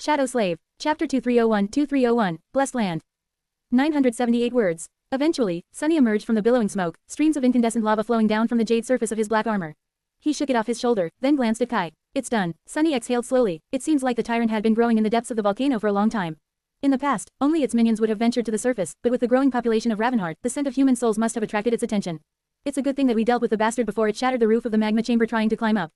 Shadow Slave, Chapter 2301-2301, Blessed Land. 978 words. Eventually, Sunny emerged from the billowing smoke, streams of incandescent lava flowing down from the jade surface of his black armor. He shook it off his shoulder, then glanced at Kai. It's done. Sunny exhaled slowly. It seems like the tyrant had been growing in the depths of the volcano for a long time. In the past, only its minions would have ventured to the surface, but with the growing population of Ravenheart, the scent of human souls must have attracted its attention. It's a good thing that we dealt with the bastard before it shattered the roof of the magma chamber trying to climb up.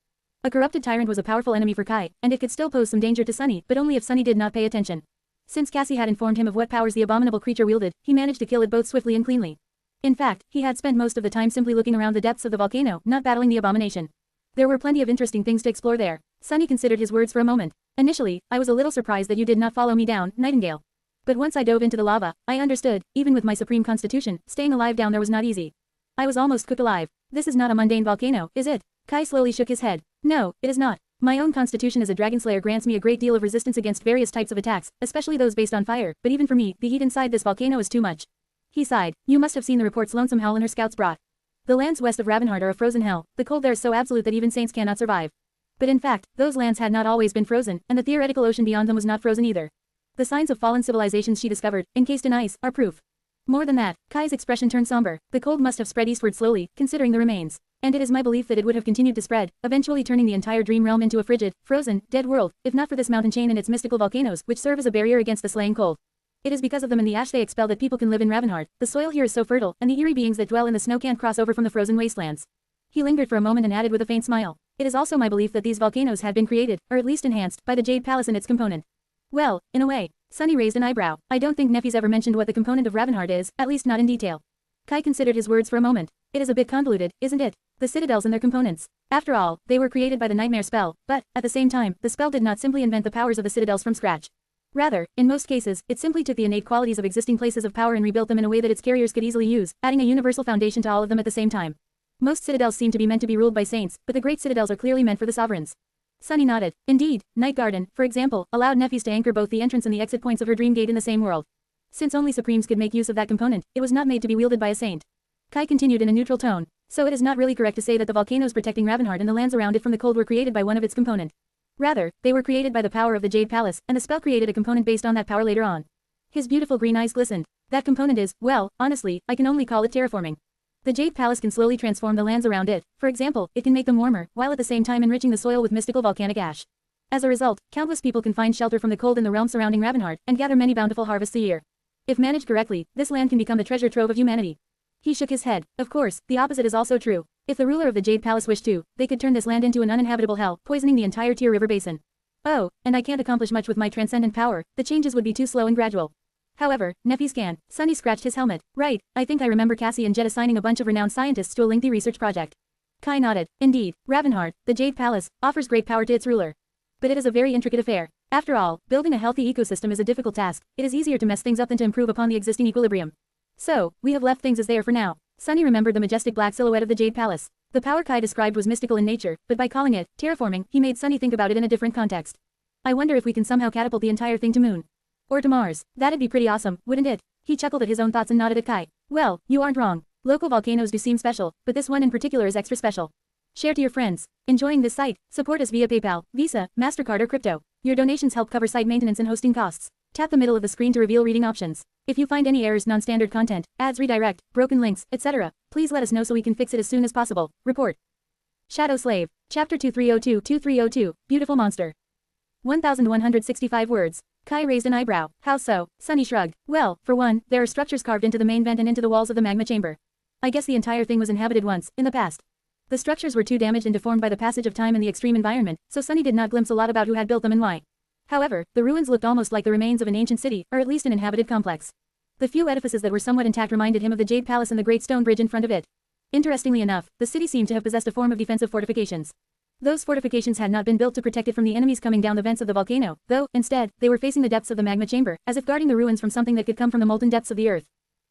A corrupted tyrant was a powerful enemy for Kai, and it could still pose some danger to Sunny, but only if Sunny did not pay attention. Since Cassie had informed him of what powers the abominable creature wielded, he managed to kill it both swiftly and cleanly. In fact, he had spent most of the time simply looking around the depths of the volcano, not battling the abomination. There were plenty of interesting things to explore there. Sunny considered his words for a moment. Initially, I was a little surprised that you did not follow me down, Nightingale. But once I dove into the lava, I understood, even with my supreme constitution, staying alive down there was not easy. I was almost cooked alive. This is not a mundane volcano, is it? Kai slowly shook his head. No, it is not. My own constitution as a dragon slayer grants me a great deal of resistance against various types of attacks, especially those based on fire, but even for me, the heat inside this volcano is too much. He sighed. You must have seen the reports Lonesome Howl and her scouts brought. The lands west of Ravenheart are a frozen hell. The cold there is so absolute that even saints cannot survive. But in fact, those lands had not always been frozen, and the theoretical ocean beyond them was not frozen either. The signs of fallen civilizations she discovered, encased in ice, are proof. More than that, Kai's expression turned somber. The cold must have spread eastward slowly, considering the remains. And it is my belief that it would have continued to spread, eventually turning the entire dream realm into a frigid, frozen, dead world, if not for this mountain chain and its mystical volcanoes, which serve as a barrier against the slaying cold. It is because of them and the ash they expel that people can live in Ravenheart. The soil here is so fertile, and the eerie beings that dwell in the snow can't cross over from the frozen wastelands. He lingered for a moment and added with a faint smile. It is also my belief that these volcanoes had been created, or at least enhanced, by the Jade Palace and its component. Well, in a way. Sunny raised an eyebrow. I don't think Neffy's ever mentioned what the component of Ravenheart is, at least not in detail. Kai considered his words for a moment. It is a bit convoluted, isn't it? The citadels and their components. After all, they were created by the nightmare spell, but, at the same time, the spell did not simply invent the powers of the citadels from scratch. Rather, in most cases, it simply took the innate qualities of existing places of power and rebuilt them in a way that its carriers could easily use, adding a universal foundation to all of them at the same time. Most citadels seem to be meant to be ruled by saints, but the great citadels are clearly meant for the sovereigns. Sunny nodded. Indeed, Night Garden, for example, allowed Neffys to anchor both the entrance and the exit points of her dream gate in the same world. Since only Supremes could make use of that component, it was not made to be wielded by a saint. Kai continued in a neutral tone. So it is not really correct to say that the volcanoes protecting Ravenheart and the lands around it from the cold were created by one of its component. Rather, they were created by the power of the Jade Palace, and the spell created a component based on that power later on. His beautiful green eyes glistened. That component is, well, honestly, I can only call it terraforming. The Jade Palace can slowly transform the lands around it. For example, it can make them warmer, while at the same time enriching the soil with mystical volcanic ash. As a result, countless people can find shelter from the cold in the realm surrounding Ravenheart, and gather many bountiful harvests a year. If managed correctly, this land can become the treasure trove of humanity. He shook his head. Of course, the opposite is also true. If the ruler of the Jade Palace wished to, they could turn this land into an uninhabitable hell, poisoning the entire Tyr River basin. Oh, and I can't accomplish much with my transcendent power. The changes would be too slow and gradual. However, Neffys can. Sunny scratched his helmet. Right, I think I remember Cassie and Jet assigning a bunch of renowned scientists to a lengthy research project. Kai nodded. Indeed, Ravenheart, the Jade Palace, offers great power to its ruler. But it is a very intricate affair. After all, building a healthy ecosystem is a difficult task. It is easier to mess things up than to improve upon the existing equilibrium. So, we have left things as they are for now. Sunny remembered the majestic black silhouette of the Jade Palace. The power Kai described was mystical in nature, but by calling it terraforming, he made Sunny think about it in a different context. I wonder if we can somehow catapult the entire thing to Moon. Or to Mars. That'd be pretty awesome, wouldn't it? He chuckled at his own thoughts and nodded at Kai. Well, you aren't wrong. Local volcanoes do seem special, but this one in particular is extra special. Share to your friends. Enjoying this site? Support us via PayPal, Visa, MasterCard or crypto. Your donations help cover site maintenance and hosting costs. Tap the middle of the screen to reveal reading options. If you find any errors, non-standard content, ads redirect, broken links, etc., please let us know so we can fix it as soon as possible. Report. Shadow Slave, Chapter 2302-2302, Beautiful Monster. 1165 words. Kai raised an eyebrow. How so? Sunny shrugged. Well, for one, there are structures carved into the main vent and into the walls of the magma chamber. I guess the entire thing was inhabited once, in the past. The structures were too damaged and deformed by the passage of time and the extreme environment, so Sunny did not glimpse a lot about who had built them and why. However, the ruins looked almost like the remains of an ancient city, or at least an inhabited complex. The few edifices that were somewhat intact reminded him of the Jade Palace and the great stone bridge in front of it. Interestingly enough, the city seemed to have possessed a form of defensive fortifications. Those fortifications had not been built to protect it from the enemies coming down the vents of the volcano, though, instead, they were facing the depths of the magma chamber, as if guarding the ruins from something that could come from the molten depths of the earth.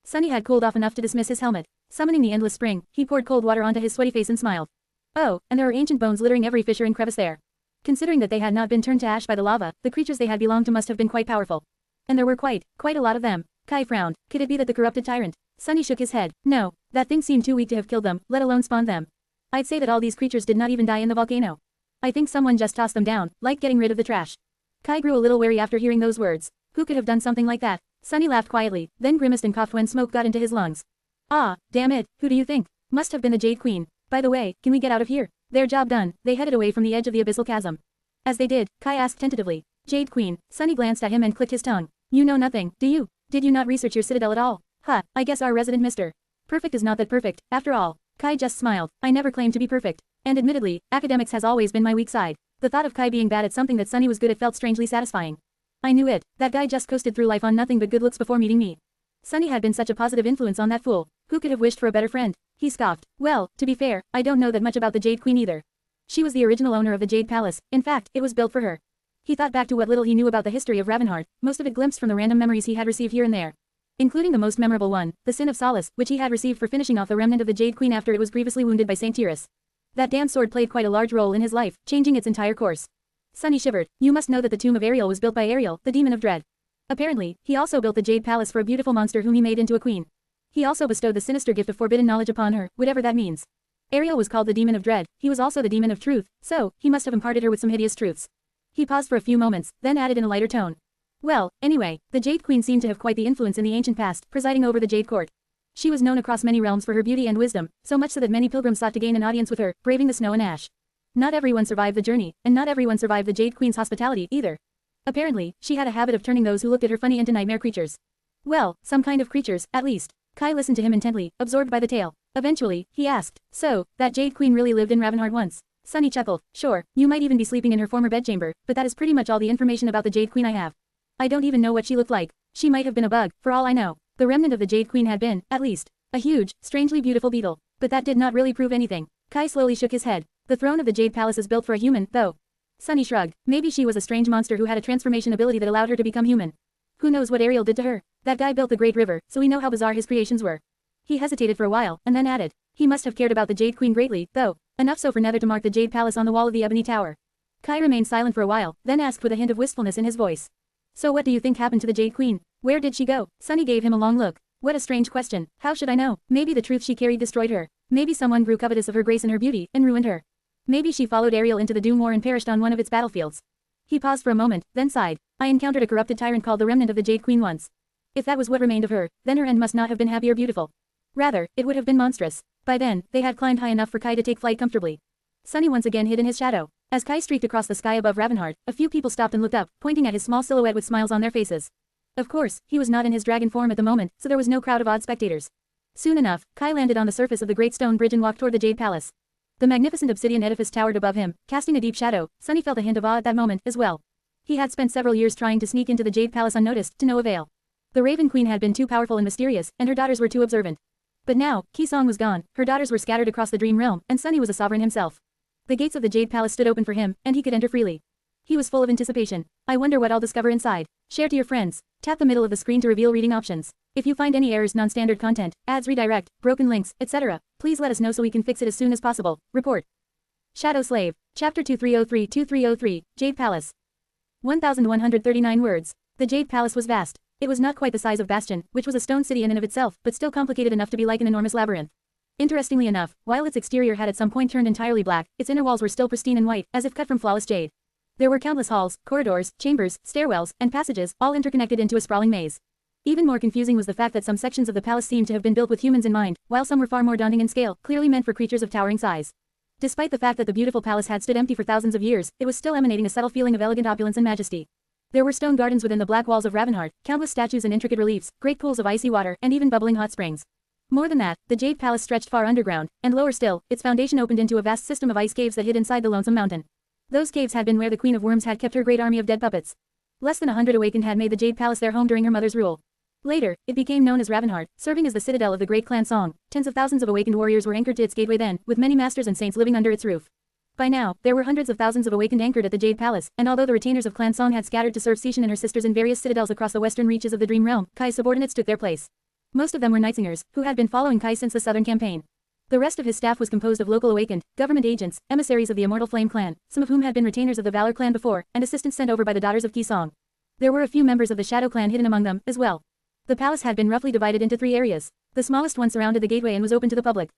Sunny had cooled off enough to dismiss his helmet. Summoning the endless spring, he poured cold water onto his sweaty face and smiled. Oh, and there are ancient bones littering every fissure and crevice there. Considering that they had not been turned to ash by the lava, the creatures they had belonged to must have been quite powerful. And there were quite a lot of them. Kai frowned. Could it be that the corrupted tyrant? Sunny shook his head. No, that thing seemed too weak to have killed them, let alone spawned them. I'd say that all these creatures did not even die in the volcano. I think someone just tossed them down, like getting rid of the trash. Kai grew a little wary after hearing those words. Who could have done something like that? Sunny laughed quietly, then grimaced and coughed when smoke got into his lungs. Ah, damn it, who do you think? Must have been the Jade Queen. By the way, can we get out of here? Their job done, they headed away from the edge of the abyssal chasm. As they did, Kai asked tentatively. Jade Queen. Sunny glanced at him and clicked his tongue. You know nothing, do you? Did you not research your citadel at all? Huh, I guess our resident Mr. Perfect is not that perfect, after all. Kai just smiled. I never claimed to be perfect. And admittedly, academics has always been my weak side. The thought of Kai being bad at something that Sunny was good at felt strangely satisfying. I knew it. That guy just coasted through life on nothing but good looks before meeting me. Sunny had been such a positive influence on that fool. Who could have wished for a better friend? He scoffed. Well, to be fair, I don't know that much about the Jade Queen either. She was the original owner of the Jade Palace. In fact, it was built for her. He thought back to what little he knew about the history of Ravenheart, most of it glimpsed from the random memories he had received here and there. Including the most memorable one, the Sin of Solace, which he had received for finishing off the remnant of the Jade Queen after it was grievously wounded by Saint Tyrus. That damn sword played quite a large role in his life, changing its entire course. Sunny shivered. You must know that the tomb of Ariel was built by Ariel, the demon of dread. Apparently, he also built the Jade Palace for a beautiful monster whom he made into a queen. He also bestowed the sinister gift of forbidden knowledge upon her, whatever that means. Ariel was called the demon of dread, he was also the demon of truth, so, he must have imparted her with some hideous truths. He paused for a few moments, then added in a lighter tone. Well, anyway, the Jade Queen seemed to have quite the influence in the ancient past, presiding over the Jade Court. She was known across many realms for her beauty and wisdom, so much so that many pilgrims sought to gain an audience with her, braving the snow and ash. Not everyone survived the journey, and not everyone survived the Jade Queen's hospitality, either. Apparently, she had a habit of turning those who looked at her funny into nightmare creatures. Well, some kind of creatures, at least. Kai listened to him intently, absorbed by the tale. Eventually, he asked, so, that Jade Queen really lived in Ravenheart once? Sunny chuckled. Sure, you might even be sleeping in her former bedchamber, but that is pretty much all the information about the Jade Queen I have. I don't even know what she looked like. She might have been a bug, for all I know. The remnant of the Jade Queen had been, at least, a huge, strangely beautiful beetle. But that did not really prove anything. Kai slowly shook his head. The throne of the Jade Palace is built for a human, though. Sunny shrugged. Maybe she was a strange monster who had a transformation ability that allowed her to become human. Who knows what Ariel did to her? That guy built the Great River, so we know how bizarre his creations were. He hesitated for a while, and then added. He must have cared about the Jade Queen greatly, though. Enough so for Nether to mark the Jade Palace on the wall of the Ebony Tower. Kai remained silent for a while, then asked with a hint of wistfulness in his voice. So what do you think happened to the Jade Queen? Where did she go? Sunny gave him a long look. What a strange question. How should I know? Maybe the truth she carried destroyed her. Maybe someone grew covetous of her grace and her beauty, and ruined her. Maybe she followed Ariel into the Doom War and perished on one of its battlefields. He paused for a moment, then sighed. I encountered a corrupted tyrant called the remnant of the Jade Queen once. If that was what remained of her, then her end must not have been happy or beautiful. Rather, it would have been monstrous. By then, they had climbed high enough for Kai to take flight comfortably. Sunny once again hid in his shadow. As Kai streaked across the sky above Ravenheart, a few people stopped and looked up, pointing at his small silhouette with smiles on their faces. Of course, he was not in his dragon form at the moment, so there was no crowd of odd spectators. Soon enough, Kai landed on the surface of the great stone bridge and walked toward the Jade Palace. The magnificent obsidian edifice towered above him, casting a deep shadow. Sunny felt a hint of awe at that moment, as well. He had spent several years trying to sneak into the Jade Palace unnoticed, to no avail. The Raven Queen had been too powerful and mysterious, and her daughters were too observant. But now, Kisong was gone, her daughters were scattered across the dream realm, and Sunny was a sovereign himself. The gates of the Jade Palace stood open for him, and he could enter freely. He was full of anticipation. I wonder what I'll discover inside. Share to your friends. Tap the middle of the screen to reveal reading options. If you find any errors, non-standard content, ads, redirect, broken links, etc., please let us know so we can fix it as soon as possible. Report. Shadow Slave. Chapter 2303-2303, Jade Palace. 1,139 words. The Jade Palace was vast. It was not quite the size of Bastion, which was a stone city in and of itself, but still complicated enough to be like an enormous labyrinth. Interestingly enough, while its exterior had at some point turned entirely black, its inner walls were still pristine and white, as if cut from flawless jade. There were countless halls, corridors, chambers, stairwells, and passages, all interconnected into a sprawling maze. Even more confusing was the fact that some sections of the palace seemed to have been built with humans in mind, while some were far more daunting in scale, clearly meant for creatures of towering size. Despite the fact that the beautiful palace had stood empty for thousands of years, it was still emanating a subtle feeling of elegant opulence and majesty. There were stone gardens within the black walls of Ravenheart, countless statues and intricate reliefs, great pools of icy water, and even bubbling hot springs. More than that, the Jade Palace stretched far underground, and lower still, its foundation opened into a vast system of ice caves that hid inside the lonesome mountain. Those caves had been where the Queen of Worms had kept her great army of dead puppets. Less than 100 awakened had made the Jade Palace their home during her mother's rule. Later, it became known as Ravenheart, serving as the citadel of the great clan Song. Tens of thousands of awakened warriors were anchored to its gateway then, with many masters and saints living under its roof. By now, there were hundreds of thousands of awakened anchored at the Jade Palace, and although the retainers of Clan Song had scattered to serve Sishan and her sisters in various citadels across the western reaches of the Dream Realm, Kai's subordinates took their place. Most of them were Nightsingers, who had been following Kai since the southern campaign. The rest of his staff was composed of local awakened, government agents, emissaries of the Immortal Flame clan, some of whom had been retainers of the Valor clan before, and assistants sent over by the daughters of Kisong. There were a few members of the Shadow clan hidden among them, as well. The palace had been roughly divided into 3 areas. The smallest one surrounded the gateway and was open to the public.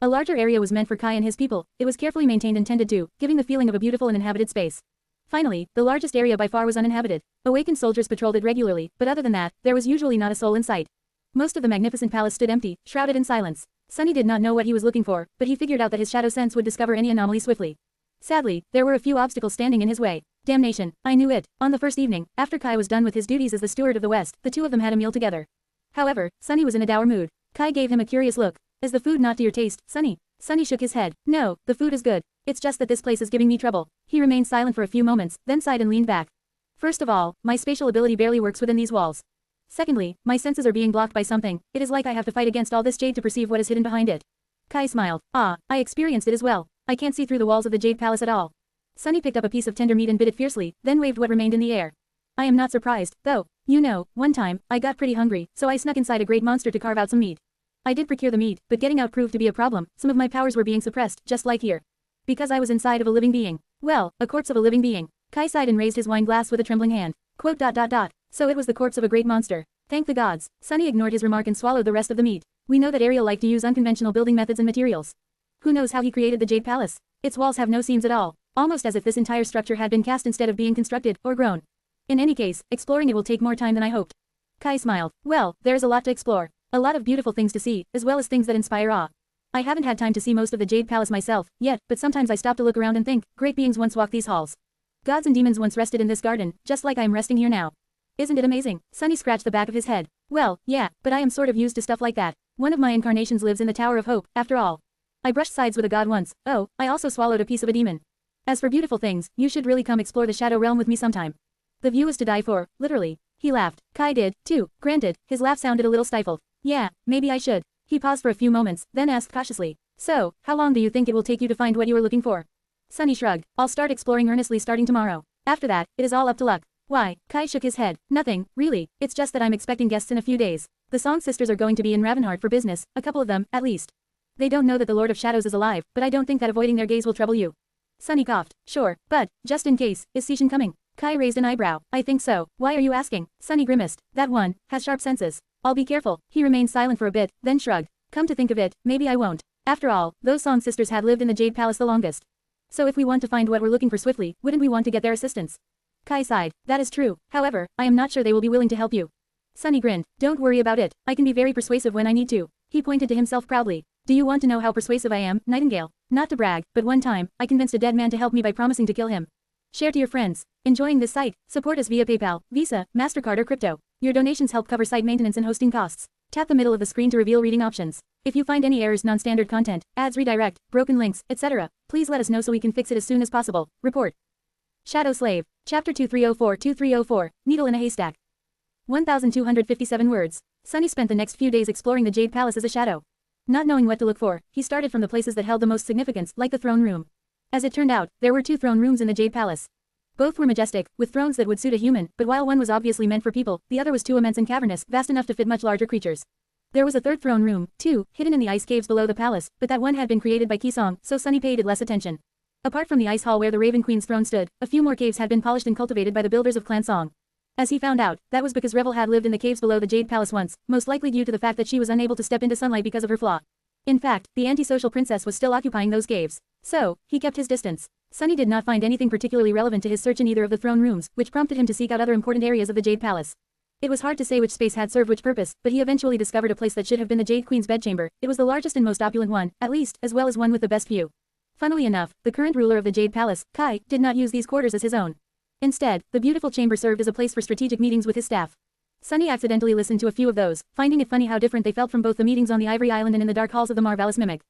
A larger area was meant for Kai and his people. It was carefully maintained and tended to, giving the feeling of a beautiful and inhabited space. Finally, the largest area by far was uninhabited. Awakened soldiers patrolled it regularly, but other than that, there was usually not a soul in sight. Most of the magnificent palace stood empty, shrouded in silence. Sunny did not know what he was looking for, but he figured out that his shadow sense would discover any anomaly swiftly. Sadly, there were a few obstacles standing in his way. Damnation, I knew it. On the first evening, after Kai was done with his duties as the steward of the West, the two of them had a meal together. However, Sunny was in a dour mood. Kai gave him a curious look. Is the food not to your taste, Sunny? Sunny shook his head. No, the food is good. It's just that this place is giving me trouble. He remained silent for a few moments, then sighed and leaned back. First of all, my spatial ability barely works within these walls. Secondly, my senses are being blocked by something. It is like I have to fight against all this jade to perceive what is hidden behind it. Kai smiled. Ah, I experienced it as well. I can't see through the walls of the Jade Palace at all. Sunny picked up a piece of tender meat and bit it fiercely, then waved what remained in the air. I am not surprised, though. You know, one time, I got pretty hungry, so I snuck inside a great monster to carve out some meat. I did procure the meat, but getting out proved to be a problem. Some of my powers were being suppressed, just like here. Because I was inside of a living being. Well, a corpse of a living being. Kai sighed and raised his wine glass with a trembling hand. Quote. So it was the corpse of a great monster. Thank the gods. Sunny ignored his remark and swallowed the rest of the meat. We know that Ariel liked to use unconventional building methods and materials. Who knows how he created the Jade Palace? Its walls have no seams at all, almost as if this entire structure had been cast instead of being constructed or grown. In any case, exploring it will take more time than I hoped. Kai smiled. Well, there's a lot to explore. A lot of beautiful things to see, as well as things that inspire awe. I haven't had time to see most of the Jade Palace myself, yet, but sometimes I stop to look around and think, great beings once walked these halls. Gods and demons once rested in this garden, just like I'm resting here now. Isn't it amazing? Sunny scratched the back of his head. Well, yeah, but I am sort of used to stuff like that. One of my incarnations lives in the Tower of Hope, after all. I brushed sides with a god once. Oh, I also swallowed a piece of a demon. As for beautiful things, you should really come explore the Shadow Realm with me sometime. The view is to die for, literally. He laughed. Kai did, too. Granted, his laugh sounded a little stifled. Yeah, maybe I should. He paused for a few moments, then asked cautiously. So, how long do you think it will take you to find what you are looking for? Sunny shrugged. I'll start exploring earnestly starting tomorrow. After that, it is all up to luck. Why? Kai shook his head. Nothing, really. It's just that I'm expecting guests in a few days. The Song Sisters are going to be in Ravenheart for business, a couple of them, at least. They don't know that the Lord of Shadows is alive, but I don't think that avoiding their gaze will trouble you. Sunny coughed. Sure, but, just in case, is Sishin coming? Kai raised an eyebrow. I think so. Why are you asking? Sunny grimaced. That one has sharp senses. I'll be careful. He remained silent for a bit, then shrugged. Come to think of it, maybe I won't. After all, those Song Sisters had lived in the Jade Palace the longest. So if we want to find what we're looking for swiftly, wouldn't we want to get their assistance? Kai sighed. That is true. However, I am not sure they will be willing to help you. Sunny grinned. Don't worry about it. I can be very persuasive when I need to. He pointed to himself proudly. Do you want to know how persuasive I am, Nightingale? Not to brag, but one time, I convinced a dead man to help me by promising to kill him. Share to your friends. Enjoying this site? Support us via PayPal, Visa, MasterCard or crypto. Your donations help cover site maintenance and hosting costs. Tap the middle of the screen to reveal reading options. If you find any errors, non-standard content, ads redirect, broken links, etc., please let us know so we can fix it as soon as possible. Report. Shadow Slave. Chapter 2304-2304, Needle in a Haystack. 1,257 words. Sunny spent the next few days exploring the Jade Palace as a shadow. Not knowing what to look for, he started from the places that held the most significance, like the throne room. As it turned out, there were 2 throne rooms in the Jade Palace. Both were majestic, with thrones that would suit a human, but while one was obviously meant for people, the other was too immense and cavernous, vast enough to fit much larger creatures. There was a 3rd throne room, too, hidden in the ice caves below the palace, but that one had been created by Kisong, so Sunny paid it less attention. Apart from the ice hall where the Raven Queen's throne stood, a few more caves had been polished and cultivated by the builders of Clan Song. As he found out, that was because Revel had lived in the caves below the Jade Palace once, most likely due to the fact that she was unable to step into sunlight because of her flaw. In fact, the antisocial princess was still occupying those caves. So, he kept his distance. Sunny did not find anything particularly relevant to his search in either of the throne rooms, which prompted him to seek out other important areas of the Jade Palace. It was hard to say which space had served which purpose, but he eventually discovered a place that should have been the Jade Queen's bedchamber. It was the largest and most opulent one, at least, as well as one with the best view. Funnily enough, the current ruler of the Jade Palace, Kai, did not use these quarters as his own. Instead, the beautiful chamber served as a place for strategic meetings with his staff. Sunny accidentally listened to a few of those, finding it funny how different they felt from both the meetings on the Ivory Island and in the dark halls of the Marvelous Mimic.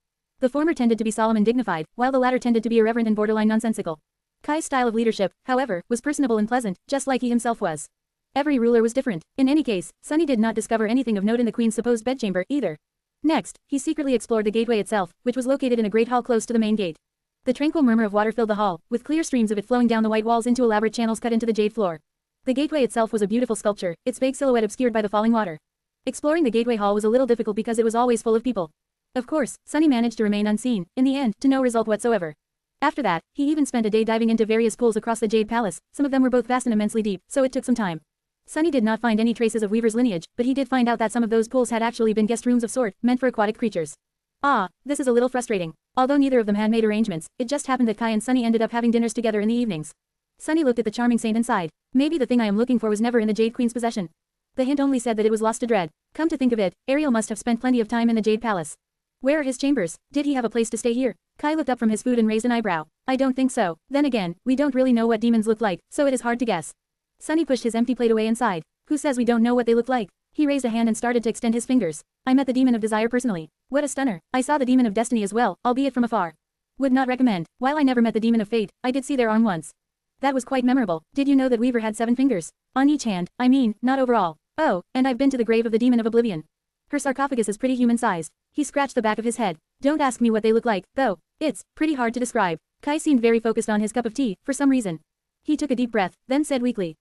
The former tended to be solemn and dignified, while the latter tended to be irreverent and borderline nonsensical. Kai's style of leadership, however, was personable and pleasant, just like he himself was. Every ruler was different. In any case, Sunny did not discover anything of note in the Queen's supposed bedchamber, either. Next, he secretly explored the gateway itself, which was located in a great hall close to the main gate. The tranquil murmur of water filled the hall, with clear streams of it flowing down the white walls into elaborate channels cut into the jade floor. The gateway itself was a beautiful sculpture, its vague silhouette obscured by the falling water. Exploring the gateway hall was a little difficult because it was always full of people. Of course, Sunny managed to remain unseen, in the end, to no result whatsoever. After that, he even spent a day diving into various pools across the Jade Palace, some of them were both vast and immensely deep, so it took some time. Sunny did not find any traces of Weaver's lineage, but he did find out that some of those pools had actually been guest rooms of sort, meant for aquatic creatures. Ah, this is a little frustrating. Although neither of them had made arrangements, it just happened that Kai and Sunny ended up having dinners together in the evenings. Sunny looked at the charming saint and sighed. Maybe the thing I am looking for was never in the Jade Queen's possession. The hint only said that it was lost to Dread. Come to think of it, Ariel must have spent plenty of time in the Jade Palace. Where are his chambers? Did he have a place to stay here? Kai looked up from his food and raised an eyebrow. I don't think so. Then again, we don't really know what demons look like, so it is hard to guess. Sunny pushed his empty plate away and sighed. Who says we don't know what they look like? He raised a hand and started to extend his fingers. I met the demon of desire personally. What a stunner. I saw the demon of destiny as well, albeit from afar. Would not recommend. While I never met the demon of fate, I did see their arm once. That was quite memorable. Did you know that Weaver had 7 fingers? On each hand, I mean, not overall. Oh, and I've been to the grave of the demon of oblivion. Her sarcophagus is pretty human-sized. He scratched the back of his head. Don't ask me what they look like, though. It's pretty hard to describe. Kai seemed very focused on his cup of tea, for some reason. He took a deep breath, then said weakly.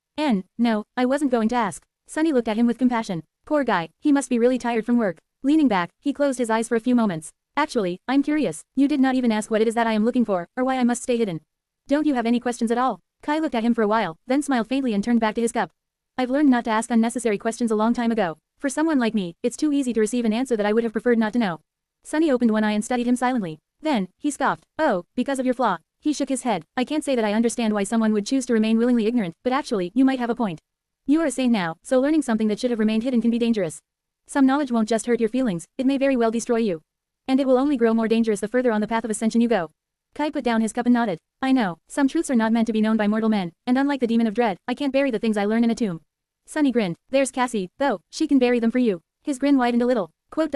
No, I wasn't going to ask. Sunny looked at him with compassion. Poor guy, he must be really tired from work. Leaning back, he closed his eyes for a few moments. Actually, I'm curious. You did not even ask what it is that I am looking for, or why I must stay hidden. Don't you have any questions at all? Kai looked at him for a while, then smiled faintly and turned back to his cup. I've learned not to ask unnecessary questions a long time ago. For someone like me, it's too easy to receive an answer that I would have preferred not to know. Sunny opened one eye and studied him silently. Then, he scoffed. Oh, because of your flaw. He shook his head. I can't say that I understand why someone would choose to remain willingly ignorant, but actually, you might have a point. You are a saint now, so learning something that should have remained hidden can be dangerous. Some knowledge won't just hurt your feelings, it may very well destroy you. And it will only grow more dangerous the further on the path of ascension you go. Kai put down his cup and nodded. I know, some truths are not meant to be known by mortal men, and unlike the demon of dread, I can't bury the things I learn in a tomb. Sunny grinned. There's Cassie, though, she can bury them for you. His grin widened a little. Quote.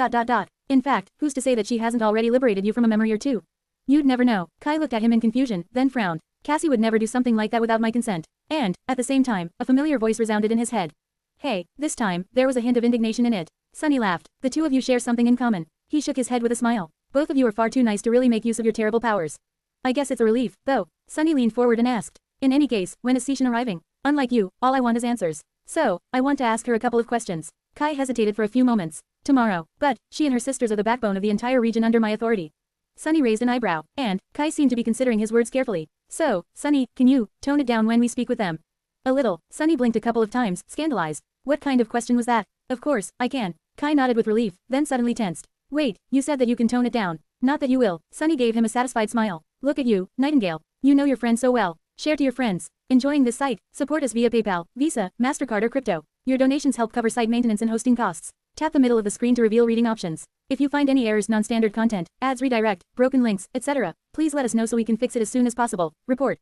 In fact, who's to say that she hasn't already liberated you from a memory or two? You'd never know. Kai looked at him in confusion, then frowned. Cassie would never do something like that without my consent. And, at the same time, a familiar voice resounded in his head. Hey, this time, there was a hint of indignation in it. Sunny laughed. The two of you share something in common. He shook his head with a smile. Both of you are far too nice to really make use of your terrible powers. I guess it's a relief, though. Sunny leaned forward and asked. In any case, when is Seishan arriving? Unlike you, all I want is answers. So, I want to ask her a couple of questions. Kai hesitated for a few moments. Tomorrow. But, she and her sisters are the backbone of the entire region under my authority. Sunny raised an eyebrow, and, Kai seemed to be considering his words carefully. So, Sunny, can you tone it down when we speak with them? A little. Sunny blinked a couple of times, scandalized. What kind of question was that? Of course, I can. Kai nodded with relief, then suddenly tensed. Wait, you said that you can tone it down. Not that you will. Sunny gave him a satisfied smile. Look at you, Nightingale. You know your friends so well. Share to your friends. Enjoying this site? Support us via PayPal, Visa, MasterCard or crypto. Your donations help cover site maintenance and hosting costs. Tap the middle of the screen to reveal reading options. If you find any errors, non-standard content, ads redirect, broken links, etc., please let us know so we can fix it as soon as possible. Report.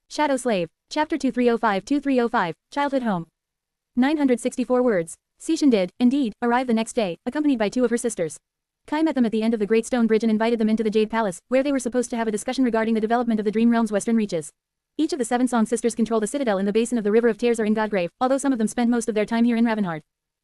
Shadow Slave. Chapter 2305-2305, Childhood Home. 964 words. Seishan did, indeed, arrive the next day, accompanied by 2 of her sisters. Kai met them at the end of the Great Stone Bridge and invited them into the Jade Palace, where they were supposed to have a discussion regarding the development of the Dream Realm's western reaches. Each of the 7 Song sisters controlled a citadel in the basin of the River of Tears or in Godgrave, although some of them spent most of their time here in Ravenheart.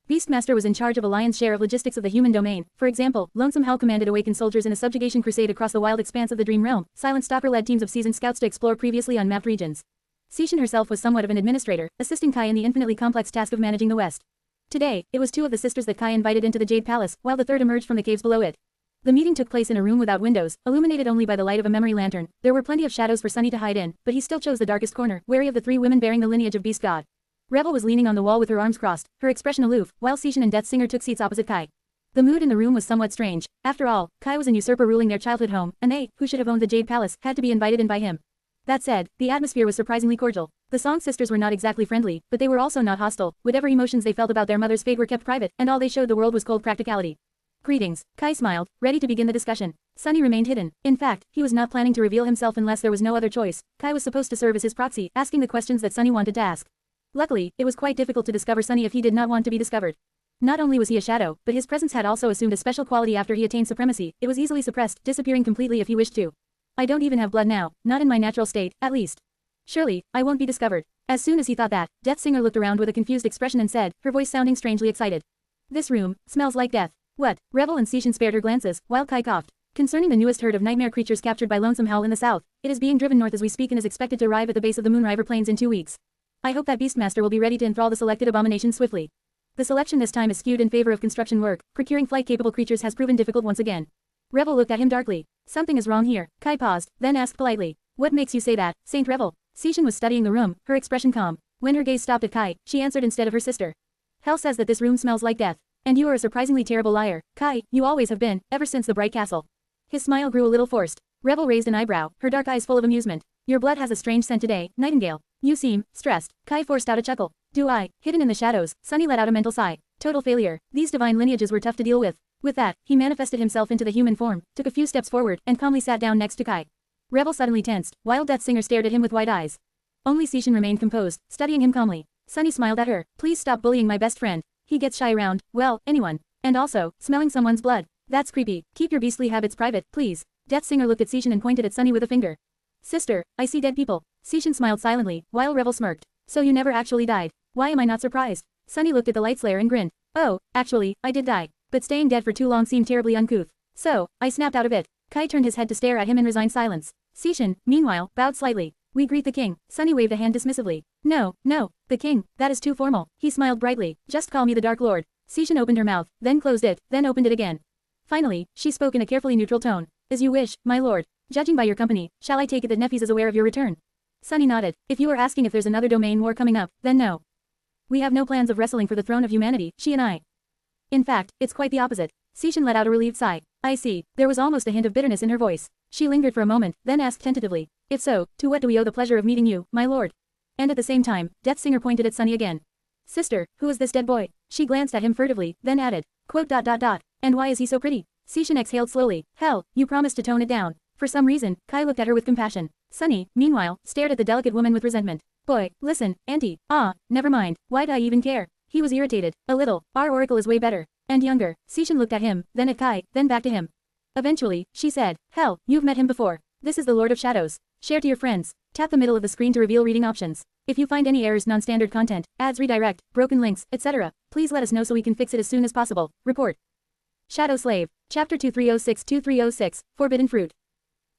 Beastmaster was in charge of a lion's share of logistics of the human domain. For example, Lonesome Hell commanded awakened soldiers in a subjugation crusade across the wild expanse of the Dream Realm. Silent Stalker led teams of seasoned scouts to explore previously unmapped regions. Seishan herself was somewhat of an administrator, assisting Kai in the infinitely complex task of managing the West. Today, it was 2 of the sisters that Kai invited into the Jade Palace, while the third emerged from the caves below it. The meeting took place in a room without windows, illuminated only by the light of a memory lantern. There were plenty of shadows for Sunny to hide in, but he still chose the darkest corner, wary of the 3 women bearing the lineage of Beast God. Rebel was leaning on the wall with her arms crossed, her expression aloof, while Seishan and Death Singer took seats opposite Kai. The mood in the room was somewhat strange. After all, Kai was an usurper ruling their childhood home, and they, who should have owned the Jade Palace, had to be invited in by him. That said, the atmosphere was surprisingly cordial. The Song sisters were not exactly friendly, but they were also not hostile. Whatever emotions they felt about their mother's fate were kept private, and all they showed the world was cold practicality. Greetings. Kai smiled, ready to begin the discussion. Sunny remained hidden. In fact, he was not planning to reveal himself unless there was no other choice. Kai was supposed to serve as his proxy, asking the questions that Sunny wanted to ask. Luckily, it was quite difficult to discover Sunny if he did not want to be discovered. Not only was he a shadow, but his presence had also assumed a special quality after he attained supremacy. It was easily suppressed, disappearing completely if he wished to. I don't even have blood now, not in my natural state, at least. Surely, I won't be discovered. As soon as he thought that, Death Singer looked around with a confused expression and said, her voice sounding strangely excited. This room smells like death. What? Rebel and Seishan spared her glances, while Kai coughed. Concerning the newest herd of nightmare creatures captured by Lonesome Hell in the south, it is being driven north as we speak and is expected to arrive at the base of the Moonriver Plains in 2 weeks. I hope that Beastmaster will be ready to enthrall the selected abomination swiftly. The selection this time is skewed in favor of construction work. Procuring flight-capable creatures has proven difficult once again. Rebel looked at him darkly. Something is wrong here. Kai paused, then asked politely. What makes you say that, Saint Rebel? Seishan was studying the room, her expression calm. When her gaze stopped at Kai, she answered instead of her sister. Hell says that this room smells like death. And you are a surprisingly terrible liar. Kai, you always have been, ever since the Bright Castle. His smile grew a little forced. Rebel raised an eyebrow, her dark eyes full of amusement. Your blood has a strange scent today, Nightingale. You seem stressed. Kai forced out a chuckle. Do I? Hidden in the shadows, Sunny let out a mental sigh. Total failure. These divine lineages were tough to deal with. With that, he manifested himself into the human form, took a few steps forward, and calmly sat down next to Kai. Rebel suddenly tensed, while Death Singer stared at him with wide eyes. Only Sishin remained composed, studying him calmly. Sunny smiled at her. Please stop bullying my best friend. He gets shy around, well, anyone. And also, smelling someone's blood. That's creepy. Keep your beastly habits private, please. Death Singer looked at Sishin and pointed at Sunny with a finger. Sister, I see dead people. Sishin smiled silently, while Rebel smirked. So you never actually died. Why am I not surprised? Sunny looked at the light slayer and grinned. Oh, actually, I did die. But staying dead for too long seemed terribly uncouth. So, I snapped out of it. Kai turned his head to stare at him in resigned silence. Sishin, meanwhile, bowed slightly. We greet the king. Sunny waved a hand dismissively. No, the king, that is too formal. He smiled brightly. Just call me the Dark Lord. Sishin opened her mouth, then closed it, then opened it again. Finally, she spoke in a carefully neutral tone. As you wish, my lord. Judging by your company, shall I take it that Nephis is aware of your return? Sunny nodded. If you are asking if there's another domain war coming up, then no. We have no plans of wrestling for the throne of humanity, she and I. In fact, it's quite the opposite. Sishin let out a relieved sigh. I see. There was almost a hint of bitterness in her voice. She lingered for a moment, then asked tentatively. If so, to what do we owe the pleasure of meeting you, my lord? And at the same time, Death Singer pointed at Sunny again. Sister, who is this dead boy? She glanced at him furtively, then added. Quote. And why is he so pretty? Sishin exhaled slowly. Hell, you promised to tone it down. For some reason, Kai looked at her with compassion. Sunny, meanwhile, stared at the delicate woman with resentment. Boy, listen, auntie. Never mind. Why'd I even care? He was irritated. A little. Our oracle is way better. And younger. Sishin looked at him, then at Kai, then back to him. Eventually, she said, hell, you've met him before. This is the Lord of Shadows. Share to your friends. Tap the middle of the screen to reveal reading options. If you find any errors, non-standard content, ads redirect, broken links, etc., please let us know so we can fix it as soon as possible. Report. Shadow Slave. Chapter 2306-2306, Forbidden Fruit.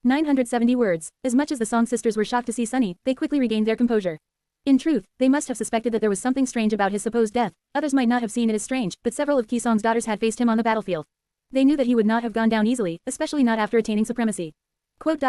970 words. As much as the Song sisters were shocked to see Sunny, they quickly regained their composure. In truth, they must have suspected that there was something strange about his supposed death. Others might not have seen it as strange, but several of Ki Song's daughters had faced him on the battlefield. They knew that he would not have gone down easily, especially not after attaining supremacy. Quote.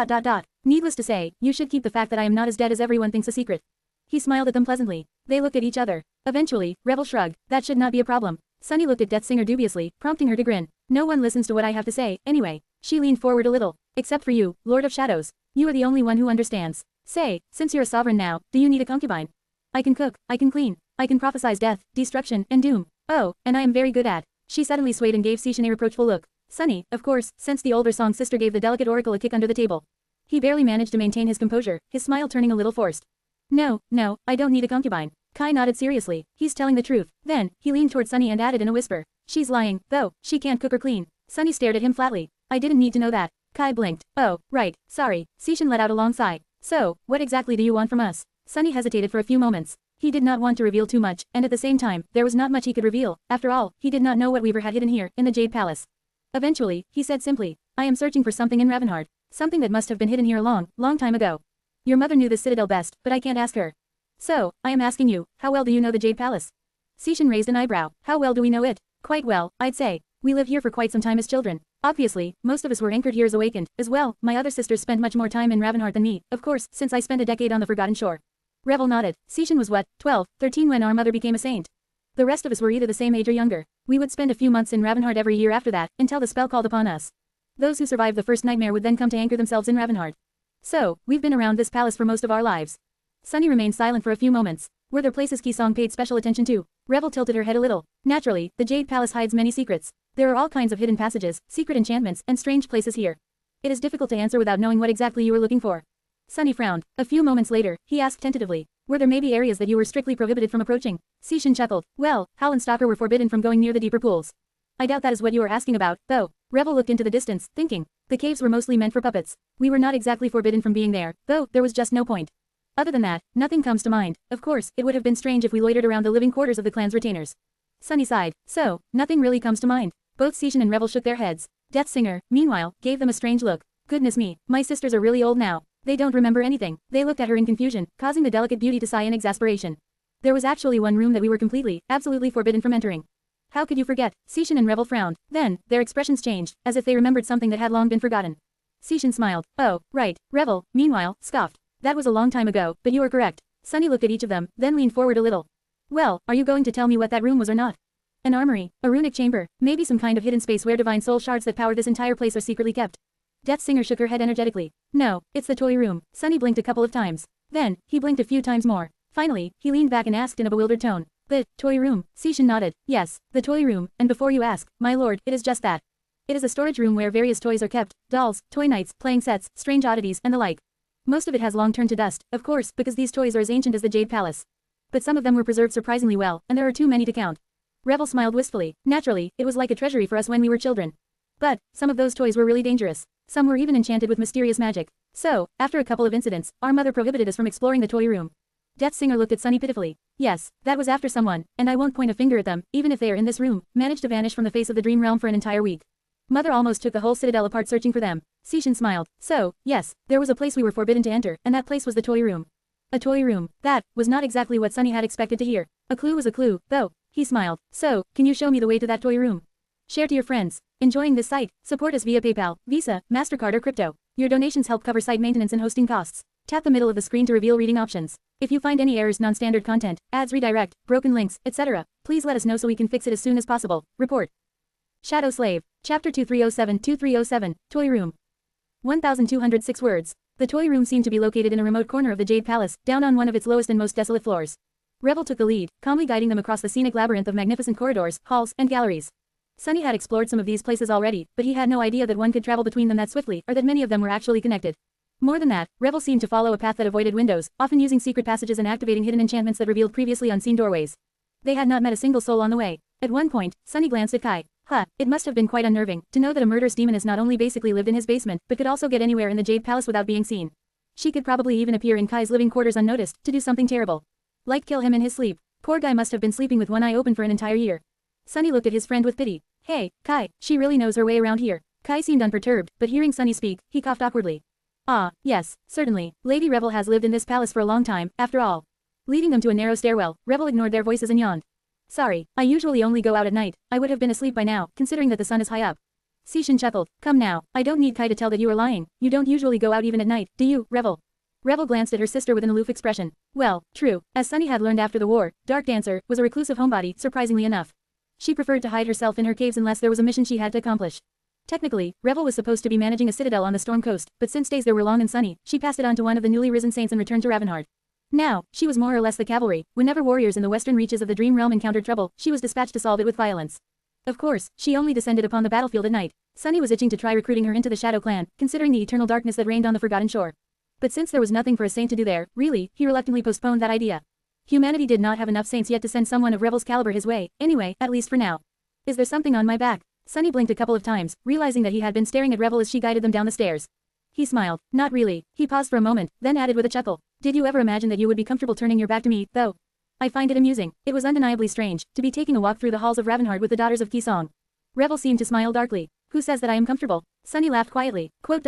Needless to say, you should keep the fact that I am not as dead as everyone thinks a secret. He smiled at them pleasantly. They looked at each other. Eventually, Rebel shrugged. That should not be a problem. Sunny looked at Death Singer dubiously, prompting her to grin. No one listens to what I have to say, anyway. She leaned forward a little. Except for you, Lord of Shadows. You are the only one who understands. Say, since you're a sovereign now, do you need a concubine? I can cook, I can clean, I can prophesize death, destruction, and doom. Oh, and I am very good at. She suddenly swayed and gave Sishin a reproachful look. Sunny, of course, sensed the older Song sister gave the delicate oracle a kick under the table. He barely managed to maintain his composure, his smile turning a little forced. No, I don't need a concubine. Kai nodded seriously. He's telling the truth. Then, he leaned toward Sunny and added in a whisper. She's lying, though, she can't cook or clean. Sunny stared at him flatly. I didn't need to know that. Kai blinked. Oh, right, sorry. Sishin let out a long sigh. So, what exactly do you want from us? Sunny hesitated for a few moments. He did not want to reveal too much, and at the same time, there was not much he could reveal. After all, he did not know what Weaver had hidden here, in the Jade Palace. Eventually, he said simply, I am searching for something in Ravenheart. Something that must have been hidden here a long time ago. Your mother knew the citadel best, but I can't ask her. So, I am asking you, how well do you know the Jade Palace? Sishin raised an eyebrow. How well do we know it? Quite well, I'd say. We lived here for quite some time as children. Obviously, most of us were anchored here as awakened. As well, my other sisters spent much more time in Ravenheart than me, of course, since I spent a decade on the Forgotten Shore. Revel nodded. Sishin was what, 12, 13 when our mother became a saint. The rest of us were either the same age or younger. We would spend a few months in Ravenheart every year after that, until the spell called upon us. Those who survived the first nightmare would then come to anchor themselves in Ravenheart. So, we've been around this palace for most of our lives. Sunny remained silent for a few moments. Were there places Ki Song paid special attention to? Revel tilted her head a little. Naturally, the Jade Palace hides many secrets. There are all kinds of hidden passages, secret enchantments, and strange places here. It is difficult to answer without knowing what exactly you were looking for. Sunny frowned. A few moments later, he asked tentatively. Were there maybe areas that you were strictly prohibited from approaching? Sishin chuckled. Well, Hal and Stalker were forbidden from going near the deeper pools. I doubt that is what you are asking about, though. Revel looked into the distance, thinking. The caves were mostly meant for puppets. We were not exactly forbidden from being there, though there was just no point. Other than that, nothing comes to mind. Of course, it would have been strange if we loitered around the living quarters of the clan's retainers. Sunny sighed. So, nothing really comes to mind. Both Sishin and Revel shook their heads. Death Singer, meanwhile, gave them a strange look. Goodness me, my sisters are really old now. They don't remember anything. They looked at her in confusion, causing the delicate beauty to sigh in exasperation. There was actually one room that we were completely, absolutely forbidden from entering. How could you forget? Sishin and Revel frowned. Then, their expressions changed, as if they remembered something that had long been forgotten. Sishin smiled. Oh, right. Revel, meanwhile, scoffed. That was a long time ago, but you are correct. Sunny looked at each of them, then leaned forward a little. Well, are you going to tell me what that room was or not? An armory, a runic chamber, maybe some kind of hidden space where divine soul shards that power this entire place are secretly kept. Death Singer shook her head energetically. No, it's the toy room. Sunny blinked a couple of times. Then, he blinked a few times more. Finally, he leaned back and asked in a bewildered tone. The toy room. Seishin nodded. Yes, the toy room, and before you ask, my lord, it is just that. It is a storage room where various toys are kept, dolls, toy knights, playing sets, strange oddities, and the like. Most of it has long turned to dust, of course, because these toys are as ancient as the Jade Palace. But some of them were preserved surprisingly well, and there are too many to count. Revel smiled wistfully. Naturally, it was like a treasury for us when we were children. But, some of those toys were really dangerous. Some were even enchanted with mysterious magic. So, after a couple of incidents, our mother prohibited us from exploring the toy room. Death Singer looked at Sunny pitifully. Yes, that was after someone, and I won't point a finger at them, even if they are in this room, managed to vanish from the face of the dream realm for an entire week. Mother almost took the whole citadel apart searching for them. Seishin smiled. So, yes, there was a place we were forbidden to enter, and that place was the toy room. A toy room. That was not exactly what Sunny had expected to hear. A clue was a clue, though. He smiled. So, can you show me the way to that toy room? Share to your friends. Enjoying this site? Support us via PayPal, Visa, MasterCard or crypto. Your donations help cover site maintenance and hosting costs. Tap the middle of the screen to reveal reading options. If you find any errors, non-standard content, ads redirect, broken links, etc., please let us know so we can fix it as soon as possible. Report. Shadow Slave. Chapter 2307-2307, Toy Room. 1,206 words. The toy room seemed to be located in a remote corner of the Jade Palace, down on one of its lowest and most desolate floors. Revel took the lead, calmly guiding them across the scenic labyrinth of magnificent corridors, halls, and galleries. Sunny had explored some of these places already, but he had no idea that one could travel between them that swiftly, or that many of them were actually connected. More than that, Revel seemed to follow a path that avoided windows, often using secret passages and activating hidden enchantments that revealed previously unseen doorways. They had not met a single soul on the way. At one point, Sunny glanced at Kai. It must have been quite unnerving to know that a murderous demoness not only basically lived in his basement, but could also get anywhere in the Jade Palace without being seen. She could probably even appear in Kai's living quarters unnoticed, to do something terrible. Like kill him in his sleep. Poor guy must have been sleeping with one eye open for an entire year. Sunny looked at his friend with pity. Hey, Kai, she really knows her way around here. Kai seemed unperturbed, but hearing Sunny speak, he coughed awkwardly. Ah, yes, certainly, Lady Revel has lived in this palace for a long time, after all. Leading them to a narrow stairwell, Revel ignored their voices and yawned. Sorry, I usually only go out at night. I would have been asleep by now, considering that the sun is high up. Seishin chuckled. Come now, I don't need Kai to tell that you are lying. You don't usually go out even at night, do you, Revel? Revel glanced at her sister with an aloof expression. Well, true, as Sunny had learned after the war, Dark Dancer was a reclusive homebody, surprisingly enough. She preferred to hide herself in her caves unless there was a mission she had to accomplish. Technically, Revel was supposed to be managing a citadel on the Storm Coast, but since days there were long and sunny, she passed it on to one of the newly risen saints and returned to Ravenheart. Now, she was more or less the cavalry. Whenever warriors in the western reaches of the Dream Realm encountered trouble, she was dispatched to solve it with violence. Of course, she only descended upon the battlefield at night. Sunny was itching to try recruiting her into the Shadow Clan, considering the eternal darkness that reigned on the Forgotten Shore. But since there was nothing for a saint to do there, really, he reluctantly postponed that idea. Humanity did not have enough saints yet to send someone of Revel's caliber his way, anyway, at least for now. Is there something on my back? Sunny blinked a couple of times, realizing that he had been staring at Revel as she guided them down the stairs. He smiled. Not really. He paused for a moment, then added with a chuckle. Did you ever imagine that you would be comfortable turning your back to me, though? I find it amusing. It was undeniably strange, to be taking a walk through the halls of Ravenheart with the daughters of Kisong. Revel seemed to smile darkly. Who says that I am comfortable? Sunny laughed quietly. Quote.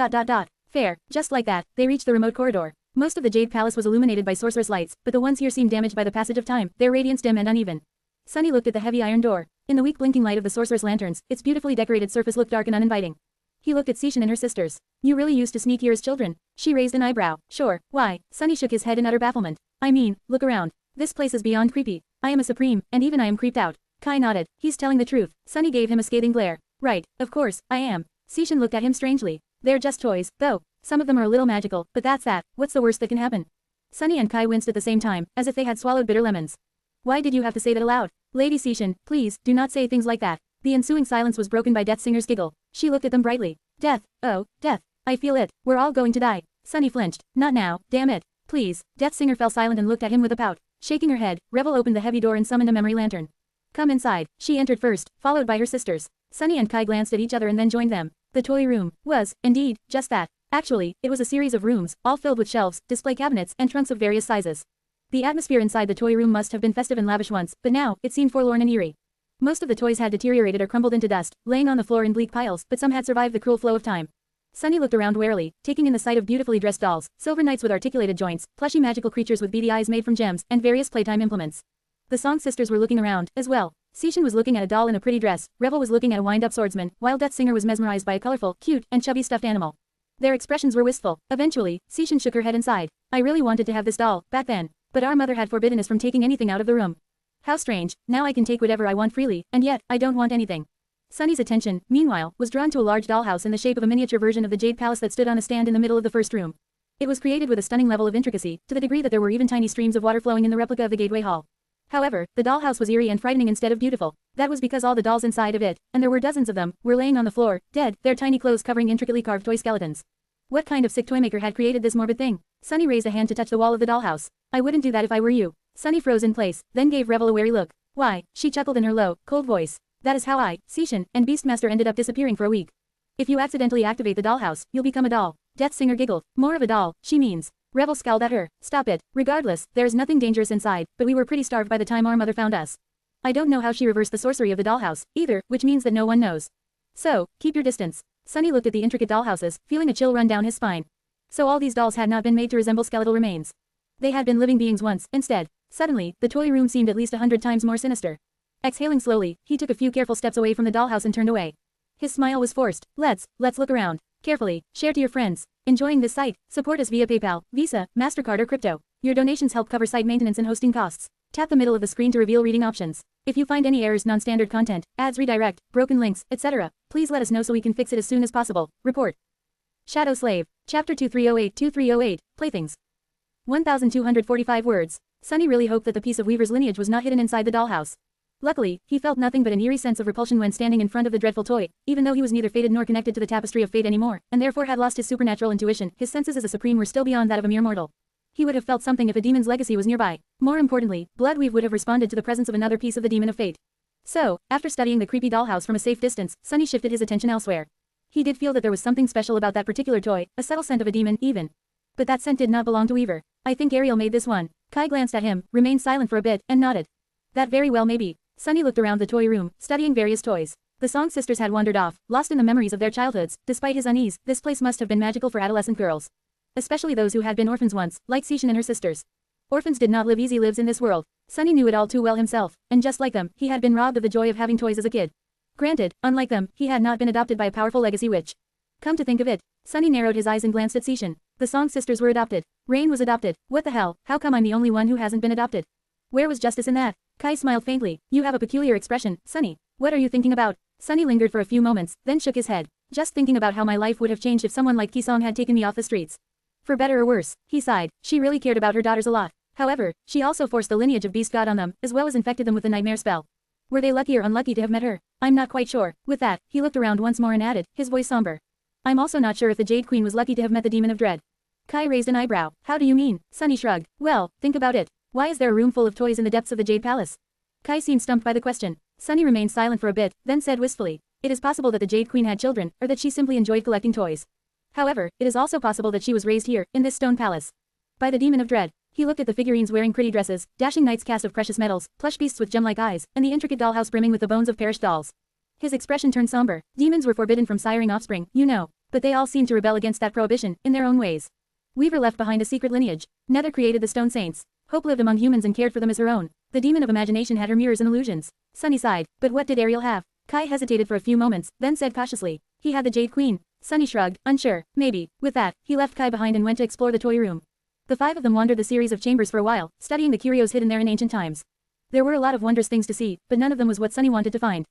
Fair. Just like that, they reached the remote corridor. Most of the Jade Palace was illuminated by sorceress lights, but the ones here seemed damaged by the passage of time, their radiance dim and uneven. Sunny looked at the heavy iron door. In the weak blinking light of the sorceress lanterns, its beautifully decorated surface looked dark and uninviting. He looked at Seishin and her sisters. You really used to sneak here as children? She raised an eyebrow. Sure, why? Sunny shook his head in utter bafflement. I mean, look around. This place is beyond creepy. I am a supreme, and even I am creeped out. Kai nodded. He's telling the truth. Sunny gave him a scathing glare. Right, of course, I am. Seishin looked at him strangely. They're just toys, though. Some of them are a little magical, but that's that. What's the worst that can happen? Sunny and Kai winced at the same time, as if they had swallowed bitter lemons. Why did you have to say that aloud? Lady Seishin, please, do not say things like that. The ensuing silence was broken by Death Singer's giggle. She looked at them brightly. Death, oh, death. I feel it. We're all going to die. Sunny flinched. Not now, damn it. Please. Death Singer fell silent and looked at him with a pout. Shaking her head, Revel opened the heavy door and summoned a memory lantern. Come inside. She entered first, followed by her sisters. Sunny and Kai glanced at each other and then joined them. The toy room was, indeed, just that. Actually, it was a series of rooms, all filled with shelves, display cabinets, and trunks of various sizes. The atmosphere inside the toy room must have been festive and lavish once, but now, it seemed forlorn and eerie. Most of the toys had deteriorated or crumbled into dust, laying on the floor in bleak piles, but some had survived the cruel flow of time. Sunny looked around warily, taking in the sight of beautifully dressed dolls, silver knights with articulated joints, plushy magical creatures with beady eyes made from gems, and various playtime implements. The Song sisters were looking around, as well. Seishin was looking at a doll in a pretty dress, Revel was looking at a wind-up swordsman, while Death Singer was mesmerized by a colorful, cute, and chubby stuffed animal. Their expressions were wistful. Eventually, Seishin shook her head and sighed. I really wanted to have this doll, back then. But our mother had forbidden us from taking anything out of the room. How strange, now I can take whatever I want freely, and yet, I don't want anything. Sunny's attention, meanwhile, was drawn to a large dollhouse in the shape of a miniature version of the Jade Palace that stood on a stand in the middle of the first room. It was created with a stunning level of intricacy, to the degree that there were even tiny streams of water flowing in the replica of the gateway hall. However, the dollhouse was eerie and frightening instead of beautiful. That was because all the dolls inside of it, and there were dozens of them, were laying on the floor, dead, their tiny clothes covering intricately carved toy skeletons. What kind of sick toymaker had created this morbid thing? Sunny raised a hand to touch the wall of the dollhouse. I wouldn't do that if I were you. Sunny froze in place, then gave Revel a wary look. Why? She chuckled in her low, cold voice. That is how I, Seishin, and Beastmaster ended up disappearing for a week. If you accidentally activate the dollhouse, you'll become a doll. Death Singer giggled. More of a doll, she means. Revel scowled at her. Stop it. Regardless, there is nothing dangerous inside, but we were pretty starved by the time our mother found us. I don't know how she reversed the sorcery of the dollhouse, either, which means that no one knows. So, keep your distance. Sunny looked at the intricate dollhouses, feeling a chill run down his spine. So all these dolls had not been made to resemble skeletal remains. They had been living beings once, instead. Suddenly, the toy room seemed at least 100 times more sinister. Exhaling slowly, he took a few careful steps away from the dollhouse and turned away. His smile was forced. Let's look around. Carefully, share to your friends. Enjoying this site? Support us via PayPal, Visa, MasterCard or crypto. Your donations help cover site maintenance and hosting costs. Tap the middle of the screen to reveal reading options. If you find any errors, non-standard content, ads redirect, broken links, etc., please let us know so we can fix it as soon as possible. Report. Shadow Slave. Chapter 2308 Playthings. 1,245 words. Sunny really hoped that the piece of Weaver's lineage was not hidden inside the dollhouse. Luckily, he felt nothing but an eerie sense of repulsion when standing in front of the dreadful toy, even though he was neither fated nor connected to the tapestry of fate anymore, and therefore had lost his supernatural intuition. His senses as a supreme were still beyond that of a mere mortal. He would have felt something if a demon's legacy was nearby. More importantly, Bloodweave would have responded to the presence of another piece of the demon of fate. So, after studying the creepy dollhouse from a safe distance, Sunny shifted his attention elsewhere. He did feel that there was something special about that particular toy, a subtle scent of a demon, even. But that scent did not belong to Weaver. I think Ariel made this one. Kai glanced at him, remained silent for a bit, and nodded. That very well may be. Sunny looked around the toy room, studying various toys. The Song sisters had wandered off, lost in the memories of their childhoods. Despite his unease, this place must have been magical for adolescent girls. Especially those who had been orphans once, like Seishin and her sisters. Orphans did not live easy lives in this world. Sunny knew it all too well himself, and just like them, he had been robbed of the joy of having toys as a kid. Granted, unlike them, he had not been adopted by a powerful legacy witch. Come to think of it, Sunny narrowed his eyes and glanced at Seishin. The Song sisters were adopted. Rain was adopted. What the hell, how come I'm the only one who hasn't been adopted? Where was justice in that? Kai smiled faintly. You have a peculiar expression, Sunny. What are you thinking about? Sunny lingered for a few moments, then shook his head. Just thinking about how my life would have changed if someone like Kisong had taken me off the streets. For better or worse, he sighed. She really cared about her daughters a lot. However, she also forced the lineage of Beast God on them, as well as infected them with the nightmare spell. Were they lucky or unlucky to have met her? I'm not quite sure. With that, he looked around once more and added, his voice somber. I'm also not sure if the Jade Queen was lucky to have met the Demon of Dread. Kai raised an eyebrow. How do you mean? Sunny shrugged. Well, think about it. Why is there a room full of toys in the depths of the Jade Palace? Kai seemed stumped by the question. Sunny remained silent for a bit, then said wistfully, it is possible that the Jade Queen had children, or that she simply enjoyed collecting toys. However, it is also possible that she was raised here, in this stone palace. By the Demon of Dread. He looked at the figurines wearing pretty dresses, dashing knights cast of precious metals, plush beasts with gem-like eyes, and the intricate dollhouse brimming with the bones of perished dolls. His expression turned somber. Demons were forbidden from siring offspring, you know, but they all seemed to rebel against that prohibition, in their own ways. Weaver left behind a secret lineage. Nether created the Stone Saints. Hope lived among humans and cared for them as her own. The demon of imagination had her mirrors and illusions. Sunny sighed. But what did Ariel have? Kai hesitated for a few moments, then said cautiously. He had the Jade Queen. Sunny shrugged, unsure, maybe. With that, he left Kai behind and went to explore the toy room. The five of them wandered the series of chambers for a while, studying the curios hidden there in ancient times. There were a lot of wondrous things to see, but none of them was what Sunny wanted to find.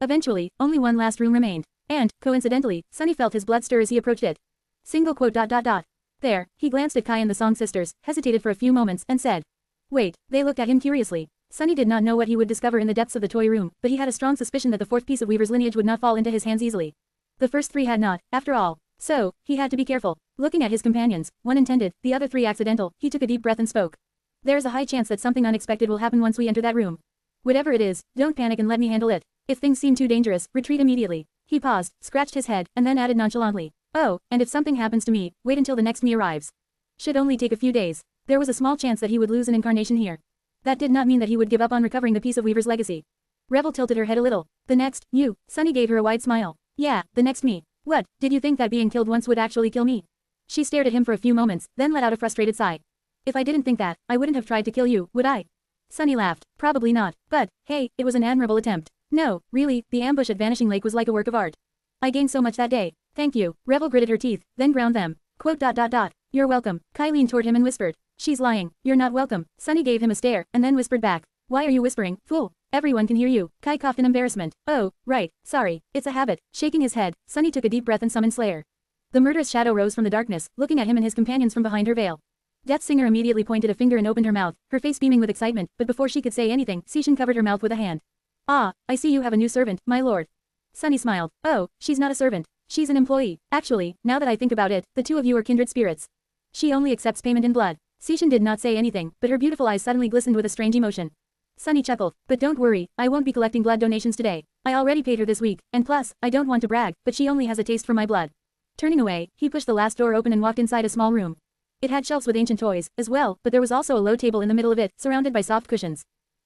Eventually, only one last room remained. And, coincidentally, Sunny felt his blood stir as he approached it. Single quote. There, he glanced at Kai and the Song sisters, hesitated for a few moments, and said. Wait, they looked at him curiously. Sunny did not know what he would discover in the depths of the toy room, but he had a strong suspicion that the fourth piece of Weaver's lineage would not fall into his hands easily. The first three had not, after all. So, he had to be careful. Looking at his companions, one intended, the other three accidental, he took a deep breath and spoke. There is a high chance that something unexpected will happen once we enter that room. Whatever it is, don't panic and let me handle it. If things seem too dangerous, retreat immediately. He paused, scratched his head, and then added nonchalantly. Oh, and if something happens to me, wait until the next me arrives. Should only take a few days. There was a small chance that he would lose an incarnation here. That did not mean that he would give up on recovering the piece of Weaver's legacy. Revel tilted her head a little. The next, you. Sunny gave her a wide smile. Yeah, the next me. What, did you think that being killed once would actually kill me? She stared at him for a few moments, then let out a frustrated sigh. If I didn't think that, I wouldn't have tried to kill you, would I? Sunny laughed. Probably not. But, hey, it was an admirable attempt. No, really, the ambush at Vanishing Lake was like a work of art. I gained so much that day. Thank you. Revel gritted her teeth, then ground them. Quote. You're welcome. Kai leaned toward him and whispered. She's lying. You're not welcome. Sunny gave him a stare, and then whispered back. Why are you whispering, fool? Everyone can hear you. Kai coughed in embarrassment. Oh, right, sorry, it's a habit. Shaking his head, Sunny took a deep breath and summoned Slayer. The murderous shadow rose from the darkness, looking at him and his companions from behind her veil. Death Singer immediately pointed a finger and opened her mouth, her face beaming with excitement, but before she could say anything, Sishin covered her mouth with a hand. Ah, I see you have a new servant, my lord. Sunny smiled. Oh, she's not a servant. She's an employee. Actually, now that I think about it, the two of you are kindred spirits. She only accepts payment in blood. Sishin did not say anything, but her beautiful eyes suddenly glistened with a strange emotion. Sunny chuckled, but don't worry, I won't be collecting blood donations today. I already paid her this week, and plus, I don't want to brag, but she only has a taste for my blood. Turning away, he pushed the last door open and walked inside a small room. It had shelves with ancient toys, as well, but there was also a low table in the middle of it, surrounded by soft cushions.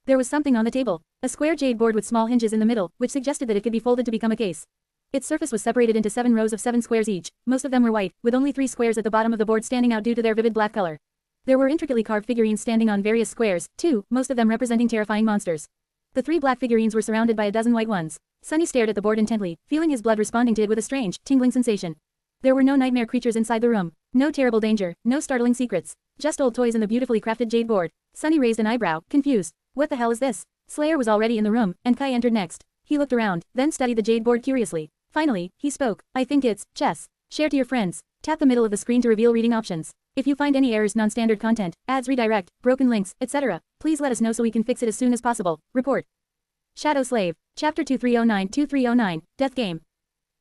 There was something on the table, a square jade board with small hinges in the middle, which suggested that it could be folded to become a case. Its surface was separated into 7 rows of 7 squares each, most of them were white, with only 3 squares at the bottom of the board standing out due to their vivid black color. There were intricately carved figurines standing on various squares, too, most of them representing terrifying monsters. The 3 black figurines were surrounded by a dozen white ones. Sunny stared at the board intently, feeling his blood responding to it with a strange, tingling sensation. There were no nightmare creatures inside the room, no terrible danger, no startling secrets, just old toys and the beautifully crafted jade board. Sunny raised an eyebrow, confused. What the hell is this? Slayer was already in the room, and Kai entered next. He looked around, then studied the jade board curiously. Finally, he spoke. I think it's chess. Share to your friends. Tap the middle of the screen to reveal reading options. If you find any errors, non-standard content, ads redirect, broken links, etc., please let us know so we can fix it as soon as possible. Report. Shadow Slave. Chapter 2309-2309, Death Game.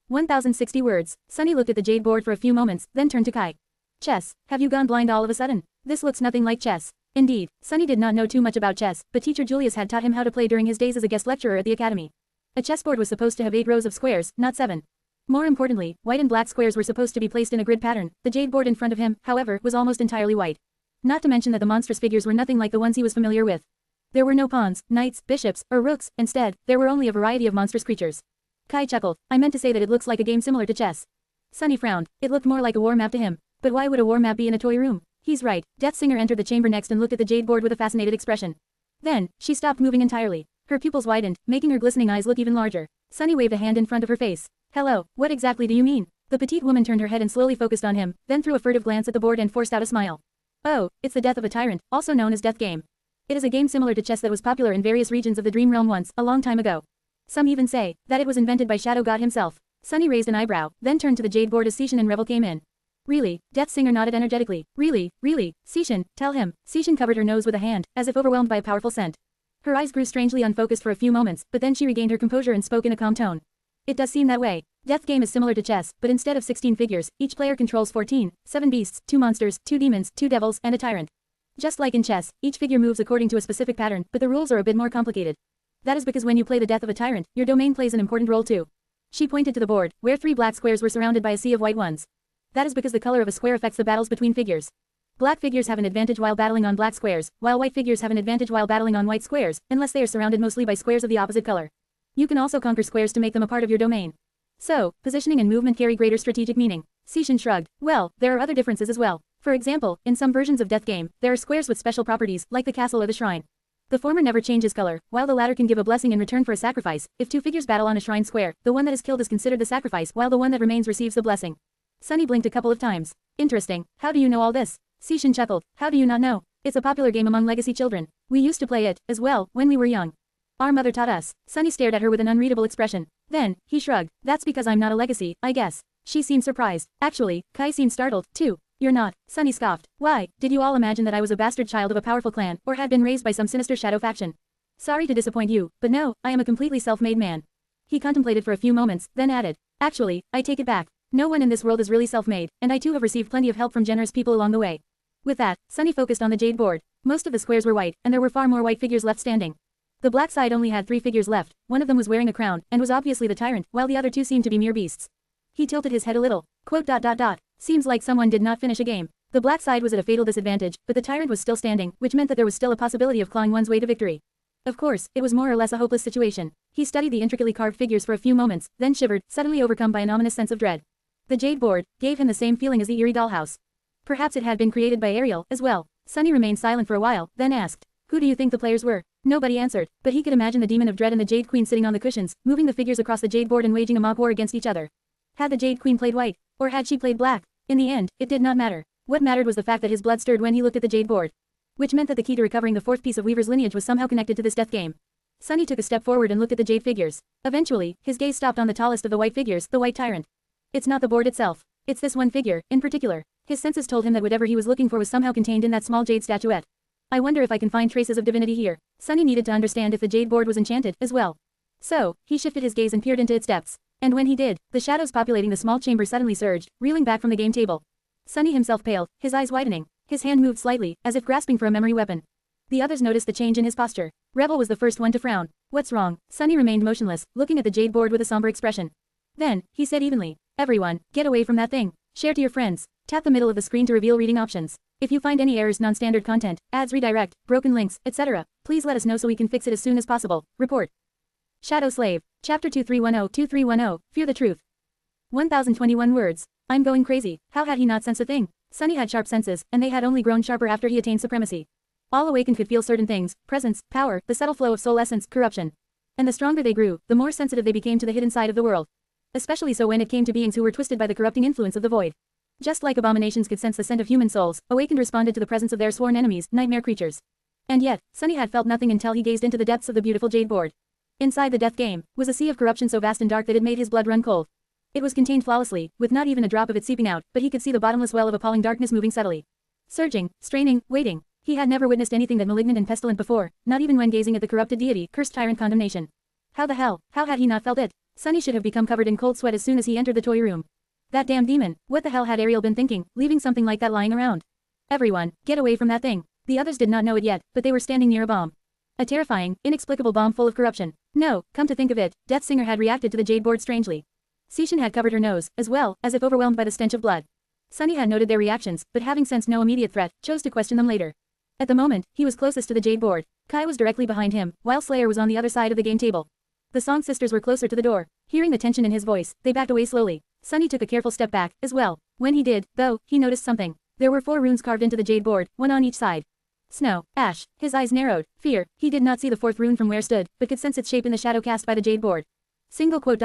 1060 words. Sunny looked at the jade board for a few moments, then turned to Kai. Chess. Have you gone blind all of a sudden? This looks nothing like chess. Indeed, Sunny did not know too much about chess, but teacher Julius had taught him how to play during his days as a guest lecturer at the academy. A chessboard was supposed to have 8 rows of squares, not 7. More importantly, white and black squares were supposed to be placed in a grid pattern. The jade board in front of him, however, was almost entirely white. Not to mention that the monstrous figures were nothing like the ones he was familiar with. There were no pawns, knights, bishops, or rooks. Instead, there were only a variety of monstrous creatures. Kai chuckled. I meant to say that it looks like a game similar to chess. Sunny frowned. It looked more like a war map to him. But why would a war map be in a toy room? He's right. Death Singer entered the chamber next and looked at the jade board with a fascinated expression. Then, she stopped moving entirely. Her pupils widened, making her glistening eyes look even larger. Sunny waved a hand in front of her face. Hello, what exactly do you mean? The petite woman turned her head and slowly focused on him, then threw a furtive glance at the board and forced out a smile. Oh, it's the death of a tyrant, also known as Death Game. It is a game similar to chess that was popular in various regions of the Dream Realm once, a long time ago. Some even say that it was invented by Shadow God himself. Sunny raised an eyebrow, then turned to the jade board as Sishin and Revel came in. Really? Death Singer nodded energetically. Really? Sishin, tell him. Sishin covered her nose with a hand, as if overwhelmed by a powerful scent. Her eyes grew strangely unfocused for a few moments, but then she regained her composure and spoke in a calm tone. It does seem that way. Death Game is similar to chess, but instead of 16 figures, each player controls 14, 7 beasts, 2 monsters, 2 demons, 2 devils, and a tyrant. Just like in chess, each figure moves according to a specific pattern, but the rules are a bit more complicated. That is because when you play the death of a tyrant, your domain plays an important role too. She pointed to the board, where 3 black squares were surrounded by a sea of white ones. That is because the color of a square affects the battles between figures. Black figures have an advantage while battling on black squares, while white figures have an advantage while battling on white squares, unless they are surrounded mostly by squares of the opposite color. You can also conquer squares to make them a part of your domain. So, positioning and movement carry greater strategic meaning. Sishin shrugged. Well, there are other differences as well. For example, in some versions of Death Game, there are squares with special properties, like the castle or the shrine. The former never changes color, while the latter can give a blessing in return for a sacrifice. If 2 figures battle on a shrine square, the one that is killed is considered the sacrifice, while the one that remains receives the blessing. Sunny blinked a couple of times. Interesting. How do you know all this? Sishin chuckled. How do you not know? It's a popular game among legacy children. We used to play it, as well, when we were young. Our mother taught us. Sunny stared at her with an unreadable expression. Then, he shrugged. That's because I'm not a legacy, I guess. She seemed surprised. Actually, Kai seemed startled, too. You're not. Sunny scoffed. Why, did you all imagine that I was a bastard child of a powerful clan, or had been raised by some sinister shadow faction? Sorry to disappoint you, but no, I am a completely self-made man. He contemplated for a few moments, then added. Actually, I take it back. No one in this world is really self-made, and I too have received plenty of help from generous people along the way. With that, Sunny focused on the jade board. Most of the squares were white, and there were far more white figures left standing. The black side only had 3 figures left, one of them was wearing a crown, and was obviously the tyrant, while the other 2 seemed to be mere beasts. He tilted his head a little. Quote. Seems like someone did not finish a game. The black side was at a fatal disadvantage, but the tyrant was still standing, which meant that there was still a possibility of clawing one's way to victory. Of course, it was more or less a hopeless situation. He studied the intricately carved figures for a few moments, then shivered, suddenly overcome by an ominous sense of dread. The jade board gave him the same feeling as the eerie dollhouse. Perhaps it had been created by Ariel, as well. Sunny remained silent for a while, then asked, who do you think the players were? Nobody answered, but he could imagine the demon of dread and the Jade Queen sitting on the cushions, moving the figures across the jade board and waging a mob war against each other. Had the Jade Queen played white? Or had she played black? In the end, it did not matter. What mattered was the fact that his blood stirred when he looked at the jade board. which meant that the key to recovering the fourth piece of Weaver's lineage was somehow connected to this death game. Sunny took a step forward and looked at the jade figures. Eventually, his gaze stopped on the tallest of the white figures, the White Tyrant. It's not the board itself. It's this one figure, in particular. His senses told him that whatever he was looking for was somehow contained in that small jade statuette. I wonder if I can find traces of divinity here. Sunny needed to understand if the jade board was enchanted, as well. So, he shifted his gaze and peered into its depths. And when he did, the shadows populating the small chamber suddenly surged, reeling back from the game table. Sunny himself paled, his eyes widening. His hand moved slightly, as if grasping for a memory weapon. The others noticed the change in his posture. Rebel was the first one to frown. What's wrong? Sunny remained motionless, looking at the jade board with a somber expression. Then, he said evenly, everyone, get away from that thing. Share to your friends. Tap the middle of the screen to reveal reading options. If you find any errors, non-standard content, ads redirect, broken links, etc., please let us know so we can fix it as soon as possible. Report. Shadow Slave. Chapter 2310-2310, Fear the Truth. 1021 words. I'm going crazy. How had he not sensed a thing? Sunny had sharp senses, and they had only grown sharper after he attained supremacy. All awakened could feel certain things, presence, power, the subtle flow of soul essence, corruption. And the stronger they grew, the more sensitive they became to the hidden side of the world. Especially so when it came to beings who were twisted by the corrupting influence of the void. Just like abominations could sense the scent of human souls, awakened responded to the presence of their sworn enemies, nightmare creatures. And yet, Sunny had felt nothing until he gazed into the depths of the beautiful jade board. Inside the death game, was a sea of corruption so vast and dark that it made his blood run cold. It was contained flawlessly, with not even a drop of it seeping out, but he could see the bottomless well of appalling darkness moving subtly. Surging, straining, waiting. He had never witnessed anything that malignant and pestilent before, not even when gazing at the corrupted deity, cursed tyrant condemnation. How the hell, how had he not felt it? Sunny should have become covered in cold sweat as soon as he entered the toy room. That damn demon, what the hell had Ariel been thinking, leaving something like that lying around? Everyone, get away from that thing. The others did not know it yet, but they were standing near a bomb. A terrifying, inexplicable bomb full of corruption. No, come to think of it, Death Singer had reacted to the jade board strangely. Seishin had covered her nose, as well, as if overwhelmed by the stench of blood. Sunny had noted their reactions, but having sensed no immediate threat, chose to question them later. At the moment, he was closest to the jade board. Kai was directly behind him, while Slayer was on the other side of the game table. The Song sisters were closer to the door. Hearing the tension in his voice, they backed away slowly. Sunny took a careful step back, as well. When he did, though, he noticed something. There were 4 runes carved into the jade board, one on each side. Snow, ash. His eyes narrowed. Fear. He did not see the 4th rune from where stood, but could sense its shape in the shadow cast by the jade board. Single quote ...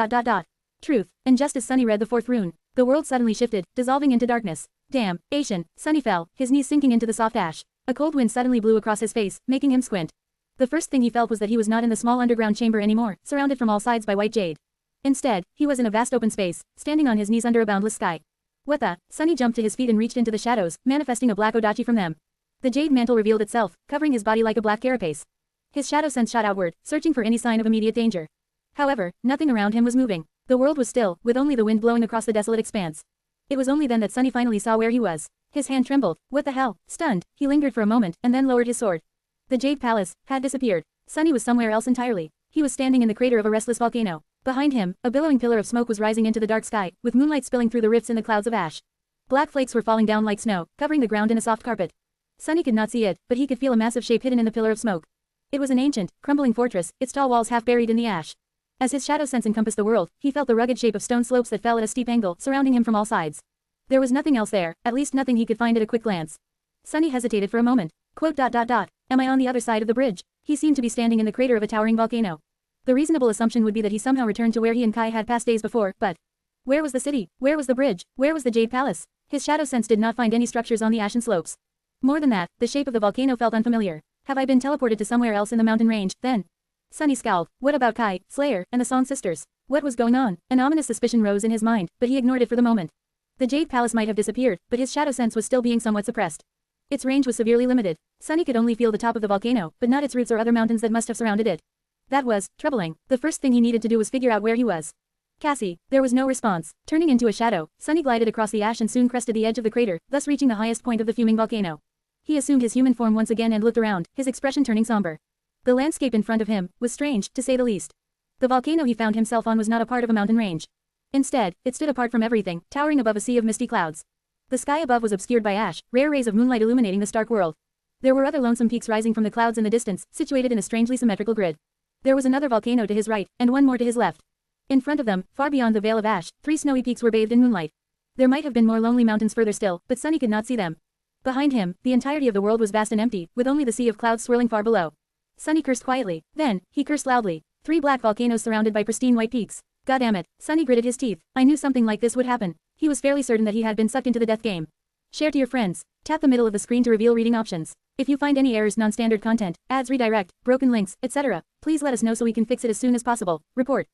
Truth. And just as Sunny read the 4th rune, the world suddenly shifted, dissolving into darkness. Damn, Asian. Sunny fell, his knees sinking into the soft ash. A cold wind suddenly blew across his face, making him squint. The first thing he felt was that he was not in the small underground chamber anymore, surrounded from all sides by white jade. Instead, he was in a vast open space, standing on his knees under a boundless sky. What the? Sunny jumped to his feet and reached into the shadows, manifesting a black odachi from them. The jade mantle revealed itself, covering his body like a black carapace. His shadow sense shot outward, searching for any sign of immediate danger. However, nothing around him was moving. The world was still, with only the wind blowing across the desolate expanse. It was only then that Sunny finally saw where he was. His hand trembled. What the hell? Stunned, he lingered for a moment, and then lowered his sword. The Jade Palace had disappeared. Sunny was somewhere else entirely. He was standing in the crater of a restless volcano. Behind him, a billowing pillar of smoke was rising into the dark sky, with moonlight spilling through the rifts in the clouds of ash. Black flakes were falling down like snow, covering the ground in a soft carpet. Sunny could not see it, but he could feel a massive shape hidden in the pillar of smoke. It was an ancient, crumbling fortress, its tall walls half buried in the ash. As his shadow sense encompassed the world, he felt the rugged shape of stone slopes that fell at a steep angle, surrounding him from all sides. There was nothing else there, at least nothing he could find at a quick glance. Sunny hesitated for a moment. Quote ... Am I on the other side of the bridge? He seemed to be standing in the crater of a towering volcano. The reasonable assumption would be that he somehow returned to where he and Kai had passed days before, but where was the city? Where was the bridge? Where was the Jade Palace? His shadow sense did not find any structures on the ashen slopes. More than that, the shape of the volcano felt unfamiliar. Have I been teleported to somewhere else in the mountain range, then? Sunny scowled. What about Kai, Slayer, and the Song sisters? What was going on? An ominous suspicion rose in his mind, but he ignored it for the moment. The Jade Palace might have disappeared, but his shadow sense was still being somewhat suppressed. Its range was severely limited. Sunny could only feel the top of the volcano, but not its roots or other mountains that must have surrounded it. That was troubling. The first thing he needed to do was figure out where he was. Cassie. There was no response. Turning into a shadow, Sunny glided across the ash and soon crested the edge of the crater, thus reaching the highest point of the fuming volcano. He assumed his human form once again and looked around, his expression turning somber. The landscape in front of him was strange, to say the least. The volcano he found himself on was not a part of a mountain range. Instead, it stood apart from everything, towering above a sea of misty clouds. The sky above was obscured by ash, rare rays of moonlight illuminating the stark world. There were other lonesome peaks rising from the clouds in the distance, situated in a strangely symmetrical grid. There was another volcano to his right, and one more to his left. In front of them, far beyond the veil of ash, 3 snowy peaks were bathed in moonlight. There might have been more lonely mountains further still, but Sunny could not see them. Behind him, the entirety of the world was vast and empty, with only the sea of clouds swirling far below. Sunny cursed quietly. Then, he cursed loudly. 3 black volcanoes surrounded by pristine white peaks. Goddammit. Sunny gritted his teeth. I knew something like this would happen. He was fairly certain that he had been sucked into the death game. Share to your friends. Tap the middle of the screen to reveal reading options. If you find any errors, non-standard content, ads, redirect, broken links, etc., please let us know so we can fix it as soon as possible. Report.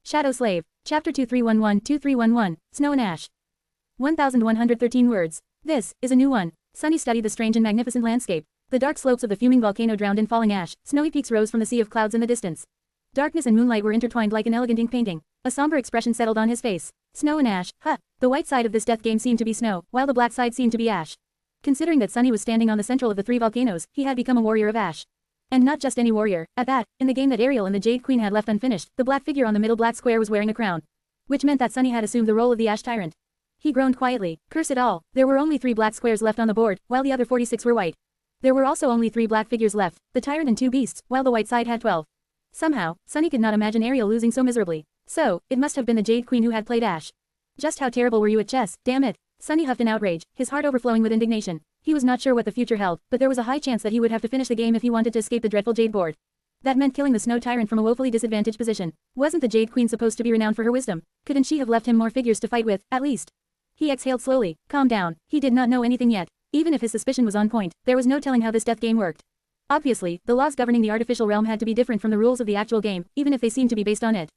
Shadow Slave. Chapter 2311-2311, Snow and Ash. 1113 words. This is a new one. Sunny studied the strange and magnificent landscape. The dark slopes of the fuming volcano drowned in falling ash, snowy peaks rose from the sea of clouds in the distance. Darkness and moonlight were intertwined like an elegant ink painting. A somber expression settled on his face. Snow and ash, huh. The white side of this death game seemed to be snow, while the black side seemed to be ash. Considering that Sunny was standing on the central of the three volcanoes, he had become a warrior of ash. And not just any warrior, at that, in the game that Ariel and the Jade Queen had left unfinished, the black figure on the middle black square was wearing a crown. Which meant that Sunny had assumed the role of the Ash Tyrant. He groaned quietly. Curse it all. There were only 3 black squares left on the board, while the other 46 were white. There were also only 3 black figures left, the Tyrant and 2 beasts, while the white side had 12. Somehow, Sunny could not imagine Ariel losing so miserably. So, it must have been the Jade Queen who had played Ash. Just how terrible were you at chess, damn it. Sunny huffed in outrage, his heart overflowing with indignation. He was not sure what the future held, but there was a high chance that he would have to finish the game if he wanted to escape the dreadful Jade board. That meant killing the Snow Tyrant from a woefully disadvantaged position. Wasn't the Jade Queen supposed to be renowned for her wisdom? Couldn't she have left him more figures to fight with, at least? He exhaled slowly. Calm down. He did not know anything yet. Even if his suspicion was on point, there was no telling how this death game worked. Obviously, the laws governing the artificial realm had to be different from the rules of the actual game, even if they seemed to be based on it.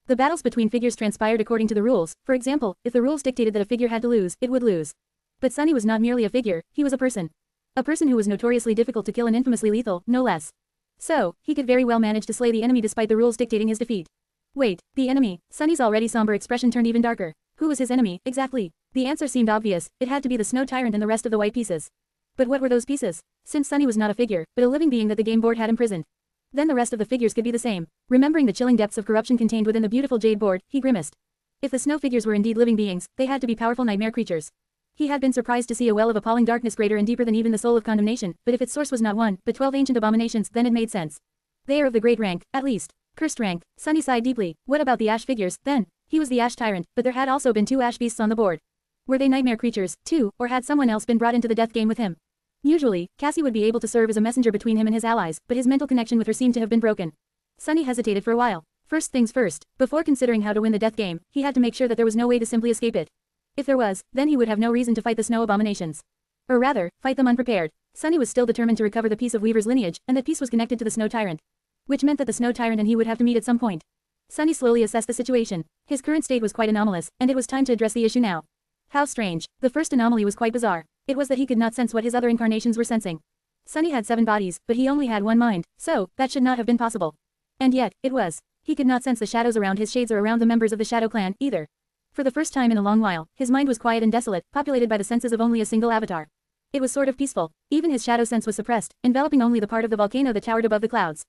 The battles between figures transpired according to the rules. For example, if the rules dictated that a figure had to lose, it would lose. But Sunny was not merely a figure, he was a person. A person who was notoriously difficult to kill and infamously lethal, no less. So, he could very well manage to slay the enemy despite the rules dictating his defeat. Wait, the enemy? Sunny's already somber expression turned even darker. Who was his enemy, exactly? The answer seemed obvious, it had to be the Snow Tyrant and the rest of the white pieces. But what were those pieces? Since Sunny was not a figure, but a living being that the game board had imprisoned. Then the rest of the figures could be the same. Remembering the chilling depths of corruption contained within the beautiful Jade board, he grimaced. If the snow figures were indeed living beings, they had to be powerful nightmare creatures. He had been surprised to see a well of appalling darkness greater and deeper than even the soul of condemnation, but if its source was not 1, but 12 ancient abominations, then it made sense. They are of the great rank, at least. Cursed rank. Sunny sighed deeply. What about the ash figures, then? He was the Ash Tyrant, but there had also been 2 ash beasts on the board. Were they nightmare creatures, too, or had someone else been brought into the death game with him? Usually, Cassie would be able to serve as a messenger between him and his allies, but his mental connection with her seemed to have been broken. Sunny hesitated for a while. First things first, before considering how to win the death game, he had to make sure that there was no way to simply escape it. If there was, then he would have no reason to fight the snow abominations. Or rather, fight them unprepared. Sunny was still determined to recover the piece of Weaver's lineage, and that piece was connected to the Snow Tyrant. Which meant that the Snow Tyrant and he would have to meet at some point. Sunny slowly assessed the situation. His current state was quite anomalous, and it was time to address the issue now. How strange. The first anomaly was quite bizarre. It was that he could not sense what his other incarnations were sensing. Sunny had 7 bodies, but he only had 1 mind, so, that should not have been possible. And yet, it was. He could not sense the shadows around his shades or around the members of the Shadow Clan, either. For the first time in a long while, his mind was quiet and desolate, populated by the senses of only a single avatar. It was sort of peaceful. Even his shadow sense was suppressed, enveloping only the part of the volcano that towered above the clouds.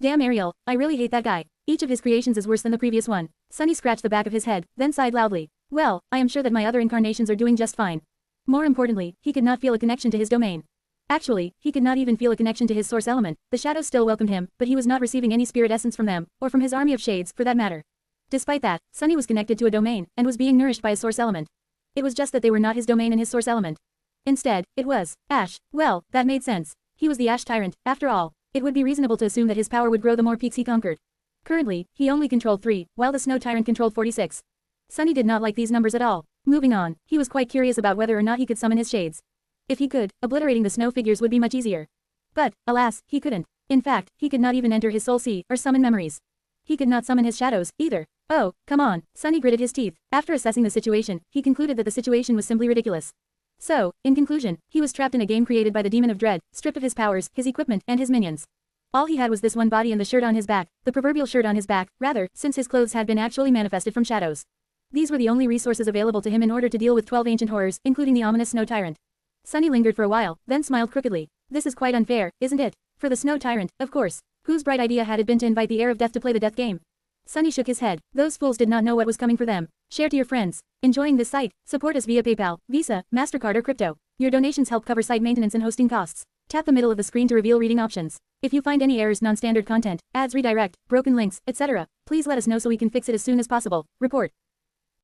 Damn Ariel, I really hate that guy. Each of his creations is worse than the previous one. Sunny scratched the back of his head, then sighed loudly. Well, I am sure that my other incarnations are doing just fine. More importantly, he could not feel a connection to his domain. Actually, he could not even feel a connection to his source element. The shadows still welcomed him, but he was not receiving any spirit essence from them, or from his army of shades, for that matter. Despite that, Sunny was connected to a domain, and was being nourished by a source element. It was just that they were not his domain and his source element. Instead, it was Ash. Well, that made sense. He was the Ash Tyrant, after all. It would be reasonable to assume that his power would grow the more peaks he conquered. Currently, he only controlled 3, while the Snow Tyrant controlled 46. Sunny did not like these numbers at all. Moving on, he was quite curious about whether or not he could summon his shades. If he could, obliterating the snow figures would be much easier. But, alas, he couldn't. In fact, he could not even enter his soul sea, or summon memories. He could not summon his shadows, either. Oh, come on. Sunny gritted his teeth. After assessing the situation, he concluded that the situation was simply ridiculous. So, in conclusion, he was trapped in a game created by the Demon of Dread, stripped of his powers, his equipment, and his minions. All he had was this one body and the shirt on his back, the proverbial shirt on his back, rather, since his clothes had been actually manifested from shadows. These were the only resources available to him in order to deal with 12 ancient horrors, including the ominous Snow Tyrant. Sunny lingered for a while, then smiled crookedly. This is quite unfair, isn't it? For the Snow Tyrant, of course. Whose bright idea had it been to invite the heir of death to play the death game? Sunny shook his head. Those fools did not know what was coming for them. Share to your friends. Enjoying this site? Support us via PayPal, Visa, MasterCard or crypto. Your donations help cover site maintenance and hosting costs. Tap the middle of the screen to reveal reading options. If you find any errors, non-standard content, ads, redirect, broken links, etc., please let us know so we can fix it as soon as possible. Report.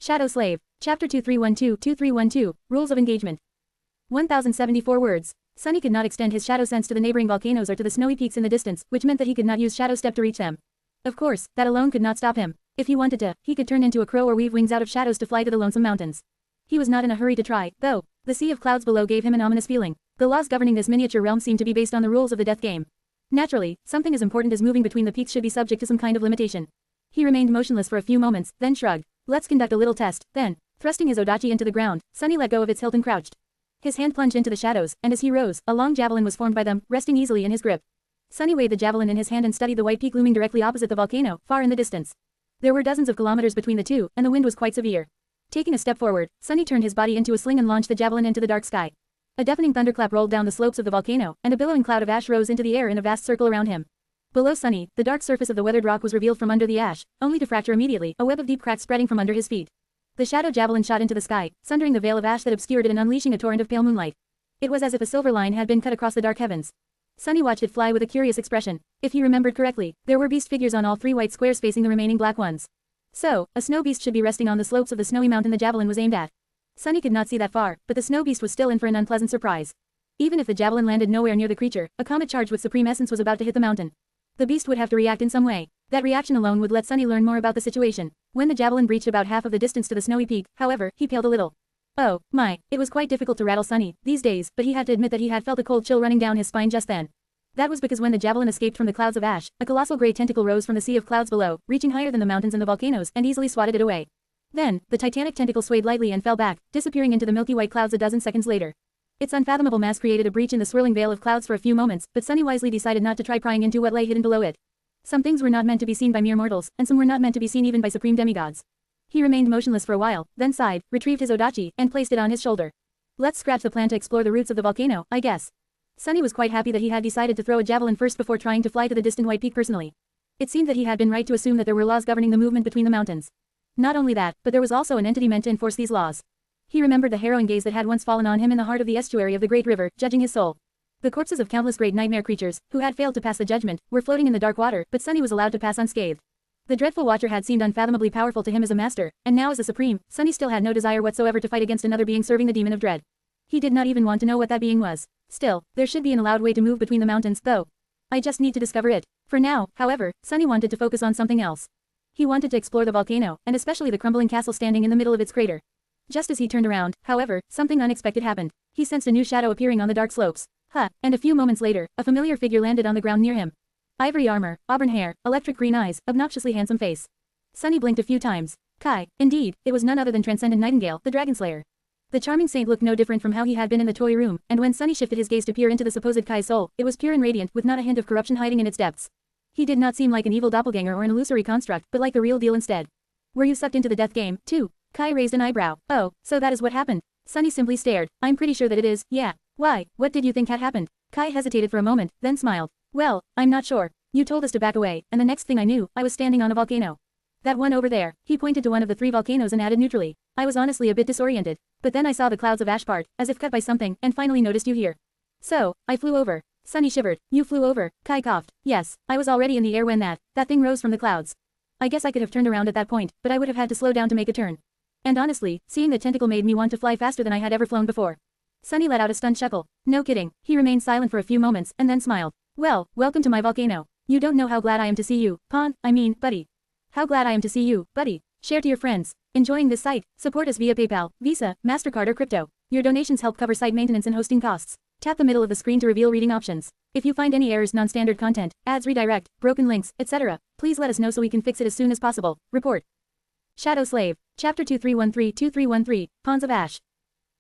Shadow Slave. Chapter 2312-2312, Rules of Engagement. 1074 words. Sunny could not extend his shadow sense to the neighboring volcanoes or to the snowy peaks in the distance, which meant that he could not use Shadow Step to reach them. Of course, that alone could not stop him. If he wanted to, he could turn into a crow or weave wings out of shadows to fly to the lonesome mountains. He was not in a hurry to try, though. The sea of clouds below gave him an ominous feeling. The laws governing this miniature realm seemed to be based on the rules of the death game. Naturally, something as important as moving between the peaks should be subject to some kind of limitation. He remained motionless for a few moments, then shrugged. Let's conduct a little test, then. Thrusting his odachi into the ground, Sunny let go of its hilt and crouched. His hand plunged into the shadows, and as he rose, a long javelin was formed by them, resting easily in his grip. Sunny weighed the javelin in his hand and studied the white peak looming directly opposite the volcano, far in the distance. There were dozens of kilometers between the two, and the wind was quite severe. Taking a step forward, Sunny turned his body into a sling and launched the javelin into the dark sky. A deafening thunderclap rolled down the slopes of the volcano, and a billowing cloud of ash rose into the air in a vast circle around him. Below Sunny, the dark surface of the weathered rock was revealed from under the ash, only to fracture immediately, a web of deep cracks spreading from under his feet. The shadow javelin shot into the sky, sundering the veil of ash that obscured it and unleashing a torrent of pale moonlight. It was as if a silver line had been cut across the dark heavens. Sunny watched it fly with a curious expression. If he remembered correctly, there were beast figures on all three white squares facing the remaining black ones. So, a snow beast should be resting on the slopes of the snowy mountain the javelin was aimed at. Sunny could not see that far, but the snow beast was still in for an unpleasant surprise. Even if the javelin landed nowhere near the creature, a comet charged with supreme essence was about to hit the mountain. The beast would have to react in some way. That reaction alone would let Sunny learn more about the situation. When the javelin breached about half of the distance to the snowy peak, however, he paled a little. Oh, my, it was quite difficult to rattle Sunny these days, but he had to admit that he had felt a cold chill running down his spine just then. That was because when the javelin escaped from the clouds of ash, a colossal gray tentacle rose from the sea of clouds below, reaching higher than the mountains and the volcanoes, and easily swatted it away. Then, the titanic tentacle swayed lightly and fell back, disappearing into the milky white clouds a dozen seconds later. Its unfathomable mass created a breach in the swirling veil of clouds for a few moments, but Sunny wisely decided not to try prying into what lay hidden below it. Some things were not meant to be seen by mere mortals, and some were not meant to be seen even by supreme demigods. He remained motionless for a while, then sighed, retrieved his odachi, and placed it on his shoulder. Let's scratch the plan to explore the roots of the volcano, I guess. Sunny was quite happy that he had decided to throw a javelin first before trying to fly to the distant white peak personally. It seemed that he had been right to assume that there were laws governing the movement between the mountains. Not only that, but there was also an entity meant to enforce these laws. He remembered the harrowing gaze that had once fallen on him in the heart of the estuary of the great river, judging his soul. The corpses of countless great nightmare creatures, who had failed to pass the judgment, were floating in the dark water, but Sunny was allowed to pass unscathed. The dreadful watcher had seemed unfathomably powerful to him as a master, and now as a supreme, Sunny still had no desire whatsoever to fight against another being serving the demon of dread. He did not even want to know what that being was. Still, there should be an allowed way to move between the mountains, though. I just need to discover it. For now, however, Sunny wanted to focus on something else. He wanted to explore the volcano, and especially the crumbling castle standing in the middle of its crater. Just as he turned around, however, something unexpected happened. He sensed a new shadow appearing on the dark slopes. And a few moments later, a familiar figure landed on the ground near him. Ivory armor, auburn hair, electric green eyes, obnoxiously handsome face. Sunny blinked a few times. Kai, indeed, it was none other than Transcendent Nightingale, the Dragon Slayer. The charming saint looked no different from how he had been in the toy room, and when Sunny shifted his gaze to peer into the supposed Kai's soul, it was pure and radiant, with not a hint of corruption hiding in its depths. He did not seem like an evil doppelganger or an illusory construct, but like the real deal instead. Were you sucked into the death game, too? Kai raised an eyebrow. Oh, so that is what happened. Sunny simply stared. I'm pretty sure that it is, yeah. Why, what did you think had happened? Kai hesitated for a moment, then smiled. Well, I'm not sure. You told us to back away, and the next thing I knew, I was standing on a volcano. That one over there. He pointed to one of the 3 volcanoes and added neutrally. I was honestly a bit disoriented. But then I saw the clouds of ash part, as if cut by something, and finally noticed you here. So, I flew over. Sunny shivered. You flew over. Kai coughed. Yes, I was already in the air when that thing rose from the clouds. I guess I could have turned around at that point, but I would have had to slow down to make a turn. And honestly, seeing the tentacle made me want to fly faster than I had ever flown before. Sunny let out a stunned chuckle. No kidding. He remained silent for a few moments, and then smiled. Well, welcome to my volcano. You don't know how glad I am to see you, buddy. How glad I am to see you, buddy. Share to your friends. Enjoying this site? Support us via PayPal, Visa, MasterCard or crypto. Your donations help cover site maintenance and hosting costs. Tap the middle of the screen to reveal reading options. If you find any errors, non-standard content, ads redirect, broken links, etc., please let us know so we can fix it as soon as possible. Report. Shadow Slave. Chapter 2313-2313, Pawns of Ash.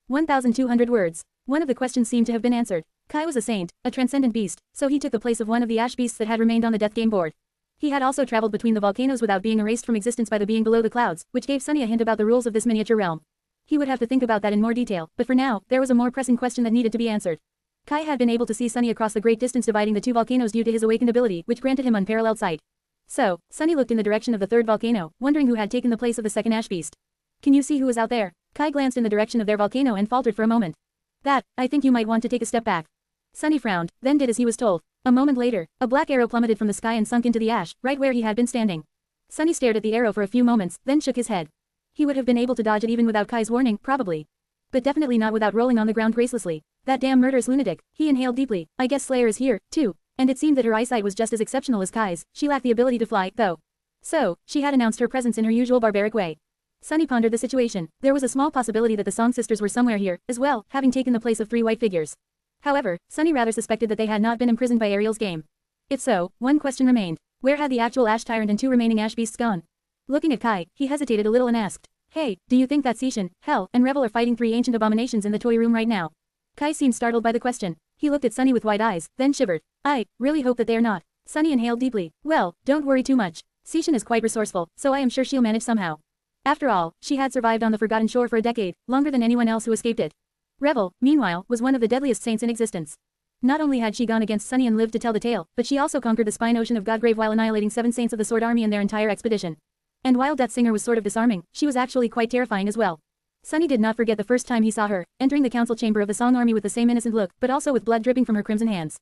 1,200 words. One of the questions seemed to have been answered. Kai was a saint, a transcendent beast, so he took the place of one of the ash beasts that had remained on the death game board. He had also traveled between the volcanoes without being erased from existence by the being below the clouds, which gave Sunny a hint about the rules of this miniature realm. He would have to think about that in more detail, but for now, there was a more pressing question that needed to be answered. Kai had been able to see Sunny across the great distance dividing the 2 volcanoes due to his awakened ability, which granted him unparalleled sight. So, Sunny looked in the direction of the 3rd volcano, wondering who had taken the place of the 2nd ash beast. Can you see who is out there? Kai glanced in the direction of their volcano and faltered for a moment. That, I think you might want to take a step back. Sunny frowned, then did as he was told. A moment later, a black arrow plummeted from the sky and sunk into the ash, right where he had been standing. Sunny stared at the arrow for a few moments, then shook his head. He would have been able to dodge it even without Kai's warning, probably. But definitely not without rolling on the ground gracelessly. That damn murderous lunatic. He inhaled deeply. I guess Slayer is here, too. And it seemed that her eyesight was just as exceptional as Kai's. She lacked the ability to fly, though. So, she had announced her presence in her usual barbaric way. Sunny pondered the situation. There was a small possibility that the Song sisters were somewhere here, as well, having taken the place of 3 white figures. However, Sunny rather suspected that they had not been imprisoned by Ariel's game. If so, one question remained. Where had the actual Ash Tyrant and 2 remaining Ash Beasts gone? Looking at Kai, he hesitated a little and asked, "Hey, do you think that Seishin, Hell, and Revel are fighting 3 ancient abominations in the toy room right now?" Kai seemed startled by the question. He looked at Sunny with wide eyes, then shivered. "I really hope that they are not." Sunny inhaled deeply. "Well, don't worry too much. Seishin is quite resourceful, so I am sure she'll manage somehow." After all, she had survived on the Forgotten Shore for a decade, longer than anyone else who escaped it. Revel, meanwhile, was one of the deadliest saints in existence. Not only had she gone against Sunny and lived to tell the tale, but she also conquered the spine ocean of Godgrave while annihilating 7 saints of the Sword Army and their entire expedition. And while Deathsinger was sort of disarming, she was actually quite terrifying as well. Sunny did not forget the first time he saw her, entering the council chamber of the Song Army with the same innocent look, but also with blood dripping from her crimson hands.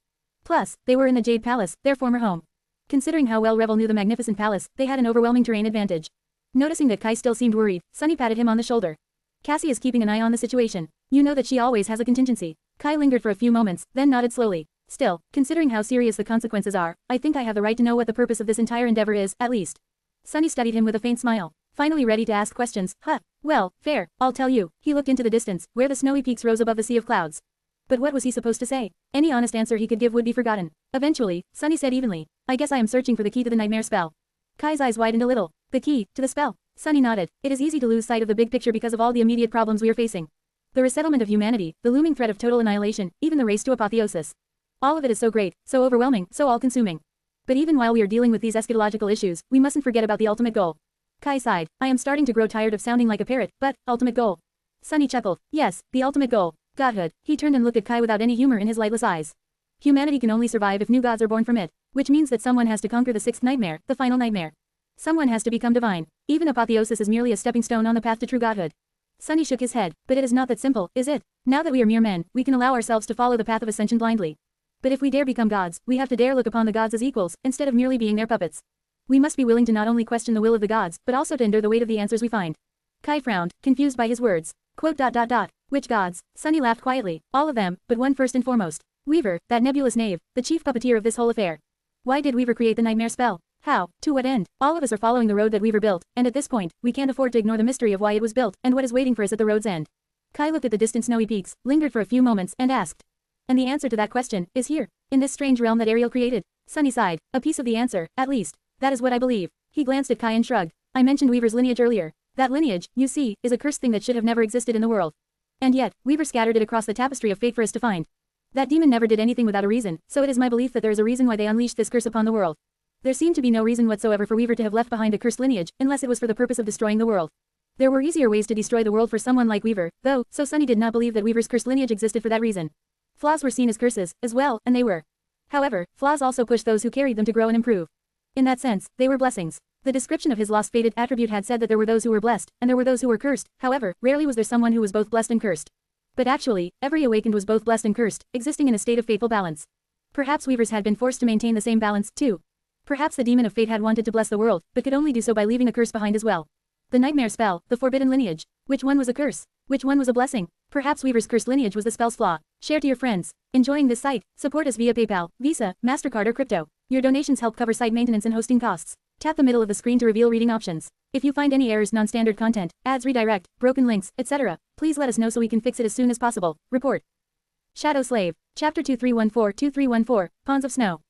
Plus, they were in the Jade Palace, their former home. Considering how well Revel knew the magnificent palace, they had an overwhelming terrain advantage. Noticing that Kai still seemed worried, Sunny patted him on the shoulder. "Cassie is keeping an eye on the situation. You know that she always has a contingency." Kai lingered for a few moments, then nodded slowly. "Still, considering how serious the consequences are, I think I have the right to know what the purpose of this entire endeavor is, at least." Sunny studied him with a faint smile. Finally ready to ask questions. Well, fair, I'll tell you." He looked into the distance, where the snowy peaks rose above the sea of clouds. But what was he supposed to say? Any honest answer he could give would be forgotten. Eventually, Sunny said evenly, "I guess I am searching for the key to the nightmare spell." Kai's eyes widened a little. "The key, to the spell?" Sunny nodded. "It is easy to lose sight of the big picture because of all the immediate problems we are facing. The resettlement of humanity, the looming threat of total annihilation, even the race to apotheosis. All of it is so great, so overwhelming, so all-consuming. But even while we are dealing with these eschatological issues, we mustn't forget about the ultimate goal." Kai sighed. "I am starting to grow tired of sounding like a parrot, but, ultimate goal." Sunny chuckled. "Yes, the ultimate goal. Godhood." He turned and looked at Kai without any humor in his lightless eyes. "Humanity can only survive if new gods are born from it, which means that someone has to conquer the 6th nightmare, the final nightmare. Someone has to become divine. Even apotheosis is merely a stepping stone on the path to true godhood." Sunny shook his head. "But it is not that simple, is it? Now that we are mere men, we can allow ourselves to follow the path of ascension blindly. But if we dare become gods, we have to dare look upon the gods as equals, instead of merely being their puppets. We must be willing to not only question the will of the gods, but also to endure the weight of the answers we find." Kai frowned, confused by his words. "Which gods?" Sunny laughed quietly. "All of them, but one first and foremost. Weaver, that nebulous knave, the chief puppeteer of this whole affair. Why did Weaver create the nightmare spell? How? To what end? All of us are following the road that Weaver built, and at this point, we can't afford to ignore the mystery of why it was built, and what is waiting for us at the road's end." Kai looked at the distant snowy peaks, lingered for a few moments, and asked. "And the answer to that question is here, in this strange realm that Ariel created?" Sunny sighed. "A piece of the answer, at least. That is what I believe." He glanced at Kai and shrugged. "I mentioned Weaver's lineage earlier. That lineage, you see, is a cursed thing that should have never existed in the world. And yet, Weaver scattered it across the tapestry of fate for us to find. That demon never did anything without a reason, so it is my belief that there is a reason why they unleashed this curse upon the world. There seemed to be no reason whatsoever for Weaver to have left behind a cursed lineage, unless it was for the purpose of destroying the world. There were easier ways to destroy the world for someone like Weaver, though, so Sunny did not believe that Weaver's cursed lineage existed for that reason. Flaws were seen as curses, as well, and they were. However, flaws also pushed those who carried them to grow and improve. In that sense, they were blessings. The description of his lost fated attribute had said that there were those who were blessed, and there were those who were cursed. However, rarely was there someone who was both blessed and cursed. But actually, every awakened was both blessed and cursed, existing in a state of fateful balance. Perhaps Weavers had been forced to maintain the same balance, too. Perhaps the demon of fate had wanted to bless the world, but could only do so by leaving a curse behind as well. The nightmare spell, the forbidden lineage. Which one was a curse? Which one was a blessing? Perhaps Weaver's cursed lineage was the spell's flaw. Share to your friends. Enjoying this site? Support us via PayPal, Visa, MasterCard or crypto. Your donations help cover site maintenance and hosting costs. Tap the middle of the screen to reveal reading options. If you find any errors, non-standard content, ads redirect, broken links, etc., please let us know so we can fix it as soon as possible. Report. Shadow Slave. Chapter 2314-2314, Pawns of Snow.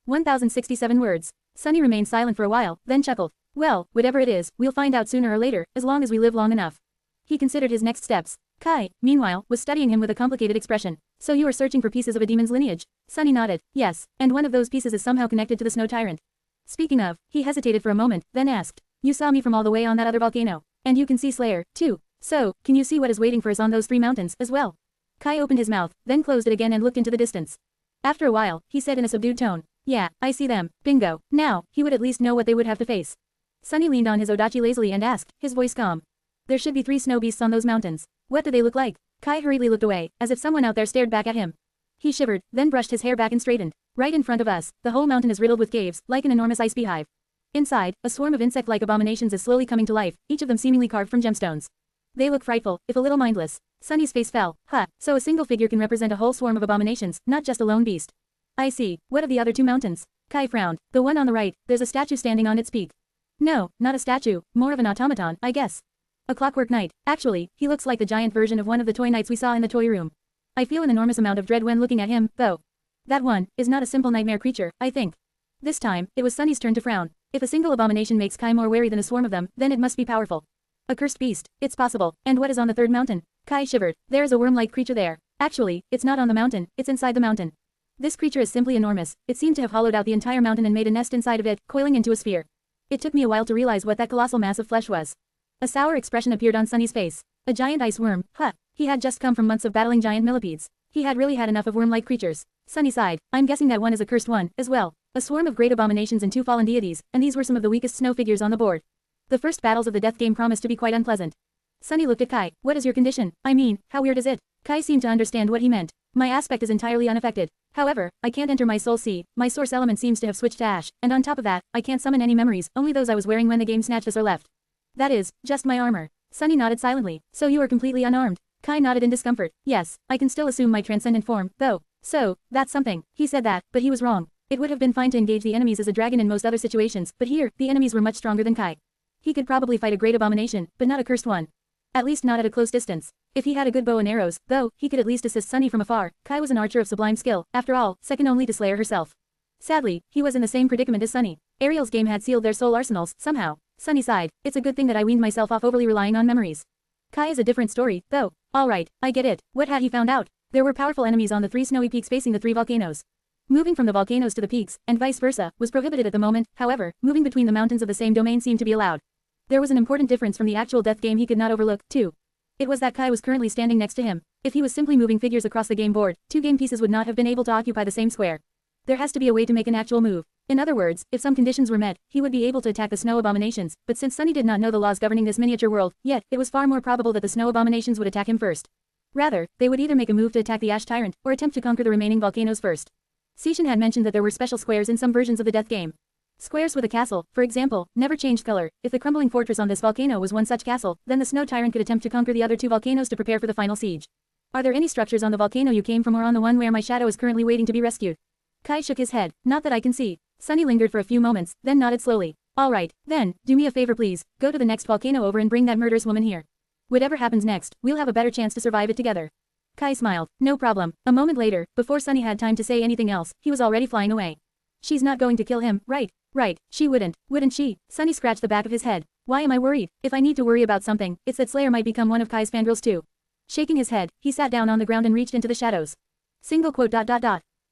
1067 words. Sunny remained silent for a while, then chuckled. "Well, whatever it is, we'll find out sooner or later, as long as we live long enough." He considered his next steps. Kai, meanwhile, was studying him with a complicated expression. "So you are searching for pieces of a demon's lineage?" Sunny nodded. "Yes, and one of those pieces is somehow connected to the Snow Tyrant." Speaking of, he hesitated for a moment, then asked. "You saw me from all the way on that other volcano. And you can see Slayer, too. So, can you see what is waiting for us on those 3 mountains, as well?" Kai opened his mouth, then closed it again and looked into the distance. After a while, he said in a subdued tone. "Yeah, I see them. Bingo. Now, he would at least know what they would have to face." Sunny leaned on his odachi lazily and asked, his voice calm. "There should be 3 snow beasts on those mountains. What do they look like?" Kai hurriedly looked away, as if someone out there stared back at him. He shivered, then brushed his hair back and straightened. "Right in front of us, the whole mountain is riddled with caves, like an enormous ice beehive. Inside, a swarm of insect-like abominations is slowly coming to life, each of them seemingly carved from gemstones. They look frightful, if a little mindless." Sunny's face fell. So a single figure can represent a whole swarm of abominations, not just a lone beast. "I see. What of the other 2 mountains?" Kai frowned. "The one on the right, there's a statue standing on its peak." "No, not a statue, more of an automaton, I guess." A clockwork knight. Actually, he looks like the giant version of one of the toy knights we saw in the toy room. I feel an enormous amount of dread when looking at him, though. That one is not a simple nightmare creature, I think. This time, it was Sunny's turn to frown. If a single abomination makes Kai more wary than a swarm of them, then it must be powerful. A cursed beast. It's possible. And what is on the third mountain? Kai shivered. There is a worm-like creature there. Actually, it's not on the mountain, it's inside the mountain. This creature is simply enormous. It seemed to have hollowed out the entire mountain and made a nest inside of it, coiling into a sphere. It took me a while to realize what that colossal mass of flesh was. A sour expression appeared on Sunny's face. A giant ice worm, huh. He had just come from months of battling giant millipedes. He had really had enough of worm-like creatures. Sunny sighed. I'm guessing that one is a cursed one, as well. A swarm of great abominations and 2 fallen deities, and these were some of the weakest snow figures on the board. The first battles of the death game promised to be quite unpleasant. Sunny looked at Kai. What is your condition? I mean, how weird is it? Kai seemed to understand what he meant. My aspect is entirely unaffected. However, I can't enter my soul sea, my source element seems to have switched to ash, and on top of that, I can't summon any memories, only those I was wearing when the game snatched us or left. That is, just my armor. Sunny nodded silently. So you are completely unarmed? Kai nodded in discomfort. Yes, I can still assume my transcendent form, though. So, that's something. He said that, but he was wrong. It would have been fine to engage the enemies as a dragon in most other situations, but here, the enemies were much stronger than Kai. He could probably fight a great abomination, but not a cursed one. At least not at a close distance. If he had a good bow and arrows, though, he could at least assist Sunny from afar. Kai was an archer of sublime skill, after all, second only to Slayer herself. Sadly, he was in the same predicament as Sunny. Ariel's game had sealed their soul arsenals, somehow. Sunny sighed. It's a good thing that I weaned myself off overly relying on memories. Kai is a different story, though. Alright, I get it. What had he found out? There were powerful enemies on the 3 snowy peaks facing the 3 volcanoes. Moving from the volcanoes to the peaks, and vice versa, was prohibited at the moment. However, moving between the mountains of the same domain seemed to be allowed. There was an important difference from the actual death game he could not overlook, too. It was that Kai was currently standing next to him. If he was simply moving figures across the game board, 2 game pieces would not have been able to occupy the same square. There has to be a way to make an actual move. In other words, if some conditions were met, he would be able to attack the snow abominations, but since Sunny did not know the laws governing this miniature world, yet, it was far more probable that the snow abominations would attack him first. Rather, they would either make a move to attack the Ash Tyrant, or attempt to conquer the remaining volcanoes first. Seishin had mentioned that there were special squares in some versions of the death game. Squares with a castle, for example, never changed color. If the crumbling fortress on this volcano was one such castle, then the snow tyrant could attempt to conquer the other 2 volcanoes to prepare for the final siege. Are there any structures on the volcano you came from or on the one where my shadow is currently waiting to be rescued? Kai shook his head. Not that I can see. Sunny lingered for a few moments, then nodded slowly. Alright, then, do me a favor please, go to the next volcano over and bring that murderous woman here. Whatever happens next, we'll have a better chance to survive it together. Kai smiled. No problem. A moment later, before Sunny had time to say anything else, he was already flying away. She's not going to kill him, right? Right, she wouldn't she? Sunny scratched the back of his head. Why am I worried? If I need to worry about something, it's that Slayer might become one of Kai's fangirls too. Shaking his head, he sat down on the ground and reached into the shadows. Single quote ...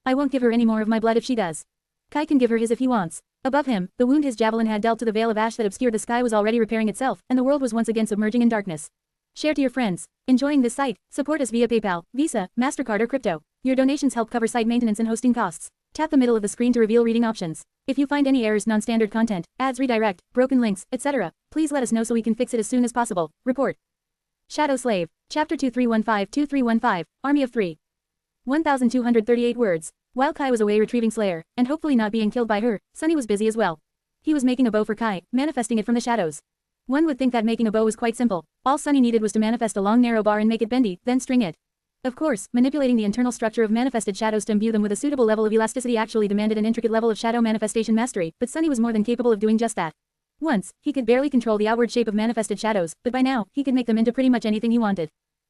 I won't give her any more of my blood if she does. Kai can give her his if he wants. Above him, the wound his javelin had dealt to the veil of ash that obscured the sky was already repairing itself, and the world was once again submerging in darkness. Share to your friends. Enjoying this site? Support us via PayPal, Visa, MasterCard or crypto. Your donations help cover site maintenance and hosting costs. Tap the middle of the screen to reveal reading options. If you find any errors, non-standard content, ads redirect, broken links, etc., please let us know so we can fix it as soon as possible. Report. Shadow Slave. Chapter 2315-2315, Army of 3. 1,238 words. While Kai was away retrieving Slayer, and hopefully not being killed by her, Sunny was busy as well. He was making a bow for Kai, manifesting it from the shadows. One would think that making a bow was quite simple. All Sunny needed was to manifest a long narrow bar and make it bendy, then string it. Of course, manipulating the internal structure of manifested shadows to imbue them with a suitable level of elasticity actually demanded an intricate level of shadow manifestation mastery, but Sunny was more than capable of doing just that. Once, he could barely control the outward shape of manifested shadows, but by now, he could make them into pretty much anything he wanted.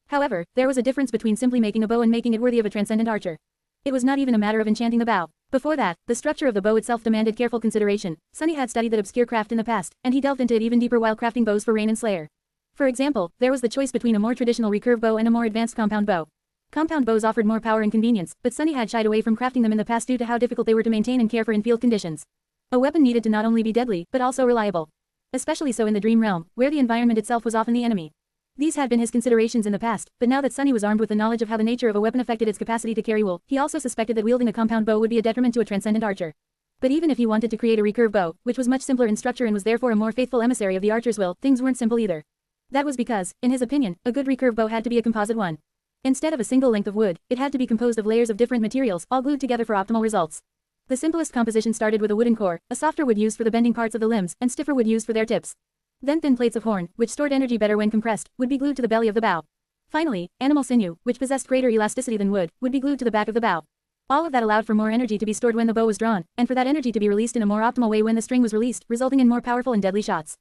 However, there was a difference between simply making a bow and making it worthy of a transcendent archer. It was not even a matter of enchanting the bow. Before that, the structure of the bow itself demanded careful consideration. Sunny had studied that obscure craft in the past, and he delved into it even deeper while crafting bows for Rain and Slayer. For example, there was the choice between a more traditional recurve bow and a more advanced compound bow. Compound bows offered more power and convenience, but Sunny had shied away from crafting them in the past due to how difficult they were to maintain and care for in field conditions. A weapon needed to not only be deadly, but also reliable. Especially so in the dream realm, where the environment itself was often the enemy. These had been his considerations in the past, but now that Sunny was armed with the knowledge of how the nature of a weapon affected its capacity to carry wool, he also suspected that wielding a compound bow would be a detriment to a transcendent archer. But even if he wanted to create a recurve bow, which was much simpler in structure and was therefore a more faithful emissary of the archer's will, things weren't simple either. That was because, in his opinion, a good recurve bow had to be a composite one. Instead of a single length of wood, it had to be composed of layers of different materials, all glued together for optimal results. The simplest composition started with a wooden core, a softer wood used for the bending parts of the limbs, and stiffer wood used for their tips. Then thin plates of horn, which stored energy better when compressed, would be glued to the belly of the bow. Finally, animal sinew, which possessed greater elasticity than wood, would be glued to the back of the bow. All of that allowed for more energy to be stored when the bow was drawn, and for that energy to be released in a more optimal way when the string was released, resulting in more powerful and deadly shots.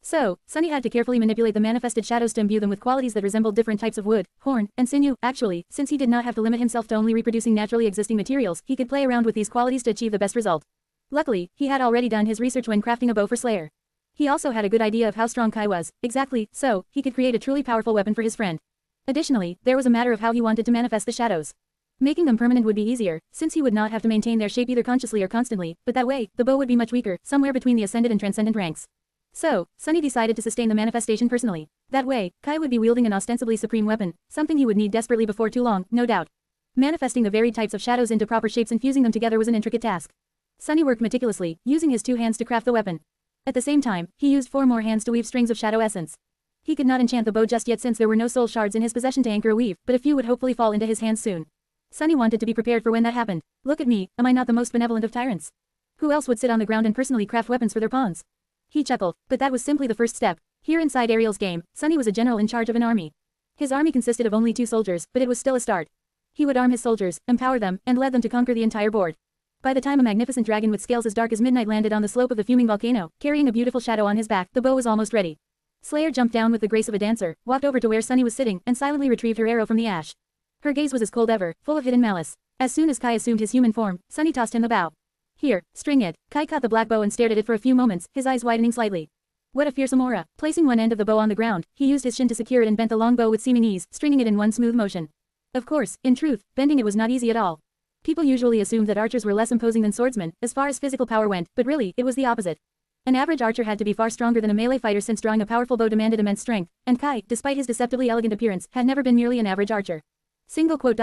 So, Sunny had to carefully manipulate the manifested shadows to imbue them with qualities that resembled different types of wood, horn, and sinew. Actually, since he did not have to limit himself to only reproducing naturally existing materials, he could play around with these qualities to achieve the best result. Luckily, he had already done his research when crafting a bow for Slayer. He also had a good idea of how strong Kai was, exactly, so, he could create a truly powerful weapon for his friend. Additionally, there was a matter of how he wanted to manifest the shadows. Making them permanent would be easier, since he would not have to maintain their shape either consciously or constantly, but that way, the bow would be much weaker, somewhere between the ascendant and transcendent ranks. So, Sunny decided to sustain the manifestation personally. That way, Kai would be wielding an ostensibly supreme weapon, something he would need desperately before too long, no doubt. Manifesting the varied types of shadows into proper shapes and fusing them together was an intricate task. Sunny worked meticulously, using his 2 hands to craft the weapon. At the same time, he used 4 more hands to weave strings of shadow essence. He could not enchant the bow just yet since there were no soul shards in his possession to anchor a weave, but a few would hopefully fall into his hands soon. Sunny wanted to be prepared for when that happened. Look at me, am I not the most benevolent of tyrants? Who else would sit on the ground and personally craft weapons for their pawns? He chuckled, but that was simply the first step. Here inside Ariel's game, Sunny was a general in charge of an army. His army consisted of only 2 soldiers, but it was still a start. He would arm his soldiers, empower them, and lead them to conquer the entire board. By the time a magnificent dragon with scales as dark as midnight landed on the slope of the fuming volcano, carrying a beautiful shadow on his back, the bow was almost ready. Slayer jumped down with the grace of a dancer, walked over to where Sunny was sitting, and silently retrieved her arrow from the ash. Her gaze was as cold ever, full of hidden malice. As soon as Kai assumed his human form, Sunny tossed him the bow. Here, string it. Kai caught the black bow and stared at it for a few moments, his eyes widening slightly. What a fearsome aura. Placing one end of the bow on the ground, he used his shin to secure it and bent the long bow with seeming ease, stringing it in one smooth motion. Of course, in truth, bending it was not easy at all. People usually assumed that archers were less imposing than swordsmen, as far as physical power went, but really, it was the opposite. An average archer had to be far stronger than a melee fighter since drawing a powerful bow demanded immense strength, and Kai, despite his deceptively elegant appearance, had never been merely an average archer. Single quote.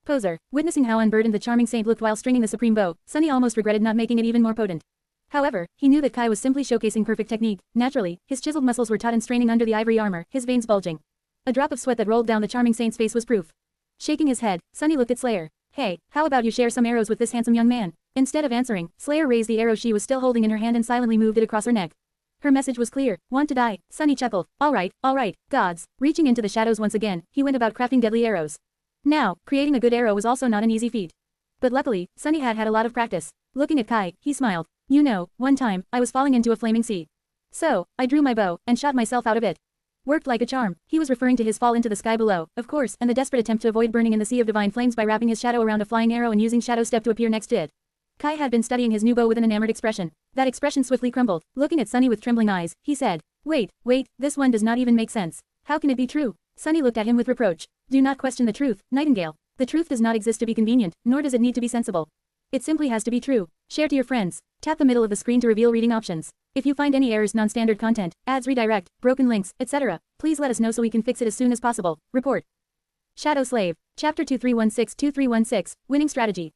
Poser. Witnessing how unburdened the charming saint looked while stringing the supreme bow, Sunny almost regretted not making it even more potent. However, he knew that Kai was simply showcasing perfect technique. Naturally, his chiseled muscles were taut and straining under the ivory armor, his veins bulging. A drop of sweat that rolled down the charming saint's face was proof. Shaking his head, Sunny looked at Slayer. Hey, how about you share some arrows with this handsome young man? Instead of answering, Slayer raised the arrow she was still holding in her hand and silently moved it across her neck. Her message was clear. Want to die? Sunny chuckled. All right, gods. Reaching into the shadows once again, he went about crafting deadly arrows. Now, creating a good arrow was also not an easy feat. But luckily, Sunny had had a lot of practice. Looking at Kai, he smiled. You know, one time, I was falling into a flaming sea. So, I drew my bow, and shot myself out of it. Worked like a charm. He was referring to his fall into the sky below, of course, and the desperate attempt to avoid burning in the sea of divine flames by wrapping his shadow around a flying arrow and using shadow step to appear next to it. Kai had been studying his new bow with an enamored expression. That expression swiftly crumbled. Looking at Sunny with trembling eyes, he said, Wait, this one does not even make sense. How can it be true? Sunny looked at him with reproach. Do not question the truth, Nightingale. The truth does not exist to be convenient, nor does it need to be sensible. It simply has to be true. Share to your friends. Tap the middle of the screen to reveal reading options. If you find any errors, non-standard content, ads redirect, broken links, etc., please let us know so we can fix it as soon as possible. Report. Shadow Slave. Chapter 2316-2316, Winning Strategy.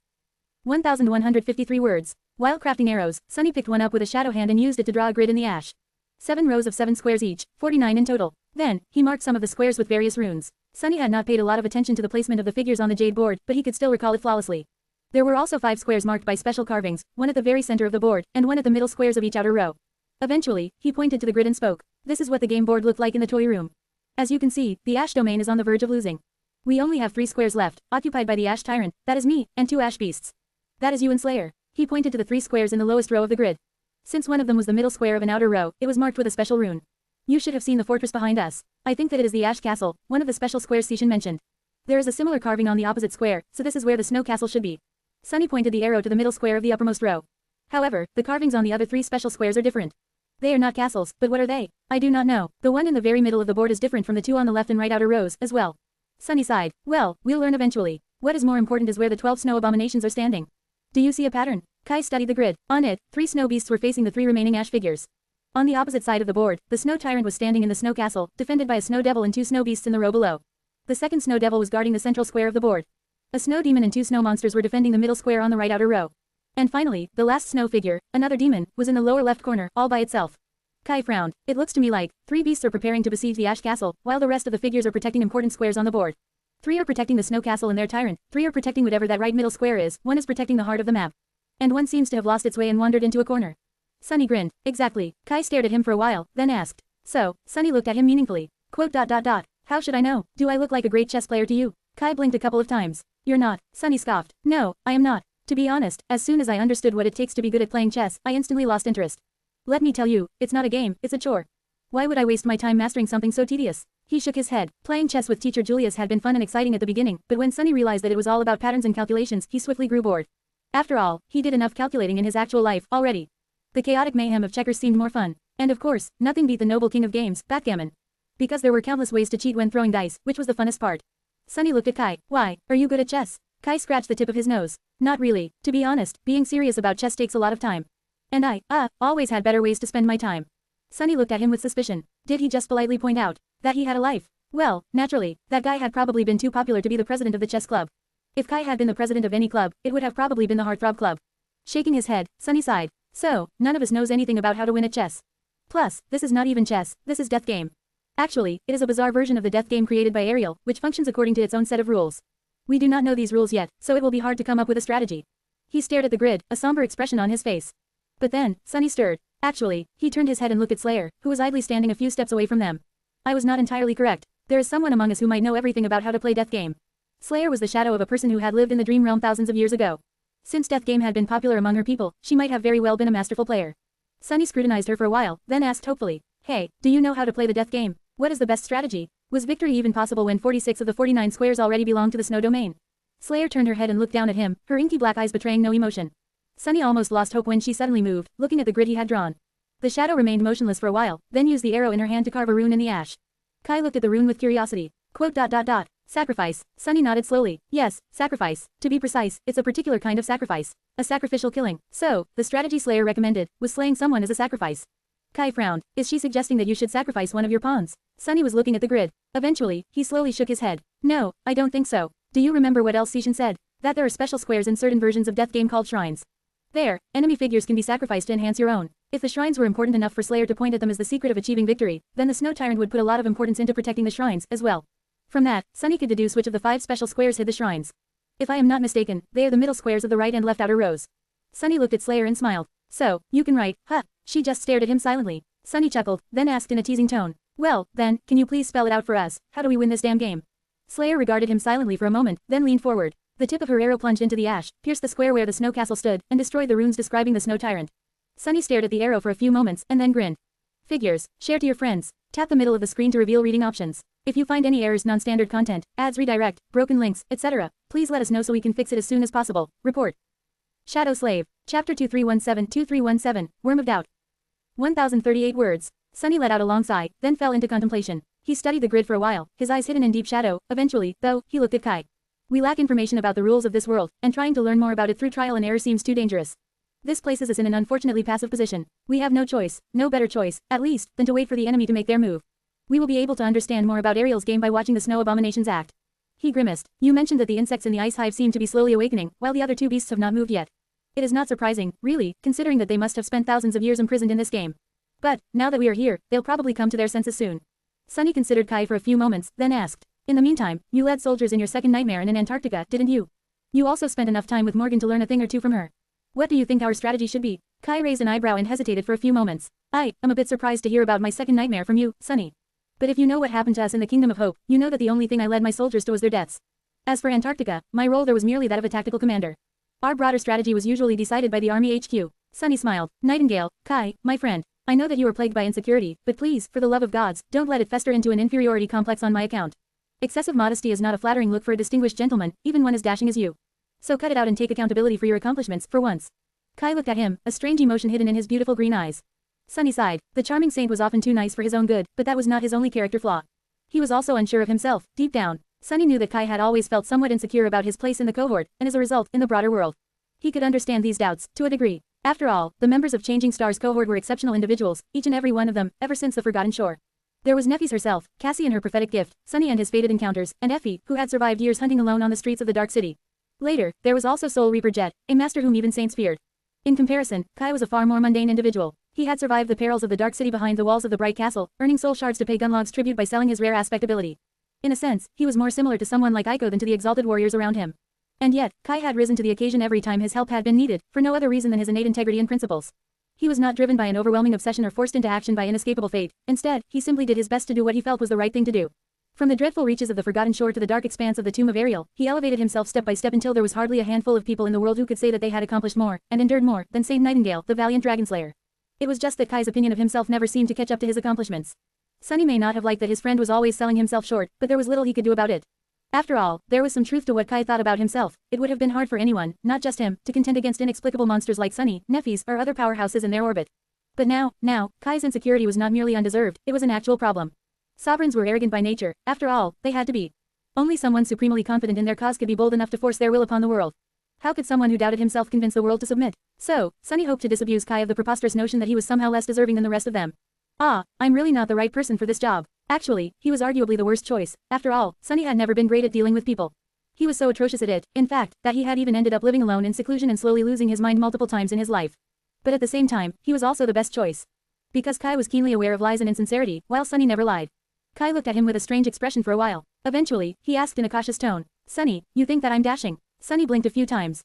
1,153 words. While crafting arrows, Sunny picked one up with a shadow hand and used it to draw a grid in the ash. 7 rows of 7 squares each, 49 in total. Then, he marked some of the squares with various runes. Sunny had not paid a lot of attention to the placement of the figures on the jade board, but he could still recall it flawlessly. There were also 5 squares marked by special carvings, one at the very center of the board, and one at the middle squares of each outer row. Eventually, he pointed to the grid and spoke. This is what the game board looked like in the toy room. As you can see, the ash domain is on the verge of losing. We only have 3 squares left, occupied by the ash tyrant, that is me, and 2 ash beasts. That is you and Slayer. He pointed to the 3 squares in the lowest row of the grid. Since one of them was the middle square of an outer row, it was marked with a special rune. You should have seen the fortress behind us. I think that it is the ash castle, one of the special squares Sishin mentioned. There is a similar carving on the opposite square, so this is where the snow castle should be. Sunny pointed the arrow to the middle square of the uppermost row. However, the carvings on the other 3 special squares are different. They are not castles, but what are they? I do not know. The one in the very middle of the board is different from the 2 on the left and right outer rows, as well. Sunny sighed. Well, we'll learn eventually. What is more important is where the 12 snow abominations are standing. Do you see a pattern? Kai studied the grid. On it, 3 snow beasts were facing the 3 remaining ash figures. On the opposite side of the board, the snow tyrant was standing in the snow castle, defended by a snow devil and 2 snow beasts in the row below. The second snow devil was guarding the central square of the board. A snow demon and 2 snow monsters were defending the middle square on the right outer row. And finally, the last snow figure, another demon, was in the lower left corner, all by itself. Kai frowned. It looks to me like 3 beasts are preparing to besiege the ash castle, while the rest of the figures are protecting important squares on the board. 3 are protecting the snow castle and their tyrant, 3 are protecting whatever that right middle square is, 1 is protecting the heart of the map. And 1 seems to have lost its way and wandered into a corner. Sunny grinned. Exactly. Kai stared at him for a while, then asked. So, Sunny looked at him meaningfully. Quote. How should I know? Do I look like a great chess player to you? Kai blinked a couple of times. You're not. Sunny scoffed. No, I am not. To be honest, as soon as I understood what it takes to be good at playing chess, I instantly lost interest. Let me tell you, it's not a game, it's a chore. Why would I waste my time mastering something so tedious? He shook his head. Playing chess with teacher Julius had been fun and exciting at the beginning, but when Sunny realized that it was all about patterns and calculations, he swiftly grew bored. After all, he did enough calculating in his actual life already. The chaotic mayhem of checkers seemed more fun. And of course, nothing beat the noble king of games, backgammon. Because there were countless ways to cheat when throwing dice, which was the funnest part. Sunny looked at Kai. Why, are you good at chess? Kai scratched the tip of his nose. Not really. To be honest, being serious about chess takes a lot of time. And I, always had better ways to spend my time. Sunny looked at him with suspicion. Did he just politely point out that he had a life? Well, naturally, that guy had probably been too popular to be the president of the chess club. If Kai had been the president of any club, it would have probably been the Heartthrob Club. Shaking his head, Sunny sighed. So, none of us knows anything about how to win at chess. Plus, this is not even chess, this is death game. Actually, it is a bizarre version of the death game created by Ariel, which functions according to its own set of rules. We do not know these rules yet, so it will be hard to come up with a strategy. He stared at the grid, a somber expression on his face. But then, Sunny stirred. Actually, he turned his head and looked at Slayer, who was idly standing a few steps away from them. I was not entirely correct. There is someone among us who might know everything about how to play death game. Slayer was the shadow of a person who had lived in the dream realm thousands of years ago. Since death game had been popular among her people, she might have very well been a masterful player. Sunny scrutinized her for a while, then asked hopefully, Hey, do you know how to play the death game? What is the best strategy? Was victory even possible when 46 of the 49 squares already belonged to the snow domain? Slayer turned her head and looked down at him, her inky black eyes betraying no emotion. Sunny almost lost hope when she suddenly moved, looking at the grid he had drawn. The shadow remained motionless for a while, then used the arrow in her hand to carve a rune in the ash. Kai looked at the rune with curiosity. Sacrifice. Sunny nodded slowly. Yes, sacrifice. To be precise, it's a particular kind of sacrifice. A sacrificial killing. So, the strategy Slayer recommended was slaying someone as a sacrifice. Kai frowned. Is she suggesting that you should sacrifice one of your pawns? Sunny was looking at the grid. Eventually, he slowly shook his head. No, I don't think so. Do you remember what else Sishin said? That there are special squares in certain versions of death game called shrines. There, enemy figures can be sacrificed to enhance your own. If the shrines were important enough for Slayer to point at them as the secret of achieving victory, then the Snow Tyrant would put a lot of importance into protecting the shrines, as well. From that, Sunny could deduce which of the 5 special squares hid the shrines. If I am not mistaken, they are the middle squares of the right and left outer rows. Sunny looked at Slayer and smiled. So, you can write, huh? She just stared at him silently. Sunny chuckled, then asked in a teasing tone. Well, then, can you please spell it out for us? How do we win this damn game? Slayer regarded him silently for a moment, then leaned forward. The tip of her arrow plunged into the ash, pierced the square where the snow castle stood, and destroyed the runes describing the Snow Tyrant. Sunny stared at the arrow for a few moments, and then grinned. Figures, share to your friends. Tap the middle of the screen to reveal reading options. If you find any errors, non-standard content, ads redirect, broken links, etc., please let us know so we can fix it as soon as possible. Report. Shadow Slave. Chapter 2317-2317, Worm of Doubt. 1038 words. Sunny let out a long sigh, then fell into contemplation. He studied the grid for a while, his eyes hidden in deep shadow. Eventually, though, he looked at Kai. We lack information about the rules of this world, and trying to learn more about it through trial and error seems too dangerous. This places us in an unfortunately passive position. We have no choice, no better choice, at least, than to wait for the enemy to make their move. We will be able to understand more about Ariel's game by watching the Snow Abominations act. He grimaced. You mentioned that the insects in the ice hive seem to be slowly awakening, while the other 2 beasts have not moved yet. It is not surprising, really, considering that they must have spent thousands of years imprisoned in this game. But, now that we are here, they'll probably come to their senses soon. Sunny considered Kai for a few moments, then asked. In the meantime, you led soldiers in your second nightmare and in Antarctica, didn't you? You also spent enough time with Morgan to learn a thing or two from her. What do you think our strategy should be? Kai raised an eyebrow and hesitated for a few moments. I am a bit surprised to hear about my second nightmare from you, Sunny. But if you know what happened to us in the Kingdom of Hope, you know that the only thing I led my soldiers to was their deaths. As for Antarctica, my role there was merely that of a tactical commander. Our broader strategy was usually decided by the Army HQ. Sunny smiled. Nightingale, Kai, my friend. I know that you are plagued by insecurity, but please, for the love of gods, don't let it fester into an inferiority complex on my account. Excessive modesty is not a flattering look for a distinguished gentleman, even one as dashing as you. So cut it out and take accountability for your accomplishments, for once. Kai looked at him, a strange emotion hidden in his beautiful green eyes. Sunny sighed. The charming saint was often too nice for his own good, but that was not his only character flaw. He was also unsure of himself, deep down. Sunny knew that Kai had always felt somewhat insecure about his place in the cohort, and as a result, in the broader world. He could understand these doubts, to a degree. After all, the members of Changing Stars cohort were exceptional individuals, each and every one of them, ever since the Forgotten Shore. There was Neffy's herself, Cassie and her prophetic gift, Sunny and his fated encounters, and Effie, who had survived years hunting alone on the streets of the Dark City. Later, there was also Soul Reaper Jet, a master whom even saints feared. In comparison, Kai was a far more mundane individual. He had survived the perils of the Dark City behind the walls of the Bright Castle, earning soul shards to pay Gunlog's tribute by selling his rare aspect ability. In a sense, he was more similar to someone like Aiko than to the exalted warriors around him. And yet, Kai had risen to the occasion every time his help had been needed, for no other reason than his innate integrity and principles. He was not driven by an overwhelming obsession or forced into action by inescapable fate. Instead, he simply did his best to do what he felt was the right thing to do. From the dreadful reaches of the Forgotten Shore to the dark expanse of the Tomb of Ariel, he elevated himself step by step until there was hardly a handful of people in the world who could say that they had accomplished more, and endured more, than Saint Nightingale, the valiant dragonslayer. It was just that Kai's opinion of himself never seemed to catch up to his accomplishments. Sunny may not have liked that his friend was always selling himself short, but there was little he could do about it. After all, there was some truth to what Kai thought about himself. It would have been hard for anyone, not just him, to contend against inexplicable monsters like Sunny, Nephis, or other powerhouses in their orbit. But now, Kai's insecurity was not merely undeserved, it was an actual problem. Sovereigns were arrogant by nature, after all, they had to be. Only someone supremely confident in their cause could be bold enough to force their will upon the world. How could someone who doubted himself convince the world to submit? So, Sunny hoped to disabuse Kai of the preposterous notion that he was somehow less deserving than the rest of them. I'm really not the right person for this job. Actually, he was arguably the worst choice. After all, Sunny had never been great at dealing with people. He was so atrocious at it, in fact, that he had even ended up living alone in seclusion and slowly losing his mind multiple times in his life. But at the same time, he was also the best choice. Because Kai was keenly aware of lies and insincerity, while Sunny never lied. Kai looked at him with a strange expression for a while. Eventually, he asked in a cautious tone, "Sunny, you think that I'm dashing?" Sunny blinked a few times.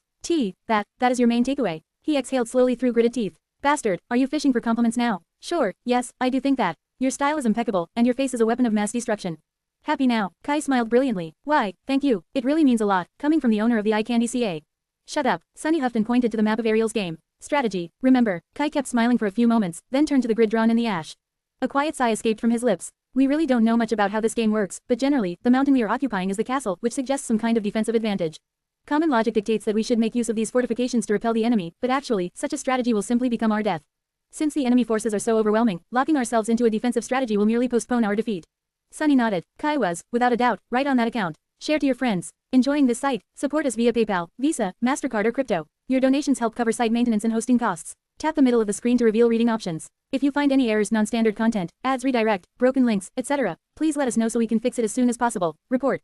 That is your main takeaway." He exhaled slowly through gritted teeth. "Bastard, are you fishing for compliments now?" "Sure, yes, I do think that. Your style is impeccable, and your face is a weapon of mass destruction." "Happy now?" Kai smiled brilliantly. "Why, thank you, it really means a lot, coming from the owner of the eye candy CA. "Shut up," Sunny huffed and pointed to the map of Ariel's game. "Strategy, remember." Kai kept smiling for a few moments, then turned to the grid drawn in the ash. A quiet sigh escaped from his lips. "We really don't know much about how this game works, but generally, the mountain we are occupying is the castle, which suggests some kind of defensive advantage. Common logic dictates that we should make use of these fortifications to repel the enemy, but actually, such a strategy will simply become our death. Since the enemy forces are so overwhelming, locking ourselves into a defensive strategy will merely postpone our defeat." Sunny nodded. Kai was, without a doubt, right on that account. Share to your friends. Enjoying this site? Support us via PayPal, Visa, MasterCard or crypto. Your donations help cover site maintenance and hosting costs. Tap the middle of the screen to reveal reading options. If you find any errors, non-standard content, ads redirect, broken links, etc., please let us know so we can fix it as soon as possible. Report.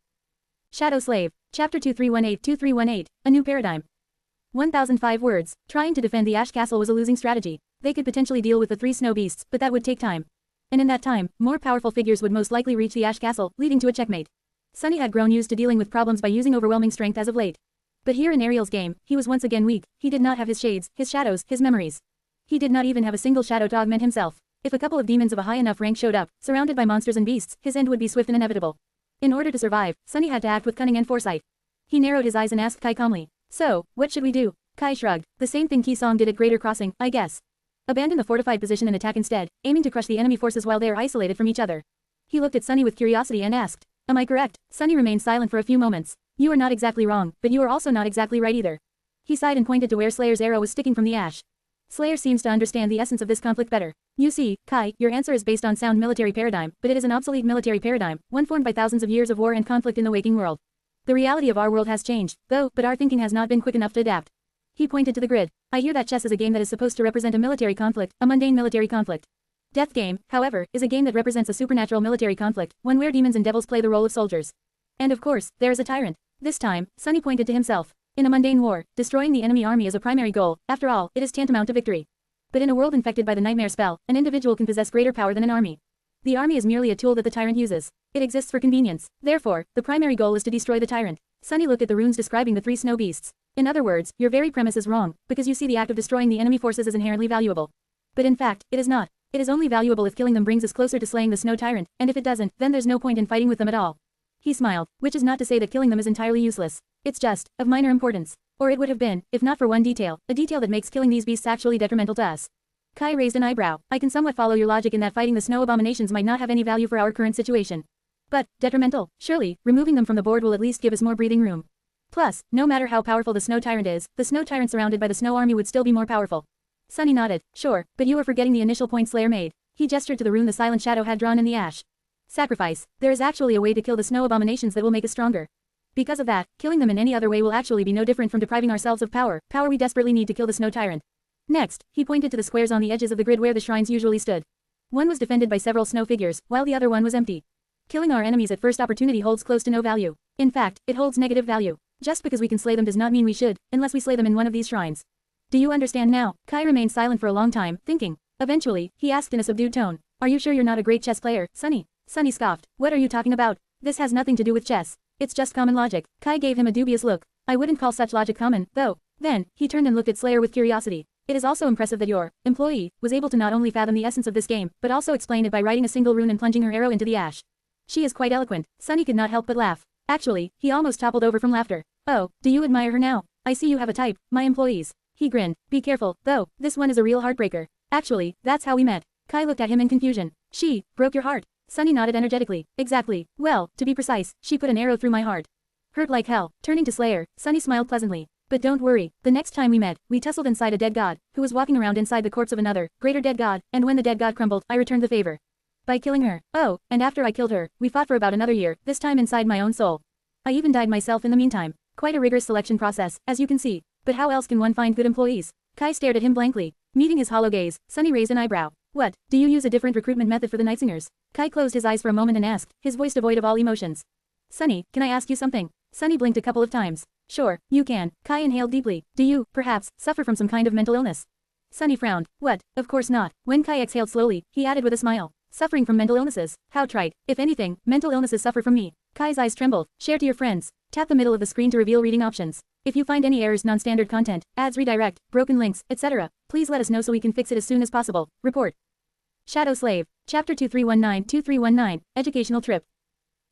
Shadow Slave. Chapter 2318-2318, A New Paradigm. 1005 words. Trying to defend the Ash Castle was a losing strategy. They could potentially deal with the 3 snow beasts, but that would take time. And in that time, more powerful figures would most likely reach the Ash Castle, leading to a checkmate. Sunny had grown used to dealing with problems by using overwhelming strength as of late. But here in Ariel's game, he was once again weak. He did not have his shades, his shadows, his memories. He did not even have a single shadow to augment himself. If a couple of demons of a high enough rank showed up, surrounded by monsters and beasts, his end would be swift and inevitable. In order to survive, Sunny had to act with cunning and foresight. He narrowed his eyes and asked Kai calmly, "So, what should we do?" Kai shrugged. "The same thing Ki Song did at Greater Crossing, I guess. Abandon the fortified position and attack instead, aiming to crush the enemy forces while they are isolated from each other." He looked at Sunny with curiosity and asked, "Am I correct?" Sunny remained silent for a few moments. "You are not exactly wrong, but you are also not exactly right either." He sighed and pointed to where Slayer's arrow was sticking from the ash. "Slayer seems to understand the essence of this conflict better. You see, Kai, your answer is based on sound military paradigm, but it is an obsolete military paradigm, one formed by thousands of years of war and conflict in the waking world. The reality of our world has changed, though, but our thinking has not been quick enough to adapt." He pointed to the grid. "I hear that chess is a game that is supposed to represent a military conflict, a mundane military conflict. Death Game, however, is a game that represents a supernatural military conflict, one where demons and devils play the role of soldiers. And of course, there is a tyrant." This time, Sunny pointed to himself. "In a mundane war, destroying the enemy army is a primary goal. After all, it is tantamount to victory. But in a world infected by the nightmare spell, an individual can possess greater power than an army. The army is merely a tool that the tyrant uses. It exists for convenience. Therefore, the primary goal is to destroy the tyrant." Sunny looked at the runes describing the 3 snow beasts. "In other words, your very premise is wrong, because you see the act of destroying the enemy forces as inherently valuable. But in fact, it is not. It is only valuable if killing them brings us closer to slaying the snow tyrant, and if it doesn't, then there's no point in fighting with them at all." He smiled, which is not to say that killing them is entirely useless. It's just, of minor importance. Or it would have been, if not for one detail, a detail that makes killing these beasts actually detrimental to us. Kai raised an eyebrow. "I can somewhat follow your logic in that fighting the snow abominations might not have any value for our current situation. But, detrimental, surely, removing them from the board will at least give us more breathing room. Plus, no matter how powerful the snow tyrant is, the snow tyrant surrounded by the snow army would still be more powerful." Sunny nodded. "Sure, but you are forgetting the initial point Slayer made." He gestured to the rune the silent shadow had drawn in the ash. "Sacrifice. There is actually a way to kill the snow abominations that will make us stronger. Because of that, killing them in any other way will actually be no different from depriving ourselves of power we desperately need to kill the snow tyrant." Next, he pointed to the squares on the edges of the grid where the shrines usually stood. One was defended by several snow figures, while the other one was empty. Killing our enemies at first opportunity holds close to no value. In fact, it holds negative value. Just because we can slay them does not mean we should, unless we slay them in one of these shrines. Do you understand now? Kai remained silent for a long time, thinking. Eventually, he asked in a subdued tone, "Are you sure you're not a great chess player, Sunny?" Sunny scoffed. "What are you talking about? This has nothing to do with chess. It's just common logic." Kai gave him a dubious look. "I wouldn't call such logic common, though." Then, he turned and looked at Slayer with curiosity. "It is also impressive that your employee was able to not only fathom the essence of this game, but also explain it by writing a single rune and plunging her arrow into the ash. She is quite eloquent." Sunny could not help but laugh. Actually, he almost toppled over from laughter. "Oh, do you admire her now? I see you have a type, my employees." He grinned. "Be careful, though, this one is a real heartbreaker." Actually, that's how we met. Kai looked at him in confusion. She broke your heart. Sunny nodded energetically. Exactly. Well, to be precise, she put an arrow through my heart. Hurt like hell. Turning to Slayer, Sunny smiled pleasantly. But don't worry, the next time we met, we tussled inside a dead god, who was walking around inside the corpse of another, greater dead god, and when the dead god crumbled, I returned the favor. By killing her. Oh, and after I killed her, we fought for about another year, this time inside my own soul. I even died myself in the meantime. Quite a rigorous selection process, as you can see. But how else can one find good employees? Kai stared at him blankly. Meeting his hollow gaze, Sunny raised an eyebrow. What, do you use a different recruitment method for the Night Singers? Kai closed his eyes for a moment and asked, his voice devoid of all emotions. Sunny, can I ask you something? Sunny blinked a couple of times. Sure, you can. Kai inhaled deeply. Do you, perhaps, suffer from some kind of mental illness? Sunny frowned. What? Of course not. When Kai exhaled slowly, he added with a smile. Suffering from mental illnesses. How trite. If anything, mental illnesses suffer from me. Kai's eyes trembled. Share to your friends. Tap the middle of the screen to reveal reading options. If you find any errors, non-standard content, ads redirect, broken links, etc., please let us know so we can fix it as soon as possible. Report. Shadow Slave. Chapter 2319-2319, Educational Trip.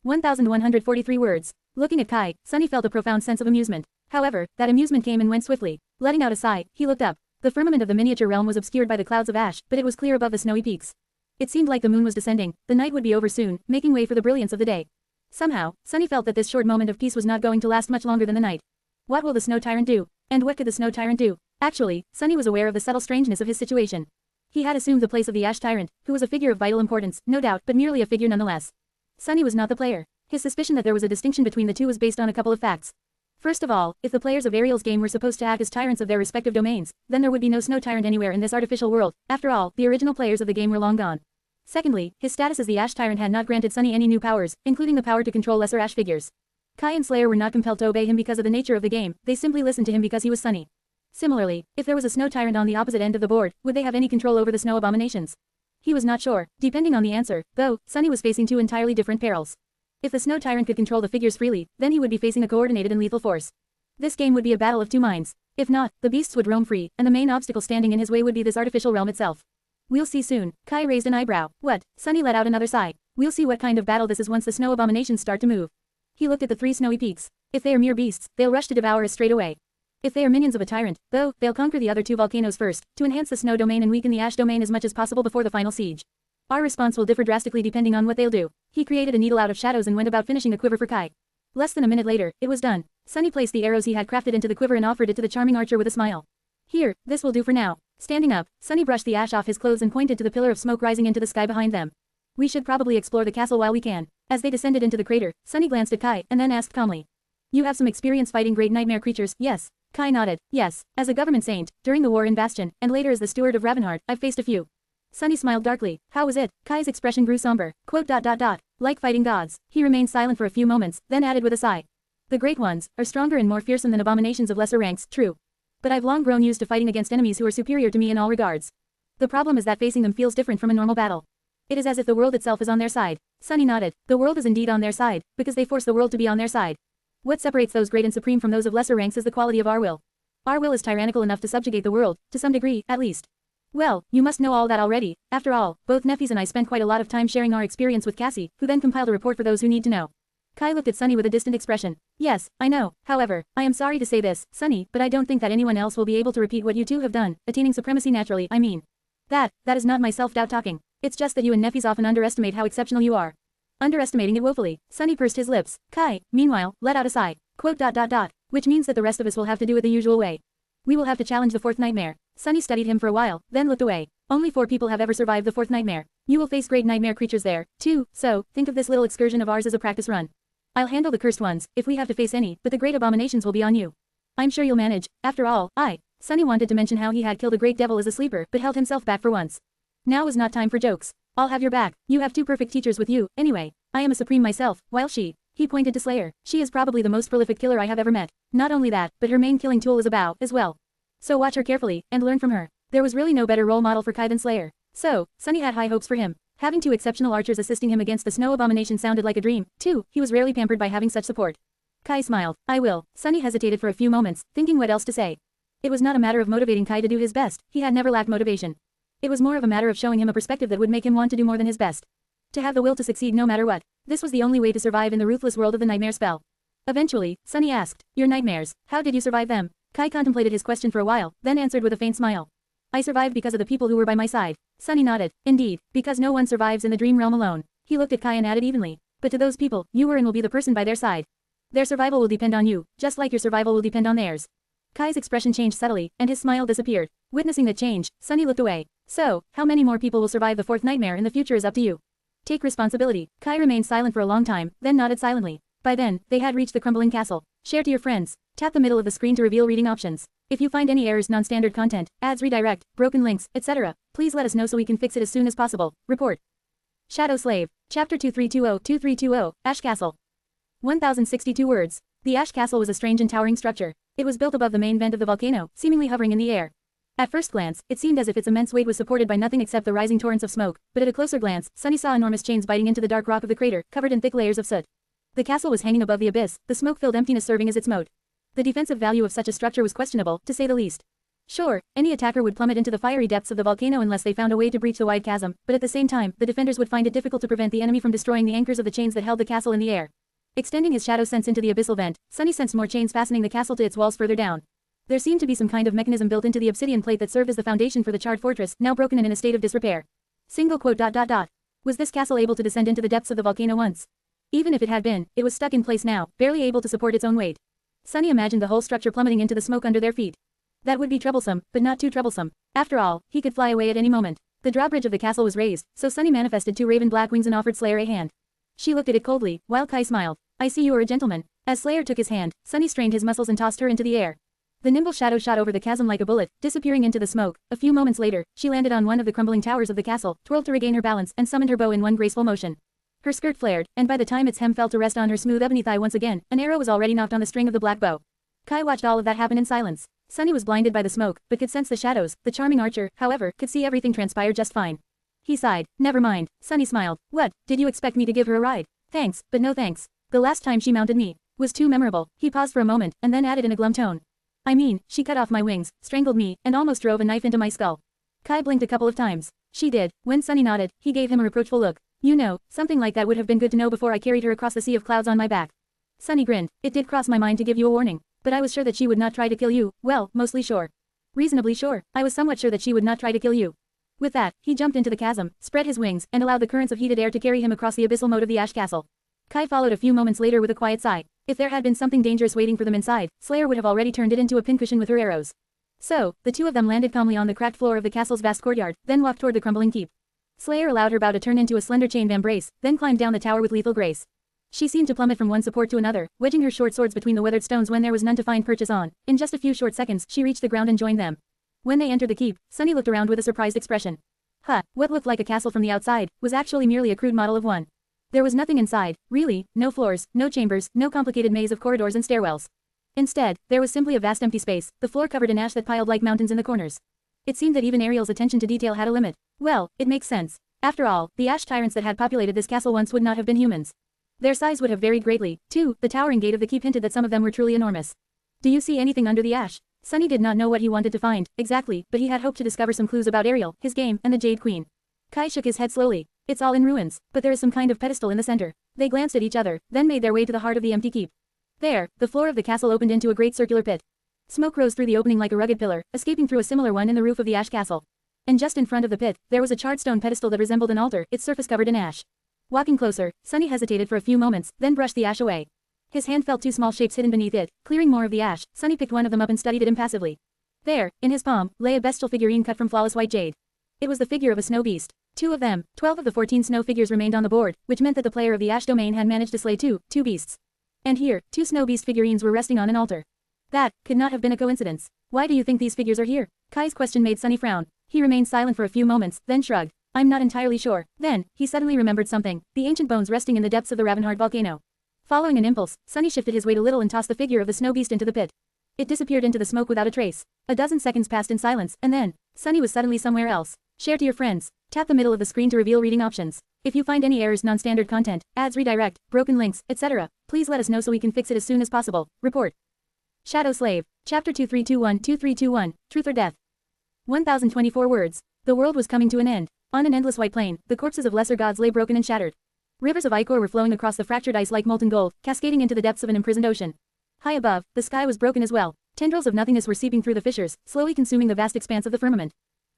1,143 words. Looking at Kai, Sunny felt a profound sense of amusement. However, that amusement came and went swiftly. Letting out a sigh, he looked up. The firmament of the miniature realm was obscured by the clouds of ash, but it was clear above the snowy peaks. It seemed like the moon was descending, the night would be over soon, making way for the brilliance of the day. Somehow, Sunny felt that this short moment of peace was not going to last much longer than the night. What will the Snow Tyrant do? And what could the Snow Tyrant do? Actually, Sunny was aware of the subtle strangeness of his situation. He had assumed the place of the Ash Tyrant, who was a figure of vital importance, no doubt, but merely a figure nonetheless. Sunny was not the player. His suspicion that there was a distinction between the two was based on a couple of facts. First of all, if the players of Ariel's game were supposed to act as tyrants of their respective domains, then there would be no Snow Tyrant anywhere in this artificial world. After all, the original players of the game were long gone. Secondly, his status as the Ash Tyrant had not granted Sunny any new powers, including the power to control lesser Ash figures. Kai and Slayer were not compelled to obey him because of the nature of the game, they simply listened to him because he was Sunny. Similarly, if there was a Snow Tyrant on the opposite end of the board, would they have any control over the Snow Abominations? He was not sure, depending on the answer, though, Sunny was facing two entirely different perils. If the Snow Tyrant could control the figures freely, then he would be facing a coordinated and lethal force. This game would be a battle of two minds. If not, the beasts would roam free, and the main obstacle standing in his way would be this artificial realm itself. We'll see soon. Kai raised an eyebrow. What? Sunny let out another sigh. We'll see what kind of battle this is once the Snow Abominations start to move. He looked at the three snowy peaks. If they are mere beasts, they'll rush to devour us straight away. If they are minions of a tyrant, though, they'll conquer the other two volcanoes first, to enhance the snow domain and weaken the ash domain as much as possible before the final siege. Our response will differ drastically depending on what they'll do. He created a needle out of shadows and went about finishing a quiver for Kai. Less than a minute later, it was done. Sunny placed the arrows he had crafted into the quiver and offered it to the charming archer with a smile. Here, this will do for now. Standing up, Sunny brushed the ash off his clothes and pointed to the pillar of smoke rising into the sky behind them. We should probably explore the castle while we can. As they descended into the crater, Sunny glanced at Kai and then asked calmly. You have some experience fighting great nightmare creatures, yes? Kai nodded. Yes, as a government saint, during the war in Bastion, and later as the steward of Ravenheart, I've faced a few. Sunny smiled darkly. How was it? Kai's expression grew somber. Like fighting gods. He remained silent for a few moments, then added with a sigh. The great ones are stronger and more fearsome than abominations of lesser ranks, true. But I've long grown used to fighting against enemies who are superior to me in all regards. The problem is that facing them feels different from a normal battle. It is as if the world itself is on their side. Sunny nodded. The world is indeed on their side, because they force the world to be on their side. What separates those great and supreme from those of lesser ranks is the quality of our will. Our will is tyrannical enough to subjugate the world, to some degree, at least. Well, you must know all that already. After all, both Neffys and I spent quite a lot of time sharing our experience with Cassie, who then compiled a report for those who need to know. Kai looked at Sunny with a distant expression. Yes, I know. However, I am sorry to say this, Sunny, but I don't think that anyone else will be able to repeat what you two have done, attaining supremacy naturally, I mean. That is not my self-doubt talking. It's just that you and Neffys often underestimate how exceptional you are. Underestimating it woefully. Sunny pursed his lips. Kai, meanwhile, let out a sigh. Which means that the rest of us will have to do it the usual way. We will have to challenge the fourth nightmare. Sunny studied him for a while, then looked away. Only 4 people have ever survived the fourth nightmare. You will face great nightmare creatures there, too, so, think of this little excursion of ours as a practice run. I'll handle the cursed ones, if we have to face any, but the great abominations will be on you. I'm sure you'll manage. After all, Sunny wanted to mention how he had killed a great devil as a sleeper, but held himself back for once. Now is not time for jokes. I'll have your back. You have 2 perfect teachers with you, anyway. I am a supreme myself, while she. He pointed to Slayer. She is probably the most prolific killer I have ever met. Not only that, but her main killing tool is a bow, as well. So watch her carefully, and learn from her. There was really no better role model for Kai than Slayer. So, Sunny had high hopes for him. Having 2 exceptional archers assisting him against the snow abomination sounded like a dream, too. He was rarely pampered by having such support. Kai smiled. I will. Sunny hesitated for a few moments, thinking what else to say. It was not a matter of motivating Kai to do his best. He had never lacked motivation. It was more of a matter of showing him a perspective that would make him want to do more than his best. To have the will to succeed no matter what. This was the only way to survive in the ruthless world of the nightmare spell. Eventually, Sunny asked, your nightmares, how did you survive them? Kai contemplated his question for a while, then answered with a faint smile. I survived because of the people who were by my side. Sunny nodded. Indeed, because no one survives in the dream realm alone. He looked at Kai and added evenly. But to those people, you were and will be the person by their side. Their survival will depend on you, just like your survival will depend on theirs. Kai's expression changed subtly, and his smile disappeared. Witnessing that change, Sunny looked away. So, how many more people will survive the fourth nightmare in the future is up to you. Take responsibility. Kai remained silent for a long time, then nodded silently. By then, they had reached the crumbling castle. Share to your friends. Tap the middle of the screen to reveal reading options. If you find any errors, non-standard content, ads redirect, broken links, etc., please let us know so we can fix it as soon as possible. Report. Shadow Slave. Chapter 2320-2320, Ash Castle. 1062 words. The Ash Castle was a strange and towering structure. It was built above the main vent of the volcano, seemingly hovering in the air. At first glance, it seemed as if its immense weight was supported by nothing except the rising torrents of smoke, but at a closer glance, Sunny saw enormous chains biting into the dark rock of the crater, covered in thick layers of soot. The castle was hanging above the abyss, the smoke-filled emptiness serving as its moat. The defensive value of such a structure was questionable, to say the least. Sure, any attacker would plummet into the fiery depths of the volcano unless they found a way to breach the wide chasm, but at the same time, the defenders would find it difficult to prevent the enemy from destroying the anchors of the chains that held the castle in the air. Extending his shadow sense into the abyssal vent, Sunny sensed more chains fastening the castle to its walls further down. There seemed to be some kind of mechanism built into the obsidian plate that served as the foundation for the charred fortress, now broken and in a state of disrepair. Was this castle able to descend into the depths of the volcano once? Even if it had been, it was stuck in place now, barely able to support its own weight. Sunny imagined the whole structure plummeting into the smoke under their feet. That would be troublesome, but not too troublesome. After all, he could fly away at any moment. The drawbridge of the castle was raised, so Sunny manifested 2 raven black wings and offered Slayer a hand. She looked at it coldly, while Kai smiled. I see you are a gentleman. As Slayer took his hand, Sunny strained his muscles and tossed her into the air. The nimble shadow shot over the chasm like a bullet, disappearing into the smoke. A few moments later, she landed on one of the crumbling towers of the castle, twirled to regain her balance, and summoned her bow in one graceful motion. Her skirt flared, and by the time its hem fell to rest on her smooth ebony thigh once again, an arrow was already knocked on the string of the black bow. Kai watched all of that happen in silence. Sunny was blinded by the smoke, but could sense the shadows. The charming archer, however, could see everything transpire just fine. He sighed. Never mind. Sunny smiled. What, did you expect me to give her a ride? Thanks, but no thanks. The last time she mounted me was too memorable. He paused for a moment, and then added in a glum tone. I mean, she cut off my wings, strangled me, and almost drove a knife into my skull. Kai blinked a couple of times. She did. When Sunny nodded, he gave him a reproachful look. You know, something like that would have been good to know before I carried her across the sea of clouds on my back. Sunny grinned. It did cross my mind to give you a warning. But I was sure that she would not try to kill you. Well, mostly sure. Reasonably sure. I was somewhat sure that she would not try to kill you. With that, he jumped into the chasm, spread his wings, and allowed the currents of heated air to carry him across the abyssal moat of the Ash Castle. Kai followed a few moments later with a quiet sigh. If there had been something dangerous waiting for them inside, Slayer would have already turned it into a pincushion with her arrows. So, the two of them landed calmly on the cracked floor of the castle's vast courtyard, then walked toward the crumbling keep. Slayer allowed her bow to turn into a slender chain embrace, then climbed down the tower with lethal grace. She seemed to plummet from one support to another, wedging her short swords between the weathered stones when there was none to find purchase on. In just a few short seconds, she reached the ground and joined them. When they entered the keep, Sunny looked around with a surprised expression. What looked like a castle from the outside, was actually merely a crude model of one. There was nothing inside, really, no floors, no chambers, no complicated maze of corridors and stairwells. Instead, there was simply a vast empty space, the floor covered in ash that piled like mountains in the corners. It seemed that even Ariel's attention to detail had a limit. Well, it makes sense. After all, the ash tyrants that had populated this castle once would not have been humans. Their size would have varied greatly, too. The towering gate of the keep hinted that some of them were truly enormous. Do you see anything under the ash? Sunny did not know what he wanted to find, exactly, but he had hoped to discover some clues about Ariel, his game, and the Jade Queen. Kai shook his head slowly. It's all in ruins, but there is some kind of pedestal in the center. They glanced at each other, then made their way to the heart of the empty keep. There, the floor of the castle opened into a great circular pit. Smoke rose through the opening like a rugged pillar, escaping through a similar one in the roof of the Ash Castle. And just in front of the pit, there was a charred stone pedestal that resembled an altar, its surface covered in ash. Walking closer, Sunny hesitated for a few moments, then brushed the ash away. His hand felt 2 small shapes hidden beneath it. Clearing more of the ash, Sunny picked one of them up and studied it impassively. There, in his palm, lay a bestial figurine cut from flawless white jade. It was the figure of a snow beast. 2 of them, 12 of the 14 snow figures remained on the board, which meant that the player of the ash domain had managed to slay two beasts. And here, 2 snow beast figurines were resting on an altar. That could not have been a coincidence. Why do you think these figures are here? Kai's question made Sunny frown. He remained silent for a few moments, then shrugged. I'm not entirely sure. Then, he suddenly remembered something, the ancient bones resting in the depths of the Ravenheart volcano. Following an impulse, Sunny shifted his weight a little and tossed the figure of the snow beast into the pit. It disappeared into the smoke without a trace. A dozen seconds passed in silence, and then, Sunny was suddenly somewhere else. Share to your friends. Tap the middle of the screen to reveal reading options. If you find any errors, non-standard content, ads redirect, broken links, etc., please let us know so we can fix it as soon as possible. Report. Shadow Slave. Chapter 2321-2321, Truth or Death. 1024 words. The world was coming to an end. On an endless white plain, the corpses of lesser gods lay broken and shattered. Rivers of ichor were flowing across the fractured ice like molten gold, cascading into the depths of an imprisoned ocean. High above, the sky was broken as well. Tendrils of nothingness were seeping through the fissures, slowly consuming the vast expanse of the firmament.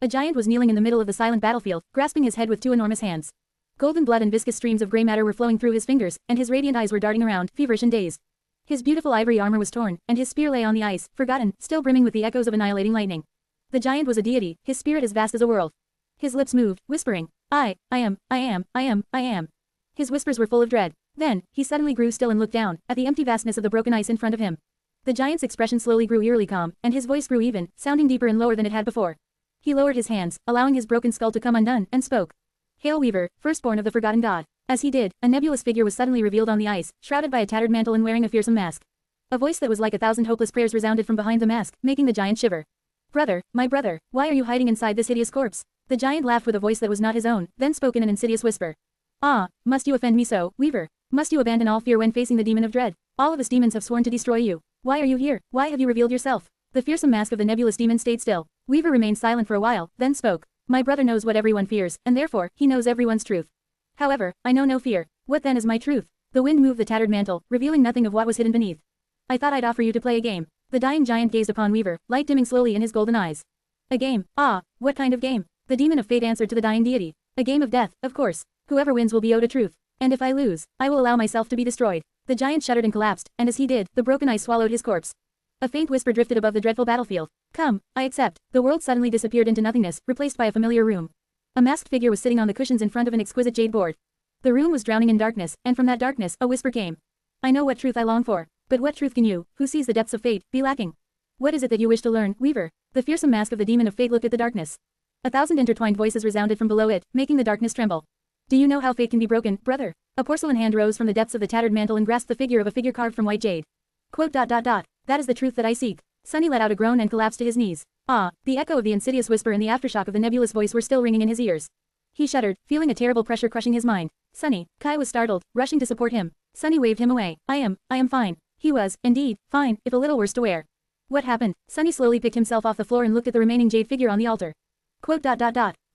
A giant was kneeling in the middle of the silent battlefield, grasping his head with two enormous hands. Golden blood and viscous streams of gray matter were flowing through his fingers, and his radiant eyes were darting around, feverish and dazed. His beautiful ivory armor was torn, and his spear lay on the ice, forgotten, still brimming with the echoes of annihilating lightning. The giant was a deity, his spirit as vast as a world. His lips moved, whispering, I am. His whispers were full of dread. Then, he suddenly grew still and looked down, at the empty vastness of the broken ice in front of him. The giant's expression slowly grew eerily calm, and his voice grew even, sounding deeper and lower than it had before. He lowered his hands, allowing his broken skull to come undone, and spoke. Hail Weaver, firstborn of the forgotten god. As he did, a nebulous figure was suddenly revealed on the ice, shrouded by a tattered mantle and wearing a fearsome mask. A voice that was like 1,000 hopeless prayers resounded from behind the mask, making the giant shiver. Brother, my brother, why are you hiding inside this hideous corpse? The giant laughed with a voice that was not his own, then spoke in an insidious whisper. Ah, must you offend me so, Weaver? Must you abandon all fear when facing the demon of dread? All of us demons have sworn to destroy you. Why are you here? Why have you revealed yourself? The fearsome mask of the nebulous demon stayed still. Weaver remained silent for a while, then spoke. My brother knows what everyone fears, and therefore, he knows everyone's truth. However, I know no fear. What then is my truth? The wind moved the tattered mantle, revealing nothing of what was hidden beneath. I thought I'd offer you to play a game. The dying giant gazed upon Weaver, light dimming slowly in his golden eyes. A game? Ah, what kind of game? The demon of fate answered to the dying deity. A game of death, of course. Whoever wins will be owed a truth. And if I lose, I will allow myself to be destroyed. The giant shuddered and collapsed, and as he did, the broken ice swallowed his corpse. A faint whisper drifted above the dreadful battlefield. Come, I accept. The world suddenly disappeared into nothingness, replaced by a familiar room. A masked figure was sitting on the cushions in front of an exquisite jade board. The room was drowning in darkness, and from that darkness, a whisper came. I know what truth I long for. But what truth can you, who sees the depths of fate, be lacking? What is it that you wish to learn, Weaver? The fearsome mask of the demon of fate looked at the darkness. 1,000 intertwined voices resounded from below it, making the darkness tremble. Do you know how fate can be broken, brother? A porcelain hand rose from the depths of the tattered mantle and grasped the figure of a figure carved from white jade. Quote. That is the truth that I seek. Sunny let out a groan and collapsed to his knees. Ah, the echo of the insidious whisper and the aftershock of the nebulous voice were still ringing in his ears. He shuddered, feeling a terrible pressure crushing his mind. Sunny, Kai was startled, rushing to support him. Sunny waved him away. I am fine. He was, indeed, fine, if a little worse to wear. What happened? Sunny slowly picked himself off the floor and looked at the remaining jade figure on the altar. Quote.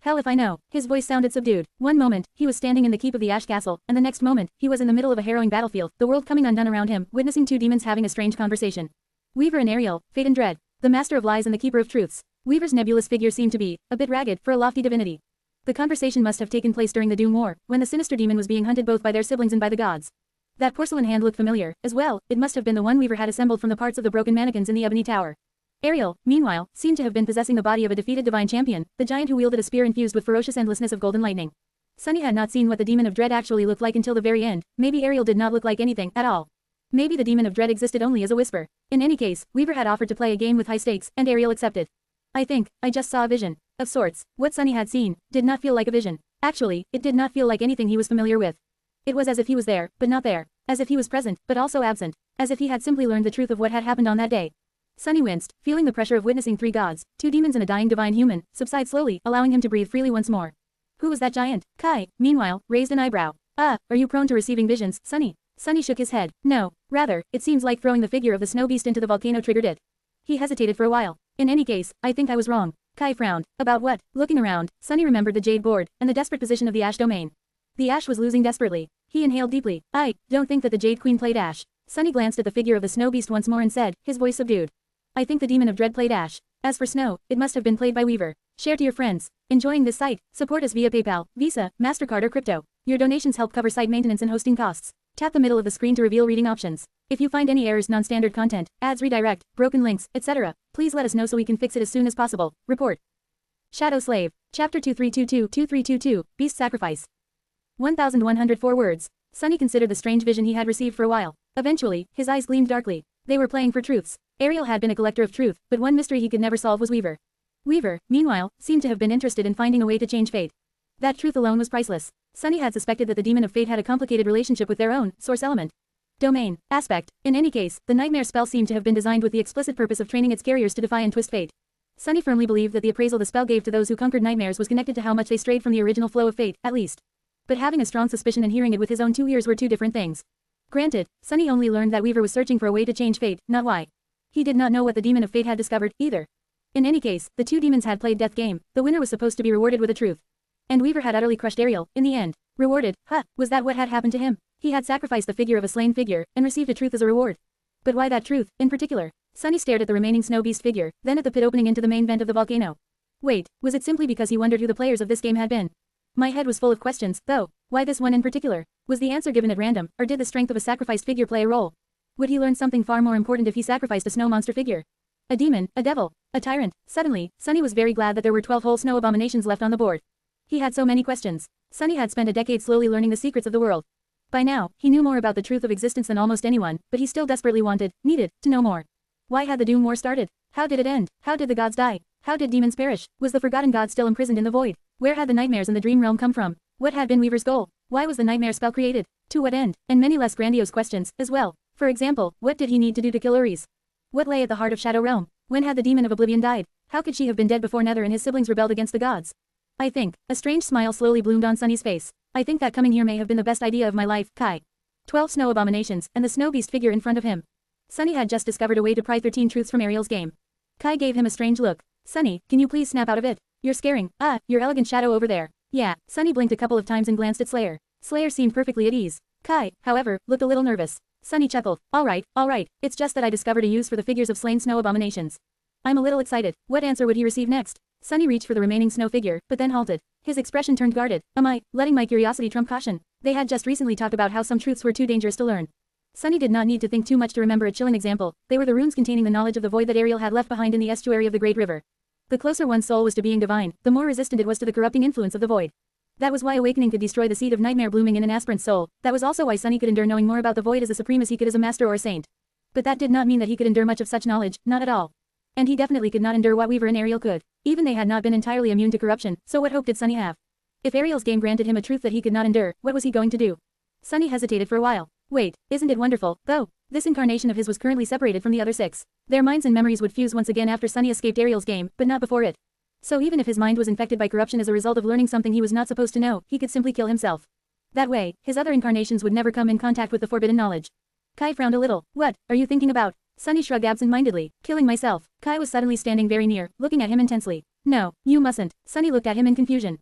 Hell if I know. His voice sounded subdued. One moment, he was standing in the keep of the Ash Castle, and the next moment, he was in the middle of a harrowing battlefield, the world coming undone around him, witnessing two demons having a strange conversation. Weaver and Ariel, fate and dread. The master of lies and the keeper of truths. Weaver's nebulous figure seemed to be, a bit ragged, for a lofty divinity. The conversation must have taken place during the Doom War, when the sinister demon was being hunted both by their siblings and by the gods. That porcelain hand looked familiar, as well, it must have been the one Weaver had assembled from the parts of the broken mannequins in the Ebony Tower. Ariel, meanwhile, seemed to have been possessing the body of a defeated divine champion, the giant who wielded a spear infused with ferocious endlessness of golden lightning. Sunny had not seen what the demon of dread actually looked like until the very end. Maybe Ariel did not look like anything, at all. Maybe the demon of dread existed only as a whisper. In any case, Weaver had offered to play a game with high stakes, and Ariel accepted. I think, I just saw a vision. Of sorts. What Sunny had seen, did not feel like a vision. Actually, it did not feel like anything he was familiar with. It was as if he was there, but not there. As if he was present, but also absent. As if he had simply learned the truth of what had happened on that day. Sunny winced, feeling the pressure of witnessing three gods, two demons and a dying divine human, subside slowly, allowing him to breathe freely once more. Who was that giant? Kai, meanwhile, raised an eyebrow. Are you prone to receiving visions, Sunny? Sunny shook his head. No, rather, it seems like throwing the figure of the snow beast into the volcano triggered it. He hesitated for a while. In any case, I think I was wrong. Kai frowned. About what? Looking around, Sunny remembered the jade board, and the desperate position of the Ash domain. The Ash was losing desperately. He inhaled deeply. I don't think that the Jade Queen played Ash. Sunny glanced at the figure of the snow beast once more and said, his voice subdued. I think the demon of dread played Ash. As for Snow, it must have been played by Weaver. Share to your friends. Enjoying this site? Support us via PayPal, Visa, MasterCard or crypto. Your donations help cover site maintenance and hosting costs. Tap the middle of the screen to reveal reading options. If you find any errors, non-standard content, ads redirect, broken links, etc., please let us know so we can fix it as soon as possible. Report. Shadow Slave. Chapter 2322-2322, Beast Sacrifice. 1,104 words. Sunny considered the strange vision he had received for a while. Eventually, his eyes gleamed darkly. They were playing for truths. Ariel had been a collector of truth, but one mystery he could never solve was Weaver. Weaver, meanwhile, seemed to have been interested in finding a way to change fate. That truth alone was priceless. Sunny had suspected that the demon of fate had a complicated relationship with their own source element. Domain. Aspect. In any case, the nightmare spell seemed to have been designed with the explicit purpose of training its carriers to defy and twist fate. Sunny firmly believed that the appraisal the spell gave to those who conquered nightmares was connected to how much they strayed from the original flow of fate, at least. But having a strong suspicion and hearing it with his own 2 ears were two different things. Granted, Sunny only learned that Weaver was searching for a way to change fate, not why. He did not know what the demon of fate had discovered, either. In any case, the two demons had played death game. The winner was supposed to be rewarded with a truth. And Weaver had utterly crushed Ariel, in the end. Rewarded? Was that what had happened to him? He had sacrificed the figure of a slain figure, and received a truth as a reward. But why that truth, in particular? Sunny stared at the remaining snow beast figure, then at the pit opening into the main vent of the volcano. Wait, was it simply because he wondered who the players of this game had been? My head was full of questions, though. Why this one in particular? Was the answer given at random, or did the strength of a sacrificed figure play a role? Would he learn something far more important if he sacrificed a snow monster figure? A demon, a devil, a tyrant. Suddenly, Sunny was very glad that there were 12 whole snow abominations left on the board. He had so many questions. Sunny had spent a decade slowly learning the secrets of the world. By now, he knew more about the truth of existence than almost anyone, but he still desperately needed, to know more. Why had the Doom War started? How did it end? How did the gods die? How did demons perish? Was the forgotten god still imprisoned in the void? Where had the nightmares in the dream realm come from? What had been Weaver's goal? Why was the nightmare spell created? To what end? And many less grandiose questions, as well. For example, what did he need to do to kill Uri's? What lay at the heart of Shadow Realm? When had the demon of oblivion died? How could she have been dead before Nether and his siblings rebelled against the gods? I think. A strange smile slowly bloomed on Sunny's face. I think that coming here may have been the best idea of my life, Kai. 12 snow abominations, and the snow beast figure in front of him. Sunny had just discovered a way to pry 13 truths from Ariel's game. Kai gave him a strange look. Sunny, can you please snap out of it? You're scaring. Your elegant shadow over there. Yeah. Sunny blinked a couple of times and glanced at Slayer. Slayer seemed perfectly at ease. Kai, however, looked a little nervous. Sunny chuckled. All right, it's just that I discovered a use for the figures of slain snow abominations. I'm a little excited. What answer would he receive next? Sunny reached for the remaining snow figure, but then halted. His expression turned guarded. Am I letting my curiosity trump caution? They had just recently talked about how some truths were too dangerous to learn. Sunny did not need to think too much to remember a chilling example. They were the runes containing the knowledge of the void that Ariel had left behind in the estuary of the Great River. The closer one's soul was to being divine, the more resistant it was to the corrupting influence of the void. That was why awakening could destroy the seed of nightmare blooming in an aspirant's soul. That was also why Sunny could endure knowing more about the void as a supreme as he could as a master or a saint. But that did not mean that he could endure much of such knowledge, not at all. And he definitely could not endure what Weaver and Ariel could. Even they had not been entirely immune to corruption, so what hope did Sunny have? If Ariel's game granted him a truth that he could not endure, what was he going to do? Sunny hesitated for a while. Wait, isn't it wonderful, though? This incarnation of his was currently separated from the other 6. Their minds and memories would fuse once again after Sunny escaped Ariel's game, but not before it. So even if his mind was infected by corruption as a result of learning something he was not supposed to know, he could simply kill himself. That way, his other incarnations would never come in contact with the forbidden knowledge. Kai frowned a little. What are you thinking about? Sunny shrugged absent-mindedly. Killing myself. Kai was suddenly standing very near, looking at him intensely. No, you mustn't. Sunny looked at him in confusion.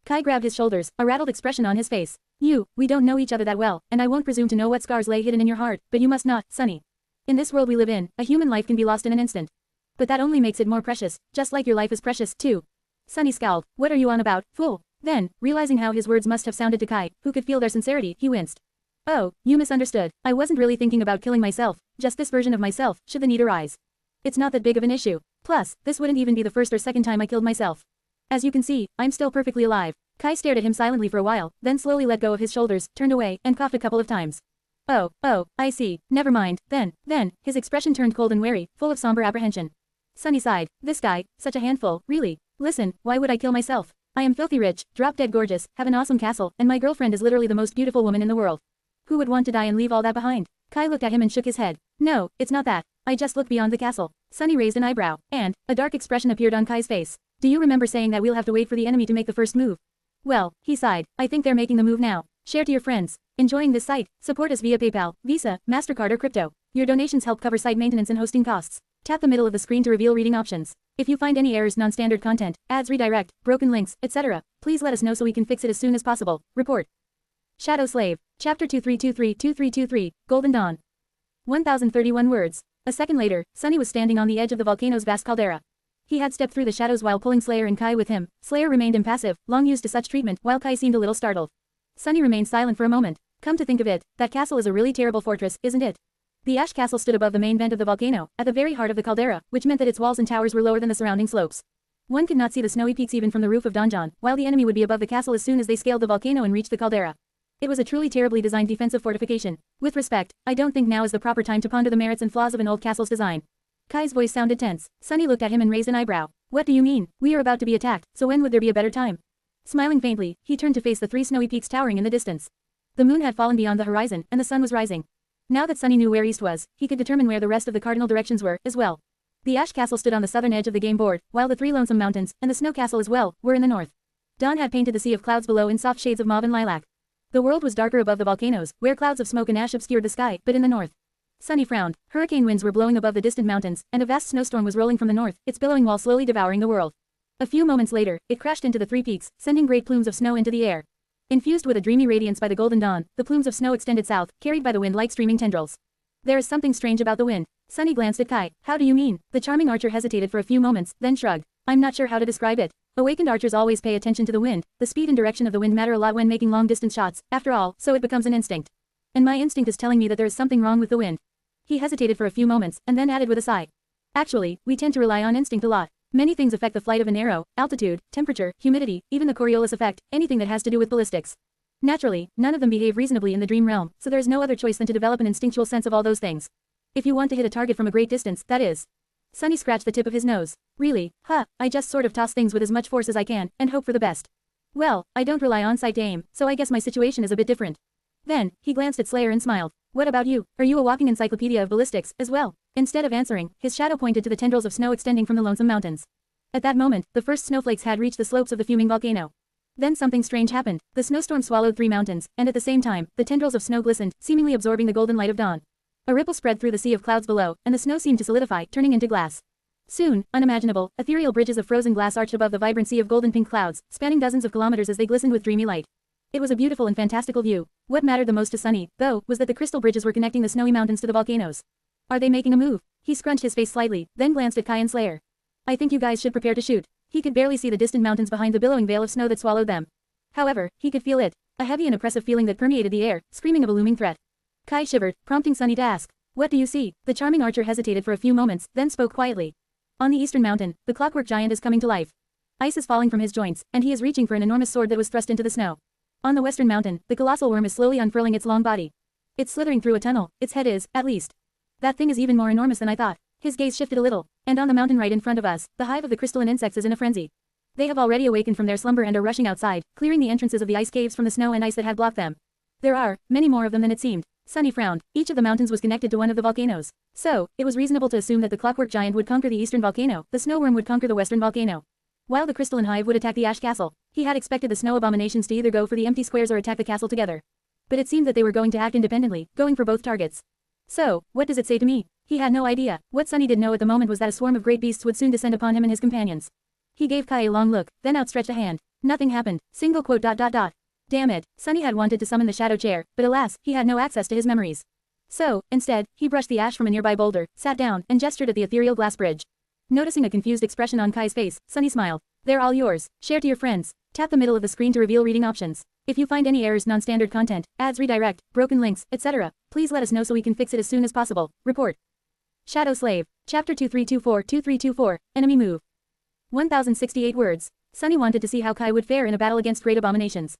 Kai grabbed his shoulders, a rattled expression on his face. We don't know each other that well, and I won't presume to know what scars lay hidden in your heart, but you must not, Sunny. In this world we live in, a human life can be lost in an instant. But that only makes it more precious, just like your life is precious, too. Sunny scowled. What are you on about, fool? Then, realizing how his words must have sounded to Kai, who could feel their sincerity, he winced. Oh, you misunderstood. I wasn't really thinking about killing myself, just this version of myself, should the need arise. It's not that big of an issue. Plus, this wouldn't even be the first or second time I killed myself. As you can see, I'm still perfectly alive. Kai stared at him silently for a while, then slowly let go of his shoulders, turned away, and coughed a couple of times. Oh, I see. Never mind. Then, his expression turned cold and wary, full of somber apprehension. Sunny sighed. This guy, such a handful, really. Listen, why would I kill myself? I am filthy rich, drop-dead gorgeous, have an awesome castle, and my girlfriend is literally the most beautiful woman in the world. Who would want to die and leave all that behind? Kai looked at him and shook his head. No, it's not that. I just look beyond the castle. Sunny raised an eyebrow, and a dark expression appeared on Kai's face. Do you remember saying that we'll have to wait for the enemy to make the first move? Well, he sighed. I think they're making the move now. Share to your friends. Enjoying this site? Support us via PayPal, Visa, MasterCard or crypto. Your donations help cover site maintenance and hosting costs. Tap the middle of the screen to reveal reading options. If you find any errors, non-standard content, ads redirect, broken links, etc., please let us know so we can fix it as soon as possible. Report. Shadow Slave. Chapter 2323-2323, Golden Dawn. 1031 words. A second later, Sunny was standing on the edge of the volcano's vast caldera. He had stepped through the shadows while pulling Slayer and Kai with him. Slayer remained impassive, long used to such treatment, while Kai seemed a little startled. Sunny remained silent for a moment. Come to think of it, that castle is a really terrible fortress, isn't it? The ash castle stood above the main vent of the volcano, at the very heart of the caldera, which meant that its walls and towers were lower than the surrounding slopes. One could not see the snowy peaks even from the roof of Donjon, while the enemy would be above the castle as soon as they scaled the volcano and reached the caldera. It was a truly terribly designed defensive fortification. With respect, I don't think now is the proper time to ponder the merits and flaws of an old castle's design. Kai's voice sounded tense. Sunny looked at him and raised an eyebrow. What do you mean? We are about to be attacked, so when would there be a better time? Smiling faintly, he turned to face the 3 snowy peaks towering in the distance. The moon had fallen beyond the horizon, and the sun was rising. Now that Sunny knew where east was, he could determine where the rest of the cardinal directions were, as well. The ash castle stood on the southern edge of the game board, while the 3 lonesome mountains, and the snow castle as well, were in the north. Dawn had painted the sea of clouds below in soft shades of mauve and lilac. The world was darker above the volcanoes, where clouds of smoke and ash obscured the sky, but in the north. Sunny frowned. Hurricane winds were blowing above the distant mountains, and a vast snowstorm was rolling from the north, its billowing wall slowly devouring the world. A few moments later, it crashed into the 3 peaks, sending great plumes of snow into the air. Infused with a dreamy radiance by the golden dawn, the plumes of snow extended south, carried by the wind like streaming tendrils. There is something strange about the wind. Sunny glanced at Kai. How do you mean? The charming archer hesitated for a few moments, then shrugged. I'm not sure how to describe it. Awakened archers always pay attention to the wind. The speed and direction of the wind matter a lot when making long-distance shots, after all, so it becomes an instinct. And my instinct is telling me that there is something wrong with the wind. He hesitated for a few moments, and then added with a sigh. Actually, we tend to rely on instinct a lot. Many things affect the flight of an arrow: altitude, temperature, humidity, even the Coriolis effect, anything that has to do with ballistics. Naturally, none of them behave reasonably in the dream realm, so there is no other choice than to develop an instinctual sense of all those things. If you want to hit a target from a great distance, that is. Sunny scratched the tip of his nose. Really? I just sort of toss things with as much force as I can, and hope for the best. Well, I don't rely on sight to aim, so I guess my situation is a bit different. Then, he glanced at Slayer and smiled. What about you? Are you a walking encyclopedia of ballistics, as well? Instead of answering, his shadow pointed to the tendrils of snow extending from the lonesome mountains. At that moment, the first snowflakes had reached the slopes of the fuming volcano. Then something strange happened. The snowstorm swallowed 3 mountains, and at the same time, the tendrils of snow glistened, seemingly absorbing the golden light of dawn. A ripple spread through the sea of clouds below, and the snow seemed to solidify, turning into glass. Soon, unimaginable, ethereal bridges of frozen glass arched above the vibrant sea of golden pink clouds, spanning dozens of kilometers as they glistened with dreamy light. It was a beautiful and fantastical view. What mattered the most to Sunny, though, was that the crystal bridges were connecting the snowy mountains to the volcanoes. Are they making a move? He scrunched his face slightly, then glanced at Kai and Slayer. I think you guys should prepare to shoot. He could barely see the distant mountains behind the billowing veil of snow that swallowed them. However, he could feel it. A heavy and oppressive feeling that permeated the air, screaming of a looming threat. Kai shivered, prompting Sunny to ask. What do you see? The charming archer hesitated for a few moments, then spoke quietly. On the eastern mountain, the clockwork giant is coming to life. Ice is falling from his joints, and he is reaching for an enormous sword that was thrust into the snow. On the western mountain, the colossal worm is slowly unfurling its long body. It's slithering through a tunnel, its head is, at least. That thing is even more enormous than I thought. His gaze shifted a little, and on the mountain right in front of us, the hive of the crystalline insects is in a frenzy. They have already awakened from their slumber and are rushing outside, clearing the entrances of the ice caves from the snow and ice that had blocked them. There are many more of them than it seemed. Sunny frowned. Each of the mountains was connected to one of the volcanoes. So, it was reasonable to assume that the clockwork giant would conquer the eastern volcano, the snow worm would conquer the western volcano, while the crystalline hive would attack the ash castle. He had expected the snow abominations to either go for the empty squares or attack the castle together. But it seemed that they were going to act independently, going for both targets. So, what does it say to me? He had no idea. What Sunny did know at the moment was that a swarm of great beasts would soon descend upon him and his companions. He gave Kai a long look, then outstretched a hand. Nothing happened. Single quote ... Damn it. Sunny had wanted to summon the shadow chair, but alas, he had no access to his memories. So, instead, he brushed the ash from a nearby boulder, sat down, and gestured at the ethereal glass bridge. Noticing a confused expression on Kai's face, Sunny smiled. They're all yours. Share to your friends. Tap the middle of the screen to reveal reading options. If you find any errors, non-standard content, ads redirect, broken links, etc., please let us know so we can fix it as soon as possible. Report. Shadow Slave. Chapter 2324-2324, Enemy Move. 1068 words. Sunny wanted to see how Kai would fare in a battle against great abominations.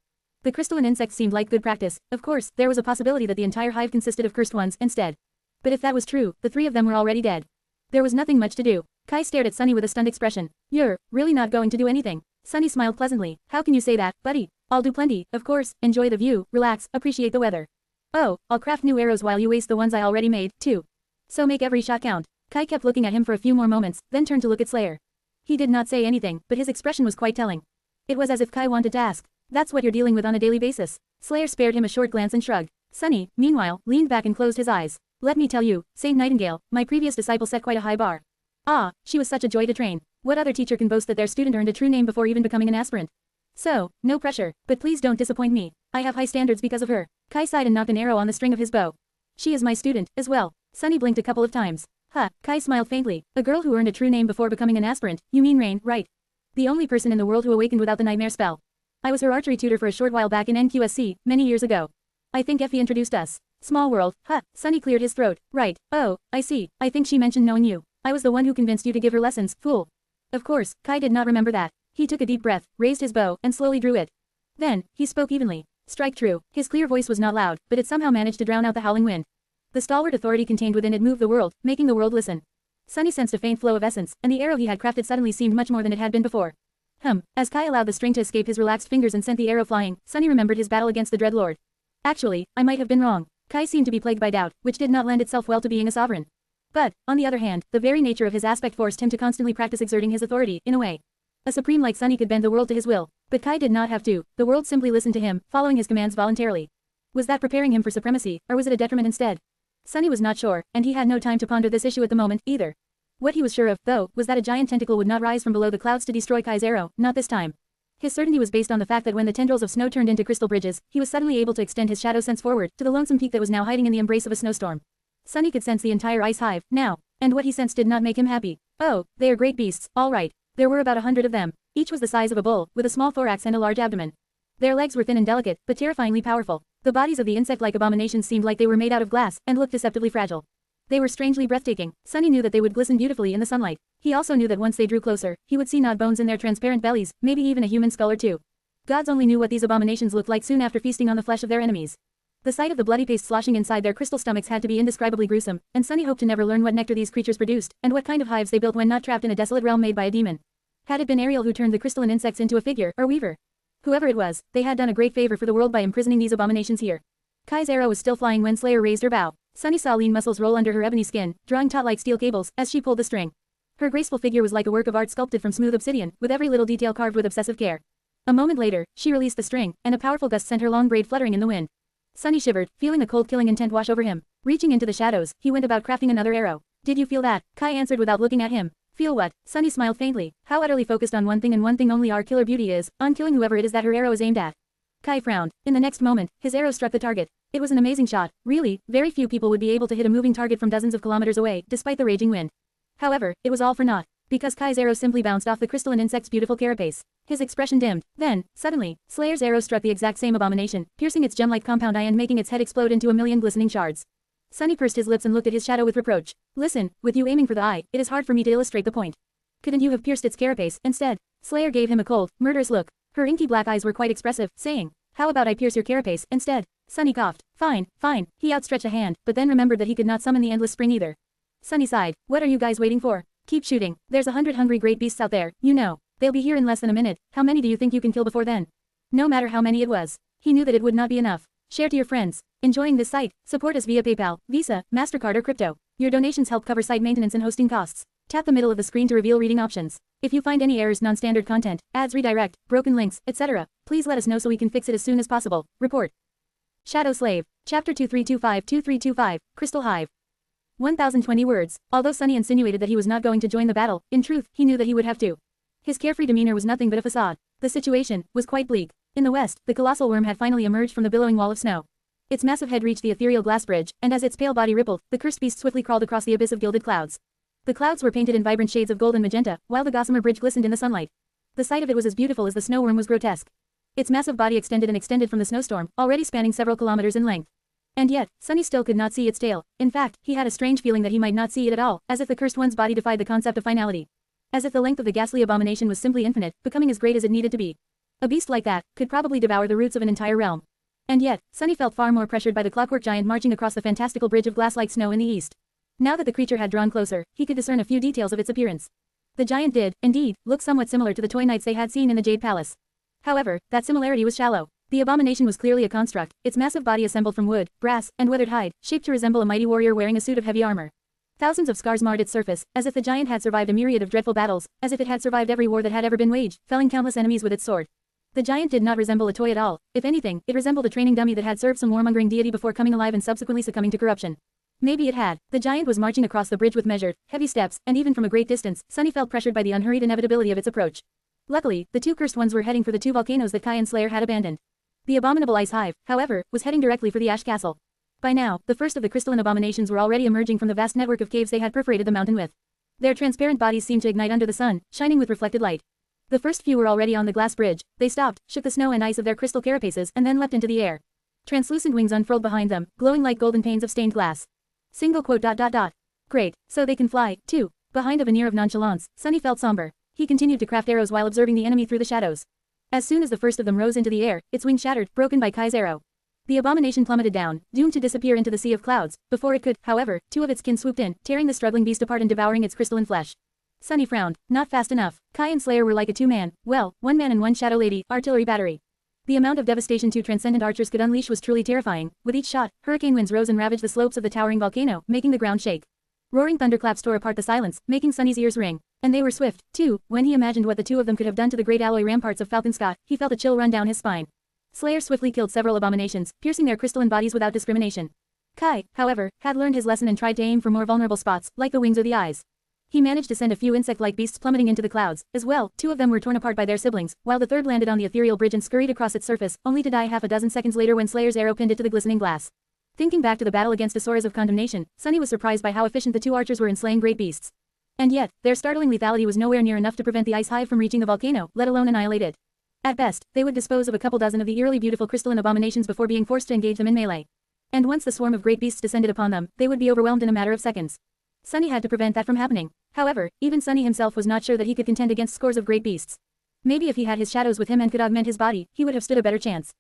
The crystalline insects seemed like good practice. Of course, there was a possibility that the entire hive consisted of cursed ones instead. But if that was true, the 3 of them were already dead. There was nothing much to do. Kai stared at Sunny with a stunned expression. You're really not going to do anything? Sunny smiled pleasantly. How can you say that, buddy? I'll do plenty, of course. Enjoy the view, relax, appreciate the weather. Oh, I'll craft new arrows while you waste the ones I already made, too. So make every shot count. Kai kept looking at him for a few more moments, then turned to look at Slayer. He did not say anything, but his expression was quite telling. It was as if Kai wanted to ask. That's what you're dealing with on a daily basis. Slayer spared him a short glance and shrugged. Sunny, meanwhile, leaned back and closed his eyes. Let me tell you, Saint Nightingale, my previous disciple set quite a high bar. Ah, she was such a joy to train. What other teacher can boast that their student earned a true name before even becoming an aspirant? So, no pressure, but please don't disappoint me. I have high standards because of her. Kai sighed and knocked an arrow on the string of his bow. She is my student, as well. Sunny blinked a couple of times. Kai smiled faintly. A girl who earned a true name before becoming an aspirant, you mean Rain, right? The only person in the world who awakened without the nightmare spell. I was her archery tutor for a short while back in NQSC, many years ago. I think Effie introduced us. Small world, Sunny cleared his throat. Right, oh, I see. I think she mentioned knowing you. I was the one who convinced you to give her lessons, fool. Of course, Kai did not remember that. He took a deep breath, raised his bow, and slowly drew it. Then, he spoke evenly. Strike true. His clear voice was not loud, but it somehow managed to drown out the howling wind. The stalwart authority contained within it moved the world, making the world listen. Sunny sensed a faint flow of essence, and the arrow he had crafted suddenly seemed much more than it had been before. As Kai allowed the string to escape his relaxed fingers and sent the arrow flying, Sunny remembered his battle against the Dread Lord. Actually, I might have been wrong. Kai seemed to be plagued by doubt, which did not lend itself well to being a sovereign. But, on the other hand, the very nature of his aspect forced him to constantly practice exerting his authority, in a way. A supreme like Sunny could bend the world to his will, but Kai did not have to. The world simply listened to him, following his commands voluntarily. Was that preparing him for supremacy, or was it a detriment instead? Sunny was not sure, and he had no time to ponder this issue at the moment, either. What he was sure of, though, was that a giant tentacle would not rise from below the clouds to destroy Kai's arrow, not this time. His certainty was based on the fact that when the tendrils of snow turned into crystal bridges, he was suddenly able to extend his shadow sense forward, to the lonesome peak that was now hiding in the embrace of a snowstorm. Sunny could sense the entire ice hive, now, and what he sensed did not make him happy. Oh, they are great beasts, all right. There were about 100 of them. Each was the size of a bull, with a small thorax and a large abdomen. Their legs were thin and delicate, but terrifyingly powerful. The bodies of the insect-like abominations seemed like they were made out of glass, and looked deceptively fragile. They were strangely breathtaking. Sunny knew that they would glisten beautifully in the sunlight. He also knew that once they drew closer, he would see gnawed bones in their transparent bellies, maybe even a human skull or two. Gods only knew what these abominations looked like soon after feasting on the flesh of their enemies. The sight of the bloody paste sloshing inside their crystal stomachs had to be indescribably gruesome, and Sunny hoped to never learn what nectar these creatures produced, and what kind of hives they built when not trapped in a desolate realm made by a demon. Had it been Ariel who turned the crystalline insects into a figure, or weaver? Whoever it was, they had done a great favor for the world by imprisoning these abominations here. Kai's arrow was still flying when Slayer raised her bow. Sunny saw lean muscles roll under her ebony skin, drawing taut like steel cables, as she pulled the string. Her graceful figure was like a work of art sculpted from smooth obsidian, with every little detail carved with obsessive care. A moment later, she released the string, and a powerful gust sent her long braid fluttering in the wind. Sunny shivered, feeling the cold killing intent wash over him. Reaching into the shadows, he went about crafting another arrow. Did you feel that? Kai answered without looking at him. Feel what? Sunny smiled faintly. How utterly focused on one thing and one thing only our killer beauty is, on killing whoever it is that her arrow is aimed at. Kai frowned. In the next moment, his arrow struck the target. It was an amazing shot. Really, very few people would be able to hit a moving target from dozens of kilometers away, despite the raging wind. However, it was all for naught, because Kai's arrow simply bounced off the crystalline insect's beautiful carapace. His expression dimmed. Then, suddenly, Slayer's arrow struck the exact same abomination, piercing its gem-like compound eye and making its head explode into a million glistening shards. Sunny pursed his lips and looked at his shadow with reproach. Listen, with you aiming for the eye, it is hard for me to illustrate the point. Couldn't you have pierced its carapace, instead? Slayer gave him a cold, murderous look. Her inky black eyes were quite expressive, saying, how about I pierce your carapace, instead? Sunny coughed. Fine, fine. He outstretched a hand, but then remembered that he could not summon the endless spring either. Sunny sighed. What are you guys waiting for? Keep shooting. There's 100 hungry great beasts out there, you know. They'll be here in less than a minute. How many do you think you can kill before then? No matter how many it was. He knew that it would not be enough. Share to your friends. Enjoying this site? Support us via PayPal, Visa, MasterCard or crypto. Your donations help cover site maintenance and hosting costs. Tap the middle of the screen to reveal reading options. If you find any errors, non-standard content, ads redirect, broken links, etc., please let us know so we can fix it as soon as possible. Report. Shadow Slave. Chapter 2325-2325, Crystal Hive. 1020 words. Although Sunny insinuated that he was not going to join the battle, in truth, he knew that he would have to. His carefree demeanor was nothing but a facade. The situation was quite bleak. In the west, the colossal worm had finally emerged from the billowing wall of snow. Its massive head reached the ethereal glass bridge, and as its pale body rippled, the cursed beast swiftly crawled across the abyss of gilded clouds. The clouds were painted in vibrant shades of gold and magenta, while the gossamer bridge glistened in the sunlight. The sight of it was as beautiful as the snow worm was grotesque. Its massive body extended and extended from the snowstorm, already spanning several kilometers in length. And yet, Sunny still could not see its tail. In fact, he had a strange feeling that he might not see it at all, as if the cursed one's body defied the concept of finality. As if the length of the ghastly abomination was simply infinite, becoming as great as it needed to be. A beast like that could probably devour the roots of an entire realm. And yet, Sunny felt far more pressured by the clockwork giant marching across the fantastical bridge of glass like snow in the east. Now that the creature had drawn closer, he could discern a few details of its appearance. The giant did, indeed, look somewhat similar to the toy knights they had seen in the Jade Palace. However, that similarity was shallow. The abomination was clearly a construct, its massive body assembled from wood, brass, and weathered hide, shaped to resemble a mighty warrior wearing a suit of heavy armor. Thousands of scars marred its surface, as if the giant had survived a myriad of dreadful battles, as if it had survived every war that had ever been waged, felling countless enemies with its sword. The giant did not resemble a toy at all. If anything, it resembled a training dummy that had served some warmongering deity before coming alive and subsequently succumbing to corruption. Maybe it had. The giant was marching across the bridge with measured, heavy steps, and even from a great distance, Sunny felt pressured by the unhurried inevitability of its approach. Luckily, the two cursed ones were heading for the two volcanoes that Kai and Slayer had abandoned. The abominable ice hive, however, was heading directly for the Ash Castle. By now, the first of the crystalline abominations were already emerging from the vast network of caves they had perforated the mountain with. Their transparent bodies seemed to ignite under the sun, shining with reflected light. The first few were already on the glass bridge. They stopped, shook the snow and ice of their crystal carapaces, and then leapt into the air. Translucent wings unfurled behind them, glowing like golden panes of stained glass. Single quote ... Great, so they can fly, too. Behind a veneer of nonchalance, Sunny felt somber. He continued to craft arrows while observing the enemy through the shadows. As soon as the first of them rose into the air, its wing shattered, broken by Kai's arrow. The abomination plummeted down, doomed to disappear into the sea of clouds. Before it could, however, two of its kin swooped in, tearing the struggling beast apart and devouring its crystalline flesh. Sunny frowned. Not fast enough. Kai and Slayer were like a two-man, well, one man and one shadow lady, artillery battery. The amount of devastation two transcendent archers could unleash was truly terrifying. With each shot, hurricane winds rose and ravaged the slopes of the towering volcano, making the ground shake. Roaring thunderclaps tore apart the silence, making Sunny's ears ring. And they were swift, too. When he imagined what the two of them could have done to the great alloy ramparts of Falconscott, he felt a chill run down his spine. Slayer swiftly killed several abominations, piercing their crystalline bodies without discrimination. Kai, however, had learned his lesson and tried to aim for more vulnerable spots, like the wings or the eyes. He managed to send a few insect-like beasts plummeting into the clouds. As well, two of them were torn apart by their siblings, while the third landed on the ethereal bridge and scurried across its surface, only to die half a dozen seconds later when Slayer's arrow pinned it to the glistening glass. Thinking back to the battle against Asaurus of Condemnation, Sunny was surprised by how efficient the two archers were in slaying great beasts. And yet, their startling lethality was nowhere near enough to prevent the ice hive from reaching the volcano, let alone annihilate it. At best, they would dispose of a couple dozen of the eerily beautiful crystalline abominations before being forced to engage them in melee. And once the swarm of great beasts descended upon them, they would be overwhelmed in a matter of seconds. Sunny had to prevent that from happening. However, even Sunny himself was not sure that he could contend against scores of great beasts. Maybe if he had his shadows with him and could augment his body, he would have stood a better chance.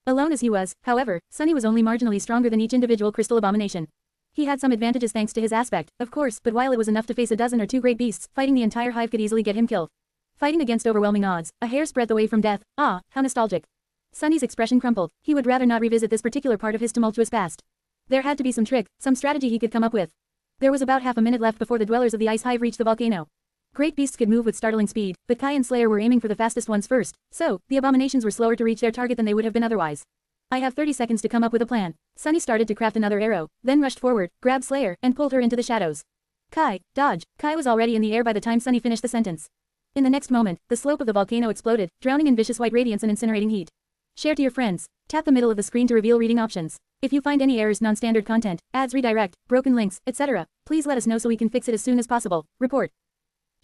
Alone as he was, however, Sunny was only marginally stronger than each individual crystal abomination. He had some advantages thanks to his aspect, of course, but while it was enough to face a dozen or two great beasts, fighting the entire hive could easily get him killed. Fighting against overwhelming odds, a hair's breadth away from death, ah, how nostalgic. Sunny's expression crumpled. He would rather not revisit this particular part of his tumultuous past. There had to be some trick, some strategy he could come up with. There was about half a minute left before the dwellers of the ice hive reached the volcano. Great beasts could move with startling speed, but Kai and Slayer were aiming for the fastest ones first, so, the abominations were slower to reach their target than they would have been otherwise. I have 30 seconds to come up with a plan. Sunny started to craft another arrow, then rushed forward, grabbed Slayer, and pulled her into the shadows. Kai, dodge. Kai was already in the air by the time Sunny finished the sentence. In the next moment, the slope of the volcano exploded, drowning in vicious white radiance and incinerating heat. Share to your friends. Tap the middle of the screen to reveal reading options. If you find any errors, non-standard content, ads redirect, broken links, etc., please let us know so we can fix it as soon as possible. Report.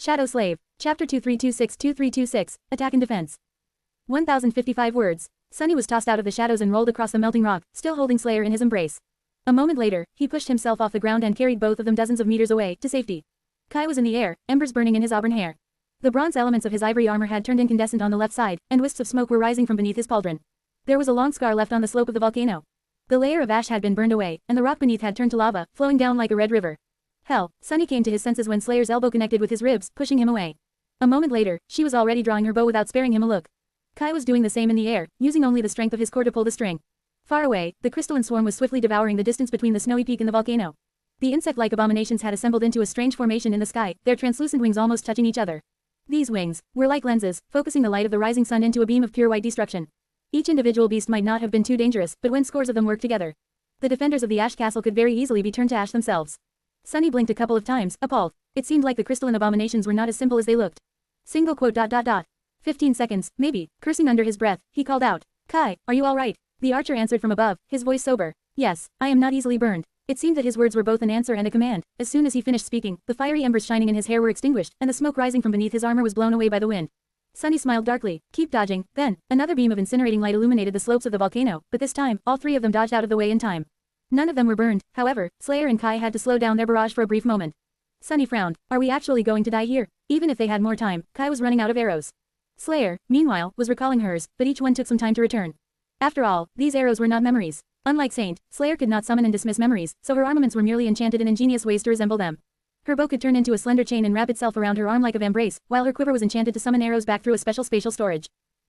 Shadow Slave. Chapter 2326-2326, Attack and Defense. 1055 words. Sunny was tossed out of the shadows and rolled across the melting rock, still holding Slayer in his embrace. A moment later, he pushed himself off the ground and carried both of them dozens of meters away, to safety. Kai was in the air, embers burning in his auburn hair. The bronze elements of his ivory armor had turned incandescent on the left side, and wisps of smoke were rising from beneath his pauldron. There was a long scar left on the slope of the volcano. The layer of ash had been burned away, and the rock beneath had turned to lava, flowing down like a red river. Hell, Sunny came to his senses when Slayer's elbow connected with his ribs, pushing him away. A moment later, she was already drawing her bow without sparing him a look. Kai was doing the same in the air, using only the strength of his core to pull the string. Far away, the crystalline swarm was swiftly devouring the distance between the snowy peak and the volcano. The insect-like abominations had assembled into a strange formation in the sky, their translucent wings almost touching each other. These wings were like lenses, focusing the light of the rising sun into a beam of pure white destruction. Each individual beast might not have been too dangerous, but when scores of them worked together, the defenders of the Ash Castle could very easily be turned to ash themselves. Sunny blinked a couple of times, appalled. It seemed like the crystalline abominations were not as simple as they looked. Single quote ... 15 seconds, maybe. Cursing under his breath, he called out, Kai, are you all right? The archer answered from above, his voice sober. Yes, I am not easily burned. It seemed that his words were both an answer and a command. As soon as he finished speaking, the fiery embers shining in his hair were extinguished, and the smoke rising from beneath his armor was blown away by the wind. Sunny smiled darkly. Keep dodging. Then, another beam of incinerating light illuminated the slopes of the volcano, but this time, all three of them dodged out of the way in time. None of them were burned, however. Slayer and Kai had to slow down their barrage for a brief moment. Sunny frowned. Are we actually going to die here? Even if they had more time, Kai was running out of arrows. Slayer, meanwhile, was recalling hers, but each one took some time to return. After all, these arrows were not memories. Unlike Saint, Slayer could not summon and dismiss memories, so her armaments were merely enchanted in ingenious ways to resemble them. Her bow could turn into a slender chain and wrap itself around her arm like a vambrace, while her quiver was enchanted to summon arrows back through a special spatial storage.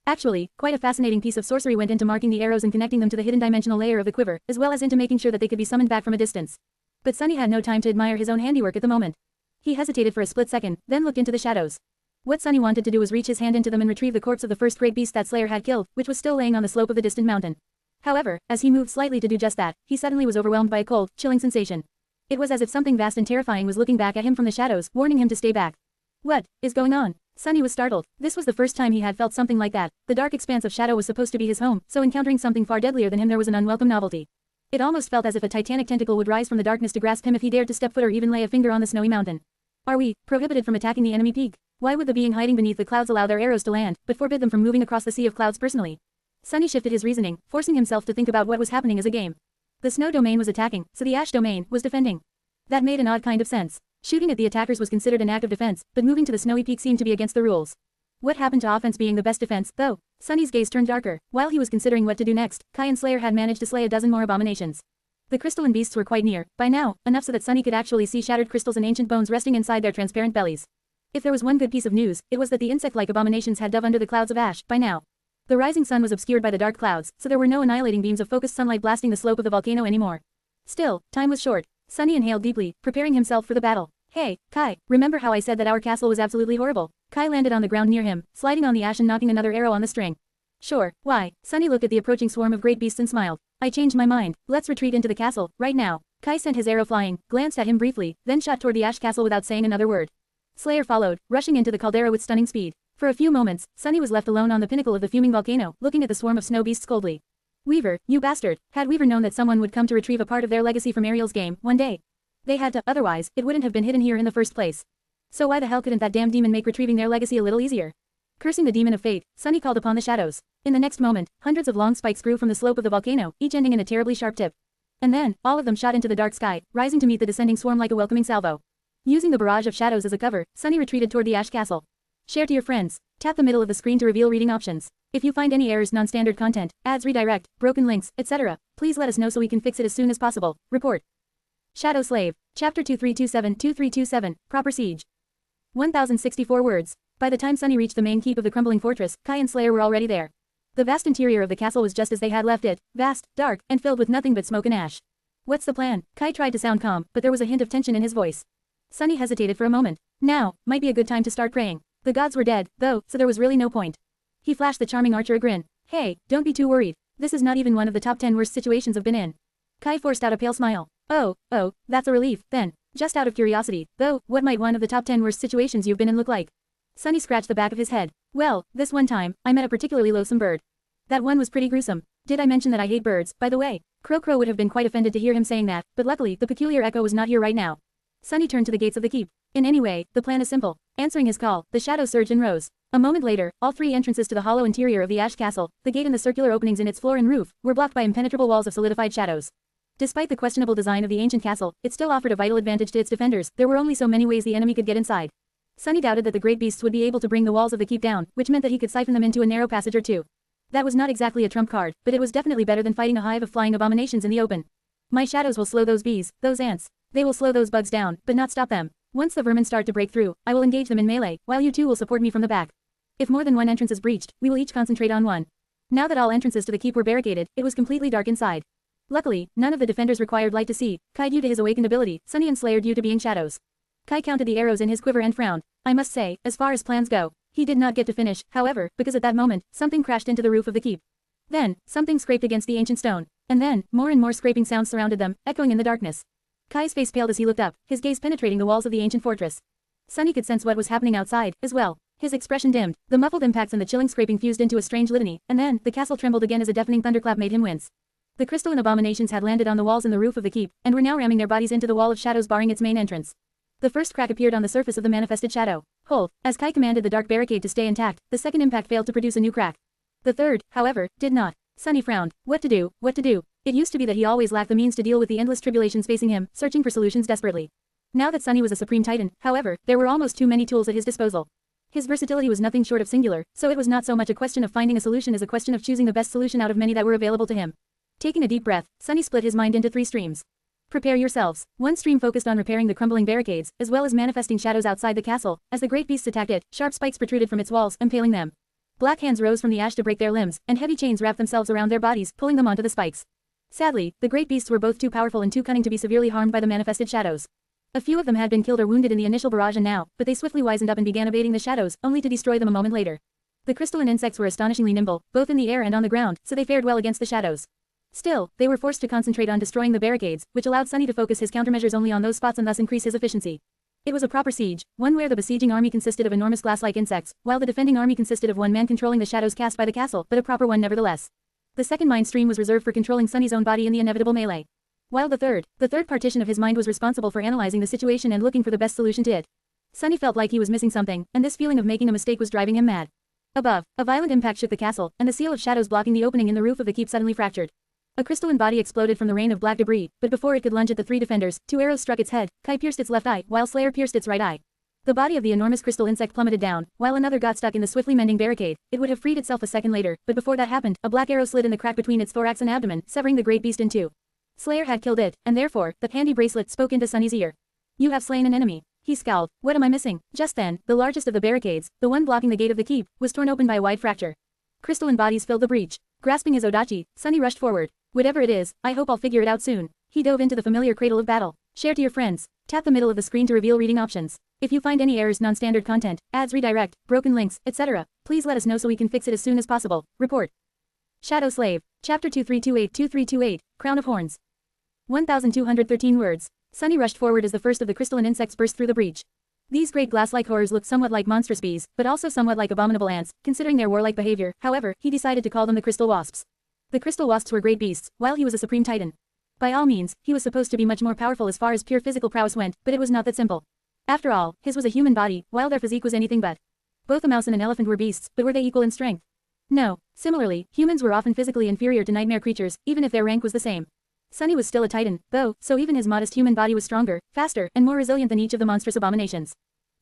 Actually, quite a fascinating piece of sorcery went into marking the arrows and connecting them to the hidden dimensional layer of the quiver, as well as into making sure that they could be summoned back from a distance. But Sunny had no time to admire his own handiwork at the moment. He hesitated for a split second, then looked into the shadows. What Sunny wanted to do was reach his hand into them and retrieve the corpse of the first great beast that Slayer had killed, which was still laying on the slope of the distant mountain. However, as he moved slightly to do just that, he suddenly was overwhelmed by a cold, chilling sensation. It was as if something vast and terrifying was looking back at him from the shadows, warning him to stay back. What is going on? Sunny was startled. This was the first time he had felt something like that. The dark expanse of shadow was supposed to be his home, so encountering something far deadlier than him there was an unwelcome novelty. It almost felt as if a titanic tentacle would rise from the darkness to grasp him if he dared to step foot or even lay a finger on the snowy mountain. Are we prohibited from attacking the enemy peak? Why would the being hiding beneath the clouds allow their arrows to land, but forbid them from moving across the sea of clouds personally? Sunny shifted his reasoning, forcing himself to think about what was happening as a game. The snow domain was attacking, so the ash domain was defending. That made an odd kind of sense. Shooting at the attackers was considered an act of defense, but moving to the snowy peak seemed to be against the rules. What happened to offense being the best defense, though? Sunny's gaze turned darker. While he was considering what to do next, Kai and Slayer had managed to slay a dozen more abominations. The crystalline beasts were quite near, by now, enough so that Sunny could actually see shattered crystals and ancient bones resting inside their transparent bellies. If there was one good piece of news, it was that the insect-like abominations had dove under the clouds of ash, by now. The rising sun was obscured by the dark clouds, so there were no annihilating beams of focused sunlight blasting the slope of the volcano anymore. Still, time was short. Sunny inhaled deeply, preparing himself for the battle. Hey, Kai, remember how I said that our castle was absolutely horrible? Kai landed on the ground near him, sliding on the ash and knocking another arrow on the string. Sure, why? Sunny looked at the approaching swarm of great beasts and smiled. I changed my mind. Let's retreat into the castle, right now. Kai sent his arrow flying, glanced at him briefly, then shot toward the ash castle without saying another word. Slayer followed, rushing into the caldera with stunning speed. For a few moments, Sunny was left alone on the pinnacle of the fuming volcano, looking at the swarm of snow beasts coldly. Weaver, you bastard. Had Weaver known that someone would come to retrieve a part of their legacy from Ariel's game, one day, they had to, otherwise, it wouldn't have been hidden here in the first place. So why the hell couldn't that damn demon make retrieving their legacy a little easier? Cursing the demon of fate, Sunny called upon the shadows. In the next moment, hundreds of long spikes grew from the slope of the volcano, each ending in a terribly sharp tip. And then, all of them shot into the dark sky, rising to meet the descending swarm like a welcoming salvo. Using the barrage of shadows as a cover, Sunny retreated toward the ash castle. Share to your friends. Tap the middle of the screen to reveal reading options. If you find any errors, non-standard content, ads redirect, broken links, etc., please let us know so we can fix it as soon as possible. Report. Shadow Slave. Chapter 2327-2327, Proper Siege. 1064 words. By the time Sunny reached the main keep of the crumbling fortress, Kai and Slayer were already there. The vast interior of the castle was just as they had left it, vast, dark, and filled with nothing but smoke and ash. What's the plan? Kai tried to sound calm, but there was a hint of tension in his voice. Sunny hesitated for a moment. Now, might be a good time to start praying. The gods were dead, though, so there was really no point. He flashed the charming archer a grin. Hey, don't be too worried. This is not even one of the top 10 worst situations I've been in. Kai forced out a pale smile. Oh, that's a relief, then. Just out of curiosity, though, what might one of the top 10 worst situations you've been in look like? Sunny scratched the back of his head. Well, this one time, I met a particularly loathsome bird. That one was pretty gruesome. Did I mention that I hate birds, by the way? Crow would have been quite offended to hear him saying that, but luckily, the peculiar echo was not here right now. Sunny turned to the gates of the keep. In any way, the plan is simple. Answering his call, the shadow surged and rose. A moment later, all three entrances to the hollow interior of the ash castle, the gate and the circular openings in its floor and roof, were blocked by impenetrable walls of solidified shadows. Despite the questionable design of the ancient castle, it still offered a vital advantage to its defenders. There were only so many ways the enemy could get inside. Sunny doubted that the great beasts would be able to bring the walls of the keep down, which meant that he could siphon them into a narrow passage or two. That was not exactly a trump card, but it was definitely better than fighting a hive of flying abominations in the open. My shadows will slow those bees, those ants. They will slow those bugs down, but not stop them. Once the vermin start to break through, I will engage them in melee, while you two will support me from the back. If more than one entrance is breached, we will each concentrate on one. Now that all entrances to the keep were barricaded, it was completely dark inside. Luckily, none of the defenders required light to see, Kai due to his awakened ability, Sunny and Slayer due to being shadows. Kai counted the arrows in his quiver and frowned. I must say, as far as plans go, he did not get to finish, however, because at that moment, something crashed into the roof of the keep. Then, something scraped against the ancient stone. And then, more and more scraping sounds surrounded them, echoing in the darkness. Kai's face paled as he looked up, his gaze penetrating the walls of the ancient fortress. Sunny could sense what was happening outside, as well. His expression dimmed, the muffled impacts and the chilling scraping fused into a strange litany, and then, the castle trembled again as a deafening thunderclap made him wince. The crystalline abominations had landed on the walls and the roof of the keep, and were now ramming their bodies into the wall of shadows barring its main entrance. The first crack appeared on the surface of the manifested shadow. Hold. As Kai commanded the dark barricade to stay intact, the second impact failed to produce a new crack. The third, however, did not. Sunny frowned. What to do? It used to be that he always lacked the means to deal with the endless tribulations facing him, searching for solutions desperately. Now that Sunny was a supreme titan, however, there were almost too many tools at his disposal. His versatility was nothing short of singular, so it was not so much a question of finding a solution as a question of choosing the best solution out of many that were available to him. Taking a deep breath, Sunny split his mind into 3 streams. Prepare yourselves. One stream focused on repairing the crumbling barricades, as well as manifesting shadows outside the castle. As the great beasts attacked it, sharp spikes protruded from its walls, impaling them. Black hands rose from the ash to break their limbs, and heavy chains wrapped themselves around their bodies, pulling them onto the spikes. Sadly, the great beasts were both too powerful and too cunning to be severely harmed by the manifested shadows. A few of them had been killed or wounded in the initial barrage and now, but they swiftly wisened up and began evading the shadows, only to destroy them a moment later. The crystalline insects were astonishingly nimble, both in the air and on the ground, so they fared well against the shadows. Still, they were forced to concentrate on destroying the barricades, which allowed Sunny to focus his countermeasures only on those spots and thus increase his efficiency. It was a proper siege, one where the besieging army consisted of enormous glass-like insects, while the defending army consisted of one man controlling the shadows cast by the castle, but a proper one nevertheless. The second mind stream was reserved for controlling Sunny's own body in the inevitable melee. While the third partition of his mind was responsible for analyzing the situation and looking for the best solution to it. Sunny felt like he was missing something, and this feeling of making a mistake was driving him mad. Above, a violent impact shook the castle, and the seal of shadows blocking the opening in the roof of the keep suddenly fractured. A crystalline body exploded from the rain of black debris, but before it could lunge at the 3 defenders, 2 arrows struck its head. Kai pierced its left eye, while Slayer pierced its right eye. The body of the enormous crystal insect plummeted down, while another got stuck in the swiftly mending barricade. It would have freed itself a second later, but before that happened, a black arrow slid in the crack between its thorax and abdomen, severing the great beast in 2. Slayer had killed it, and therefore, the handy bracelet spoke into Sunny's ear. You have slain an enemy. He scowled. What am I missing? Just then, the largest of the barricades, the one blocking the gate of the keep, was torn open by a wide fracture. Crystalline bodies filled the breach. Grasping his odachi, Sunny rushed forward. Whatever it is, I hope I'll figure it out soon. He dove into the familiar cradle of battle. Share to your friends. Tap the middle of the screen to reveal reading options. If you find any errors, non-standard content, ads redirect, broken links, etc., please let us know so we can fix it as soon as possible. Report. Shadow Slave. Chapter 2328-2328, Crown of Horns. 1213 words. Sunny rushed forward as the first of the crystalline insects burst through the breach. These great glass-like horrors looked somewhat like monstrous bees, but also somewhat like abominable ants, considering their warlike behavior. However, he decided to call them the crystal wasps. The crystal wasps were great beasts, while he was a supreme titan. By all means, he was supposed to be much more powerful as far as pure physical prowess went, but it was not that simple. After all, his was a human body, while their physique was anything but. Both a mouse and an elephant were beasts, but were they equal in strength? No. Similarly, humans were often physically inferior to nightmare creatures, even if their rank was the same. Sunny was still a titan, though, so even his modest human body was stronger, faster, and more resilient than each of the monstrous abominations.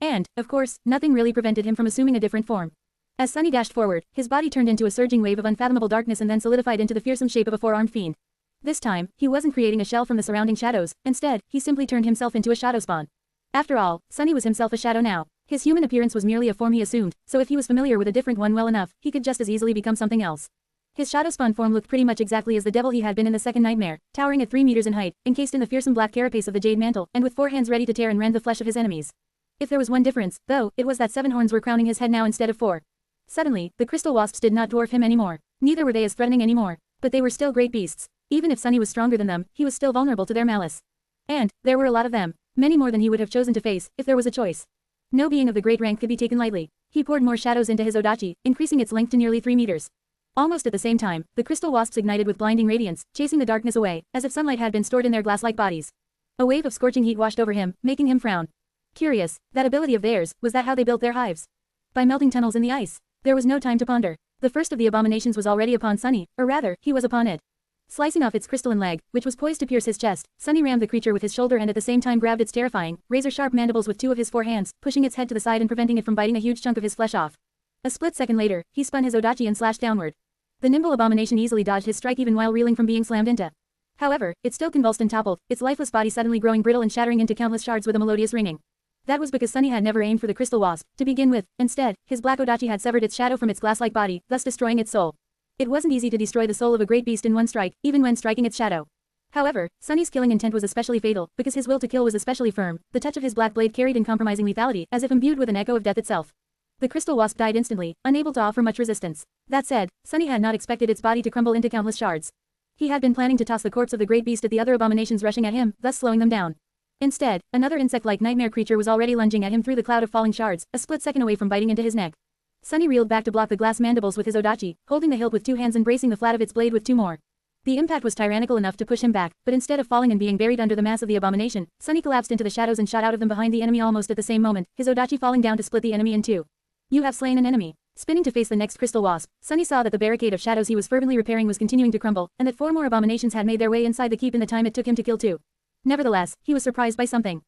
And, of course, nothing really prevented him from assuming a different form. As Sunny dashed forward, his body turned into a surging wave of unfathomable darkness and then solidified into the fearsome shape of a four-armed fiend. This time, he wasn't creating a shell from the surrounding shadows, instead, he simply turned himself into a shadow spawn. After all, Sunny was himself a shadow now. His human appearance was merely a form he assumed, so if he was familiar with a different one well enough, he could just as easily become something else. His shadow spawn form looked pretty much exactly as the devil he had been in the second nightmare, towering at 3 meters in height, encased in the fearsome black carapace of the jade mantle, and with 4 hands ready to tear and rend the flesh of his enemies. If there was one difference, though, it was that 7 horns were crowning his head now instead of 4. Suddenly, the crystal wasps did not dwarf him anymore. Neither were they as threatening anymore. But they were still great beasts. Even if Sunny was stronger than them, he was still vulnerable to their malice. And, there were a lot of them. Many more than he would have chosen to face, if there was a choice. No being of the great rank could be taken lightly. He poured more shadows into his odachi, increasing its length to nearly 3 meters. Almost at the same time, the crystal wasps ignited with blinding radiance, chasing the darkness away, as if sunlight had been stored in their glass-like bodies. A wave of scorching heat washed over him, making him frown. Curious, that ability of theirs, was that how they built their hives? By melting tunnels in the ice. There was no time to ponder. The first of the abominations was already upon Sunny, or rather, he was upon it. Slicing off its crystalline leg, which was poised to pierce his chest, Sunny rammed the creature with his shoulder and at the same time grabbed its terrifying, razor-sharp mandibles with 2 of his 4 hands, pushing its head to the side and preventing it from biting a huge chunk of his flesh off. A split second later, he spun his odachi and slashed downward. The nimble abomination easily dodged his strike even while reeling from being slammed into. However, it still convulsed and toppled, its lifeless body suddenly growing brittle and shattering into countless shards with a melodious ringing. That was because Sunny had never aimed for the crystal wasp, to begin with. Instead, his black odachi had severed its shadow from its glass-like body, thus destroying its soul. It wasn't easy to destroy the soul of a great beast in one strike, even when striking its shadow. However, Sunny's killing intent was especially fatal, because his will to kill was especially firm. The touch of his black blade carried uncompromising lethality, as if imbued with an echo of death itself. The crystal wasp died instantly, unable to offer much resistance. That said, Sunny had not expected its body to crumble into countless shards. He had been planning to toss the corpse of the great beast at the other abominations rushing at him, thus slowing them down. Instead, another insect-like nightmare creature was already lunging at him through the cloud of falling shards, a split second away from biting into his neck. Sunny reeled back to block the glass mandibles with his odachi, holding the hilt with 2 hands and bracing the flat of its blade with 2 more. The impact was tyrannical enough to push him back, but instead of falling and being buried under the mass of the abomination, Sunny collapsed into the shadows and shot out of them behind the enemy almost at the same moment, his odachi falling down to split the enemy in 2. You have slain an enemy. Spinning to face the next crystal wasp, Sunny saw that the barricade of shadows he was fervently repairing was continuing to crumble, and that 4 more abominations had made their way inside the keep in the time it took him to kill 2. Nevertheless, he was surprised by something.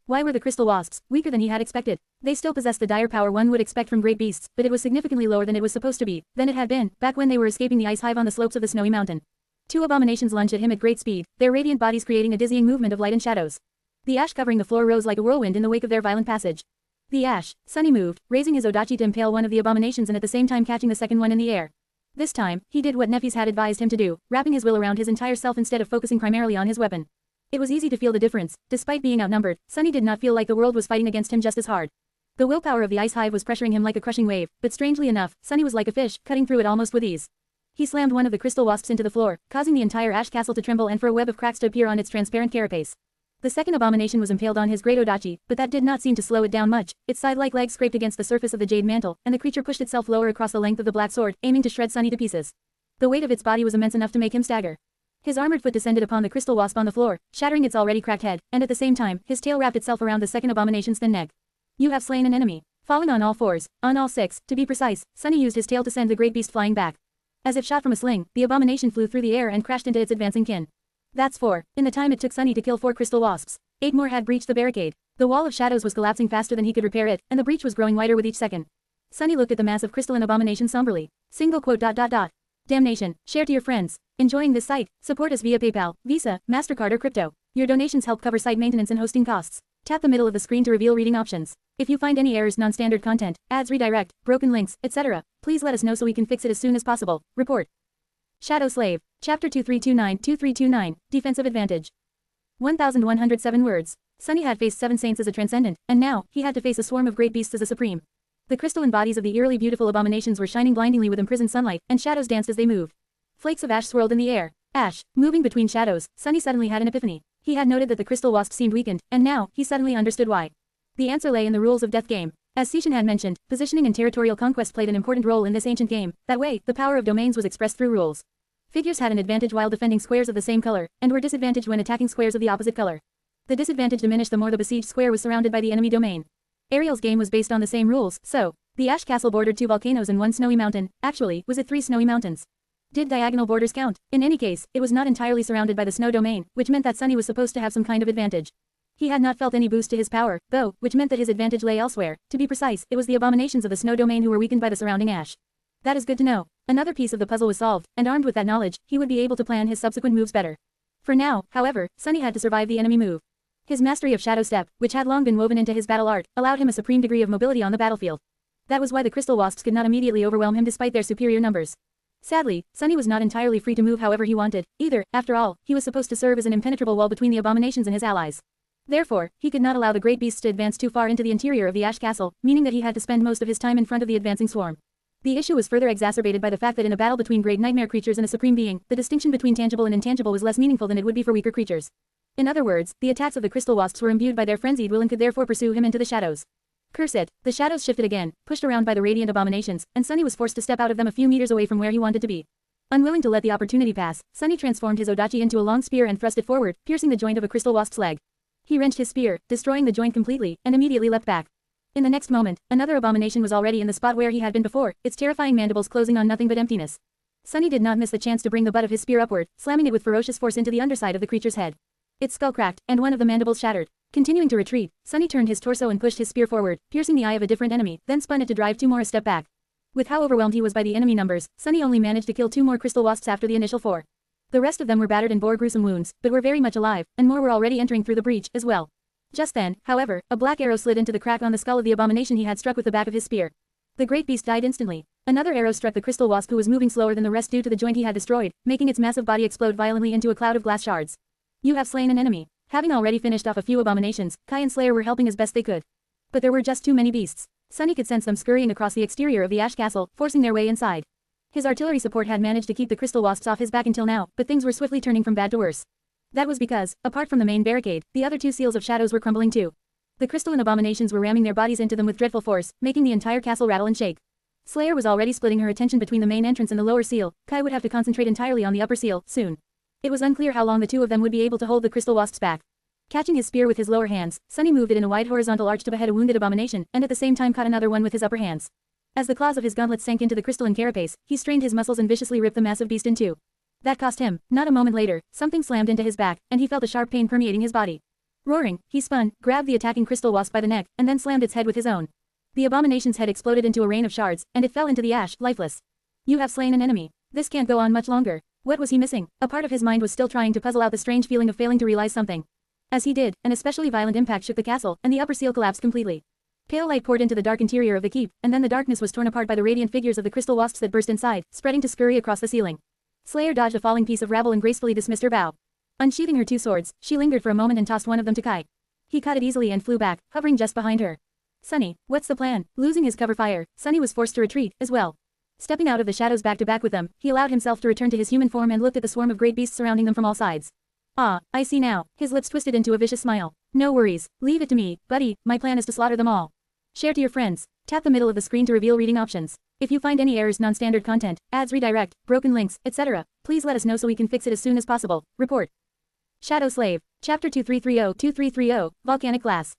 Why were the crystal wasps weaker than he had expected? They still possessed the dire power one would expect from great beasts, but it was significantly lower than it was supposed to be, than it had been, back when they were escaping the ice hive on the slopes of the snowy mountain. 2 abominations lunged at him at great speed, their radiant bodies creating a dizzying movement of light and shadows. The ash covering the floor rose like a whirlwind in the wake of their violent passage. The ash. Sunny moved, raising his odachi to impale one of the abominations and at the same time catching the second one in the air. This time, he did what Nephis had advised him to do, wrapping his will around his entire self instead of focusing primarily on his weapon. It was easy to feel the difference. Despite being outnumbered, Sunny did not feel like the world was fighting against him just as hard. The willpower of the ice hive was pressuring him like a crushing wave, but strangely enough, Sunny was like a fish, cutting through it almost with ease. He slammed one of the crystal wasps into the floor, causing the entire ash castle to tremble and for a web of cracks to appear on its transparent carapace. The second abomination was impaled on his great odachi, but that did not seem to slow it down much. Its side-like legs scraped against the surface of the jade mantle, and the creature pushed itself lower across the length of the black sword, aiming to shred Sunny to pieces. The weight of its body was immense enough to make him stagger. His armored foot descended upon the crystal wasp on the floor, shattering its already cracked head, and at the same time, his tail wrapped itself around the second abomination's thin neck. You have slain an enemy. Falling on all 4s, on all 6, to be precise, Sunny used his tail to send the great beast flying back. As if shot from a sling, the abomination flew through the air and crashed into its advancing kin. That's 4. In the time it took Sunny to kill 4 crystal wasps, 8 more had breached the barricade. The wall of shadows was collapsing faster than he could repair it, and the breach was growing wider with each second. Sunny looked at the mass of crystalline abomination somberly. Single quote. Damnation. Share to your friends. Enjoying this site? Support us via PayPal, Visa, MasterCard or crypto. Your donations help cover site maintenance and hosting costs. Tap the middle of the screen to reveal reading options. If you find any errors, non-standard content, ads redirect, broken links, etc., please let us know so we can fix it as soon as possible. Report. Shadow Slave. Chapter 2329-2329, Defensive Advantage. 1,107 words. Sunny had faced 7 saints as a transcendent, and now, he had to face a swarm of great beasts as a supreme. The crystalline bodies of the eerily beautiful abominations were shining blindingly with imprisoned sunlight, and shadows danced as they moved. Flakes of ash swirled in the air. Ash. Moving between shadows, Sunny suddenly had an epiphany. He had noted that the crystal wasp seemed weakened, and now, he suddenly understood why. The answer lay in the rules of death game. As Sishin had mentioned, positioning and territorial conquest played an important role in this ancient game. That way, the power of domains was expressed through rules. Figures had an advantage while defending squares of the same color, and were disadvantaged when attacking squares of the opposite color. The disadvantage diminished the more the besieged square was surrounded by the enemy domain. Ariel's game was based on the same rules, so the Ash Castle bordered 2 volcanoes and 1 snowy mountain. Actually, was it 3 snowy mountains? Did diagonal borders count? In any case, it was not entirely surrounded by the snow domain, which meant that Sunny was supposed to have some kind of advantage. He had not felt any boost to his power, though, which meant that his advantage lay elsewhere. To be precise, it was the abominations of the snow domain who were weakened by the surrounding ash. That is good to know. Another piece of the puzzle was solved, and armed with that knowledge, he would be able to plan his subsequent moves better. For now, however, Sunny had to survive the enemy move. His mastery of Shadow Step, which had long been woven into his battle art, allowed him a supreme degree of mobility on the battlefield. That was why the crystal wasps could not immediately overwhelm him despite their superior numbers. Sadly, Sunny was not entirely free to move however he wanted, either. After all, he was supposed to serve as an impenetrable wall between the abominations and his allies. Therefore, he could not allow the great beasts to advance too far into the interior of the Ash Castle, meaning that he had to spend most of his time in front of the advancing swarm. The issue was further exacerbated by the fact that in a battle between great nightmare creatures and a supreme being, the distinction between tangible and intangible was less meaningful than it would be for weaker creatures. In other words, the attacks of the crystal wasps were imbued by their frenzied will and could therefore pursue him into the shadows. Curse it, the shadows shifted again, pushed around by the radiant abominations, and Sunny was forced to step out of them a few meters away from where he wanted to be. Unwilling to let the opportunity pass, Sunny transformed his Odachi into a long spear and thrust it forward, piercing the joint of a crystal wasp's leg. He wrenched his spear, destroying the joint completely, and immediately leapt back. In the next moment, another abomination was already in the spot where he had been before, its terrifying mandibles closing on nothing but emptiness. Sunny did not miss the chance to bring the butt of his spear upward, slamming it with ferocious force into the underside of the creature's head. Its skull cracked, and one of the mandibles shattered. Continuing to retreat, Sunny turned his torso and pushed his spear forward, piercing the eye of a different enemy, then spun it to drive 2 more a step back. With how overwhelmed he was by the enemy numbers, Sunny only managed to kill 2 more crystal wasps after the initial 4. The rest of them were battered and bore gruesome wounds, but were very much alive, and more were already entering through the breach, as well. Just then, however, a black arrow slid into the crack on the skull of the abomination he had struck with the back of his spear. The great beast died instantly. Another arrow struck the crystal wasp who was moving slower than the rest due to the joint he had destroyed, making its massive body explode violently into a cloud of glass shards. You have slain an enemy. Having already finished off a few abominations, Kai and Slayer were helping as best they could. But there were just too many beasts. Sunny could sense them scurrying across the exterior of the Ash Castle, forcing their way inside. His artillery support had managed to keep the crystal wasps off his back until now, but things were swiftly turning from bad to worse. That was because, apart from the main barricade, the other 2 seals of shadows were crumbling too. The crystalline abominations were ramming their bodies into them with dreadful force, making the entire castle rattle and shake. Slayer was already splitting her attention between the main entrance and the lower seal. Kai would have to concentrate entirely on the upper seal, soon. It was unclear how long the 2 of them would be able to hold the crystal wasps back. Catching his spear with his lower hands, Sunny moved it in a wide horizontal arch to behead a wounded abomination, and at the same time caught another one with his upper hands. As the claws of his gauntlets sank into the crystalline carapace, he strained his muscles and viciously ripped the massive beast in 2. That cost him. Not a moment later, something slammed into his back, and he felt a sharp pain permeating his body. Roaring, he spun, grabbed the attacking crystal wasp by the neck, and then slammed its head with his own. The abomination's head exploded into a rain of shards, and it fell into the ash, lifeless. You have slain an enemy. This can't go on much longer. What was he missing? A part of his mind was still trying to puzzle out the strange feeling of failing to realize something. As he did, an especially violent impact shook the castle, and the upper seal collapsed completely. Pale light poured into the dark interior of the keep, and then the darkness was torn apart by the radiant figures of the crystal wasps that burst inside, spreading to scurry across the ceiling. Slayer dodged a falling piece of rabble and gracefully dismissed her bow. Unsheathing her 2 swords, she lingered for a moment and tossed one of them to Kai. He caught it easily and flew back, hovering just behind her. Sunny, what's the plan? Losing his cover fire, Sunny was forced to retreat, as well. Stepping out of the shadows back to back with them, he allowed himself to return to his human form and looked at the swarm of great beasts surrounding them from all sides. Ah, I see now. His lips twisted into a vicious smile. No worries. Leave it to me, buddy. My plan is to slaughter them all. Share to your friends. Tap the middle of the screen to reveal reading options. If you find any errors, non-standard content, ads redirect, broken links, etc., please let us know so we can fix it as soon as possible. Report. Shadow Slave. Chapter 2330-2330, Volcanic Glass.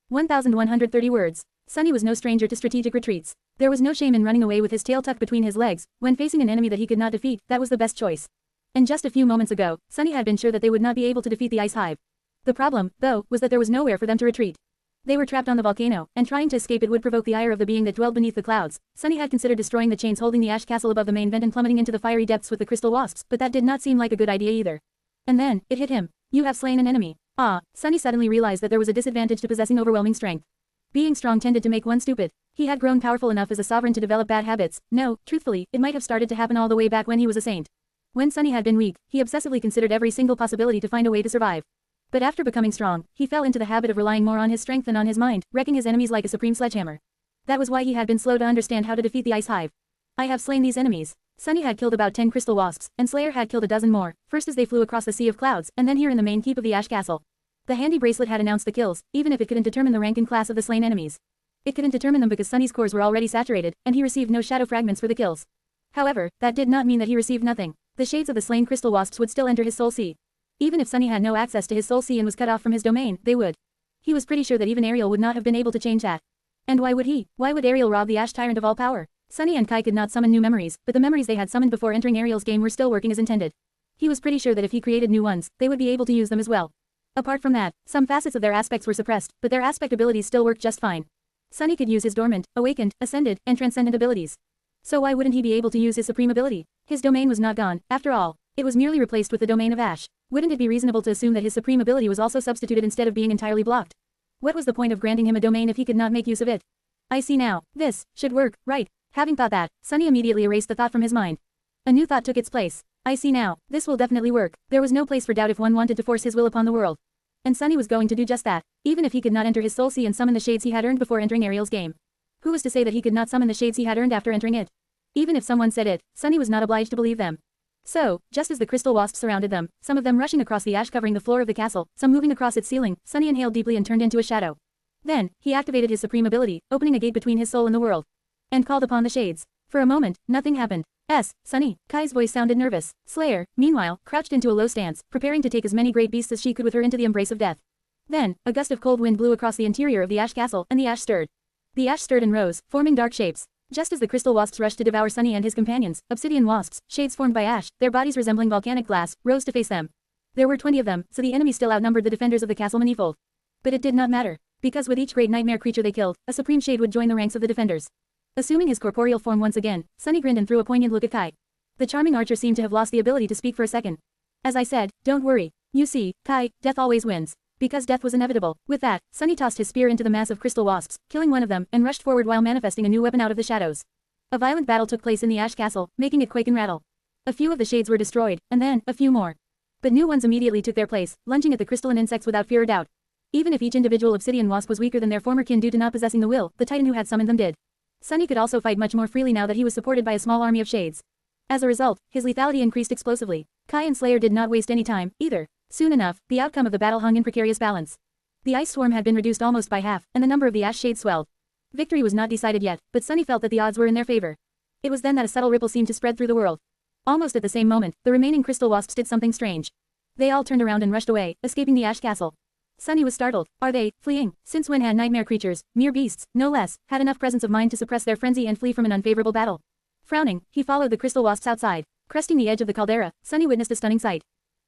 1,130 words. Sunny was no stranger to strategic retreats. There was no shame in running away with his tail tucked between his legs. When facing an enemy that he could not defeat, that was the best choice. And just a few moments ago, Sunny had been sure that they would not be able to defeat the ice hive. The problem, though, was that there was nowhere for them to retreat. They were trapped on the volcano, and trying to escape it would provoke the ire of the being that dwelled beneath the clouds. Sunny had considered destroying the chains holding the ash castle above the main vent and plummeting into the fiery depths with the crystal wasps, but that did not seem like a good idea either. And then, it hit him. You have slain an enemy. Ah, Sunny suddenly realized that there was a disadvantage to possessing overwhelming strength. Being strong tended to make one stupid. He had grown powerful enough as a sovereign to develop bad habits. No, truthfully, it might have started to happen all the way back when he was a saint. When Sunny had been weak, he obsessively considered every single possibility to find a way to survive. But after becoming strong, he fell into the habit of relying more on his strength than on his mind, wrecking his enemies like a supreme sledgehammer. That was why he had been slow to understand how to defeat the ice hive. I have slain these enemies. Sunny had killed about 10 crystal wasps, and Slayer had killed a dozen more, first as they flew across the sea of clouds, and then here in the main keep of the Ash Castle. The handy bracelet had announced the kills, even if it couldn't determine the rank and class of the slain enemies. It couldn't determine them because Sunny's cores were already saturated, and he received no shadow fragments for the kills. However, that did not mean that he received nothing. The shades of the slain crystal wasps would still enter his soul sea. Even if Sunny had no access to his soul sea and was cut off from his domain, they would. He was pretty sure that even Ariel would not have been able to change that. And why would he? Why would Ariel rob the Ash Tyrant of all power? Sunny and Kai could not summon new memories, but the memories they had summoned before entering Ariel's game were still working as intended. He was pretty sure that if he created new ones, they would be able to use them as well. Apart from that, some facets of their aspects were suppressed, but their aspect abilities still worked just fine. Sunny could use his dormant, awakened, ascended, and transcendent abilities. So why wouldn't he be able to use his supreme ability? His domain was not gone, after all. It was merely replaced with the domain of Ash. Wouldn't it be reasonable to assume that his supreme ability was also substituted instead of being entirely blocked? What was the point of granting him a domain if he could not make use of it? I see now. This should work, right? Having thought that, Sunny immediately erased the thought from his mind. A new thought took its place. I see now. This will definitely work. There was no place for doubt if one wanted to force his will upon the world. And Sunny was going to do just that, even if he could not enter his soul sea and summon the shades he had earned before entering Ariel's game. Who was to say that he could not summon the shades he had earned after entering it? Even if someone said it, Sunny was not obliged to believe them. So, just as the crystal wasps surrounded them, some of them rushing across the ash covering the floor of the castle, some moving across its ceiling, Sunny inhaled deeply and turned into a shadow. Then, he activated his supreme ability, opening a gate between his soul and the world. And called upon the shades. For a moment, nothing happened. Sunny. Kai's voice sounded nervous. Slayer, meanwhile, crouched into a low stance, preparing to take as many great beasts as she could with her into the embrace of death. Then, a gust of cold wind blew across the interior of the ash castle, and the ash stirred. The ash stirred and rose, forming dark shapes. Just as the crystal wasps rushed to devour Sunny and his companions, obsidian wasps, shades formed by ash, their bodies resembling volcanic glass, rose to face them. There were 20 of them, so the enemy still outnumbered the defenders of the castle manifold. But it did not matter, because with each great nightmare creature they killed, a supreme shade would join the ranks of the defenders. Assuming his corporeal form once again, Sunny grinned and threw a poignant look at Kai. The charming archer seemed to have lost the ability to speak for a second. As I said, don't worry. You see, Kai, death always wins. Because death was inevitable. With that, Sunny tossed his spear into the mass of crystal wasps, killing one of them, and rushed forward while manifesting a new weapon out of the shadows. A violent battle took place in the ash castle, making it quake and rattle. A few of the shades were destroyed, and then, a few more. But new ones immediately took their place, lunging at the crystalline insects without fear or doubt. Even if each individual obsidian wasp was weaker than their former kin due to not possessing the will, the titan who had summoned them did. Sunny could also fight much more freely now that he was supported by a small army of shades. As a result, his lethality increased explosively. Kai and Slayer did not waste any time, either. Soon enough, the outcome of the battle hung in precarious balance. The ice swarm had been reduced almost by half, and the number of the ash shades swelled. Victory was not decided yet, but Sunny felt that the odds were in their favor. It was then that a subtle ripple seemed to spread through the world. Almost at the same moment, the remaining crystal wasps did something strange. They all turned around and rushed away, escaping the ash castle. Sunny was startled. Are they fleeing? Since when had nightmare creatures, mere beasts, no less, had enough presence of mind to suppress their frenzy and flee from an unfavorable battle? Frowning, he followed the crystal wasps outside. Cresting the edge of the caldera, Sunny witnessed a stunning sight.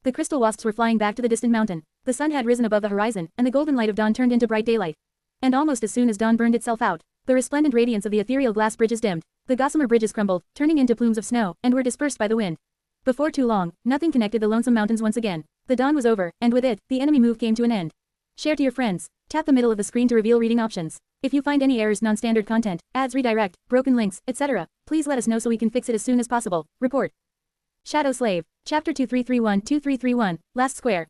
The crystal wasps were flying back to the distant mountain. The sun had risen above the horizon, and the golden light of dawn turned into bright daylight. And almost as soon as dawn burned itself out, the resplendent radiance of the ethereal glass bridges dimmed. The gossamer bridges crumbled, turning into plumes of snow, and were dispersed by the wind. Before too long, nothing connected the lonesome mountains once again. The dawn was over, and with it, the enemy move came to an end. Share to your friends. Tap the middle of the screen to reveal reading options. If you find any errors, non-standard content, ads redirect, broken links, etc., please let us know so we can fix it as soon as possible. Report. Shadow Slave. Chapter 2331-2331, Last Square.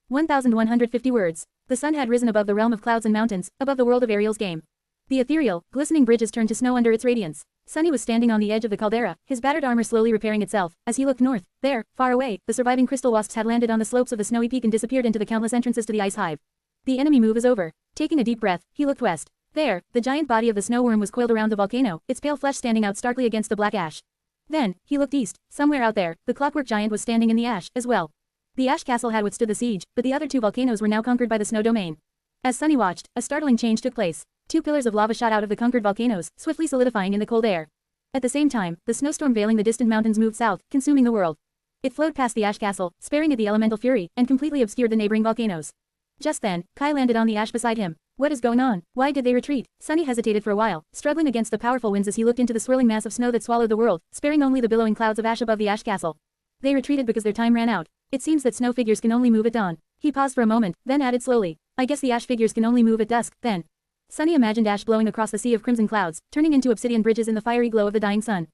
1,150 words. The sun had risen above the realm of clouds and mountains, above the world of Ariel's game. The ethereal, glistening bridges turned to snow under its radiance. Sunny was standing on the edge of the caldera, his battered armor slowly repairing itself. As he looked north, there, far away, the surviving crystal wasps had landed on the slopes of the snowy peak and disappeared into the countless entrances to the ice hive. The enemy move is over. Taking a deep breath, he looked west. There, the giant body of the snow worm was coiled around the volcano, its pale flesh standing out starkly against the black ash. Then, he looked east. Somewhere out there, the clockwork giant was standing in the ash, as well. The ash castle had withstood the siege, but the other two volcanoes were now conquered by the snow domain. As Sunny watched, a startling change took place. Two pillars of lava shot out of the conquered volcanoes, swiftly solidifying in the cold air. At the same time, the snowstorm veiling the distant mountains moved south, consuming the world. It flowed past the ash castle, sparing it the elemental fury, and completely obscured the neighboring volcanoes. Just then, Kai landed on the ash beside him. What is going on? Why did they retreat? Sunny hesitated for a while, struggling against the powerful winds as he looked into the swirling mass of snow that swallowed the world, sparing only the billowing clouds of ash above the ash castle. They retreated because their time ran out. It seems that snow figures can only move at dawn. He paused for a moment, then added slowly. I guess the ash figures can only move at dusk, then. Sunny imagined ash blowing across the sea of crimson clouds, turning into obsidian bridges in the fiery glow of the dying sun.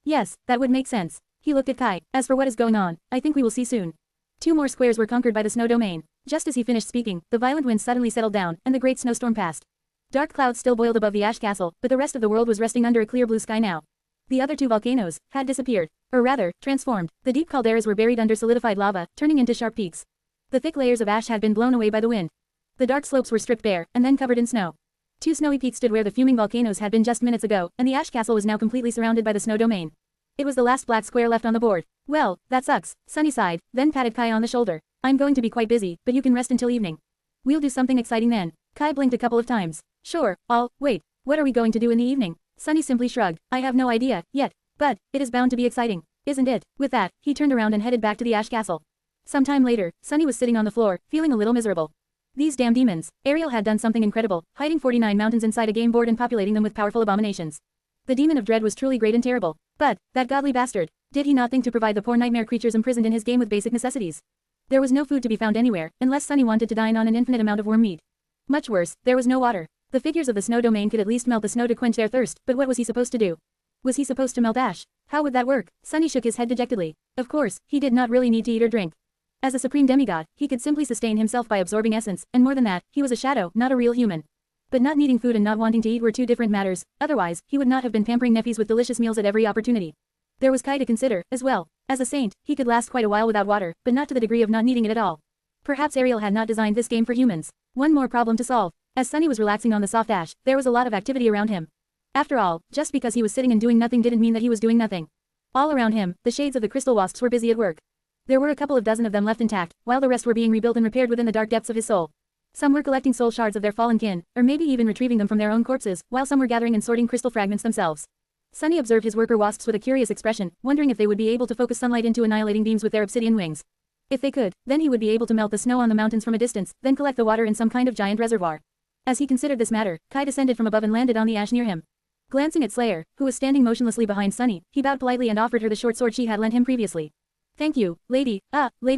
Yes, that would make sense. He looked at Kai. As for what is going on, I think we will see soon. 2 more squares were conquered by the snow domain. Just as he finished speaking, the violent wind suddenly settled down, and the great snowstorm passed. Dark clouds still boiled above the ash castle, but the rest of the world was resting under a clear blue sky now. The other 2 volcanoes had disappeared, or rather, transformed. The deep calderas were buried under solidified lava, turning into sharp peaks. The thick layers of ash had been blown away by the wind. The dark slopes were stripped bare, and then covered in snow. 2 snowy peaks stood where the fuming volcanoes had been just minutes ago, and the ash castle was now completely surrounded by the snow domain. It was the last black square left on the board. Well, that sucks, Sunny sighed, then patted Kai on the shoulder. I'm going to be quite busy, but you can rest until evening. We'll do something exciting then. Kai blinked a couple of times. Sure, wait, what are we going to do in the evening? Sunny simply shrugged. I have no idea, yet. But, it is bound to be exciting, isn't it? With that, he turned around and headed back to the Ash Castle. Some time later, Sunny was sitting on the floor, feeling a little miserable. These damn demons. Ariel had done something incredible, hiding 49 mountains inside a game board and populating them with powerful abominations. The demon of dread was truly great and terrible. But, that godly bastard, did he not think to provide the poor nightmare creatures imprisoned in his game with basic necessities? There was no food to be found anywhere, unless Sunny wanted to dine on an infinite amount of worm meat. Much worse, there was no water. The figures of the snow domain could at least melt the snow to quench their thirst, but what was he supposed to do? Was he supposed to melt ash? How would that work? Sunny shook his head dejectedly. Of course, he did not really need to eat or drink. As a supreme demigod, he could simply sustain himself by absorbing essence, and more than that, he was a shadow, not a real human. But not needing food and not wanting to eat were two different matters, otherwise, he would not have been pampering nephews with delicious meals at every opportunity. There was Kai to consider, as well. As a saint, he could last quite a while without water, but not to the degree of not needing it at all. Perhaps Ariel had not designed this game for humans. One more problem to solve. As Sunny was relaxing on the soft ash, there was a lot of activity around him. After all, just because he was sitting and doing nothing didn't mean that he was doing nothing. All around him, the shades of the crystal wasps were busy at work. There were a couple of dozen of them left intact, while the rest were being rebuilt and repaired within the dark depths of his soul. Some were collecting soul shards of their fallen kin, or maybe even retrieving them from their own corpses, while some were gathering and sorting crystal fragments themselves. Sunny observed his worker wasps with a curious expression, wondering if they would be able to focus sunlight into annihilating beams with their obsidian wings. If they could, then he would be able to melt the snow on the mountains from a distance, then collect the water in some kind of giant reservoir. As he considered this matter, Kai descended from above and landed on the ash near him. Glancing at Slayer, who was standing motionlessly behind Sunny, he bowed politely and offered her the short sword she had lent him previously. Thank you, Lady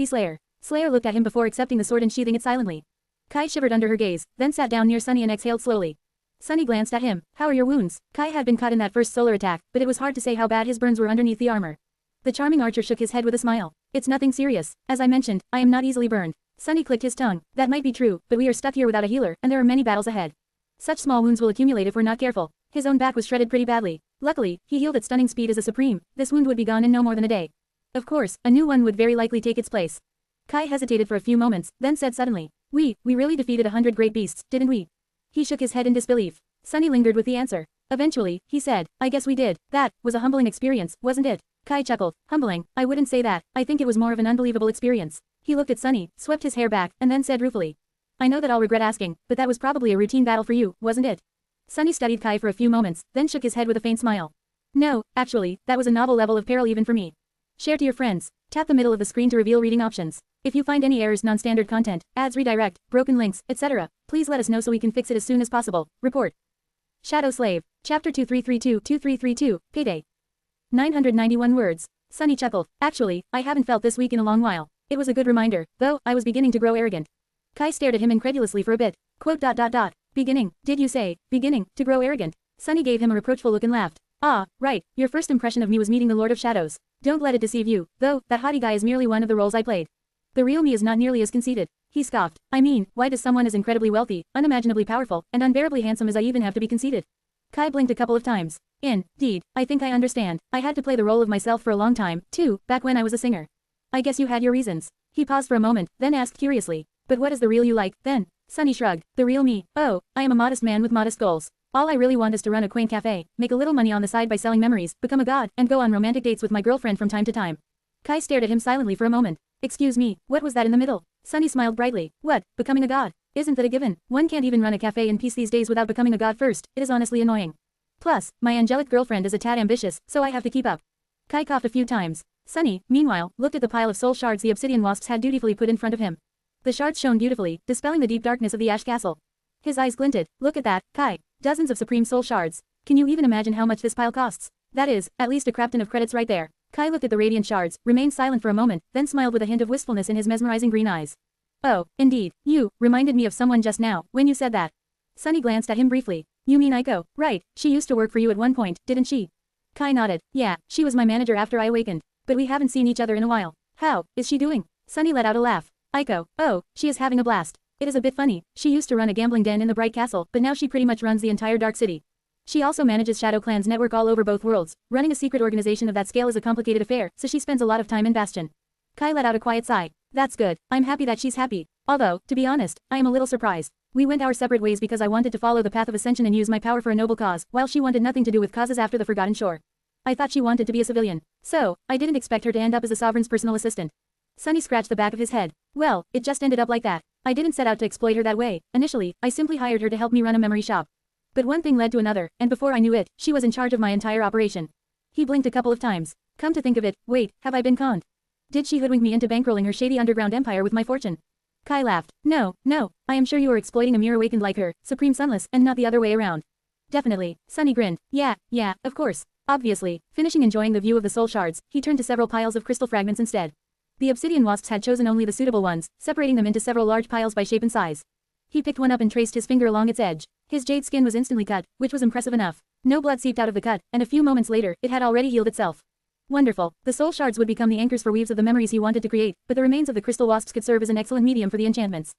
Slayer. Slayer looked at him before accepting the sword and sheathing it silently. Kai shivered under her gaze, then sat down near Sunny and exhaled slowly. Sunny glanced at him. How are your wounds? Kai had been caught in that first solar attack, but it was hard to say how bad his burns were underneath the armor. The charming archer shook his head with a smile. It's nothing serious. As I mentioned, I am not easily burned. Sunny clicked his tongue. That might be true, but we are stuck here without a healer, and there are many battles ahead. Such small wounds will accumulate if we're not careful. His own back was shredded pretty badly. Luckily, he healed at stunning speed as a supreme. This wound would be gone in no more than a day. Of course, a new one would very likely take its place. Kai hesitated for a few moments, then said suddenly, We really defeated 100 great beasts, didn't we? He shook his head in disbelief. Sunny lingered with the answer. Eventually, he said, I guess we did. That was a humbling experience, wasn't it? Kai chuckled. Humbling? I wouldn't say that. I think it was more of an unbelievable experience. He looked at Sunny, swept his hair back, and then said ruefully. I know that I'll regret asking, but that was probably a routine battle for you, wasn't it? Sunny studied Kai for a few moments, then shook his head with a faint smile. No, actually, that was a novel level of peril even for me. Share to your friends. Tap the middle of the screen to reveal reading options. If you find any errors, non-standard content, ads, redirect, broken links, etc., please let us know so we can fix it as soon as possible. Report. Shadow Slave. Chapter 2332-2332, Payday. 991 words. Sunny chuckled. Actually, I haven't felt this weak in a long while. It was a good reminder, though I was beginning to grow arrogant. Kai stared at him incredulously for a bit. Beginning, did you say, beginning, to grow arrogant? Sunny gave him a reproachful look and laughed. Ah, right, your first impression of me was meeting the Lord of Shadows. Don't let it deceive you, though, that haughty guy is merely one of the roles I played. The real me is not nearly as conceited. He scoffed. I mean, why does someone as incredibly wealthy, unimaginably powerful, and unbearably handsome as I even have to be conceited? Kai blinked a couple of times. Indeed, I think I understand. I had to play the role of myself for a long time, too, back when I was a singer. I guess you had your reasons. He paused for a moment, then asked curiously. But what is the real you like, then? Sunny shrugged. The real me? Oh, I am a modest man with modest goals. All I really want is to run a quaint cafe, make a little money on the side by selling memories, become a god, and go on romantic dates with my girlfriend from time to time. Kai stared at him silently for a moment. Excuse me, what was that in the middle? Sunny smiled brightly. What, becoming a god? Isn't that a given? One can't even run a cafe in peace these days without becoming a god first. It is honestly annoying. Plus, my angelic girlfriend is a tad ambitious, so I have to keep up. Kai coughed a few times. Sunny, meanwhile, looked at the pile of soul shards the obsidian wasps had dutifully put in front of him. The shards shone beautifully, dispelling the deep darkness of the ash castle. His eyes glinted. Look at that, Kai. Dozens of supreme soul shards. Can you even imagine how much this pile costs? That is, at least a crapton of credits right there. Kai looked at the radiant shards, remained silent for a moment, then smiled with a hint of wistfulness in his mesmerizing green eyes. Oh, indeed, you reminded me of someone just now, when you said that. Sunny glanced at him briefly. You mean Aiko, right? She used to work for you at one point, didn't she? Kai nodded. Yeah, she was my manager after I awakened. But we haven't seen each other in a while. How is she doing? Sunny let out a laugh. Aiko, oh, she is having a blast. It is a bit funny. She used to run a gambling den in the Bright Castle, but now she pretty much runs the entire Dark City. She also manages Shadow Clan's network all over both worlds. Running a secret organization of that scale is a complicated affair, so she spends a lot of time in Bastion. Kai let out a quiet sigh. That's good. I'm happy that she's happy. Although, to be honest, I am a little surprised. We went our separate ways because I wanted to follow the path of ascension and use my power for a noble cause, while she wanted nothing to do with causes after the Forgotten Shore. I thought she wanted to be a civilian. So, I didn't expect her to end up as the sovereign's personal assistant. Sunny scratched the back of his head. Well, it just ended up like that. I didn't set out to exploit her that way. Initially, I simply hired her to help me run a memory shop. But one thing led to another, and before I knew it, she was in charge of my entire operation. He blinked a couple of times. Come to think of it, wait, have I been conned? Did she hoodwink me into bankrolling her shady underground empire with my fortune? Kai laughed. No, I am sure you are exploiting a mere awakened like her, Supreme Sunless, and not the other way around. Definitely. Sunny grinned. Yeah, of course. Obviously. Finishing enjoying the view of the soul shards, he turned to several piles of crystal fragments instead. The obsidian wasps had chosen only the suitable ones, separating them into several large piles by shape and size. He picked one up and traced his finger along its edge. His jade skin was instantly cut, which was impressive enough. No blood seeped out of the cut, and a few moments later, it had already healed itself. Wonderful. The soul shards would become the anchors for weaves of the memories he wanted to create, but the remains of the crystal wasps could serve as an excellent medium for the enchantments.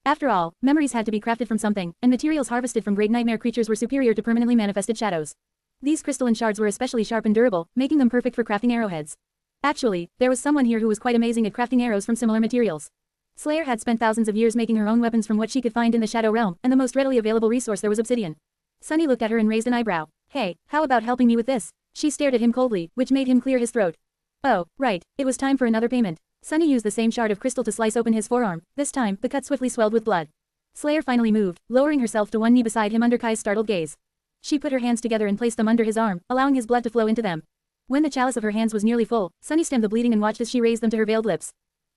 After all, memories had to be crafted from something, and materials harvested from great nightmare creatures were superior to permanently manifested shadows. These crystalline shards were especially sharp and durable, making them perfect for crafting arrowheads. Actually, there was someone here who was quite amazing at crafting arrows from similar materials. Slayer had spent thousands of years making her own weapons from what she could find in the Shadow Realm, and the most readily available resource there was obsidian. Sunny looked at her and raised an eyebrow. Hey, how about helping me with this? She stared at him coldly, which made him clear his throat. Oh, right, it was time for another payment. Sunny used the same shard of crystal to slice open his forearm. This time, the cut swiftly swelled with blood. Slayer finally moved, lowering herself to one knee beside him under Kai's startled gaze. She put her hands together and placed them under his arm, allowing his blood to flow into them. When the chalice of her hands was nearly full, Sunny stemmed the bleeding and watched as she raised them to her veiled lips.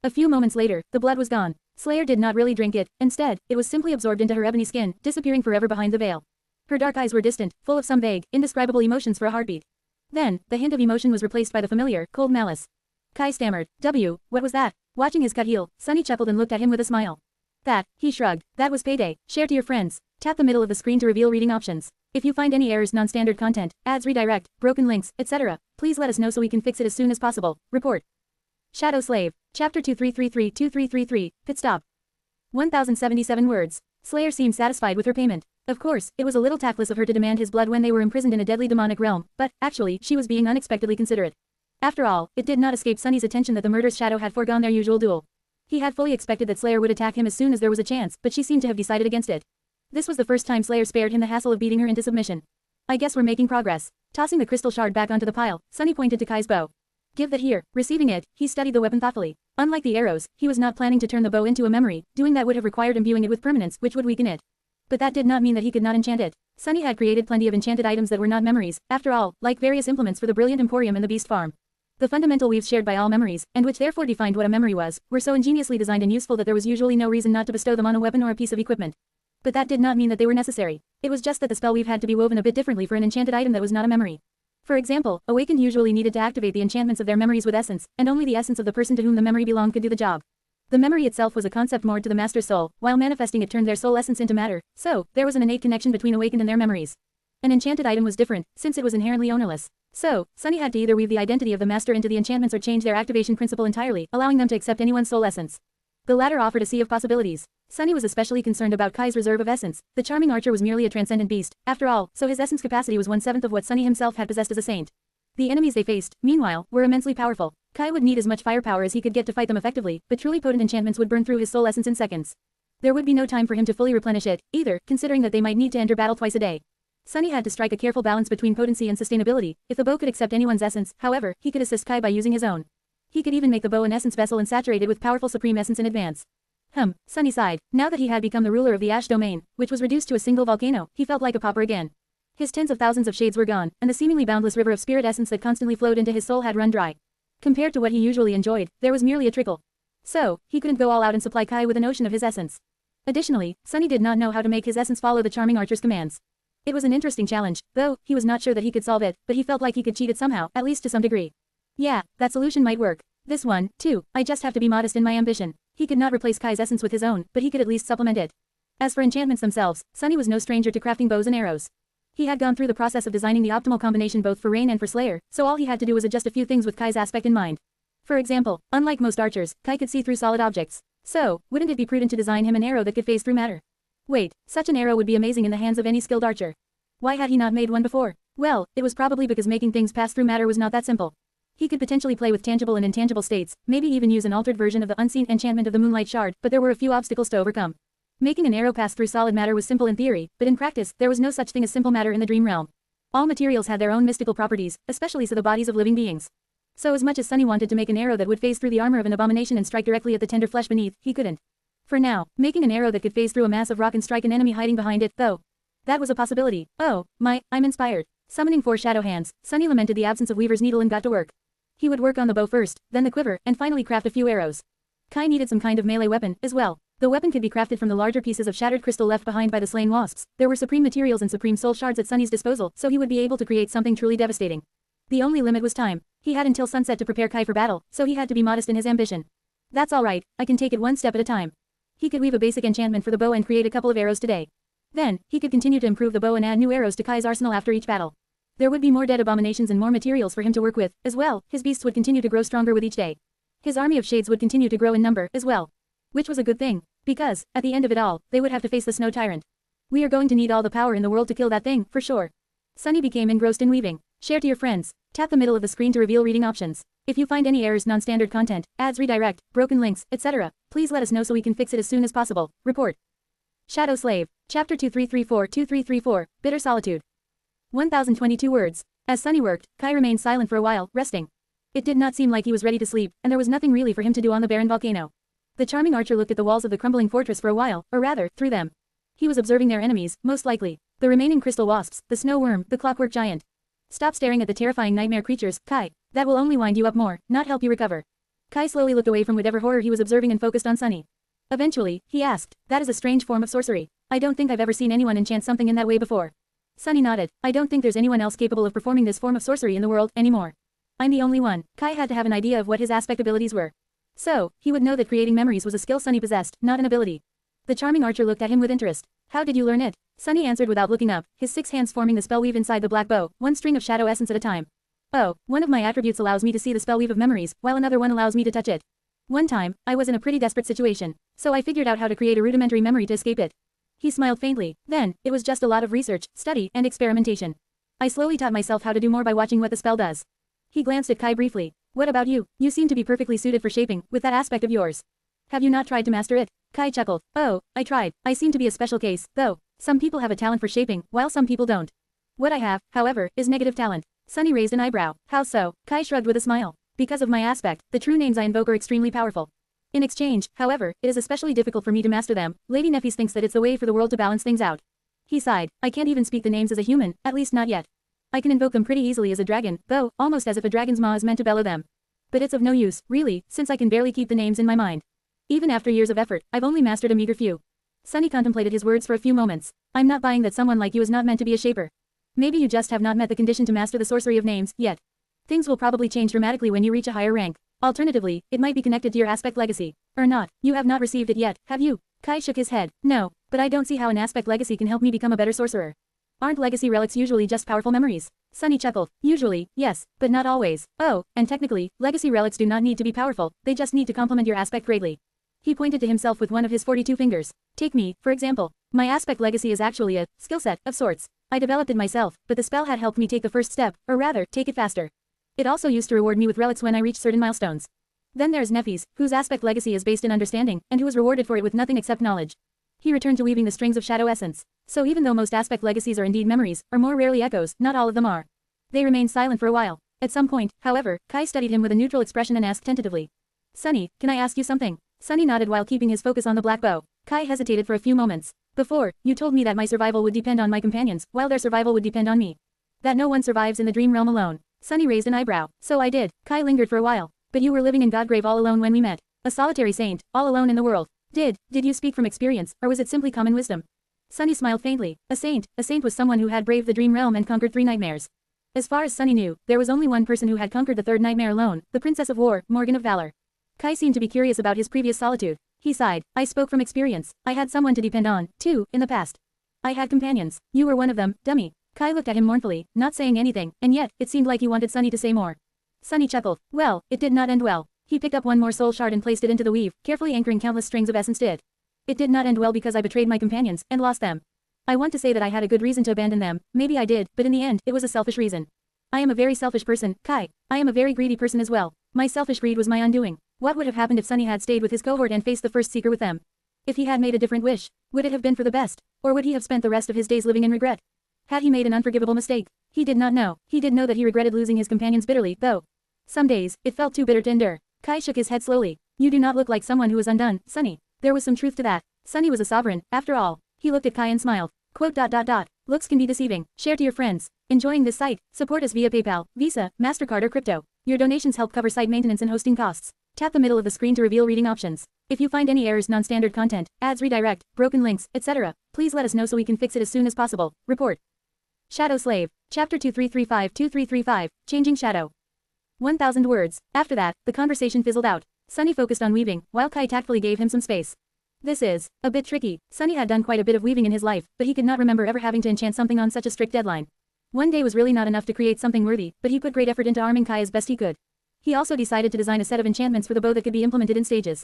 A few moments later, the blood was gone. Slayer did not really drink it, instead, it was simply absorbed into her ebony skin, disappearing forever behind the veil. Her dark eyes were distant, full of some vague, indescribable emotions for a heartbeat. Then, the hint of emotion was replaced by the familiar, cold malice. Kai stammered. What was that? Watching his cut heal, Sunny chuckled and looked at him with a smile. That, he shrugged. That was payday. Share to your friends. Tap the middle of the screen to reveal reading options. If you find any errors, non-standard content, ads redirect, broken links, etc., please let us know so we can fix it as soon as possible. Report. Shadow Slave. Chapter 2333-2333, Pit Stop. 1077 words. Slayer seemed satisfied with her payment. Of course, it was a little tactless of her to demand his blood when they were imprisoned in a deadly demonic realm, but, actually, she was being unexpectedly considerate. After all, it did not escape Sunny's attention that the murderous shadow had foregone their usual duel. He had fully expected that Slayer would attack him as soon as there was a chance, but she seemed to have decided against it. This was the first time Slayer spared him the hassle of beating her into submission. I guess we're making progress. Tossing the crystal shard back onto the pile, Sunny pointed to Kai's bow. Give that here. Receiving it, he studied the weapon thoughtfully. Unlike the arrows, he was not planning to turn the bow into a memory, doing that would have required imbuing it with permanence, which would weaken it. But that did not mean that he could not enchant it. Sunny had created plenty of enchanted items that were not memories, after all, like various implements for the Brilliant Emporium and the Beast Farm. The fundamental weaves shared by all memories, and which therefore defined what a memory was, were so ingeniously designed and useful that there was usually no reason not to bestow them on a weapon or a piece of equipment. But that did not mean that they were necessary. It was just that the spell weave had to be woven a bit differently for an enchanted item that was not a memory. For example, awakened usually needed to activate the enchantments of their memories with essence, and only the essence of the person to whom the memory belonged could do the job. The memory itself was a concept moored to the master's soul, while manifesting it turned their soul essence into matter, so, there was an innate connection between awakened and their memories. An enchanted item was different, since it was inherently ownerless. So, Sunny had to either weave the identity of the master into the enchantments or change their activation principle entirely, allowing them to accept anyone's soul essence. The latter offered a sea of possibilities. Sunny was especially concerned about Kai's reserve of essence. The charming archer was merely a transcendent beast, after all, so his essence capacity was 1/7 of what Sunny himself had possessed as a saint. The enemies they faced, meanwhile, were immensely powerful. Kai would need as much firepower as he could get to fight them effectively, but truly potent enchantments would burn through his soul essence in seconds. There would be no time for him to fully replenish it, either, considering that they might need to enter battle twice a day. Sunny had to strike a careful balance between potency and sustainability. If the bow could accept anyone's essence, however, he could assist Kai by using his own. He could even make the bow an essence vessel and saturate it with powerful supreme essence in advance. Sunny sighed. Now that he had become the ruler of the Ash Domain, which was reduced to a single volcano, he felt like a pauper again. His tens of thousands of shades were gone, and the seemingly boundless river of spirit essence that constantly flowed into his soul had run dry. Compared to what he usually enjoyed, there was merely a trickle. So, he couldn't go all out and supply Kai with a notion of his essence. Additionally, Sunny did not know how to make his essence follow the charming archer's commands. It was an interesting challenge, though, he was not sure that he could solve it, but he felt like he could cheat it somehow, at least to some degree. Yeah, that solution might work. This one, too, I just have to be modest in my ambition. He could not replace Kai's essence with his own, but he could at least supplement it. As for enchantments themselves, Sunny was no stranger to crafting bows and arrows. He had gone through the process of designing the optimal combination both for Rain and for Slayer, so all he had to do was adjust a few things with Kai's aspect in mind. For example, unlike most archers, Kai could see through solid objects. So, wouldn't it be prudent to design him an arrow that could phase through matter? Wait, such an arrow would be amazing in the hands of any skilled archer. Why had he not made one before? Well, it was probably because making things pass through matter was not that simple. He could potentially play with tangible and intangible states, maybe even use an altered version of the unseen enchantment of the Moonlight Shard, but there were a few obstacles to overcome. Making an arrow pass through solid matter was simple in theory, but in practice, there was no such thing as simple matter in the dream realm. All materials had their own mystical properties, especially so the bodies of living beings. So as much as Sunny wanted to make an arrow that would phase through the armor of an abomination and strike directly at the tender flesh beneath, he couldn't. For now, making an arrow that could phase through a mass of rock and strike an enemy hiding behind it, though. That was a possibility. Oh, I'm inspired. Summoning 4 shadow hands, Sunny lamented the absence of Weaver's needle and got to work. He would work on the bow first, then the quiver, and finally craft a few arrows. Kai needed some kind of melee weapon, as well. The weapon could be crafted from the larger pieces of shattered crystal left behind by the slain wasps. There were supreme materials and supreme soul shards at Sunny's disposal, so he would be able to create something truly devastating. The only limit was time. He had until sunset to prepare Kai for battle, so he had to be modest in his ambition. That's alright, I can take it one step at a time. He could weave a basic enchantment for the bow and create a couple of arrows today. Then, he could continue to improve the bow and add new arrows to Kai's arsenal after each battle. There would be more dead abominations and more materials for him to work with, as well. His beasts would continue to grow stronger with each day. His army of shades would continue to grow in number, as well. Which was a good thing, because, at the end of it all, they would have to face the snow tyrant. We are going to need all the power in the world to kill that thing, for sure. Sunny became engrossed in weaving. Share to your friends. Tap the middle of the screen to reveal reading options. If you find any errors, non-standard content, ads redirect, broken links, etc., please let us know so we can fix it as soon as possible. Report. Shadow Slave. Chapter 2334-2334, Bitter Solitude. 1022 words. As Sunny worked, Kai remained silent for a while, resting. It did not seem like he was ready to sleep, and there was nothing really for him to do on the barren volcano. The charming archer looked at the walls of the crumbling fortress for a while, or rather, through them. He was observing their enemies, most likely. The remaining crystal wasps, the snow worm, the clockwork giant. Stop staring at the terrifying nightmare creatures, Kai. That will only wind you up more, not help you recover. Kai slowly looked away from whatever horror he was observing and focused on Sunny. Eventually, he asked, that is a strange form of sorcery. I don't think I've ever seen anyone enchant something in that way before. Sunny nodded. I don't think there's anyone else capable of performing this form of sorcery in the world, anymore. I'm the only one. Kai had to have an idea of what his aspect abilities were. So, he would know that creating memories was a skill Sunny possessed, not an ability. The charming archer looked at him with interest. How did you learn it? Sunny answered without looking up, his 6 hands forming the spell weave inside the black bow, one string of shadow essence at a time. Oh, one of my attributes allows me to see the spell weave of memories, while another one allows me to touch it. One time, I was in a pretty desperate situation, so I figured out how to create a rudimentary memory to escape it. He smiled faintly. Then, it was just a lot of research, study, and experimentation. I slowly taught myself how to do more by watching what the spell does. He glanced at Kai briefly. What about you? You seem to be perfectly suited for shaping, with that aspect of yours. Have you not tried to master it? Kai chuckled. Oh, I tried. I seem to be a special case, though. Some people have a talent for shaping, while some people don't. What I have, however, is negative talent. Sunny raised an eyebrow. How so? Kai shrugged with a smile. Because of my aspect, the true names I invoke are extremely powerful. In exchange, however, it is especially difficult for me to master them. Lady Nephis thinks that it's a way for the world to balance things out. He sighed. I can't even speak the names as a human, at least not yet. I can invoke them pretty easily as a dragon, though, almost as if a dragon's maw is meant to bellow them. But it's of no use, really, since I can barely keep the names in my mind. Even after years of effort, I've only mastered a meager few. Sunny contemplated his words for a few moments. I'm not buying that someone like you is not meant to be a shaper. Maybe you just have not met the condition to master the sorcery of names, yet. Things will probably change dramatically when you reach a higher rank. Alternatively, it might be connected to your aspect legacy. Or not. You have not received it yet, have you? Kai shook his head. No, but I don't see how an aspect legacy can help me become a better sorcerer. Aren't legacy relics usually just powerful memories? Sunny chuckled. Usually, yes, but not always. Oh, and technically, legacy relics do not need to be powerful, they just need to complement your aspect greatly. He pointed to himself with one of his 42 fingers. Take me, for example. My aspect legacy is actually a skill set of sorts. I developed it myself, but the spell had helped me take the first step, or rather, take it faster. It also used to reward me with relics when I reached certain milestones. Then there's Nephis, whose aspect legacy is based in understanding, and who is rewarded for it with nothing except knowledge. He returned to weaving the strings of shadow essence. So even though most aspect legacies are indeed memories, or more rarely echoes, not all of them are. They remained silent for a while. At some point, however, Kai studied him with a neutral expression and asked tentatively. Sunny, can I ask you something? Sunny nodded while keeping his focus on the black bow. Kai hesitated for a few moments. Before, you told me that my survival would depend on my companions, while their survival would depend on me. That no one survives in the dream realm alone. Sunny raised an eyebrow. So I did. Kai lingered for a while. But you were living in Godgrave all alone when we met. A solitary saint, all alone in the world. Did you speak from experience, or was it simply common wisdom? Sunny smiled faintly. A saint was someone who had braved the dream realm and conquered 3 nightmares. As far as Sunny knew, there was only one person who had conquered the 3rd nightmare alone, the Princess of War, Morgan of Valor. Kai seemed to be curious about his previous solitude. He sighed. I spoke from experience. I had someone to depend on, too, in the past. I had companions. You were one of them, dummy. Kai looked at him mournfully, not saying anything, and yet, it seemed like he wanted Sunny to say more. Sunny chuckled. Well, it did not end well. He picked up one more soul shard and placed it into the weave, carefully anchoring countless strings of essence did. It did not end well because I betrayed my companions, and lost them. I want to say that I had a good reason to abandon them, maybe I did, but in the end, it was a selfish reason. I am a very selfish person, Kai. I am a very greedy person as well. My selfish greed was my undoing. What would have happened if Sunny had stayed with his cohort and faced the first seeker with them? If he had made a different wish, would it have been for the best? Or would he have spent the rest of his days living in regret? Had he made an unforgivable mistake? He did not know. He did know that he regretted losing his companions bitterly, though. Some days, it felt too bitter to endure. Kai shook his head slowly. You do not look like someone who was undone, Sunny. There was some truth to that. Sunny was a sovereign, after all. He looked at Kai and smiled. Quote. Looks can be deceiving. Share to your friends. Enjoying this site? Support us via PayPal, Visa, MasterCard or crypto. Your donations help cover site maintenance and hosting costs. Tap the middle of the screen to reveal reading options. If you find any errors, non-standard content, ads redirect, broken links, etc., please let us know so we can fix it as soon as possible. Report. Shadow Slave. Chapter 2335-2335, Changing Shadow. 1,000 words. After that, the conversation fizzled out. Sunny focused on weaving, while Kai tactfully gave him some space. This is a bit tricky. Sunny had done quite a bit of weaving in his life, but he could not remember ever having to enchant something on such a strict deadline. One day was really not enough to create something worthy, but he put great effort into arming Kai as best he could. He also decided to design a set of enchantments for the bow that could be implemented in stages.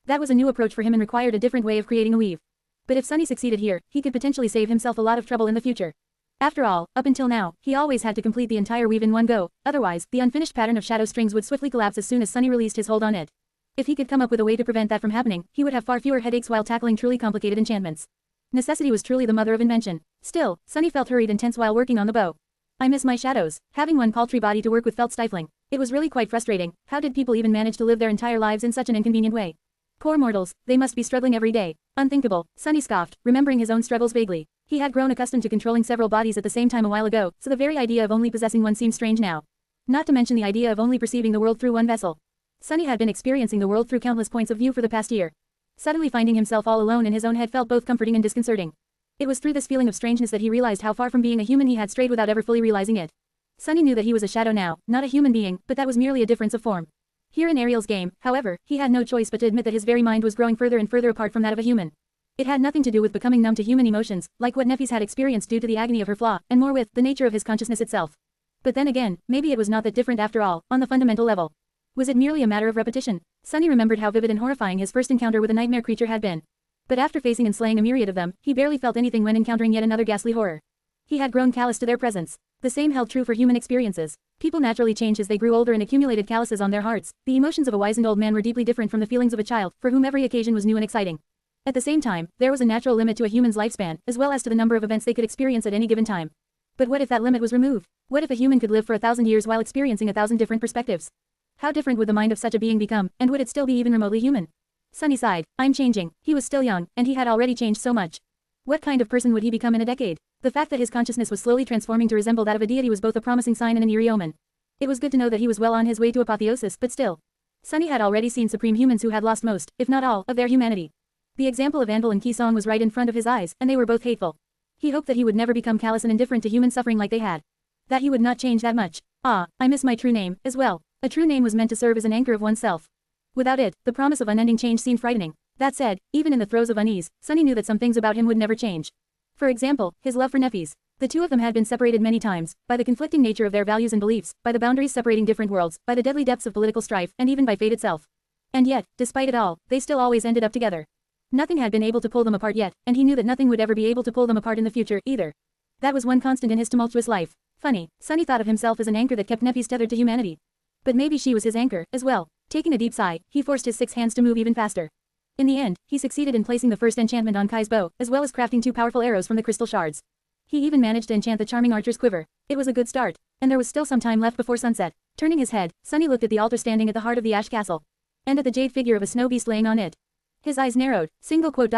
That was a new approach for him and required a different way of creating a weave. But if Sunny succeeded here, he could potentially save himself a lot of trouble in the future. After all, up until now, he always had to complete the entire weave in one go, otherwise, the unfinished pattern of shadow strings would swiftly collapse as soon as Sunny released his hold on it. If he could come up with a way to prevent that from happening, he would have far fewer headaches while tackling truly complicated enchantments. Necessity was truly the mother of invention. Still, Sunny felt hurried and tense while working on the bow. I miss my shadows. Having one paltry body to work with felt stifling. It was really quite frustrating. How did people even manage to live their entire lives in such an inconvenient way? Poor mortals, they must be struggling every day. Unthinkable, Sunny scoffed, remembering his own struggles vaguely. He had grown accustomed to controlling several bodies at the same time a while ago, so the very idea of only possessing one seemed strange now. Not to mention the idea of only perceiving the world through one vessel. Sunny had been experiencing the world through countless points of view for the past year. Suddenly finding himself all alone in his own head felt both comforting and disconcerting. It was through this feeling of strangeness that he realized how far from being a human he had strayed without ever fully realizing it. Sunny knew that he was a shadow now, not a human being, but that was merely a difference of form. Here in Ariel's game, however, he had no choice but to admit that his very mind was growing further and further apart from that of a human. It had nothing to do with becoming numb to human emotions, like what Neffys had experienced due to the agony of her flaw, and more with the nature of his consciousness itself. But then again, maybe it was not that different after all, on the fundamental level. Was it merely a matter of repetition? Sunny remembered how vivid and horrifying his first encounter with a nightmare creature had been. But after facing and slaying a myriad of them, he barely felt anything when encountering yet another ghastly horror. He had grown callous to their presence. The same held true for human experiences. People naturally changed as they grew older and accumulated calluses on their hearts. The emotions of a wizened old man were deeply different from the feelings of a child, for whom every occasion was new and exciting. At the same time, there was a natural limit to a human's lifespan, as well as to the number of events they could experience at any given time. But what if that limit was removed? What if a human could live for 1,000 years while experiencing 1,000 different perspectives? How different would the mind of such a being become, and would it still be even remotely human? Sunny sighed. I'm changing. He was still young, and he had already changed so much. What kind of person would he become in a decade? The fact that his consciousness was slowly transforming to resemble that of a deity was both a promising sign and an eerie omen. It was good to know that he was well on his way to apotheosis, but still. Sunny had already seen supreme humans who had lost most, if not all, of their humanity. The example of Anvil and Kisong was right in front of his eyes, and they were both hateful. He hoped that he would never become callous and indifferent to human suffering like they had. That he would not change that much. Ah, I miss my true name, as well. A true name was meant to serve as an anchor of oneself. Without it, the promise of unending change seemed frightening. That said, even in the throes of unease, Sunny knew that some things about him would never change. For example, his love for Neffys. The two of them had been separated many times, by the conflicting nature of their values and beliefs, by the boundaries separating different worlds, by the deadly depths of political strife, and even by fate itself. And yet, despite it all, they still always ended up together. Nothing had been able to pull them apart yet, and he knew that nothing would ever be able to pull them apart in the future, either. That was one constant in his tumultuous life. Funny, Sunny thought of himself as an anchor that kept Neffys tethered to humanity. But maybe she was his anchor, as well. Taking a deep sigh, he forced his 6 hands to move even faster. In the end, he succeeded in placing the first enchantment on Kai's bow, as well as crafting 2 powerful arrows from the crystal shards. He even managed to enchant the charming archer's quiver. It was a good start, and there was still some time left before sunset. Turning his head, Sunny looked at the altar standing at the heart of the ash castle. And at the jade figure of a snow beast laying on it. His eyes narrowed, single quote.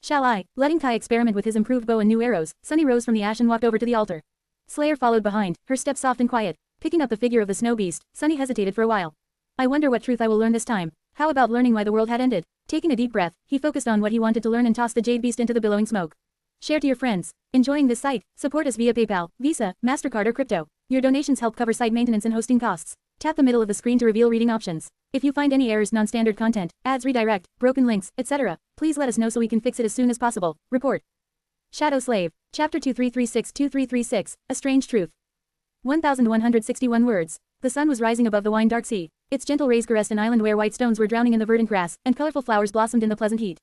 Shall I? Letting Kai experiment with his improved bow and new arrows, Sunny rose from the ash and walked over to the altar. Slayer followed behind, her step soft and quiet. Picking up the figure of the snow beast, Sunny hesitated for a while. I wonder what truth I will learn this time. How about learning why the world had ended? Taking a deep breath, he focused on what he wanted to learn and tossed the jade beast into the billowing smoke. Share to your friends. Enjoying this site? Support us via PayPal, Visa, MasterCard or crypto. Your donations help cover site maintenance and hosting costs. Tap the middle of the screen to reveal reading options. If you find any errors, non-standard content, ads redirect, broken links, etc., please let us know so we can fix it as soon as possible. Report. Shadow Slave. Chapter 2336-2336, A Strange Truth. 1,161 words. The sun was rising above the wine-dark sea. Its gentle rays caressed an island where white stones were drowning in the verdant grass, and colorful flowers blossomed in the pleasant heat.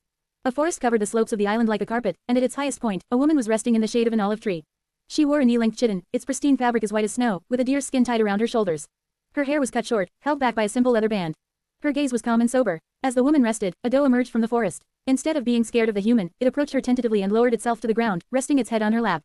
A forest covered the slopes of the island like a carpet, and at its highest point, a woman was resting in the shade of an olive tree. She wore a knee-length chiton, its pristine fabric as white as snow, with a deer's skin tied around her shoulders. Her hair was cut short, held back by a simple leather band. Her gaze was calm and sober. As the woman rested, a doe emerged from the forest. Instead of being scared of the human, it approached her tentatively and lowered itself to the ground, resting its head on her lap.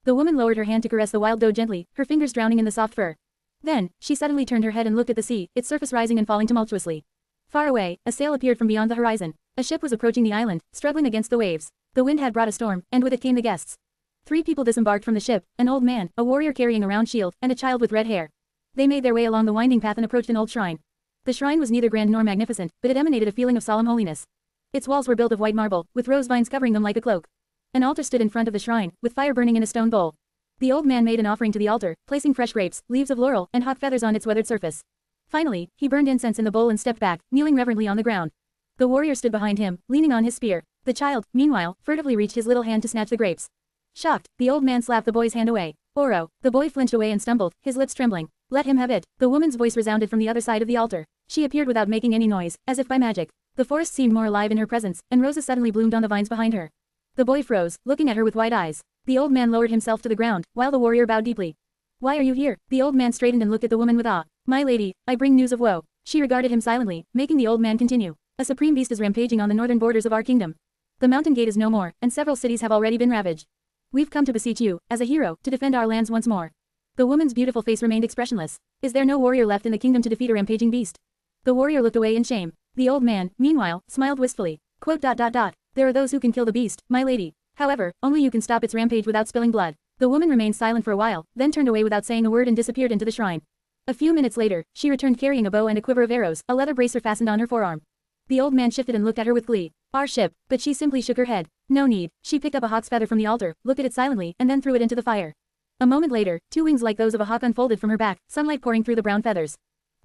The woman lowered her hand to caress the wild doe gently, her fingers drowning in the soft fur. Then, she suddenly turned her head and looked at the sea, its surface rising and falling tumultuously. Far away, a sail appeared from beyond the horizon. A ship was approaching the island, struggling against the waves. The wind had brought a storm, and with it came the guests. 3 people disembarked from the ship, an old man, a warrior carrying a round shield, and a child with red hair. They made their way along the winding path and approached an old shrine. The shrine was neither grand nor magnificent, but it emanated a feeling of solemn holiness. Its walls were built of white marble, with rose vines covering them like a cloak. An altar stood in front of the shrine, with fire burning in a stone bowl. The old man made an offering to the altar, placing fresh grapes, leaves of laurel, and hawk feathers on its weathered surface. Finally, he burned incense in the bowl and stepped back, kneeling reverently on the ground. The warrior stood behind him, leaning on his spear. The child, meanwhile, furtively reached his little hand to snatch the grapes. Shocked, the old man slapped the boy's hand away. Oro. The boy flinched away and stumbled, his lips trembling. Let him have it. The woman's voice resounded from the other side of the altar. She appeared without making any noise, as if by magic. The forest seemed more alive in her presence, and roses suddenly bloomed on the vines behind her. The boy froze, looking at her with wide eyes. The old man lowered himself to the ground, while the warrior bowed deeply. Why are you here? The old man straightened and looked at the woman with awe. My lady, I bring news of woe. She regarded him silently, making the old man continue. A supreme beast is rampaging on the northern borders of our kingdom. The mountain gate is no more, and several cities have already been ravaged. We've come to beseech you, as a hero, to defend our lands once more. The woman's beautiful face remained expressionless. Is there no warrior left in the kingdom to defeat a rampaging beast? The warrior looked away in shame. The old man, meanwhile, smiled wistfully. There are those who can kill the beast, my lady. However, only you can stop its rampage without spilling blood. The woman remained silent for a while, then turned away without saying a word and disappeared into the shrine. A few minutes later, she returned carrying a bow and a quiver of arrows, a leather bracer fastened on her forearm. The old man shifted and looked at her with glee. Our ship, but she simply shook her head. No need. She picked up a hawk's feather from the altar, looked at it silently, and then threw it into the fire. A moment later, 2 wings like those of a hawk unfolded from her back, sunlight pouring through the brown feathers.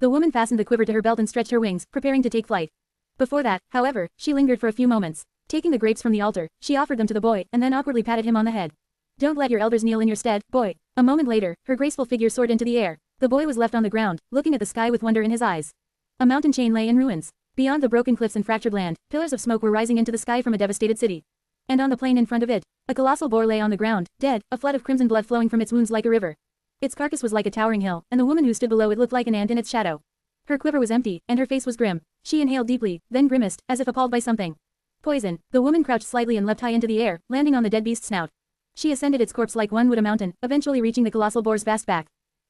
The woman fastened the quiver to her belt and stretched her wings, preparing to take flight. Before that, however, she lingered for a few moments. Taking the grapes from the altar, she offered them to the boy, and then awkwardly patted him on the head. Don't let your elders kneel in your stead, boy. A moment later, her graceful figure soared into the air. The boy was left on the ground, looking at the sky with wonder in his eyes. A mountain chain lay in ruins. Beyond the broken cliffs and fractured land, pillars of smoke were rising into the sky from a devastated city. And on the plain in front of it, a colossal boar lay on the ground, dead, a flood of crimson blood flowing from its wounds like a river. Its carcass was like a towering hill, and the woman who stood below it looked like an ant in its shadow. Her quiver was empty, and her face was grim. She inhaled deeply, then grimaced, as if appalled by something. Poison. The woman crouched slightly and leapt high into the air, landing on the dead beast's snout. She ascended its corpse like one would a mountain, eventually reaching the colossal boar's vast back.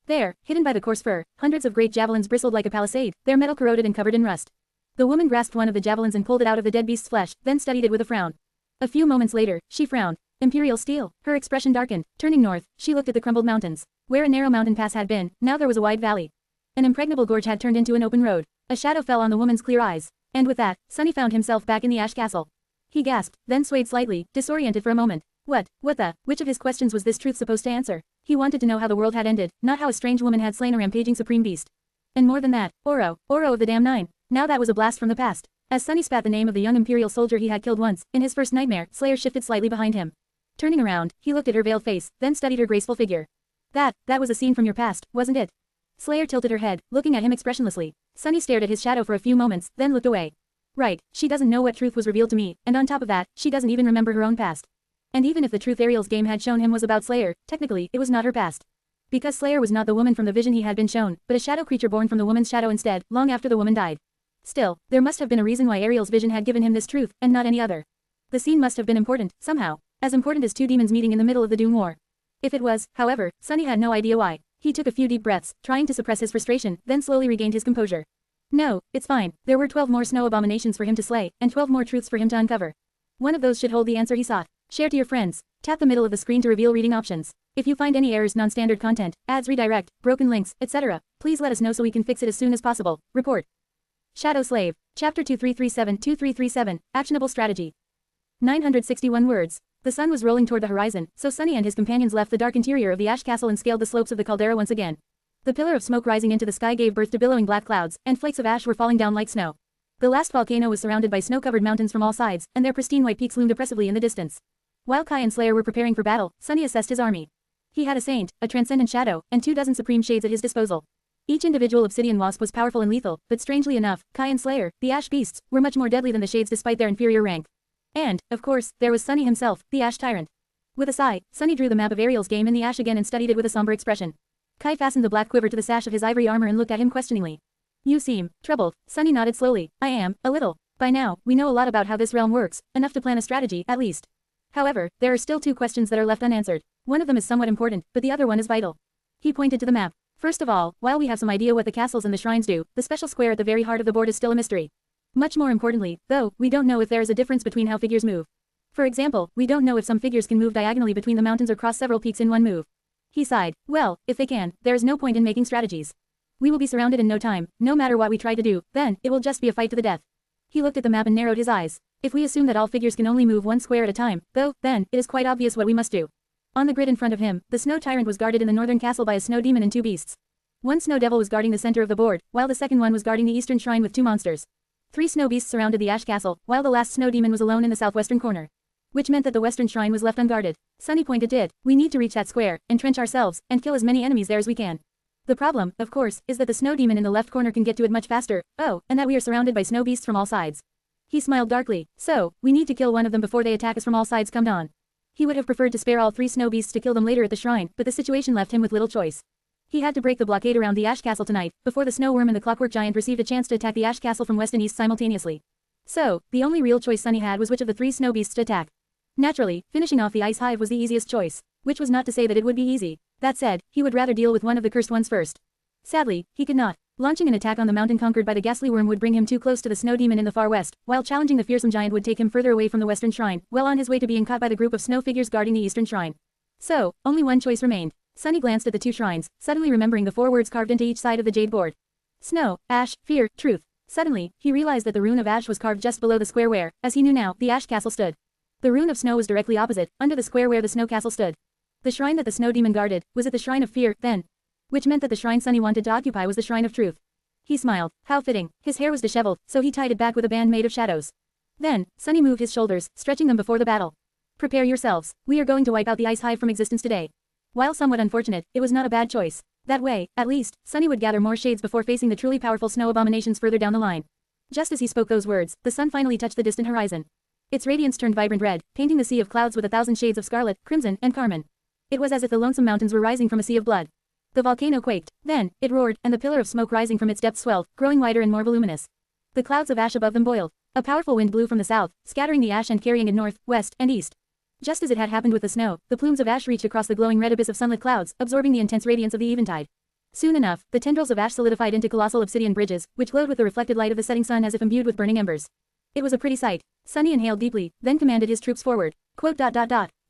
There, hidden by the coarse fur, hundreds of great javelins bristled like a palisade, their metal corroded and covered in rust. The woman grasped one of the javelins and pulled it out of the dead beast's flesh, then studied it with a frown. A few moments later, she frowned. Imperial steel. Her expression darkened. Turning north, she looked at the crumbled mountains. Where a narrow mountain pass had been, now there was a wide valley. An impregnable gorge had turned into an open road. A shadow fell on the woman's clear eyes. And with that, Sunny found himself back in the ash castle. He gasped, then swayed slightly, disoriented for a moment. Which of his questions was this truth supposed to answer? He wanted to know how the world had ended, not how a strange woman had slain a rampaging supreme beast. And more than that, Oro of the damn 9. Now that was a blast from the past. As Sunny spat the name of the young Imperial soldier he had killed once, in his first nightmare, Slayer shifted slightly behind him. Turning around, he looked at her veiled face, then studied her graceful figure. That was a scene from your past, wasn't it? Slayer tilted her head, looking at him expressionlessly. Sunny stared at his shadow for a few moments, then looked away. Right, she doesn't know what truth was revealed to me, and on top of that, she doesn't even remember her own past. And even if the truth Ariel's game had shown him was about Slayer, technically, it was not her past. Because Slayer was not the woman from the vision he had been shown, but a shadow creature born from the woman's shadow instead, long after the woman died. Still, there must have been a reason why Ariel's vision had given him this truth, and not any other. The scene must have been important, somehow. As important as 2 demons meeting in the middle of the Doom War. If it was, however, Sunny had no idea why. He took a few deep breaths, trying to suppress his frustration, then slowly regained his composure. No, it's fine. There were 12 more snow abominations for him to slay, and 12 more truths for him to uncover. One of those should hold the answer he sought. Share to your friends. Tap the middle of the screen to reveal reading options. If you find any errors, non-standard content, ads redirect, broken links, etc., please let us know so we can fix it as soon as possible. Report. Shadow Slave. Chapter 2337-2337, Actionable Strategy. 961 words. The sun was rolling toward the horizon, so Sunny and his companions left the dark interior of the ash castle and scaled the slopes of the caldera once again. The pillar of smoke rising into the sky gave birth to billowing black clouds, and flakes of ash were falling down like snow. The last volcano was surrounded by snow-covered mountains from all sides, and their pristine white peaks loomed oppressively in the distance. While Kai and Slayer were preparing for battle, Sunny assessed his army. He had a saint, a transcendent shadow, and 24 supreme shades at his disposal. Each individual obsidian wasp was powerful and lethal, but strangely enough, Kai and Slayer, the ash beasts, were much more deadly than the shades despite their inferior rank. And, of course, there was Sunny himself, the ash tyrant. With a sigh, Sunny drew the map of Ariel's game in the ash again and studied it with a somber expression. Kai fastened the black quiver to the sash of his ivory armor and looked at him questioningly. You seem troubled. Sunny nodded slowly. I am, a little. By now, we know a lot about how this realm works, enough to plan a strategy, at least. However, there are still 2 questions that are left unanswered. One of them is somewhat important, but the other one is vital. He pointed to the map. First of all, while we have some idea what the castles and the shrines do, the special square at the very heart of the board is still a mystery. Much more importantly, though, we don't know if there is a difference between how figures move. For example, we don't know if some figures can move diagonally between the mountains or cross several peaks in one move. He sighed. Well, if they can, there is no point in making strategies. We will be surrounded in no time, no matter what we try to do, then, it will just be a fight to the death. He looked at the map and narrowed his eyes. If we assume that all figures can only move one square at a time, though, then, it is quite obvious what we must do. On the grid in front of him, the snow tyrant was guarded in the northern castle by a snow demon and two beasts. One snow devil was guarding the center of the board, while the second one was guarding the eastern shrine with two monsters. 3 snow beasts surrounded the ash castle, while the last snow demon was alone in the southwestern corner. Which meant that the western shrine was left unguarded. Sunny pointed to it. We need to reach that square, entrench ourselves, and kill as many enemies there as we can. The problem, of course, is that the snow demon in the left corner can get to it much faster, and that we are surrounded by snow beasts from all sides. He smiled darkly. So, we need to kill one of them before they attack us from all sides come dawn. He would have preferred to spare all 3 snow beasts to kill them later at the shrine, but the situation left him with little choice. He had to break the blockade around the ash castle tonight, before the snow worm and the clockwork giant received a chance to attack the ash castle from west and east simultaneously. So, the only real choice Sunny had was which of the 3 snow beasts to attack. Naturally, finishing off the ice hive was the easiest choice, which was not to say that it would be easy. That said, he would rather deal with one of the cursed ones first. Sadly, he could not. Launching an attack on the mountain conquered by the ghastly worm would bring him too close to the snow demon in the far west, while challenging the fearsome giant would take him further away from the western shrine, well on his way to being caught by the group of snow figures guarding the eastern shrine. So, only one choice remained. Sunny glanced at the 2 shrines, suddenly remembering the 4 words carved into each side of the jade board. Snow, ash, fear, truth. Suddenly, he realized that the rune of ash was carved just below the square where, as he knew now, the ash castle stood. The rune of snow was directly opposite, under the square where the snow castle stood. The shrine that the snow demon guarded, was at the shrine of fear, then. Which meant that the shrine Sunny wanted to occupy was the shrine of truth. He smiled. How fitting. His hair was disheveled, so he tied it back with a band made of shadows. Then, Sunny moved his shoulders, stretching them before the battle. Prepare yourselves. We are going to wipe out the ice hive from existence today. While somewhat unfortunate, it was not a bad choice. That way, at least, Sunny would gather more shades before facing the truly powerful snow abominations further down the line. Just as he spoke those words, the sun finally touched the distant horizon. Its radiance turned vibrant red, painting the sea of clouds with 1,000 shades of scarlet, crimson, and carmine. It was as if the lonesome mountains were rising from a sea of blood. The volcano quaked, then, it roared, and the pillar of smoke rising from its depths swelled, growing wider and more voluminous. The clouds of ash above them boiled. A powerful wind blew from the south, scattering the ash and carrying it north, west, and east. Just as it had happened with the snow, the plumes of ash reached across the glowing red abyss of sunlit clouds, absorbing the intense radiance of the eventide. Soon enough, the tendrils of ash solidified into colossal obsidian bridges, which glowed with the reflected light of the setting sun as if imbued with burning embers. It was a pretty sight. Sunny inhaled deeply, then commanded his troops forward.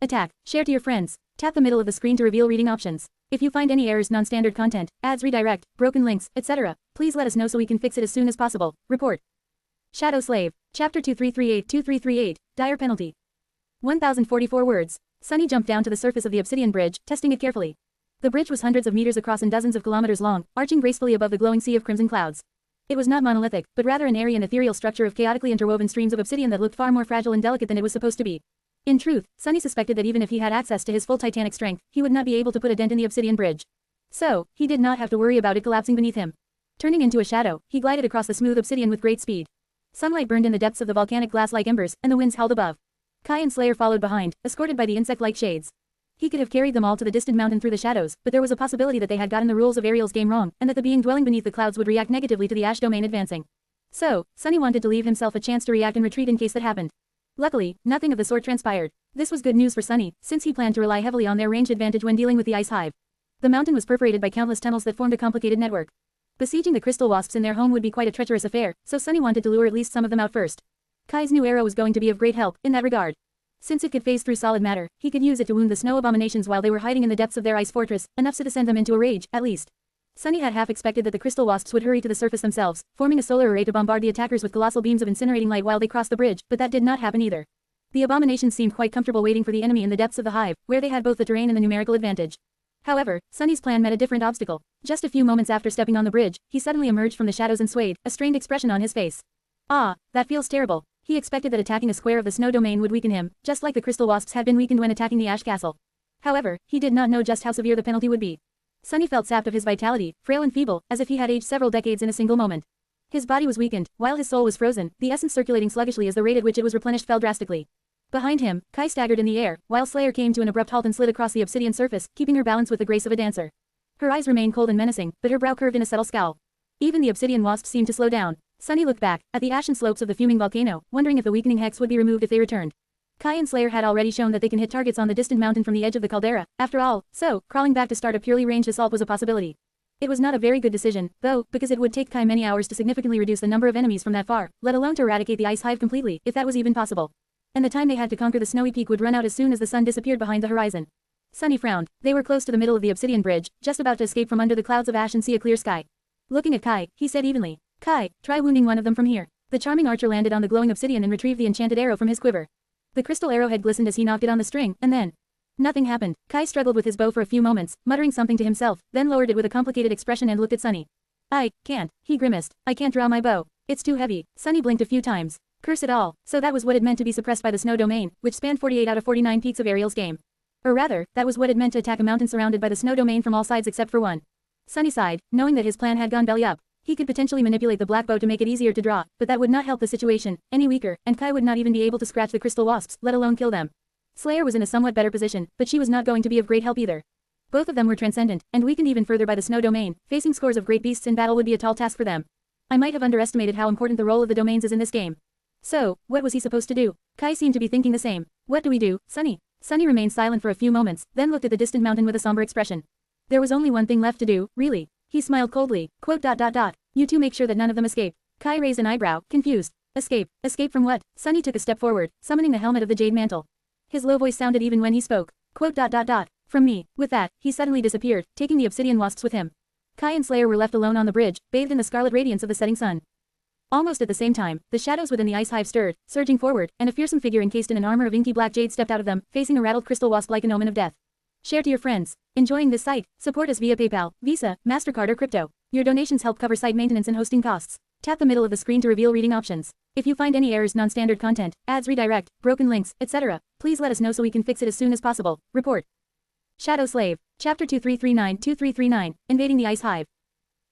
Attack. Share to your friends. Tap the middle of the screen to reveal reading options. If you find any errors, non-standard content, ads redirect, broken links, etc., please let us know so we can fix it as soon as possible. Report. Shadow Slave. Chapter 2338-2338, Dire Penalty. 1044 words. Sunny jumped down to the surface of the obsidian bridge, testing it carefully. The bridge was hundreds of meters across and dozens of kilometers long, arching gracefully above the glowing sea of crimson clouds. It was not monolithic, but rather an airy and ethereal structure of chaotically interwoven streams of obsidian that looked far more fragile and delicate than it was supposed to be. In truth, Sunny suspected that even if he had access to his full titanic strength, he would not be able to put a dent in the obsidian bridge. So, he did not have to worry about it collapsing beneath him. Turning into a shadow, he glided across the smooth obsidian with great speed. Sunlight burned in the depths of the volcanic glass-like embers, and the winds howled above. Kai and Slayer followed behind, escorted by the insect-like shades. He could have carried them all to the distant mountain through the shadows, but there was a possibility that they had gotten the rules of Ariel's game wrong, and that the being dwelling beneath the clouds would react negatively to the ash domain advancing. So, Sunny wanted to leave himself a chance to react and retreat in case that happened. Luckily, nothing of the sort transpired. This was good news for Sunny, since he planned to rely heavily on their range advantage when dealing with the ice hive. The mountain was perforated by countless tunnels that formed a complicated network. Besieging the crystal wasps in their home would be quite a treacherous affair, so Sunny wanted to lure at least some of them out first. Kai's new arrow was going to be of great help, in that regard. Since it could phase through solid matter, he could use it to wound the snow abominations while they were hiding in the depths of their ice fortress, enough to send them into a rage, at least. Sunny had half expected that the crystal wasps would hurry to the surface themselves, forming a solar array to bombard the attackers with colossal beams of incinerating light while they crossed the bridge, but that did not happen either. The abominations seemed quite comfortable waiting for the enemy in the depths of the hive, where they had both the terrain and the numerical advantage. However, Sunny's plan met a different obstacle. Just a few moments after stepping on the bridge, he suddenly emerged from the shadows and swayed, a strained expression on his face. Ah, that feels terrible. He expected that attacking a square of the snow domain would weaken him, just like the crystal wasps had been weakened when attacking the ash castle. However, he did not know just how severe the penalty would be. Sunny felt sapped of his vitality, frail and feeble, as if he had aged several decades in a single moment. His body was weakened, while his soul was frozen, the essence circulating sluggishly as the rate at which it was replenished fell drastically. Behind him, Kai staggered in the air, while Slayer came to an abrupt halt and slid across the obsidian surface, keeping her balance with the grace of a dancer. Her eyes remained cold and menacing, but her brow curved in a subtle scowl. Even the obsidian wasps seemed to slow down. Sunny looked back, at the ashen slopes of the fuming volcano, wondering if the weakening hex would be removed if they returned. Kai and Slayer had already shown that they can hit targets on the distant mountain from the edge of the caldera, after all, so, crawling back to start a purely ranged assault was a possibility. It was not a very good decision, though, because it would take Kai many hours to significantly reduce the number of enemies from that far, let alone to eradicate the ice hive completely, if that was even possible. And the time they had to conquer the snowy peak would run out as soon as the sun disappeared behind the horizon. Sunny frowned. They were close to the middle of the obsidian bridge, just about to escape from under the clouds of ash and see a clear sky. Looking at Kai, he said evenly, "Kai, try wounding one of them from here." The charming archer landed on the glowing obsidian and retrieved the enchanted arrow from his quiver. The crystal arrowhead glistened as he knocked it on the string, and then nothing happened. Kai struggled with his bow for a few moments, muttering something to himself, then lowered it with a complicated expression and looked at Sunny. "I can't," he grimaced. "I can't draw my bow. It's too heavy." Sunny blinked a few times. Curse it all. So that was what it meant to be suppressed by the snow domain, which spanned 48 out of 49 peaks of Ariel's game. Or rather, that was what it meant to attack a mountain surrounded by the snow domain from all sides except for one. Sunny sighed, knowing that his plan had gone belly up. He could potentially manipulate the black bow to make it easier to draw, but that would not help the situation any weaker, and Kai would not even be able to scratch the crystal wasps, let alone kill them. Slayer was in a somewhat better position, but she was not going to be of great help either. Both of them were transcendent, and weakened even further by the snow domain. Facing scores of great beasts in battle would be a tall task for them. I might have underestimated how important the role of the domains is in this game. So, what was he supposed to do? Kai seemed to be thinking the same. What do we do, Sunny? Sunny remained silent for a few moments, then looked at the distant mountain with a somber expression. There was only one thing left to do, really. He smiled coldly. Quote. You two make sure that none of them escape. Kai raised an eyebrow, confused. Escape? Escape from what? Sunny took a step forward, summoning the helmet of the jade mantle. His low voice sounded even when he spoke. Quote. From me. With that, he suddenly disappeared, taking the obsidian wasps with him. Kai and Slayer were left alone on the bridge, bathed in the scarlet radiance of the setting sun. Almost at the same time, the shadows within the ice hive stirred, surging forward, and a fearsome figure encased in an armor of inky black jade stepped out of them, facing a rattled crystal wasp like an omen of death. Share to your friends. Enjoying this site? Support us via PayPal, Visa, MasterCard or crypto. Your donations help cover site maintenance and hosting costs. Tap the middle of the screen to reveal reading options. If you find any errors, non-standard content, ads redirect, broken links, etc., please let us know so we can fix it as soon as possible. Report. Shadow Slave. Chapter 2339-2339, Invading the Ice Hive.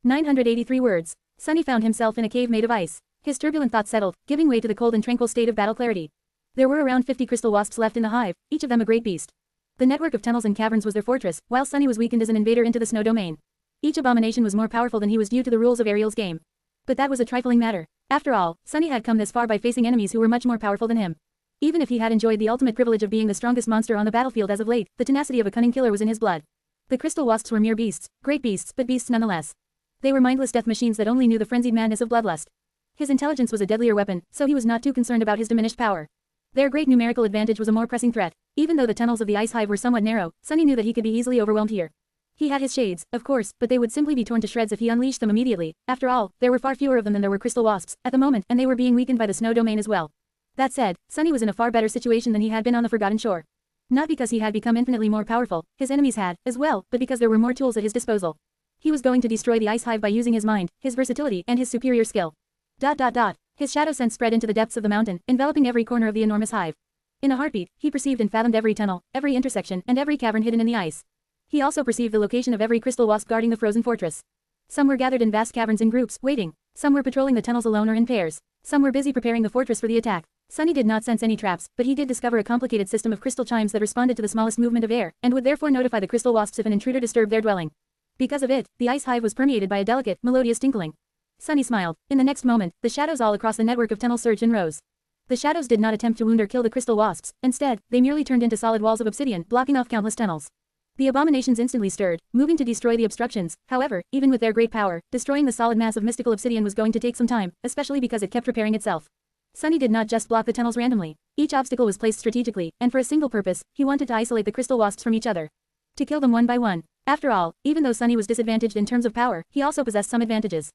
983 words. Sunny found himself in a cave made of ice. His turbulent thoughts settled, giving way to the cold and tranquil state of battle clarity. There were around 50 crystal wasps left in the hive, each of them a great beast. The network of tunnels and caverns was their fortress, while Sunny was weakened as an invader into the snow domain. Each abomination was more powerful than he was due to the rules of Ariel's game. But that was a trifling matter. After all, Sunny had come this far by facing enemies who were much more powerful than him. Even if he had enjoyed the ultimate privilege of being the strongest monster on the battlefield as of late, the tenacity of a cunning killer was in his blood. The crystal wasps were mere beasts, great beasts, but beasts nonetheless. They were mindless death machines that only knew the frenzied madness of bloodlust. His intelligence was a deadlier weapon, so he was not too concerned about his diminished power. Their great numerical advantage was a more pressing threat. Even though the tunnels of the ice hive were somewhat narrow, Sunny knew that he could be easily overwhelmed here. He had his shades, of course, but they would simply be torn to shreds if he unleashed them immediately. After all, there were far fewer of them than there were crystal wasps, at the moment, and they were being weakened by the snow domain as well. That said, Sunny was in a far better situation than he had been on the Forgotten Shore. Not because he had become infinitely more powerful, his enemies had, as well, but because there were more tools at his disposal. He was going to destroy the ice hive by using his mind, his versatility, and his superior skill. His shadow sense spread into the depths of the mountain, enveloping every corner of the enormous hive. In a heartbeat, he perceived and fathomed every tunnel, every intersection, and every cavern hidden in the ice. He also perceived the location of every crystal wasp guarding the frozen fortress. Some were gathered in vast caverns in groups, waiting. Some were patrolling the tunnels alone or in pairs. Some were busy preparing the fortress for the attack. Sunny did not sense any traps, but he did discover a complicated system of crystal chimes that responded to the smallest movement of air, and would therefore notify the crystal wasps if an intruder disturbed their dwelling. Because of it, the ice hive was permeated by a delicate, melodious tinkling. Sunny smiled. In the next moment, the shadows all across the network of tunnels surged in rows. The shadows did not attempt to wound or kill the crystal wasps, instead, they merely turned into solid walls of obsidian, blocking off countless tunnels. The abominations instantly stirred, moving to destroy the obstructions. However, even with their great power, destroying the solid mass of mystical obsidian was going to take some time, especially because it kept repairing itself. Sunny did not just block the tunnels randomly. Each obstacle was placed strategically, and for a single purpose, he wanted to isolate the crystal wasps from each other. To kill them one by one. After all, even though Sunny was disadvantaged in terms of power, he also possessed some advantages.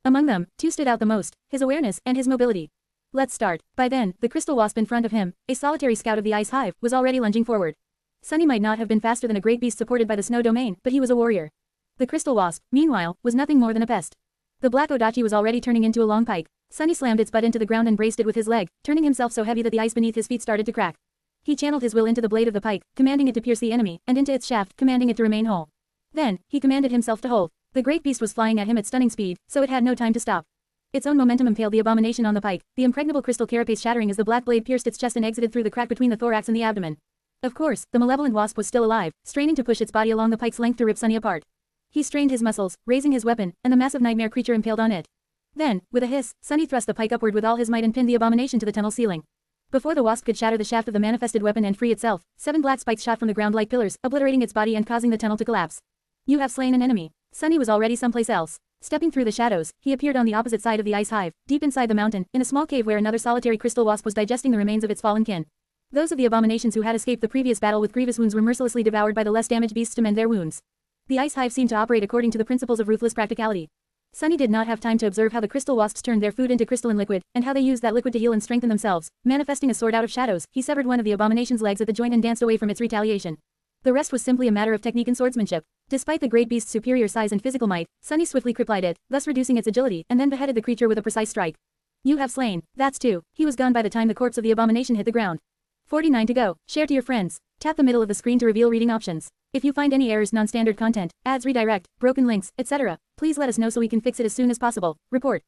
Among them, two stood out the most, his awareness and his mobility. Let's start. By then, the crystal wasp in front of him, a solitary scout of the ice hive, was already lunging forward. Sunny might not have been faster than a great beast supported by the snow domain, but he was a warrior. The crystal wasp, meanwhile, was nothing more than a pest. The black odachi was already turning into a long pike. Sunny slammed its butt into the ground and braced it with his leg, turning himself so heavy that the ice beneath his feet started to crack. He channeled his will into the blade of the pike, commanding it to pierce the enemy, and into its shaft, commanding it to remain whole. Then, he commanded himself to hold. The great beast was flying at him at stunning speed, so it had no time to stop. Its own momentum impaled the abomination on the pike, the impregnable crystal carapace shattering as the black blade pierced its chest and exited through the crack between the thorax and the abdomen. Of course, the malevolent wasp was still alive, straining to push its body along the pike's length to rip Sunny apart. He strained his muscles, raising his weapon, and the massive nightmare creature impaled on it. Then, with a hiss, Sunny thrust the pike upward with all his might and pinned the abomination to the tunnel ceiling. Before the wasp could shatter the shaft of the manifested weapon and free itself, 7 black spikes shot from the ground like pillars, obliterating its body and causing the tunnel to collapse. You have slain an enemy. Sunny was already someplace else. Stepping through the shadows, he appeared on the opposite side of the ice hive, deep inside the mountain, in a small cave where another solitary crystal wasp was digesting the remains of its fallen kin. Those of the abominations who had escaped the previous battle with grievous wounds were mercilessly devoured by the less damaged beasts to mend their wounds. The ice hive seemed to operate according to the principles of ruthless practicality. Sunny did not have time to observe how the crystal wasps turned their food into crystalline liquid, and how they used that liquid to heal and strengthen themselves. Manifesting a sword out of shadows, he severed one of the abomination's legs at the joint and danced away from its retaliation. The rest was simply a matter of technique and swordsmanship. Despite the great beast's superior size and physical might, Sunny swiftly crippled it, thus reducing its agility, and then beheaded the creature with a precise strike. You have slain. That's 2. He was gone by the time the corpse of the abomination hit the ground. 49 to go. Share to your friends. Tap the middle of the screen to reveal reading options. If you find any errors, non-standard content, ads redirect, broken links, etc., please let us know so we can fix it as soon as possible. Report.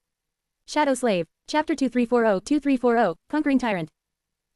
Shadow Slave. Chapter 2340-2340, Conquering Tyrant.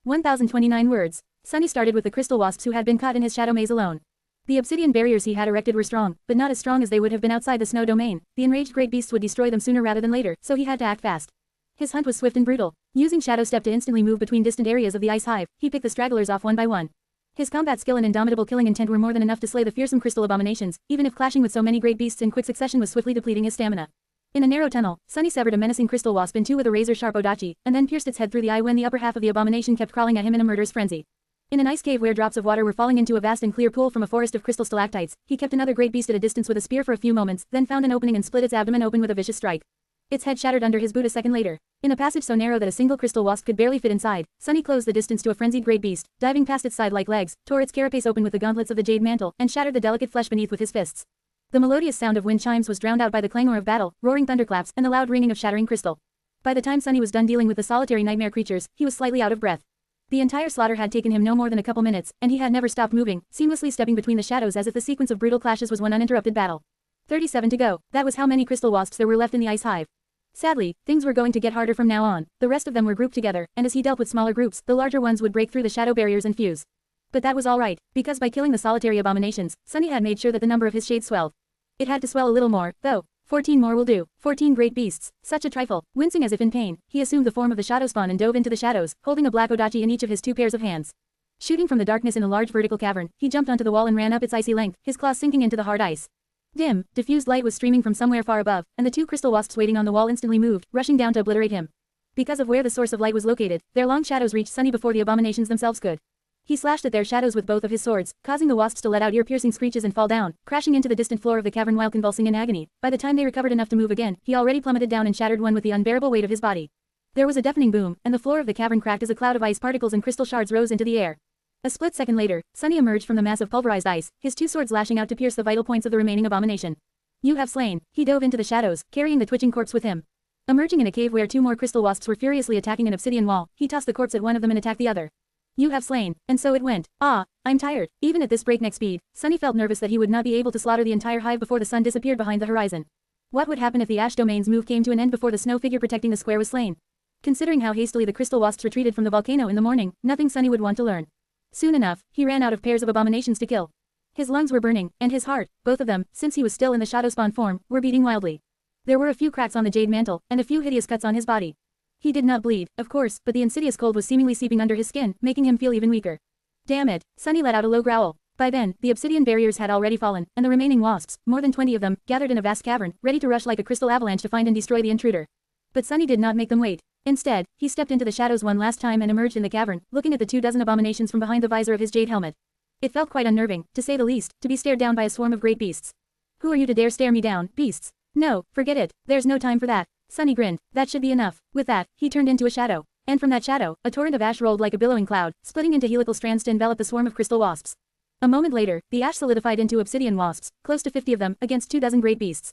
1029 words. Sunny started with the crystal wasps who had been caught in his shadow maze alone. The obsidian barriers he had erected were strong, but not as strong as they would have been outside the snow domain. The enraged great beasts would destroy them sooner rather than later, so he had to act fast. His hunt was swift and brutal. Using Shadow Step to instantly move between distant areas of the ice hive, he picked the stragglers off one by one. His combat skill and indomitable killing intent were more than enough to slay the fearsome crystal abominations, even if clashing with so many great beasts in quick succession was swiftly depleting his stamina. In a narrow tunnel, Sunny severed a menacing crystal wasp in 2 with a razor-sharp odachi, and then pierced its head through the eye when the upper half of the abomination kept crawling at him in a murderous frenzy. In an ice cave where drops of water were falling into a vast and clear pool from a forest of crystal stalactites, he kept another great beast at a distance with a spear for a few moments, then found an opening and split its abdomen open with a vicious strike. Its head shattered under his boot a second later. In a passage so narrow that a single crystal wasp could barely fit inside, Sunny closed the distance to a frenzied great beast, diving past its side-like legs, tore its carapace open with the gauntlets of the jade mantle, and shattered the delicate flesh beneath with his fists. The melodious sound of wind chimes was drowned out by the clangor of battle, roaring thunderclaps, and the loud ringing of shattering crystal. By the time Sunny was done dealing with the solitary nightmare creatures, he was slightly out of breath. The entire slaughter had taken him no more than a couple minutes, and he had never stopped moving, seamlessly stepping between the shadows as if the sequence of brutal clashes was one uninterrupted battle. 37 to go. That was how many crystal wasps there were left in the ice hive. Sadly, things were going to get harder from now on. The rest of them were grouped together, and as he dealt with smaller groups, the larger ones would break through the shadow barriers and fuse. But that was all right, because by killing the solitary abominations, Sunny had made sure that the number of his shades swelled. It had to swell a little more, though. 14 more will do. 14 great beasts. Such a trifle. Wincing as if in pain, he assumed the form of the shadow spawn and dove into the shadows, holding a black odachi in each of his 2 pairs of hands. Shooting from the darkness in a large vertical cavern, he jumped onto the wall and ran up its icy length, his claws sinking into the hard ice. Dim, diffused light was streaming from somewhere far above, and the 2 crystal wasps waiting on the wall instantly moved, rushing down to obliterate him. Because of where the source of light was located, their long shadows reached Sunny before the abominations themselves could. He slashed at their shadows with both of his swords, causing the wasps to let out ear-piercing screeches and fall down, crashing into the distant floor of the cavern while convulsing in agony. By the time they recovered enough to move again, he already plummeted down and shattered one with the unbearable weight of his body. There was a deafening boom, and the floor of the cavern cracked as a cloud of ice particles and crystal shards rose into the air. A split second later, Sunny emerged from the mass of pulverized ice, his 2 swords lashing out to pierce the vital points of the remaining abomination. You have slain. He dove into the shadows, carrying the twitching corpse with him. Emerging in a cave where 2 more crystal wasps were furiously attacking an obsidian wall, he tossed the corpse at one of them and attacked the other. You have slain. And so it went. Ah, I'm tired. Even at this breakneck speed, Sunny felt nervous that he would not be able to slaughter the entire hive before the sun disappeared behind the horizon. What would happen if the Ash Domain's move came to an end before the snow figure protecting the square was slain? Considering how hastily the crystal wasps retreated from the volcano in the morning, nothing Sunny would want to learn. Soon enough, he ran out of pairs of abominations to kill. His lungs were burning, and his heart, both of them, since he was still in the shadow spawn form, were beating wildly. There were a few cracks on the jade mantle, and a few hideous cuts on his body. He did not bleed, of course, but the insidious cold was seemingly seeping under his skin, making him feel even weaker. Damn it, Sunny let out a low growl. By then, the obsidian barriers had already fallen, and the remaining wasps, more than 20 of them, gathered in a vast cavern, ready to rush like a crystal avalanche to find and destroy the intruder. But Sunny did not make them wait. Instead, he stepped into the shadows one last time and emerged in the cavern, looking at the 24 abominations from behind the visor of his jade helmet. It felt quite unnerving, to say the least, to be stared down by a swarm of great beasts. Who are you to dare stare me down, beasts? No, forget it, there's no time for that. Sunny grinned. That should be enough. With that, he turned into a shadow. And from that shadow, a torrent of ash rolled like a billowing cloud, splitting into helical strands to envelop the swarm of crystal wasps. A moment later, the ash solidified into obsidian wasps, close to 50 of them, against 24 great beasts.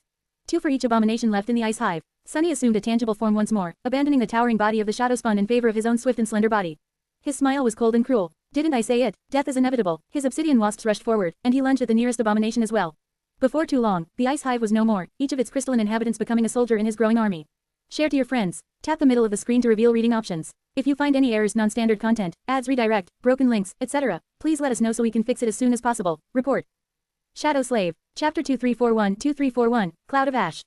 2 for each abomination left in the ice hive. Sunny assumed a tangible form once more, abandoning the towering body of the shadow spawn in favor of his own swift and slender body. His smile was cold and cruel. Didn't I say it? Death is inevitable. His obsidian wasps rushed forward, and he lunged at the nearest abomination as well. Before too long, the ice hive was no more, each of its crystalline inhabitants becoming a soldier in his growing army. Share to your friends. Tap the middle of the screen to reveal reading options. If you find any errors, non-standard content, ads redirect, broken links, etc., please let us know so we can fix it as soon as possible. Report. Shadow Slave. Chapter 2341-2341, Cloud of Ash.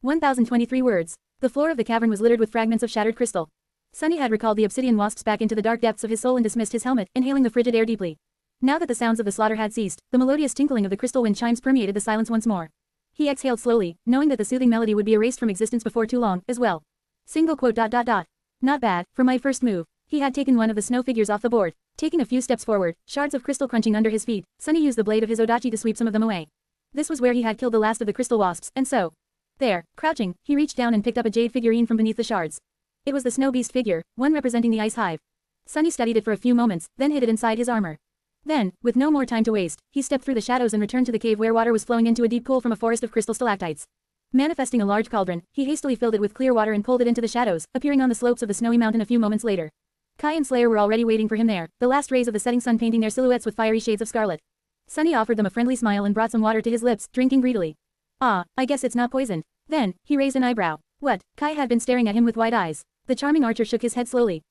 1023 words. The floor of the cavern was littered with fragments of shattered crystal. Sunny had recalled the obsidian wasps back into the dark depths of his soul and dismissed his helmet, inhaling the frigid air deeply. Now that the sounds of the slaughter had ceased, the melodious tinkling of the crystal wind chimes permeated the silence once more. He exhaled slowly, knowing that the soothing melody would be erased from existence before too long, as well. Single quote. Not bad, for my first move. He had taken one of the snow figures off the board. Taking a few steps forward, shards of crystal crunching under his feet, Sunny used the blade of his odachi to sweep some of them away. This was where he had killed the last of the crystal wasps, and so. There, crouching, he reached down and picked up a jade figurine from beneath the shards. It was the snow beast figure, one representing the ice hive. Sunny studied it for a few moments, then hid it inside his armor. Then, with no more time to waste, he stepped through the shadows and returned to the cave where water was flowing into a deep pool from a forest of crystal stalactites. Manifesting a large cauldron, he hastily filled it with clear water and pulled it into the shadows, appearing on the slopes of the snowy mountain a few moments later. Kai and Slayer were already waiting for him there, the last rays of the setting sun painting their silhouettes with fiery shades of scarlet. Sunny offered them a friendly smile and brought some water to his lips, drinking greedily. Ah, I guess it's not poisoned. Then, he raised an eyebrow. What? Kai had been staring at him with wide eyes. The charming archer shook his head slowly.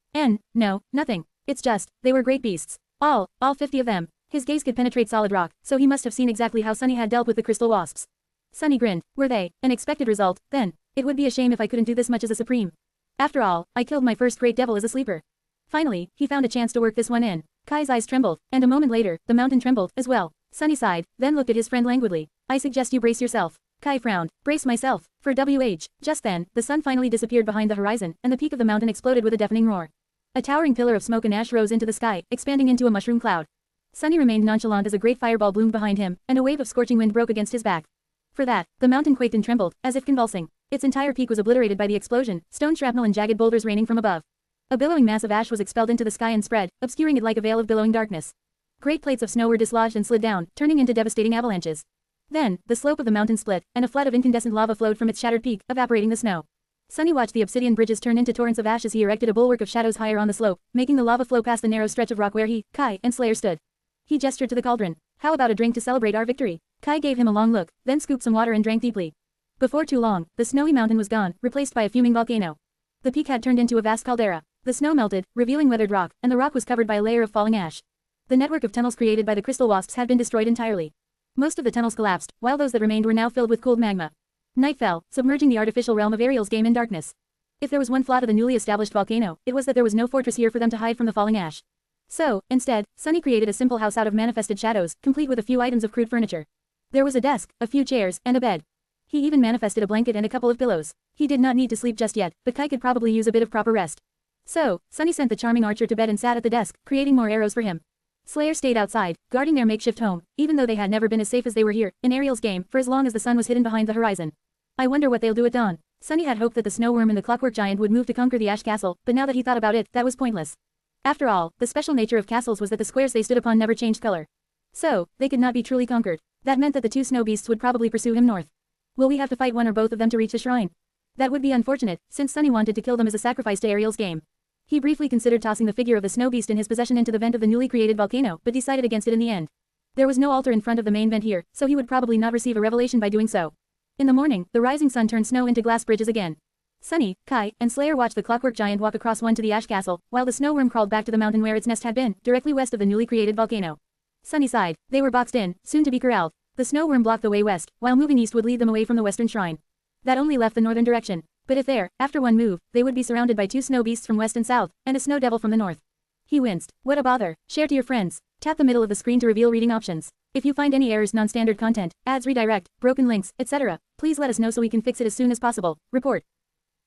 No, nothing. It's just, they were great beasts. All 50 of them. His gaze could penetrate solid rock, so he must have seen exactly how Sunny had dealt with the crystal wasps. Sunny grinned. Were they an expected result, then? It would be a shame if I couldn't do this much as a supreme. After all, I killed my first great devil as a sleeper. Finally, he found a chance to work this one in. Kai's eyes trembled, and a moment later, the mountain trembled, as well. Sunny sighed, then looked at his friend languidly. I suggest you brace yourself. Kai frowned. Brace myself. For WH. Just then, the sun finally disappeared behind the horizon, and the peak of the mountain exploded with a deafening roar. A towering pillar of smoke and ash rose into the sky, expanding into a mushroom cloud. Sunny remained nonchalant as a great fireball bloomed behind him, and a wave of scorching wind broke against his back. For that, the mountain quaked and trembled, as if convulsing. Its entire peak was obliterated by the explosion, stone shrapnel and jagged boulders raining from above. A billowing mass of ash was expelled into the sky and spread, obscuring it like a veil of billowing darkness. Great plates of snow were dislodged and slid down, turning into devastating avalanches. Then, the slope of the mountain split, and a flood of incandescent lava flowed from its shattered peak, evaporating the snow. Sunny watched the obsidian bridges turn into torrents of ash as he erected a bulwark of shadows higher on the slope, making the lava flow past the narrow stretch of rock where he, Kai, and Slayer stood. He gestured to the cauldron. How about a drink to celebrate our victory? Kai gave him a long look, then scooped some water and drank deeply. Before too long, the snowy mountain was gone, replaced by a fuming volcano. The peak had turned into a vast caldera. The snow melted, revealing weathered rock, and the rock was covered by a layer of falling ash. The network of tunnels created by the crystal wasps had been destroyed entirely. Most of the tunnels collapsed, while those that remained were now filled with cooled magma. Night fell, submerging the artificial realm of Ariel's game in darkness. If there was one flaw to the newly established volcano, it was that there was no fortress here for them to hide from the falling ash. So, instead, Sunny created a simple house out of manifested shadows, complete with a few items of crude furniture. There was a desk, a few chairs, and a bed. He even manifested a blanket and a couple of pillows. He did not need to sleep just yet, but Kai could probably use a bit of proper rest. So, Sunny sent the charming archer to bed and sat at the desk, creating more arrows for him. Slayer stayed outside, guarding their makeshift home, even though they had never been as safe as they were here, in Ariel's game, for as long as the sun was hidden behind the horizon. I wonder what they'll do at dawn. Sunny had hoped that the snow worm and the clockwork giant would move to conquer the ash castle, but now that he thought about it, that was pointless. After all, the special nature of castles was that the squares they stood upon never changed color. So, they could not be truly conquered. That meant that the two snow beasts would probably pursue him north. Will we have to fight one or both of them to reach the shrine? That would be unfortunate, since Sunny wanted to kill them as a sacrifice to Ariel's game. He briefly considered tossing the figure of the snow beast in his possession into the vent of the newly created volcano, but decided against it in the end. There was no altar in front of the main vent here, so he would probably not receive a revelation by doing so. In the morning, the rising sun turned snow into glass bridges again. Sunny, Kai, and Slayer watched the clockwork giant walk across one to the ash castle, while the snow worm crawled back to the mountain where its nest had been, directly west of the newly created volcano. Sunny sighed. They were boxed in, soon to be corralled. The snow worm blocked the way west, while moving east would lead them away from the western shrine. That only left the northern direction. But if there, after one move, they would be surrounded by two snow beasts from west and south, and a snow devil from the north. He winced. What a bother. Share to your friends. Tap the middle of the screen to reveal reading options. If you find any errors, non-standard content, ads redirect, broken links, etc., please let us know so we can fix it as soon as possible. Report.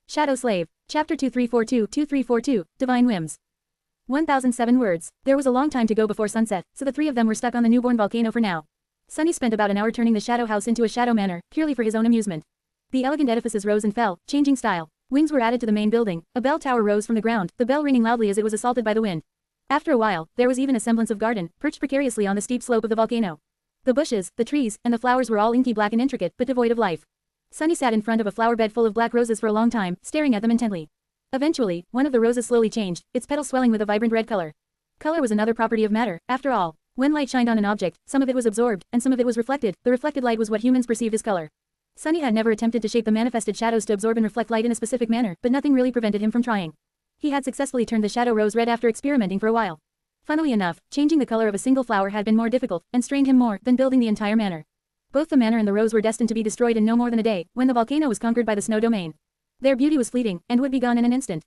Shadow Slave. Chapter 2342-2342, Divine Whims. 1007 words. There was a long time to go before sunset, so the three of them were stuck on the newborn volcano for now. Sunny spent about an hour turning the shadow house into a shadow manor, purely for his own amusement. The elegant edifices rose and fell, changing style. Wings were added to the main building, a bell tower rose from the ground, the bell ringing loudly as it was assaulted by the wind. After a while, there was even a semblance of garden, perched precariously on the steep slope of the volcano. The bushes, the trees, and the flowers were all inky black and intricate, but devoid of life. Sunny sat in front of a flower bed full of black roses for a long time, staring at them intently. Eventually, one of the roses slowly changed, its petals swelling with a vibrant red color. Color was another property of matter, after all. When light shined on an object, some of it was absorbed, and some of it was reflected. The reflected light was what humans perceived as color. Sunny had never attempted to shape the manifested shadows to absorb and reflect light in a specific manner, but nothing really prevented him from trying. He had successfully turned the shadow rose red after experimenting for a while. Funnily enough, changing the color of a single flower had been more difficult, and strained him more, than building the entire manor. Both the manor and the rose were destined to be destroyed in no more than a day, when the volcano was conquered by the snow domain. Their beauty was fleeting, and would be gone in an instant.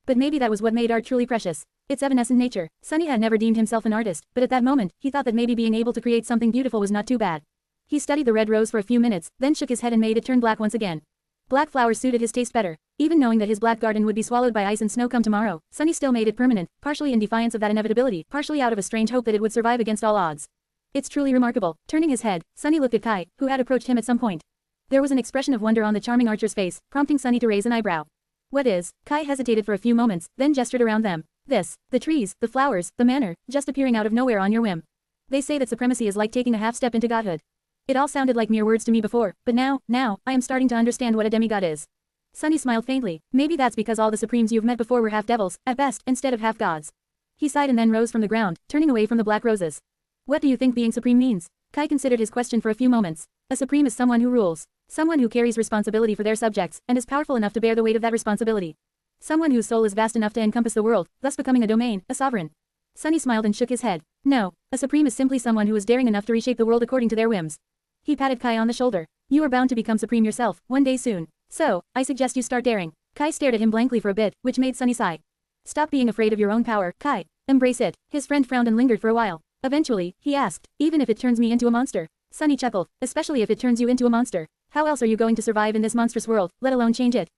But maybe that was what made art truly precious. Its evanescent nature. Sunny had never deemed himself an artist, but at that moment, he thought that maybe being able to create something beautiful was not too bad. He studied the red rose for a few minutes, then shook his head and made it turn black once again. Black flowers suited his taste better. Even knowing that his black garden would be swallowed by ice and snow come tomorrow, Sunny still made it permanent, partially in defiance of that inevitability, partially out of a strange hope that it would survive against all odds. It's truly remarkable. Turning his head, Sunny looked at Kai, who had approached him at some point. There was an expression of wonder on the charming archer's face, prompting Sunny to raise an eyebrow. What is? Kai hesitated for a few moments, then gestured around them. This, the trees, the flowers, the manor, just appearing out of nowhere on your whim. They say that supremacy is like taking a half step into godhood. It all sounded like mere words to me before, but now, I am starting to understand what a demigod is. Sunny smiled faintly. Maybe that's because all the supremes you've met before were half devils, at best, instead of half gods. He sighed and then rose from the ground, turning away from the black roses. What do you think being supreme means? Kai considered his question for a few moments. A supreme is someone who rules. Someone who carries responsibility for their subjects, and is powerful enough to bear the weight of that responsibility. Someone whose soul is vast enough to encompass the world, thus becoming a domain, a sovereign. Sunny smiled and shook his head. No, a supreme is simply someone who is daring enough to reshape the world according to their whims. He patted Kai on the shoulder. You are bound to become supreme yourself, one day soon. So, I suggest you start daring. Kai stared at him blankly for a bit, which made Sunny sigh. Stop being afraid of your own power, Kai. Embrace it. His friend frowned and lingered for a while. Eventually, he asked, even if it turns me into a monster? Sunny chuckled, especially if it turns you into a monster. How else are you going to survive in this monstrous world, let alone change it?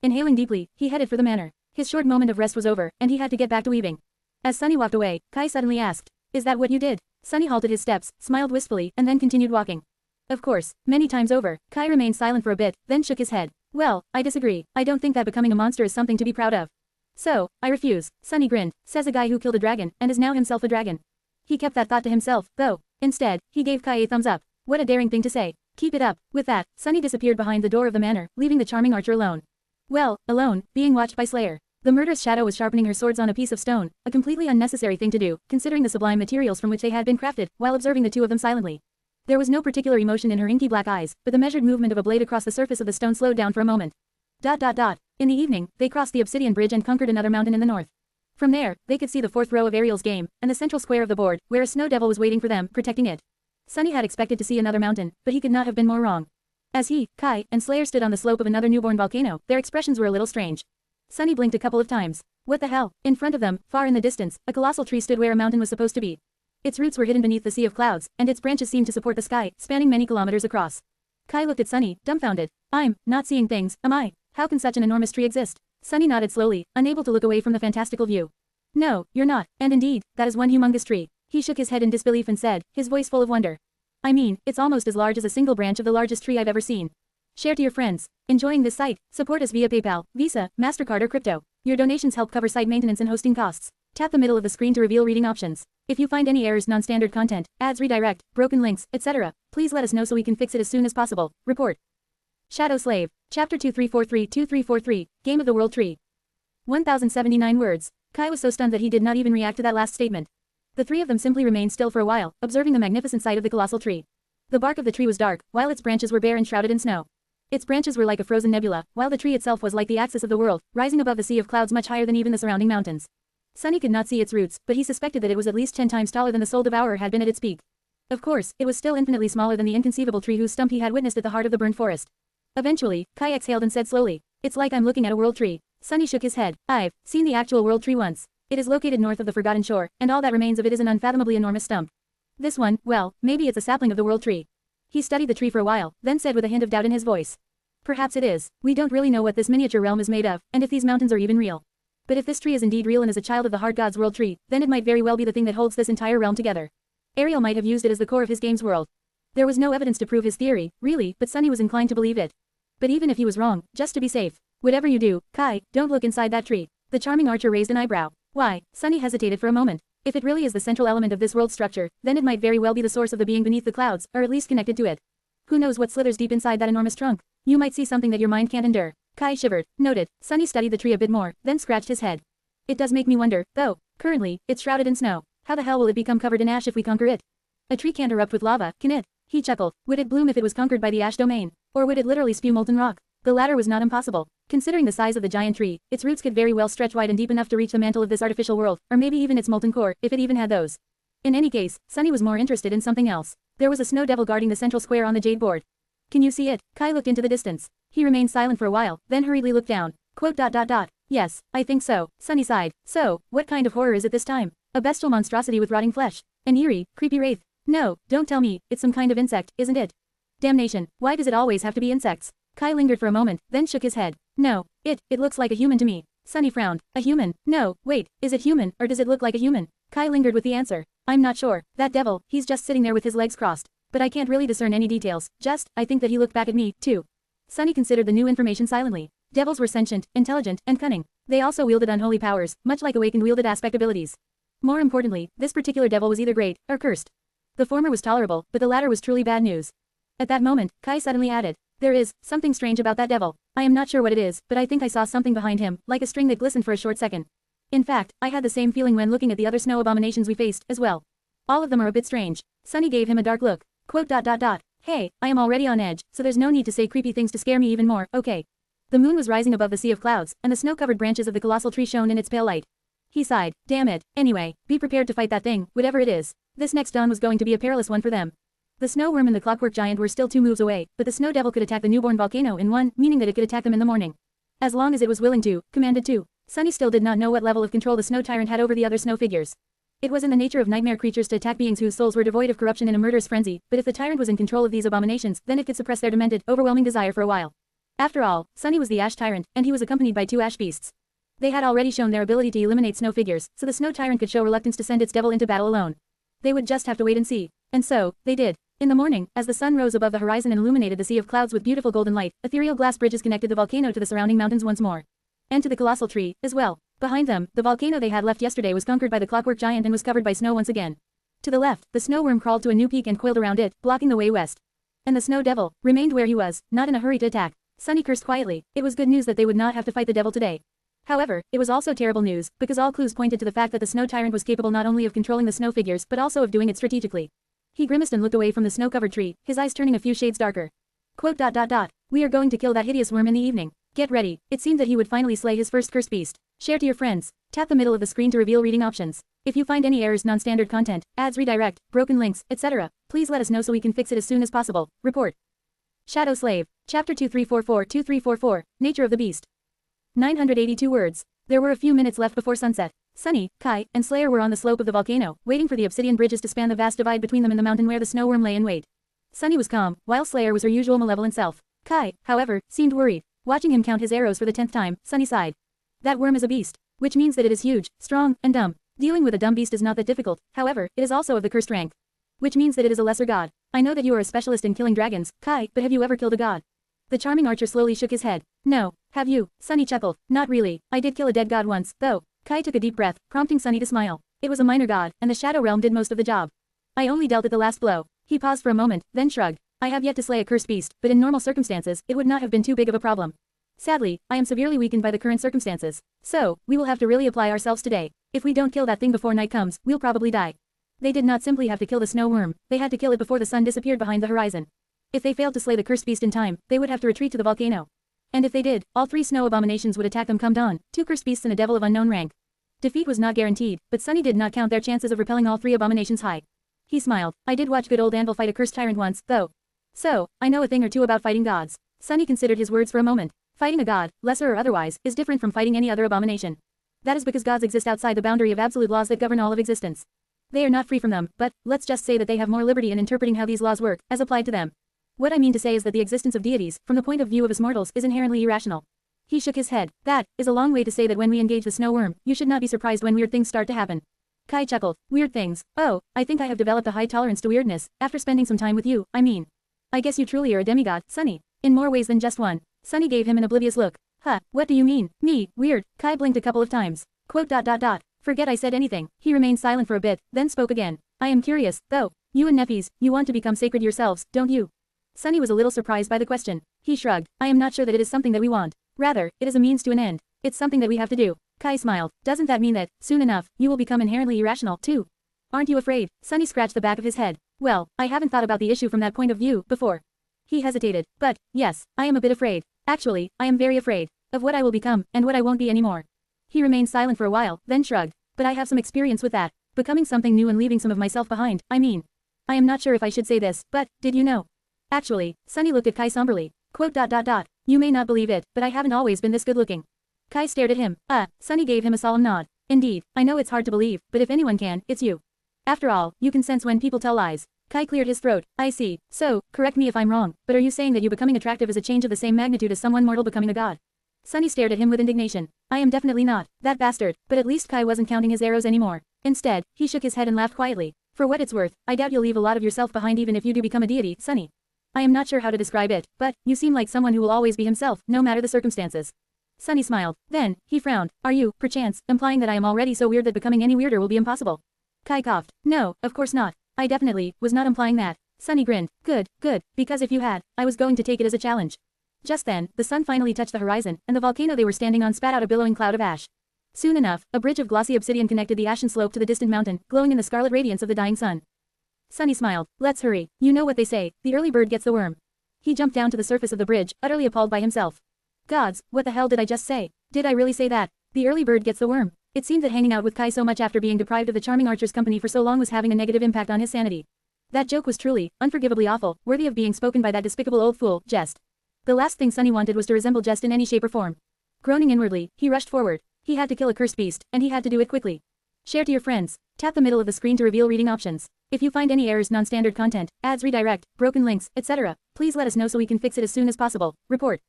Inhaling deeply, he headed for the manor. His short moment of rest was over, and he had to get back to weaving. As Sunny walked away, Kai suddenly asked, is that what you did? Sunny halted his steps, smiled wistfully, and then continued walking. Of course, many times over. Kai remained silent for a bit, then shook his head. Well, I disagree. I don't think that becoming a monster is something to be proud of. So, I refuse. Sunny grinned, says a guy who killed a dragon, and is now himself a dragon. He kept that thought to himself, though. Instead, he gave Kai a thumbs up. What a daring thing to say. Keep it up. With that, Sunny disappeared behind the door of the manor, leaving the charming archer alone. Well, alone, being watched by Slayer. The murderous shadow was sharpening her swords on a piece of stone, a completely unnecessary thing to do, considering the sublime materials from which they had been crafted, while observing the two of them silently. There was no particular emotion in her inky black eyes, but the measured movement of a blade across the surface of the stone slowed down for a moment. In the evening, they crossed the obsidian bridge and conquered another mountain in the north. From there, they could see the fourth row of Ariel's game, and the central square of the board, where a snow devil was waiting for them, protecting it. Sunny had expected to see another mountain, but he could not have been more wrong. As he, Kai, and Slayer stood on the slope of another newborn volcano, their expressions were a little strange. Sunny blinked a couple of times. What the hell? In front of them, far in the distance, a colossal tree stood where a mountain was supposed to be. Its roots were hidden beneath the sea of clouds, and its branches seemed to support the sky, spanning many kilometers across. Kai looked at Sunny, dumbfounded. I'm not seeing things, am I? How can such an enormous tree exist? Sunny nodded slowly, unable to look away from the fantastical view. No, you're not, and indeed, that is one humongous tree. He shook his head in disbelief and said, his voice full of wonder. I mean, it's almost as large as a single branch of the largest tree I've ever seen. Share to your friends. Enjoying this site? Support us via PayPal, Visa, MasterCard or crypto. Your donations help cover site maintenance and hosting costs. Tap the middle of the screen to reveal reading options. If you find any errors, non-standard content, ads redirect, broken links, etc., please let us know so we can fix it as soon as possible. Report. Shadow Slave. Chapter 2343-2343, Game of the World Tree. 1079 words. Kai was so stunned that he did not even react to that last statement. The three of them simply remained still for a while, observing the magnificent sight of the colossal tree. The bark of the tree was dark, while its branches were bare and shrouded in snow. Its branches were like a frozen nebula, while the tree itself was like the axis of the world, rising above the sea of clouds much higher than even the surrounding mountains. Sunny could not see its roots, but he suspected that it was at least 10 times taller than the Soul Devourer had been at its peak. Of course, it was still infinitely smaller than the inconceivable tree whose stump he had witnessed at the heart of the burned forest. Eventually, Kai exhaled and said slowly, it's like I'm looking at a world tree. Sunny shook his head. I've seen the actual world tree once. It is located north of the Forgotten Shore, and all that remains of it is an unfathomably enormous stump. This one, well, maybe it's a sapling of the world tree. He studied the tree for a while, then said with a hint of doubt in his voice. Perhaps it is. We don't really know what this miniature realm is made of, and if these mountains are even real. But if this tree is indeed real and is a child of the Hard God's world tree, then it might very well be the thing that holds this entire realm together. Ariel might have used it as the core of his game's world. There was no evidence to prove his theory, really, but Sunny was inclined to believe it. But even if he was wrong, just to be safe, whatever you do, Kai, don't look inside that tree. The charming archer raised an eyebrow. Why? Sunny hesitated for a moment. If it really is the central element of this world structure, then it might very well be the source of the being beneath the clouds, or at least connected to it. Who knows what slithers deep inside that enormous trunk? You might see something that your mind can't endure. Kai shivered. Noted. Sunny studied the tree a bit more, then scratched his head. It does make me wonder, though. Currently, it's shrouded in snow. How the hell will it become covered in ash if we conquer it? A tree can't erupt with lava, can it? He chuckled. Would it bloom if it was conquered by the ash domain? Or would it literally spew molten rock? The latter was not impossible. Considering the size of the giant tree, its roots could very well stretch wide and deep enough to reach the mantle of this artificial world, or maybe even its molten core, if it even had those. In any case, Sunny was more interested in something else. There was a snow devil guarding the central square on the jade board. Can you see it? Kai looked into the distance. He remained silent for a while, then hurriedly looked down. Quote. Yes, I think so, Sunny sighed. So, what kind of horror is it this time? A bestial monstrosity with rotting flesh. An eerie, creepy wraith. No, don't tell me, it's some kind of insect, isn't it? Damnation, why does it always have to be insects? Kai lingered for a moment, then shook his head. No, it looks like a human to me. Sunny frowned. A human? No, wait, is it human, or does it look like a human? Kai lingered with the answer. I'm not sure. That devil, he's just sitting there with his legs crossed. But I can't really discern any details, I think that he looked back at me, too. Sunny considered the new information silently. Devils were sentient, intelligent, and cunning. They also wielded unholy powers, much like awakened wielded aspect abilities. More importantly, this particular devil was either great, or cursed. The former was tolerable, but the latter was truly bad news. At that moment, Kai suddenly added, there is something strange about that devil. I am not sure what it is, but I think I saw something behind him, like a string that glistened for a short second. In fact, I had the same feeling when looking at the other snow abominations we faced, as well. All of them are a bit strange. Sunny gave him a dark look. Quote. Hey, I am already on edge, so there's no need to say creepy things to scare me even more, okay? The moon was rising above the sea of clouds, and the snow-covered branches of the colossal tree shone in its pale light. He sighed. Damn it. Anyway, be prepared to fight that thing, whatever it is. This next dawn was going to be a perilous one for them. The snow worm and the clockwork giant were still 2 moves away, but the snow devil could attack the newborn volcano in 1, meaning that it could attack them in the morning. As long as it was willing to, commanded to. Sunny still did not know what level of control the snow tyrant had over the other snow figures. It was in the nature of nightmare creatures to attack beings whose souls were devoid of corruption in a murderous frenzy, but if the tyrant was in control of these abominations, then it could suppress their demented, overwhelming desire for a while. After all, Sunny was the ash tyrant, and he was accompanied by 2 ash beasts. They had already shown their ability to eliminate snow figures, so the snow tyrant could show reluctance to send its devil into battle alone. They would just have to wait and see. And so, they did. In the morning, as the sun rose above the horizon and illuminated the sea of clouds with beautiful golden light, ethereal glass bridges connected the volcano to the surrounding mountains once more. And to the colossal tree, as well. Behind them, the volcano they had left yesterday was conquered by the clockwork giant and was covered by snow once again. To the left, the snow worm crawled to a new peak and coiled around it, blocking the way west. And the snow devil remained where he was, not in a hurry to attack. Sunny cursed quietly. It was good news that they would not have to fight the devil today. However, it was also terrible news, because all clues pointed to the fact that the snow tyrant was capable not only of controlling the snow figures but also of doing it strategically. He grimaced and looked away from the snow-covered tree, his eyes turning a few shades darker. Quote. We are going to kill that hideous worm in the evening. Get ready. It seemed that he would finally slay his first cursed beast. Share to your friends. Tap the middle of the screen to reveal reading options. If you find any errors, non-standard content, ads redirect, broken links, etc., please let us know so we can fix it as soon as possible. Report. Shadow Slave. Chapter 2344-2344, Nature of the Beast. 982 words. There were a few minutes left before sunset. Sunny, Kai, and Slayer were on the slope of the volcano, waiting for the obsidian bridges to span the vast divide between them and the mountain where the snow worm lay in wait. Sunny was calm, while Slayer was her usual malevolent self. Kai, however, seemed worried. Watching him count his arrows for the 10th time, Sunny sighed. That worm is a beast. Which means that it is huge, strong, and dumb. Dealing with a dumb beast is not that difficult, however, it is also of the cursed rank. Which means that it is a lesser god. I know that you are a specialist in killing dragons, Kai, but have you ever killed a god? The charming archer slowly shook his head. No. Have you? Sunny chuckled. Not really. I did kill a dead god once, though. Kai took a deep breath, prompting Sunny to smile. It was a minor god, and the Shadow Realm did most of the job. I only dealt it the last blow. He paused for a moment, then shrugged. I have yet to slay a cursed beast, but in normal circumstances, it would not have been too big of a problem. Sadly, I am severely weakened by the current circumstances. So, we will have to really apply ourselves today. If we don't kill that thing before night comes, we'll probably die. They did not simply have to kill the snow worm, they had to kill it before the sun disappeared behind the horizon. If they failed to slay the cursed beast in time, they would have to retreat to the volcano. And if they did, all 3 snow abominations would attack them come dawn, 2 cursed beasts and a devil of unknown rank. Defeat was not guaranteed, but Sunny did not count their chances of repelling all 3 abominations high. He smiled. I did watch good old Anvil fight a cursed tyrant once, though. So, I know a thing or two about fighting gods. Sunny considered his words for a moment. Fighting a god, lesser or otherwise, is different from fighting any other abomination. That is because gods exist outside the boundary of absolute laws that govern all of existence. They are not free from them, but, let's just say that they have more liberty in interpreting how these laws work, as applied to them. What I mean to say is that the existence of deities, from the point of view of us mortals, is inherently irrational. He shook his head. That is a long way to say that when we engage the snow worm, you should not be surprised when weird things start to happen. Kai chuckled. Weird things. Oh, I think I have developed a high tolerance to weirdness, after spending some time with you, I mean. I guess you truly are a demigod, Sunny. In more ways than just one. Sunny gave him an oblivious look. Huh, what do you mean? Me, weird. Kai blinked a couple of times. Quote. Forget I said anything. He remained silent for a bit, then spoke again. I am curious, though. You and Nephies, you want to become sacred yourselves, don't you? Sunny was a little surprised by the question. He shrugged. I am not sure that it is something that we want. Rather, it is a means to an end. It's something that we have to do. Kai smiled. Doesn't that mean that, soon enough, you will become inherently irrational, too? Aren't you afraid? Sunny scratched the back of his head. Well, I haven't thought about the issue from that point of view, before. He hesitated. But, yes, I am a bit afraid. Actually, I am very afraid. Of what I will become, and what I won't be anymore. He remained silent for a while, then shrugged. But I have some experience with that. Becoming something new and leaving some of myself behind, I mean. I am not sure if I should say this, but, did you know? Actually, Sunny looked at Kai somberly. Quote. You may not believe it, but I haven't always been this good looking. Kai stared at him. Sunny gave him a solemn nod. Indeed, I know it's hard to believe, but if anyone can, it's you. After all, you can sense when people tell lies. Kai cleared his throat. I see. So, correct me if I'm wrong, but are you saying that you becoming attractive is a change of the same magnitude as someone mortal becoming a god? Sunny stared at him with indignation. I am definitely not. That bastard. But at least Kai wasn't counting his arrows anymore. Instead, he shook his head and laughed quietly. For what it's worth, I doubt you'll leave a lot of yourself behind even if you do become a deity, Sunny. I am not sure how to describe it, but you seem like someone who will always be himself, no matter the circumstances. Sunny smiled. Then, he frowned. Are you, perchance, implying that I am already so weird that becoming any weirder will be impossible? Kai coughed. No, of course not. I definitely was not implying that. Sunny grinned. Good, because if you had, I was going to take it as a challenge. Just then, the sun finally touched the horizon, and the volcano they were standing on spat out a billowing cloud of ash. Soon enough, a bridge of glossy obsidian connected the ashen slope to the distant mountain, glowing in the scarlet radiance of the dying sun. Sunny smiled. Let's hurry. You know what they say, the early bird gets the worm. He jumped down to the surface of the bridge, utterly appalled by himself. Gods, what the hell did I just say? Did I really say that? The early bird gets the worm. It seemed that hanging out with Kai so much after being deprived of the charming archer's company for so long was having a negative impact on his sanity. That joke was truly, unforgivably awful, worthy of being spoken by that despicable old fool, Jest. The last thing Sunny wanted was to resemble Jest in any shape or form. Groaning inwardly, he rushed forward. He had to kill a cursed beast, and he had to do it quickly. Share to your friends. Tap the middle of the screen to reveal reading options. If you find any errors, non-standard content, ads redirect, broken links, etc., please let us know so we can fix it as soon as possible. Report.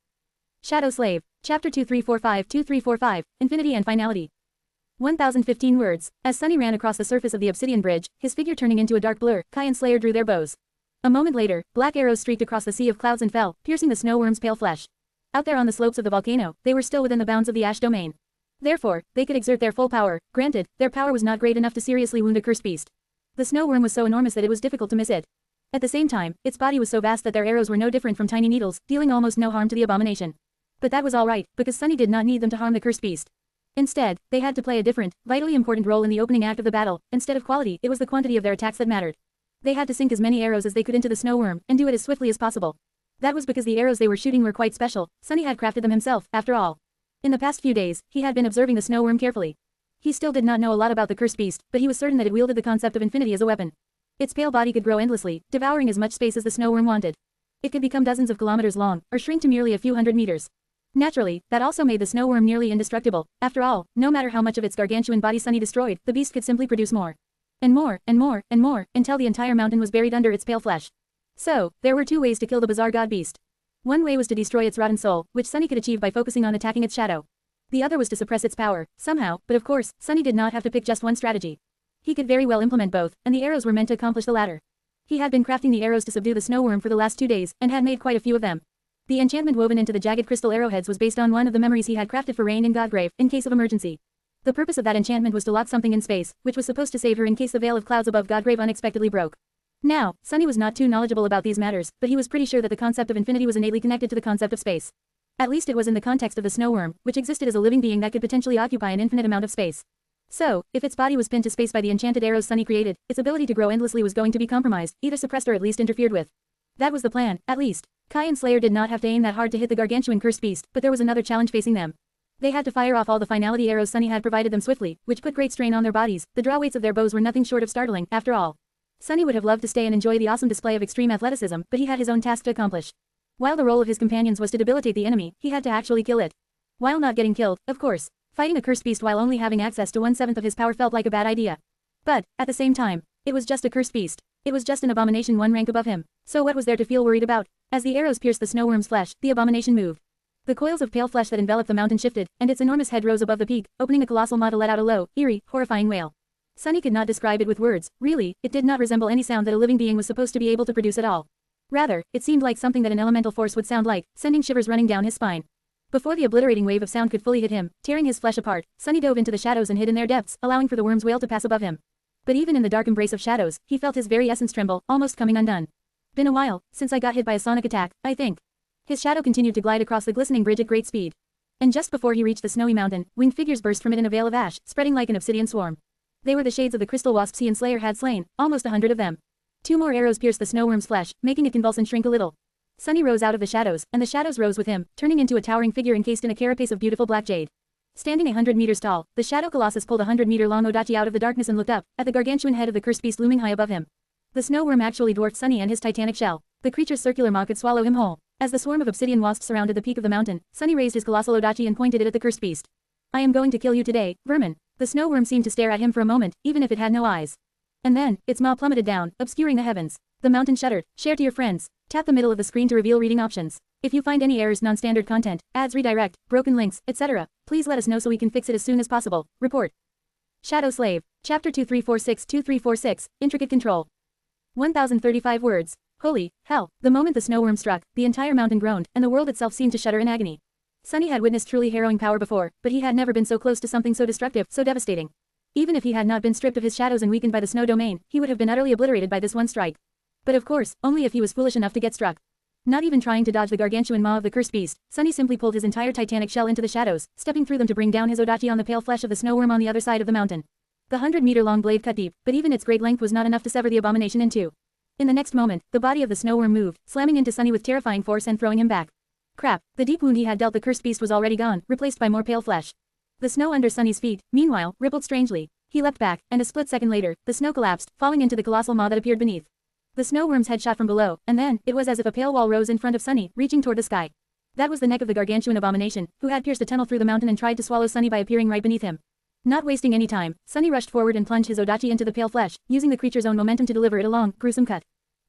Shadow Slave. Chapter 2345 Infinity and Finality. 1015 words. As Sunny ran across the surface of the obsidian bridge, his figure turning into a dark blur, Kai and Slayer drew their bows. A moment later, black arrows streaked across the sea of clouds and fell, piercing the snow worm's pale flesh. Out there on the slopes of the volcano, they were still within the bounds of the ash domain. Therefore, they could exert their full power. Granted, their power was not great enough to seriously wound a cursed beast. The snow worm was so enormous that it was difficult to miss it. At the same time, its body was so vast that their arrows were no different from tiny needles, dealing almost no harm to the abomination. But that was all right, because Sunny did not need them to harm the cursed beast. Instead, they had to play a different, vitally important role in the opening act of the battle. Instead of quality, it was the quantity of their attacks that mattered. They had to sink as many arrows as they could into the snow worm, and do it as swiftly as possible. That was because the arrows they were shooting were quite special. Sunny had crafted them himself, after all. In the past few days, he had been observing the snow worm carefully. He still did not know a lot about the cursed beast, but he was certain that it wielded the concept of infinity as a weapon. Its pale body could grow endlessly, devouring as much space as the snow worm wanted. It could become dozens of kilometers long, or shrink to merely a few hundred meters. Naturally, that also made the snow worm nearly indestructible. After all, no matter how much of its gargantuan body Sunny destroyed, the beast could simply produce more. And more, and more, and more, until the entire mountain was buried under its pale flesh. So, there were two ways to kill the bizarre god beast. One way was to destroy its rotten soul, which Sunny could achieve by focusing on attacking its shadow. The other was to suppress its power, somehow, but of course, Sunny did not have to pick just one strategy. He could very well implement both, and the arrows were meant to accomplish the latter. He had been crafting the arrows to subdue the snow worm for the last 2 days, and had made quite a few of them. The enchantment woven into the jagged crystal arrowheads was based on one of the memories he had crafted for Rain in Godgrave, in case of emergency. The purpose of that enchantment was to lock something in space, which was supposed to save her in case the veil of clouds above Godgrave unexpectedly broke. Now, Sunny was not too knowledgeable about these matters, but he was pretty sure that the concept of infinity was innately connected to the concept of space. At least it was in the context of the snow worm, which existed as a living being that could potentially occupy an infinite amount of space. So, if its body was pinned to space by the enchanted arrows Sunny created, its ability to grow endlessly was going to be compromised, either suppressed or at least interfered with. That was the plan, at least. Kai and Slayer did not have to aim that hard to hit the gargantuan cursed beast, but there was another challenge facing them. They had to fire off all the finality arrows Sunny had provided them swiftly, which put great strain on their bodies. The draw weights of their bows were nothing short of startling, after all. Sunny would have loved to stay and enjoy the awesome display of extreme athleticism, but he had his own task to accomplish. While the role of his companions was to debilitate the enemy, he had to actually kill it. While not getting killed, of course. Fighting a cursed beast while only having access to 1/7 of his power felt like a bad idea. But, at the same time, it was just a cursed beast. It was just an abomination one rank above him. So what was there to feel worried about? As the arrows pierced the snow worm's flesh, the abomination moved. The coils of pale flesh that enveloped the mountain shifted, and its enormous head rose above the peak, opening a colossal maw to let out a low, eerie, horrifying wail. Sunny could not describe it with words. Really, it did not resemble any sound that a living being was supposed to be able to produce at all. Rather, it seemed like something that an elemental force would sound like, sending shivers running down his spine. Before the obliterating wave of sound could fully hit him, tearing his flesh apart, Sunny dove into the shadows and hid in their depths, allowing for the worm's wail to pass above him. But even in the dark embrace of shadows, he felt his very essence tremble, almost coming undone. Been a while since I got hit by a sonic attack, I think. His shadow continued to glide across the glistening bridge at great speed. And just before he reached the snowy mountain, winged figures burst from it in a veil of ash, spreading like an obsidian swarm. They were the shades of the crystal wasps he and Slayer had slain, almost 100 of them. 2 more arrows pierced the snow worm's flesh, making it convulse and shrink a little. Sunny rose out of the shadows, and the shadows rose with him, turning into a towering figure encased in a carapace of beautiful black jade. Standing 100 meters tall, the shadow colossus pulled a 100-meter-long odachi out of the darkness and looked up, at the gargantuan head of the cursed beast looming high above him. The snow worm actually dwarfed Sunny and his titanic shell. The creature's circular maw could swallow him whole. As the swarm of obsidian wasps surrounded the peak of the mountain, Sunny raised his colossal odachi and pointed it at the cursed beast. I am going to kill you today, vermin. The snow worm seemed to stare at him for a moment, even if it had no eyes. And then, its maw plummeted down, obscuring the heavens. The mountain shuddered. Share to your friends. Tap the middle of the screen to reveal reading options. If you find any errors, non-standard content, ads, redirect, broken links, etc., please let us know so we can fix it as soon as possible. Report. Shadow Slave. Chapter 2346-2346, Intricate Control. 1035 words. Holy hell. The moment the snow worm struck, the entire mountain groaned, and the world itself seemed to shudder in agony. Sunny had witnessed truly harrowing power before, but he had never been so close to something so destructive, so devastating. Even if he had not been stripped of his shadows and weakened by the snow domain, he would have been utterly obliterated by this one strike. But of course, only if he was foolish enough to get struck. Not even trying to dodge the gargantuan maw of the cursed beast, Sunny simply pulled his entire titanic shell into the shadows, stepping through them to bring down his odachi on the pale flesh of the snow worm on the other side of the mountain. The 100-meter-long blade cut deep, but even its great length was not enough to sever the abomination in two. In the next moment, the body of the snow worm moved, slamming into Sunny with terrifying force and throwing him back. Crap, the deep wound he had dealt the cursed beast was already gone, replaced by more pale flesh. The snow under Sunny's feet, meanwhile, rippled strangely. He leapt back, and a split second later, the snow collapsed, falling into the colossal maw that appeared beneath. The snow worm's head shot from below, and then, it was as if a pale wall rose in front of Sunny, reaching toward the sky. That was the neck of the gargantuan abomination, who had pierced a tunnel through the mountain and tried to swallow Sunny by appearing right beneath him. Not wasting any time, Sunny rushed forward and plunged his odachi into the pale flesh, using the creature's own momentum to deliver it a long, gruesome cut.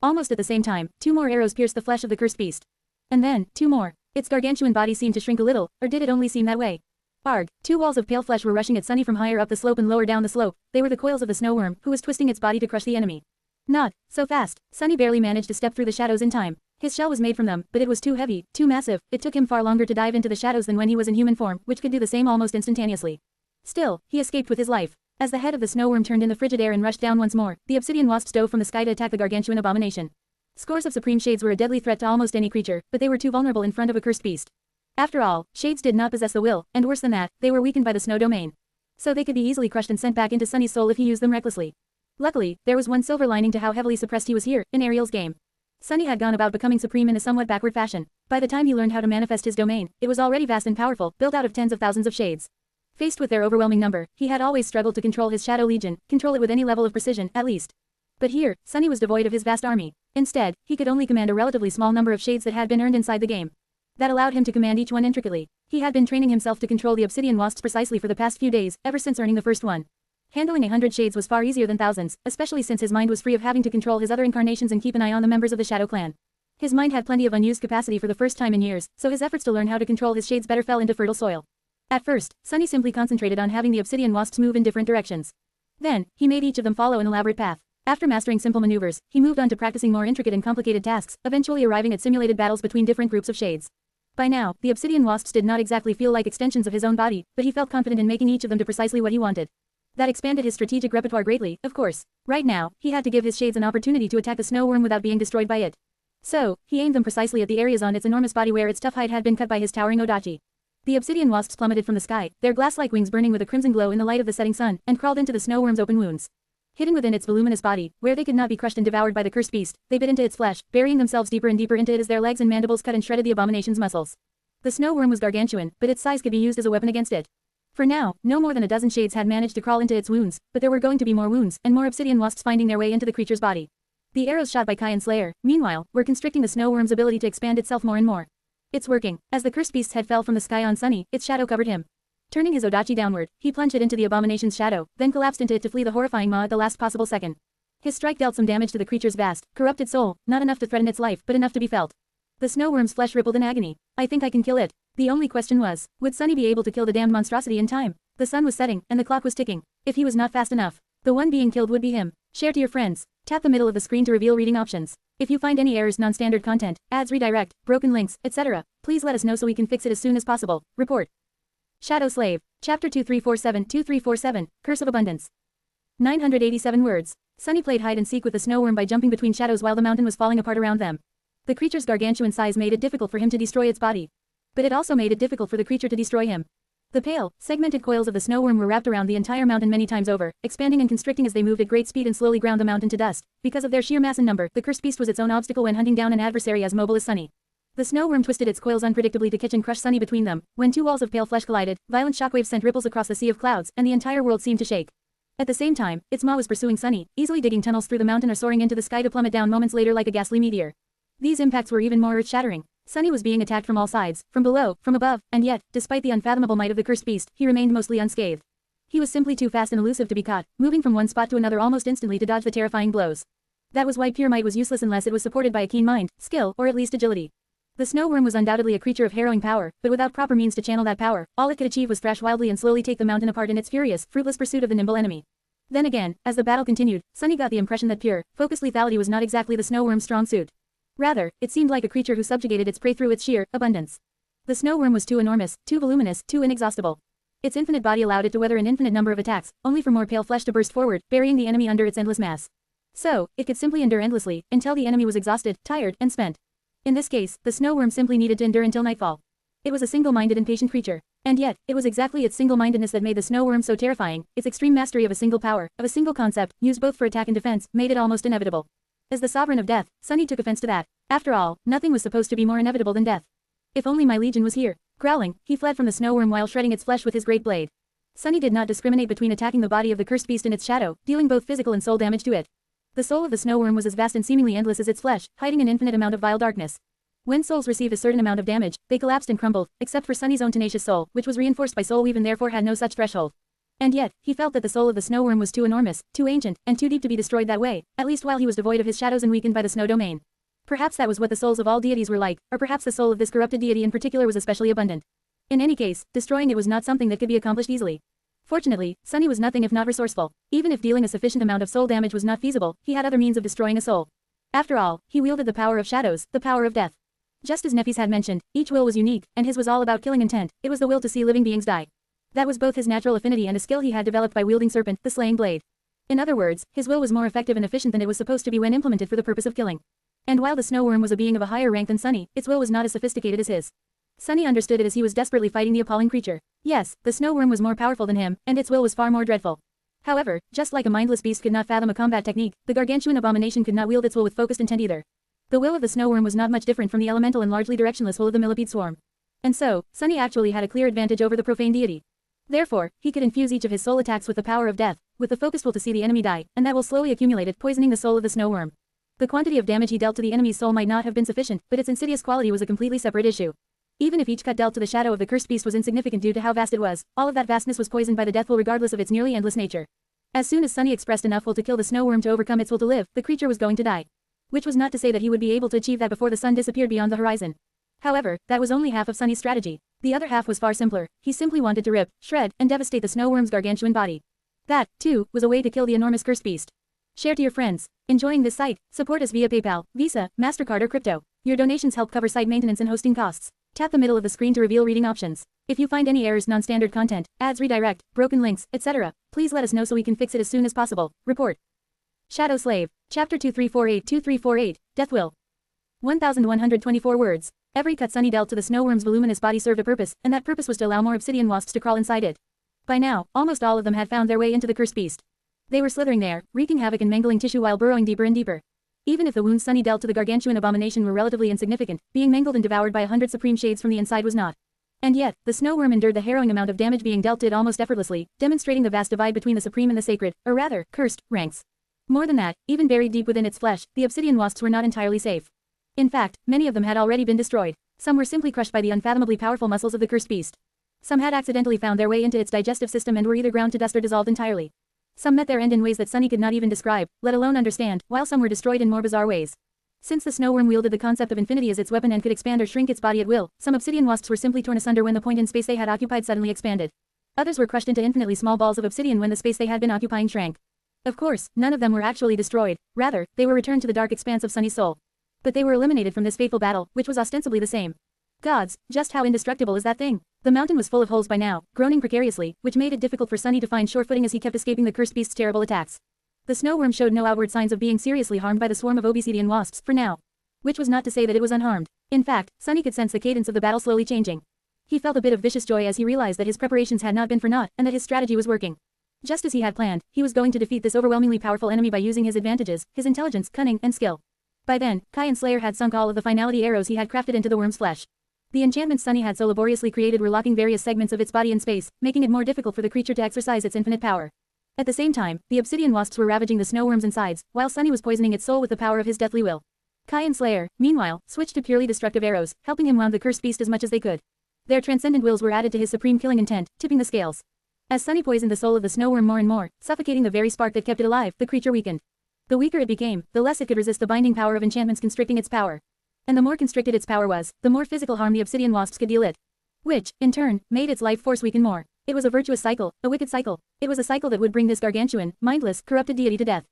Almost at the same time, 2 more arrows pierced the flesh of the cursed beast. And then, 2 more. Its gargantuan body seemed to shrink a little, or did it only seem that way? Arg, 2 walls of pale flesh were rushing at Sunny from higher up the slope and lower down the slope. They were the coils of the snow worm, who was twisting its body to crush the enemy. Not so fast. Sunny barely managed to step through the shadows in time. His shell was made from them, but it was too heavy, too massive. It took him far longer to dive into the shadows than when he was in human form, which could do the same almost instantaneously. Still, he escaped with his life. As the head of the snow worm turned in the frigid air and rushed down once more, the obsidian wasps dove from the sky to attack the gargantuan abomination. Scores of supreme shades were a deadly threat to almost any creature, but they were too vulnerable in front of a cursed beast. After all, shades did not possess the will, and worse than that, they were weakened by the snow domain. So they could be easily crushed and sent back into Sunny's soul if he used them recklessly. Luckily, there was one silver lining to how heavily suppressed he was here, in Ariel's game. Sunny had gone about becoming supreme in a somewhat backward fashion. By the time he learned how to manifest his domain, it was already vast and powerful, built out of tens of thousands of shades. Faced with their overwhelming number, he had always struggled to control his shadow legion, control it with any level of precision, at least. But here, Sunny was devoid of his vast army. Instead, he could only command a relatively small number of shades that had been earned inside the game. That allowed him to command each one intricately. He had been training himself to control the obsidian wasps precisely for the past few days, ever since earning the first one. Handling 100 shades was far easier than thousands, especially since his mind was free of having to control his other incarnations and keep an eye on the members of the Shadow Clan. His mind had plenty of unused capacity for the first time in years, so his efforts to learn how to control his shades better fell into fertile soil. At first, Sunny simply concentrated on having the obsidian wasps move in different directions. Then, he made each of them follow an elaborate path. After mastering simple maneuvers, he moved on to practicing more intricate and complicated tasks, eventually arriving at simulated battles between different groups of shades. By now, the obsidian wasps did not exactly feel like extensions of his own body, but he felt confident in making each of them do precisely what he wanted. That expanded his strategic repertoire greatly, of course. Right now, he had to give his shades an opportunity to attack the snow worm without being destroyed by it. So, he aimed them precisely at the areas on its enormous body where its tough hide had been cut by his towering odachi. The obsidian wasps plummeted from the sky, their glass-like wings burning with a crimson glow in the light of the setting sun, and crawled into the snow worm's open wounds. Hidden within its voluminous body, where they could not be crushed and devoured by the cursed beast, they bit into its flesh, burying themselves deeper and deeper into it as their legs and mandibles cut and shredded the abomination's muscles. The snow worm was gargantuan, but its size could be used as a weapon against it. For now, no more than a dozen shades had managed to crawl into its wounds, but there were going to be more wounds, and more obsidian wasps finding their way into the creature's body. The arrows shot by Kai and Slayer, meanwhile, were constricting the snow worm's ability to expand itself more and more. It's working. As the cursed beast's head fell from the sky on Sunny, its shadow covered him. Turning his odachi downward, he plunged it into the abomination's shadow, then collapsed into it to flee the horrifying maw at the last possible second. His strike dealt some damage to the creature's vast, corrupted soul, not enough to threaten its life, but enough to be felt. The snow worm's flesh rippled in agony. I think I can kill it. The only question was, would Sunny be able to kill the damned monstrosity in time? The sun was setting, and the clock was ticking. If he was not fast enough, the one being killed would be him. Share to your friends. Tap the middle of the screen to reveal reading options. If you find any errors, non-standard content, ads, redirect, broken links, etc., please let us know so we can fix it as soon as possible. Report. Shadow Slave. Chapter 2347-2347, Curse of Abundance. 987 words. Sunny played hide and seek with the snow worm by jumping between shadows while the mountain was falling apart around them. The creature's gargantuan size made it difficult for him to destroy its body. But it also made it difficult for the creature to destroy him. The pale, segmented coils of the snow worm were wrapped around the entire mountain many times over, expanding and constricting as they moved at great speed and slowly ground the mountain to dust. Because of their sheer mass and number, the cursed beast was its own obstacle when hunting down an adversary as mobile as Sunny. The snow worm twisted its coils unpredictably to catch and crush Sunny between them. When 2 walls of pale flesh collided, violent shockwaves sent ripples across the sea of clouds, and the entire world seemed to shake. At the same time, its maw was pursuing Sunny, easily digging tunnels through the mountain or soaring into the sky to plummet down moments later like a ghastly meteor. These impacts were even more earth-shattering. Sunny was being attacked from all sides, from below, from above, and yet, despite the unfathomable might of the cursed beast, he remained mostly unscathed. He was simply too fast and elusive to be caught, moving from one spot to another almost instantly to dodge the terrifying blows. That was why pure might was useless unless it was supported by a keen mind, skill, or at least agility. The snow worm was undoubtedly a creature of harrowing power, but without proper means to channel that power, all it could achieve was thrash wildly and slowly take the mountain apart in its furious, fruitless pursuit of the nimble enemy. Then again, as the battle continued, Sunny got the impression that pure, focused lethality was not exactly the snow worm's strong suit. Rather, it seemed like a creature who subjugated its prey through its sheer abundance. The snow worm was too enormous, too voluminous, too inexhaustible. Its infinite body allowed it to weather an infinite number of attacks, only for more pale flesh to burst forward, burying the enemy under its endless mass. So, it could simply endure endlessly, until the enemy was exhausted, tired, and spent. In this case, the snow worm simply needed to endure until nightfall. It was a single-minded and patient creature. And yet, it was exactly its single-mindedness that made the snow worm so terrifying. Its extreme mastery of a single power, of a single concept, used both for attack and defense, made it almost inevitable. As the sovereign of death, Sunny took offense to that. After all, nothing was supposed to be more inevitable than death. If only my legion was here. Growling, he fled from the snow worm while shredding its flesh with his great blade. Sunny did not discriminate between attacking the body of the cursed beast and its shadow, dealing both physical and soul damage to it. The soul of the snow worm was as vast and seemingly endless as its flesh, hiding an infinite amount of vile darkness. When souls received a certain amount of damage, they collapsed and crumbled, except for Sunny's own tenacious soul, which was reinforced by soul weave and therefore had no such threshold. And yet, he felt that the soul of the snow worm was too enormous, too ancient, and too deep to be destroyed that way, at least while he was devoid of his shadows and weakened by the snow domain. Perhaps that was what the souls of all deities were like, or perhaps the soul of this corrupted deity in particular was especially abundant. In any case, destroying it was not something that could be accomplished easily. Fortunately, Sunny was nothing if not resourceful. Even if dealing a sufficient amount of soul damage was not feasible, he had other means of destroying a soul. After all, he wielded the power of shadows, the power of death. Just as Nephis had mentioned, each will was unique, and his was all about killing intent. It was the will to see living beings die. That was both his natural affinity and a skill he had developed by wielding Serpent, the slaying blade. In other words, his will was more effective and efficient than it was supposed to be when implemented for the purpose of killing. And while the snow worm was a being of a higher rank than Sunny, its will was not as sophisticated as his. Sunny understood it as he was desperately fighting the appalling creature. Yes, the snow worm was more powerful than him, and its will was far more dreadful. However, just like a mindless beast could not fathom a combat technique, the gargantuan abomination could not wield its will with focused intent either. The will of the snow worm was not much different from the elemental and largely directionless will of the millipede swarm. And so, Sunny actually had a clear advantage over the profane deity. Therefore, he could infuse each of his soul attacks with the power of death, with the focused will to see the enemy die, and that will slowly accumulated, poisoning the soul of the snow worm. The quantity of damage he dealt to the enemy's soul might not have been sufficient, but its insidious quality was a completely separate issue. Even if each cut dealt to the shadow of the cursed beast was insignificant due to how vast it was, all of that vastness was poisoned by the death will regardless of its nearly endless nature. As soon as Sunny expressed enough will to kill the snow worm to overcome its will to live, the creature was going to die. Which was not to say that he would be able to achieve that before the sun disappeared beyond the horizon. However, that was only half of Sunny's strategy. The other half was far simpler. He simply wanted to rip, shred, and devastate the snow worm's gargantuan body. That, too, was a way to kill the enormous cursed beast. Share to your friends. Enjoying this site? Support us via PayPal, Visa, MasterCard or crypto. Your donations help cover site maintenance and hosting costs. Tap the middle of the screen to reveal reading options. If you find any errors, non-standard content, ads redirect, broken links, etc., please let us know so we can fix it as soon as possible. Report. Shadow Slave. Chapter 2348-2348, Death Will. 1124 words. Every cut Sunny dealt to the snow worm's voluminous body served a purpose, and that purpose was to allow more obsidian wasps to crawl inside it. By now, almost all of them had found their way into the cursed beast. They were slithering there, wreaking havoc and mangling tissue while burrowing deeper and deeper. Even if the wounds Sunny dealt to the gargantuan abomination were relatively insignificant, being mangled and devoured by 100 supreme shades from the inside was not. And yet, the snow worm endured the harrowing amount of damage being dealt to it almost effortlessly, demonstrating the vast divide between the supreme and the sacred, or rather, cursed, ranks. More than that, even buried deep within its flesh, the obsidian wasps were not entirely safe. In fact, many of them had already been destroyed. Some were simply crushed by the unfathomably powerful muscles of the cursed beast. Some had accidentally found their way into its digestive system and were either ground to dust or dissolved entirely. Some met their end in ways that Sunny could not even describe, let alone understand, while some were destroyed in more bizarre ways. Since the snow worm wielded the concept of infinity as its weapon and could expand or shrink its body at will, some obsidian wasps were simply torn asunder when the point in space they had occupied suddenly expanded. Others were crushed into infinitely small balls of obsidian when the space they had been occupying shrank. Of course, none of them were actually destroyed. Rather, they were returned to the dark expanse of Sunny's soul. But they were eliminated from this fateful battle, which was ostensibly the same. Gods, just how indestructible is that thing? The mountain was full of holes by now, groaning precariously, which made it difficult for Sunny to find sure footing as he kept escaping the cursed beast's terrible attacks. The snow worm showed no outward signs of being seriously harmed by the swarm of obsidian wasps, for now. Which was not to say that it was unharmed. In fact, Sunny could sense the cadence of the battle slowly changing. He felt a bit of vicious joy as he realized that his preparations had not been for naught, and that his strategy was working. Just as he had planned, he was going to defeat this overwhelmingly powerful enemy by using his advantages, his intelligence, cunning, and skill. By then, Kai and Slayer had sunk all of the finality arrows he had crafted into the worm's flesh. The enchantments Sunny had so laboriously created were locking various segments of its body in space, making it more difficult for the creature to exercise its infinite power. At the same time, the obsidian wasps were ravaging the snow worm's insides, while Sunny was poisoning its soul with the power of his deathly will. Kai and Slayer, meanwhile, switched to purely destructive arrows, helping him wound the cursed beast as much as they could. Their transcendent wills were added to his supreme killing intent, tipping the scales. As Sunny poisoned the soul of the snow worm more and more, suffocating the very spark that kept it alive, the creature weakened. The weaker it became, the less it could resist the binding power of enchantments constricting its power. And the more constricted its power was, the more physical harm the obsidian wasps could deal it. Which, in turn, made its life force weaken more. It was a virtuous cycle, a wicked cycle. It was a cycle that would bring this gargantuan, mindless, corrupted deity to death.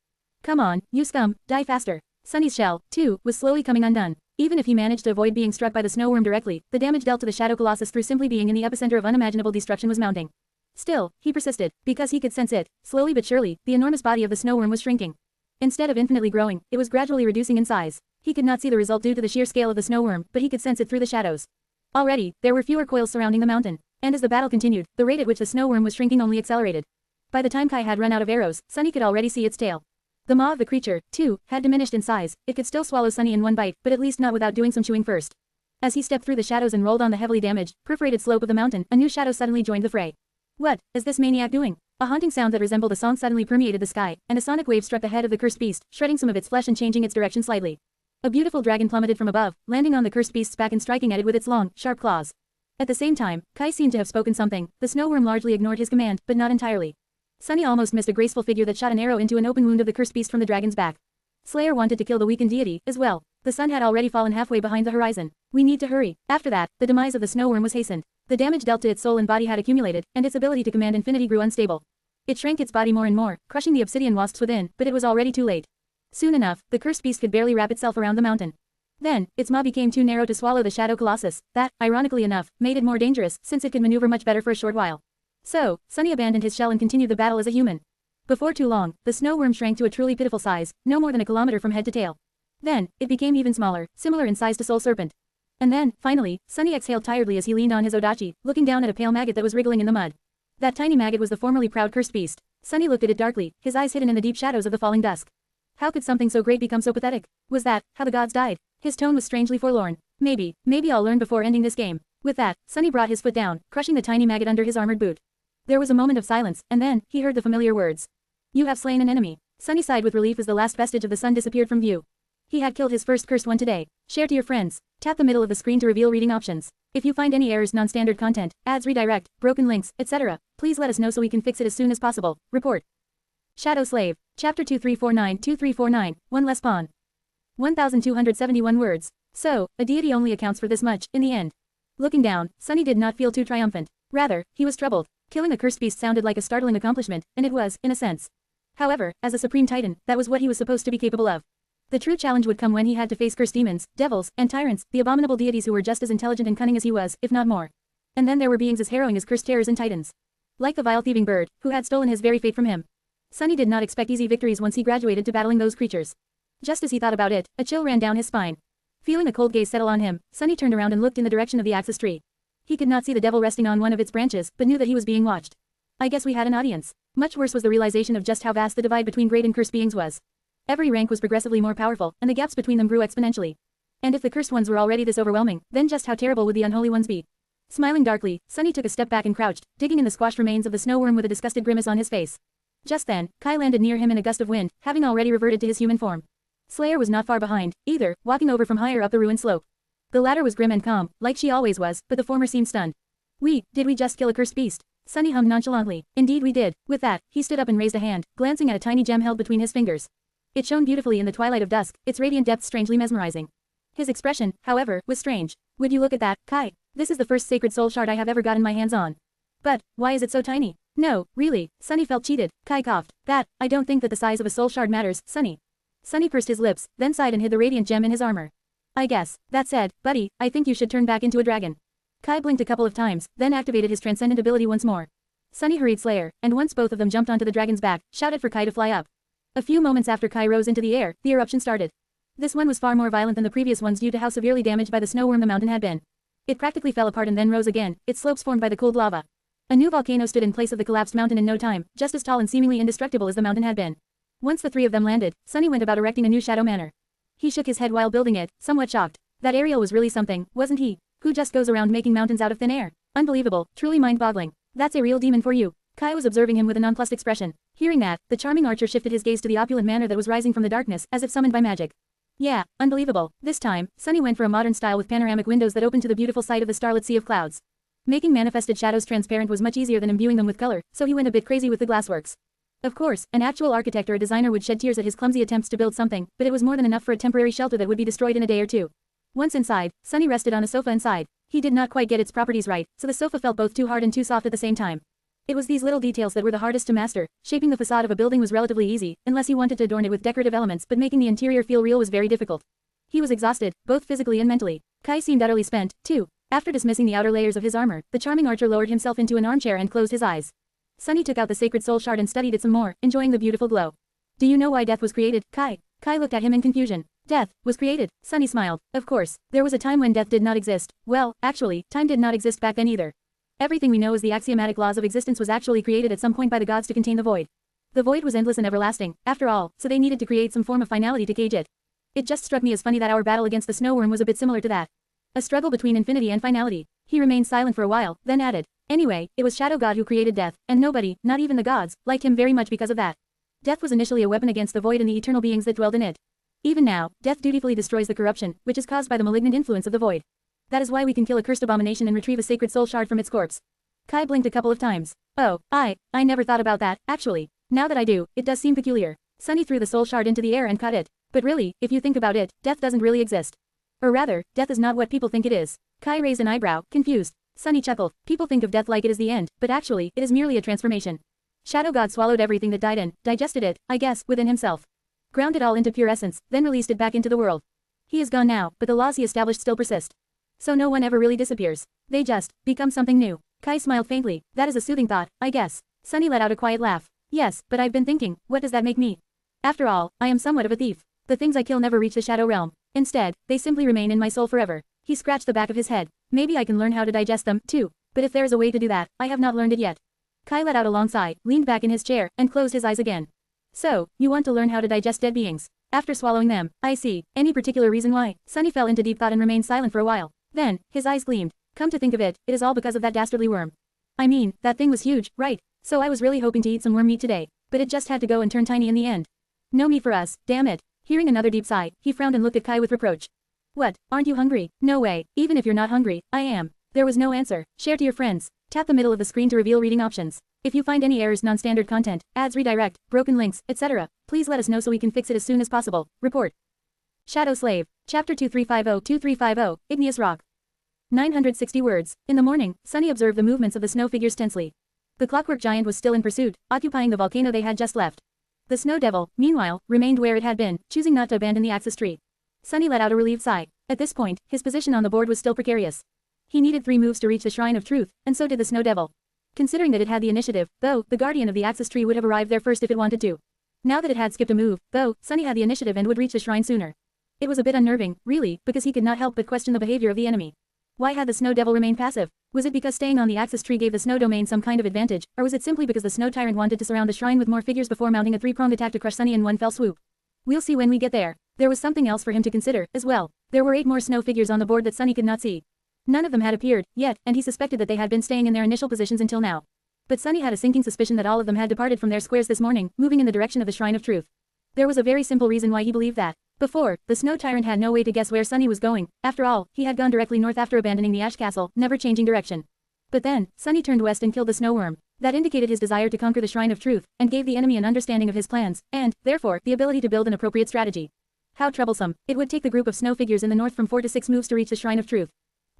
Come on, you scum, die faster. Sunny's shell, too, was slowly coming undone. Even if he managed to avoid being struck by the snow worm directly, the damage dealt to the Shadow Colossus through simply being in the epicenter of unimaginable destruction was mounting. Still, he persisted, because he could sense it. Slowly but surely, the enormous body of the snow worm was shrinking. Instead of infinitely growing, it was gradually reducing in size. He could not see the result due to the sheer scale of the snow worm, but he could sense it through the shadows. Already, there were fewer coils surrounding the mountain. And as the battle continued, the rate at which the snow worm was shrinking only accelerated. By the time Kai had run out of arrows, Sunny could already see its tail. The maw of the creature, too, had diminished in size. It could still swallow Sunny in one bite, but at least not without doing some chewing first. As he stepped through the shadows and rolled on the heavily damaged, perforated slope of the mountain, a new shadow suddenly joined the fray. What is this maniac doing? A haunting sound that resembled a song suddenly permeated the sky, and a sonic wave struck the head of the cursed beast, shredding some of its flesh and changing its direction slightly. A beautiful dragon plummeted from above, landing on the cursed beast's back and striking at it with its long, sharp claws. At the same time, Kai seemed to have spoken something. The snow worm largely ignored his command, but not entirely. Sunny almost missed a graceful figure that shot an arrow into an open wound of the cursed beast from the dragon's back. Slayer wanted to kill the weakened deity, as well. The sun had already fallen halfway behind the horizon. We need to hurry. After that, the demise of the snow worm was hastened. The damage dealt to its soul and body had accumulated, and its ability to command infinity grew unstable. It shrank its body more and more, crushing the obsidian wasps within, but it was already too late. Soon enough, the cursed beast could barely wrap itself around the mountain. Then, its maw became too narrow to swallow the Shadow Colossus. That, ironically enough, made it more dangerous, since it could maneuver much better for a short while. So, Sunny abandoned his shell and continued the battle as a human. Before too long, the snow worm shrank to a truly pitiful size, no more than a kilometer from head to tail. Then, it became even smaller, similar in size to Soul Serpent. And then, finally, Sunny exhaled tiredly as he leaned on his odachi, looking down at a pale maggot that was wriggling in the mud. That tiny maggot was the formerly proud cursed beast. Sunny looked at it darkly, his eyes hidden in the deep shadows of the falling dusk. How could something so great become so pathetic? Was that how the gods died? His tone was strangely forlorn. Maybe I'll learn before ending this game. With that, Sunny brought his foot down, crushing the tiny maggot under his armored boot. There was a moment of silence, and then, he heard the familiar words. You have slain an enemy. Sunny sighed with relief as the last vestige of the sun disappeared from view. He had killed his first cursed one today. Share to your friends. Tap the middle of the screen to reveal reading options. If you find any errors, non-standard content, ads redirect, broken links, etc., please let us know so we can fix it as soon as possible. Report. Shadow Slave. Chapter 2349-2349, One Less Pawn. 1,271 words. So, a deity only accounts for this much, in the end. Looking down, Sunny did not feel too triumphant. Rather, he was troubled. Killing a cursed beast sounded like a startling accomplishment, and it was, in a sense. However, as a supreme titan, that was what he was supposed to be capable of. The true challenge would come when he had to face cursed demons, devils, and tyrants, the abominable deities who were just as intelligent and cunning as he was, if not more. And then there were beings as harrowing as cursed terrors and titans. Like the vile thieving bird, who had stolen his very fate from him. Sunny did not expect easy victories once he graduated to battling those creatures. Just as he thought about it, a chill ran down his spine. Feeling a cold gaze settle on him, Sunny turned around and looked in the direction of the axis tree. He could not see the devil resting on one of its branches, but knew that he was being watched. I guess we had an audience. Much worse was the realization of just how vast the divide between great and cursed beings was. Every rank was progressively more powerful, and the gaps between them grew exponentially. And if the cursed ones were already this overwhelming, then just how terrible would the unholy ones be? Smiling darkly, Sunny took a step back and crouched, digging in the squashed remains of the snow worm with a disgusted grimace on his face. Just then, Kai landed near him in a gust of wind, having already reverted to his human form. Slayer was not far behind, either, walking over from higher up the ruined slope. The latter was grim and calm, like she always was, but the former seemed stunned. Did we just kill a cursed beast? Sunny hummed nonchalantly. Indeed we did. With that, he stood up and raised a hand, glancing at a tiny gem held between his fingers. It shone beautifully in the twilight of dusk, its radiant depths strangely mesmerizing. His expression, however, was strange. Would you look at that, Kai? This is the first sacred soul shard I have ever gotten my hands on. But, why is it so tiny? No, really, Sunny felt cheated. Kai coughed. I don't think that the size of a soul shard matters, Sunny. Sunny pursed his lips, then sighed and hid the radiant gem in his armor. I guess. That said, buddy, I think you should turn back into a dragon. Kai blinked a couple of times, then activated his transcendent ability once more. Sunny hurried Slayer, and once both of them jumped onto the dragon's back, shouted for Kai to fly up. A few moments after Kai rose into the air, the eruption started. This one was far more violent than the previous ones due to how severely damaged by the snow worm the mountain had been. It practically fell apart and then rose again, its slopes formed by the cooled lava. A new volcano stood in place of the collapsed mountain in no time, just as tall and seemingly indestructible as the mountain had been. Once the three of them landed, Sunny went about erecting a new shadow manor. He shook his head while building it, somewhat shocked. That Ariel was really something, wasn't he? Who just goes around making mountains out of thin air? Unbelievable, truly mind-boggling. That's a real demon for you. Kai was observing him with a nonplussed expression. Hearing that, the charming archer shifted his gaze to the opulent manor that was rising from the darkness, as if summoned by magic. Yeah, unbelievable. This time, Sunny went for a modern style with panoramic windows that opened to the beautiful sight of the starlit sea of clouds. Making manifested shadows transparent was much easier than imbuing them with color, so he went a bit crazy with the glassworks. Of course, an actual architect or a designer would shed tears at his clumsy attempts to build something, but it was more than enough for a temporary shelter that would be destroyed in a day or two. Once inside, Sunny rested on a sofa inside. He did not quite get its properties right, so the sofa felt both too hard and too soft at the same time. It was these little details that were the hardest to master. Shaping the facade of a building was relatively easy, unless you wanted to adorn it with decorative elements, but making the interior feel real was very difficult. He was exhausted, both physically and mentally. Kai seemed utterly spent, too. After dismissing the outer layers of his armor, the charming archer lowered himself into an armchair and closed his eyes. Sunny took out the sacred soul shard and studied it some more, enjoying the beautiful glow. Do you know why death was created, Kai? Kai looked at him in confusion. Death was created. Sunny smiled. Of course, there was a time when death did not exist. Well, actually, time did not exist back then either. Everything we know as the axiomatic laws of existence was actually created at some point by the gods to contain the void. The void was endless and everlasting, after all, so they needed to create some form of finality to cage it. It just struck me as funny that our battle against the snow worm was a bit similar to that. A struggle between infinity and finality. He remained silent for a while, then added. Anyway, it was Shadow God who created death, and nobody, not even the gods, liked him very much because of that. Death was initially a weapon against the void and the eternal beings that dwelled in it. Even now, death dutifully destroys the corruption, which is caused by the malignant influence of the void. That is why we can kill a cursed abomination and retrieve a sacred soul shard from its corpse. Kai blinked a couple of times. Oh, I never thought about that, actually. Now that I do, it does seem peculiar. Sunny threw the soul shard into the air and caught it. But really, if you think about it, death doesn't really exist. Or rather, death is not what people think it is. Kai raised an eyebrow, confused. Sunny chuckled. People think of death like it is the end, but actually, it is merely a transformation. Shadow God swallowed everything that died and digested it, I guess, within himself. Ground it all into pure essence, then released it back into the world. He is gone now, but the laws he established still persist. So no one ever really disappears. They just become something new. Kai smiled faintly. That is a soothing thought, I guess. Sunny let out a quiet laugh. Yes, but I've been thinking, what does that make me? After all, I am somewhat of a thief. The things I kill never reach the shadow realm. Instead, they simply remain in my soul forever. He scratched the back of his head. Maybe I can learn how to digest them, too. But if there is a way to do that, I have not learned it yet. Kai let out a long sigh, leaned back in his chair, and closed his eyes again. So, you want to learn how to digest dead beings? After swallowing them, I see. Any particular reason why? Sunny fell into deep thought and remained silent for a while. Then, his eyes gleamed. Come to think of it, it is all because of that dastardly worm. I mean, that thing was huge, right? So I was really hoping to eat some worm meat today. But it just had to go and turn tiny in the end. No meat for us, damn it. Hearing another deep sigh, he frowned and looked at Kai with reproach. What, aren't you hungry? No way, even if you're not hungry, I am. There was no answer. Share to your friends. Tap the middle of the screen to reveal reading options. If you find any errors, non-standard content, ads redirect, broken links, etc., please let us know so we can fix it as soon as possible. Report. Shadow Slave. Chapter 2350-2350, Igneous Rock. 960 words. In the morning, Sunny observed the movements of the snow figures tensely. The clockwork giant was still in pursuit, occupying the volcano they had just left. The snow devil, meanwhile, remained where it had been, choosing not to abandon the axis tree. Sunny let out a relieved sigh. At this point, his position on the board was still precarious. He needed 3 moves to reach the Shrine of Truth, and so did the snow devil. Considering that it had the initiative, though, the guardian of the axis tree would have arrived there first if it wanted to. Now that it had skipped a move, though, Sunny had the initiative and would reach the shrine sooner. It was a bit unnerving, really, because he could not help but question the behavior of the enemy. Why had the snow devil remained passive? Was it because staying on the axis tree gave the snow domain some kind of advantage, or was it simply because the snow tyrant wanted to surround the shrine with more figures before mounting a 3-pronged attack to crush Sunny in one fell swoop? We'll see when we get there. There was something else for him to consider, as well. There were 8 more snow figures on the board that Sunny could not see. None of them had appeared, yet, and he suspected that they had been staying in their initial positions until now. But Sunny had a sinking suspicion that all of them had departed from their squares this morning, moving in the direction of the Shrine of Truth. There was a very simple reason why he believed that. Before, the snow tyrant had no way to guess where Sunny was going. After all, he had gone directly north after abandoning the Ash Castle, never changing direction. But then, Sunny turned west and killed the snow worm. That indicated his desire to conquer the Shrine of Truth, and gave the enemy an understanding of his plans, and, therefore, the ability to build an appropriate strategy. How troublesome. It would take the group of snow figures in the north from 4 to 6 moves to reach the Shrine of Truth.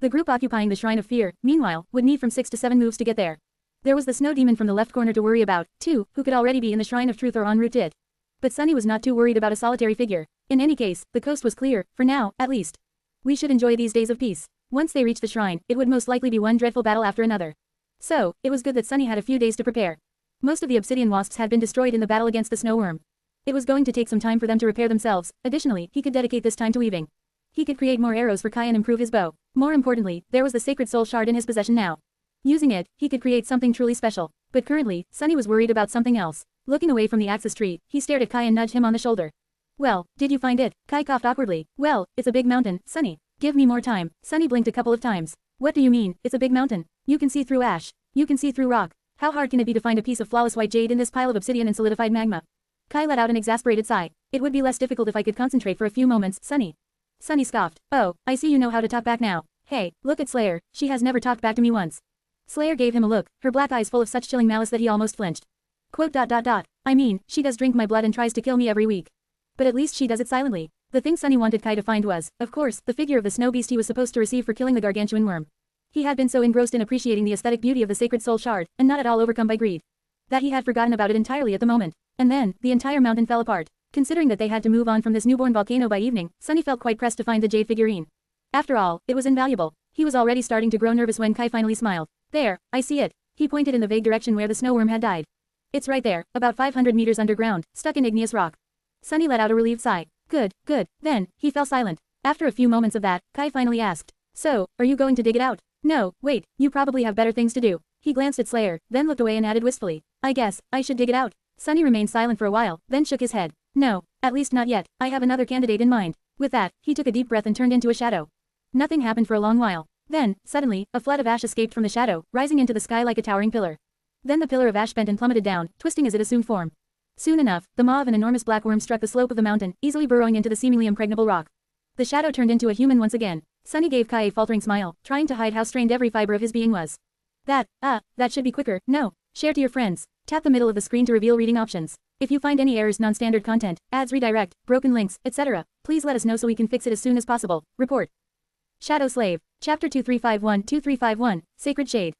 The group occupying the Shrine of Fear, meanwhile, would need from 6 to 7 moves to get there. There was the snow demon from the left corner to worry about, too, who could already be in the Shrine of Truth or en route to it. But Sunny was not too worried about a solitary figure. In any case, the coast was clear, for now, at least. We should enjoy these days of peace. Once they reached the shrine, it would most likely be one dreadful battle after another. So, it was good that Sunny had a few days to prepare. Most of the obsidian wasps had been destroyed in the battle against the snow worm. It was going to take some time for them to repair themselves. Additionally, he could dedicate this time to weaving. He could create more arrows for Kai and improve his bow. More importantly, there was the sacred soul shard in his possession now. Using it, he could create something truly special. But currently, Sunny was worried about something else. Looking away from the axis tree, he stared at Kai and nudged him on the shoulder. Well, did you find it? Kai coughed awkwardly. Well, it's a big mountain, Sunny. Give me more time. Sunny blinked a couple of times. What do you mean, it's a big mountain? You can see through ash. You can see through rock. How hard can it be to find a piece of flawless white jade in this pile of obsidian and solidified magma? Kai let out an exasperated sigh. It would be less difficult if I could concentrate for a few moments, Sunny. Sunny scoffed. Oh, I see you know how to talk back now. Hey, look at Slayer, she has never talked back to me once. Slayer gave him a look, her black eyes full of such chilling malice that he almost flinched. Quote. I mean, she does drink my blood and tries to kill me every week. But at least she does it silently. The thing Sunny wanted Kai to find was, of course, the figure of the snow beast he was supposed to receive for killing the gargantuan worm. He had been so engrossed in appreciating the aesthetic beauty of the sacred soul shard, and not at all overcome by greed, that he had forgotten about it entirely at the moment. And then, the entire mountain fell apart. Considering that they had to move on from this newborn volcano by evening, Sunny felt quite pressed to find the jade figurine. After all, it was invaluable. He was already starting to grow nervous when Kai finally smiled. There, I see it. He pointed in the vague direction where the snow worm had died. It's right there, about 500 meters underground, stuck in igneous rock. Sunny let out a relieved sigh. Good. Then, he fell silent. After a few moments of that, Kai finally asked. So, are you going to dig it out? No, wait, you probably have better things to do. He glanced at Slayer, then looked away and added wistfully. I guess, I should dig it out. Sunny remained silent for a while, then shook his head. No, at least not yet, I have another candidate in mind. With that, he took a deep breath and turned into a shadow. Nothing happened for a long while. Then, suddenly, a flood of ash escaped from the shadow, rising into the sky like a towering pillar. Then the pillar of ash bent and plummeted down, twisting as it assumed form. Soon enough, the maw of an enormous black worm struck the slope of the mountain, easily burrowing into the seemingly impregnable rock. The shadow turned into a human once again. Sunny gave Kai a faltering smile, trying to hide how strained every fiber of his being was. That should be quicker. No. Share to your friends. Tap the middle of the screen to reveal reading options. If you find any errors, non-standard content, ads redirect, broken links, etc., please let us know so we can fix it as soon as possible. Report. Shadow Slave. Chapter 2351-2351, Sacred Shade.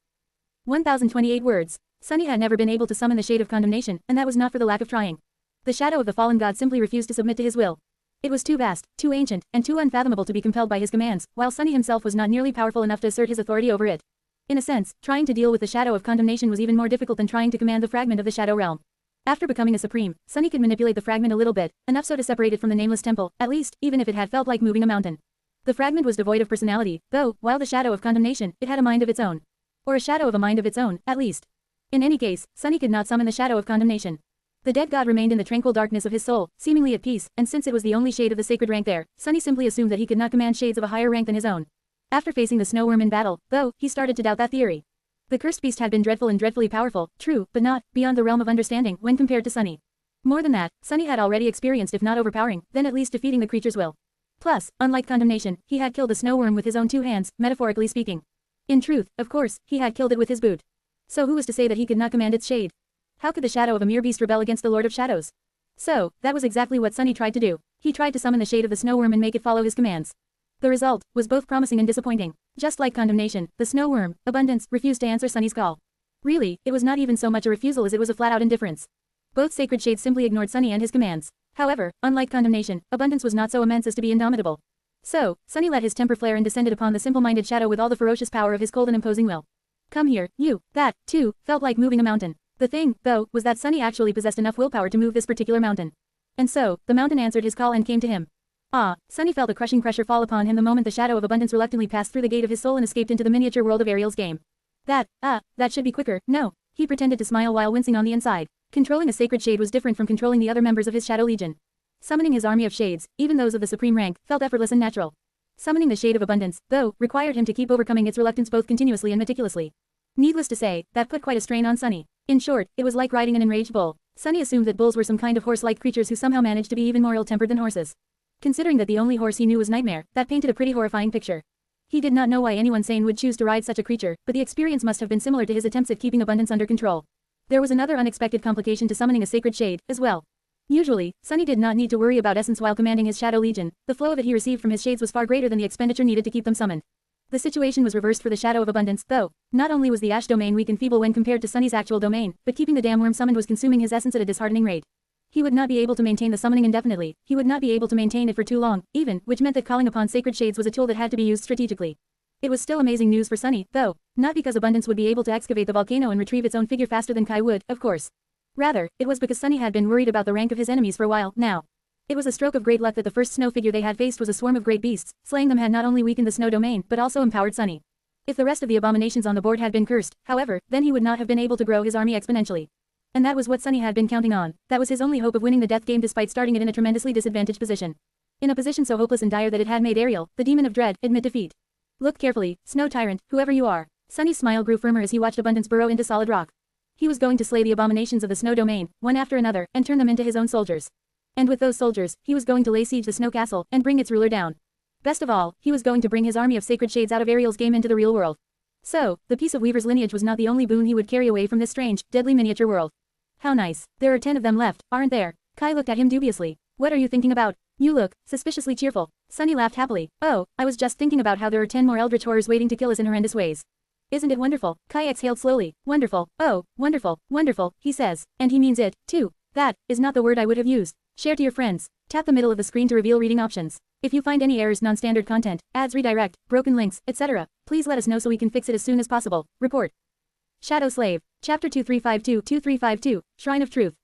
1028 words. Sunny had never been able to summon the Shade of Condemnation, and that was not for the lack of trying. The shadow of the fallen god simply refused to submit to his will. It was too vast, too ancient, and too unfathomable to be compelled by his commands, while Sunny himself was not nearly powerful enough to assert his authority over it. In a sense, trying to deal with the Shadow of Condemnation was even more difficult than trying to command the fragment of the Shadow Realm. After becoming a supreme, Sunny could manipulate the fragment a little bit, enough so to separate it from the nameless temple, at least, even if it had felt like moving a mountain. The fragment was devoid of personality, though, while the Shadow of Condemnation, it had a mind of its own. Or a shadow of a mind of its own, at least. In any case, Sunny could not summon the Shadow of Condemnation. The dead god remained in the tranquil darkness of his soul, seemingly at peace, and since it was the only shade of the sacred rank there, Sunny simply assumed that he could not command shades of a higher rank than his own. After facing the snow worm in battle, though, he started to doubt that theory. The cursed beast had been dreadful and dreadfully powerful, true, but not beyond the realm of understanding when compared to Sunny. More than that, Sunny had already experienced, if not overpowering, then at least defeating the creature's will. Plus, unlike Condemnation, he had killed the snow worm with his own two hands, metaphorically speaking. In truth, of course, he had killed it with his boot. So who was to say that he could not command its shade? How could the shadow of a mere beast rebel against the Lord of Shadows? So, that was exactly what Sunny tried to do. He tried to summon the shade of the snow worm and make it follow his commands. The result was both promising and disappointing. Just like Condemnation, the snow worm, Abundance, refused to answer Sunny's call. Really, it was not even so much a refusal as it was a flat-out indifference. Both sacred shades simply ignored Sunny and his commands. However, unlike Condemnation, Abundance was not so immense as to be indomitable. So, Sunny let his temper flare and descended upon the simple-minded shadow with all the ferocious power of his cold and imposing will. Come here, you. That, too, felt like moving a mountain. The thing, though, was that Sunny actually possessed enough willpower to move this particular mountain. And so, the mountain answered his call and came to him. Sunny felt a crushing pressure fall upon him the moment the shadow of Abundance reluctantly passed through the gate of his soul and escaped into the miniature world of Ariel's game. That should be quicker. No. He pretended to smile while wincing on the inside. Controlling a sacred shade was different from controlling the other members of his Shadow Legion. Summoning his army of shades, even those of the supreme rank, felt effortless and natural. Summoning the Shade of Abundance, though, required him to keep overcoming its reluctance both continuously and meticulously. Needless to say, that put quite a strain on Sunny. In short, it was like riding an enraged bull. Sunny assumed that bulls were some kind of horse-like creatures who somehow managed to be even more ill-tempered than horses. Considering that the only horse he knew was Nightmare, that painted a pretty horrifying picture. He did not know why anyone sane would choose to ride such a creature, but the experience must have been similar to his attempts at keeping Abundance under control. There was another unexpected complication to summoning a sacred shade, as well. Usually, Sunny did not need to worry about essence while commanding his Shadow Legion. The flow of it he received from his shades was far greater than the expenditure needed to keep them summoned. The situation was reversed for the Shadow of Abundance, though. Not only was the Ash domain weak and feeble when compared to Sunny's actual domain, but keeping the damn worm summoned was consuming his essence at a disheartening rate. He would not be able to maintain the summoning indefinitely. He would not be able to maintain it for too long, even, which meant that calling upon sacred shades was a tool that had to be used strategically. It was still amazing news for Sunny, though. Not because Abundance would be able to excavate the volcano and retrieve its own figure faster than Kai would, of course. Rather, it was because Sunny had been worried about the rank of his enemies for a while, now. It was a stroke of great luck that the first snow figure they had faced was a swarm of great beasts. Slaying them had not only weakened the snow domain, but also empowered Sunny. If the rest of the abominations on the board had been cursed, however, then he would not have been able to grow his army exponentially. And that was what Sunny had been counting on. That was his only hope of winning the death game despite starting it in a tremendously disadvantaged position. In a position so hopeless and dire that it had made Ariel, the demon of dread, admit defeat. Look carefully, Snow Tyrant, whoever you are. Sunny's smile grew firmer as he watched Abundance burrow into solid rock. He was going to slay the abominations of the snow domain, one after another, and turn them into his own soldiers. And with those soldiers, he was going to lay siege the snow castle, and bring its ruler down. Best of all, he was going to bring his army of sacred shades out of Ariel's game into the real world. So, the piece of Weaver's lineage was not the only boon he would carry away from this strange, deadly miniature world. How nice. There are 10 of them left, aren't there? Kai looked at him dubiously. What are you thinking about? You look suspiciously cheerful. Sunny laughed happily. Oh, I was just thinking about how there are 10 more eldritch horrors waiting to kill us in horrendous ways. Isn't it wonderful? Kai exhaled slowly. Wonderful. Oh, wonderful, wonderful, he says. And he means it, too. That is not the word I would have used. Share to your friends. Tap the middle of the screen to reveal reading options. If you find any errors, non-standard content, ads redirect, broken links, etc., please let us know so we can fix it as soon as possible. Report. Shadow Slave. Chapter 2352-2352, Shrine of Truth.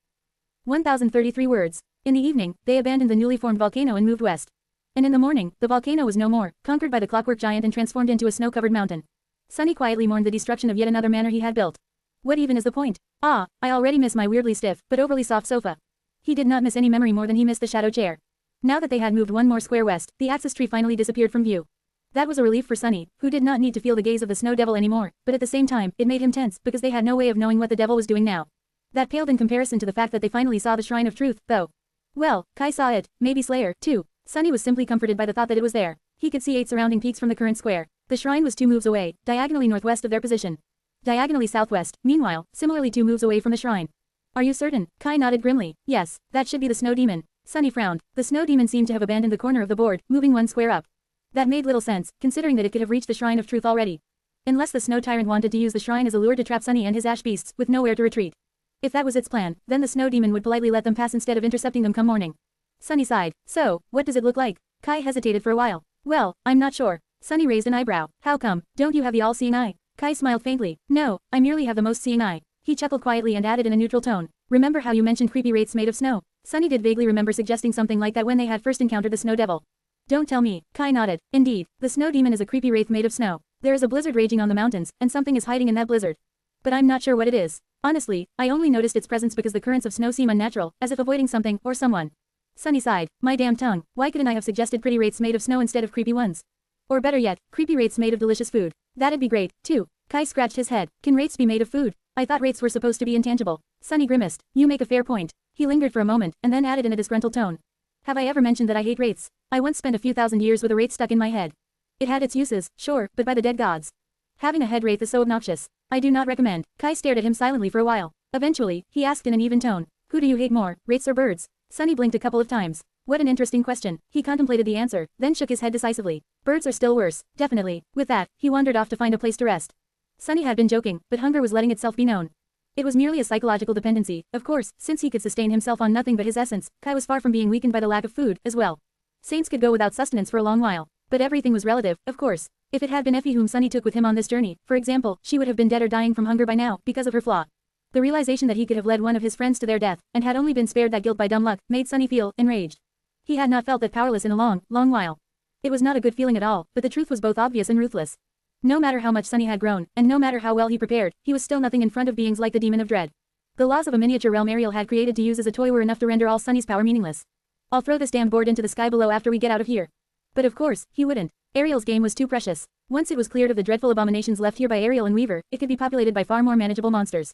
1033 words. In the evening, they abandoned the newly formed volcano and moved west. And in the morning, the volcano was no more, conquered by the clockwork giant and transformed into a snow-covered mountain. Sunny quietly mourned the destruction of yet another manor he had built. What even is the point? Ah, I already miss my weirdly stiff, but overly soft sofa. He did not miss any memory more than he missed the shadow chair. Now that they had moved one more square west, the axis tree finally disappeared from view. That was a relief for Sunny, who did not need to feel the gaze of the snow devil anymore, but at the same time, it made him tense because they had no way of knowing what the devil was doing now. That paled in comparison to the fact that they finally saw the Shrine of Truth, though. Well, Kai saw it, maybe Slayer, too. Sunny was simply comforted by the thought that it was there. He could see 8 surrounding peaks from the current square. The shrine was 2 moves away, diagonally northwest of their position. Diagonally southwest, meanwhile, similarly 2 moves away from the shrine. Are you certain? Kai nodded grimly. Yes, that should be the snow demon. Sunny frowned. The snow demon seemed to have abandoned the corner of the board, moving 1 square up. That made little sense, considering that it could have reached the Shrine of Truth already. Unless the snow tyrant wanted to use the shrine as a lure to trap Sunny and his ash beasts, with nowhere to retreat. If that was its plan, then the snow demon would politely let them pass instead of intercepting them come morning. Sunny sighed. So, what does it look like? Kai hesitated for a while. Well, I'm not sure. Sunny raised an eyebrow. How come? Don't you have the all-seeing eye? Kai smiled faintly. No, I merely have the most seeing eye. He chuckled quietly and added in a neutral tone. Remember how you mentioned creepy wraiths made of snow? Sunny did vaguely remember suggesting something like that when they had first encountered the snow devil. Don't tell me. Kai nodded. Indeed, the snow demon is a creepy wraith made of snow. There is a blizzard raging on the mountains, and something is hiding in that blizzard. But I'm not sure what it is. Honestly, I only noticed its presence because the currents of snow seem unnatural, as if avoiding something or someone. Sunny sighed. My damn tongue, why couldn't I have suggested pretty wraiths made of snow instead of creepy ones? Or better yet, creepy wraiths made of delicious food. That'd be great, too. Kai scratched his head. Can wraiths be made of food? I thought wraiths were supposed to be intangible. Sunny grimaced. You make a fair point. He lingered for a moment, and then added in a disgruntled tone. Have I ever mentioned that I hate wraiths? I once spent a few thousand years with a wraith stuck in my head. It had its uses, sure, but by the dead gods. Having a head wraith is so obnoxious. I do not recommend. Kai stared at him silently for a while. Eventually, he asked in an even tone. Who do you hate more, wraiths or birds? Sunny blinked a couple of times. What an interesting question. He contemplated the answer, then shook his head decisively. Birds are still worse, definitely. With that, he wandered off to find a place to rest. Sunny had been joking, but hunger was letting itself be known. It was merely a psychological dependency, of course, since he could sustain himself on nothing but his essence. Kai was far from being weakened by the lack of food, as well. Saints could go without sustenance for a long while. But everything was relative, of course. If it had been Effie whom Sunny took with him on this journey, for example, she would have been dead or dying from hunger by now, because of her flaw. The realization that he could have led one of his friends to their death, and had only been spared that guilt by dumb luck, made Sunny feel enraged. He had not felt that powerless in a long, long while. It was not a good feeling at all, but the truth was both obvious and ruthless. No matter how much Sunny had grown, and no matter how well he prepared, he was still nothing in front of beings like the Demon of Dread. The laws of a miniature realm Ariel had created to use as a toy were enough to render all Sunny's power meaningless. I'll throw this damned board into the sky below after we get out of here. But of course, he wouldn't. Ariel's game was too precious. Once it was cleared of the dreadful abominations left here by Ariel and Weaver, it could be populated by far more manageable monsters.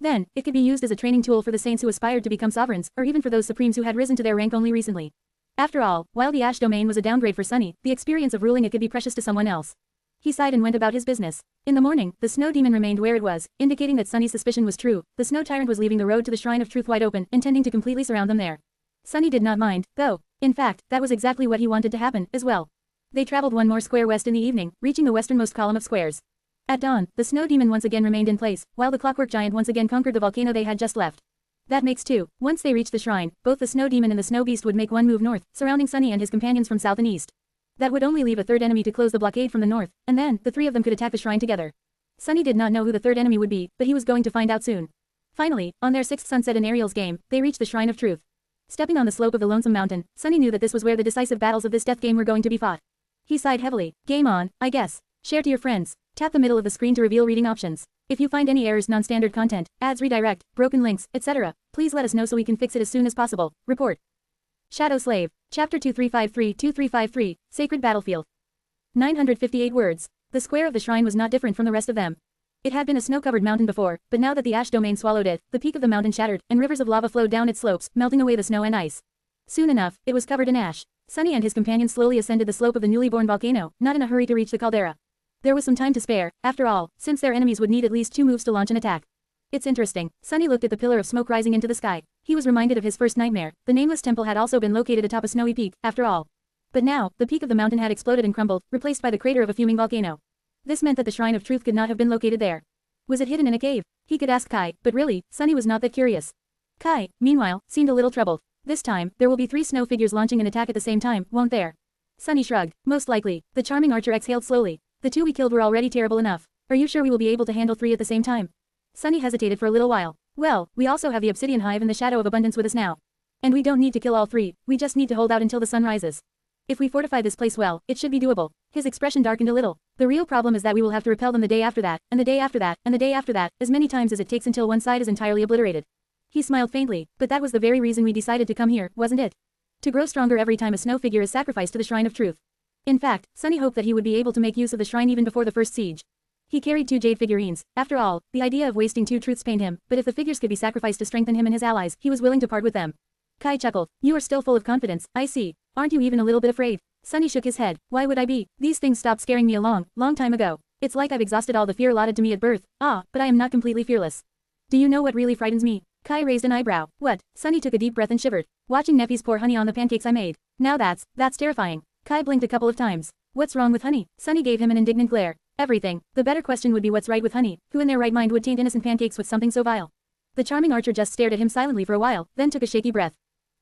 Then, it could be used as a training tool for the saints who aspired to become sovereigns, or even for those supremes who had risen to their rank only recently. After all, while the Ash domain was a downgrade for Sunny, the experience of ruling it could be precious to someone else. He sighed and went about his business. In the morning, the snow demon remained where it was, indicating that Sunny's suspicion was true. The snow tyrant was leaving the road to the Shrine of Truth wide open, intending to completely surround them there. Sunny did not mind, though. In fact, that was exactly what he wanted to happen, as well. They traveled one more square west in the evening, reaching the westernmost column of squares. At dawn, the snow demon once again remained in place, while the clockwork giant once again conquered the volcano they had just left. That makes 2. Once they reached the shrine, both the snow demon and the snow beast would make one move north, surrounding Sunny and his companions from south and east. That would only leave a third enemy to close the blockade from the north, and then, the 3 of them could attack the shrine together. Sunny did not know who the third enemy would be, but he was going to find out soon. Finally, on their 6th sunset in Ariel's game, they reached the Shrine of Truth. Stepping on the slope of the lonesome mountain, Sunny knew that this was where the decisive battles of this death game were going to be fought. He sighed heavily. Game on, I guess. Share to your friends. Tap the middle of the screen to reveal reading options. If you find any errors, non-standard content, ads redirect, broken links, etc., please let us know so we can fix it as soon as possible. Report. Shadow Slave. Chapter 2353-2353, Sacred Battlefield. 958 words. The square of the shrine was not different from the rest of them. It had been a snow-covered mountain before, but now that the ash domain swallowed it, the peak of the mountain shattered, and rivers of lava flowed down its slopes, melting away the snow and ice. Soon enough, it was covered in ash. Sunny and his companions slowly ascended the slope of the newly born volcano, not in a hurry to reach the caldera. There was some time to spare, after all, since their enemies would need at least 2 moves to launch an attack. It's interesting. Sunny looked at the pillar of smoke rising into the sky. He was reminded of his first nightmare. The nameless temple had also been located atop a snowy peak, after all. But now, the peak of the mountain had exploded and crumbled, replaced by the crater of a fuming volcano. This meant that the Shrine of Truth could not have been located there. Was it hidden in a cave? He could ask Kai, but really, Sunny was not that curious. Kai, meanwhile, seemed a little troubled. This time, there will be 3 snow figures launching an attack at the same time, won't there? Sunny shrugged. Most likely. The charming archer exhaled slowly. The 2 we killed were already terrible enough. Are you sure we will be able to handle 3 at the same time? Sunny hesitated for a little while. Well, we also have the obsidian hive and the shadow of abundance with us now. And we don't need to kill all 3, we just need to hold out until the sun rises. If we fortify this place well, it should be doable. His expression darkened a little. The real problem is that we will have to repel them the day after that, and the day after that, and the day after that, as many times as it takes until one side is entirely obliterated. He smiled faintly, but that was the very reason we decided to come here, wasn't it? To grow stronger every time a snow figure is sacrificed to the Shrine of Truth. In fact, Sunny hoped that he would be able to make use of the shrine even before the first siege. He carried 2 jade figurines. After all, the idea of wasting 2 truths pained him, but if the figures could be sacrificed to strengthen him and his allies, he was willing to part with them. Kai chuckled. You are still full of confidence, I see. Aren't you even a little bit afraid? Sunny shook his head. Why would I be? These things stopped scaring me a long time ago. It's like I've exhausted all the fear allotted to me at birth. But I am not completely fearless. Do you know what really frightens me? Kai raised an eyebrow. What? Sunny took a deep breath and shivered. Watching Neffy's pour honey on the pancakes I made. Now that's terrifying. Kai blinked a couple of times. What's wrong with honey? Sunny gave him an indignant glare. Everything. The better question would be what's right with honey. Who in their right mind would taint innocent pancakes with something so vile? The charming archer just stared at him silently for a while, then took a shaky breath.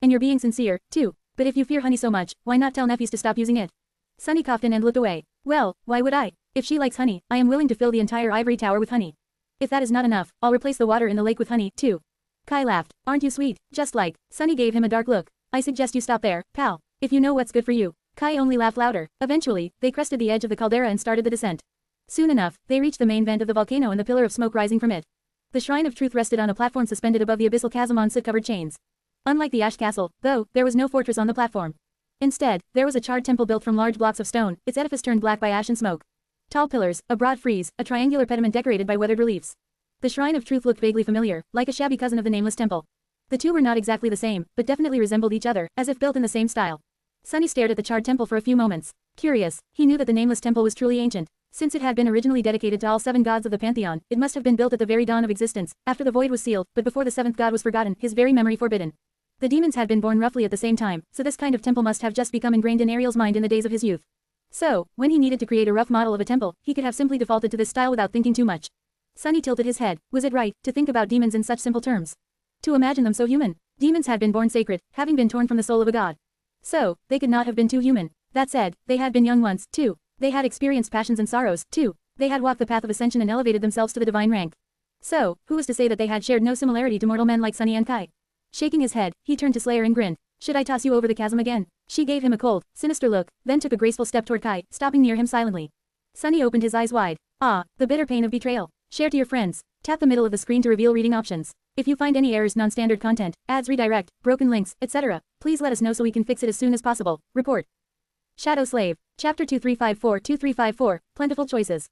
And you're being sincere, too. But if you fear honey so much, why not tell Neffys to stop using it? Sunny coughed in and looked away. Well, why would I? If she likes honey, I am willing to fill the entire ivory tower with honey. If that is not enough, I'll replace the water in the lake with honey, too. Kai laughed. Aren't you sweet? Just like. Sunny gave him a dark look. I suggest you stop there, pal. If you know what's good for you. Kai only laughed louder. Eventually, they crested the edge of the caldera and started the descent. Soon enough, they reached the main vent of the volcano and the pillar of smoke rising from it. The Shrine of Truth rested on a platform suspended above the abyssal chasm on soot-covered chains. Unlike the Ash Castle, though, there was no fortress on the platform. Instead, there was a charred temple built from large blocks of stone, its edifice turned black by ash and smoke. Tall pillars, a broad frieze, a triangular pediment decorated by weathered reliefs. The Shrine of Truth looked vaguely familiar, like a shabby cousin of the nameless temple. The 2 were not exactly the same, but definitely resembled each other, as if built in the same style. Sunny stared at the charred temple for a few moments. Curious, he knew that the nameless temple was truly ancient. Since it had been originally dedicated to all 7 gods of the pantheon, it must have been built at the very dawn of existence, after the void was sealed, but before the 7th god was forgotten, his very memory forbidden. The demons had been born roughly at the same time, so this kind of temple must have just become ingrained in Ariel's mind in the days of his youth. So, when he needed to create a rough model of a temple, he could have simply defaulted to this style without thinking too much. Sunny tilted his head. Was it right to think about demons in such simple terms? To imagine them so human? Demons had been born sacred, having been torn from the soul of a god. So, they could not have been too human. That said, they had been young once, too. They had experienced passions and sorrows, too. They had walked the path of ascension and elevated themselves to the divine rank. So, who was to say that they had shared no similarity to mortal men like Sunny and Kai? Shaking his head, he turned to Slayer and grinned. Should I toss you over the chasm again? She gave him a cold, sinister look, then took a graceful step toward Kai, stopping near him silently. Sunny opened his eyes wide. The bitter pain of betrayal. Share to your friends. Tap the middle of the screen to reveal reading options. If you find any errors, non-standard content, ads redirect, broken links, etc., please let us know so we can fix it as soon as possible. Report. Shadow Slave. Chapter 2354-2354, Plentiful Choices.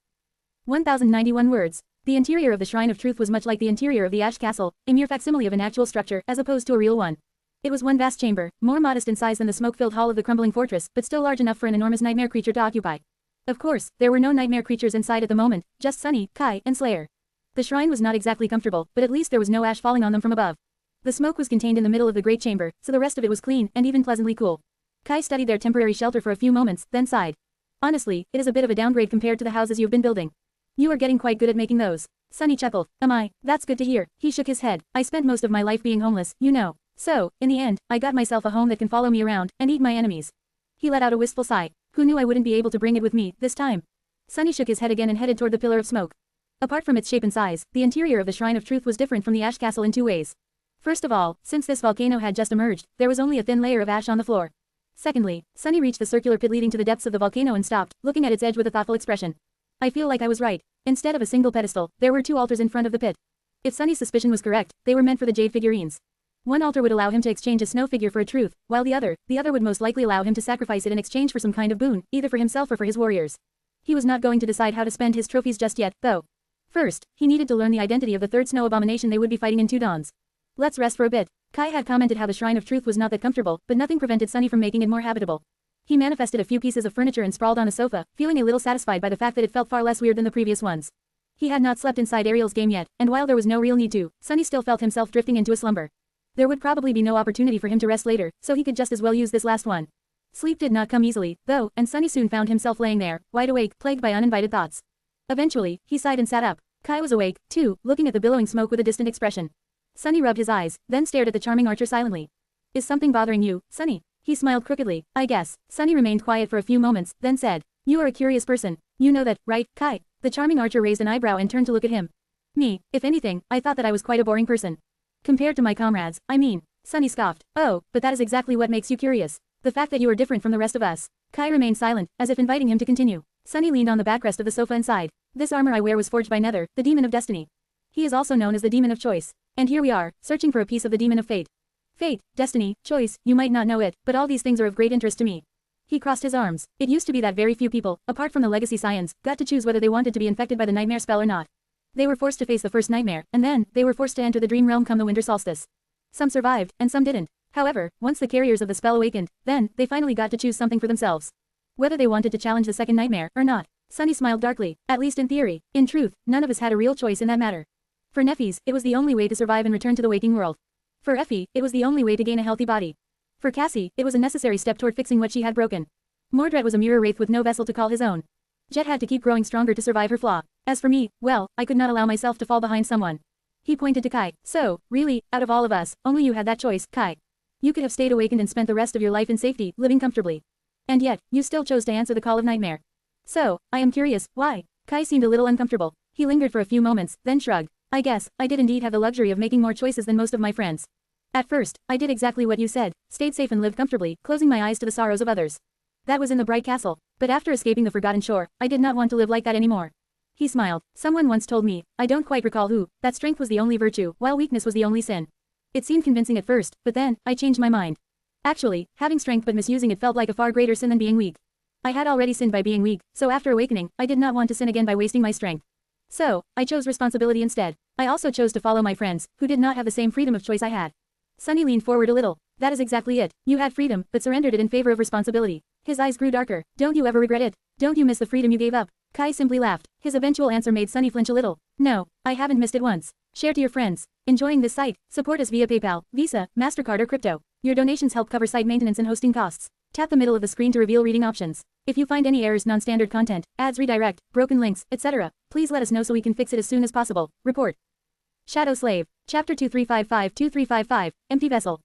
1091 words. The interior of the Shrine of Truth was much like the interior of the Ash Castle, a mere facsimile of an actual structure, as opposed to a real one. It was one vast chamber, more modest in size than the smoke-filled hall of the crumbling fortress, but still large enough for an enormous nightmare creature to occupy. Of course, there were no nightmare creatures inside at the moment, just Sunny, Kai, and Slayer. The shrine was not exactly comfortable, but at least there was no ash falling on them from above. The smoke was contained in the middle of the great chamber, so the rest of it was clean, and even pleasantly cool. Kai studied their temporary shelter for a few moments, then sighed. Honestly, it is a bit of a downgrade compared to the houses you've been building. You are getting quite good at making those. Sunny chuckled. Am I? That's good to hear. He shook his head. I spent most of my life being homeless, you know. So, in the end, I got myself a home that can follow me around, and eat my enemies. He let out a wistful sigh. Who knew I wouldn't be able to bring it with me, this time? Sunny shook his head again and headed toward the pillar of smoke. Apart from its shape and size, the interior of the Shrine of Truth was different from the Ash Castle in two ways. First of all, since this volcano had just emerged, there was only a thin layer of ash on the floor. Secondly, Sunny reached the circular pit leading to the depths of the volcano and stopped, looking at its edge with a thoughtful expression. I feel like I was right. Instead of a single pedestal, there were two altars in front of the pit. If Sunny's suspicion was correct, they were meant for the jade figurines. One altar would allow him to exchange a snow figure for a truth, while the other would most likely allow him to sacrifice it in exchange for some kind of boon, either for himself or for his warriors. He was not going to decide how to spend his trophies just yet, though. First, he needed to learn the identity of the third snow abomination they would be fighting in 2 dawns. Let's rest for a bit. Kai had commented how the Shrine of Truth was not that comfortable, but nothing prevented Sunny from making it more habitable. He manifested a few pieces of furniture and sprawled on a sofa, feeling a little satisfied by the fact that it felt far less weird than the previous ones. He had not slept inside Ariel's game yet, and while there was no real need to, Sunny still felt himself drifting into a slumber. There would probably be no opportunity for him to rest later, so he could just as well use this last one. Sleep did not come easily, though, and Sunny soon found himself laying there, wide awake, plagued by uninvited thoughts. Eventually, he sighed and sat up. Kai was awake, too, looking at the billowing smoke with a distant expression. Sunny rubbed his eyes, then stared at the charming archer silently. Is something bothering you, Sunny? He smiled crookedly. I guess. Sunny remained quiet for a few moments, then said, You are a curious person. You know that, right, Kai? The charming archer raised an eyebrow and turned to look at him. Me, if anything, I thought that I was quite a boring person. Compared to my comrades, I mean. Sunny scoffed. Oh, but that is exactly what makes you curious. The fact that you are different from the rest of us. Kai remained silent, as if inviting him to continue. Sunny leaned on the backrest of the sofa and sighed. This armor I wear was forged by Nether, the demon of destiny. He is also known as the demon of choice. And here we are, searching for a piece of the demon of fate. Fate, destiny, choice, you might not know it, but all these things are of great interest to me. He crossed his arms. It used to be that very few people, apart from the legacy scions, got to choose whether they wanted to be infected by the nightmare spell or not. They were forced to face the first nightmare, and then, they were forced to enter the dream realm come the winter solstice. Some survived, and some didn't. However, once the carriers of the spell awakened, then, they finally got to choose something for themselves. Whether they wanted to challenge the second nightmare, or not. Sunny smiled darkly, at least in theory. In truth, none of us had a real choice in that matter. For Neffys, it was the only way to survive and return to the waking world. For Effie, it was the only way to gain a healthy body. For Cassie, it was a necessary step toward fixing what she had broken. Mordred was a mirror wraith with no vessel to call his own. Jet had to keep growing stronger to survive her flaw. As for me, well, I could not allow myself to fall behind someone. He pointed to Kai. So, really, out of all of us, only you had that choice, Kai. You could have stayed awakened and spent the rest of your life in safety, living comfortably. And yet, you still chose to answer the call of nightmare. So, I am curious, why? Kai seemed a little uncomfortable. He lingered for a few moments, then shrugged. I guess, I did indeed have the luxury of making more choices than most of my friends. At first, I did exactly what you said, stayed safe and lived comfortably, closing my eyes to the sorrows of others. That was in the bright castle, but after escaping the forgotten shore, I did not want to live like that anymore. He smiled. Someone once told me, I don't quite recall who, that strength was the only virtue, while weakness was the only sin. It seemed convincing at first, but then, I changed my mind. Actually, having strength but misusing it felt like a far greater sin than being weak. I had already sinned by being weak, so after awakening, I did not want to sin again by wasting my strength. So, I chose responsibility instead. I also chose to follow my friends, who did not have the same freedom of choice I had. Sunny leaned forward a little. That is exactly it. You had freedom, but surrendered it in favor of responsibility. His eyes grew darker. Don't you ever regret it? Don't you miss the freedom you gave up? Kai simply laughed. His eventual answer made Sunny flinch a little. No, I haven't missed it once. Share to your friends. Enjoying this site? Support us via PayPal, Visa, MasterCard or crypto. Your donations help cover site maintenance and hosting costs. Tap the middle of the screen to reveal reading options. If you find any errors, non-standard content, ads redirect, broken links, etc., please let us know so we can fix it as soon as possible. Report. Shadow Slave. Chapter 2355-2355, Empty Vessel.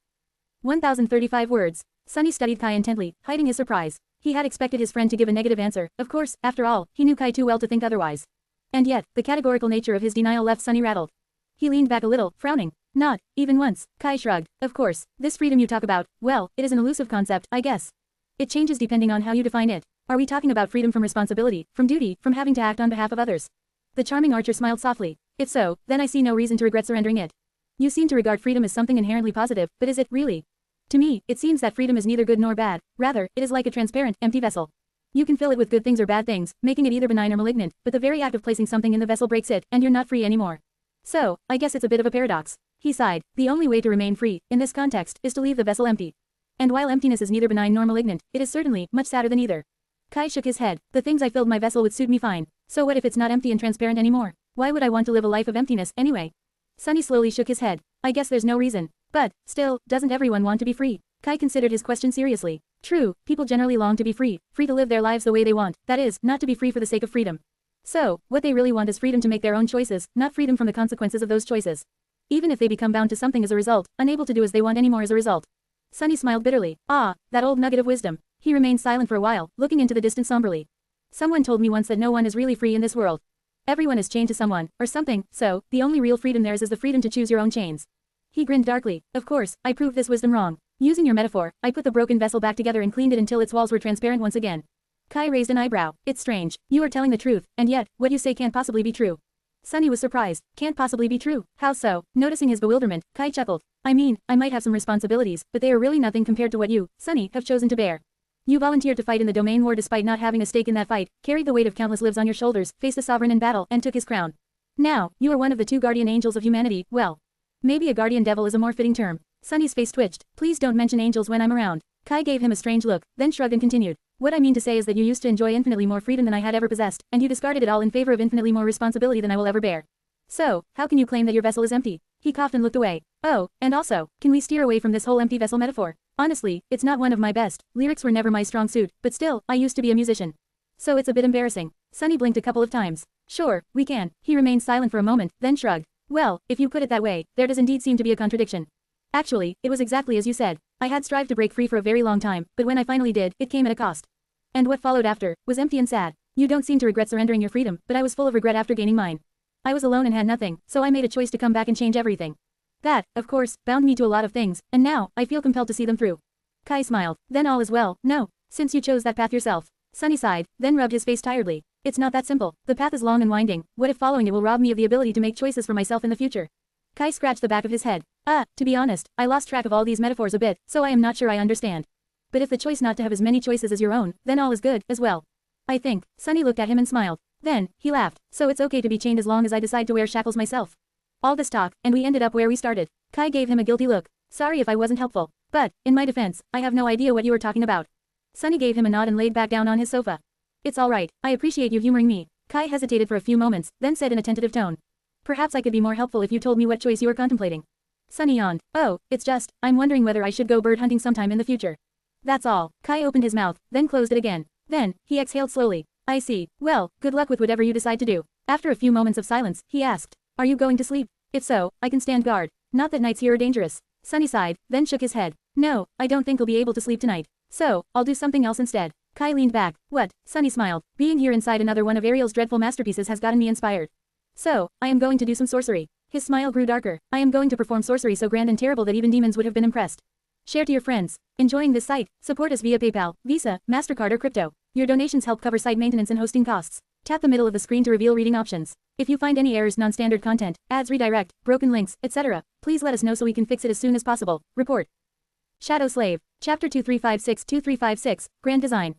1035 words. Sunny studied Kai intently, hiding his surprise. He had expected his friend to give a negative answer. Of course, after all, he knew Kai too well to think otherwise. And yet, the categorical nature of his denial left Sunny rattled. He leaned back a little, frowning. Not, even once. Kai shrugged. Of course, this freedom you talk about, well, it is an elusive concept, I guess. It changes depending on how you define it. Are we talking about freedom from responsibility, from duty, from having to act on behalf of others? The charming archer smiled softly. If so, then I see no reason to regret surrendering it. You seem to regard freedom as something inherently positive, but is it really? To me, it seems that freedom is neither good nor bad. Rather, it is like a transparent, empty vessel. You can fill it with good things or bad things, making it either benign or malignant, but the very act of placing something in the vessel breaks it, and you're not free anymore. So, I guess it's a bit of a paradox. He sighed. The only way to remain free, in this context, is to leave the vessel empty. And while emptiness is neither benign nor malignant, it is certainly much sadder than either. Kai shook his head. The things I filled my vessel with suit me fine. So what if it's not empty and transparent anymore? Why would I want to live a life of emptiness, anyway? Sunny slowly shook his head. I guess there's no reason. But, still, doesn't everyone want to be free? Kai considered his question seriously. True, people generally long to be free to live their lives the way they want, that is, not to be free for the sake of freedom. So, what they really want is freedom to make their own choices, not freedom from the consequences of those choices. Even if they become bound to something as a result, unable to do as they want anymore as a result. Sunny smiled bitterly. Ah, that old nugget of wisdom. He remained silent for a while, looking into the distance somberly. Someone told me once that no one is really free in this world. Everyone is chained to someone, or something, so, the only real freedom there is the freedom to choose your own chains. He grinned darkly. Of course, I proved this wisdom wrong. Using your metaphor, I put the broken vessel back together and cleaned it until its walls were transparent once again. Kai raised an eyebrow. It's strange. You are telling the truth, and yet, what you say can't possibly be true. Sunny was surprised. Can't possibly be true. How so? Noticing his bewilderment, Kai chuckled. I mean, I might have some responsibilities, but they are really nothing compared to what you, Sunny, have chosen to bear. You volunteered to fight in the domain war despite not having a stake in that fight, carried the weight of countless lives on your shoulders, faced a sovereign in battle, and took his crown. Now, you are one of the 2 guardian angels of humanity. Well, maybe a guardian devil is a more fitting term. Sunny's face twitched. Please don't mention angels when I'm around. Kai gave him a strange look, then shrugged and continued. What I mean to say is that you used to enjoy infinitely more freedom than I had ever possessed, and you discarded it all in favor of infinitely more responsibility than I will ever bear. So, how can you claim that your vessel is empty? He coughed and looked away. Oh, and also, can we steer away from this whole empty vessel metaphor? Honestly, it's not one of my best. Lyrics were never my strong suit, but still, I used to be a musician. So it's a bit embarrassing. Sunny blinked a couple of times. Sure, we can. He remained silent for a moment, then shrugged. Well, if you put it that way, there does indeed seem to be a contradiction. Actually, it was exactly as you said. I had strived to break free for a very long time, but when I finally did, it came at a cost. And what followed after was empty and sad. You don't seem to regret surrendering your freedom, but I was full of regret after gaining mine. I was alone and had nothing, so I made a choice to come back and change everything. That, of course, bound me to a lot of things, and now, I feel compelled to see them through. Kai smiled. Then all is well, no, since you chose that path yourself. Sunny sighed, then rubbed his face tiredly. It's not that simple. The path is long and winding. What if following it will rob me of the ability to make choices for myself in the future? Kai scratched the back of his head. To be honest, I lost track of all these metaphors a bit, so I am not sure I understand. But if the choice not to have as many choices as your own, then all is good, as well. I think. Sunny looked at him and smiled. Then, he laughed. So it's okay to be chained as long as I decide to wear shackles myself. All this talk, and we ended up where we started. Kai gave him a guilty look. Sorry if I wasn't helpful. But, in my defense, I have no idea what you were talking about. Sunny gave him a nod and laid back down on his sofa. It's all right. I appreciate you humoring me. Kai hesitated for a few moments, then said in a tentative tone. Perhaps I could be more helpful if you told me what choice you were contemplating. Sunny yawned. Oh, it's just, I'm wondering whether I should go bird hunting sometime in the future. That's all. Kai opened his mouth, then closed it again. Then, he exhaled slowly. I see. Well, good luck with whatever you decide to do. After a few moments of silence, he asked. Are you going to sleep? If so, I can stand guard. Not that nights here are dangerous. Sunny sighed, then shook his head. No, I don't think I'll be able to sleep tonight. So, I'll do something else instead. Kai leaned back. What? Sunny smiled. Being here inside another one of Ariel's dreadful masterpieces has gotten me inspired. So, I am going to do some sorcery. His smile grew darker. I am going to perform sorcery so grand and terrible that even demons would have been impressed. Share to your friends. Enjoying this site? Support us via PayPal, Visa, MasterCard or crypto. Your donations help cover site maintenance and hosting costs. Tap the middle of the screen to reveal reading options. If you find any errors, non-standard content, ads redirect, broken links, etc., please let us know so we can fix it as soon as possible. Report. Shadow Slave. Chapter 2356-2356, Grand Design.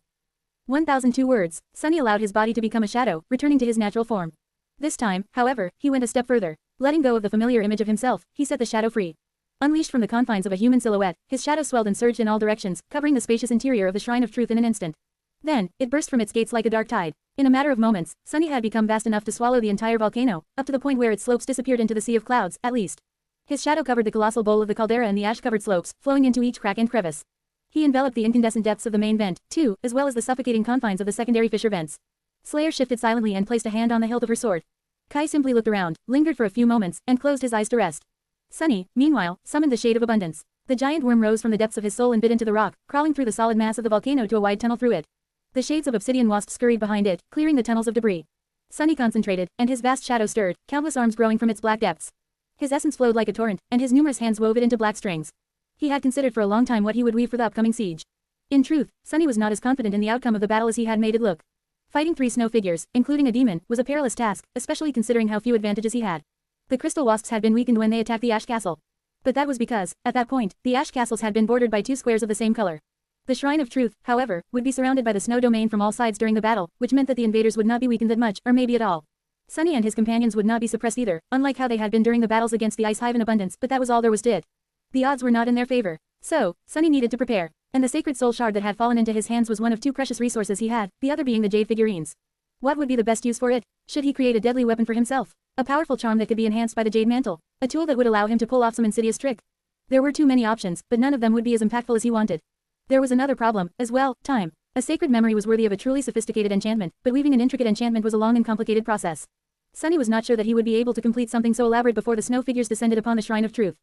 1002 words. Sunny allowed his body to become a shadow, returning to his natural form. This time, however, he went a step further. Letting go of the familiar image of himself, he set the shadow free. Unleashed from the confines of a human silhouette, his shadow swelled and surged in all directions, covering the spacious interior of the Shrine of Truth in an instant. Then, it burst from its gates like a dark tide. In a matter of moments, Sunny had become vast enough to swallow the entire volcano, up to the point where its slopes disappeared into the sea of clouds, at least. His shadow covered the colossal bowl of the caldera and the ash-covered slopes, flowing into each crack and crevice. He enveloped the incandescent depths of the main vent, too, as well as the suffocating confines of the secondary fissure vents. Slayer shifted silently and placed a hand on the hilt of her sword. Kai simply looked around, lingered for a few moments, and closed his eyes to rest. Sunny, meanwhile, summoned the Shade of Abundance. The giant worm rose from the depths of his soul and bit into the rock, crawling through the solid mass of the volcano to a wide tunnel through it. The shades of obsidian wasps scurried behind it, clearing the tunnels of debris. Sunny concentrated, and his vast shadow stirred, countless arms growing from its black depths. His essence flowed like a torrent, and his numerous hands wove it into black strings. He had considered for a long time what he would weave for the upcoming siege. In truth, Sunny was not as confident in the outcome of the battle as he had made it look. Fighting 3 snow figures, including a demon, was a perilous task, especially considering how few advantages he had. The crystal wasps had been weakened when they attacked the Ash Castle. But that was because, at that point, the Ash Castles had been bordered by 2 squares of the same color. The Shrine of Truth, however, would be surrounded by the snow domain from all sides during the battle, which meant that the invaders would not be weakened that much, or maybe at all. Sunny and his companions would not be suppressed either, unlike how they had been during the battles against the Ice Hive in Abundance, but that was all there was to it. The odds were not in their favor. So, Sunny needed to prepare. And the sacred soul shard that had fallen into his hands was one of 2 precious resources he had, the other being the jade figurines. What would be the best use for it? Should he create a deadly weapon for himself? A powerful charm that could be enhanced by the jade mantle? A tool that would allow him to pull off some insidious trick? There were too many options, but none of them would be as impactful as he wanted. There was another problem, as well, time. A sacred memory was worthy of a truly sophisticated enchantment, but weaving an intricate enchantment was a long and complicated process. Sunny was not sure that he would be able to complete something so elaborate before the snow figures descended upon the Shrine of Truth.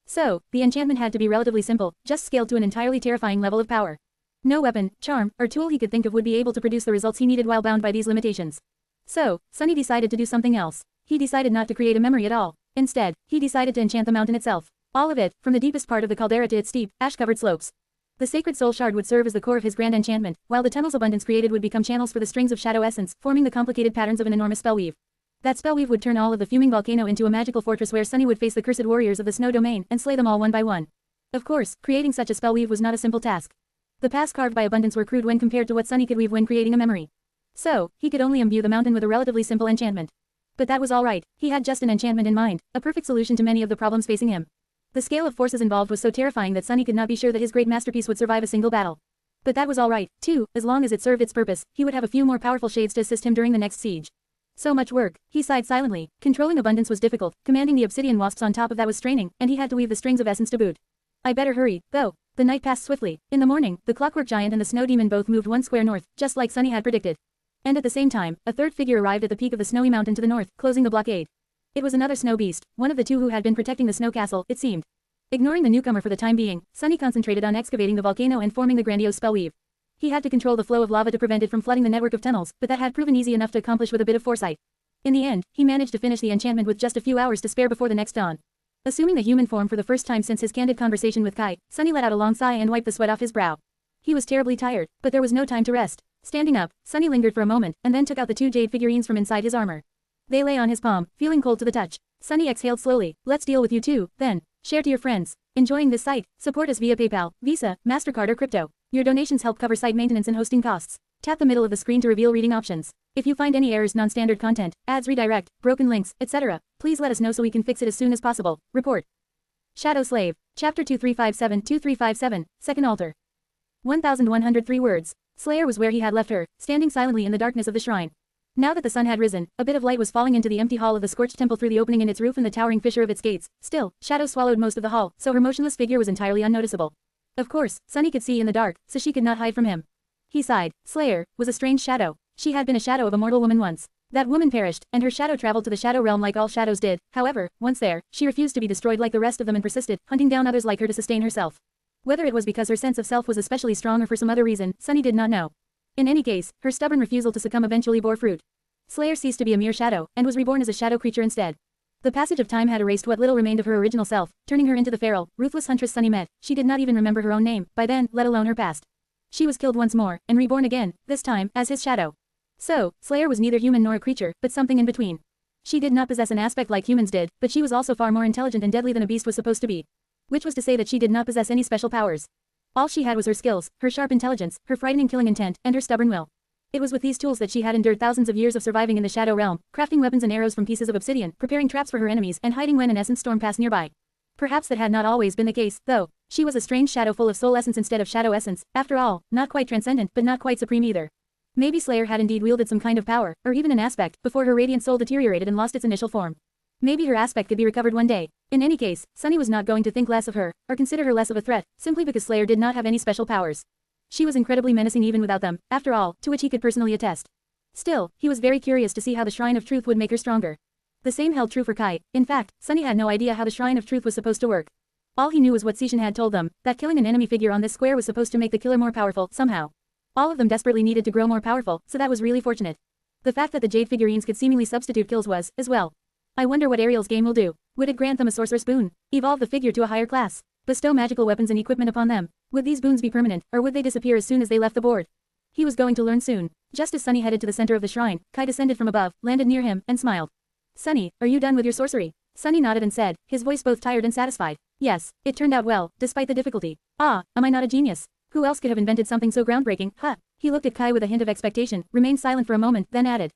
So, the enchantment had to be relatively simple, just scaled to an entirely terrifying level of power. No weapon, charm, or tool he could think of would be able to produce the results he needed while bound by these limitations. So, Sunny decided to do something else. He decided not to create a memory at all. Instead, he decided to enchant the mountain itself. All of it, from the deepest part of the caldera to its steep, ash-covered slopes. The sacred soul shard would serve as the core of his grand enchantment, while the tunnels Abundance created would become channels for the strings of shadow essence, forming the complicated patterns of an enormous spellweave. That spellweave would turn all of the fuming volcano into a magical fortress where Sunny would face the cursed warriors of the snow domain and slay them all one by one. Of course, creating such a spellweave was not a simple task. The paths carved by Abundance were crude when compared to what Sunny could weave when creating a memory. So, he could only imbue the mountain with a relatively simple enchantment. But that was alright, he had just an enchantment in mind, a perfect solution to many of the problems facing him. The scale of forces involved was so terrifying that Sunny could not be sure that his great masterpiece would survive a single battle. But that was alright, too, as long as it served its purpose, he would have a few more powerful shades to assist him during the next siege. So much work, he sighed silently. Controlling abundance was difficult, commanding the obsidian wasps on top of that was straining, and he had to weave the strings of essence to boot. I better hurry, though. The night passed swiftly. In the morning, the clockwork giant and the snow demon both moved one square north, just like Sunny had predicted. And at the same time, a third figure arrived at the peak of the snowy mountain to the north, closing the blockade. It was another snow beast, one of the two who had been protecting the snow castle, it seemed. Ignoring the newcomer for the time being, Sunny concentrated on excavating the volcano and forming the grandiose spellweave. He had to control the flow of lava to prevent it from flooding the network of tunnels, but that had proven easy enough to accomplish with a bit of foresight. In the end, he managed to finish the enchantment with just a few hours to spare before the next dawn. Assuming the human form for the first time since his candid conversation with Kai, Sunny let out a long sigh and wiped the sweat off his brow. He was terribly tired, but there was no time to rest. Standing up, Sunny lingered for a moment, and then took out the two jade figurines from inside his armor. They lay on his palm, feeling cold to the touch. Sunny exhaled slowly. Let's deal with you too, then. Share to your friends. Enjoying this site? Support us via PayPal, Visa, MasterCard or crypto. Your donations help cover site maintenance and hosting costs. Tap the middle of the screen to reveal reading options. If you find any errors, non-standard content, ads redirect, broken links, etc., please let us know so we can fix it as soon as possible. Report. Shadow Slave. Chapter 2357-2357, Second Altar. 1103 words. Slayer was where he had left her, standing silently in the darkness of the shrine. Now that the sun had risen, a bit of light was falling into the empty hall of the scorched temple through the opening in its roof and the towering fissure of its gates. Still, shadow swallowed most of the hall, so her motionless figure was entirely unnoticeable. Of course, Sunny could see in the dark, so she could not hide from him. He sighed. Slayer was a strange shadow. She had been a shadow of a mortal woman once. That woman perished, and her shadow traveled to the shadow realm like all shadows did. However, once there, she refused to be destroyed like the rest of them and persisted, hunting down others like her to sustain herself. Whether it was because her sense of self was especially strong or for some other reason, Sunny did not know. In any case, her stubborn refusal to succumb eventually bore fruit. Slayer ceased to be a mere shadow, and was reborn as a shadow creature instead. The passage of time had erased what little remained of her original self, turning her into the feral, ruthless huntress Sunny met. She did not even remember her own name, by then, let alone her past. She was killed once more, and reborn again, this time, as his shadow. So, Slayer was neither human nor a creature, but something in between. She did not possess an aspect like humans did, but she was also far more intelligent and deadly than a beast was supposed to be. Which was to say that she did not possess any special powers. All she had was her skills, her sharp intelligence, her frightening killing intent, and her stubborn will. It was with these tools that she had endured thousands of years of surviving in the shadow realm, crafting weapons and arrows from pieces of obsidian, preparing traps for her enemies, and hiding when an essence storm passed nearby. Perhaps that had not always been the case, though. She was a strange shadow full of soul essence instead of shadow essence, after all, not quite transcendent but not quite supreme either. Maybe Slayer had indeed wielded some kind of power, or even an aspect, before her radiant soul deteriorated and lost its initial form. Maybe her aspect could be recovered one day. In any case, Sunny was not going to think less of her, or consider her less of a threat, simply because Slayer did not have any special powers. She was incredibly menacing even without them, after all, to which he could personally attest. Still, he was very curious to see how the Shrine of Truth would make her stronger. The same held true for Kai. In fact, Sunny had no idea how the Shrine of Truth was supposed to work. All he knew was what Sishan had told them, that killing an enemy figure on this square was supposed to make the killer more powerful, somehow. All of them desperately needed to grow more powerful, so that was really fortunate. The fact that the jade figurines could seemingly substitute kills was, as well. I wonder what Ariel's game will do. Would it grant them a sorcerer's boon? Evolve the figure to a higher class? Bestow magical weapons and equipment upon them? Would these boons be permanent, or would they disappear as soon as they left the board? He was going to learn soon. Just as Sunny headed to the center of the shrine, Kai descended from above, landed near him, and smiled. Sunny, are you done with your sorcery? Sunny nodded and said, his voice both tired and satisfied. Yes, it turned out well, despite the difficulty. Ah, am I not a genius? Who else could have invented something so groundbreaking, huh? He looked at Kai with a hint of expectation, remained silent for a moment, then added.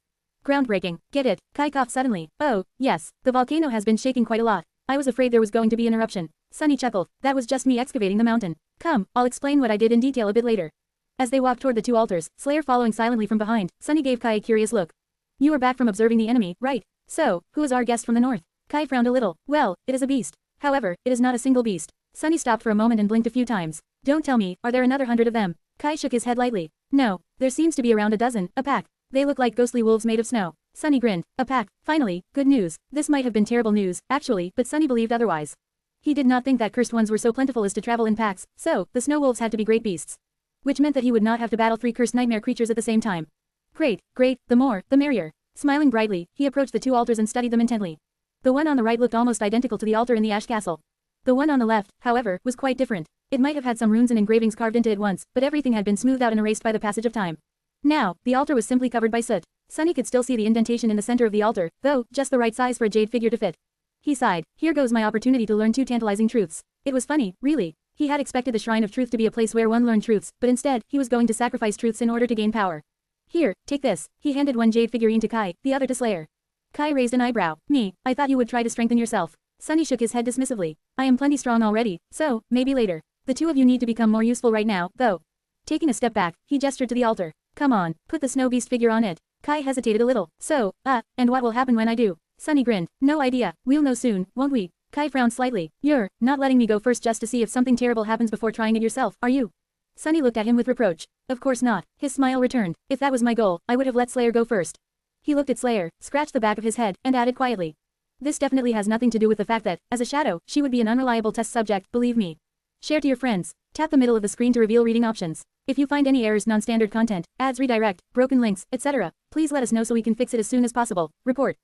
Groundbreaking, get it? Kai coughed suddenly. Oh, yes, the volcano has been shaking quite a lot. I was afraid there was going to be an eruption. Sunny chuckled, that was just me excavating the mountain. Come, I'll explain what I did in detail a bit later. As they walked toward the two altars, Slayer following silently from behind, Sunny gave Kai a curious look. You are back from observing the enemy, right? So, who is our guest from the north? Kai frowned a little. Well, it is a beast. However, it is not a single beast. Sunny stopped for a moment and blinked a few times. Don't tell me, are there another 100 of them? Kai shook his head lightly. No, there seems to be around a dozen, a pack. They look like ghostly wolves made of snow. Sunny grinned. A pack. Finally, good news. This might have been terrible news, actually, but Sunny believed otherwise. He did not think that cursed ones were so plentiful as to travel in packs, so, the snow wolves had to be great beasts. Which meant that he would not have to battle 3 cursed nightmare creatures at the same time. Great, the more, the merrier. Smiling brightly, he approached the 2 altars and studied them intently. The one on the right looked almost identical to the altar in the Ash Castle. The one on the left, however, was quite different. It might have had some runes and engravings carved into it once, but everything had been smoothed out and erased by the passage of time. Now, the altar was simply covered by soot. Sunny could still see the indentation in the center of the altar, though, just the right size for a jade figure to fit. He sighed. Here goes my opportunity to learn 2 tantalizing truths. It was funny, really. He had expected the Shrine of Truth to be a place where one learned truths, but instead, he was going to sacrifice truths in order to gain power. Here, take this. He handed one jade figurine to Kai, the other to Slayer. Kai raised an eyebrow. Me, I thought you would try to strengthen yourself. Sunny shook his head dismissively. I am plenty strong already, so, maybe later. The two of you need to become more useful right now, though. Taking a step back, he gestured to the altar. Come on, put the snow beast figure on it. Kai hesitated a little. So, and what will happen when I do? Sunny grinned. No idea, we'll know soon, won't we? Kai frowned slightly. You're not letting me go first just to see if something terrible happens before trying it yourself, are you? Sunny looked at him with reproach. Of course not. His smile returned. If that was my goal, I would have let Slayer go first. He looked at Slayer, scratched the back of his head, and added quietly. This definitely has nothing to do with the fact that, as a shadow, she would be an unreliable test subject, believe me. Share to your friends. Tap the middle of the screen to reveal reading options. If you find any errors, non-standard content, ads redirect, broken links, etc., please let us know so we can fix it as soon as possible. Report.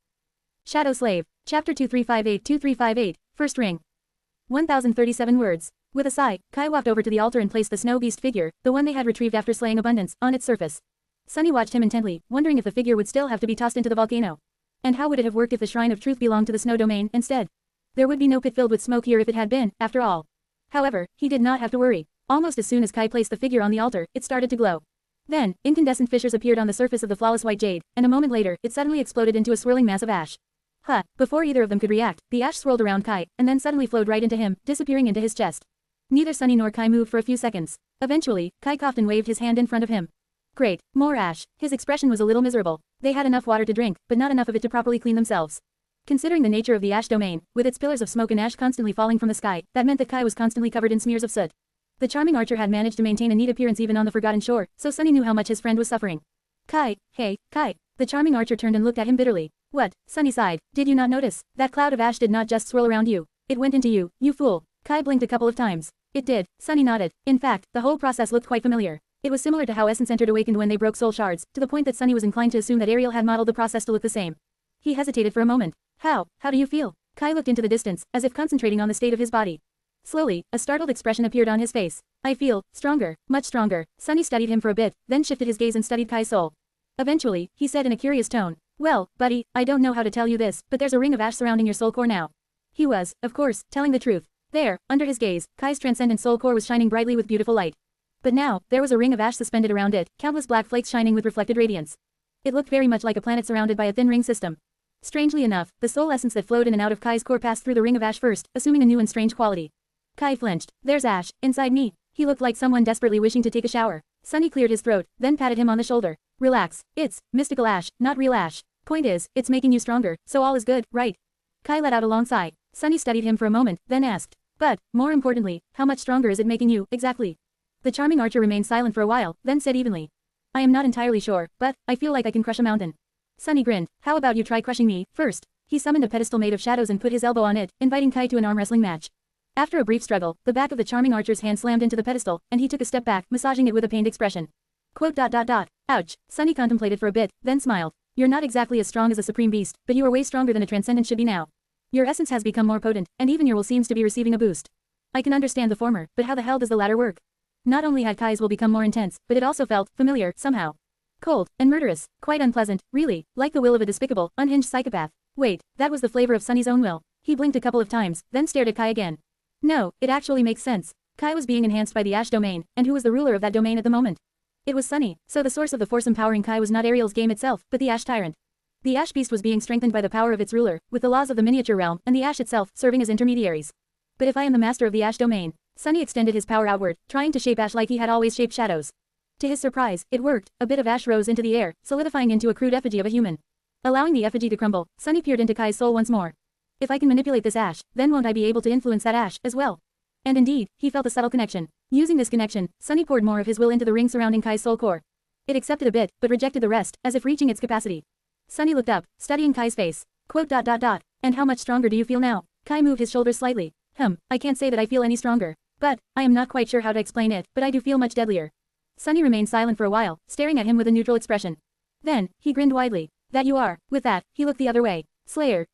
Shadow Slave. Chapter 2358-2358, First Ring. 1037 words. With a sigh, Kai walked over to the altar and placed the snow beast figure, the one they had retrieved after slaying Abundance, on its surface. Sunny watched him intently, wondering if the figure would still have to be tossed into the volcano. And how would it have worked if the Shrine of Truth belonged to the snow domain instead? There would be no pit filled with smoke here if it had been, after all. However, he did not have to worry. Almost as soon as Kai placed the figure on the altar, it started to glow. Then, incandescent fissures appeared on the surface of the flawless white jade, and a moment later, it suddenly exploded into a swirling mass of ash. Before either of them could react, the ash swirled around Kai, and then suddenly flowed right into him, disappearing into his chest. Neither Sunny nor Kai moved for a few seconds. Eventually, Kai coughed and waved his hand in front of him. Great, more ash. His expression was a little miserable. They had enough water to drink, but not enough of it to properly clean themselves. Considering the nature of the ash domain, with its pillars of smoke and ash constantly falling from the sky, that meant that Kai was constantly covered in smears of soot. The charming archer had managed to maintain a neat appearance even on the forgotten shore, so Sunny knew how much his friend was suffering. Kai, hey, Kai. The charming archer turned and looked at him bitterly. What? Sunny sighed. Did you not notice? That cloud of ash did not just swirl around you. It went into you, you fool. Kai blinked a couple of times. It did. Sunny nodded. In fact, the whole process looked quite familiar. It was similar to how Essence entered awakened when they broke soul shards, to the point that Sunny was inclined to assume that Ariel had modeled the process to look the same. He hesitated for a moment. How do you feel? Kai looked into the distance, as if concentrating on the state of his body. Slowly, a startled expression appeared on his face. I feel stronger, much stronger. Sunny studied him for a bit, then shifted his gaze and studied Kai's soul. Eventually, he said in a curious tone, well, buddy, I don't know how to tell you this, but there's a ring of ash surrounding your soul core now. He was, of course, telling the truth. There, under his gaze, Kai's transcendent soul core was shining brightly with beautiful light. But now, there was a ring of ash suspended around it, countless black flakes shining with reflected radiance. It looked very much like a planet surrounded by a thin ring system. Strangely enough, the soul essence that flowed in and out of Kai's core passed through the ring of ash first, assuming a new and strange quality. Kai flinched. There's ash, inside me. He looked like someone desperately wishing to take a shower. Sunny cleared his throat, then patted him on the shoulder. Relax. It's mystical ash, not real ash. Point is, it's making you stronger, so all is good, right? Kai let out a long sigh. Sunny studied him for a moment, then asked. But, more importantly, how much stronger is it making you, exactly? The charming archer remained silent for a while, then said evenly. I am not entirely sure, but, I feel like I can crush a mountain. Sunny grinned. How about you try crushing me, first? He summoned a pedestal made of shadows and put his elbow on it, inviting Kai to an arm wrestling match. After a brief struggle, the back of the charming archer's hand slammed into the pedestal, and he took a step back, massaging it with a pained expression. Quote. Ouch. Sunny contemplated for a bit, then smiled. You're not exactly as strong as a supreme beast, but you are way stronger than a transcendent should be now. Your essence has become more potent, and even your will seems to be receiving a boost. I can understand the former, but how the hell does the latter work? Not only had Kai's will become more intense, but it also felt familiar, somehow. Cold, and murderous, quite unpleasant, really, like the will of a despicable, unhinged psychopath. Wait, that was the flavor of Sunny's own will. He blinked a couple of times, then stared at Kai again. No, it actually makes sense. Kai was being enhanced by the Ash domain, and who was the ruler of that domain at the moment? It was Sunny, so the source of the force empowering Kai was not Ariel's game itself, but the Ash Tyrant. The Ash Beast was being strengthened by the power of its ruler, with the laws of the miniature realm, and the Ash itself, serving as intermediaries. But if I am the master of the Ash domain, Sunny extended his power outward, trying to shape ash like he had always shaped shadows. To his surprise, it worked. A bit of ash rose into the air, solidifying into a crude effigy of a human. Allowing the effigy to crumble, Sunny peered into Kai's soul once more. If I can manipulate this ash, then won't I be able to influence that ash, as well? And indeed, he felt a subtle connection. Using this connection, Sunny poured more of his will into the ring surrounding Kai's soul core. It accepted a bit, but rejected the rest, as if reaching its capacity. Sunny looked up, studying Kai's face. Quote. And how much stronger do you feel now? Kai moved his shoulders slightly. I can't say that I feel any stronger. But, I am not quite sure how to explain it, but I do feel much deadlier. Sunny remained silent for a while, staring at him with a neutral expression. Then, he grinned widely. That you are. With that, he looked the other way. Slayer,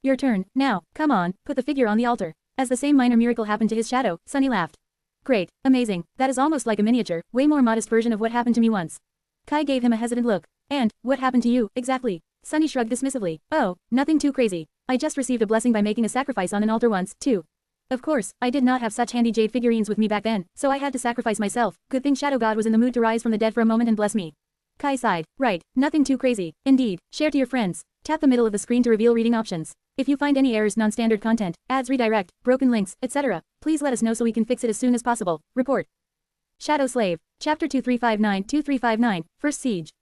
your turn, now, come on, put the figure on the altar. As the same minor miracle happened to his shadow, Sunny laughed. Great, amazing, that is almost like a miniature, way more modest version of what happened to me once. Kai gave him a hesitant look. And, what happened to you, exactly? Sunny shrugged dismissively. Oh, nothing too crazy. I just received a blessing by making a sacrifice on an altar once, too. Of course, I did not have such handy jade figurines with me back then, so I had to sacrifice myself. Good thing Shadow God was in the mood to rise from the dead for a moment and bless me. Kai sighed. Right, nothing too crazy. Indeed, share to your friends. Tap the middle of the screen to reveal reading options. If you find any errors, non-standard content, ads redirect, broken links, etc., please let us know so we can fix it as soon as possible. Report. Shadow Slave. Chapter 2359-2359, First Siege.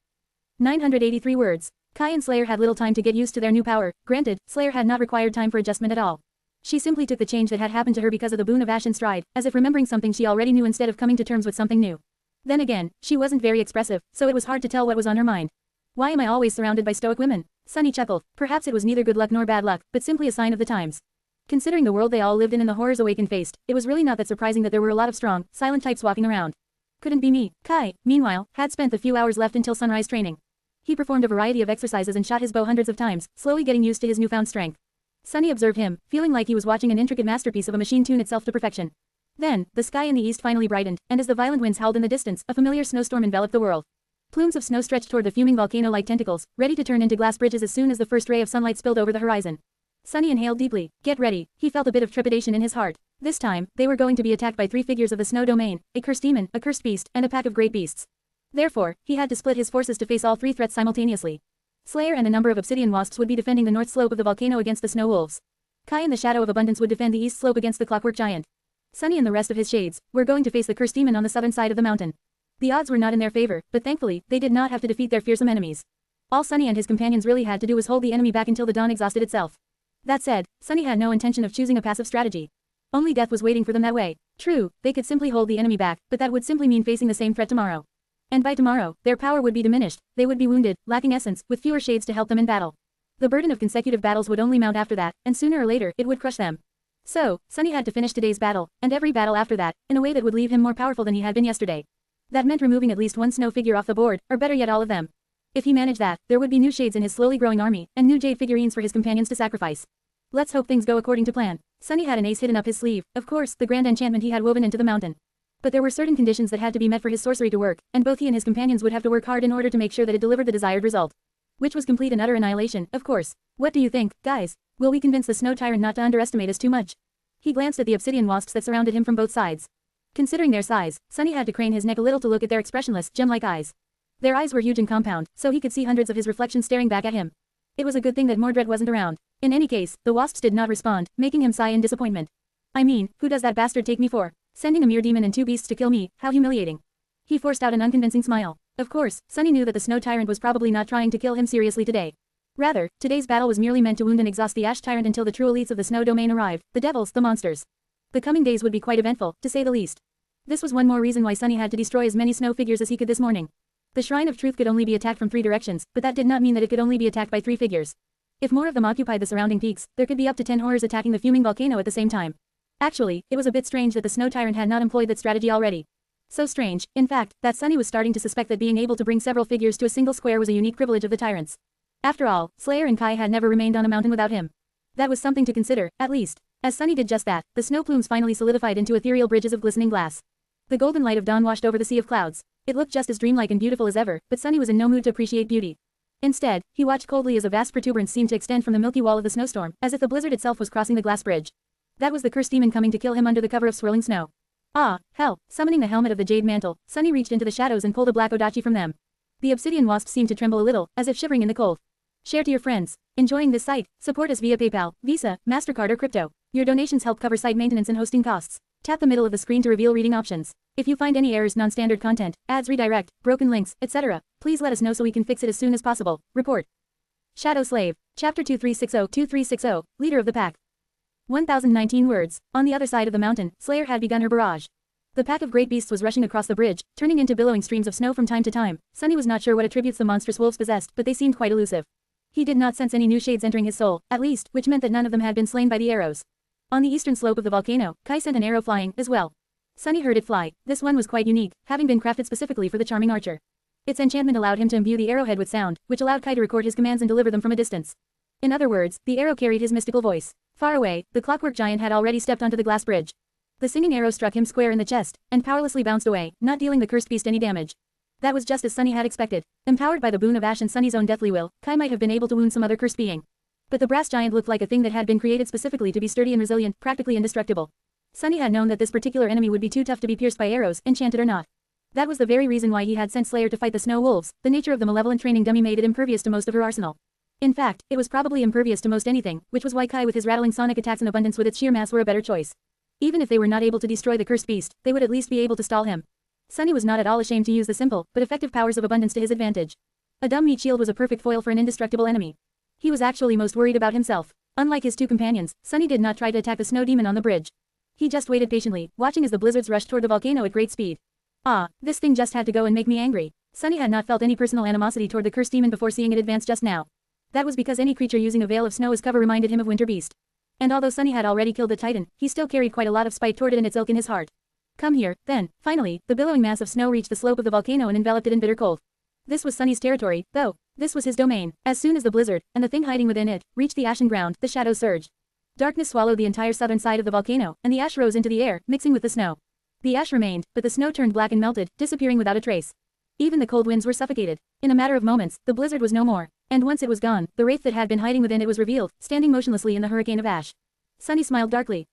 983 words. Kai and Slayer had little time to get used to their new power. Granted, Slayer had not required time for adjustment at all. She simply took the change that had happened to her because of the boon of Ash in stride, as if remembering something she already knew instead of coming to terms with something new. Then again, she wasn't very expressive, so it was hard to tell what was on her mind. Why am I always surrounded by stoic women? Sunny chuckled. Perhaps it was neither good luck nor bad luck, but simply a sign of the times. Considering the world they all lived in and the horrors Awakened faced, it was really not that surprising that there were a lot of strong, silent types walking around. Couldn't be me. Kai, meanwhile, had spent the few hours left until sunrise training. He performed a variety of exercises and shot his bow hundreds of times, slowly getting used to his newfound strength. Sunny observed him, feeling like he was watching an intricate masterpiece of a machine tune itself to perfection. Then, the sky in the east finally brightened, and as the violent winds howled in the distance, a familiar snowstorm enveloped the world. Plumes of snow stretched toward the fuming volcano like tentacles, ready to turn into glass bridges as soon as the first ray of sunlight spilled over the horizon. Sunny inhaled deeply. Get ready. He felt a bit of trepidation in his heart. This time, they were going to be attacked by 3 figures of the snow domain, a cursed demon, a cursed beast, and a pack of great beasts. Therefore, he had to split his forces to face all 3 threats simultaneously. Slayer and a number of obsidian wasps would be defending the north slope of the volcano against the snow wolves. Kai in the Shadow of Abundance would defend the east slope against the clockwork giant. Sunny and the rest of his shades were going to face the cursed demon on the southern side of the mountain. The odds were not in their favor, but thankfully, they did not have to defeat their fearsome enemies. All Sunny and his companions really had to do was hold the enemy back until the dawn exhausted itself. That said, Sunny had no intention of choosing a passive strategy. Only death was waiting for them that way. True, they could simply hold the enemy back, but that would simply mean facing the same threat tomorrow. And by tomorrow, their power would be diminished, they would be wounded, lacking essence, with fewer shades to help them in battle. The burden of consecutive battles would only mount after that, and sooner or later, it would crush them. So, Sunny had to finish today's battle, and every battle after that, in a way that would leave him more powerful than he had been yesterday. That meant removing at least 1 snow figure off the board, or better yet all of them. If he managed that, there would be new shades in his slowly growing army, and new jade figurines for his companions to sacrifice. Let's hope things go according to plan. Sunny had an ace hidden up his sleeve, of course, the grand enchantment he had woven into the mountain. But there were certain conditions that had to be met for his sorcery to work, and both he and his companions would have to work hard in order to make sure that it delivered the desired result. Which was complete and utter annihilation, of course. What do you think, guys? Will we convince the snow tyrant not to underestimate us too much? He glanced at the obsidian wasps that surrounded him from both sides. Considering their size, Sunny had to crane his neck a little to look at their expressionless, gem-like eyes. Their eyes were huge and compound, so he could see hundreds of his reflections staring back at him. It was a good thing that Mordred wasn't around. In any case, the wasps did not respond, making him sigh in disappointment. I mean, who does that bastard take me for? Sending a mere demon and 2 beasts to kill me, how humiliating. He forced out an unconvincing smile. Of course, Sunny knew that the snow tyrant was probably not trying to kill him seriously today. Rather, today's battle was merely meant to wound and exhaust the ash tyrant until the true elites of the snow domain arrived, the devils, the monsters. The coming days would be quite eventful, to say the least. This was one more reason why Sunny had to destroy as many snow figures as he could this morning. The Shrine of Truth could only be attacked from 3 directions, but that did not mean that it could only be attacked by 3 figures. If more of them occupied the surrounding peaks, there could be up to 10 horrors attacking the fuming volcano at the same time. Actually, it was a bit strange that the snow tyrant had not employed that strategy already. So strange, in fact, that Sunny was starting to suspect that being able to bring several figures to a single square was a unique privilege of the tyrants. After all, Slayer and Kai had never remained on a mountain without him. That was something to consider, at least. As Sunny did just that, the snow plumes finally solidified into ethereal bridges of glistening glass. The golden light of dawn washed over the sea of clouds. It looked just as dreamlike and beautiful as ever, but Sunny was in no mood to appreciate beauty. Instead, he watched coldly as a vast protuberance seemed to extend from the milky wall of the snowstorm, as if the blizzard itself was crossing the glass bridge. That was the cursed demon coming to kill him under the cover of swirling snow. Ah, hell, summoning the helmet of the jade mantle, Sunny reached into the shadows and pulled a black odachi from them. The obsidian wasps seemed to tremble a little, as if shivering in the cold. Share to your friends. Enjoying this site? Support us via PayPal, Visa, MasterCard or crypto. Your donations help cover site maintenance and hosting costs. Tap the middle of the screen to reveal reading options. If you find any errors, non-standard content, ads redirect, broken links, etc., please let us know so we can fix it as soon as possible. Report. Shadow Slave. Chapter 2360-2360, Leader of the Pack. 1019 words. On the other side of the mountain, Slayer had begun her barrage. The pack of great beasts was rushing across the bridge, turning into billowing streams of snow from time to time. Sunny was not sure what attributes the monstrous wolves possessed, but they seemed quite elusive. He did not sense any new shades entering his soul, at least, which meant that none of them had been slain by the arrows. On the eastern slope of the volcano, Kai sent an arrow flying, as well. Sunny heard it fly. This one was quite unique, having been crafted specifically for the charming archer. Its enchantment allowed him to imbue the arrowhead with sound, which allowed Kai to record his commands and deliver them from a distance. In other words, the arrow carried his mystical voice. Far away, the clockwork giant had already stepped onto the glass bridge. The singing arrow struck him square in the chest, and powerlessly bounced away, not dealing the cursed beast any damage. That was just as Sunny had expected. Empowered by the boon of Ash and Sunny's own deathly will, Kai might have been able to wound some other cursed being. But the brass giant looked like a thing that had been created specifically to be sturdy and resilient, practically indestructible. Sunny had known that this particular enemy would be too tough to be pierced by arrows, enchanted or not. That was the very reason why he had sent Slayer to fight the snow wolves. The nature of the malevolent training dummy made it impervious to most of her arsenal. In fact, it was probably impervious to most anything, which was why Kai with his rattling sonic attacks in abundance with its sheer mass were a better choice. Even if they were not able to destroy the cursed beast, they would at least be able to stall him. Sunny was not at all ashamed to use the simple, but effective powers of abundance to his advantage. A dumb meat shield was a perfect foil for an indestructible enemy. He was actually most worried about himself. Unlike his two companions, Sunny did not try to attack the snow demon on the bridge. He just waited patiently, watching as the blizzards rushed toward the volcano at great speed. Ah, this thing just had to go and make me angry. Sunny had not felt any personal animosity toward the cursed demon before seeing it advance just now. That was because any creature using a veil of snow as cover reminded him of Winter Beast. And although Sunny had already killed the Titan, he still carried quite a lot of spite toward it and its ilk in his heart. Come here, then. Finally, the billowing mass of snow reached the slope of the volcano and enveloped it in bitter cold. This was Sunny's territory, though. This was his domain. As soon as the blizzard, and the thing hiding within it, reached the ashen ground, the shadows surged. Darkness swallowed the entire southern side of the volcano, and the ash rose into the air, mixing with the snow. The ash remained, but the snow turned black and melted, disappearing without a trace. Even the cold winds were suffocated. In a matter of moments, the blizzard was no more. And once it was gone, the wraith that had been hiding within it was revealed, standing motionlessly in the hurricane of ash. Sunny smiled darkly.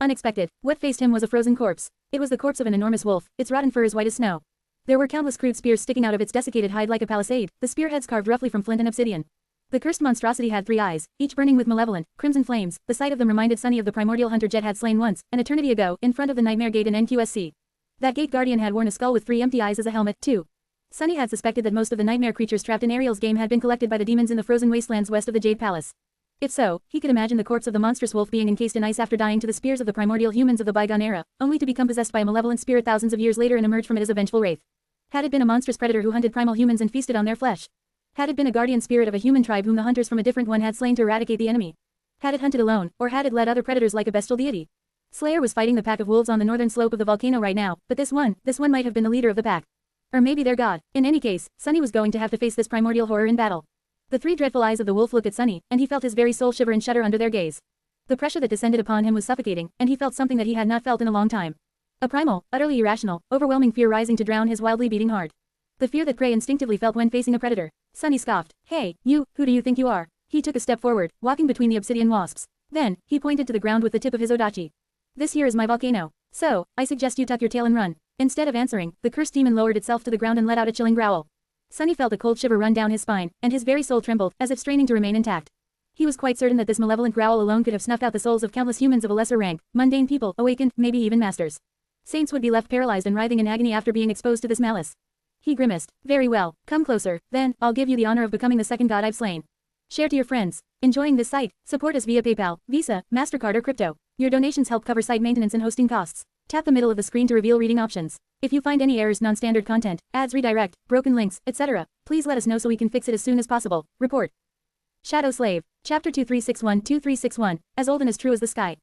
Unexpected. What faced him was a frozen corpse. It was the corpse of an enormous wolf, its rotten fur as white as snow. There were countless crude spears sticking out of its desiccated hide like a palisade, the spearheads carved roughly from flint and obsidian. The cursed monstrosity had 3 eyes, each burning with malevolent, crimson flames. The sight of them reminded Sunny of the primordial hunter Jet had slain once, an eternity ago, in front of the Nightmare Gate in NQSC. That gate guardian had worn a skull with 3 empty eyes as a helmet, too. Sunny had suspected that most of the nightmare creatures trapped in Ariel's game had been collected by the demons in the frozen wastelands west of the Jade Palace. If so, he could imagine the corpse of the monstrous wolf being encased in ice after dying to the spears of the primordial humans of the bygone era, only to become possessed by a malevolent spirit thousands of years later and emerge from it as a vengeful wraith. Had it been a monstrous predator who hunted primal humans and feasted on their flesh? Had it been a guardian spirit of a human tribe whom the hunters from a different one had slain to eradicate the enemy? Had it hunted alone, or had it led other predators like a bestial deity? Slayer was fighting the pack of wolves on the northern slope of the volcano right now, but this one might have been the leader of the pack. Or maybe their god. In any case, Sunny was going to have to face this primordial horror in battle. The 3 dreadful eyes of the wolf looked at Sunny, and he felt his very soul shiver and shudder under their gaze. The pressure that descended upon him was suffocating, and he felt something that he had not felt in a long time. A primal, utterly irrational, overwhelming fear rising to drown his wildly beating heart. The fear that prey instinctively felt when facing a predator. Sunny scoffed. Hey, you, who do you think you are? He took a step forward, walking between the obsidian wasps. Then, he pointed to the ground with the tip of his odachi. This here is my volcano. So, I suggest you tuck your tail and run. Instead of answering, the cursed demon lowered itself to the ground and let out a chilling growl. Sunny felt a cold shiver run down his spine, and his very soul trembled, as if straining to remain intact. He was quite certain that this malevolent growl alone could have snuffed out the souls of countless humans of a lesser rank, mundane people, awakened, maybe even masters. Saints would be left paralyzed and writhing in agony after being exposed to this malice. He grimaced. Very well, come closer, then, I'll give you the honor of becoming the second god I've slain. Share to your friends. Enjoying this site? Support us via PayPal, Visa, MasterCard or crypto. Your donations help cover site maintenance and hosting costs. Tap the middle of the screen to reveal reading options. If you find any errors, non-standard content, ads redirect, broken links, etc., please let us know so we can fix it as soon as possible. Report. Shadow Slave. Chapter 2361-2361, as old and as true as the sky.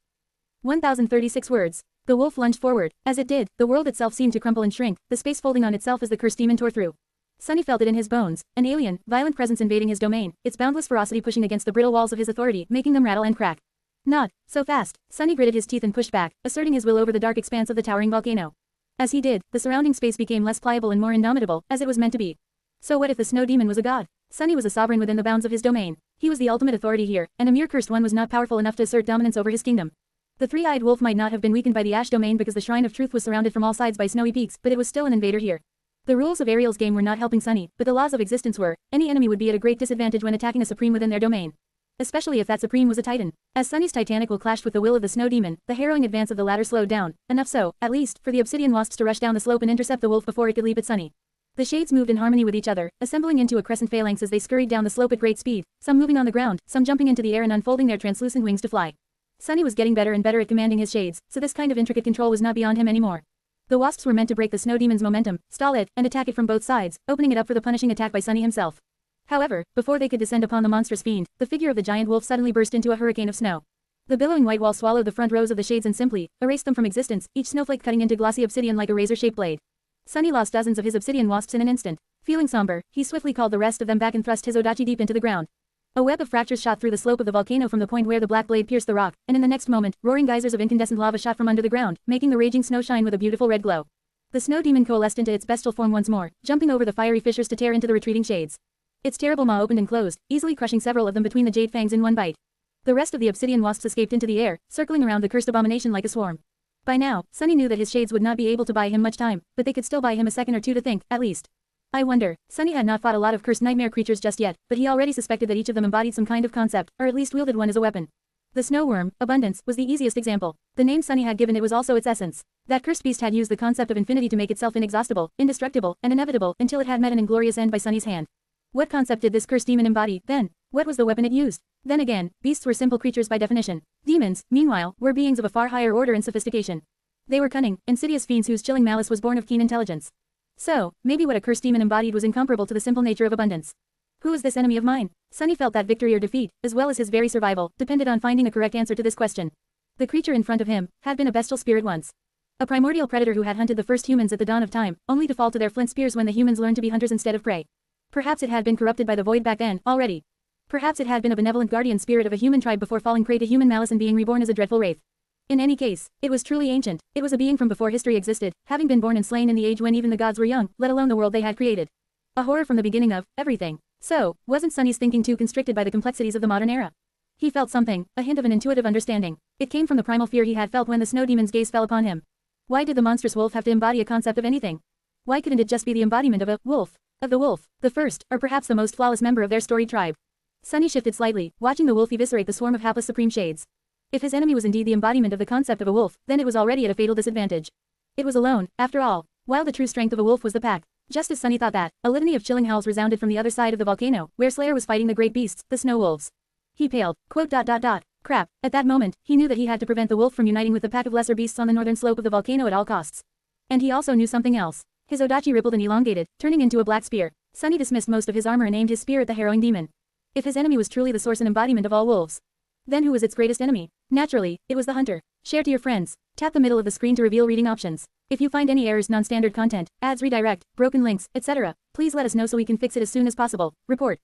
1036 words. The wolf lunged forward. As it did, the world itself seemed to crumple and shrink, the space folding on itself as the cursed demon tore through. Sunny felt it in his bones, an alien, violent presence invading his domain, its boundless ferocity pushing against the brittle walls of his authority, making them rattle and crack. Not so fast. Sunny gritted his teeth and pushed back, asserting his will over the dark expanse of the towering volcano. As he did, the surrounding space became less pliable and more indomitable, as it was meant to be. So what if the snow demon was a god? Sunny was a sovereign within the bounds of his domain. He was the ultimate authority here, and a mere cursed one was not powerful enough to assert dominance over his kingdom. The 3-eyed wolf might not have been weakened by the ash domain because the Shrine of Truth was surrounded from all sides by snowy peaks, but it was still an invader here. The rules of Ariel's game were not helping Sunny, but the laws of existence were. Any enemy would be at a great disadvantage when attacking a supreme within their domain. Especially if that supreme was a titan. As Sunny's titanic will clashed with the will of the snow demon, the harrowing advance of the latter slowed down, enough so, at least, for the obsidian wasps to rush down the slope and intercept the wolf before it could leap at Sunny. The shades moved in harmony with each other, assembling into a crescent phalanx as they scurried down the slope at great speed, some moving on the ground, some jumping into the air and unfolding their translucent wings to fly. Sunny was getting better and better at commanding his shades, so this kind of intricate control was not beyond him anymore. The wasps were meant to break the snow demon's momentum, stall it, and attack it from both sides, opening it up for the punishing attack by Sunny himself. However, before they could descend upon the monstrous fiend, the figure of the giant wolf suddenly burst into a hurricane of snow. The billowing white wall swallowed the front rows of the shades and simply erased them from existence, each snowflake cutting into glossy obsidian like a razor-shaped blade. Sunny lost dozens of his obsidian wasps in an instant. Feeling somber, he swiftly called the rest of them back and thrust his odachi deep into the ground. A web of fractures shot through the slope of the volcano from the point where the black blade pierced the rock, and in the next moment, roaring geysers of incandescent lava shot from under the ground, making the raging snow shine with a beautiful red glow. The snow demon coalesced into its bestial form once more, jumping over the fiery fissures to tear into the retreating shades. Its terrible maw opened and closed, easily crushing several of them between the jade fangs in one bite. The rest of the obsidian wasps escaped into the air, circling around the cursed abomination like a swarm. By now, Sunny knew that his shades would not be able to buy him much time, but they could still buy him a second or two to think, at least. I wonder, Sunny had not fought a lot of cursed nightmare creatures just yet, but he already suspected that each of them embodied some kind of concept, or at least wielded one as a weapon. The snow worm, abundance, was the easiest example. The name Sunny had given it was also its essence. That cursed beast had used the concept of infinity to make itself inexhaustible, indestructible, and inevitable, until it had met an inglorious end by Sunny's hand. What concept did this cursed demon embody, then? What was the weapon it used? Then again, beasts were simple creatures by definition. Demons, meanwhile, were beings of a far higher order and sophistication. They were cunning, insidious fiends whose chilling malice was born of keen intelligence. So, maybe what a cursed demon embodied was incomparable to the simple nature of abundance. Who is this enemy of mine? Sunny felt that victory or defeat, as well as his very survival, depended on finding a correct answer to this question. The creature in front of him had been a bestial spirit once. A primordial predator who had hunted the first humans at the dawn of time, only to fall to their flint spears when the humans learned to be hunters instead of prey. Perhaps it had been corrupted by the void back then, already. Perhaps it had been a benevolent guardian spirit of a human tribe before falling prey to human malice and being reborn as a dreadful wraith. In any case, it was truly ancient. It was a being from before history existed, having been born and slain in the age when even the gods were young, let alone the world they had created. A horror from the beginning of everything. So, wasn't Sunny's thinking too constricted by the complexities of the modern era? He felt something, a hint of an intuitive understanding. It came from the primal fear he had felt when the snow demon's gaze fell upon him. Why did the monstrous wolf have to embody a concept of anything? Why couldn't it just be the embodiment of a wolf? Of the wolf, the first, or perhaps the most flawless member of their storied tribe. Sunny shifted slightly, watching the wolf eviscerate the swarm of hapless supreme shades. If his enemy was indeed the embodiment of the concept of a wolf, then it was already at a fatal disadvantage. It was alone, after all, while the true strength of a wolf was the pack. Just as Sunny thought that, a litany of chilling howls resounded from the other side of the volcano, where Slayer was fighting the great beasts, the snow wolves. He paled, Crap, at that moment, he knew that he had to prevent the wolf from uniting with the pack of lesser beasts on the northern slope of the volcano at all costs. And he also knew something else. His odachi rippled and elongated, turning into a black spear. Sunny dismissed most of his armor and aimed his spear at the harrowing demon. If his enemy was truly the source and embodiment of all wolves, then who was its greatest enemy? Naturally, it was the hunter. Share to your friends. Tap the middle of the screen to reveal reading options. If you find any errors, non-standard content, ads, redirect, broken links, etc., please let us know so we can fix it as soon as possible. Report.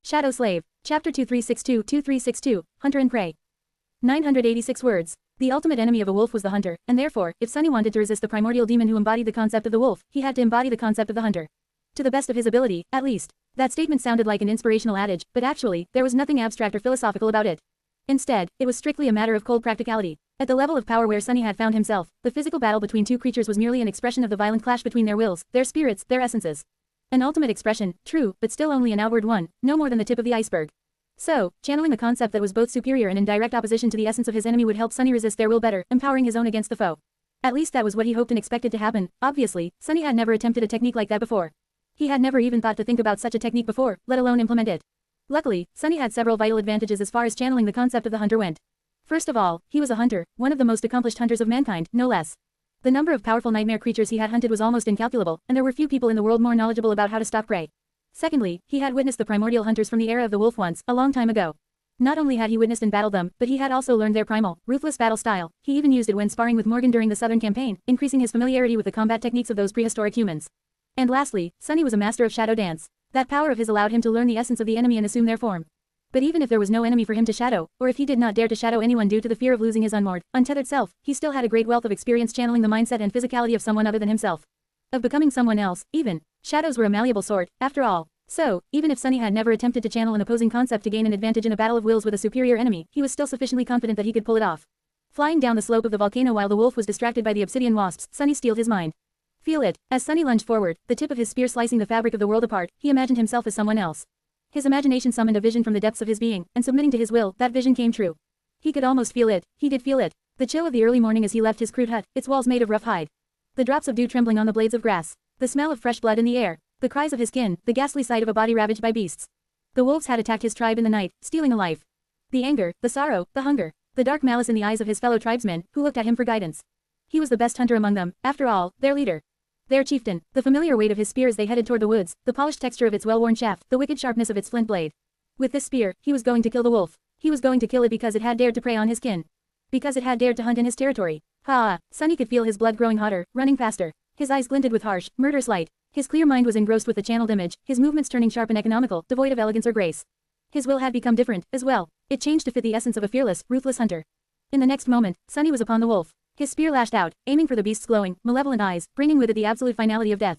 Shadow Slave. Chapter 2362-2362, Hunter and Prey. 986 words. The ultimate enemy of a wolf was the hunter, and therefore, if Sunny wanted to resist the primordial demon who embodied the concept of the wolf, he had to embody the concept of the hunter. To the best of his ability, at least. That statement sounded like an inspirational adage, but actually, there was nothing abstract or philosophical about it. Instead, it was strictly a matter of cold practicality. At the level of power where Sunny had found himself, the physical battle between two creatures was merely an expression of the violent clash between their wills, their spirits, their essences. An ultimate expression, true, but still only an outward one, no more than the tip of the iceberg. So, channeling a concept that was both superior and in direct opposition to the essence of his enemy would help Sunny resist their will better, empowering his own against the foe. At least that was what he hoped and expected to happen. Obviously, Sunny had never attempted a technique like that before. He had never even thought to think about such a technique before, let alone implement it. Luckily, Sunny had several vital advantages as far as channeling the concept of the hunter went. First of all, he was a hunter, one of the most accomplished hunters of mankind, no less. The number of powerful nightmare creatures he had hunted was almost incalculable, and there were few people in the world more knowledgeable about how to stalk prey. Secondly, he had witnessed the primordial hunters from the era of the wolf once, a long time ago. Not only had he witnessed and battled them, but he had also learned their primal, ruthless battle style. He even used it when sparring with Morgan during the Southern Campaign, increasing his familiarity with the combat techniques of those prehistoric humans. And lastly, Sunny was a master of shadow dance. That power of his allowed him to learn the essence of the enemy and assume their form. But even if there was no enemy for him to shadow, or if he did not dare to shadow anyone due to the fear of losing his unmoored, untethered self, he still had a great wealth of experience channeling the mindset and physicality of someone other than himself. Of becoming someone else, even. Shadows were a malleable sort, after all. So, even if Sunny had never attempted to channel an opposing concept to gain an advantage in a battle of wills with a superior enemy, he was still sufficiently confident that he could pull it off. Flying down the slope of the volcano while the wolf was distracted by the obsidian wasps, Sunny steeled his mind. Feel it. As Sunny lunged forward, the tip of his spear slicing the fabric of the world apart, he imagined himself as someone else. His imagination summoned a vision from the depths of his being, and submitting to his will, that vision came true. He could almost feel it. He did feel it. The chill of the early morning as he left his crude hut, its walls made of rough hide. The drops of dew trembling on the blades of grass. The smell of fresh blood in the air. The cries of his kin, the ghastly sight of a body ravaged by beasts. The wolves had attacked his tribe in the night, stealing a life. The anger, the sorrow, the hunger, the dark malice in the eyes of his fellow tribesmen, who looked at him for guidance. He was the best hunter among them, after all, their leader. Their chieftain, the familiar weight of his spear as they headed toward the woods, the polished texture of its well-worn shaft, the wicked sharpness of its flint blade. With this spear, he was going to kill the wolf. He was going to kill it because it had dared to prey on his kin. Because it had dared to hunt in his territory. Sunny could feel his blood growing hotter, running faster. His eyes glinted with harsh, murderous light. His clear mind was engrossed with the channeled image, his movements turning sharp and economical, devoid of elegance or grace. His will had become different, as well. It changed to fit the essence of a fearless, ruthless hunter. In the next moment, Sunny was upon the wolf. His spear lashed out, aiming for the beast's glowing, malevolent eyes, bringing with it the absolute finality of death.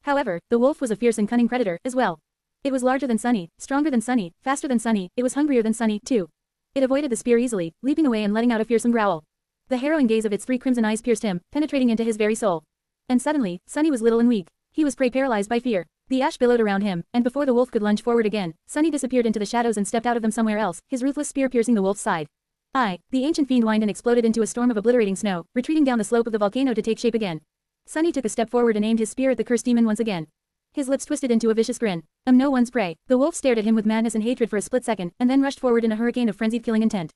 However, the wolf was a fierce and cunning predator, as well. It was larger than Sunny, stronger than Sunny, faster than Sunny, it was hungrier than Sunny, too. It avoided the spear easily, leaping away and letting out a fearsome growl. The harrowing gaze of its 3 crimson eyes pierced him, penetrating into his very soul. And suddenly, Sunny was little and weak. He was prey paralyzed by fear. The ash billowed around him, and before the wolf could lunge forward again, Sunny disappeared into the shadows and stepped out of them somewhere else, his ruthless spear piercing the wolf's side. The ancient fiend whined and exploded into a storm of obliterating snow, retreating down the slope of the volcano to take shape again. Sunny took a step forward and aimed his spear at the cursed demon once again. His lips twisted into a vicious grin. "I'm no one's prey." The wolf stared at him with madness and hatred for a split second, and then rushed forward in a hurricane of frenzied killing intent.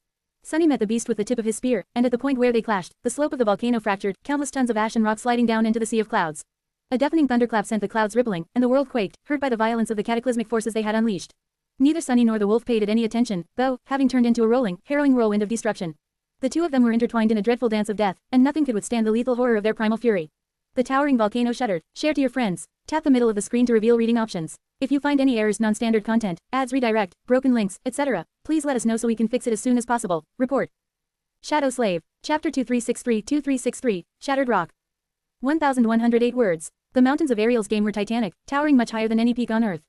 Sunny met the beast with the tip of his spear, and at the point where they clashed, the slope of the volcano fractured, countless tons of ash and rock sliding down into the sea of clouds. A deafening thunderclap sent the clouds rippling, and the world quaked, hurt by the violence of the cataclysmic forces they had unleashed. Neither Sunny nor the wolf paid it any attention, though, having turned into a rolling, harrowing whirlwind of destruction. The two of them were intertwined in a dreadful dance of death, and nothing could withstand the lethal horror of their primal fury. The towering volcano shuddered. Share to your friends. Tap the middle of the screen to reveal reading options. If you find any errors, non-standard content, ads redirect, broken links, etc., please let us know so we can fix it as soon as possible. Report. Shadow Slave. Chapter 2363-2363, Shattered Rock. 1,108 words. The mountains of Ariel's game were titanic, towering much higher than any peak on Earth.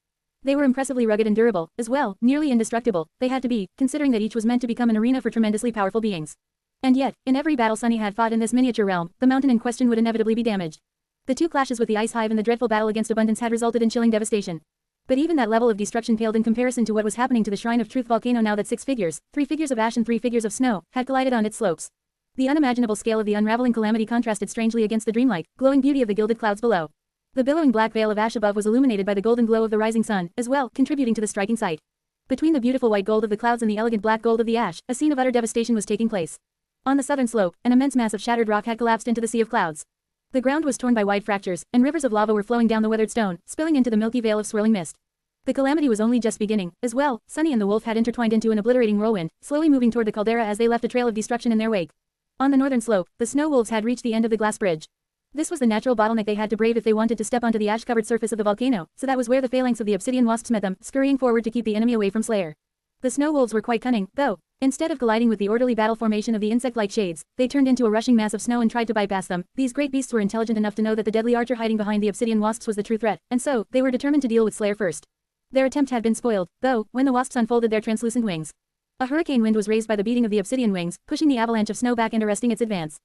They were impressively rugged and durable, as well, nearly indestructible, they had to be, considering that each was meant to become an arena for tremendously powerful beings. And yet, in every battle Sunny had fought in this miniature realm, the mountain in question would inevitably be damaged. The 2 clashes with the Ice Hive and the dreadful battle against Abundance had resulted in chilling devastation. But even that level of destruction paled in comparison to what was happening to the Shrine of Truth volcano now that 6 figures, 3 figures of ash and 3 figures of snow, had collided on its slopes. The unimaginable scale of the unraveling calamity contrasted strangely against the dreamlike, glowing beauty of the gilded clouds below. The billowing black veil of ash above was illuminated by the golden glow of the rising sun, as well, contributing to the striking sight. Between the beautiful white gold of the clouds and the elegant black gold of the ash, a scene of utter devastation was taking place. On the southern slope, an immense mass of shattered rock had collapsed into the sea of clouds. The ground was torn by wide fractures, and rivers of lava were flowing down the weathered stone, spilling into the milky veil of swirling mist. The calamity was only just beginning, as well. Sunny and the wolf had intertwined into an obliterating whirlwind, slowly moving toward the caldera as they left a trail of destruction in their wake. On the northern slope, the snow wolves had reached the end of the glass bridge. This was the natural bottleneck they had to brave if they wanted to step onto the ash-covered surface of the volcano, so that was where the phalanx of the obsidian wasps met them, scurrying forward to keep the enemy away from Slayer. The snow wolves were quite cunning, though. Instead of colliding with the orderly battle formation of the insect-like shades, they turned into a rushing mass of snow and tried to bypass them. These great beasts were intelligent enough to know that the deadly archer hiding behind the obsidian wasps was the true threat, and so, they were determined to deal with Slayer first. Their attempt had been spoiled, though, when the wasps unfolded their translucent wings. A hurricane wind was raised by the beating of the obsidian wings, pushing the avalanche of snow back and arresting its advance.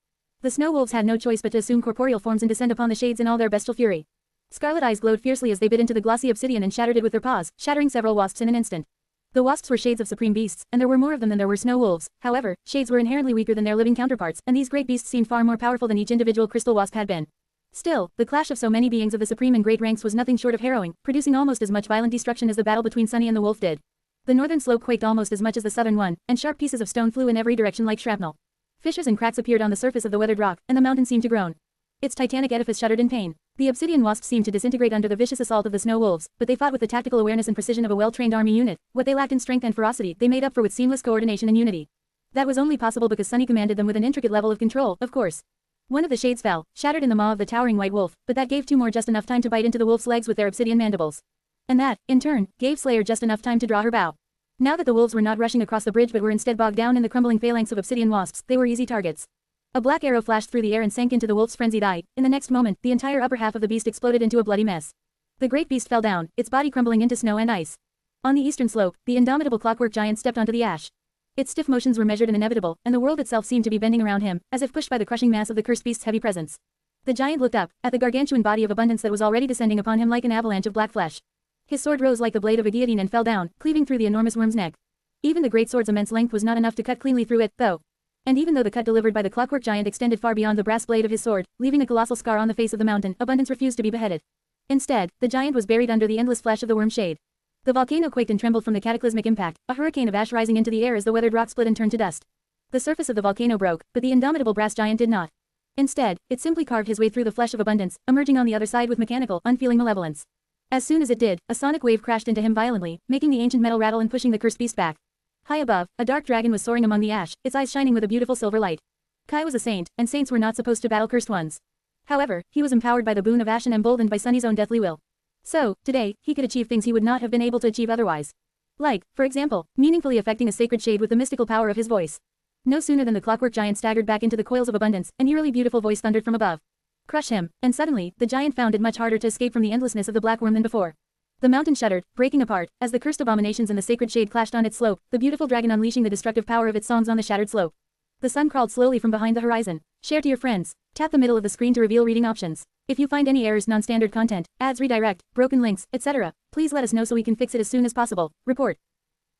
The snow wolves had no choice but to assume corporeal forms and descend upon the shades in all their bestial fury. Scarlet eyes glowed fiercely as they bit into the glossy obsidian and shattered it with their paws, shattering several wasps in an instant. The wasps were shades of supreme beasts, and there were more of them than there were snow wolves. However, shades were inherently weaker than their living counterparts, and these great beasts seemed far more powerful than each individual crystal wasp had been. Still, the clash of so many beings of the supreme and great ranks was nothing short of harrowing, producing almost as much violent destruction as the battle between Sunny and the wolf did. The northern slope quaked almost as much as the southern one, and sharp pieces of stone flew in every direction like shrapnel. Fissures and cracks appeared on the surface of the weathered rock, and the mountain seemed to groan. Its titanic edifice shuddered in pain. The obsidian wasps seemed to disintegrate under the vicious assault of the snow wolves, but they fought with the tactical awareness and precision of a well-trained army unit. What they lacked in strength and ferocity, they made up for with seamless coordination and unity. That was only possible because Sunny commanded them with an intricate level of control, of course. One of the shades fell, shattered in the maw of the towering white wolf, but that gave 2 more just enough time to bite into the wolf's legs with their obsidian mandibles. And that, in turn, gave Slayer just enough time to draw her bow. Now that the wolves were not rushing across the bridge but were instead bogged down in the crumbling phalanx of obsidian wasps, they were easy targets. A black arrow flashed through the air and sank into the wolf's frenzied eye. In the next moment, the entire upper half of the beast exploded into a bloody mess. The great beast fell down, its body crumbling into snow and ice. On the eastern slope, the indomitable clockwork giant stepped onto the ash. Its stiff motions were measured and inevitable, and the world itself seemed to be bending around him, as if pushed by the crushing mass of the cursed beast's heavy presence. The giant looked up, at the gargantuan body of abundance that was already descending upon him like an avalanche of black flesh. His sword rose like the blade of a guillotine and fell down, cleaving through the enormous worm's neck. Even the great sword's immense length was not enough to cut cleanly through it, though. And even though the cut delivered by the clockwork giant extended far beyond the brass blade of his sword, leaving a colossal scar on the face of the mountain, Abundance refused to be beheaded. Instead, the giant was buried under the endless flesh of the worm shade. The volcano quaked and trembled from the cataclysmic impact, a hurricane of ash rising into the air as the weathered rock split and turned to dust. The surface of the volcano broke, but the indomitable brass giant did not. Instead, it simply carved his way through the flesh of Abundance, emerging on the other side with mechanical, unfeeling malevolence. As soon as it did, a sonic wave crashed into him violently, making the ancient metal rattle and pushing the cursed beast back. High above, a dark dragon was soaring among the ash, its eyes shining with a beautiful silver light. Kai was a saint, and saints were not supposed to battle cursed ones. However, he was empowered by the boon of ash and emboldened by Sunny's own deathly will. So, today, he could achieve things he would not have been able to achieve otherwise. Like, for example, meaningfully affecting a sacred shade with the mystical power of his voice. No sooner than the clockwork giant staggered back into the coils of Abundance, an eerily beautiful voice thundered from above. Crush him, and suddenly, the giant found it much harder to escape from the endlessness of the black worm than before. The mountain shuddered, breaking apart, as the cursed abominations and the sacred shade clashed on its slope, the beautiful dragon unleashing the destructive power of its songs on the shattered slope. The sun crawled slowly from behind the horizon. Share to your friends. Tap the middle of the screen to reveal reading options. If you find any errors, non-standard content, ads, redirect, broken links, etc., please let us know so we can fix it as soon as possible. Report.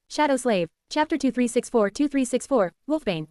Shadow Slave. Chapter 2364-2364, Wolfbane.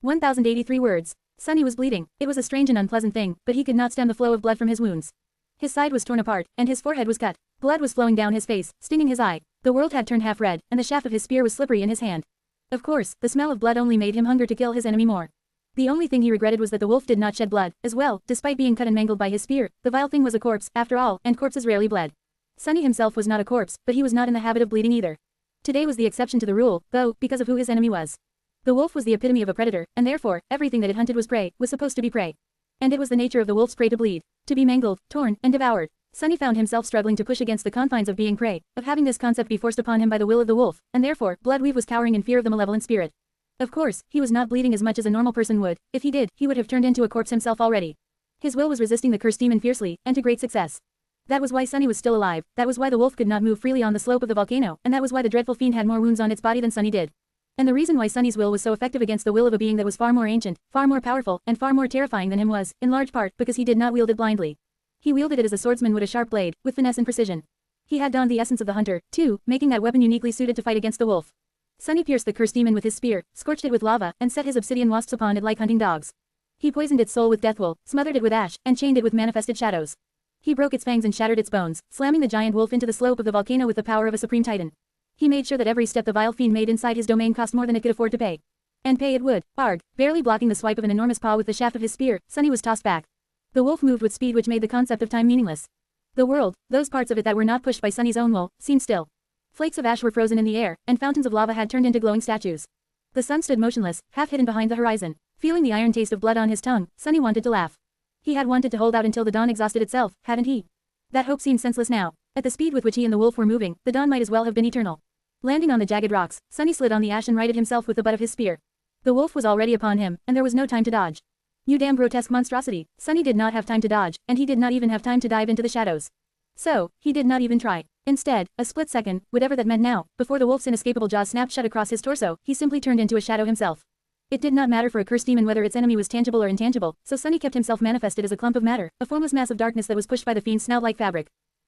1083 words. Sunny was bleeding. It was a strange and unpleasant thing, but he could not stem the flow of blood from his wounds. His side was torn apart, and his forehead was cut. Blood was flowing down his face, stinging his eye. The world had turned half red, and the shaft of his spear was slippery in his hand. Of course, the smell of blood only made him hunger to kill his enemy more. The only thing he regretted was that the wolf did not shed blood, as well, despite being cut and mangled by his spear. The vile thing was a corpse, after all, and corpses rarely bled. Sunny himself was not a corpse, but he was not in the habit of bleeding either. Today was the exception to the rule, though, because of who his enemy was. The wolf was the epitome of a predator, and therefore, everything that it hunted was prey, was supposed to be prey. And it was the nature of the wolf's prey to bleed, to be mangled, torn, and devoured. Sunny found himself struggling to push against the confines of being prey, of having this concept be forced upon him by the will of the wolf, and therefore, Bloodweave was cowering in fear of the malevolent spirit. Of course, he was not bleeding as much as a normal person would. If he did, he would have turned into a corpse himself already. His will was resisting the cursed demon fiercely, and to great success. That was why Sunny was still alive, that was why the wolf could not move freely on the slope of the volcano, and that was why the dreadful fiend had more wounds on its body than Sunny did. And the reason why Sunny's will was so effective against the will of a being that was far more ancient, far more powerful, and far more terrifying than him was, in large part, because he did not wield it blindly. He wielded it as a swordsman would a sharp blade, with finesse and precision. He had donned the essence of the hunter, too, making that weapon uniquely suited to fight against the wolf. Sunny pierced the cursed demon with his spear, scorched it with lava, and set his obsidian wasps upon it like hunting dogs. He poisoned its soul with deathwool, smothered it with ash, and chained it with manifested shadows. He broke its fangs and shattered its bones, slamming the giant wolf into the slope of the volcano with the power of a supreme titan. He made sure that every step the vile fiend made inside his domain cost more than it could afford to pay. And pay it would. Arg, barely blocking the swipe of an enormous paw with the shaft of his spear, Sunny was tossed back. The wolf moved with speed which made the concept of time meaningless. The world, those parts of it that were not pushed by Sunny's own will, seemed still. Flakes of ash were frozen in the air, and fountains of lava had turned into glowing statues. The sun stood motionless, half hidden behind the horizon. Feeling the iron taste of blood on his tongue, Sunny wanted to laugh. He had wanted to hold out until the dawn exhausted itself, hadn't he? That hope seemed senseless now. At the speed with which he and the wolf were moving, the dawn might as well have been eternal. Landing on the jagged rocks, Sunny slid on the ash and righted himself with the butt of his spear. The wolf was already upon him, and there was no time to dodge. You damn grotesque monstrosity. Sunny did not have time to dodge, and he did not even have time to dive into the shadows. So, he did not even try. Instead, a split second, whatever that meant now, before the wolf's inescapable jaws snapped shut across his torso, he simply turned into a shadow himself. It did not matter for a cursed demon whether its enemy was tangible or intangible, so Sunny kept himself manifested as a clump of matter, a formless mass of darkness that was pushed by the fiend's snout like fabric.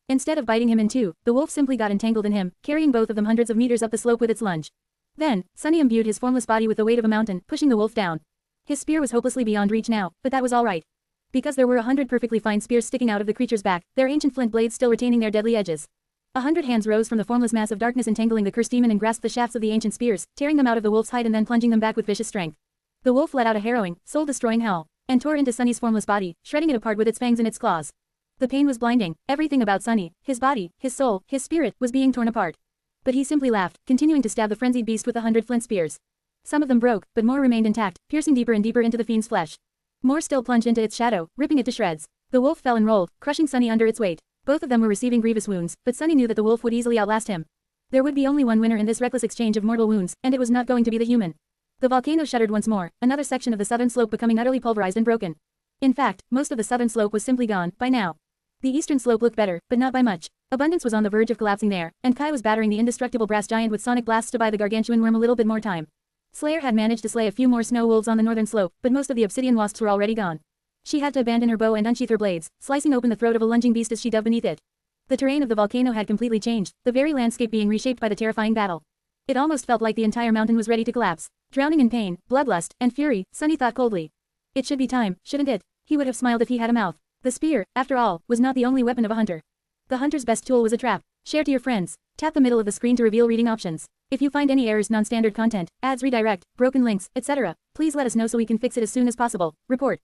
Instead of biting him in two, the wolf simply got entangled in him, carrying both of them hundreds of meters up the slope with its lunge. Then, Sunny imbued his formless body with the weight of a mountain, pushing the wolf down. His spear was hopelessly beyond reach now, but that was all right. Because there were 100 perfectly fine spears sticking out of the creature's back, their ancient flint blades still retaining their deadly edges. 100 hands rose from the formless mass of darkness entangling the cursed demon and grasped the shafts of the ancient spears, tearing them out of the wolf's hide and then plunging them back with vicious strength. The wolf let out a harrowing, soul-destroying howl, and tore into Sunny's formless body, shredding it apart with its fangs and its claws. The pain was blinding. Everything about Sunny, his body, his soul, his spirit, was being torn apart. But he simply laughed, continuing to stab the frenzied beast with 100 flint spears. Some of them broke, but more remained intact, piercing deeper and deeper into the fiend's flesh. More still plunged into its shadow, ripping it to shreds. The wolf fell and rolled, crushing Sunny under its weight. Both of them were receiving grievous wounds, but Sunny knew that the wolf would easily outlast him. There would be only one winner in this reckless exchange of mortal wounds, and it was not going to be the human. The volcano shuddered once more, another section of the southern slope becoming utterly pulverized and broken. In fact, most of the southern slope was simply gone, by now. The eastern slope looked better, but not by much. Abundance was on the verge of collapsing there, and Kai was battering the indestructible brass giant with sonic blasts to buy the gargantuan worm a little bit more time. Slayer had managed to slay a few more snow wolves on the northern slope, but most of the obsidian wasps were already gone. She had to abandon her bow and unsheath her blades, slicing open the throat of a lunging beast as she dove beneath it. The terrain of the volcano had completely changed, the very landscape being reshaped by the terrifying battle. It almost felt like the entire mountain was ready to collapse. Drowning in pain, bloodlust, and fury, Sunny thought coldly. It should be time, shouldn't it? He would have smiled if he had a mouth. The spear, after all, was not the only weapon of a hunter. The hunter's best tool was a trap. Share to your friends. Tap the middle of the screen to reveal reading options. If you find any errors, non-standard content, ads, redirect, broken links, etc., please let us know so we can fix it as soon as possible. Report.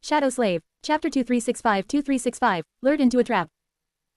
Shadow Slave. Chapter 2365-2365, lured into a trap.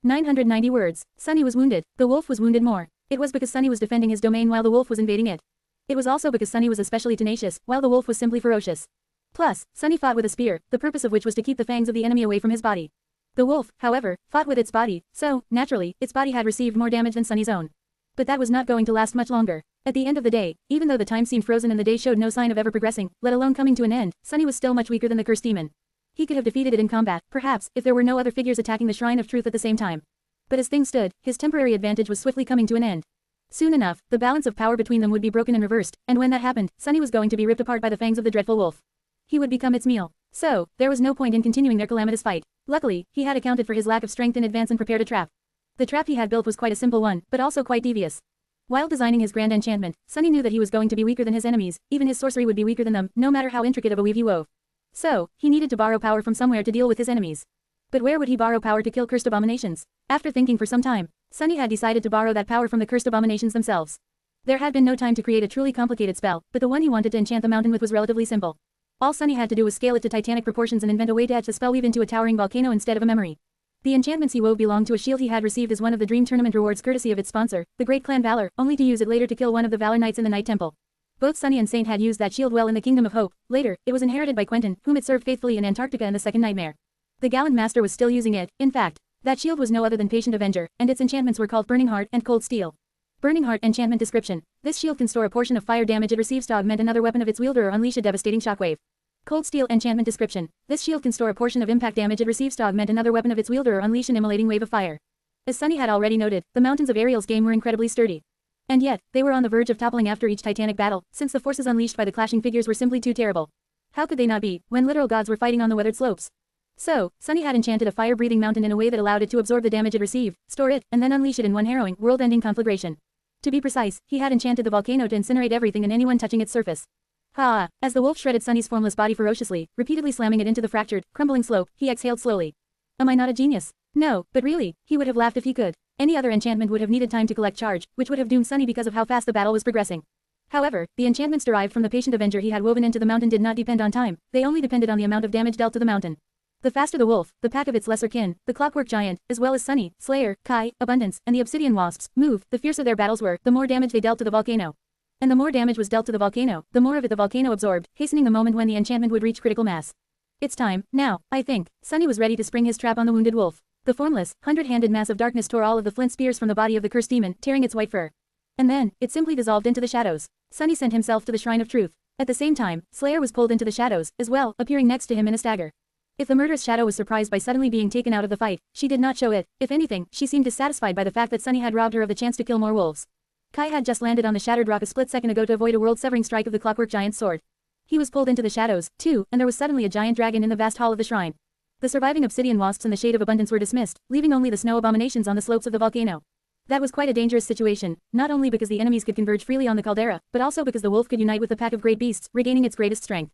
990 words. Sunny was wounded. The wolf was wounded more. It was because Sunny was defending his domain while the wolf was invading it. It was also because Sunny was especially tenacious, while the wolf was simply ferocious. Plus, Sunny fought with a spear, the purpose of which was to keep the fangs of the enemy away from his body. The wolf, however, fought with its body, so, naturally, its body had received more damage than Sunny's own. But that was not going to last much longer. At the end of the day, even though the time seemed frozen and the day showed no sign of ever progressing, let alone coming to an end, Sunny was still much weaker than the cursed demon. He could have defeated it in combat, perhaps, if there were no other figures attacking the Shrine of Truth at the same time. But as things stood, his temporary advantage was swiftly coming to an end. Soon enough, the balance of power between them would be broken and reversed, and when that happened, Sunny was going to be ripped apart by the fangs of the dreadful wolf. He would become its meal. So, there was no point in continuing their calamitous fight. Luckily, he had accounted for his lack of strength in advance and prepared a trap. The trap he had built was quite a simple one, but also quite devious. While designing his grand enchantment, Sunny knew that he was going to be weaker than his enemies, even his sorcery would be weaker than them, no matter how intricate of a weave he wove. So, he needed to borrow power from somewhere to deal with his enemies. But where would he borrow power to kill cursed abominations? After thinking for some time, Sunny had decided to borrow that power from the cursed abominations themselves. There had been no time to create a truly complicated spell, but the one he wanted to enchant the mountain with was relatively simple. All Sunny had to do was scale it to titanic proportions and invent a way to etch the spell weave into a towering volcano instead of a memory. The enchantments he wove belonged to a shield he had received as one of the Dream Tournament rewards courtesy of its sponsor, the Great Clan Valor, only to use it later to kill one of the Valor Knights in the Night Temple. Both Sunny and Saint had used that shield well in the Kingdom of Hope. Later, it was inherited by Quentin, whom it served faithfully in Antarctica and the Second Nightmare. The gallant master was still using it. In fact, that shield was no other than Patient Avenger, and its enchantments were called Burning Heart and Cold Steel. Burning Heart enchantment description. This shield can store a portion of fire damage it receives to augment another weapon of its wielder or unleash a devastating shockwave. Cold Steel enchantment description. This shield can store a portion of impact damage it receives to augment another weapon of its wielder or unleash an immolating wave of fire. As Sunny had already noted, the mountains of Ariel's game were incredibly sturdy. And yet, they were on the verge of toppling after each titanic battle, since the forces unleashed by the clashing figures were simply too terrible. How could they not be, when literal gods were fighting on the weathered slopes? So, Sunny had enchanted a fire-breathing mountain in a way that allowed it to absorb the damage it received, store it, and then unleash it in one harrowing, world-ending conflagration. To be precise, he had enchanted the volcano to incinerate everything and anyone touching its surface. Ha! As the wolf shredded Sunny's formless body ferociously, repeatedly slamming it into the fractured, crumbling slope, he exhaled slowly. Am I not a genius? No, but really, he would have laughed if he could. Any other enchantment would have needed time to collect charge, which would have doomed Sunny because of how fast the battle was progressing. However, the enchantments derived from the Patient Avenger he had woven into the mountain did not depend on time, they only depended on the amount of damage dealt to the mountain. The faster the wolf, the pack of its lesser kin, the clockwork giant, as well as Sunny, Slayer, Kai, Abundance, and the obsidian wasps, move, the fiercer their battles were, the more damage they dealt to the volcano. And the more damage was dealt to the volcano, the more of it the volcano absorbed, hastening the moment when the enchantment would reach critical mass. It's time, now, I think. Sunny was ready to spring his trap on the wounded wolf. The formless, hundred-handed mass of darkness tore all of the flint spears from the body of the cursed demon, tearing its white fur. And then, it simply dissolved into the shadows. Sunny sent himself to the Shrine of Truth. At the same time, Slayer was pulled into the shadows, as well, appearing next to him in a stagger. If the murderous shadow was surprised by suddenly being taken out of the fight, she did not show it. If anything, she seemed dissatisfied by the fact that Sunny had robbed her of the chance to kill more wolves. Kai had just landed on the shattered rock a split second ago to avoid a world-severing strike of the clockwork giant's sword. He was pulled into the shadows, too, and there was suddenly a giant dragon in the vast hall of the shrine. The surviving obsidian wasps in the Shade of Abundance were dismissed, leaving only the snow abominations on the slopes of the volcano. That was quite a dangerous situation, not only because the enemies could converge freely on the caldera, but also because the wolf could unite with the pack of great beasts, regaining its greatest strength.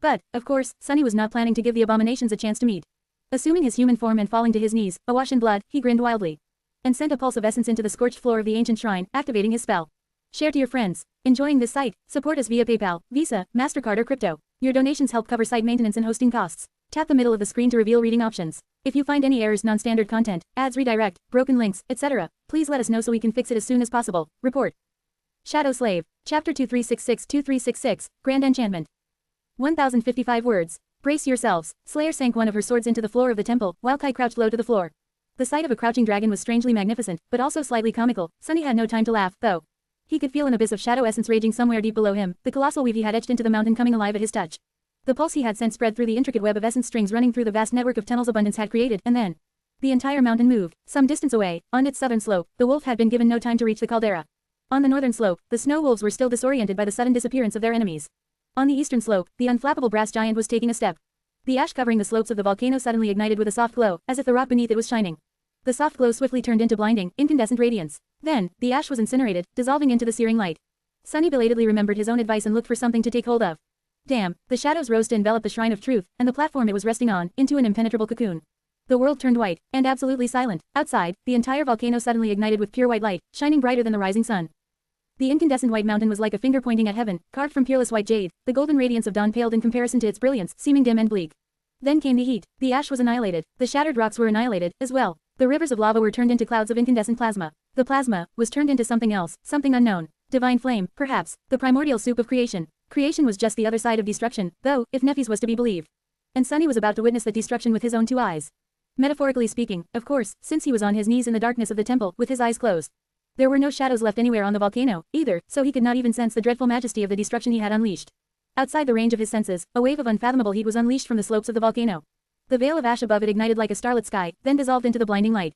But, of course, Sunny was not planning to give the abominations a chance to meet. Assuming his human form and falling to his knees, awash in blood, he grinned wildly. And sent a pulse of essence into the scorched floor of the ancient shrine, activating his spell. Share to your friends. Enjoying this site? Support us via PayPal, Visa, MasterCard or crypto. Your donations help cover site maintenance and hosting costs. Tap the middle of the screen to reveal reading options. If you find any errors, non-standard content, ads redirect, broken links, etc., please let us know so we can fix it as soon as possible. Report. Shadow Slave. Chapter 2366-2366, Grand Enchantment. 1055 words. Brace yourselves. Slayer sank one of her swords into the floor of the temple, while Kai crouched low to the floor. The sight of a crouching dragon was strangely magnificent, but also slightly comical. Sunny had no time to laugh, though. He could feel an abyss of shadow essence raging somewhere deep below him, the colossal weave he had etched into the mountain coming alive at his touch. The pulse he had sent spread through the intricate web of essence strings running through the vast network of tunnels Abundance had created, and then the entire mountain moved. Some distance away, on its southern slope, the wolf had been given no time to reach the caldera. On the northern slope, the snow wolves were still disoriented by the sudden disappearance of their enemies. On the eastern slope, the unflappable brass giant was taking a step. The ash covering the slopes of the volcano suddenly ignited with a soft glow, as if the rock beneath it was shining. The soft glow swiftly turned into blinding, incandescent radiance. Then, the ash was incinerated, dissolving into the searing light. Sunny belatedly remembered his own advice and looked for something to take hold of. Damn, the shadows rose to envelop the Shrine of Truth, and the platform it was resting on, into an impenetrable cocoon. The world turned white, and absolutely silent. Outside, the entire volcano suddenly ignited with pure white light, shining brighter than the rising sun. The incandescent white mountain was like a finger pointing at heaven, carved from peerless white jade. The golden radiance of dawn paled in comparison to its brilliance, seeming dim and bleak. Then came the heat. The ash was annihilated. The shattered rocks were annihilated, as well. The rivers of lava were turned into clouds of incandescent plasma. The plasma was turned into something else, something unknown. Divine flame, perhaps. The primordial soup of creation. Creation was just the other side of destruction, though, if Nephis was to be believed. And Sunny was about to witness that destruction with his own two eyes. Metaphorically speaking, of course, since he was on his knees in the darkness of the temple, with his eyes closed. There were no shadows left anywhere on the volcano, either, so he could not even sense the dreadful majesty of the destruction he had unleashed. Outside the range of his senses, a wave of unfathomable heat was unleashed from the slopes of the volcano. The veil of ash above it ignited like a starlit sky, then dissolved into the blinding light.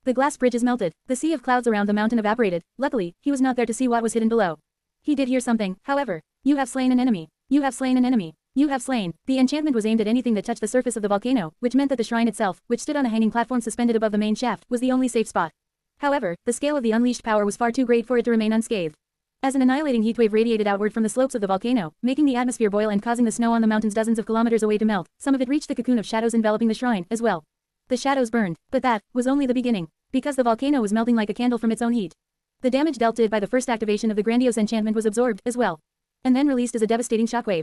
The glass bridges melted. The sea of clouds around the mountain evaporated. Luckily, he was not there to see what was hidden below. He did hear something, however. You have slain an enemy. You have slain an enemy. You have slain. The enchantment was aimed at anything that touched the surface of the volcano, which meant that the shrine itself, which stood on a hanging platform suspended above the main shaft, was the only safe spot. However, the scale of the unleashed power was far too great for it to remain unscathed. As an annihilating heatwave radiated outward from the slopes of the volcano, making the atmosphere boil and causing the snow on the mountains dozens of kilometers away to melt, some of it reached the cocoon of shadows enveloping the shrine, as well. The shadows burned, but that was only the beginning, because the volcano was melting like a candle from its own heat. The damage dealt it by the first activation of the grandiose enchantment was absorbed, as well, and then released as a devastating shockwave.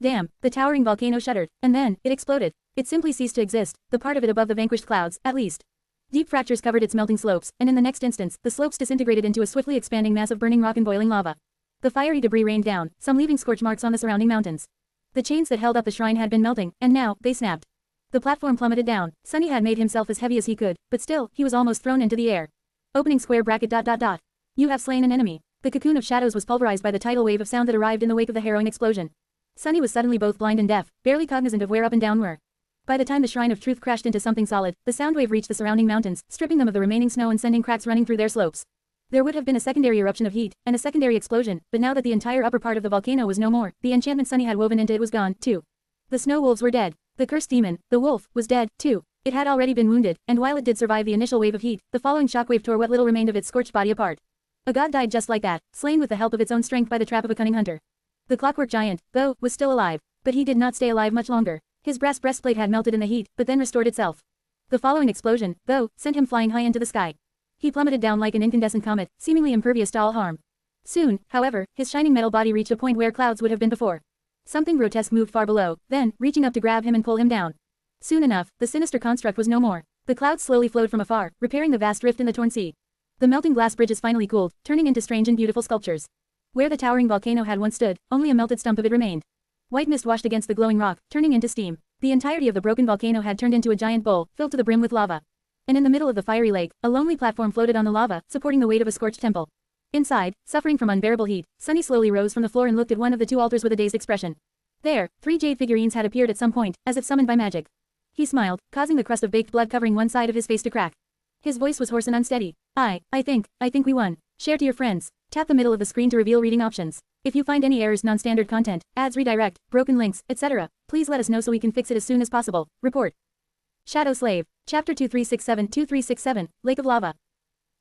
Damn, the towering volcano shuddered, and then, it exploded. It simply ceased to exist, the part of it above the vanquished clouds, at least. Deep fractures covered its melting slopes, and in the next instance, the slopes disintegrated into a swiftly expanding mass of burning rock and boiling lava. The fiery debris rained down, some leaving scorch marks on the surrounding mountains. The chains that held up the shrine had been melting, and now, they snapped. The platform plummeted down. Sunny had made himself as heavy as he could, but still, he was almost thrown into the air. Opening square bracket ... You have slain an enemy. The cocoon of shadows was pulverized by the tidal wave of sound that arrived in the wake of the harrowing explosion. Sunny was suddenly both blind and deaf, barely cognizant of where up and down were. By the time the Shrine of Truth crashed into something solid, the sound wave reached the surrounding mountains, stripping them of the remaining snow and sending cracks running through their slopes. There would have been a secondary eruption of heat, and a secondary explosion, but now that the entire upper part of the volcano was no more, the enchantment Sunny had woven into it was gone, too. The snow wolves were dead. The cursed demon, the wolf, was dead, too. It had already been wounded, and while it did survive the initial wave of heat, the following shockwave tore what little remained of its scorched body apart. A god died just like that, slain with the help of its own strength by the trap of a cunning hunter. The clockwork giant, though, was still alive. But he did not stay alive much longer. His brass breastplate had melted in the heat, but then restored itself. The following explosion, though, sent him flying high into the sky. He plummeted down like an incandescent comet, seemingly impervious to all harm. Soon, however, his shining metal body reached a point where clouds would have been before. Something grotesque moved far below, then, reaching up to grab him and pull him down. Soon enough, the sinister construct was no more. The clouds slowly flowed from afar, repairing the vast rift in the torn sea. The melting glass bridges finally cooled, turning into strange and beautiful sculptures. Where the towering volcano had once stood, only a melted stump of it remained. White mist washed against the glowing rock, turning into steam. The entirety of the broken volcano had turned into a giant bowl, filled to the brim with lava. And in the middle of the fiery lake, a lonely platform floated on the lava, supporting the weight of a scorched temple. Inside, suffering from unbearable heat, Sunny slowly rose from the floor and looked at one of the two altars with a dazed expression. There, 3 jade figurines had appeared at some point, as if summoned by magic. He smiled, causing the crust of baked blood covering one side of his face to crack. His voice was hoarse and unsteady. I think we won. Share to your friends. Tap the middle of the screen to reveal reading options. If you find any errors, non-standard content, ads redirect, broken links, etc., please let us know so we can fix it as soon as possible. Report. Shadow Slave. Chapter 2367-2367, Lake of Lava.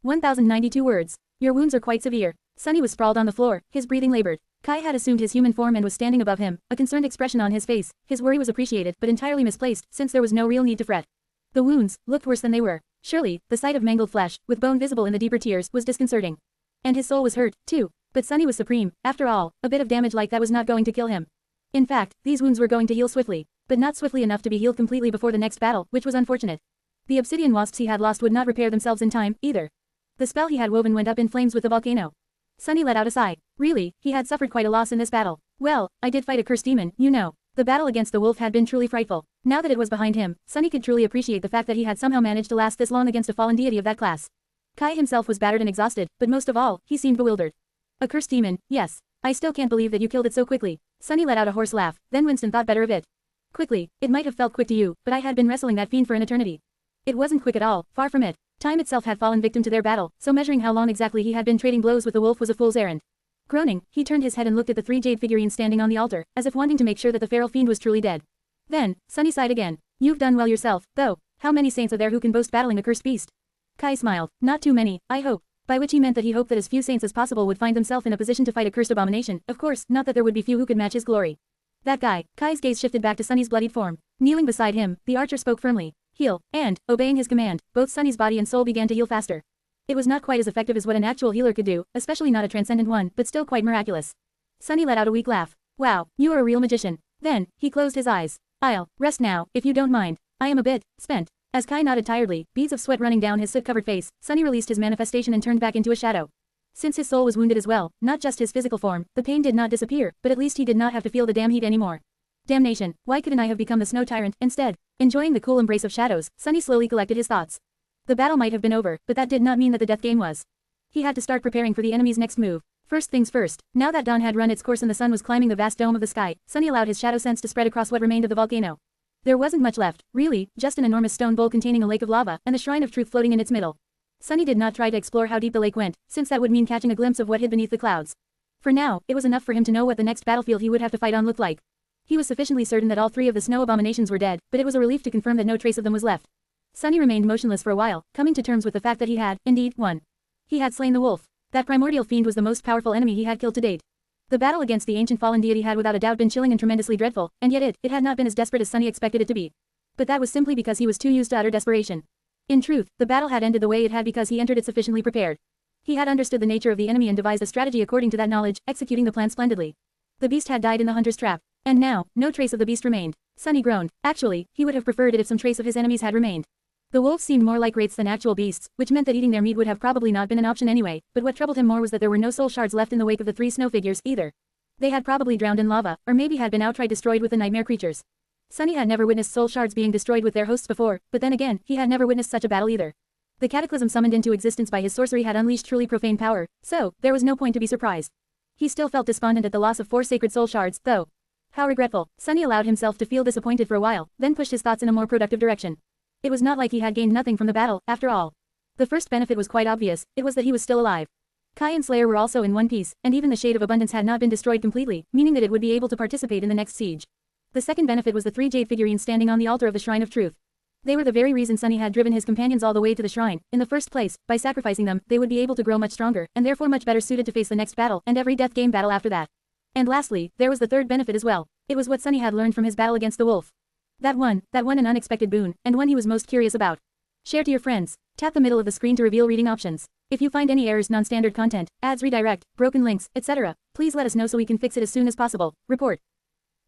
1092 words. Your wounds are quite severe. Sunny was sprawled on the floor, his breathing labored. Kai had assumed his human form and was standing above him, a concerned expression on his face. His worry was appreciated, but entirely misplaced, since there was no real need to fret. The wounds looked worse than they were. Surely, the sight of mangled flesh, with bone visible in the deeper tears, was disconcerting. And his soul was hurt, too. But Sunny was supreme. After all, a bit of damage like that was not going to kill him. In fact, these wounds were going to heal swiftly, but not swiftly enough to be healed completely before the next battle, which was unfortunate. The obsidian wasps he had lost would not repair themselves in time, either. The spell he had woven went up in flames with the volcano. Sunny let out a sigh. Really, he had suffered quite a loss in this battle. Well, I did fight a cursed demon, you know. The battle against the wolf had been truly frightful. Now that it was behind him, Sunny could truly appreciate the fact that he had somehow managed to last this long against a fallen deity of that class. Kai himself was battered and exhausted, but most of all, he seemed bewildered. A cursed demon, yes. I still can't believe that you killed it so quickly. Sunny let out a hoarse laugh, then Winston thought better of it. Quickly, it might have felt quick to you, but I had been wrestling that fiend for an eternity. It wasn't quick at all, far from it. Time itself had fallen victim to their battle, so measuring how long exactly he had been trading blows with the wolf was a fool's errand. Groaning, he turned his head and looked at the 3 jade figurines standing on the altar, as if wanting to make sure that the feral fiend was truly dead. Then, Sunny sighed again. You've done well yourself, though. How many saints are there who can boast battling a cursed beast? Kai smiled. Not too many, I hope. By which he meant that he hoped that as few saints as possible would find themselves in a position to fight a cursed abomination, of course, not that there would be few who could match his glory. That guy. Kai's gaze shifted back to Sunny's bloodied form. Kneeling beside him, the archer spoke firmly. Heal, and, obeying his command, both Sunny's body and soul began to heal faster. It was not quite as effective as what an actual healer could do, especially not a transcendent one, but still quite miraculous. Sunny let out a weak laugh. Wow, you are a real magician. Then, he closed his eyes. I'll rest now, if you don't mind. I am a bit spent. As Kai nodded tiredly, beads of sweat running down his soot-covered face, Sunny released his manifestation and turned back into a shadow. Since his soul was wounded as well, not just his physical form, the pain did not disappear, but at least he did not have to feel the damn heat anymore. Damnation, why couldn't I have become the snow tyrant, instead? Enjoying the cool embrace of shadows, Sunny slowly collected his thoughts. The battle might have been over, but that did not mean that the death game was. He had to start preparing for the enemy's next move. First things first, now that dawn had run its course and the sun was climbing the vast dome of the sky, Sunny allowed his shadow sense to spread across what remained of the volcano. There wasn't much left, really, just an enormous stone bowl containing a lake of lava, and the shrine of truth floating in its middle. Sunny did not try to explore how deep the lake went, since that would mean catching a glimpse of what hid beneath the clouds. For now, it was enough for him to know what the next battlefield he would have to fight on looked like. He was sufficiently certain that all 3 of the snow abominations were dead, but it was a relief to confirm that no trace of them was left. Sunny remained motionless for a while, coming to terms with the fact that he had, indeed, won. He had slain the wolf. That primordial fiend was the most powerful enemy he had killed to date. The battle against the ancient fallen deity had without a doubt been chilling and tremendously dreadful, and yet it had not been as desperate as Sunny expected it to be. But that was simply because he was too used to utter desperation. In truth, the battle had ended the way it had because he entered it sufficiently prepared. He had understood the nature of the enemy and devised a strategy according to that knowledge, executing the plan splendidly. The beast had died in the hunter's trap. And now, no trace of the beast remained. Sunny groaned. Actually, he would have preferred it if some trace of his enemies had remained. The wolves seemed more like wraiths than actual beasts, which meant that eating their meat would have probably not been an option anyway, but what troubled him more was that there were no soul shards left in the wake of the 3 snow figures, either. They had probably drowned in lava, or maybe had been outright destroyed with the nightmare creatures. Sunny had never witnessed soul shards being destroyed with their hosts before, but then again, he had never witnessed such a battle either. The cataclysm summoned into existence by his sorcery had unleashed truly profane power, so, there was no point to be surprised. He still felt despondent at the loss of 4 sacred soul shards, though. How regretful. Sunny allowed himself to feel disappointed for a while, then pushed his thoughts in a more productive direction. It was not like he had gained nothing from the battle, after all. The first benefit was quite obvious, it was that he was still alive. Kai and Slayer were also in one piece, and even the Shade of Abundance had not been destroyed completely, meaning that it would be able to participate in the next siege. The second benefit was the 3 jade figurines standing on the altar of the Shrine of Truth. They were the very reason Sunny had driven his companions all the way to the shrine. In the first place, by sacrificing them, they would be able to grow much stronger, and therefore much better suited to face the next battle, and every death game battle after that. And lastly, there was the third benefit as well. It was what Sunny had learned from his battle against the wolf. That one an unexpected boon, and one he was most curious about. Share to your friends. Tap the middle of the screen to reveal reading options. If you find any errors, non-standard content, ads redirect, broken links, etc., please let us know so we can fix it as soon as possible. Report.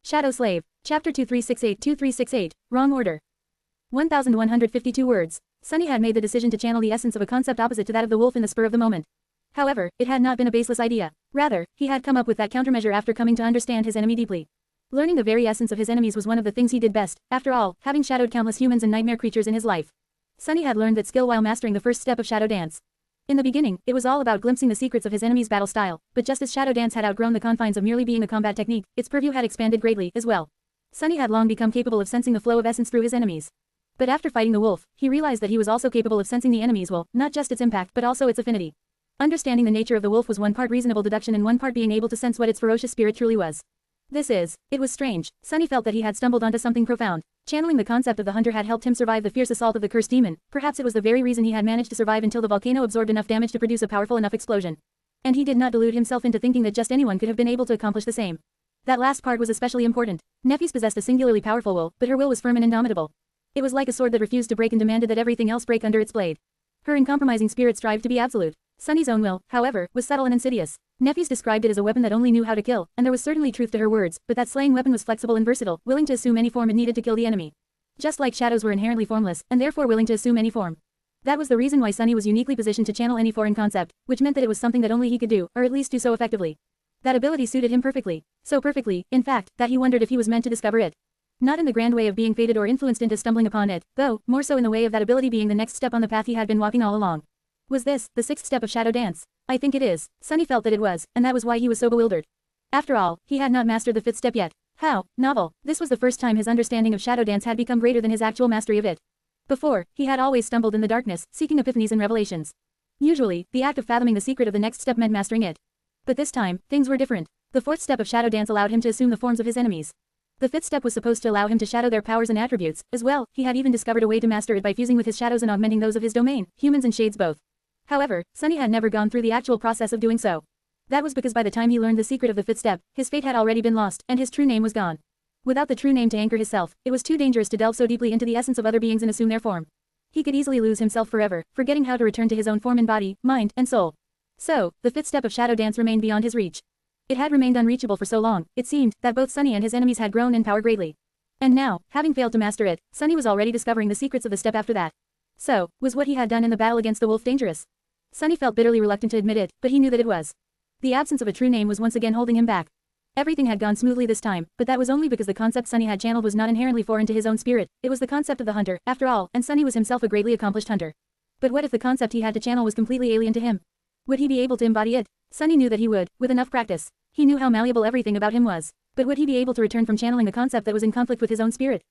Shadow Slave. Chapter 2368-2368, Wrong Order. 1,152 words. Sunny had made the decision to channel the essence of a concept opposite to that of the wolf in the spur of the moment. However, it had not been a baseless idea. Rather, he had come up with that countermeasure after coming to understand his enemy deeply. Learning the very essence of his enemies was one of the things he did best, after all, having shadowed countless humans and nightmare creatures in his life. Sunny had learned that skill while mastering the first step of Shadow Dance. In the beginning, it was all about glimpsing the secrets of his enemy's battle style, but just as Shadow Dance had outgrown the confines of merely being a combat technique, its purview had expanded greatly, as well. Sunny had long become capable of sensing the flow of essence through his enemies. But after fighting the wolf, he realized that he was also capable of sensing the enemy's will, not just its impact but also its affinity. Understanding the nature of the wolf was one part reasonable deduction and one part being able to sense what its ferocious spirit truly was. It was strange. Sunny felt that he had stumbled onto something profound. Channeling the concept of the hunter had helped him survive the fierce assault of the cursed demon. Perhaps it was the very reason he had managed to survive until the volcano absorbed enough damage to produce a powerful enough explosion. And he did not delude himself into thinking that just anyone could have been able to accomplish the same. That last part was especially important. Nefis possessed a singularly powerful will, but her will was firm and indomitable. It was like a sword that refused to break and demanded that everything else break under its blade. Her uncompromising spirit strived to be absolute. Sunny's own will, however, was subtle and insidious. Nefis described it as a weapon that only knew how to kill, and there was certainly truth to her words, but that slaying weapon was flexible and versatile, willing to assume any form it needed to kill the enemy. Just like shadows were inherently formless, and therefore willing to assume any form. That was the reason why Sunny was uniquely positioned to channel any foreign concept, which meant that it was something that only he could do, or at least do so effectively. That ability suited him perfectly. So perfectly, in fact, that he wondered if he was meant to discover it. Not in the grand way of being fated or influenced into stumbling upon it, though, more so in the way of that ability being the next step on the path he had been walking all along. Was this, the sixth step of Shadow Dance? I think it is. Sunny felt that it was, and that was why he was so bewildered. After all, he had not mastered the fifth step yet. How? Novel. This was the first time his understanding of Shadow Dance had become greater than his actual mastery of it. Before, he had always stumbled in the darkness, seeking epiphanies and revelations. Usually, the act of fathoming the secret of the next step meant mastering it. But this time, things were different. The fourth step of Shadow Dance allowed him to assume the forms of his enemies. The fifth step was supposed to allow him to shadow their powers and attributes. As well, he had even discovered a way to master it by fusing with his shadows and augmenting those of his domain, humans and shades both. However, Sunny had never gone through the actual process of doing so. That was because by the time he learned the secret of the fifth step, his fate had already been lost, and his true name was gone. Without the true name to anchor his self, it was too dangerous to delve so deeply into the essence of other beings and assume their form. He could easily lose himself forever, forgetting how to return to his own form in body, mind, and soul. So, the fifth step of Shadow Dance remained beyond his reach. It had remained unreachable for so long, it seemed, that both Sunny and his enemies had grown in power greatly. And now, having failed to master it, Sunny was already discovering the secrets of the step after that. So, was what he had done in the battle against the wolf dangerous? Sunny felt bitterly reluctant to admit it, but he knew that it was. The absence of a true name was once again holding him back. Everything had gone smoothly this time, but that was only because the concept Sunny had channeled was not inherently foreign to his own spirit. It was the concept of the hunter, after all, and Sunny was himself a greatly accomplished hunter. But what if the concept he had to channel was completely alien to him? Would he be able to embody it? Sunny knew that he would, with enough practice. He knew how malleable everything about him was. But would he be able to return from channeling a concept that was in conflict with his own spirit?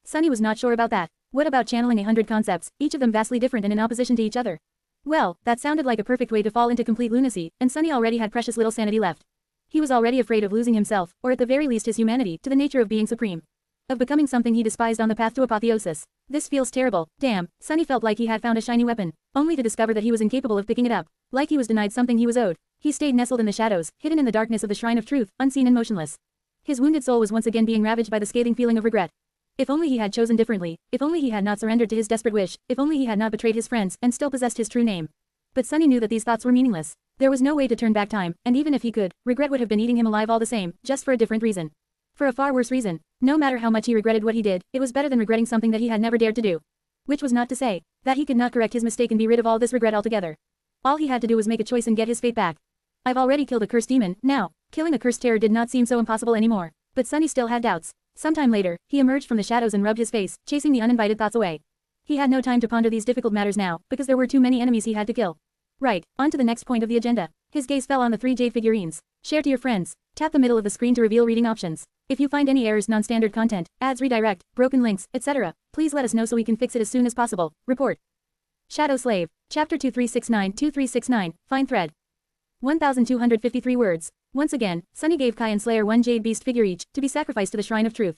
Sunny was not sure about that. What about channeling 100 concepts, each of them vastly different and in opposition to each other? Well, that sounded like a perfect way to fall into complete lunacy, and Sunny already had precious little sanity left. He was already afraid of losing himself, or at the very least his humanity, to the nature of being supreme. Of becoming something he despised on the path to apotheosis. This feels terrible. Damn, Sunny felt like he had found a shiny weapon, only to discover that he was incapable of picking it up. Like he was denied something he was owed. He stayed nestled in the shadows, hidden in the darkness of the Shrine of Truth, unseen and motionless. His wounded soul was once again being ravaged by the scathing feeling of regret. If only he had chosen differently, if only he had not surrendered to his desperate wish, if only he had not betrayed his friends and still possessed his true name. But Sunny knew that these thoughts were meaningless. There was no way to turn back time, and even if he could, regret would have been eating him alive all the same, just for a different reason. For a far worse reason. No matter how much he regretted what he did, it was better than regretting something that he had never dared to do. Which was not to say that he could not correct his mistake and be rid of all this regret altogether. All he had to do was make a choice and get his fate back. I've already killed a cursed demon, now, killing a cursed terror did not seem so impossible anymore. But Sunny still had doubts. Sometime later, he emerged from the shadows and rubbed his face, chasing the uninvited thoughts away. He had no time to ponder these difficult matters now, because there were too many enemies he had to kill. Right, on to the next point of the agenda. His gaze fell on the 3 jade figurines. Share to your friends. Tap the middle of the screen to reveal reading options. If you find any errors, non-standard content, ads redirect, broken links, etc., please let us know so we can fix it as soon as possible. Report. Shadow Slave. Chapter 2369-2369, Fine Thread. 1,253 words. Once again, Sunny gave Kai and Slayer 1 jade beast figure each, to be sacrificed to the Shrine of Truth.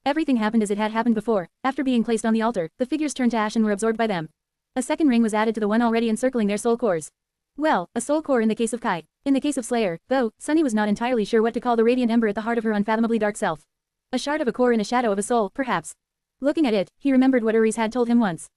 Everything happened as it had happened before. After being placed on the altar, the figures turned to ash and were absorbed by them. A second ring was added to the one already encircling their soul cores. Well, a soul core in the case of Kai. In the case of Slayer, though, Sunny was not entirely sure what to call the radiant ember at the heart of her unfathomably dark self. A shard of a core in a shadow of a soul, perhaps. Looking at it, he remembered what Uri's had told him once.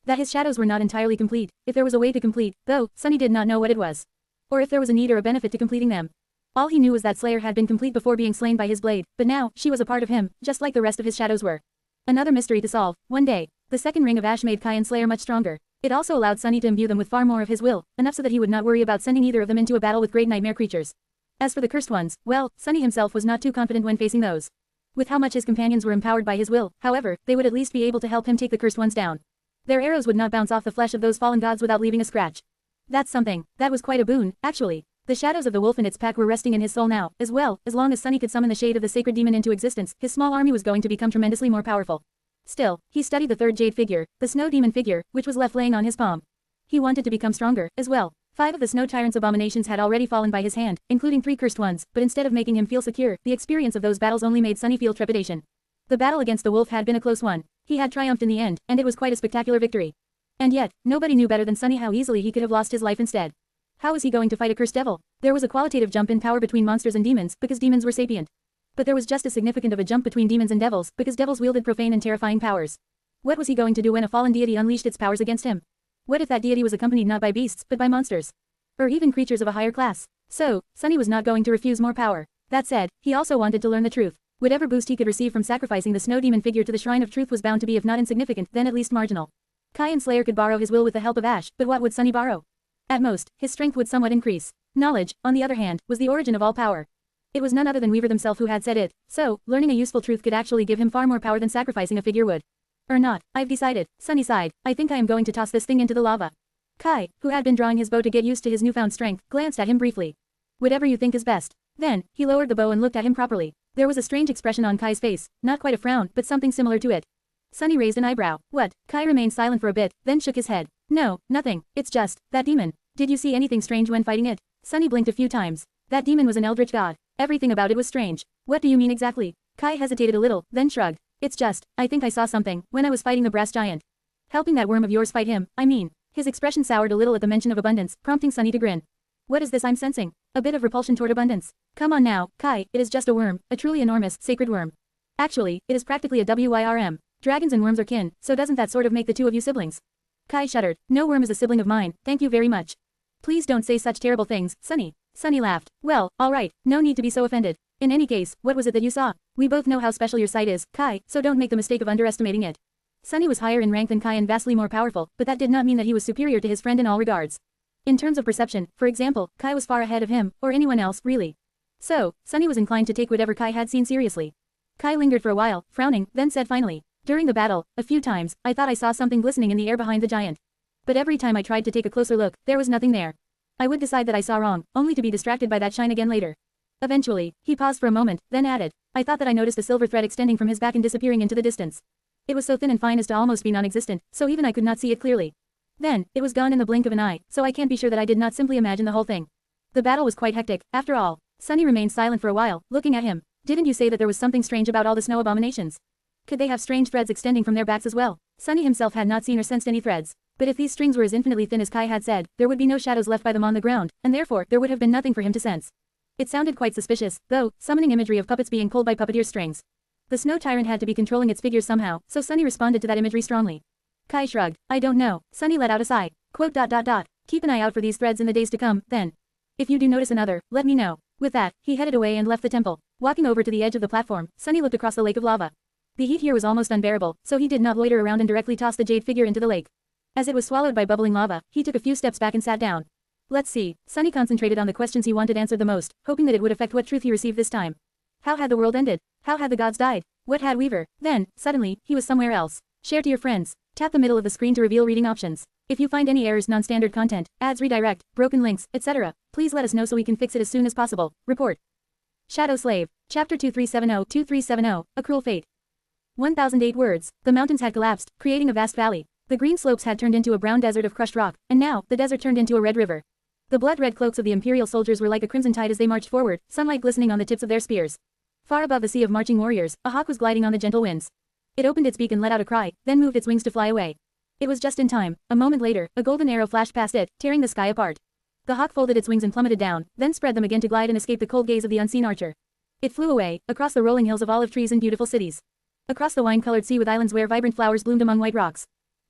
That his shadows were not entirely complete, if there was a way to complete, though, Sunny did not know what it was. Or if there was a need or a benefit to completing them. All he knew was that Slayer had been complete before being slain by his blade, but now, she was a part of him, just like the rest of his shadows were. Another mystery to solve, one day. The second ring of ash made Kai and Slayer much stronger. It also allowed Sunny to imbue them with far more of his will, enough so that he would not worry about sending either of them into a battle with great nightmare creatures. As for the cursed ones, well, Sunny himself was not too confident when facing those. With how much his companions were empowered by his will, however, they would at least be able to help him take the cursed ones down. Their arrows would not bounce off the flesh of those fallen gods without leaving a scratch. That's something. That was quite a boon, actually. The shadows of the wolf and its pack were resting in his soul now, as well, as long as Sunny could summon the shade of the sacred demon into existence, his small army was going to become tremendously more powerful. Still, he studied the third jade figure, the snow demon figure, which was left laying on his palm. He wanted to become stronger, as well. 5 of the snow tyrant's abominations had already fallen by his hand, including 3 cursed ones, but instead of making him feel secure, the experience of those battles only made Sunny feel trepidation. The battle against the wolf had been a close one. He had triumphed in the end, and it was quite a spectacular victory. And yet, nobody knew better than Sunny how easily he could have lost his life instead. How was he going to fight a cursed devil? There was a qualitative jump in power between monsters and demons, because demons were sapient. But there was just as significant of a jump between demons and devils, because devils wielded profane and terrifying powers. What was he going to do when a fallen deity unleashed its powers against him? What if that deity was accompanied not by beasts, but by monsters? Or even creatures of a higher class? So, Sunny was not going to refuse more power. That said, he also wanted to learn the truth. Whatever boost he could receive from sacrificing the snow demon figure to the Shrine of Truth was bound to be if not insignificant, then at least marginal. Kai and Slayer could borrow his will with the help of Ash, but what would Sunny borrow? At most, his strength would somewhat increase. Knowledge, on the other hand, was the origin of all power. It was none other than Weaver himself who had said it, so, learning a useful truth could actually give him far more power than sacrificing a figure would. Or not, I've decided. Sunny sighed. I think I am going to toss this thing into the lava. Kai, who had been drawing his bow to get used to his newfound strength, glanced at him briefly. Whatever you think is best. Then, he lowered the bow and looked at him properly. There was a strange expression on Kai's face, not quite a frown, but something similar to it. Sunny raised an eyebrow. What? Kai remained silent for a bit, then shook his head. No, nothing. It's just, that demon. Did you see anything strange when fighting it? Sunny blinked a few times. That demon was an eldritch god. Everything about it was strange. What do you mean exactly? Kai hesitated a little, then shrugged. It's just, I think I saw something, when I was fighting the brass giant. Helping that worm of yours fight him, I mean. His expression soured a little at the mention of abundance, prompting Sunny to grin. What is this I'm sensing? A bit of repulsion toward abundance. Come on now, Kai, it is just a worm, a truly enormous, sacred worm. Actually, it is practically a WYRM. Dragons and worms are kin, so doesn't that sort of make the two of you siblings? Kai shuddered. No worm is a sibling of mine, thank you very much. Please don't say such terrible things, Sunny. Sunny laughed. Well, alright, no need to be so offended. In any case, what was it that you saw? We both know how special your sight is, Kai, so don't make the mistake of underestimating it. Sunny was higher in rank than Kai and vastly more powerful, but that did not mean that he was superior to his friend in all regards. In terms of perception, for example, Kai was far ahead of him, or anyone else, really. So, Sunny was inclined to take whatever Kai had seen seriously. Kai lingered for a while, frowning, then said finally, during the battle, a few times, I thought I saw something glistening in the air behind the giant. But every time I tried to take a closer look, there was nothing there. I would decide that I saw wrong, only to be distracted by that shine again later. Eventually, he paused for a moment, then added, I thought that I noticed a silver thread extending from his back and disappearing into the distance. It was so thin and fine as to almost be non-existent, so even I could not see it clearly. Then, it was gone in the blink of an eye, so I can't be sure that I did not simply imagine the whole thing. The battle was quite hectic, after all. Sunny remained silent for a while, looking at him. Didn't you say that there was something strange about all the snow abominations? Could they have strange threads extending from their backs as well? Sunny himself had not seen or sensed any threads. But if these strings were as infinitely thin as Kai had said, there would be no shadows left by them on the ground, and therefore there would have been nothing for him to sense. It sounded quite suspicious, though, summoning imagery of puppets being pulled by puppeteer strings. The snow tyrant had to be controlling its figures somehow, so Sunny responded to that imagery strongly. Kai shrugged. I don't know. Sunny let out a sigh. Quote. Keep an eye out for these threads in the days to come, then. If you do notice another, let me know. With that, he headed away and left the temple. Walking over to the edge of the platform, Sunny looked across the lake of lava. The heat here was almost unbearable, so he did not loiter around and directly toss the jade figure into the lake. As it was swallowed by bubbling lava, he took a few steps back and sat down. Let's see. Sunny concentrated on the questions he wanted answered the most, hoping that it would affect what truth he received this time. How had the world ended? How had the gods died? What had Weaver? Then, suddenly, he was somewhere else. Share to your friends. Tap the middle of the screen to reveal reading options. If you find any errors, non-standard content, ads redirect, broken links, etc., please let us know so we can fix it as soon as possible. Report. Shadow Slave. Chapter 2370-2370, A Cruel Fate. 1008 words. The mountains had collapsed, creating a vast valley. The green slopes had turned into a brown desert of crushed rock, and now, the desert turned into a red river. The blood-red cloaks of the Imperial soldiers were like a crimson tide as they marched forward, sunlight glistening on the tips of their spears. Far above the sea of marching warriors, a hawk was gliding on the gentle winds. It opened its beak and let out a cry, then moved its wings to fly away. It was just in time. A moment later, a golden arrow flashed past it, tearing the sky apart. The hawk folded its wings and plummeted down, then spread them again to glide and escape the cold gaze of the unseen archer. It flew away, across the rolling hills of olive trees and beautiful cities. Across the wine-colored sea with islands where vibrant flowers bloomed among white rocks.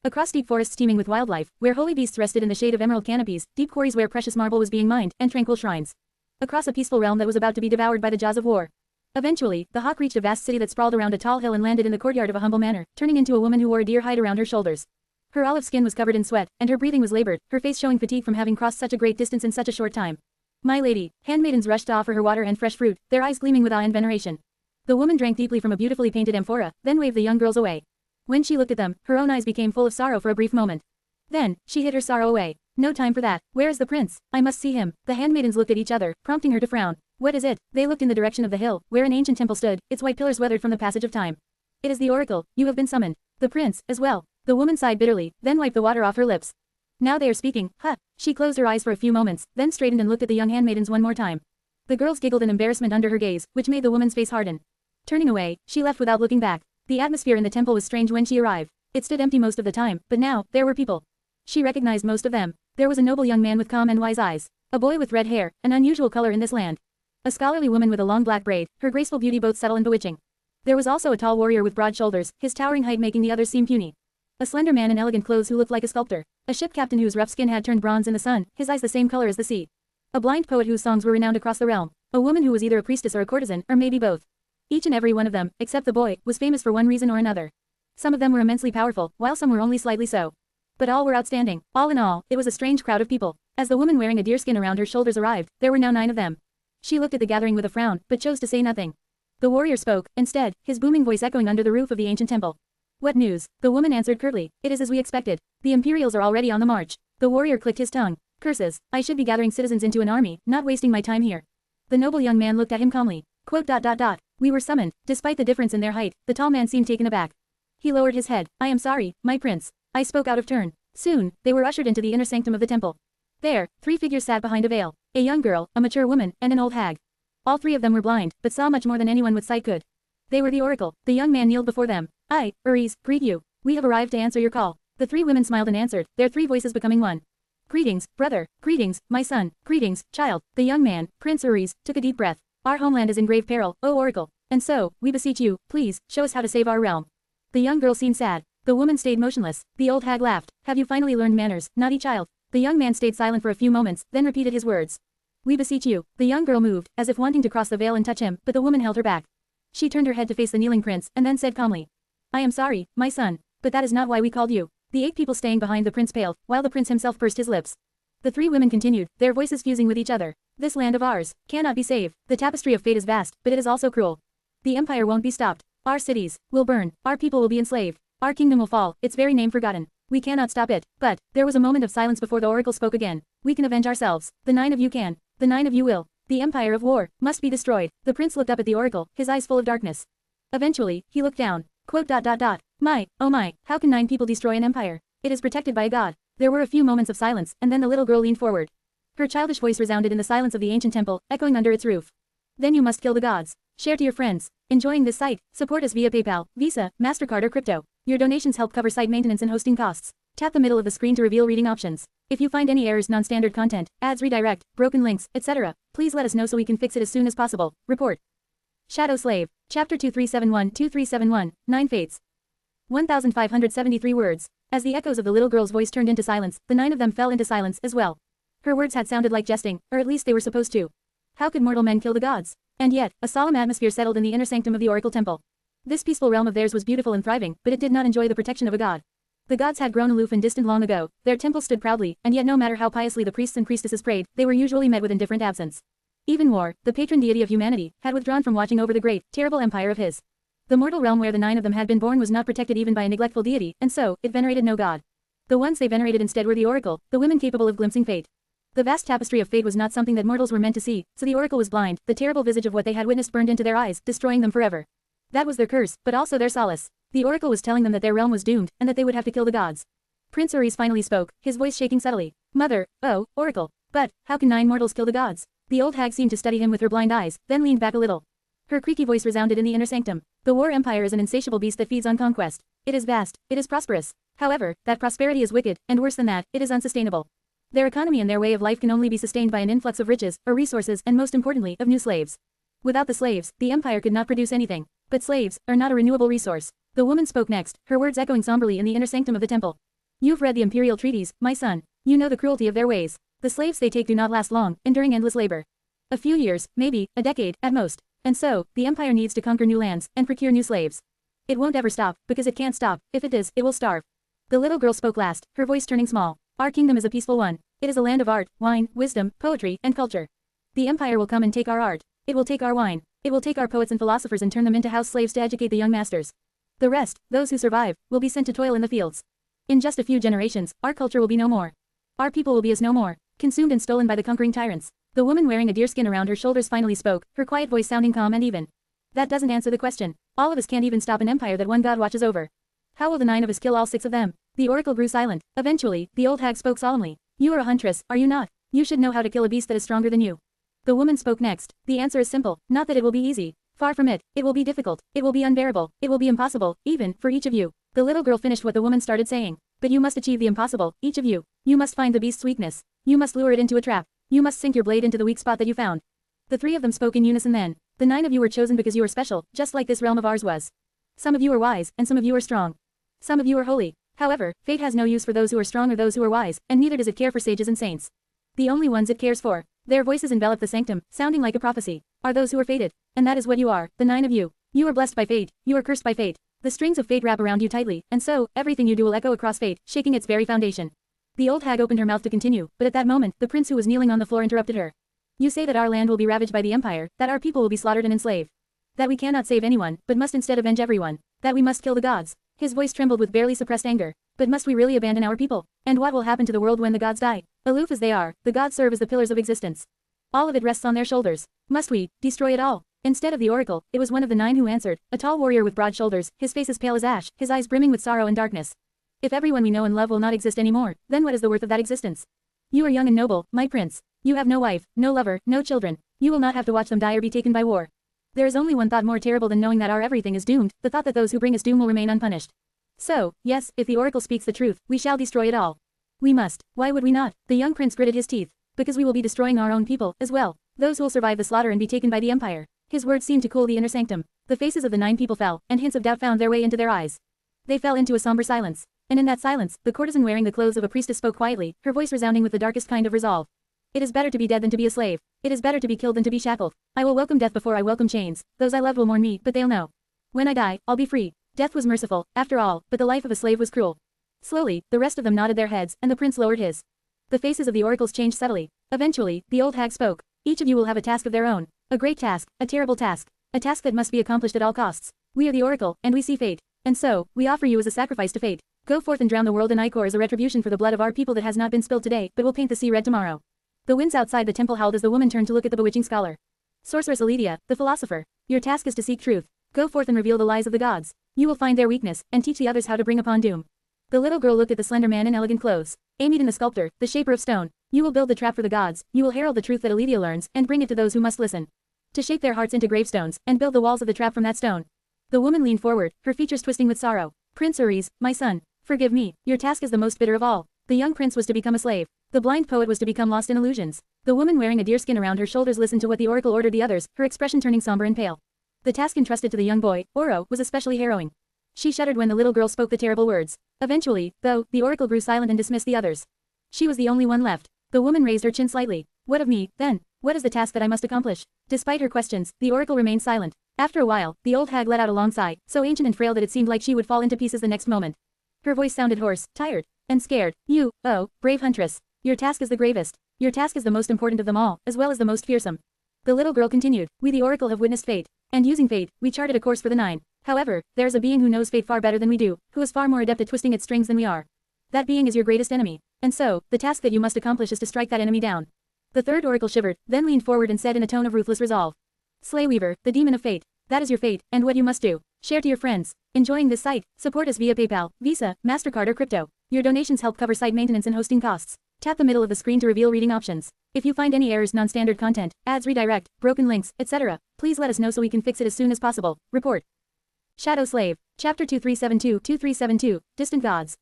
Across deep forests teeming with wildlife, where holy beasts rested in the shade of emerald canopies, deep quarries where precious marble was being mined, and tranquil shrines. Across a peaceful realm that was about to be devoured by the jaws of war. Eventually, the hawk reached a vast city that sprawled around a tall hill and landed in the courtyard of a humble manor, turning into a woman who wore a deer hide around her shoulders. Her olive skin was covered in sweat, and her breathing was labored, her face showing fatigue from having crossed such a great distance in such a short time. My lady, handmaidens rushed to offer her water and fresh fruit, their eyes gleaming with awe and veneration. The woman drank deeply from a beautifully painted amphora, then waved the young girls away. When she looked at them, her own eyes became full of sorrow for a brief moment. Then, she hid her sorrow away. No time for that. Where is the prince? I must see him. The handmaidens looked at each other, prompting her to frown. What is it? They looked in the direction of the hill, where an ancient temple stood, its white pillars weathered from the passage of time. It is the oracle. You have been summoned. The prince, as well. The woman sighed bitterly, then wiped the water off her lips. Now they are speaking. Huh. She closed her eyes for a few moments, then straightened and looked at the young handmaidens one more time. The girls giggled in embarrassment under her gaze, which made the woman's face harden. Turning away, she left without looking back. The atmosphere in the temple was strange when she arrived. It stood empty most of the time, but now, there were people. She recognized most of them. There was a noble young man with calm and wise eyes. A boy with red hair, an unusual color in this land. A scholarly woman with a long black braid, her graceful beauty both subtle and bewitching. There was also a tall warrior with broad shoulders, his towering height making the others seem puny. A slender man in elegant clothes who looked like a sculptor. A ship captain whose rough skin had turned bronze in the sun, his eyes the same color as the sea. A blind poet whose songs were renowned across the realm. A woman who was either a priestess or a courtesan, or maybe both. Each and every one of them, except the boy, was famous for one reason or another. Some of them were immensely powerful, while some were only slightly so. But all were outstanding. All in all, it was a strange crowd of people. As the woman wearing a deerskin around her shoulders arrived, there were now 9 of them. She looked at the gathering with a frown, but chose to say nothing. The warrior spoke, instead, his booming voice echoing under the roof of the ancient temple. What news? The woman answered curtly. It is as we expected. The Imperials are already on the march. The warrior clicked his tongue. Curses. I should be gathering citizens into an army, not wasting my time here. The noble young man looked at him calmly. Quote. We were summoned. Despite the difference in their height, the tall man seemed taken aback. He lowered his head. I am sorry, my prince. I spoke out of turn. Soon, they were ushered into the inner sanctum of the temple. There, 3 figures sat behind a veil. A young girl, a mature woman, and an old hag. All 3 of them were blind, but saw much more than anyone with sight could. They were the oracle. The young man kneeled before them. I, Uriz, greet you. We have arrived to answer your call. The 3 women smiled and answered, their 3 voices becoming one. Greetings, brother. Greetings, my son. Greetings, child. The young man, Prince Uriz, took a deep breath. Our homeland is in grave peril, O oracle. And so, we beseech you, please, show us how to save our realm. The young girl seemed sad. The woman stayed motionless. The old hag laughed. Have you finally learned manners, naughty child? The young man stayed silent for a few moments, then repeated his words. We beseech you. The young girl moved, as if wanting to cross the veil and touch him, but the woman held her back. She turned her head to face the kneeling prince, and then said calmly. I am sorry, my son. But that is not why we called you. The 8 people staying behind the prince paled, while the prince himself pursed his lips. The 3 women continued, their voices fusing with each other. This land of ours cannot be saved. The tapestry of fate is vast, but it is also cruel. The empire won't be stopped. Our cities will burn. Our people will be enslaved. Our kingdom will fall, its very name forgotten. We cannot stop it. But, there was a moment of silence before the oracle spoke again. We can avenge ourselves. The 9 of you can. The 9 of you will. The empire of war must be destroyed. The prince looked up at the oracle, his eyes full of darkness. Eventually, he looked down. Quote. Oh my, how can 9 people destroy an empire? It is protected by a god. There were a few moments of silence, and then the little girl leaned forward. Her childish voice resounded in the silence of the ancient temple, echoing under its roof. Then you must kill the gods. Share to your friends. Enjoying this site? Support us via PayPal, Visa, MasterCard or crypto. Your donations help cover site maintenance and hosting costs. Tap the middle of the screen to reveal reading options. If you find any errors, non-standard content, ads redirect, broken links, etc., please let us know so we can fix it as soon as possible. Report. Shadow Slave. Chapter 2371-2371, 9 Fates. 1,573 words. As the echoes of the little girl's voice turned into silence, the 9 of them fell into silence as well. Her words had sounded like jesting, or at least they were supposed to. How could mortal men kill the gods? And yet, a solemn atmosphere settled in the inner sanctum of the Oracle Temple. This peaceful realm of theirs was beautiful and thriving, but it did not enjoy the protection of a god. The gods had grown aloof and distant long ago, their temples stood proudly, and yet no matter how piously the priests and priestesses prayed, they were usually met with indifferent absence. Even War, the patron deity of humanity, had withdrawn from watching over the great, terrible empire of his. The mortal realm where the 9 of them had been born was not protected even by a neglectful deity, and so, it venerated no god. The ones they venerated instead were the Oracle, the women capable of glimpsing fate. The vast tapestry of fate was not something that mortals were meant to see, so the Oracle was blind, the terrible visage of what they had witnessed burned into their eyes, destroying them forever. That was their curse, but also their solace. The Oracle was telling them that their realm was doomed, and that they would have to kill the gods. Prince Uri's finally spoke, his voice shaking subtly. Mother, oh, Oracle. But, how can 9 mortals kill the gods? The old hag seemed to study him with her blind eyes, then leaned back a little. Her creaky voice resounded in the inner sanctum. The war empire is an insatiable beast that feeds on conquest. It is vast, it is prosperous. However, that prosperity is wicked, and worse than that, it is unsustainable. Their economy and their way of life can only be sustained by an influx of riches, or resources, and most importantly, of new slaves. Without the slaves, the empire could not produce anything. But slaves are not a renewable resource. The woman spoke next, her words echoing somberly in the inner sanctum of the temple. You've read the imperial treaties, my son. You know the cruelty of their ways. The slaves they take do not last long, enduring endless labor. A few years, maybe, a decade, at most. And so, the empire needs to conquer new lands, and procure new slaves. It won't ever stop, because it can't stop. If it does, it will starve. The little girl spoke last, her voice turning small. Our kingdom is a peaceful one. It is a land of art, wine, wisdom, poetry, and culture. The empire will come and take our art. It will take our wine. It will take our poets and philosophers and turn them into house slaves to educate the young masters. The rest, those who survive, will be sent to toil in the fields. In just a few generations, our culture will be no more. Our people will be as no more, consumed and stolen by the conquering tyrants. The woman wearing a deerskin around her shoulders finally spoke, her quiet voice sounding calm and even. That doesn't answer the question. All of us can't even stop an empire that one god watches over. How will the 9 of us kill all 6 of them? The oracle grew silent. Eventually, the old hag spoke solemnly. You are a huntress, are you not? You should know how to kill a beast that is stronger than you. The woman spoke next. The answer is simple, not that it will be easy. Far from it. It will be difficult. It will be unbearable. It will be impossible, even, for each of you. The little girl finished what the woman started saying. But you must achieve the impossible, each of you. You must find the beast's weakness. You must lure it into a trap. You must sink your blade into the weak spot that you found. The 3 of them spoke in unison then. The 9 of you were chosen because you are special, just like this realm of ours was. Some of you are wise, and some of you are strong. Some of you are holy. However, fate has no use for those who are strong or those who are wise, and neither does it care for sages and saints. The only ones it cares for. Their voices envelop the sanctum, sounding like a prophecy. Are those who are fated. And that is what you are, the 9 of you. You are blessed by fate, you are cursed by fate. The strings of fate wrap around you tightly, and so, everything you do will echo across fate, shaking its very foundation. The old hag opened her mouth to continue, but at that moment, the prince who was kneeling on the floor interrupted her. You say that our land will be ravaged by the empire, that our people will be slaughtered and enslaved. That we cannot save anyone, but must instead avenge everyone. That we must kill the gods. His voice trembled with barely suppressed anger. But must we really abandon our people? And what will happen to the world when the gods die? Aloof as they are, the gods serve as the pillars of existence. All of it rests on their shoulders. Must we destroy it all? Instead of the oracle, it was one of the 9 who answered, a tall warrior with broad shoulders, his face as pale as ash, his eyes brimming with sorrow and darkness. If everyone we know and love will not exist anymore, then what is the worth of that existence? You are young and noble, my prince. You have no wife, no lover, no children. You will not have to watch them die or be taken by war. There is only one thought more terrible than knowing that our everything is doomed, the thought that those who bring us doom will remain unpunished. So, yes, if the oracle speaks the truth, we shall destroy it all. We must. Why would we not? The young prince gritted his teeth. Because we will be destroying our own people, as well. Those who will survive the slaughter and be taken by the empire. His words seemed to cool the inner sanctum. The faces of the 9 people fell, and hints of doubt found their way into their eyes. They fell into a somber silence. And in that silence, the courtesan wearing the clothes of a priestess spoke quietly, her voice resounding with the darkest kind of resolve. It is better to be dead than to be a slave. It is better to be killed than to be shackled. I will welcome death before I welcome chains. Those I loved will mourn me, but they'll know. When I die, I'll be free. Death was merciful, after all, but the life of a slave was cruel. Slowly, the rest of them nodded their heads, and the prince lowered his. The faces of the oracles changed subtly. Eventually, the old hag spoke. Each of you will have a task of their own. A great task, a terrible task. A task that must be accomplished at all costs. We are the oracle, and we see fate. And so, we offer you as a sacrifice to fate. Go forth and drown the world in ichor as a retribution for the blood of our people that has not been spilled today, but will paint the sea red tomorrow. The winds outside the temple howled as the woman turned to look at the bewitching scholar. Sorceress Aledia, the philosopher. Your task is to seek truth. Go forth and reveal the lies of the gods. You will find their weakness, and teach the others how to bring upon doom. The little girl looked at the slender man in elegant clothes. Amid the sculptor, the shaper of stone. You will build the trap for the gods, you will herald the truth that Olivia learns, and bring it to those who must listen. To shape their hearts into gravestones, and build the walls of the trap from that stone. The woman leaned forward, her features twisting with sorrow. Prince Uriz, my son. Forgive me, your task is the most bitter of all. The young prince was to become a slave. The blind poet was to become lost in illusions. The woman wearing a deerskin around her shoulders listened to what the oracle ordered the others, her expression turning somber and pale. The task entrusted to the young boy, Oro, was especially harrowing. She shuddered when the little girl spoke the terrible words. Eventually, though, the oracle grew silent and dismissed the others. She was the only one left. The woman raised her chin slightly. What of me, then? What is the task that I must accomplish? Despite her questions, the oracle remained silent. After a while, the old hag let out a long sigh, so ancient and frail that it seemed like she would fall into pieces the next moment. Her voice sounded hoarse, tired, and scared. You, oh, brave huntress. Your task is the gravest. Your task is the most important of them all, as well as the most fearsome. The little girl continued. We the oracle have witnessed fate. And using fate, we charted a course for the 9. However, there is a being who knows fate far better than we do, who is far more adept at twisting its strings than we are. That being is your greatest enemy. And so, the task that you must accomplish is to strike that enemy down. The third oracle shivered, then leaned forward and said in a tone of ruthless resolve. Slay Weaver, the demon of fate. That is your fate, and what you must do. Share to your friends. Enjoying this site? Support us via PayPal, Visa, MasterCard or crypto. Your donations help cover site maintenance and hosting costs. Tap the middle of the screen to reveal reading options. If you find any errors, non-standard content, ads redirect, broken links, etc., please let us know so we can fix it as soon as possible. Report. Shadow Slave. Chapter 2372-2372, Distant Gods.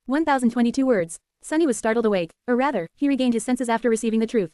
1022 words. Sunny was startled awake, or rather, he regained his senses after receiving the truth.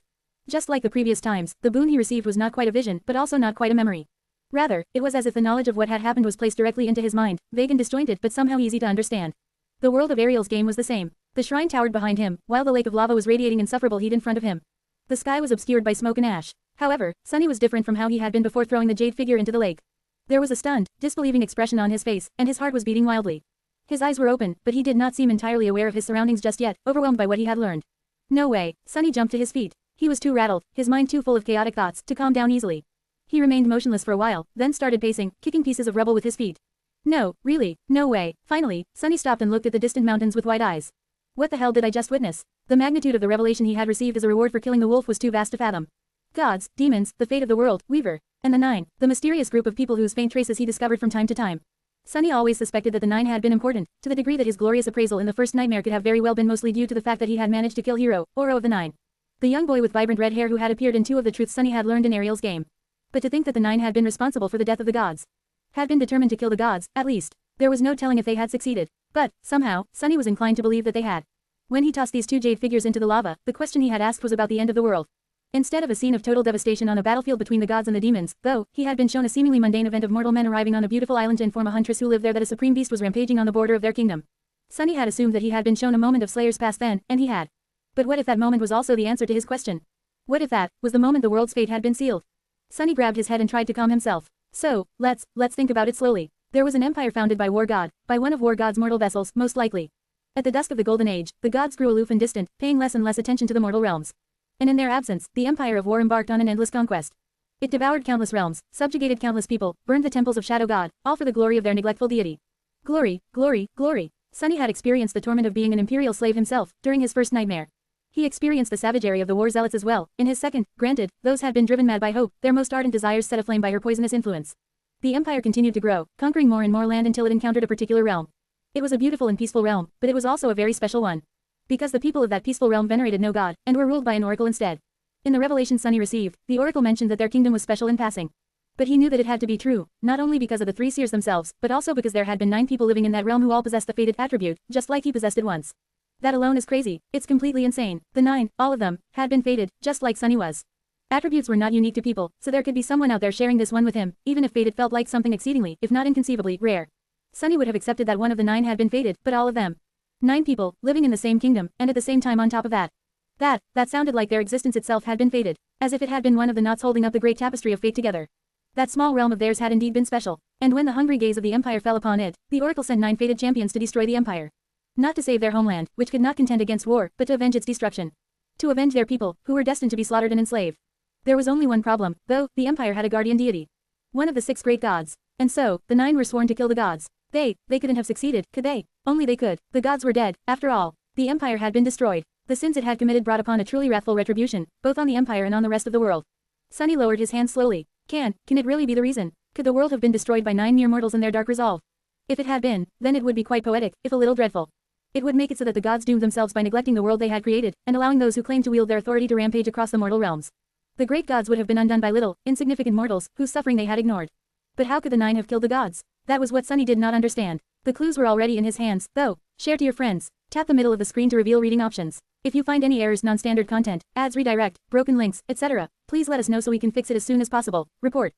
Just like the previous times, the boon he received was not quite a vision, but also not quite a memory. Rather, it was as if the knowledge of what had happened was placed directly into his mind, vague and disjointed but somehow easy to understand. The world of Ariel's game was the same. The shrine towered behind him, while the lake of lava was radiating insufferable heat in front of him. The sky was obscured by smoke and ash. However, Sunny was different from how he had been before throwing the jade figure into the lake. There was a stunned, disbelieving expression on his face, and his heart was beating wildly. His eyes were open, but he did not seem entirely aware of his surroundings just yet, overwhelmed by what he had learned. No way. Sunny jumped to his feet. He was too rattled, his mind too full of chaotic thoughts, to calm down easily. He remained motionless for a while, then started pacing, kicking pieces of rubble with his feet. No, really, no way. Finally, Sunny stopped and looked at the distant mountains with wide eyes. What the hell did I just witness? The magnitude of the revelation he had received as a reward for killing the wolf was too vast to fathom. Gods, demons, the fate of the world, Weaver, and the 9, the mysterious group of people whose faint traces he discovered from time to time. Sunny always suspected that the 9 had been important, to the degree that his glorious appraisal in the first nightmare could have very well been mostly due to the fact that he had managed to kill Hero, Oro of the 9. The young boy with vibrant red hair who had appeared in 2 of the truths Sunny had learned in Ariel's game. But to think that the 9 had been responsible for the death of the gods. Had been determined to kill the gods, at least. There was no telling if they had succeeded. But, somehow, Sunny was inclined to believe that they had. When he tossed these 2 jade figures into the lava, the question he had asked was about the end of the world. Instead of a scene of total devastation on a battlefield between the gods and the demons, though, he had been shown a seemingly mundane event of mortal men arriving on a beautiful island to inform a huntress who lived there that a supreme beast was rampaging on the border of their kingdom. Sunny had assumed that he had been shown a moment of Slayer's past then, and he had. But what if that moment was also the answer to his question? What if that was the moment the world's fate had been sealed? Sunny grabbed his head and tried to calm himself. So, let's think about it slowly. There was an empire founded by War God, by one of War God's mortal vessels, most likely. At the dusk of the Golden Age, the gods grew aloof and distant, paying less and less attention to the mortal realms. And in their absence, the Empire of War embarked on an endless conquest. It devoured countless realms, subjugated countless people, burned the temples of Shadow God, all for the glory of their neglectful deity. Glory, glory, glory. Sunny had experienced the torment of being an imperial slave himself, during his first nightmare. He experienced the savagery of the war zealots as well. In his second, granted, those had been driven mad by hope, their most ardent desires set aflame by her poisonous influence. The empire continued to grow, conquering more and more land until it encountered a particular realm. It was a beautiful and peaceful realm, but it was also a very special one. Because the people of that peaceful realm venerated no god, and were ruled by an oracle instead. In the revelation Sunny received, the oracle mentioned that their kingdom was special in passing. But he knew that it had to be true, not only because of the 3 seers themselves, but also because there had been 9 people living in that realm who all possessed the fated attribute, just like he possessed it once. That alone is crazy. It's completely insane. The 9, all of them, had been fated, just like Sunny was. Attributes were not unique to people, so there could be someone out there sharing this one with him, even if fated felt like something exceedingly, if not inconceivably, rare. Sunny would have accepted that one of the 9 had been fated, but all of them. 9 people, living in the same kingdom, and at the same time on top of that. That sounded like their existence itself had been fated, as if it had been one of the knots holding up the great tapestry of fate together. That small realm of theirs had indeed been special, and when the hungry gaze of the empire fell upon it, the oracle sent 9 fated champions to destroy the empire. Not to save their homeland, which could not contend against war, but to avenge its destruction. To avenge their people, who were destined to be slaughtered and enslaved. There was only one problem, though, the empire had a guardian deity. One of the 6 great gods. And so, the 9 were sworn to kill the gods. They couldn't have succeeded, could they? Only they could. The gods were dead, after all. The empire had been destroyed. The sins it had committed brought upon a truly wrathful retribution, both on the empire and on the rest of the world. Sunny lowered his hand slowly. Can it really be the reason? Could the world have been destroyed by 9 mere mortals and their dark resolve? If it had been, then it would be quite poetic, if a little dreadful. It would make it so that the gods doomed themselves by neglecting the world they had created, and allowing those who claimed to wield their authority to rampage across the mortal realms. The great gods would have been undone by little, insignificant mortals, whose suffering they had ignored. But how could the 9 have killed the gods? That was what Sunny did not understand. The clues were already in his hands, though. Share to your friends. Tap the middle of the screen to reveal reading options. If you find any errors, non-standard content, ads, redirect, broken links, etc., please let us know so we can fix it as soon as possible. Report.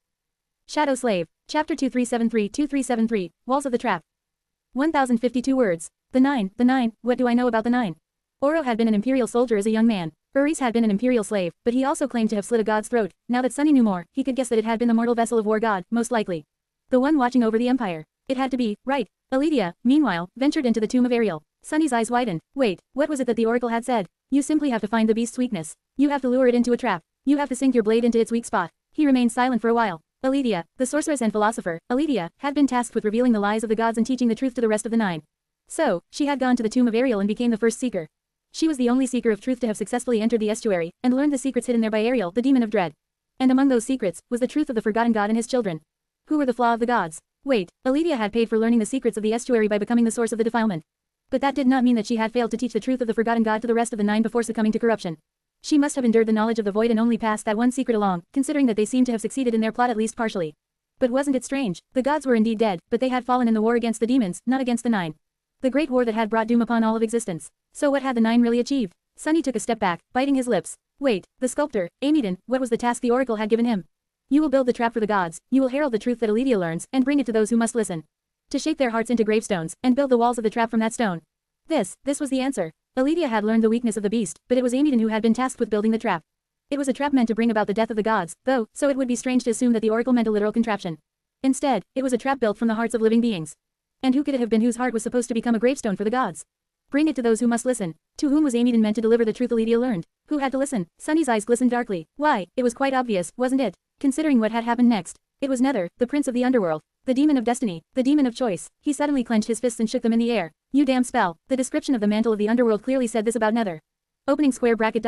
Shadow Slave. Chapter 2373-2373, Walls of the Trap. 1052 words. The 9, what do I know about the 9? Oro had been an imperial soldier as a young man. Uri's had been an imperial slave, but he also claimed to have slit a god's throat. Now that Sunny knew more, he could guess that it had been the mortal vessel of war god, most likely. The one watching over the empire. It had to be, right. Aledia, meanwhile, ventured into the tomb of Ariel. Sunny's eyes widened. Wait, what was it that the oracle had said? You simply have to find the beast's weakness. You have to lure it into a trap. You have to sink your blade into its weak spot. He remained silent for a while. Aledia, the sorceress and philosopher, Aledia, had been tasked with revealing the lies of the gods and teaching the truth to the rest of the 9. So, she had gone to the tomb of Ariel and became the first seeker. She was the only seeker of truth to have successfully entered the estuary, and learned the secrets hidden there by Ariel, the demon of dread. And among those secrets, was the truth of the forgotten god and his children. Who were the flaw of the gods? Wait, Aledia had paid for learning the secrets of the estuary by becoming the source of the defilement. But that did not mean that she had failed to teach the truth of the forgotten god to the rest of the 9 before succumbing to corruption. She must have endured the knowledge of the void and only passed that one secret along, considering that they seemed to have succeeded in their plot at least partially. But wasn't it strange? The gods were indeed dead, but they had fallen in the war against the demons, not against the 9. The great war that had brought doom upon all of existence. So what had the 9 really achieved? Sunny took a step back, biting his lips. Wait, the sculptor, Amidon, what was the task the oracle had given him? You will build the trap for the gods, you will herald the truth that Aledia learns, and bring it to those who must listen. To shape their hearts into gravestones, and build the walls of the trap from that stone. This was the answer. Aledia had learned the weakness of the beast, but it was Amidon who had been tasked with building the trap. It was a trap meant to bring about the death of the gods, though, so it would be strange to assume that the oracle meant a literal contraption. Instead, it was a trap built from the hearts of living beings. And who could it have been whose heart was supposed to become a gravestone for the gods? Bring it to those who must listen. To whom was Amidon meant to deliver the truth Aledia learned? Who had to listen? Sunny's eyes glistened darkly. Why, it was quite obvious, wasn't it? Considering what had happened next. It was Nether, the prince of the underworld. The demon of destiny, the demon of choice. He suddenly clenched his fists and shook them in the air. You damn spell. The description of the mantle of the underworld clearly said this about Nether. Opening square bracket ...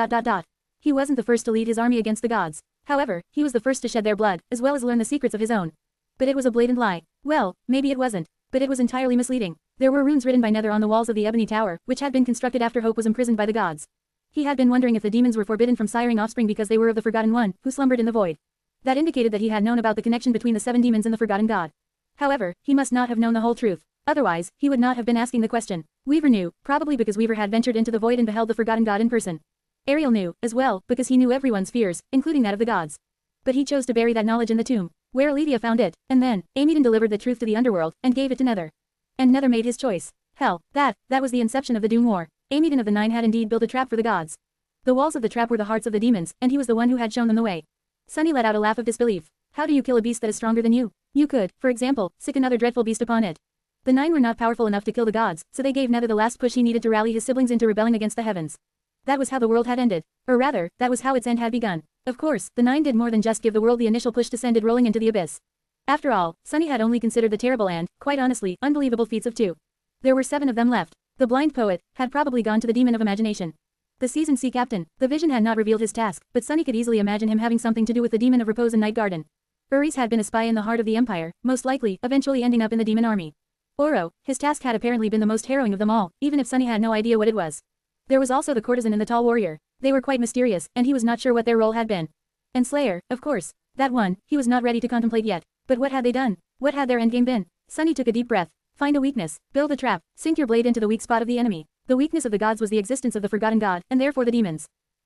He wasn't the first to lead his army against the gods. However, he was the first to shed their blood, as well as learn the secrets of his own. But it was a blatant lie. Well, maybe it wasn't. But it was entirely misleading. There were runes written by Nether on the walls of the Ebony Tower, which had been constructed after Hope was imprisoned by the gods. He had been wondering if the demons were forbidden from siring offspring because they were of the Forgotten One, who slumbered in the void. That indicated that he had known about the connection between the 7 demons and the Forgotten God. However, he must not have known the whole truth. Otherwise, he would not have been asking the question. Weaver knew, probably because Weaver had ventured into the void and beheld the Forgotten God in person. Ariel knew, as well, because he knew everyone's fears, including that of the gods. But he chose to bury that knowledge in the tomb, where Aledia found it, and then, Amidon delivered the truth to the underworld, and gave it to Nether. And Nether made his choice. Hell, that was the inception of the Doom War. Amidon of the 9 had indeed built a trap for the gods. The walls of the trap were the hearts of the demons, and he was the one who had shown them the way. Sunny let out a laugh of disbelief. How do you kill a beast that is stronger than you? You could, for example, sick another dreadful beast upon it. The 9 were not powerful enough to kill the gods, so they gave Nether the last push he needed to rally his siblings into rebelling against the heavens. That was how the world had ended. Or rather, that was how its end had begun. Of course, the 9 did more than just give the world the initial push to send it rolling into the abyss. After all, Sunny had only considered the terrible and, quite honestly, unbelievable feats of 2. There were 7 of them left. The blind poet had probably gone to the demon of imagination. The seasoned sea captain, the vision had not revealed his task, but Sunny could easily imagine him having something to do with the demon of repose and night garden. Uri's had been a spy in the heart of the empire, most likely, eventually ending up in the demon army. Oro, his task had apparently been the most harrowing of them all, even if Sunny had no idea what it was. There was also the courtesan and the tall warrior. They were quite mysterious, and he was not sure what their role had been. And Slayer, of course. That one, he was not ready to contemplate yet. But what had they done? What had their endgame been? Sunny took a deep breath. Find a weakness, build a trap, sink your blade into the weak spot of the enemy. The weakness of the gods was the existence of the Forgotten God, and therefore the demons.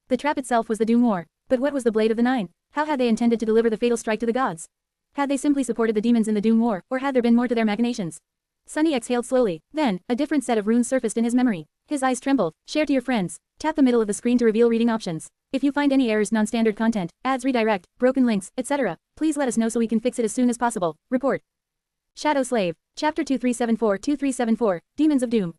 The trap itself was the Doom War. But what was the blade of the 9? How had they intended to deliver the fatal strike to the gods? Had they simply supported the demons in the Doom War, or had there been more to their machinations? Sunny exhaled slowly. Then, a different set of runes surfaced in his memory. His eyes trembled. Share to your friends. Tap the middle of the screen to reveal reading options. If you find any errors, non-standard content, ads, redirect, broken links, etc., please let us know so we can fix it as soon as possible. Report. Shadow Slave. Chapter 2374-2374, Demons of Doom.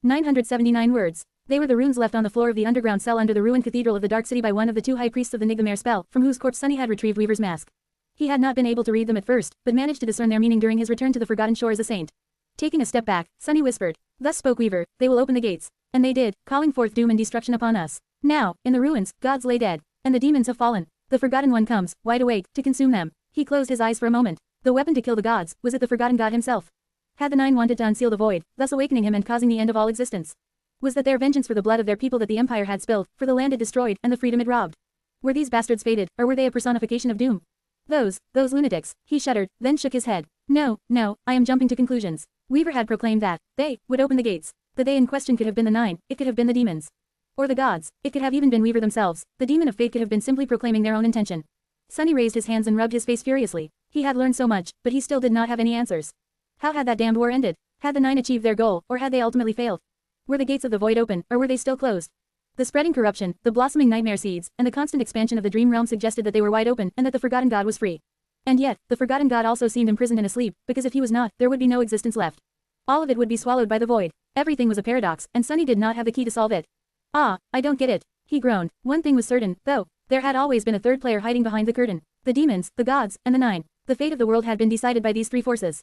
979 words. They were the runes left on the floor of the underground cell under the ruined cathedral of the Dark City by one of the 2 high priests of the Nightmare spell, from whose corpse Sunny had retrieved Weaver's mask. He had not been able to read them at first, but managed to discern their meaning during his return to the Forgotten Shore as a saint. Taking a step back, Sunny whispered. Thus spoke Weaver, they will open the gates. And they did, calling forth doom and destruction upon us. Now, in the ruins, gods lay dead. And the demons have fallen. The Forgotten One comes, wide awake, to consume them. He closed his eyes for a moment. The weapon to kill the gods, was it the Forgotten God himself? Had the Nine wanted to unseal the void, thus awakening him and causing the end of all existence? Was that their vengeance for the blood of their people that the Empire had spilled, for the land it destroyed, and the freedom it robbed? Were these bastards fated, or were they a personification of doom? Those lunatics, he shuddered, then shook his head. No, I am jumping to conclusions. Weaver had proclaimed that they would open the gates. The they in question could have been the Nine, it could have been the demons. Or the gods, it could have even been Weaver themselves. The demon of fate could have been simply proclaiming their own intention. Sunny raised his hands and rubbed his face furiously. He had learned so much, but he still did not have any answers. How had that damned war ended? Had the Nine achieved their goal, or had they ultimately failed? Were the gates of the void open, or were they still closed? The spreading corruption, the blossoming nightmare seeds, and the constant expansion of the dream realm suggested that they were wide open and that the forgotten god was free. And yet, the forgotten god also seemed imprisoned and asleep, because if he was not, there would be no existence left. All of it would be swallowed by the void. Everything was a paradox, and Sunny did not have the key to solve it. Ah, I don't get it. He groaned. One thing was certain, though. There had always been a third player hiding behind the curtain. The demons, the gods, and the Nine. The fate of the world had been decided by these three forces.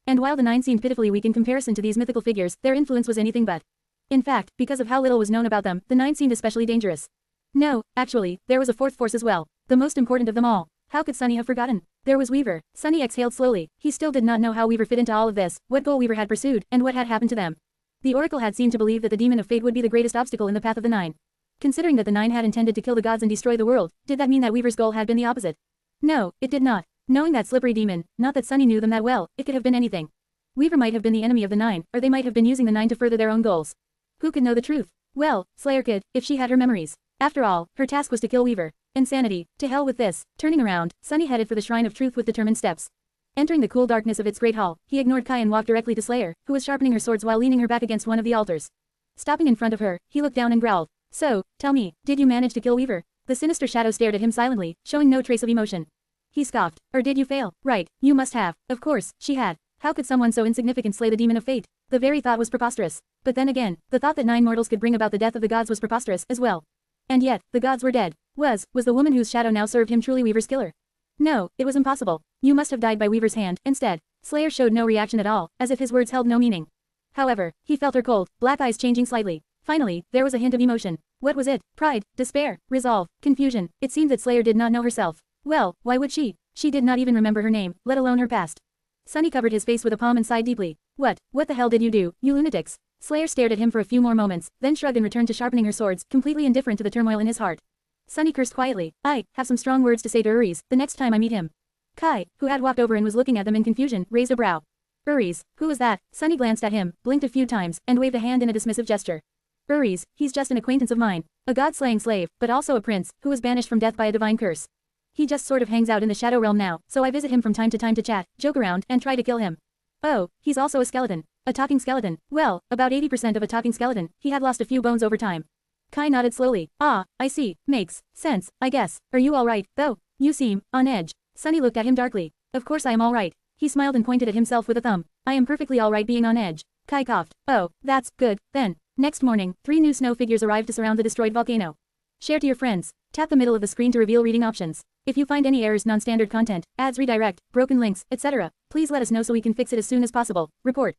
And while the Nine seemed pitifully weak in comparison to these mythical figures, their influence was anything but. In fact, because of how little was known about them, the Nine seemed especially dangerous. No, actually, there was a fourth force as well. The most important of them all. How could Sunny have forgotten? There was Weaver. Sunny exhaled slowly. He still did not know how Weaver fit into all of this, what goal Weaver had pursued, and what had happened to them. The Oracle had seemed to believe that the demon of fate would be the greatest obstacle in the path of the Nine. Considering that the Nine had intended to kill the gods and destroy the world, did that mean that Weaver's goal had been the opposite? No, it did not. Knowing that slippery demon, not that Sunny knew them that well, it could have been anything. Weaver might have been the enemy of the Nine, or they might have been using the Nine to further their own goals. Who could know the truth? Well, Slayer could, if she had her memories. After all, her task was to kill Weaver. Insanity. To hell with this. Turning around, Sunny headed for the Shrine of Truth with determined steps. Entering the cool darkness of its great hall, he ignored Kai and walked directly to Slayer, who was sharpening her swords while leaning her back against one of the altars. Stopping in front of her, he looked down and growled. So, tell me, did you manage to kill Weaver? The sinister shadow stared at him silently, showing no trace of emotion. He scoffed. Or did you fail? Right, you must have. Of course, she had. How could someone so insignificant slay the demon of fate? The very thought was preposterous. But then again, the thought that 9 mortals could bring about the death of the gods was preposterous as well. And yet, the gods were dead. Was the woman whose shadow now served him truly Weaver's killer? No, it was impossible. You must have died by Weaver's hand, instead. Slayer showed no reaction at all, as if his words held no meaning. However, he felt her cold, black eyes changing slightly. Finally, there was a hint of emotion. What was it? Pride, despair, resolve, confusion. It seemed that Slayer did not know herself. Well, why would she? She did not even remember her name, let alone her past. Sunny covered his face with a palm and sighed deeply. What the hell did you do, you lunatics? Slayer stared at him for a few more moments, then shrugged and returned to sharpening her swords, completely indifferent to the turmoil in his heart. Sunny cursed quietly. I have some strong words to say to Uri's, the next time I meet him. Kai, who had walked over and was looking at them in confusion, raised a brow. Uri's, who was that? Sunny glanced at him, blinked a few times, and waved a hand in a dismissive gesture. Uri's, he's just an acquaintance of mine. A god-slaying slave, but also a prince, who was banished from death by a divine curse. He just sort of hangs out in the shadow realm now, so I visit him from time to chat, joke around, and try to kill him. Oh, he's also a skeleton. A talking skeleton. Well, about 80% of a talking skeleton. He had lost a few bones over time. Kai nodded slowly. Ah, I see. Makes sense, I guess. Are you alright, though? You seem on edge. Sunny looked at him darkly. Of course I am alright. He smiled and pointed at himself with a thumb. I am perfectly alright being on edge. Kai coughed. Oh, that's good, then. Next morning, 3 new snow figures arrived to surround the destroyed volcano. Share to your friends. Tap the middle of the screen to reveal reading options. If you find any errors, non-standard content, ads, redirect, broken links, etc., please let us know so we can fix it as soon as possible. Report.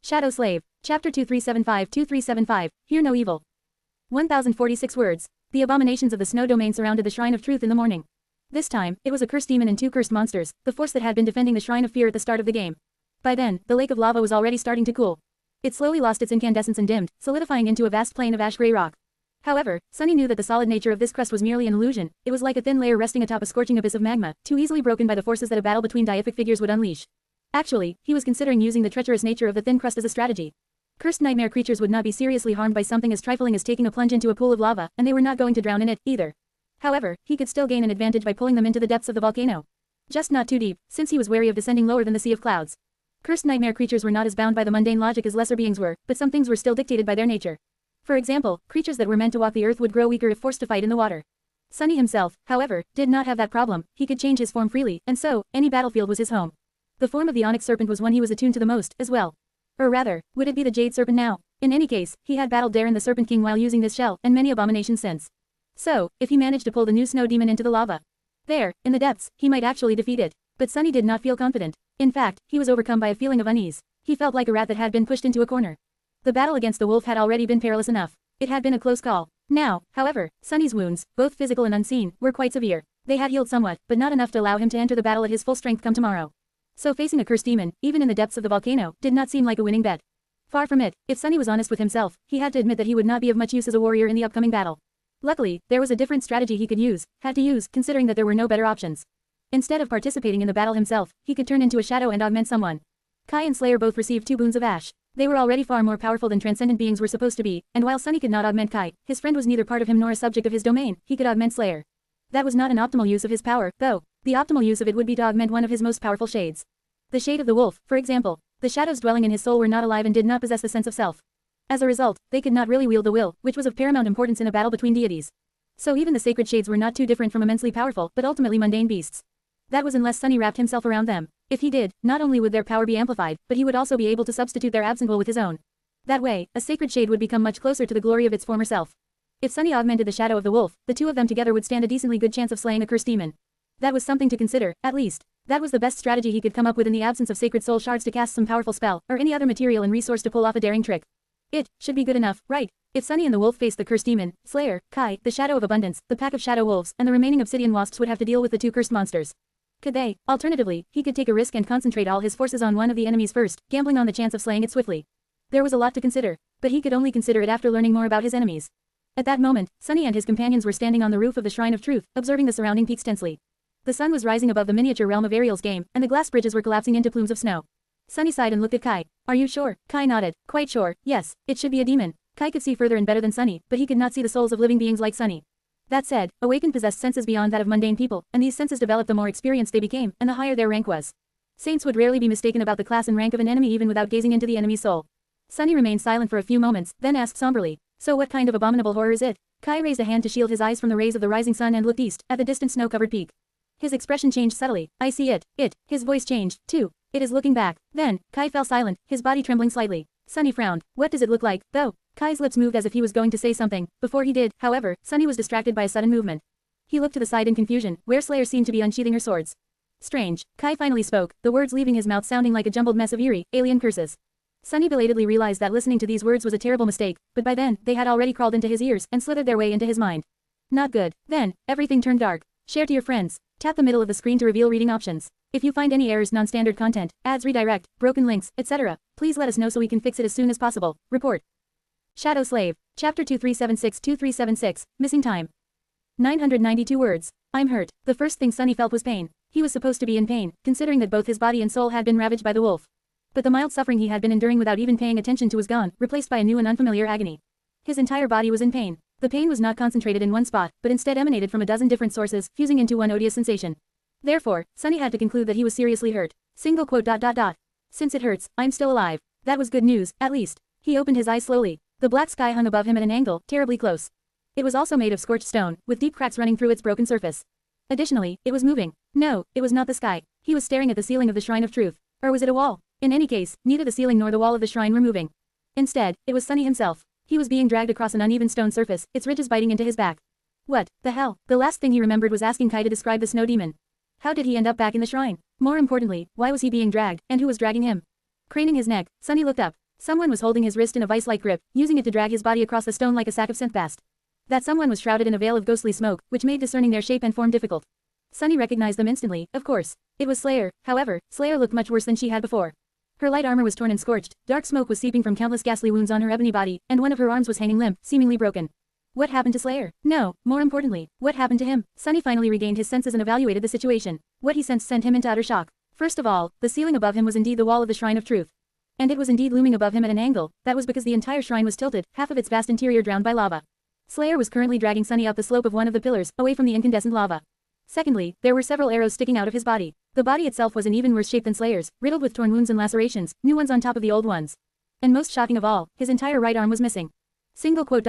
Shadow Slave. Chapter 2375-2375. Hear no evil. 1046 words. The abominations of the snow domain surrounded the Shrine of Truth in the morning. This time, it was a cursed demon and 2 cursed monsters, the force that had been defending the Shrine of Fear at the start of the game. By then, the lake of lava was already starting to cool. It slowly lost its incandescence and dimmed, solidifying into a vast plain of ash-gray rock. However, Sunny knew that the solid nature of this crust was merely an illusion. It was like a thin layer resting atop a scorching abyss of magma, too easily broken by the forces that a battle between deific figures would unleash. Actually, he was considering using the treacherous nature of the thin crust as a strategy. Cursed nightmare creatures would not be seriously harmed by something as trifling as taking a plunge into a pool of lava, and they were not going to drown in it, either. However, he could still gain an advantage by pulling them into the depths of the volcano. Just not too deep, since he was wary of descending lower than the sea of clouds. Cursed nightmare creatures were not as bound by the mundane logic as lesser beings were, but some things were still dictated by their nature. For example, creatures that were meant to walk the earth would grow weaker if forced to fight in the water. Sunny himself, however, did not have that problem. He could change his form freely, and so, any battlefield was his home. The form of the onyx serpent was one he was attuned to the most, as well. Or rather, would it be the jade serpent now? In any case, he had battled Darren the Serpent King while using this shell, and many abominations since. So, if he managed to pull the new snow demon into the lava, there, in the depths, he might actually defeat it. But Sunny did not feel confident. In fact, he was overcome by a feeling of unease. He felt like a rat that had been pushed into a corner. The battle against the wolf had already been perilous enough. It had been a close call. Now, however, Sunny's wounds, both physical and unseen, were quite severe. They had healed somewhat, but not enough to allow him to enter the battle at his full strength come tomorrow. So facing a cursed demon, even in the depths of the volcano, did not seem like a winning bet. Far from it, if Sunny was honest with himself, he had to admit that he would not be of much use as a warrior in the upcoming battle. Luckily, there was a different strategy he could use, considering that there were no better options. Instead of participating in the battle himself, he could turn into a shadow and augment someone. Kai and Slayer both received 2 boons of ash. They were already far more powerful than transcendent beings were supposed to be, and while Sunny could not augment Kai, his friend was neither part of him nor a subject of his domain, he could augment Slayer. That was not an optimal use of his power, though. The optimal use of it would be to augment one of his most powerful shades. The shade of the wolf, for example. The shadows dwelling in his soul were not alive and did not possess the sense of self. As a result, they could not really wield the will, which was of paramount importance in a battle between deities. So even the sacred shades were not too different from immensely powerful, but ultimately mundane beasts. That was unless Sunny wrapped himself around them. If he did, not only would their power be amplified, but he would also be able to substitute their absent will with his own. That way, a sacred shade would become much closer to the glory of its former self. If Sunny augmented the shadow of the wolf, the 2 of them together would stand a decently good chance of slaying a cursed demon. That was something to consider, at least. That was the best strategy he could come up with in the absence of sacred soul shards to cast some powerful spell, or any other material and resource to pull off a daring trick. It should be good enough, right? If Sunny and the wolf faced the cursed demon, Slayer, Kai, the shadow of abundance, the pack of shadow wolves, and the remaining obsidian wasps would have to deal with the 2 cursed monsters. Could they? Alternatively, he could take a risk and concentrate all his forces on one of the enemies first, gambling on the chance of slaying it swiftly. There was a lot to consider, but he could only consider it after learning more about his enemies. At that moment, Sunny and his companions were standing on the roof of the Shrine of Truth, observing the surrounding peaks tensely. The sun was rising above the miniature realm of Ariel's game, and the glass bridges were collapsing into plumes of snow. Sunny sighed and looked at Kai. Are you sure? Kai nodded. Quite sure, yes, it should be a demon. Kai could see further and better than Sunny, but he could not see the souls of living beings like Sunny. That said, awakened possessed senses beyond that of mundane people, and these senses developed the more experienced they became, and the higher their rank was. Saints would rarely be mistaken about the class and rank of an enemy even without gazing into the enemy's soul. Sunny remained silent for a few moments, then asked somberly, so what kind of abominable horror is it? Kai raised a hand to shield his eyes from the rays of the rising sun and looked east, at the distant snow-covered peak. His expression changed subtly. I see it. His voice changed, too. It is looking back. Then, Kai fell silent, his body trembling slightly. Sunny frowned. What does it look like, though? Kai's lips moved as if he was going to say something. Before he did, however, Sunny was distracted by a sudden movement. He looked to the side in confusion, where Slayer seemed to be unsheathing her swords. Strange. Kai finally spoke, the words leaving his mouth sounding like a jumbled mess of eerie, alien curses. Sunny belatedly realized that listening to these words was a terrible mistake, but by then, they had already crawled into his ears and slithered their way into his mind. Not good. Then, everything turned dark. Share to your friends. Tap the middle of the screen to reveal reading options. If you find any errors, non-standard content, ads redirect, broken links, etc., please let us know so we can fix it as soon as possible. Report. Shadow Slave. Chapter 2376-2376, Missing Time. 992 words. I'm hurt. The first thing Sunny felt was pain. He was supposed to be in pain, considering that both his body and soul had been ravaged by the wolf. But the mild suffering he had been enduring without even paying attention to was gone, replaced by a new and unfamiliar agony. His entire body was in pain. The pain was not concentrated in one spot, but instead emanated from a dozen different sources, fusing into one odious sensation. Therefore, Sunny had to conclude that he was seriously hurt. Single quote ... Since it hurts, I'm still alive. That was good news, at least. He opened his eyes slowly. The black sky hung above him at an angle, terribly close. It was also made of scorched stone, with deep cracks running through its broken surface. Additionally, it was moving. No, it was not the sky. He was staring at the ceiling of the Shrine of Truth. Or was it a wall? In any case, neither the ceiling nor the wall of the shrine were moving. Instead, it was Sunny himself. He was being dragged across an uneven stone surface, its ridges biting into his back. What the hell? The last thing he remembered was asking Kai to describe the snow demon. How did he end up back in the shrine? More importantly, why was he being dragged, and who was dragging him? Craning his neck, Sunny looked up. Someone was holding his wrist in a vice-like grip, using it to drag his body across the stone like a sack of synthbast. That someone was shrouded in a veil of ghostly smoke, which made discerning their shape and form difficult. Sunny recognized them instantly, of course. It was Slayer. However, Slayer looked much worse than she had before. Her light armor was torn and scorched, dark smoke was seeping from countless ghastly wounds on her ebony body, and one of her arms was hanging limp, seemingly broken. What happened to Slayer? No, more importantly, what happened to him? Sunny finally regained his senses and evaluated the situation. What he sensed sent him into utter shock. First of all, the ceiling above him was indeed the wall of the Shrine of Truth. And it was indeed looming above him at an angle. That was because the entire shrine was tilted, half of its vast interior drowned by lava. Slayer was currently dragging Sunny up the slope of one of the pillars, away from the incandescent lava. Secondly, there were several arrows sticking out of his body. The body itself was in even worse shape than Slayer's, riddled with torn wounds and lacerations, new ones on top of the old ones. And most shocking of all, his entire right arm was missing. Single quote ...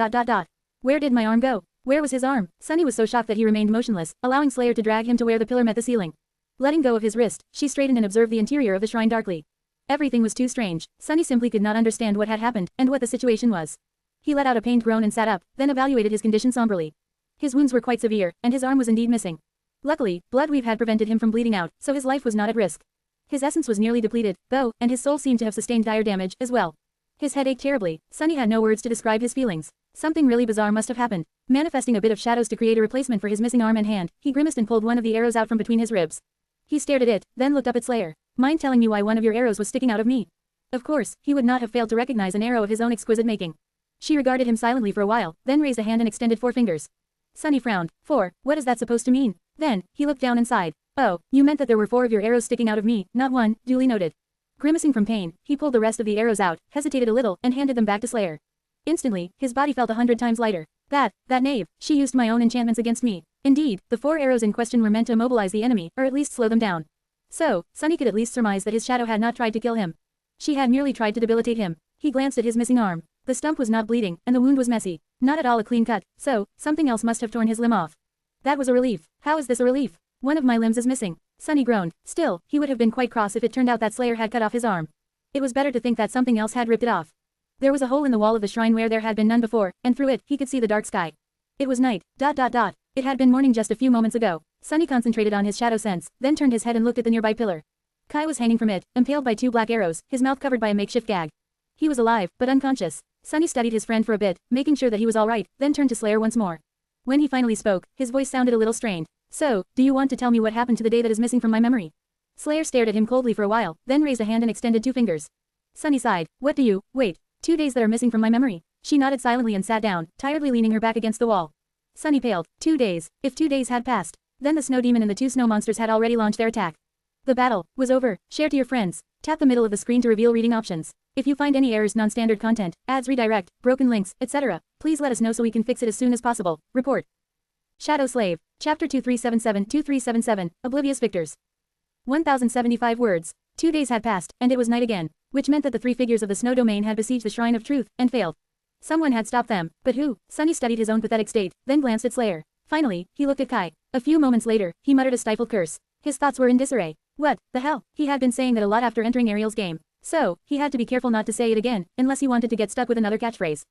Where did my arm go? Where was his arm? Sunny was so shocked that he remained motionless, allowing Slayer to drag him to where the pillar met the ceiling. Letting go of his wrist, she straightened and observed the interior of the shrine darkly. Everything was too strange. Sunny simply could not understand what had happened, and what the situation was. He let out a pained groan and sat up, then evaluated his condition somberly. His wounds were quite severe, and his arm was indeed missing. Luckily, blood weave had prevented him from bleeding out, so his life was not at risk. His essence was nearly depleted, though, and his soul seemed to have sustained dire damage, as well. His head ached terribly. Sunny had no words to describe his feelings. Something really bizarre must have happened. Manifesting a bit of shadows to create a replacement for his missing arm and hand, he grimaced and pulled one of the arrows out from between his ribs. He stared at it, then looked up at Slayer. Mind telling me why one of your arrows was sticking out of me? Of course, he would not have failed to recognize an arrow of his own exquisite making. She regarded him silently for a while, then raised a hand and extended 4 fingers. Sunny frowned. 4, what is that supposed to mean? Then, he looked down and sighed. Oh, you meant that there were 4 of your arrows sticking out of me, not 1, duly noted. Grimacing from pain, he pulled the rest of the arrows out, hesitated a little, and handed them back to Slayer. Instantly, his body felt 100 times lighter. That knave, she used my own enchantments against me. Indeed, the 4 arrows in question were meant to immobilize the enemy, or at least slow them down. So, Sunny could at least surmise that his shadow had not tried to kill him. She had merely tried to debilitate him. He glanced at his missing arm. The stump was not bleeding, and the wound was messy. Not at all a clean cut, so, something else must have torn his limb off. That was a relief. How is this a relief? One of my limbs is missing. Sunny groaned. Still, he would have been quite cross if it turned out that Slayer had cut off his arm. It was better to think that something else had ripped it off. There was a hole in the wall of the shrine where there had been none before, and through it, he could see the dark sky. It was night. It had been morning just a few moments ago. Sunny concentrated on his shadow sense, then turned his head and looked at the nearby pillar. Kai was hanging from it, impaled by 2 black arrows, his mouth covered by a makeshift gag. He was alive, but unconscious. Sunny studied his friend for a bit, making sure that he was all right, then turned to Slayer once more. When he finally spoke, his voice sounded a little strained. So, do you want to tell me what happened to the day that is missing from my memory? Slayer stared at him coldly for a while, then raised a hand and extended 2 fingers. Sunny sighed. Wait, 2 days that are missing from my memory? She nodded silently and sat down, tiredly leaning her back against the wall. Sunny paled. 2 days. If 2 days had passed, then the snow demon and the 2 snow monsters had already launched their attack. The battle was over. Share to your friends. Tap the middle of the screen to reveal reading options. If you find any errors, non-standard content, ads, redirect, broken links, etc., please let us know so we can fix it as soon as possible. Report. Shadow Slave. Chapter 2377-2377, Oblivious Victors. 1075 words. 2 days had passed, and it was night again, which meant that the 3 figures of the snow domain had besieged the Shrine of Truth, and failed. Someone had stopped them, but who? Sunny studied his own pathetic state, then glanced at Slayer. Finally, he looked at Kai. A few moments later, he muttered a stifled curse. His thoughts were in disarray. What the hell? He had been saying that a lot after entering Ariel's game. So, he had to be careful not to say it again, unless he wanted to get stuck with another catchphrase.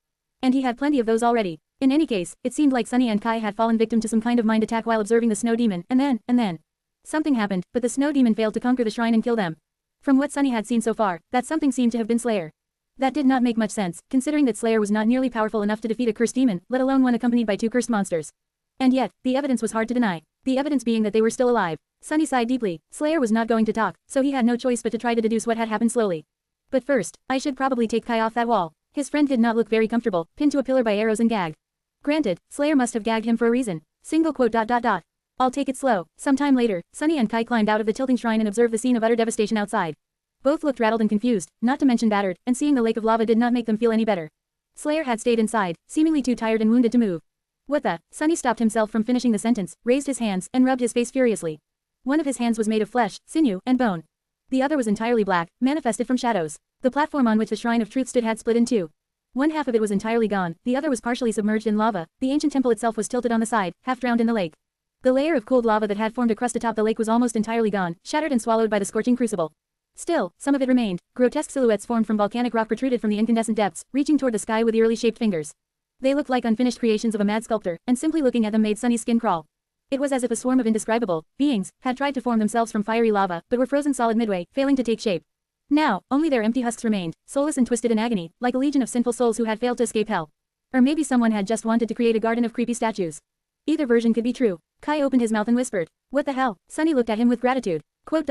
And he had plenty of those already. In any case, it seemed like Sunny and Kai had fallen victim to some kind of mind attack while observing the snow demon, and then. Something happened, but the snow demon failed to conquer the shrine and kill them. From what Sunny had seen so far, that something seemed to have been Slayer. That did not make much sense, considering that Slayer was not nearly powerful enough to defeat a cursed demon, let alone one accompanied by 2 cursed monsters. And yet, the evidence was hard to deny. The evidence being that they were still alive. Sunny sighed deeply. Slayer was not going to talk, so he had no choice but to try to deduce what had happened slowly. But first, I should probably take Kai off that wall. His friend did not look very comfortable, pinned to a pillar by arrows and gagged. Granted, Slayer must have gagged him for a reason. Single quote. I'll take it slow. Some time later, Sunny and Kai climbed out of the tilting shrine and observed the scene of utter devastation outside. Both looked rattled and confused, not to mention battered, and seeing the lake of lava did not make them feel any better. Slayer had stayed inside, seemingly too tired and wounded to move. What the? Sunny stopped himself from finishing the sentence, raised his hands, and rubbed his face furiously. One of his hands was made of flesh, sinew, and bone. The other was entirely black, manifested from shadows. The platform on which the Shrine of Truth stood had split in 2. One half of it was entirely gone, the other was partially submerged in lava. The ancient temple itself was tilted on the side, half drowned in the lake. The layer of cooled lava that had formed a crust atop the lake was almost entirely gone, shattered and swallowed by the scorching crucible. Still, some of it remained. Grotesque silhouettes formed from volcanic rock protruded from the incandescent depths, reaching toward the sky with eerily shaped fingers. They looked like unfinished creations of a mad sculptor, and simply looking at them made Sunny's skin crawl. It was as if a swarm of indescribable beings had tried to form themselves from fiery lava, but were frozen solid midway, failing to take shape. Now, only their empty husks remained, soulless and twisted in agony, like a legion of sinful souls who had failed to escape hell. Or maybe someone had just wanted to create a garden of creepy statues. Either version could be true. Kai opened his mouth and whispered, "What the hell?" Sunny looked at him with gratitude. Quote.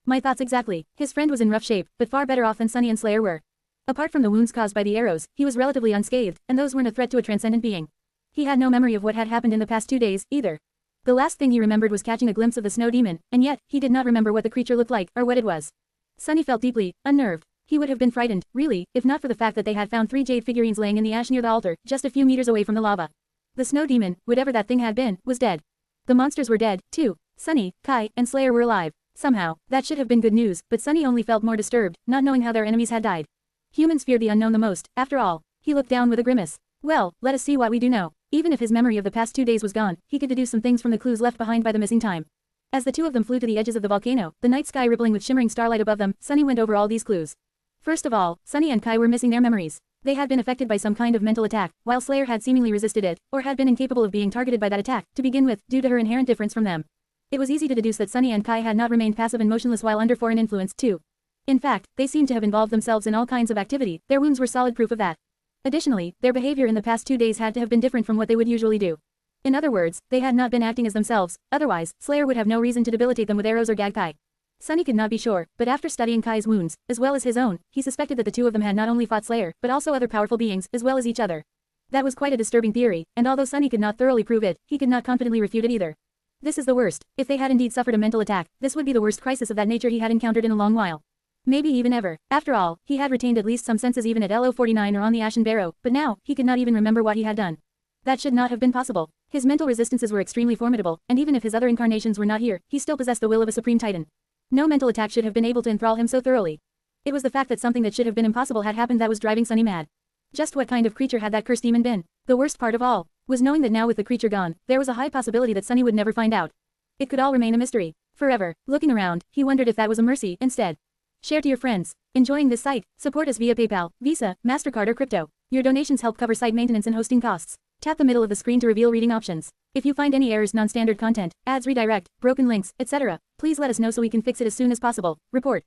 My thoughts exactly. His friend was in rough shape, but far better off than Sunny and Slayer were. Apart from the wounds caused by the arrows, he was relatively unscathed, and those weren't a threat to a transcendent being. He had no memory of what had happened in the past 2 days, either. The last thing he remembered was catching a glimpse of the snow demon, and yet, he did not remember what the creature looked like, or what it was. Sunny felt deeply unnerved. He would have been frightened, really, if not for the fact that they had found 3 jade figurines laying in the ash near the altar, just a few meters away from the lava. The snow demon, whatever that thing had been, was dead. The monsters were dead, too. Sunny, Kai, and Slayer were alive. Somehow, that should have been good news, but Sunny only felt more disturbed, not knowing how their enemies had died. Humans fear the unknown the most, after all. He looked down with a grimace. Well, let us see what we do know. Even if his memory of the past 2 days was gone, he could deduce some things from the clues left behind by the missing time. As the 2 of them flew to the edges of the volcano, the night sky rippling with shimmering starlight above them, Sunny went over all these clues. First of all, Sunny and Kai were missing their memories. They had been affected by some kind of mental attack, while Slayer had seemingly resisted it, or had been incapable of being targeted by that attack, to begin with, due to her inherent difference from them. It was easy to deduce that Sunny and Kai had not remained passive and motionless while under foreign influence, too. In fact, they seemed to have involved themselves in all kinds of activity. Their wounds were solid proof of that. Additionally, their behavior in the past 2 days had to have been different from what they would usually do. In other words, they had not been acting as themselves, otherwise, Slayer would have no reason to debilitate them with arrows or gag Kai. Sunny could not be sure, but after studying Kai's wounds, as well as his own, he suspected that the two of them had not only fought Slayer, but also other powerful beings, as well as each other. That was quite a disturbing theory, and although Sunny could not thoroughly prove it, he could not confidently refute it either. This is the worst. If they had indeed suffered a mental attack, this would be the worst crisis of that nature he had encountered in a long while. Maybe even ever. After all, he had retained at least some senses even at LO49 or on the Ashen Barrow, but now, he could not even remember what he had done. That should not have been possible. His mental resistances were extremely formidable, and even if his other incarnations were not here, he still possessed the will of a supreme titan. No mental attack should have been able to enthrall him so thoroughly. It was the fact that something that should have been impossible had happened that was driving Sunny mad. Just what kind of creature had that cursed demon been? The worst part of all was knowing that now with the creature gone, there was a high possibility that Sunny would never find out. It could all remain a mystery. Forever. Looking around, he wondered if that was a mercy instead. Share to your friends. Enjoying this site? Support us via PayPal, Visa, MasterCard or crypto. Your donations help cover site maintenance and hosting costs. Tap the middle of the screen to reveal reading options. If you find any errors, non-standard content, ads redirect, broken links, etc., please let us know so we can fix it as soon as possible. Report.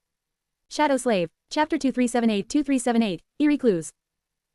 Shadow Slave. Chapter 2378-2378, Eerie Clues.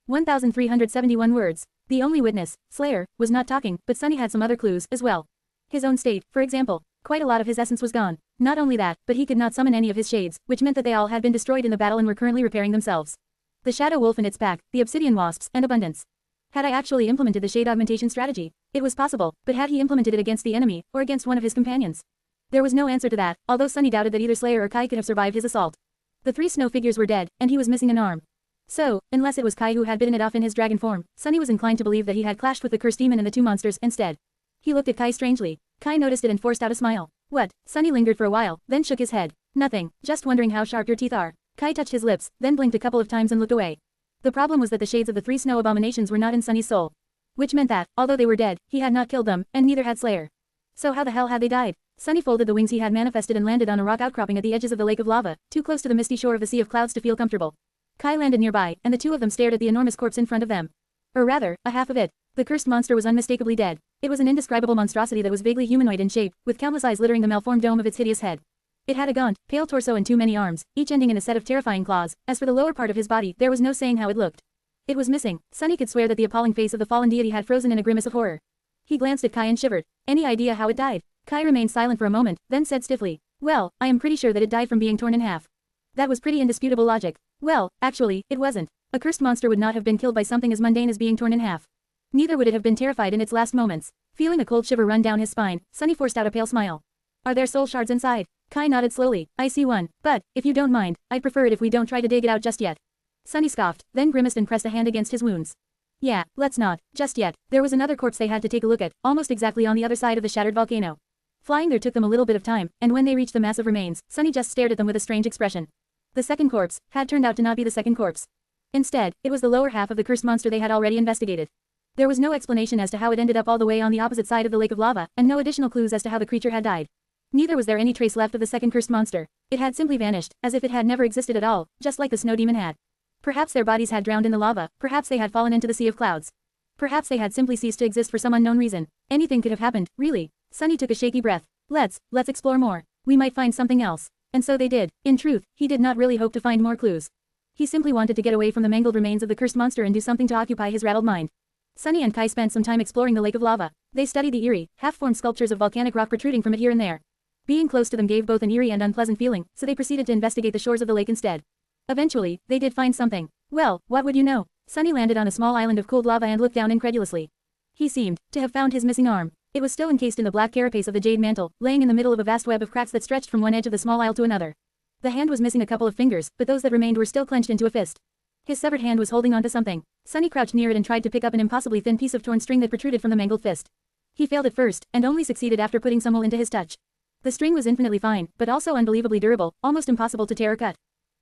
1,371 words. The only witness, Slayer, was not talking, but Sunny had some other clues, as well. His own state, for example. Quite a lot of his essence was gone. Not only that, but he could not summon any of his shades, which meant that they all had been destroyed in the battle and were currently repairing themselves. The Shadow Wolf and its pack, the Obsidian Wasps, and Abundance. Had I actually implemented the shade augmentation strategy? It was possible, but had he implemented it against the enemy, or against one of his companions? There was no answer to that, although Sunny doubted that either Slayer or Kai could have survived his assault. The three snow figures were dead, and he was missing an arm. So, unless it was Kai who had bitten it off in his dragon form, Sunny was inclined to believe that he had clashed with the cursed demon and the two monsters instead. He looked at Kai strangely. Kai noticed it and forced out a smile. What? Sunny lingered for a while, then shook his head. Nothing, just wondering how sharp your teeth are. Kai touched his lips, then blinked a couple of times and looked away. The problem was that the shades of the three snow abominations were not in Sunny's soul. Which meant that, although they were dead, he had not killed them, and neither had Slayer. So how the hell had they died? Sunny folded the wings he had manifested and landed on a rock outcropping at the edges of the lake of lava, too close to the misty shore of the sea of clouds to feel comfortable. Kai landed nearby, and the two of them stared at the enormous corpse in front of them. Or rather, a half of it. The cursed monster was unmistakably dead. It was an indescribable monstrosity that was vaguely humanoid in shape, with countless eyes littering the malformed dome of its hideous head. It had a gaunt, pale torso and too many arms, each ending in a set of terrifying claws. As for the lower part of his body, there was no saying how it looked. It was missing. Sunny could swear that the appalling face of the fallen deity had frozen in a grimace of horror. He glanced at Kai and shivered. Any idea how it died? Kai remained silent for a moment, then said stiffly, "Well, I am pretty sure that it died from being torn in half." That was pretty indisputable logic. Well, actually, it wasn't. A cursed monster would not have been killed by something as mundane as being torn in half. Neither would it have been terrified in its last moments. Feeling a cold shiver run down his spine, Sunny forced out a pale smile. "Are there soul shards inside?" Kai nodded slowly. "I see one, but, if you don't mind, I'd prefer it if we don't try to dig it out just yet." Sunny scoffed, then grimaced and pressed a hand against his wounds. "Yeah, let's not, just yet." There was another corpse they had to take a look at, almost exactly on the other side of the shattered volcano. Flying there took them a little bit of time, and when they reached the massive remains, Sunny just stared at them with a strange expression. The second corpse had turned out to not be the second corpse. Instead, it was the lower half of the cursed monster they had already investigated. There was no explanation as to how it ended up all the way on the opposite side of the lake of lava, and no additional clues as to how the creature had died. Neither was there any trace left of the second cursed monster. It had simply vanished, as if it had never existed at all, just like the snow demon had. Perhaps their bodies had drowned in the lava, perhaps they had fallen into the sea of clouds. Perhaps they had simply ceased to exist for some unknown reason. Anything could have happened, really. Sunny took a shaky breath. Let's explore more. We might find something else. And so they did. In truth, he did not really hope to find more clues. He simply wanted to get away from the mangled remains of the cursed monster and do something to occupy his rattled mind. Sunny and Kai spent some time exploring the lake of lava. They studied the eerie, half-formed sculptures of volcanic rock protruding from it here and there. Being close to them gave both an eerie and unpleasant feeling, so they proceeded to investigate the shores of the lake instead. Eventually, they did find something. Well, what would you know? Sunny landed on a small island of cooled lava and looked down incredulously. He seemed to have found his missing arm. It was still encased in the black carapace of the jade mantle, laying in the middle of a vast web of cracks that stretched from one edge of the small isle to another. The hand was missing a couple of fingers, but those that remained were still clenched into a fist. His severed hand was holding onto something. Sunny crouched near it and tried to pick up an impossibly thin piece of torn string that protruded from the mangled fist. He failed at first, and only succeeded after putting some wool into his touch. The string was infinitely fine, but also unbelievably durable, almost impossible to tear or cut.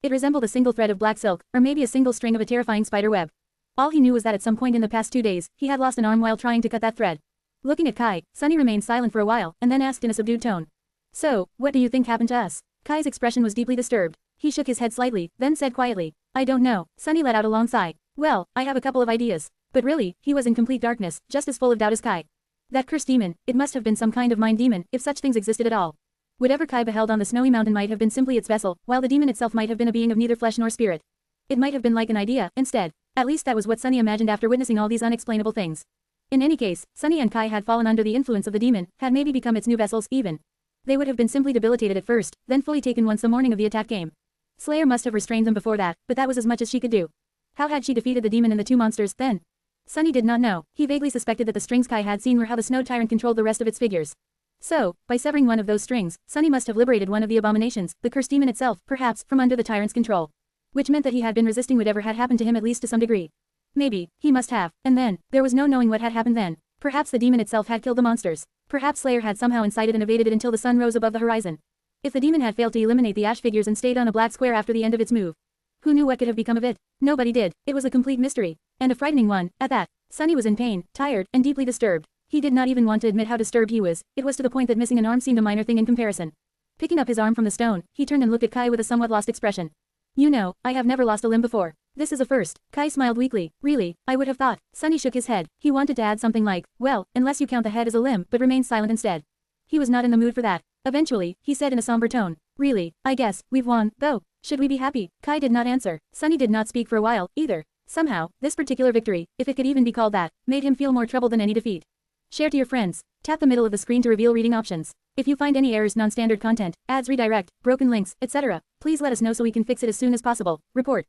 It resembled a single thread of black silk, or maybe a single string of a terrifying spider web. All he knew was that at some point in the past 2 days, he had lost an arm while trying to cut that thread. Looking at Kai, Sunny remained silent for a while, and then asked in a subdued tone. "So, what do you think happened to us?" Kai's expression was deeply disturbed. He shook his head slightly, then said quietly, "I don't know." Sunny let out a long sigh. "Well, I have a couple of ideas." But really, he was in complete darkness, just as full of doubt as Kai. That cursed demon, it must have been some kind of mind demon, if such things existed at all. Whatever Kai beheld on the snowy mountain might have been simply its vessel, while the demon itself might have been a being of neither flesh nor spirit. It might have been like an idea, instead. At least that was what Sunny imagined after witnessing all these unexplainable things. In any case, Sunny and Kai had fallen under the influence of the demon, had maybe become its new vessels, even. They would have been simply debilitated at first, then fully taken once the morning of the attack came. Slayer must have restrained them before that, but that was as much as she could do. How had she defeated the demon and the two monsters, then? Sunny did not know. He vaguely suspected that the strings Kai had seen were how the snow tyrant controlled the rest of its figures. So, by severing one of those strings, Sunny must have liberated one of the abominations, the cursed demon itself, perhaps, from under the tyrant's control. Which meant that he had been resisting whatever had happened to him at least to some degree. Maybe, he must have, and then, there was no knowing what had happened then. Perhaps the demon itself had killed the monsters. Perhaps Slayer had somehow incited and evaded it until the sun rose above the horizon. If the demon had failed to eliminate the ash figures and stayed on a black square after the end of its move. Who knew what could have become of it? Nobody did. It was a complete mystery. And a frightening one, at that. Sunny was in pain, tired, and deeply disturbed. He did not even want to admit how disturbed he was. It was to the point that missing an arm seemed a minor thing in comparison. Picking up his arm from the stone, he turned and looked at Kai with a somewhat lost expression. You know, I have never lost a limb before. This is a first. Kai smiled weakly. Really, I would have thought. Sunny shook his head. He wanted to add something like, well, unless you count the head as a limb, but remained silent instead. He was not in the mood for that. Eventually, he said in a somber tone. Really, I guess, we've won, though. Should we be happy? Kai did not answer. Sunny did not speak for a while, either. Somehow, this particular victory, if it could even be called that, made him feel more troubled than any defeat. Share to your friends. Tap the middle of the screen to reveal reading options. If you find any errors, non-standard content, ads redirect, broken links, etc., please let us know so we can fix it as soon as possible. Report.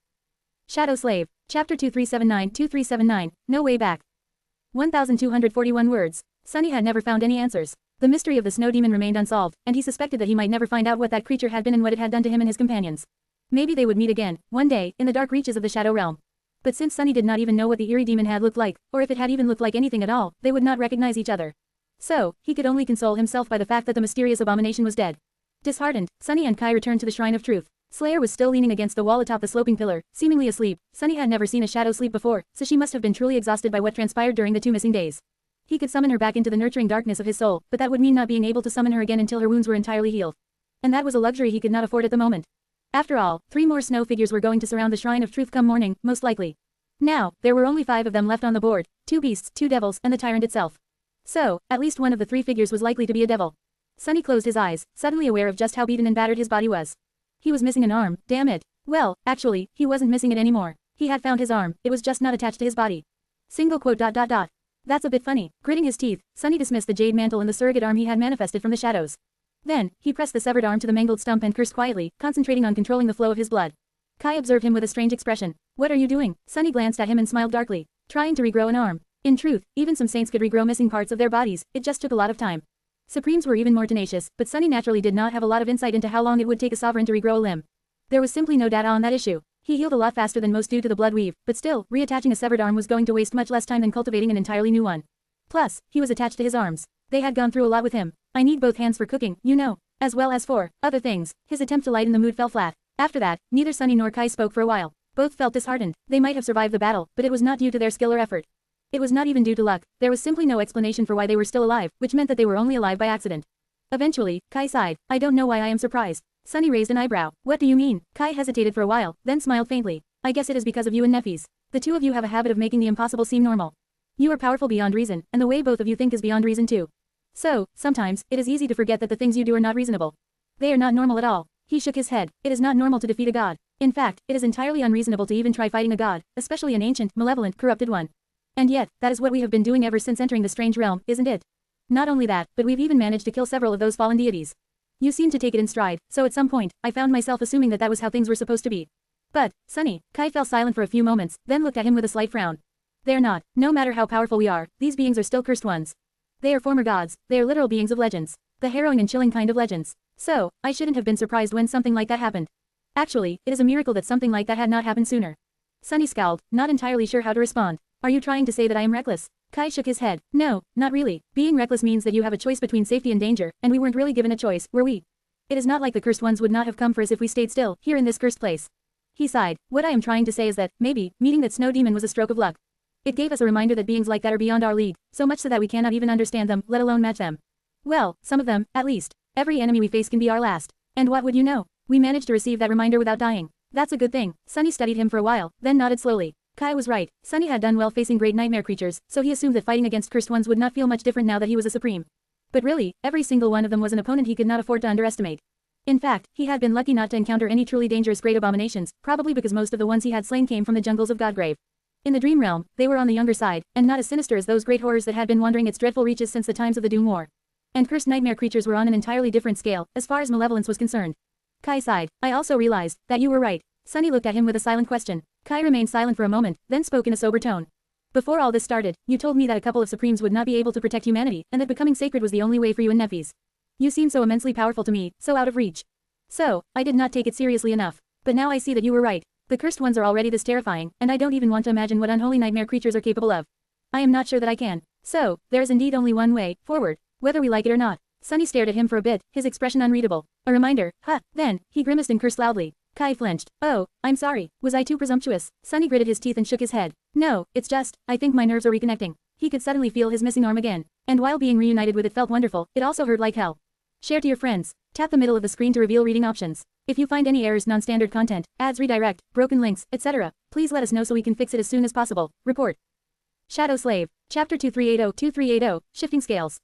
Shadow Slave. Chapter 2379-2379, No Way Back. 1,241 words. Sunny had never found any answers. The mystery of the snow demon remained unsolved, and he suspected that he might never find out what that creature had been and what it had done to him and his companions. Maybe they would meet again, one day, in the dark reaches of the Shadow Realm. But since Sunny did not even know what the eerie demon had looked like, or if it had even looked like anything at all, they would not recognize each other. So, he could only console himself by the fact that the mysterious abomination was dead. Disheartened, Sunny and Kai returned to the Shrine of Truth. Slayer was still leaning against the wall atop the sloping pillar, seemingly asleep. Sunny had never seen a shadow sleep before, so she must have been truly exhausted by what transpired during the 2 missing days. He could summon her back into the nurturing darkness of his soul, but that would mean not being able to summon her again until her wounds were entirely healed. And that was a luxury he could not afford at the moment. After all, 3 more snow figures were going to surround the Shrine of Truth come morning, most likely. Now, there were only 5 of them left on the board, 2 beasts, 2 devils, and the tyrant itself. So, at least one of the 3 figures was likely to be a devil. Sunny closed his eyes, suddenly aware of just how beaten and battered his body was. He was missing an arm, damn it. Well, actually, he wasn't missing it anymore. He had found his arm, it was just not attached to his body. Single quote ... That's a bit funny. Gritting his teeth, Sunny dismissed the jade mantle and the surrogate arm he had manifested from the shadows. Then, he pressed the severed arm to the mangled stump and cursed quietly, concentrating on controlling the flow of his blood. Kai observed him with a strange expression. What are you doing? Sunny glanced at him and smiled darkly. Trying to regrow an arm. In truth, even some saints could regrow missing parts of their bodies, it just took a lot of time. Supremes were even more tenacious, but Sunny naturally did not have a lot of insight into how long it would take a sovereign to regrow a limb. There was simply no data on that issue. He healed a lot faster than most due to the blood weave, but still, reattaching a severed arm was going to waste much less time than cultivating an entirely new one. Plus, he was attached to his arms. They had gone through a lot with him. I need both hands for cooking, you know. As well as for other things. His attempt to lighten the mood fell flat. After that, neither Sunny nor Kai spoke for a while. Both felt disheartened. They might have survived the battle, but it was not due to their skill or effort. It was not even due to luck. There was simply no explanation for why they were still alive, which meant that they were only alive by accident. Eventually, Kai sighed. I don't know why I am surprised. Sunny raised an eyebrow. What do you mean? Kai hesitated for a while, then smiled faintly. I guess it is because of you and Neffis. The 2 of you have a habit of making the impossible seem normal. You are powerful beyond reason, and the way both of you think is beyond reason too. So, sometimes, it is easy to forget that the things you do are not reasonable. They are not normal at all. He shook his head. It is not normal to defeat a god. In fact, it is entirely unreasonable to even try fighting a god, especially an ancient, malevolent, corrupted one. And yet, that is what we have been doing ever since entering the strange realm, isn't it? Not only that, but we've even managed to kill several of those fallen deities. You seem to take it in stride, so at some point, I found myself assuming that that was how things were supposed to be. But, Sunny, Kai fell silent for a few moments, then looked at him with a slight frown. They're not. No matter how powerful we are, these beings are still cursed ones. They are former gods, they are literal beings of legends. The harrowing and chilling kind of legends. So, I shouldn't have been surprised when something like that happened. Actually, it is a miracle that something like that had not happened sooner. Sunny scowled, not entirely sure how to respond. Are you trying to say that I am reckless? Kai shook his head. No, not really. Being reckless means that you have a choice between safety and danger, and we weren't really given a choice, were we? It is not like the cursed ones would not have come for us if we stayed still, here in this cursed place. He sighed. What I am trying to say is that, maybe, meeting that snow demon was a stroke of luck. It gave us a reminder that beings like that are beyond our league, so much so that we cannot even understand them, let alone match them. Well, some of them, at least. Every enemy we face can be our last. And what would you know? We managed to receive that reminder without dying. That's a good thing. Sunny studied him for a while, then nodded slowly. Kai was right. Sunny had done well facing great nightmare creatures, so he assumed that fighting against cursed ones would not feel much different now that he was a supreme. But really, every single one of them was an opponent he could not afford to underestimate. In fact, he had been lucky not to encounter any truly dangerous great abominations, probably because most of the ones he had slain came from the jungles of Godgrave. In the dream realm, they were on the younger side, and not as sinister as those great horrors that had been wandering its dreadful reaches since the times of the Doom War. And cursed nightmare creatures were on an entirely different scale, as far as malevolence was concerned. Kai sighed. I also realized that you were right. Sunny looked at him with a silent question. Kai remained silent for a moment, then spoke in a sober tone. Before all this started, you told me that a couple of Supremes would not be able to protect humanity, and that becoming sacred was the only way for you and Nephis. You seemed so immensely powerful to me, so out of reach. So, I did not take it seriously enough. But now I see that you were right. The cursed ones are already this terrifying, and I don't even want to imagine what unholy nightmare creatures are capable of. I am not sure that I can. So, there is indeed only one way forward, whether we like it or not. Sunny stared at him for a bit, his expression unreadable. A reminder, huh? Then, he grimaced and cursed loudly. Kai flinched. Oh, I'm sorry. Was I too presumptuous? Sunny gritted his teeth and shook his head. No, it's just, I think my nerves are reconnecting. He could suddenly feel his missing arm again. And while being reunited with it felt wonderful, it also hurt like hell. Share to your friends. Tap the middle of the screen to reveal reading options. If you find any errors, non-standard content, ads redirect, broken links, etc., please let us know so we can fix it as soon as possible. Report. Shadow Slave. Chapter 2380-2380, Shifting Scales.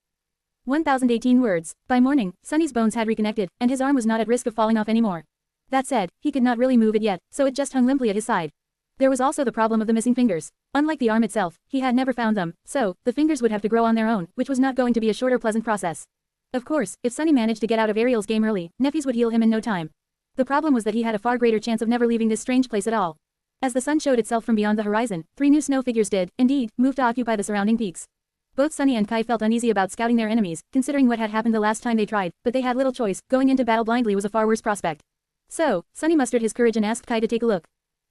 1018 words. By morning, Sunny's bones had reconnected, and his arm was not at risk of falling off anymore. That said, he could not really move it yet, so it just hung limply at his side. There was also the problem of the missing fingers. Unlike the arm itself, he had never found them, so, the fingers would have to grow on their own, which was not going to be a short or pleasant process. Of course, if Sunny managed to get out of Ariel's game early, Nephis would heal him in no time. The problem was that he had a far greater chance of never leaving this strange place at all. As the sun showed itself from beyond the horizon, 3 new snow figures did, indeed, move to occupy the surrounding peaks. Both Sunny and Kai felt uneasy about scouting their enemies, considering what had happened the last time they tried, but they had little choice. Going into battle blindly was a far worse prospect. So, Sunny mustered his courage and asked Kai to take a look.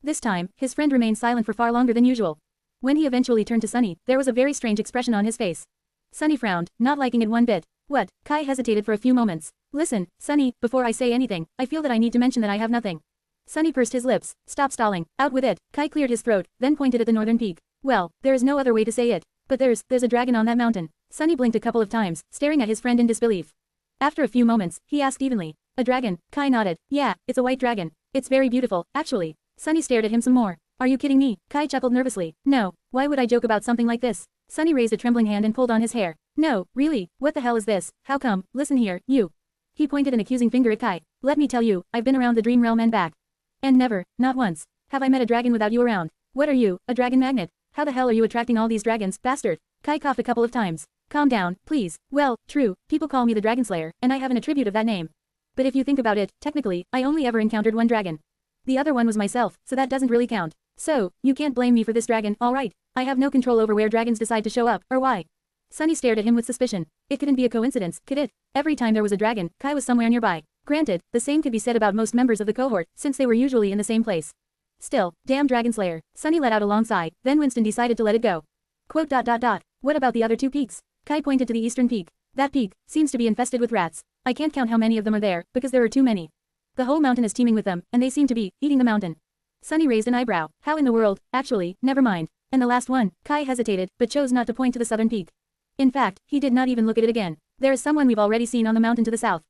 This time, his friend remained silent for far longer than usual. When he eventually turned to Sunny, there was a very strange expression on his face. Sunny frowned, not liking it one bit. What? Kai hesitated for a few moments. Listen, Sunny, before I say anything, I feel that I need to mention that I have nothing. Sunny pursed his lips. Stop stalling. Out with it. Kai cleared his throat, then pointed at the northern peak. Well, there is no other way to say it. But there's a dragon on that mountain. Sunny blinked a couple of times, staring at his friend in disbelief. After a few moments, he asked evenly. A dragon? Kai nodded. Yeah, it's a white dragon. It's very beautiful, actually. Sunny stared at him some more. Are you kidding me? Kai chuckled nervously. No, why would I joke about something like this? Sunny raised a trembling hand and pulled on his hair. No, really, what the hell is this? How come? Listen here, you. He pointed an accusing finger at Kai. Let me tell you, I've been around the dream realm and back. And never, not once, have I met a dragon without you around. What are you, a dragon magnet? How the hell are you attracting all these dragons, bastard? Kai coughed a couple of times. Calm down, please. Well, true, people call me the Dragon Slayer, and I have an attribute of that name. But if you think about it, technically, I only ever encountered one dragon. The other one was myself, so that doesn't really count. So, you can't blame me for this dragon, alright. I have no control over where dragons decide to show up, or why. Sunny stared at him with suspicion. It couldn't be a coincidence, could it? Every time there was a dragon, Kai was somewhere nearby. Granted, the same could be said about most members of the cohort, since they were usually in the same place. Still, damn Dragon Slayer. Sunny let out a long sigh, then winced and decided to let it go. Quote. What about the other 2 peaks? Kai pointed to the eastern peak. That peak seems to be infested with rats. I can't count how many of them are there, because there are too many. The whole mountain is teeming with them, and they seem to be eating the mountain. Sunny raised an eyebrow. How in the world? Actually, never mind. And the last one? Kai hesitated, but chose not to point to the southern peak. In fact, he did not even look at it again. There is someone we've already seen on the mountain to the south.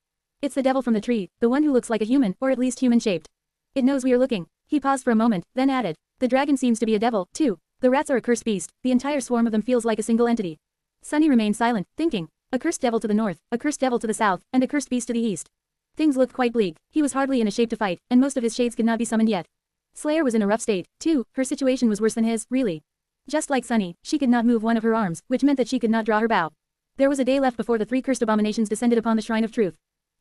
It's the devil from the tree, the one who looks like a human, or at least human-shaped. It knows we are looking. He paused for a moment, then added. The dragon seems to be a devil, too. The rats are a cursed beast, the entire swarm of them feels like a single entity. Sunny remained silent, thinking. A cursed devil to the north, a cursed devil to the south, and a cursed beast to the east. Things looked quite bleak. He was hardly in a shape to fight, and most of his shades could not be summoned yet. Slayer was in a rough state, too. Her situation was worse than his, really. Just like Sunny, she could not move one of her arms, which meant that she could not draw her bow. There was a day left before the 3 cursed abominations descended upon the Shrine of Truth.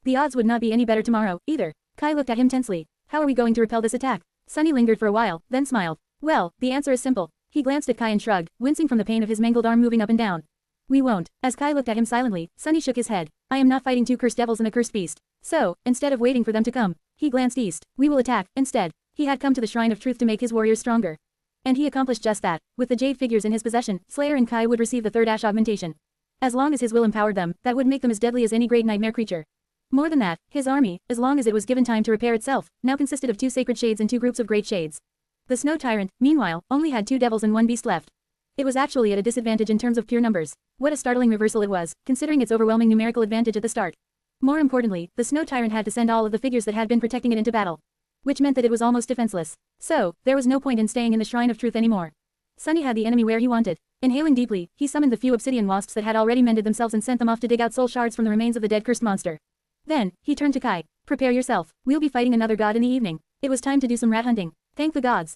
The odds would not be any better tomorrow, either. Kai looked at him tensely. How are we going to repel this attack? Sunny lingered for a while, then smiled. Well, the answer is simple. He glanced at Kai and shrugged, wincing from the pain of his mangled arm moving up and down. We won't. As Kai looked at him silently, Sunny shook his head. I am not fighting 2 cursed devils and a cursed beast. So, instead of waiting for them to come, he glanced east. We will attack, instead. He had come to the Shrine of Truth to make his warriors stronger. And he accomplished just that. With the jade figures in his possession, Slayer and Kai would receive the 3rd Ash augmentation. As long as his will empowered them, that would make them as deadly as any great nightmare creature. More than that, his army, as long as it was given time to repair itself, now consisted of 2 sacred shades and 2 groups of great shades. The Snow Tyrant, meanwhile, only had 2 devils and 1 beast left. It was actually at a disadvantage in terms of pure numbers. What a startling reversal it was, considering its overwhelming numerical advantage at the start. More importantly, the Snow Tyrant had to send all of the figures that had been protecting it into battle. Which meant that it was almost defenseless. So, there was no point in staying in the Shrine of Truth anymore. Sunny had the enemy where he wanted. Inhaling deeply, he summoned the few obsidian wasps that had already mended themselves and sent them off to dig out soul shards from the remains of the dead cursed monster. Then, he turned to Kai. Prepare yourself. We'll be fighting another god in the evening. It was time to do some rat hunting. Thank the gods.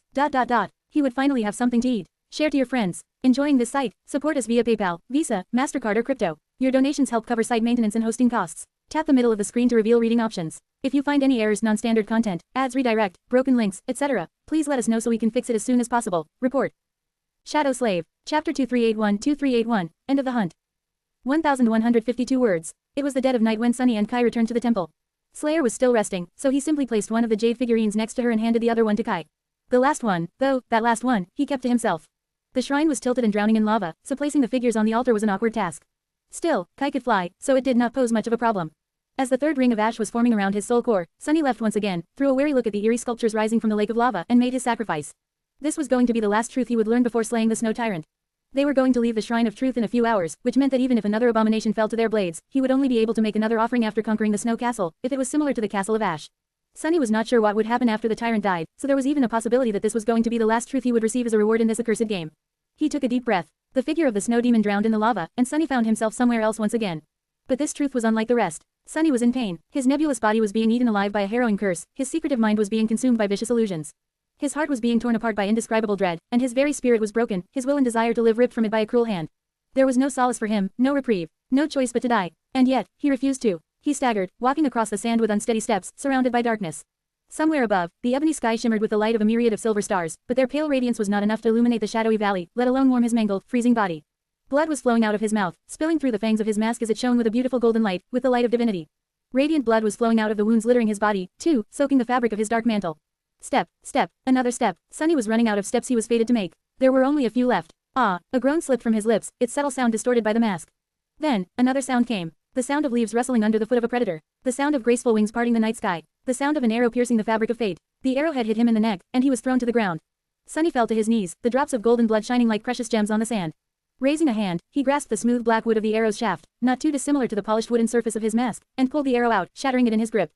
He would finally have something to eat. Share to your friends. Enjoying this site? Support us via PayPal, Visa, MasterCard or crypto. Your donations help cover site maintenance and hosting costs. Tap the middle of the screen to reveal reading options. If you find any errors, non-standard content, ads redirect, broken links, etc., please let us know so we can fix it as soon as possible. Report. Shadow Slave. Chapter 2381-2381, End of the Hunt. 1152 words. It was the dead of night when Sunny and Kai returned to the temple. Slayer was still resting, so he simply placed one of the jade figurines next to her and handed the other one to Kai. The last one, though, that last one, he kept to himself. The shrine was tilted and drowning in lava, so placing the figures on the altar was an awkward task. Still, Kai could fly, so it did not pose much of a problem. As the third ring of ash was forming around his soul core, Sunny left once again, threw a wary look at the eerie sculptures rising from the lake of lava, and made his sacrifice. This was going to be the last truth he would learn before slaying the snow tyrant. They were going to leave the Shrine of Truth in a few hours, which meant that even if another abomination fell to their blades, he would only be able to make another offering after conquering the snow castle, if it was similar to the castle of ash. Sunny was not sure what would happen after the tyrant died, so there was even a possibility that this was going to be the last truth he would receive as a reward in this accursed game. He took a deep breath. The figure of the snow demon drowned in the lava, and Sunny found himself somewhere else once again. But this truth was unlike the rest. Sunny was in pain. His nebulous body was being eaten alive by a harrowing curse, his secretive mind was being consumed by vicious illusions. His heart was being torn apart by indescribable dread, and his very spirit was broken, his will and desire to live ripped from it by a cruel hand. There was no solace for him, no reprieve, no choice but to die. And yet, he refused to. He staggered, walking across the sand with unsteady steps, surrounded by darkness. Somewhere above, the ebony sky shimmered with the light of a myriad of silver stars, but their pale radiance was not enough to illuminate the shadowy valley, let alone warm his mangled, freezing body. Blood was flowing out of his mouth, spilling through the fangs of his mask as it shone with a beautiful golden light, with the light of divinity. Radiant blood was flowing out of the wounds littering his body, too, soaking the fabric of his dark mantle. Step, step, another step. Sunny was running out of steps he was fated to make. There were only a few left. Ah, a groan slipped from his lips, its subtle sound distorted by the mask. Then, another sound came. The sound of leaves rustling under the foot of a predator. The sound of graceful wings parting the night sky. The sound of an arrow piercing the fabric of fate. The arrowhead hit him in the neck, and he was thrown to the ground. Sunny fell to his knees, the drops of golden blood shining like precious gems on the sand. Raising a hand, he grasped the smooth black wood of the arrow's shaft, not too dissimilar to the polished wooden surface of his mask, and pulled the arrow out, shattering it in his grip.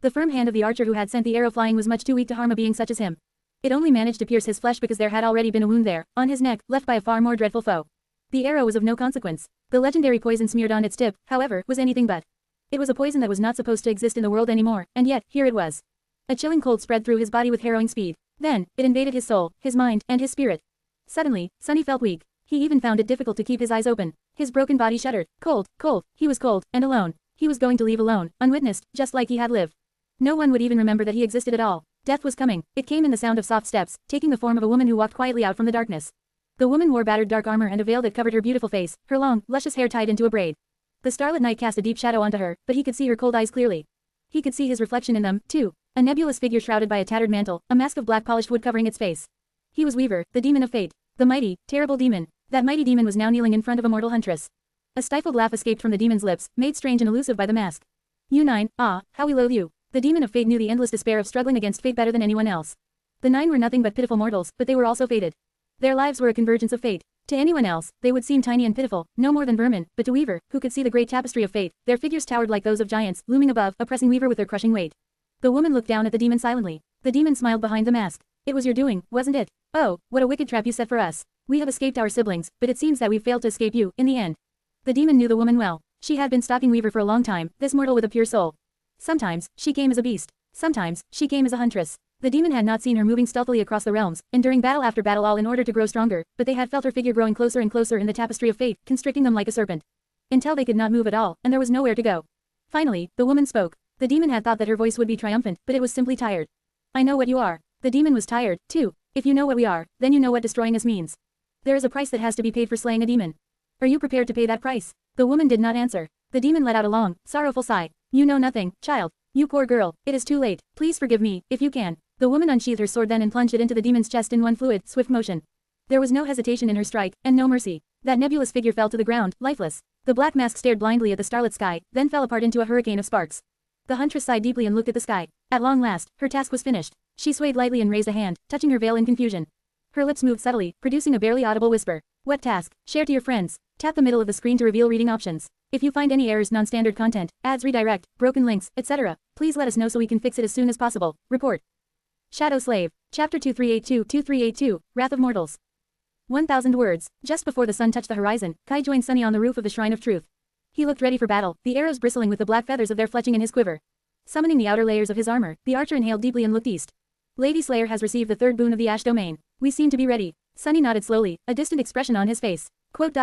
The firm hand of the archer who had sent the arrow flying was much too weak to harm a being such as him. It only managed to pierce his flesh because there had already been a wound there, on his neck, left by a far more dreadful foe. The arrow was of no consequence. The legendary poison smeared on its tip, however, was anything but. It was a poison that was not supposed to exist in the world anymore, and yet, here it was. A chilling cold spread through his body with harrowing speed. Then, it invaded his soul, his mind, and his spirit. Suddenly, Sunny felt weak. He even found it difficult to keep his eyes open. His broken body shuddered. Cold, cold, he was cold, and alone. He was going to leave alone, unwitnessed, just like he had lived. No one would even remember that he existed at all. Death was coming. It came in the sound of soft steps, taking the form of a woman who walked quietly out from the darkness. The woman wore battered dark armor and a veil that covered her beautiful face, her long, luscious hair tied into a braid. The starlit night cast a deep shadow onto her, but he could see her cold eyes clearly. He could see his reflection in them, too. A nebulous figure shrouded by a tattered mantle, a mask of black polished wood covering its face. He was Weaver, the demon of fate. The mighty, terrible demon. That mighty demon was now kneeling in front of a mortal huntress. A stifled laugh escaped from the demon's lips, made strange and elusive by the mask. You nine, ah, how we loathe you. The demon of fate knew the endless despair of struggling against fate better than anyone else. The nine were nothing but pitiful mortals, but they were also fated. Their lives were a convergence of fate. To anyone else, they would seem tiny and pitiful, no more than vermin, but to Weaver, who could see the great tapestry of fate, their figures towered like those of giants, looming above, oppressing Weaver with their crushing weight. The woman looked down at the demon silently. The demon smiled behind the mask. It was your doing, wasn't it? Oh, what a wicked trap you set for us. We have escaped our siblings, but it seems that we've failed to escape you, in the end. The demon knew the woman well. She had been stalking Weaver for a long time, this mortal with a pure soul. Sometimes, she came as a beast. Sometimes, she came as a huntress. The demon had not seen her moving stealthily across the realms, enduring battle after battle all in order to grow stronger, but they had felt her figure growing closer and closer in the tapestry of fate, constricting them like a serpent. Until they could not move at all, and there was nowhere to go. Finally, the woman spoke. The demon had thought that her voice would be triumphant, but it was simply tired. I know what you are. The demon was tired, too. If you know what we are, then you know what destroying us means. There is a price that has to be paid for slaying a demon. Are you prepared to pay that price? The woman did not answer. The demon let out a long, sorrowful sigh. You know nothing, child. You poor girl, it is too late. Please forgive me, if you can. The woman unsheathed her sword then and plunged it into the demon's chest in one fluid, swift motion. There was no hesitation in her strike, and no mercy. That nebulous figure fell to the ground, lifeless. The black mask stared blindly at the starlit sky, then fell apart into a hurricane of sparks. The huntress sighed deeply and looked at the sky. At long last, her task was finished. She swayed lightly and raised a hand, touching her veil in confusion. Her lips moved subtly, producing a barely audible whisper. What task? Share to your friends. Tap the middle of the screen to reveal reading options. If you find any errors, non-standard content, ads redirect, broken links, etc., please let us know so we can fix it as soon as possible. Report. Shadow Slave. Chapter 2382-2382, Wrath of Mortals. 1,000 words. Just before the sun touched the horizon, Kai joined Sunny on the roof of the Shrine of Truth. He looked ready for battle, the arrows bristling with the black feathers of their fletching in his quiver. Summoning the outer layers of his armor, the archer inhaled deeply and looked east. Lady Slayer has received the third boon of the Ash Domain. We seem to be ready. Sunny nodded slowly, a distant expression on his face. Quote.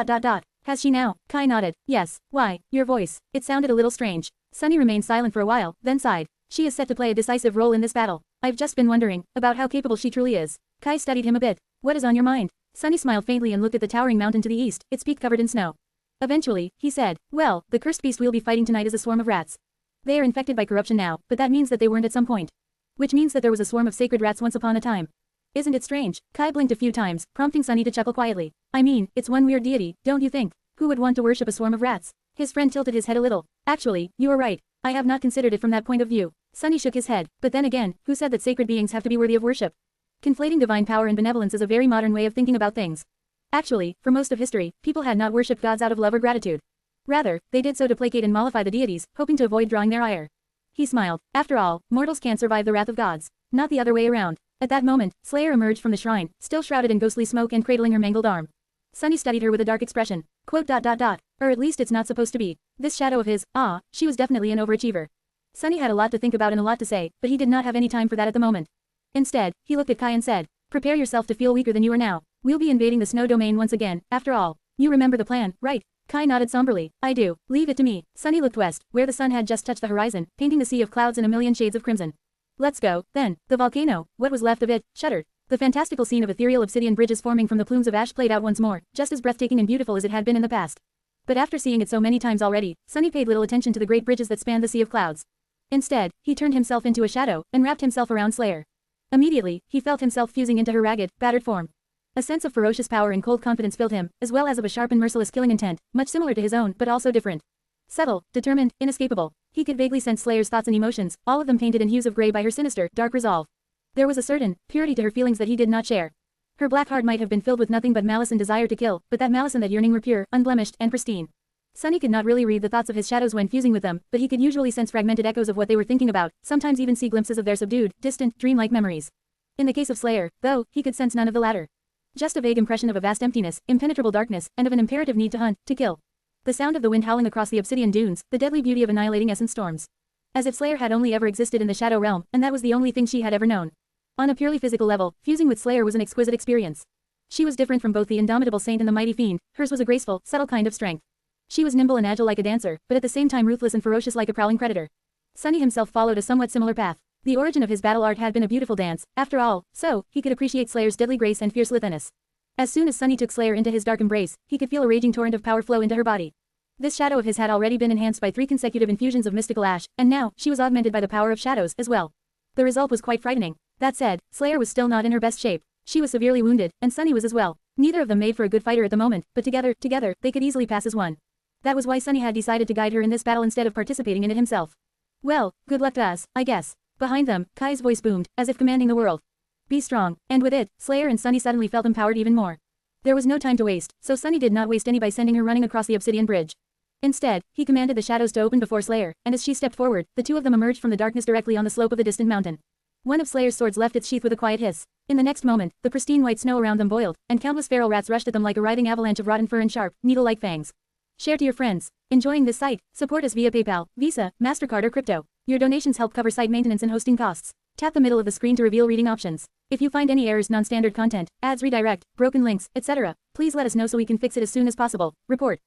Has she now? Kai nodded. Yes. Why, your voice. It sounded a little strange. Sunny remained silent for a while, then sighed. She is set to play a decisive role in this battle. I've just been wondering about how capable she truly is. Kai studied him a bit. What is on your mind? Sunny smiled faintly and looked at the towering mountain to the east, its peak covered in snow. Eventually, he said, well, the cursed beast we'll be fighting tonight is a swarm of rats. They are infected by corruption now, but that means that they weren't at some point. Which means that there was a swarm of sacred rats once upon a time. Isn't it strange? Kai blinked a few times, prompting Sunny to chuckle quietly. I mean, it's one weird deity, don't you think? Who would want to worship a swarm of rats? His friend tilted his head a little. Actually, you are right. I have not considered it from that point of view. Sunny shook his head, but then again, who said that sacred beings have to be worthy of worship? Conflating divine power and benevolence is a very modern way of thinking about things. Actually, for most of history, people had not worshipped gods out of love or gratitude. Rather, they did so to placate and mollify the deities, hoping to avoid drawing their ire. He smiled. After all, mortals can't survive the wrath of gods. Not the other way around. At that moment, Slayer emerged from the shrine, still shrouded in ghostly smoke and cradling her mangled arm. Sunny studied her with a dark expression. Quote. Or at least it's not supposed to be. This shadow of his, she was definitely an overachiever. Sunny had a lot to think about and a lot to say, but he did not have any time for that at the moment. Instead, he looked at Kai and said, prepare yourself to feel weaker than you are now. We'll be invading the snow domain once again, after all. You remember the plan, right? Kai nodded somberly. I do. Leave it to me. Sunny looked west, where the sun had just touched the horizon, painting the sea of clouds in a million shades of crimson. Let's go, then. The volcano, what was left of it, shuddered. The fantastical scene of ethereal obsidian bridges forming from the plumes of ash played out once more, just as breathtaking and beautiful as it had been in the past. But after seeing it so many times already, Sunny paid little attention to the great bridges that spanned the sea of clouds. Instead, he turned himself into a shadow, and wrapped himself around Slayer. Immediately, he felt himself fusing into her ragged, battered form. A sense of ferocious power and cold confidence filled him, as well as of a sharp and merciless killing intent, much similar to his own but also different. Subtle, determined, inescapable. He could vaguely sense Slayer's thoughts and emotions, all of them painted in hues of grey by her sinister, dark resolve. There was a certain purity to her feelings that he did not share. Her black heart might have been filled with nothing but malice and desire to kill, but that malice and that yearning were pure, unblemished, and pristine. Sunny could not really read the thoughts of his shadows when fusing with them, but he could usually sense fragmented echoes of what they were thinking about, sometimes even see glimpses of their subdued, distant, dreamlike memories. In the case of Slayer, though, he could sense none of the latter. Just a vague impression of a vast emptiness, impenetrable darkness, and of an imperative need to hunt, to kill. The sound of the wind howling across the obsidian dunes, the deadly beauty of annihilating essence storms. As if Slayer had only ever existed in the shadow realm, and that was the only thing she had ever known. On a purely physical level, fusing with Slayer was an exquisite experience. She was different from both the indomitable saint and the mighty fiend, hers was a graceful, subtle kind of strength. She was nimble and agile like a dancer, but at the same time ruthless and ferocious like a prowling predator. Sunny himself followed a somewhat similar path. The origin of his battle art had been a beautiful dance, after all, so, he could appreciate Slayer's deadly grace and fierce litheness. As soon as Sunny took Slayer into his dark embrace, he could feel a raging torrent of power flow into her body. This shadow of his had already been enhanced by 3 consecutive infusions of mystical ash, and now, she was augmented by the power of shadows, as well. The result was quite frightening. That said, Slayer was still not in her best shape. She was severely wounded, and Sunny was as well. Neither of them made for a good fighter at the moment, but together, they could easily pass as one. That was why Sunny had decided to guide her in this battle instead of participating in it himself. Well, good luck to us, I guess. Behind them, Kai's voice boomed, as if commanding the world. Be strong, and with it, Slayer and Sunny suddenly felt empowered even more. There was no time to waste, so Sunny did not waste any by sending her running across the obsidian bridge. Instead, he commanded the shadows to open before Slayer, and as she stepped forward, the two of them emerged from the darkness directly on the slope of the distant mountain. One of Slayer's swords left its sheath with a quiet hiss. In the next moment, the pristine white snow around them boiled, and countless feral rats rushed at them like a writhing avalanche of rotten fur and sharp, needle-like fangs. Share to your friends. Enjoying this site? Support us via PayPal, Visa, MasterCard or crypto. Your donations help cover site maintenance and hosting costs. Tap the middle of the screen to reveal reading options. If you find any errors, non-standard content, ads redirect, broken links, etc., please let us know so we can fix it as soon as possible. Report.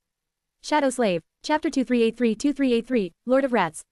Shadow Slave. Chapter 2383-2383, Lord of Rats.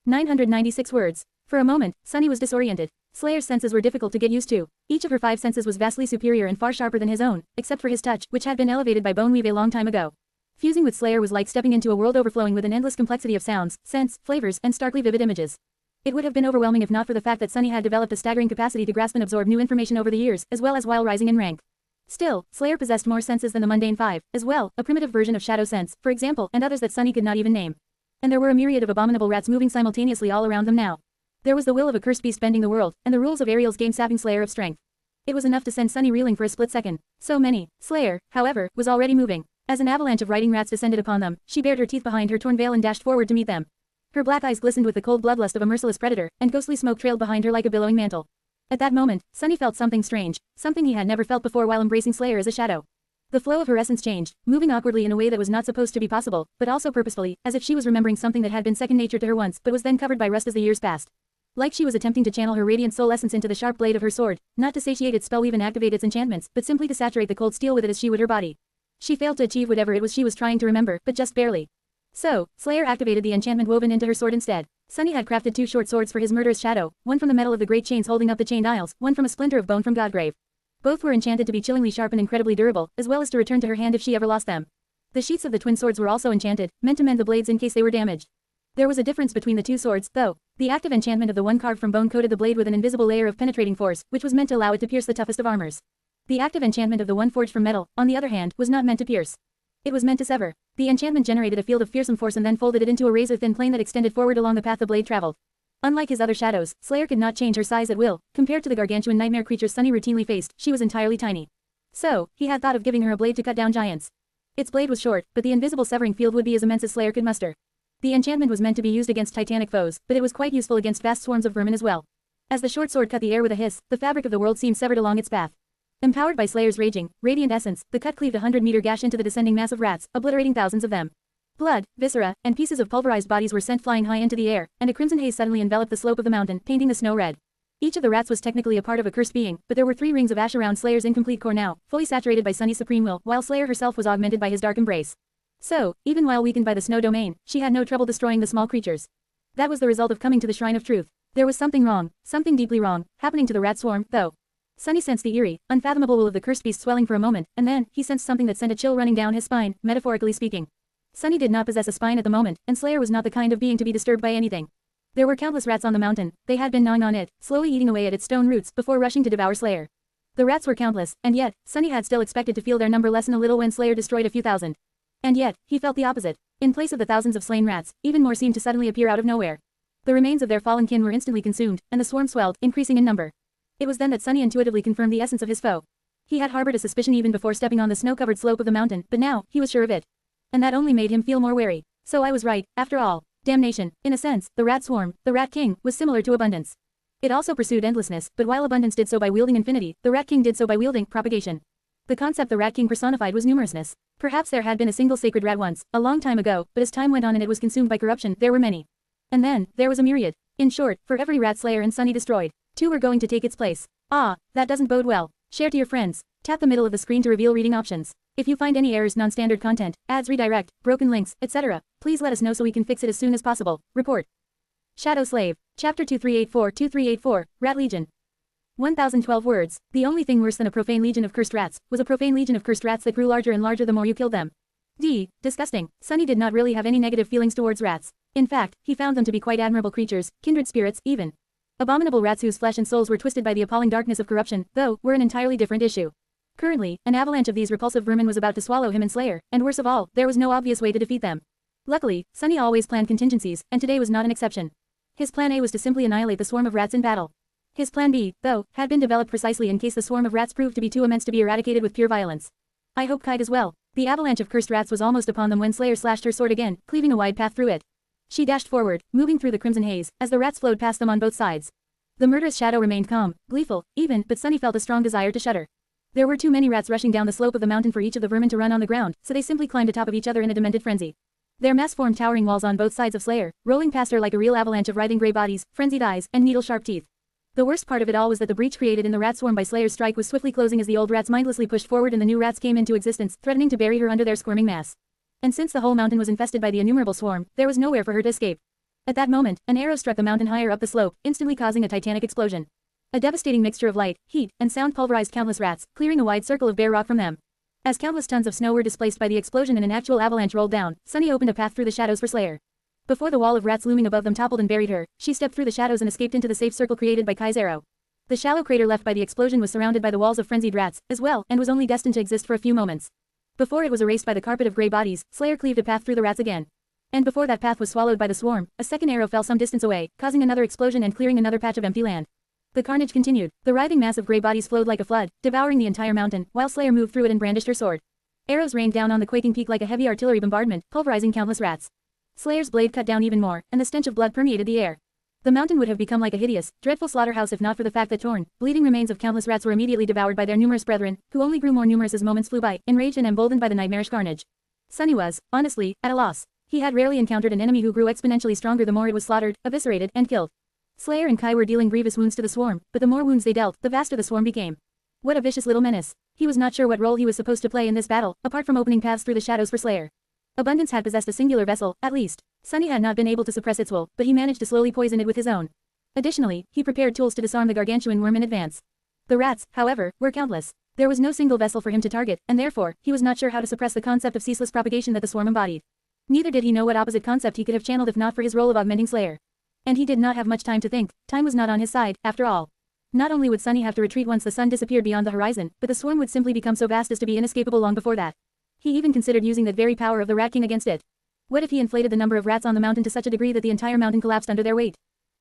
996 words. For a moment, Sunny was disoriented. Slayer's senses were difficult to get used to. Each of her 5 senses was vastly superior and far sharper than his own, except for his touch, which had been elevated by Boneweave a long time ago. Fusing with Slayer was like stepping into a world overflowing with an endless complexity of sounds, scents, flavors, and starkly vivid images. It would have been overwhelming if not for the fact that Sunny had developed a staggering capacity to grasp and absorb new information over the years, as well as while rising in rank. Still, Slayer possessed more senses than the mundane 5, as well, a primitive version of shadow sense, for example, and others that Sunny could not even name. And there were a myriad of abominable rats moving simultaneously all around them now. There was the will of a cursed beast bending the world, and the rules of Ariel's game sapping Slayer of strength. It was enough to send Sunny reeling for a split second. So many. Slayer, however, was already moving. As an avalanche of writing rats descended upon them, she bared her teeth behind her torn veil and dashed forward to meet them. Her black eyes glistened with the cold bloodlust of a merciless predator, and ghostly smoke trailed behind her like a billowing mantle. At that moment, Sunny felt something strange, something he had never felt before while embracing Slayer as a shadow. The flow of her essence changed, moving awkwardly in a way that was not supposed to be possible, but also purposefully, as if she was remembering something that had been second nature to her once but was then covered by rust as the years passed. Like she was attempting to channel her radiant soul essence into the sharp blade of her sword, not to satiate its spellweave and activate its enchantments, but simply to saturate the cold steel with it as she would her body. She failed to achieve whatever it was she was trying to remember, but just barely. So, Slayer activated the enchantment woven into her sword instead. Sunny had crafted 2 short swords for his murderous shadow, one from the metal of the great chains holding up the chained aisles, one from a splinter of bone from Godgrave. Both were enchanted to be chillingly sharp and incredibly durable, as well as to return to her hand if she ever lost them. The sheaths of the twin swords were also enchanted, meant to mend the blades in case they were damaged. There was a difference between the 2 swords, though. The active enchantment of the one carved from bone coated the blade with an invisible layer of penetrating force, which was meant to allow it to pierce the toughest of armors. The active enchantment of the one forged from metal, on the other hand, was not meant to pierce. It was meant to sever. The enchantment generated a field of fearsome force and then folded it into a razor-thin plane that extended forward along the path the blade traveled. Unlike his other shadows, Slayer could not change her size at will. Compared to the gargantuan nightmare creatures Sunny routinely faced, she was entirely tiny. So, he had thought of giving her a blade to cut down giants. Its blade was short, but the invisible severing field would be as immense as Slayer could muster. The enchantment was meant to be used against titanic foes, but it was quite useful against vast swarms of vermin as well. As the short sword cut the air with a hiss, the fabric of the world seemed severed along its path. Empowered by Slayer's raging, radiant essence, the cut cleaved a 100-meter gash into the descending mass of rats, obliterating thousands of them. Blood, viscera, and pieces of pulverized bodies were sent flying high into the air, and a crimson haze suddenly enveloped the slope of the mountain, painting the snow red. Each of the rats was technically a part of a cursed being, but there were 3 rings of ash around Slayer's incomplete core now, fully saturated by Sunny's supreme will, while Slayer herself was augmented by his dark embrace. So, even while weakened by the snow domain, she had no trouble destroying the small creatures. That was the result of coming to the Shrine of Truth. There was something wrong, something deeply wrong, happening to the rat swarm, though. Sunny sensed the eerie, unfathomable will of the cursed beast swelling for a moment, and then, he sensed something that sent a chill running down his spine, metaphorically speaking. Sunny did not possess a spine at the moment, and Slayer was not the kind of being to be disturbed by anything. There were countless rats on the mountain, they had been gnawing on it, slowly eating away at its stone roots before rushing to devour Slayer. The rats were countless, and yet, Sunny had still expected to feel their number lessen a little when Slayer destroyed a few thousand. And yet, he felt the opposite. In place of the thousands of slain rats, even more seemed to suddenly appear out of nowhere. The remains of their fallen kin were instantly consumed, and the swarm swelled, increasing in number. It was then that Sunny intuitively confirmed the essence of his foe. He had harbored a suspicion even before stepping on the snow-covered slope of the mountain, but now, he was sure of it. And that only made him feel more wary. So I was right, after all. Damnation. In a sense, the rat swarm, the rat king, was similar to abundance. It also pursued endlessness, but while abundance did so by wielding infinity, the rat king did so by wielding propagation. The concept the rat king personified was numerousness. Perhaps there had been a single sacred rat once, a long time ago, but as time went on and it was consumed by corruption, there were many. And then, there was a myriad. In short, for every rat Slayer and Sunny destroyed, 2 were going to take its place. Ah, that doesn't bode well. Share to your friends. Tap the middle of the screen to reveal reading options. If you find any errors, non-standard content, ads redirect, broken links, etc., please let us know so we can fix it as soon as possible. Report. Shadow Slave. Chapter 2384-2384, Rat Legion. 1012 words. The only thing worse than a profane legion of cursed rats was a profane legion of cursed rats that grew larger and larger the more you killed them. Disgusting. Sunny did not really have any negative feelings towards rats. In fact, he found them to be quite admirable creatures, kindred spirits, even. Abominable rats whose flesh and souls were twisted by the appalling darkness of corruption, though, were an entirely different issue. Currently, an avalanche of these repulsive vermin was about to swallow him and Slayer, and worse of all, there was no obvious way to defeat them. Luckily, Sunny always planned contingencies, and today was not an exception. His plan A was to simply annihilate the swarm of rats in battle. His plan B, though, had been developed precisely in case the swarm of rats proved to be too immense to be eradicated with pure violence. I hope Kite as well. The avalanche of cursed rats was almost upon them when Slayer slashed her sword again, cleaving a wide path through it. She dashed forward, moving through the crimson haze, as the rats flowed past them on both sides. The murderous shadow remained calm, gleeful, even, but Sunny felt a strong desire to shudder. There were too many rats rushing down the slope of the mountain for each of the vermin to run on the ground, so they simply climbed atop of each other in a demented frenzy. Their mass formed towering walls on both sides of Slayer, rolling past her like a real avalanche of writhing gray bodies, frenzied eyes, and needle-sharp teeth. The worst part of it all was that the breach created in the rat swarm by Slayer's strike was swiftly closing as the old rats mindlessly pushed forward and the new rats came into existence, threatening to bury her under their squirming mass. And since the whole mountain was infested by the innumerable swarm, there was nowhere for her to escape. At that moment, an arrow struck the mountain higher up the slope, instantly causing a titanic explosion. A devastating mixture of light, heat, and sound pulverized countless rats, clearing a wide circle of bare rock from them. As countless tons of snow were displaced by the explosion and an actual avalanche rolled down, Sunny opened a path through the shadows for Slayer. Before the wall of rats looming above them toppled and buried her, she stepped through the shadows and escaped into the safe circle created by Kai's arrow. The shallow crater left by the explosion was surrounded by the walls of frenzied rats, as well, and was only destined to exist for a few moments. Before it was erased by the carpet of gray bodies, Slayer cleaved a path through the rats again. And before that path was swallowed by the swarm, a second arrow fell some distance away, causing another explosion and clearing another patch of empty land. The carnage continued. The writhing mass of gray bodies flowed like a flood, devouring the entire mountain, while Slayer moved through it and brandished her sword. Arrows rained down on the quaking peak like a heavy artillery bombardment, pulverizing countless rats. Slayer's blade cut down even more, and the stench of blood permeated the air. The mountain would have become like a hideous, dreadful slaughterhouse if not for the fact that torn, bleeding remains of countless rats were immediately devoured by their numerous brethren, who only grew more numerous as moments flew by, enraged and emboldened by the nightmarish carnage. Sunny was, honestly, at a loss. He had rarely encountered an enemy who grew exponentially stronger the more it was slaughtered, eviscerated, and killed. Slayer and Kai were dealing grievous wounds to the swarm, but the more wounds they dealt, the vaster the swarm became. What a vicious little menace. He was not sure what role he was supposed to play in this battle, apart from opening paths through the shadows for Slayer. Abundance had possessed a singular vessel, at least. Sunny had not been able to suppress its will, but he managed to slowly poison it with his own. Additionally, he prepared tools to disarm the gargantuan worm in advance. The rats, however, were countless. There was no single vessel for him to target, and therefore, he was not sure how to suppress the concept of ceaseless propagation that the swarm embodied. Neither did he know what opposite concept he could have channeled if not for his role of augmenting Slayer. And he did not have much time to think. Time was not on his side, after all. Not only would Sunny have to retreat once the sun disappeared beyond the horizon, but the swarm would simply become so vast as to be inescapable long before that. He even considered using that very power of the Rat King against it. What if he inflated the number of rats on the mountain to such a degree that the entire mountain collapsed under their weight?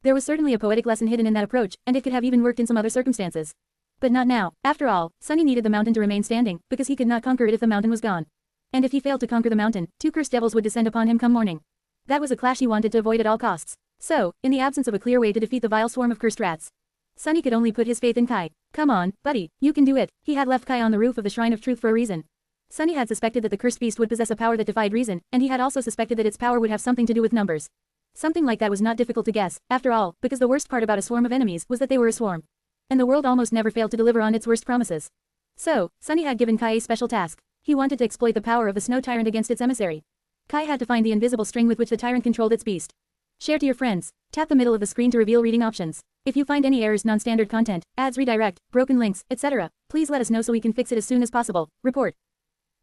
There was certainly a poetic lesson hidden in that approach, and it could have even worked in some other circumstances. But not now. After all, Sunny needed the mountain to remain standing, because he could not conquer it if the mountain was gone. And if he failed to conquer the mountain, 2 cursed devils would descend upon him come morning. That was a clash he wanted to avoid at all costs. So, in the absence of a clear way to defeat the vile swarm of cursed rats, Sunny could only put his faith in Kai. Come on, buddy, you can do it. He had left Kai on the roof of the Shrine of Truth for a reason. Sunny had suspected that the cursed beast would possess a power that defied reason, and he had also suspected that its power would have something to do with numbers. Something like that was not difficult to guess, after all, because the worst part about a swarm of enemies was that they were a swarm. And the world almost never failed to deliver on its worst promises. So, Sunny had given Kai a special task. He wanted to exploit the power of the snow tyrant against its emissary. Kai had to find the invisible string with which the tyrant controlled its beast. Share to your friends. Tap the middle of the screen to reveal reading options. If you find any errors, non-standard content, ads redirect, broken links, etc., please let us know so we can fix it as soon as possible. Report.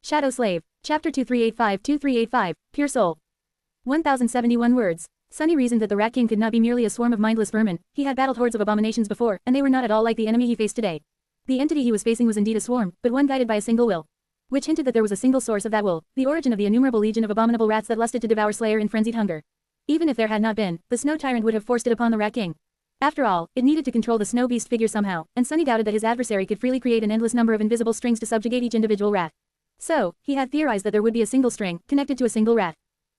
Shadow Slave. Chapter 2385-2385, Pure Soul. 1071 words. Sunny reasoned that the Rat King could not be merely a swarm of mindless vermin. He had battled hordes of abominations before, and they were not at all like the enemy he faced today. The entity he was facing was indeed a swarm, but one guided by a single will. Which hinted that there was a single source of that will, the origin of the innumerable legion of abominable rats that lusted to devour Slayer in frenzied hunger. Even if there had not been, the snow tyrant would have forced it upon the Rat King. After all, it needed to control the snow beast figure somehow, and Sunny doubted that his adversary could freely create an endless number of invisible strings to subjugate each individual rat. So, he had theorized that there would be a single string, connected to a single rat.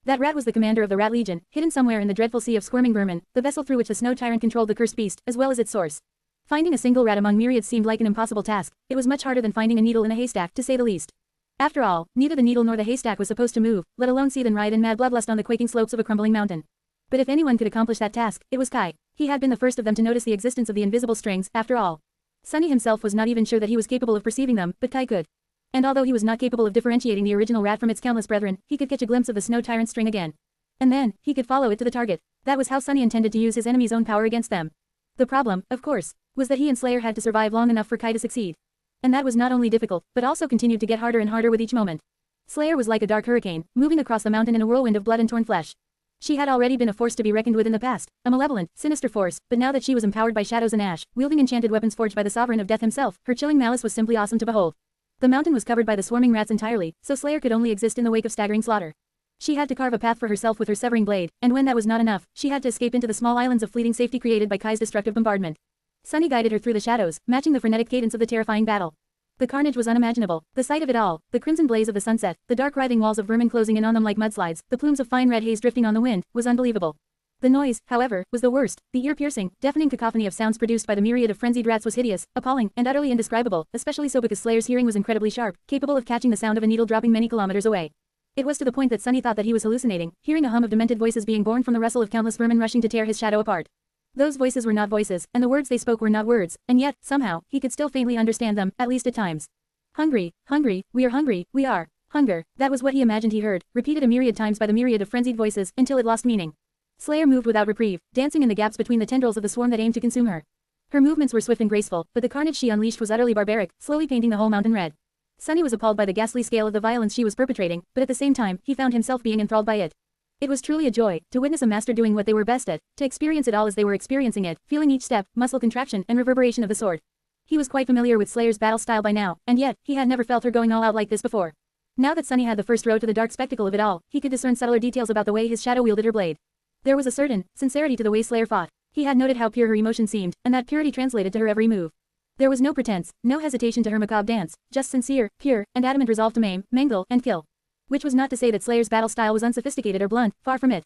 That rat was the commander of the Rat Legion, hidden somewhere in the dreadful sea of squirming vermin, the vessel through which the snow tyrant controlled the cursed beast, as well as its source. Finding a single rat among myriads seemed like an impossible task. It was much harder than finding a needle in a haystack, to say the least. After all, neither the needle nor the haystack was supposed to move, let alone seethe and writhe in mad bloodlust on the quaking slopes of a crumbling mountain. But if anyone could accomplish that task, it was Kai. He had been the first of them to notice the existence of the invisible strings, after all. Sunny himself was not even sure that he was capable of perceiving them, but Kai could. And although he was not capable of differentiating the original rat from its countless brethren, he could catch a glimpse of the snow tyrant string again. And then, he could follow it to the target. That was how Sunny intended to use his enemy's own power against them. The problem, of course, was that he and Slayer had to survive long enough for Kai to succeed. And that was not only difficult, but also continued to get harder and harder with each moment. Slayer was like a dark hurricane, moving across the mountain in a whirlwind of blood and torn flesh. She had already been a force to be reckoned with in the past, a malevolent, sinister force, but now that she was empowered by shadows and ash, wielding enchanted weapons forged by the sovereign of death himself, her chilling malice was simply awesome to behold. The mountain was covered by the swarming rats entirely, so Slayer could only exist in the wake of staggering slaughter. She had to carve a path for herself with her severing blade, and when that was not enough, she had to escape into the small islands of fleeting safety created by Kai's destructive bombardment. Sunny guided her through the shadows, matching the frenetic cadence of the terrifying battle. The carnage was unimaginable, the sight of it all, the crimson blaze of the sunset, the dark writhing walls of vermin closing in on them like mudslides, the plumes of fine red haze drifting on the wind, was unbelievable. The noise, however, was the worst. The ear-piercing, deafening cacophony of sounds produced by the myriad of frenzied rats was hideous, appalling, and utterly indescribable, especially so because Slayer's hearing was incredibly sharp, capable of catching the sound of a needle dropping many kilometers away. It was to the point that Sunny thought that he was hallucinating, hearing a hum of demented voices being born from the rustle of countless vermin rushing to tear his shadow apart. Those voices were not voices, and the words they spoke were not words, and yet, somehow, he could still faintly understand them, at least at times. Hungry, hungry, we are hungry, we are. Hunger, that was what he imagined he heard, repeated a myriad times by the myriad of frenzied voices, until it lost meaning. Slayer moved without reprieve, dancing in the gaps between the tendrils of the swarm that aimed to consume her. Her movements were swift and graceful, but the carnage she unleashed was utterly barbaric, slowly painting the whole mountain red. Sunny was appalled by the ghastly scale of the violence she was perpetrating, but at the same time, he found himself being enthralled by it. It was truly a joy, to witness a master doing what they were best at, to experience it all as they were experiencing it, feeling each step, muscle contraction, and reverberation of the sword. He was quite familiar with Slayer's battle style by now, and yet, he had never felt her going all out like this before. Now that Sunny had the first row to the dark spectacle of it all, he could discern subtler details about the way his shadow wielded her blade. There was a certain sincerity to the way Slayer fought. He had noted how pure her emotion seemed, and that purity translated to her every move. There was no pretense, no hesitation to her macabre dance, just sincere, pure, and adamant resolve to maim, mangle, and kill. Which was not to say that Slayer's battle style was unsophisticated or blunt, far from it.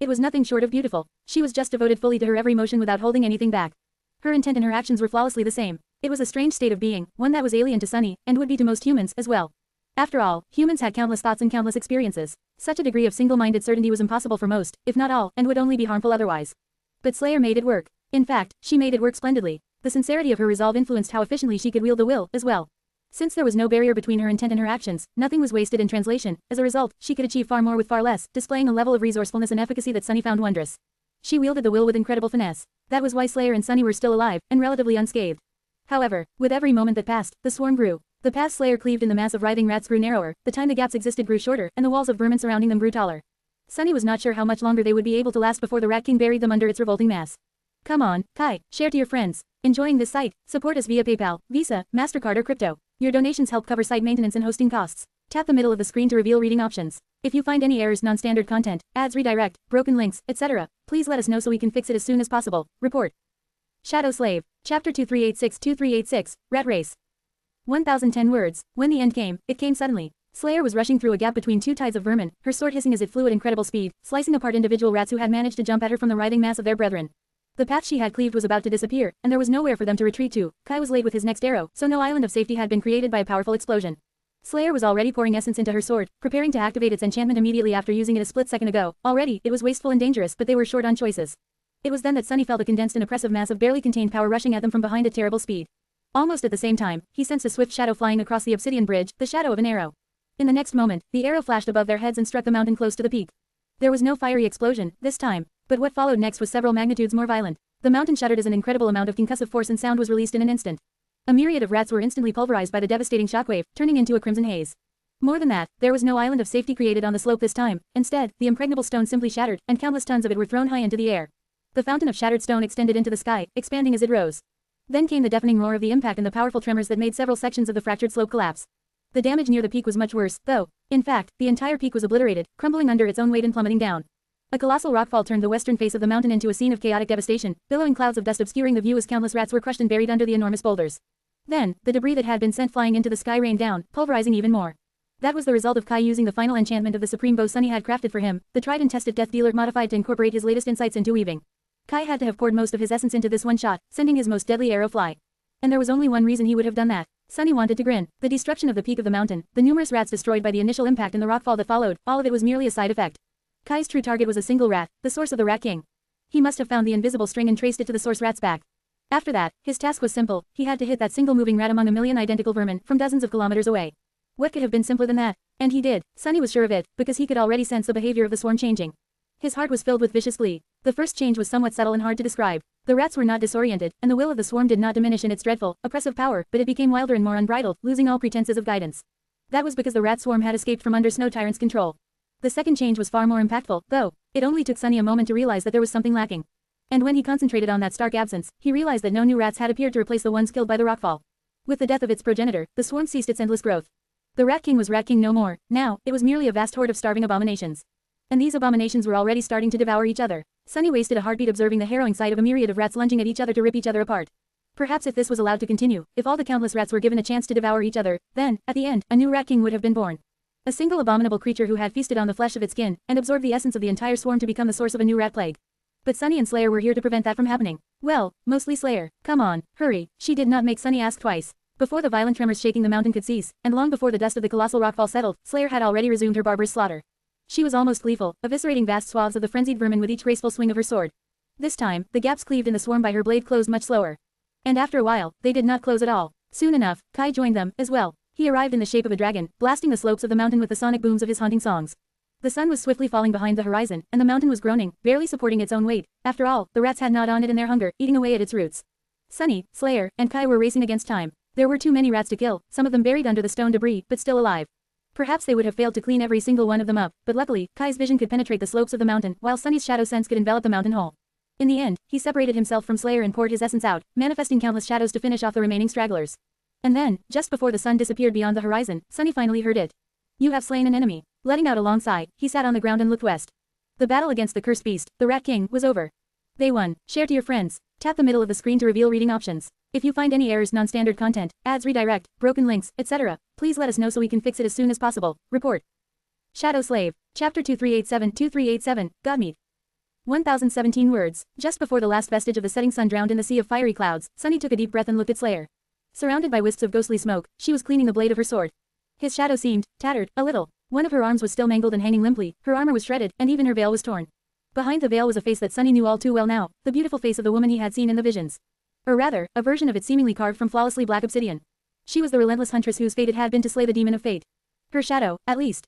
It was nothing short of beautiful. She was just devoted fully to her every motion without holding anything back. Her intent and her actions were flawlessly the same. It was a strange state of being, one that was alien to Sunny, and would be to most humans, as well. After all, humans had countless thoughts and countless experiences. Such a degree of single-minded certainty was impossible for most, if not all, and would only be harmful otherwise. But Slayer made it work. In fact, she made it work splendidly. The sincerity of her resolve influenced how efficiently she could wield the will, as well. Since there was no barrier between her intent and her actions, nothing was wasted in translation. As a result, she could achieve far more with far less, displaying a level of resourcefulness and efficacy that Sunny found wondrous. She wielded the will with incredible finesse. That was why Slayer and Sunny were still alive, and relatively unscathed. However, with every moment that passed, the swarm grew. The path Slayer cleaved in the mass of writhing rats grew narrower, the time the gaps existed grew shorter, and the walls of vermin surrounding them grew taller. Sunny was not sure how much longer they would be able to last before the Rat King buried them under its revolting mass. Come on, Kai, share to your friends. Enjoying this site? Support us via PayPal, Visa, MasterCard or crypto. Your donations help cover site maintenance and hosting costs. Tap the middle of the screen to reveal reading options. If you find any errors, non-standard content, ads redirect, broken links, etc., please let us know so we can fix it as soon as possible. Report. Shadow Slave. Chapter 2386-2386, Rat Race. 1010 words. When the end came, it came suddenly. Slayer was rushing through a gap between two tides of vermin, her sword hissing as it flew at incredible speed, slicing apart individual rats who had managed to jump at her from the writhing mass of their brethren. The path she had cleaved was about to disappear, and there was nowhere for them to retreat to. Kai was late with his next arrow, so no island of safety had been created by a powerful explosion. Slayer was already pouring essence into her sword, preparing to activate its enchantment immediately after using it a split second ago. Already, it was wasteful and dangerous, but they were short on choices. It was then that Sunny felt a condensed and oppressive mass of barely contained power rushing at them from behind at terrible speed. Almost at the same time, he sensed a swift shadow flying across the obsidian bridge, the shadow of an arrow. In the next moment, the arrow flashed above their heads and struck the mountain close to the peak. There was no fiery explosion, this time, but what followed next was several magnitudes more violent. The mountain shuddered as an incredible amount of concussive force and sound was released in an instant. A myriad of rats were instantly pulverized by the devastating shockwave, turning into a crimson haze. More than that, there was no island of safety created on the slope this time. Instead, the impregnable stone simply shattered, and countless tons of it were thrown high into the air. The fountain of shattered stone extended into the sky, expanding as it rose. Then came the deafening roar of the impact and the powerful tremors that made several sections of the fractured slope collapse. The damage near the peak was much worse, though. In fact, the entire peak was obliterated, crumbling under its own weight and plummeting down. A colossal rockfall turned the western face of the mountain into a scene of chaotic devastation, billowing clouds of dust obscuring the view as countless rats were crushed and buried under the enormous boulders. Then, the debris that had been sent flying into the sky rained down, pulverizing even more. That was the result of Kai using the final enchantment of the supreme bow Sunny had crafted for him, the tried and tested Death Dealer modified to incorporate his latest insights into weaving. Kai had to have poured most of his essence into this one shot, sending his most deadly arrow fly. And there was only one reason he would have done that. Sunny wanted to grin. The destruction of the peak of the mountain, the numerous rats destroyed by the initial impact and the rockfall that followed, all of it was merely a side effect. Kai's true target was a single rat, the source of the Rat King. He must have found the invisible string and traced it to the source rat's back. After that, his task was simple. He had to hit that single moving rat among a million identical vermin from dozens of kilometers away. What could have been simpler than that? And he did. Sunny was sure of it, because he could already sense the behavior of the swarm changing. His heart was filled with vicious glee. The first change was somewhat subtle and hard to describe. The rats were not disoriented, and the will of the swarm did not diminish in its dreadful, oppressive power, but it became wilder and more unbridled, losing all pretenses of guidance. That was because the rat swarm had escaped from under Snow Tyrant's control. The second change was far more impactful, though. It only took Sunny a moment to realize that there was something lacking. And when he concentrated on that stark absence, he realized that no new rats had appeared to replace the ones killed by the rockfall. With the death of its progenitor, the swarm ceased its endless growth. The Rat King was Rat King no more. Now, it was merely a vast horde of starving abominations. And these abominations were already starting to devour each other. Sunny wasted a heartbeat observing the harrowing sight of a myriad of rats lunging at each other to rip each other apart. Perhaps if this was allowed to continue, if all the countless rats were given a chance to devour each other, then, at the end, a new Rat King would have been born. A single abominable creature who had feasted on the flesh of its kin, and absorbed the essence of the entire swarm to become the source of a new rat plague. But Sunny and Slayer were here to prevent that from happening. Well, mostly Slayer. Come on, hurry. She did not make Sunny ask twice. Before the violent tremors shaking the mountain could cease, and long before the dust of the colossal rockfall settled, Slayer had already resumed her barbarous slaughter. She was almost gleeful, eviscerating vast swaths of the frenzied vermin with each graceful swing of her sword. This time, the gaps cleaved in the swarm by her blade closed much slower. And after a while, they did not close at all. Soon enough, Kai joined them, as well. He arrived in the shape of a dragon, blasting the slopes of the mountain with the sonic booms of his haunting songs. The sun was swiftly falling behind the horizon, and the mountain was groaning, barely supporting its own weight. After all, the rats had gnawed on it in their hunger, eating away at its roots. Sunny, Slayer, and Kai were racing against time. There were too many rats to kill, some of them buried under the stone debris, but still alive. Perhaps they would have failed to clean every single one of them up, but luckily, Kai's vision could penetrate the slopes of the mountain, while Sunny's shadow sense could envelop the mountain whole. In the end, he separated himself from Slayer and poured his essence out, manifesting countless shadows to finish off the remaining stragglers. And then, just before the sun disappeared beyond the horizon, Sunny finally heard it. You have slain an enemy. Letting out a long sigh, he sat on the ground and looked west. The battle against the cursed beast, the Rat King, was over. They won. Share to your friends. Tap the middle of the screen to reveal reading options. If you find any errors, non-standard content, ads redirect, broken links, etc., please let us know so we can fix it as soon as possible. Report. Shadow Slave. Chapter 2387-2387, Godmeat. 1017 words. Just before the last vestige of the setting sun drowned in the sea of fiery clouds, Sunny took a deep breath and looked at Slayer. Surrounded by wisps of ghostly smoke, she was cleaning the blade of her sword. His shadow seemed tattered a little. One of her arms was still mangled and hanging limply, her armor was shredded, and even her veil was torn. Behind the veil was a face that Sunny knew all too well now, the beautiful face of the woman he had seen in the visions. Or rather, a version of it seemingly carved from flawlessly black obsidian. She was the relentless huntress whose fate it had been to slay the demon of fate. Her shadow, at least.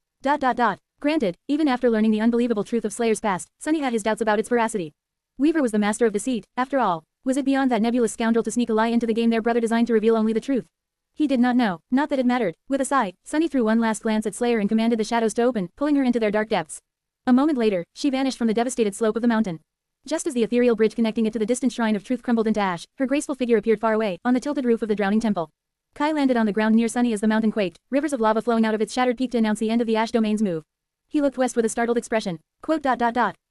Granted, even after learning the unbelievable truth of Slayer's past, Sunny had his doubts about its veracity. Weaver was the master of deceit, after all. Was it beyond that nebulous scoundrel to sneak a lie into the game their brother designed to reveal only the truth? He did not know, not that it mattered. With a sigh, Sunny threw one last glance at Slayer and commanded the shadows to open, pulling her into their dark depths. A moment later, she vanished from the devastated slope of the mountain. Just as the ethereal bridge connecting it to the distant shrine of truth crumbled into ash, her graceful figure appeared far away, on the tilted roof of the drowning temple. Kai landed on the ground near Sunny as the mountain quaked, rivers of lava flowing out of its shattered peak to announce the end of the ash domain's move. He looked west with a startled expression.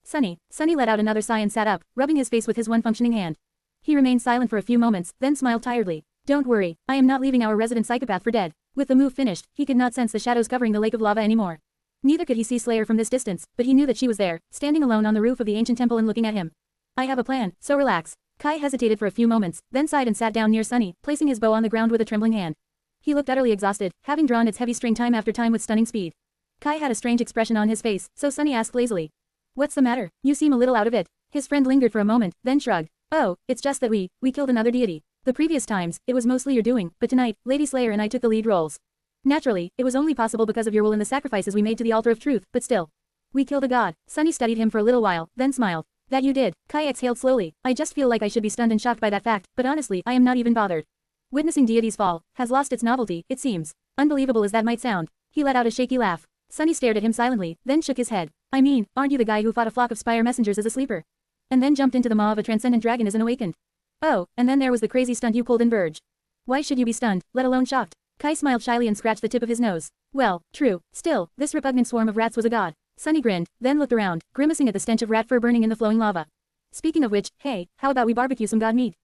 Sunny. Sunny let out another sigh and sat up, rubbing his face with his one functioning hand. He remained silent for a few moments, then smiled tiredly. Don't worry, I am not leaving our resident psychopath for dead. With the move finished, he could not sense the shadows covering the lake of lava anymore. Neither could he see Slayer from this distance, but he knew that she was there, standing alone on the roof of the ancient temple and looking at him. I have a plan, so relax. Kai hesitated for a few moments, then sighed and sat down near Sunny, placing his bow on the ground with a trembling hand. He looked utterly exhausted, having drawn its heavy string time after time with stunning speed. Kai had a strange expression on his face, so Sunny asked lazily. What's the matter? You seem a little out of it. His friend lingered for a moment, then shrugged. Oh, it's just that we killed another deity. The previous times, it was mostly your doing, but tonight, Lady Slayer and I took the lead roles. Naturally, it was only possible because of your will and the sacrifices we made to the altar of truth, but still. We killed a god. Sunny studied him for a little while, then smiled. That you did. Kai exhaled slowly. I just feel like I should be stunned and shocked by that fact, but honestly, I am not even bothered. Witnessing deities fall has lost its novelty, it seems. Unbelievable as that might sound. He let out a shaky laugh. Sunny stared at him silently, then shook his head. I mean, aren't you the guy who fought a flock of spire messengers as a sleeper? And then jumped into the maw of a transcendent dragon as an awakened? Oh, and then there was the crazy stunt you pulled in Verge. Why should you be stunned, let alone shocked? Kai smiled shyly and scratched the tip of his nose. Well, true. Still, this repugnant swarm of rats was a god. Sunny grinned, then looked around, grimacing at the stench of rat fur burning in the flowing lava. Speaking of which, hey, how about we barbecue some god meat?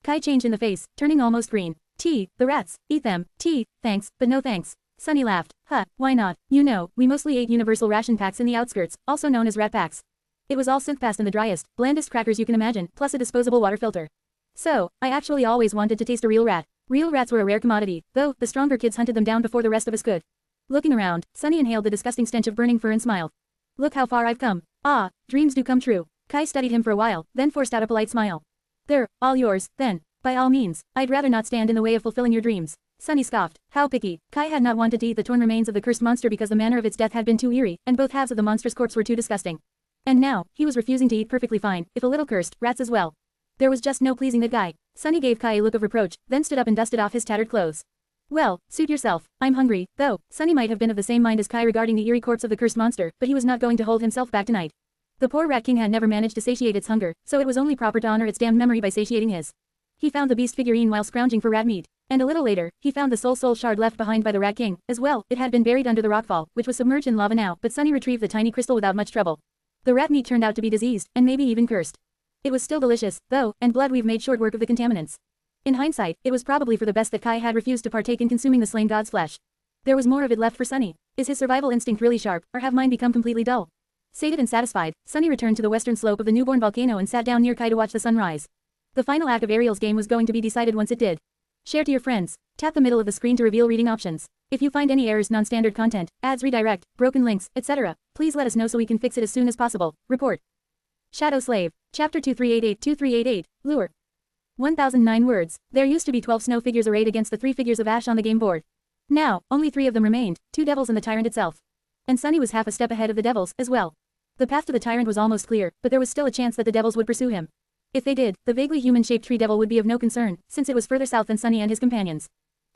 Kai changed in the face, turning almost green. The rats, eat them. Thanks, but no thanks. Sunny laughed. Why not? You know, we mostly ate universal ration packs in the outskirts, also known as rat packs. It was all synth-past and the driest, blandest crackers you can imagine, plus a disposable water filter. So, I actually always wanted to taste a real rat. Real rats were a rare commodity, though, the stronger kids hunted them down before the rest of us could. Looking around, Sunny inhaled the disgusting stench of burning fur and smiled. Look how far I've come. Ah, dreams do come true. Kai studied him for a while, then forced out a polite smile. They're all yours, then. By all means, I'd rather not stand in the way of fulfilling your dreams. Sunny scoffed. How picky. Kai had not wanted to eat the torn remains of the cursed monster because the manner of its death had been too eerie, and both halves of the monstrous corpse were too disgusting. And now, he was refusing to eat perfectly fine, if a little cursed, rats as well. There was just no pleasing that guy. Sunny gave Kai a look of reproach, then stood up and dusted off his tattered clothes. Well, suit yourself. I'm hungry, though. Sunny might have been of the same mind as Kai regarding the eerie corpse of the cursed monster, but he was not going to hold himself back tonight. The poor rat king had never managed to satiate its hunger, so it was only proper to honor its damned memory by satiating his. He found the beast figurine while scrounging for rat meat, and a little later, he found the soul shard left behind by the rat king. As well, it had been buried under the rockfall, which was submerged in lava now, but Sunny retrieved the tiny crystal without much trouble. The rat meat turned out to be diseased, and maybe even cursed. It was still delicious, though, and blood we've made short work of the contaminants. In hindsight, it was probably for the best that Kai had refused to partake in consuming the slain god's flesh. There was more of it left for Sunny. Is his survival instinct really sharp, or have mine become completely dull? Sated and satisfied, Sunny returned to the western slope of the newborn volcano and sat down near Kai to watch the sun rise. The final act of Ariel's game was going to be decided once it did. Share to your friends. Tap the middle of the screen to reveal reading options. If you find any errors, non-standard content, ads redirect, broken links, etc., please let us know so we can fix it as soon as possible. Report. Shadow Slave. Chapter 2388-2388, Lure. 1009 words. There used to be 12 snow figures arrayed against the 3 figures of ash on the game board. Now, only 3 of them remained, 2 devils and the tyrant itself. And Sunny was half a step ahead of the devils, as well. The path to the tyrant was almost clear, but there was still a chance that the devils would pursue him. If they did, the vaguely human-shaped tree devil would be of no concern, since it was further south than Sunny and his companions.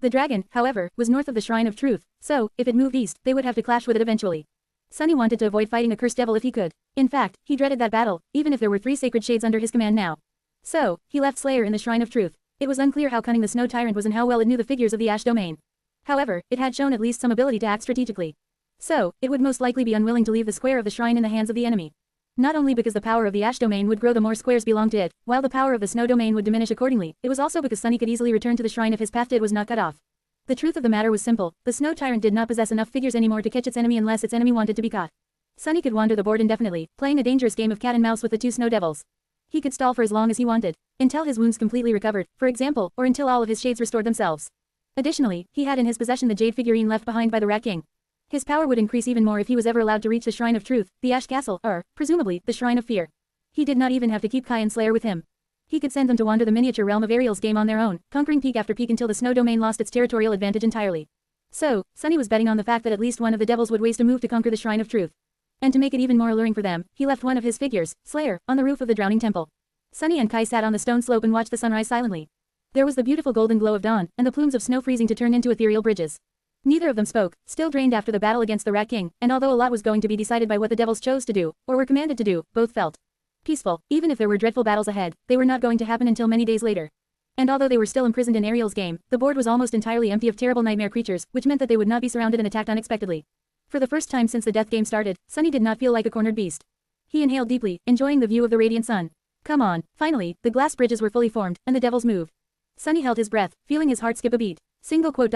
The dragon, however, was north of the Shrine of Truth, so, if it moved east, they would have to clash with it eventually. Sunny wanted to avoid fighting a cursed devil if he could. In fact, he dreaded that battle, even if there were 3 sacred shades under his command now. So, he left Slayer in the Shrine of Truth. It was unclear how cunning the Snow Tyrant was and how well it knew the figures of the Ash Domain. However, it had shown at least some ability to act strategically. So, it would most likely be unwilling to leave the square of the shrine in the hands of the enemy. Not only because the power of the Ash Domain would grow the more squares belonged to it, while the power of the Snow Domain would diminish accordingly, it was also because Sunny could easily return to the shrine if his path to it was not cut off. The truth of the matter was simple, the Snow Tyrant did not possess enough figures anymore to catch its enemy unless its enemy wanted to be caught. Sunny could wander the board indefinitely, playing a dangerous game of cat and mouse with the 2 snow devils. He could stall for as long as he wanted, until his wounds completely recovered, for example, or until all of his shades restored themselves. Additionally, he had in his possession the jade figurine left behind by the Rat King. His power would increase even more if he was ever allowed to reach the Shrine of Truth, the Ash Castle, or, presumably, the Shrine of Fear. He did not even have to keep Kai and Slayer with him. He could send them to wander the miniature realm of Ariel's game on their own, conquering peak after peak until the snow domain lost its territorial advantage entirely. So, Sunny was betting on the fact that at least one of the devils would waste a move to conquer the Shrine of Truth. And to make it even more alluring for them, he left one of his figures, Slayer, on the roof of the Drowning Temple. Sunny and Kai sat on the stone slope and watched the sunrise silently. There was the beautiful golden glow of dawn, and the plumes of snow freezing to turn into ethereal bridges. Neither of them spoke, still drained after the battle against the Rat King, and although a lot was going to be decided by what the devils chose to do, or were commanded to do, both felt peaceful. Even if there were dreadful battles ahead, they were not going to happen until many days later. And although they were still imprisoned in Ariel's game, the board was almost entirely empty of terrible nightmare creatures, which meant that they would not be surrounded and attacked unexpectedly. For the first time since the death game started, Sunny did not feel like a cornered beast. He inhaled deeply, enjoying the view of the radiant sun. Come on. Finally, the glass bridges were fully formed, and the devils moved. Sunny held his breath, feeling his heart skip a beat. Single quote ...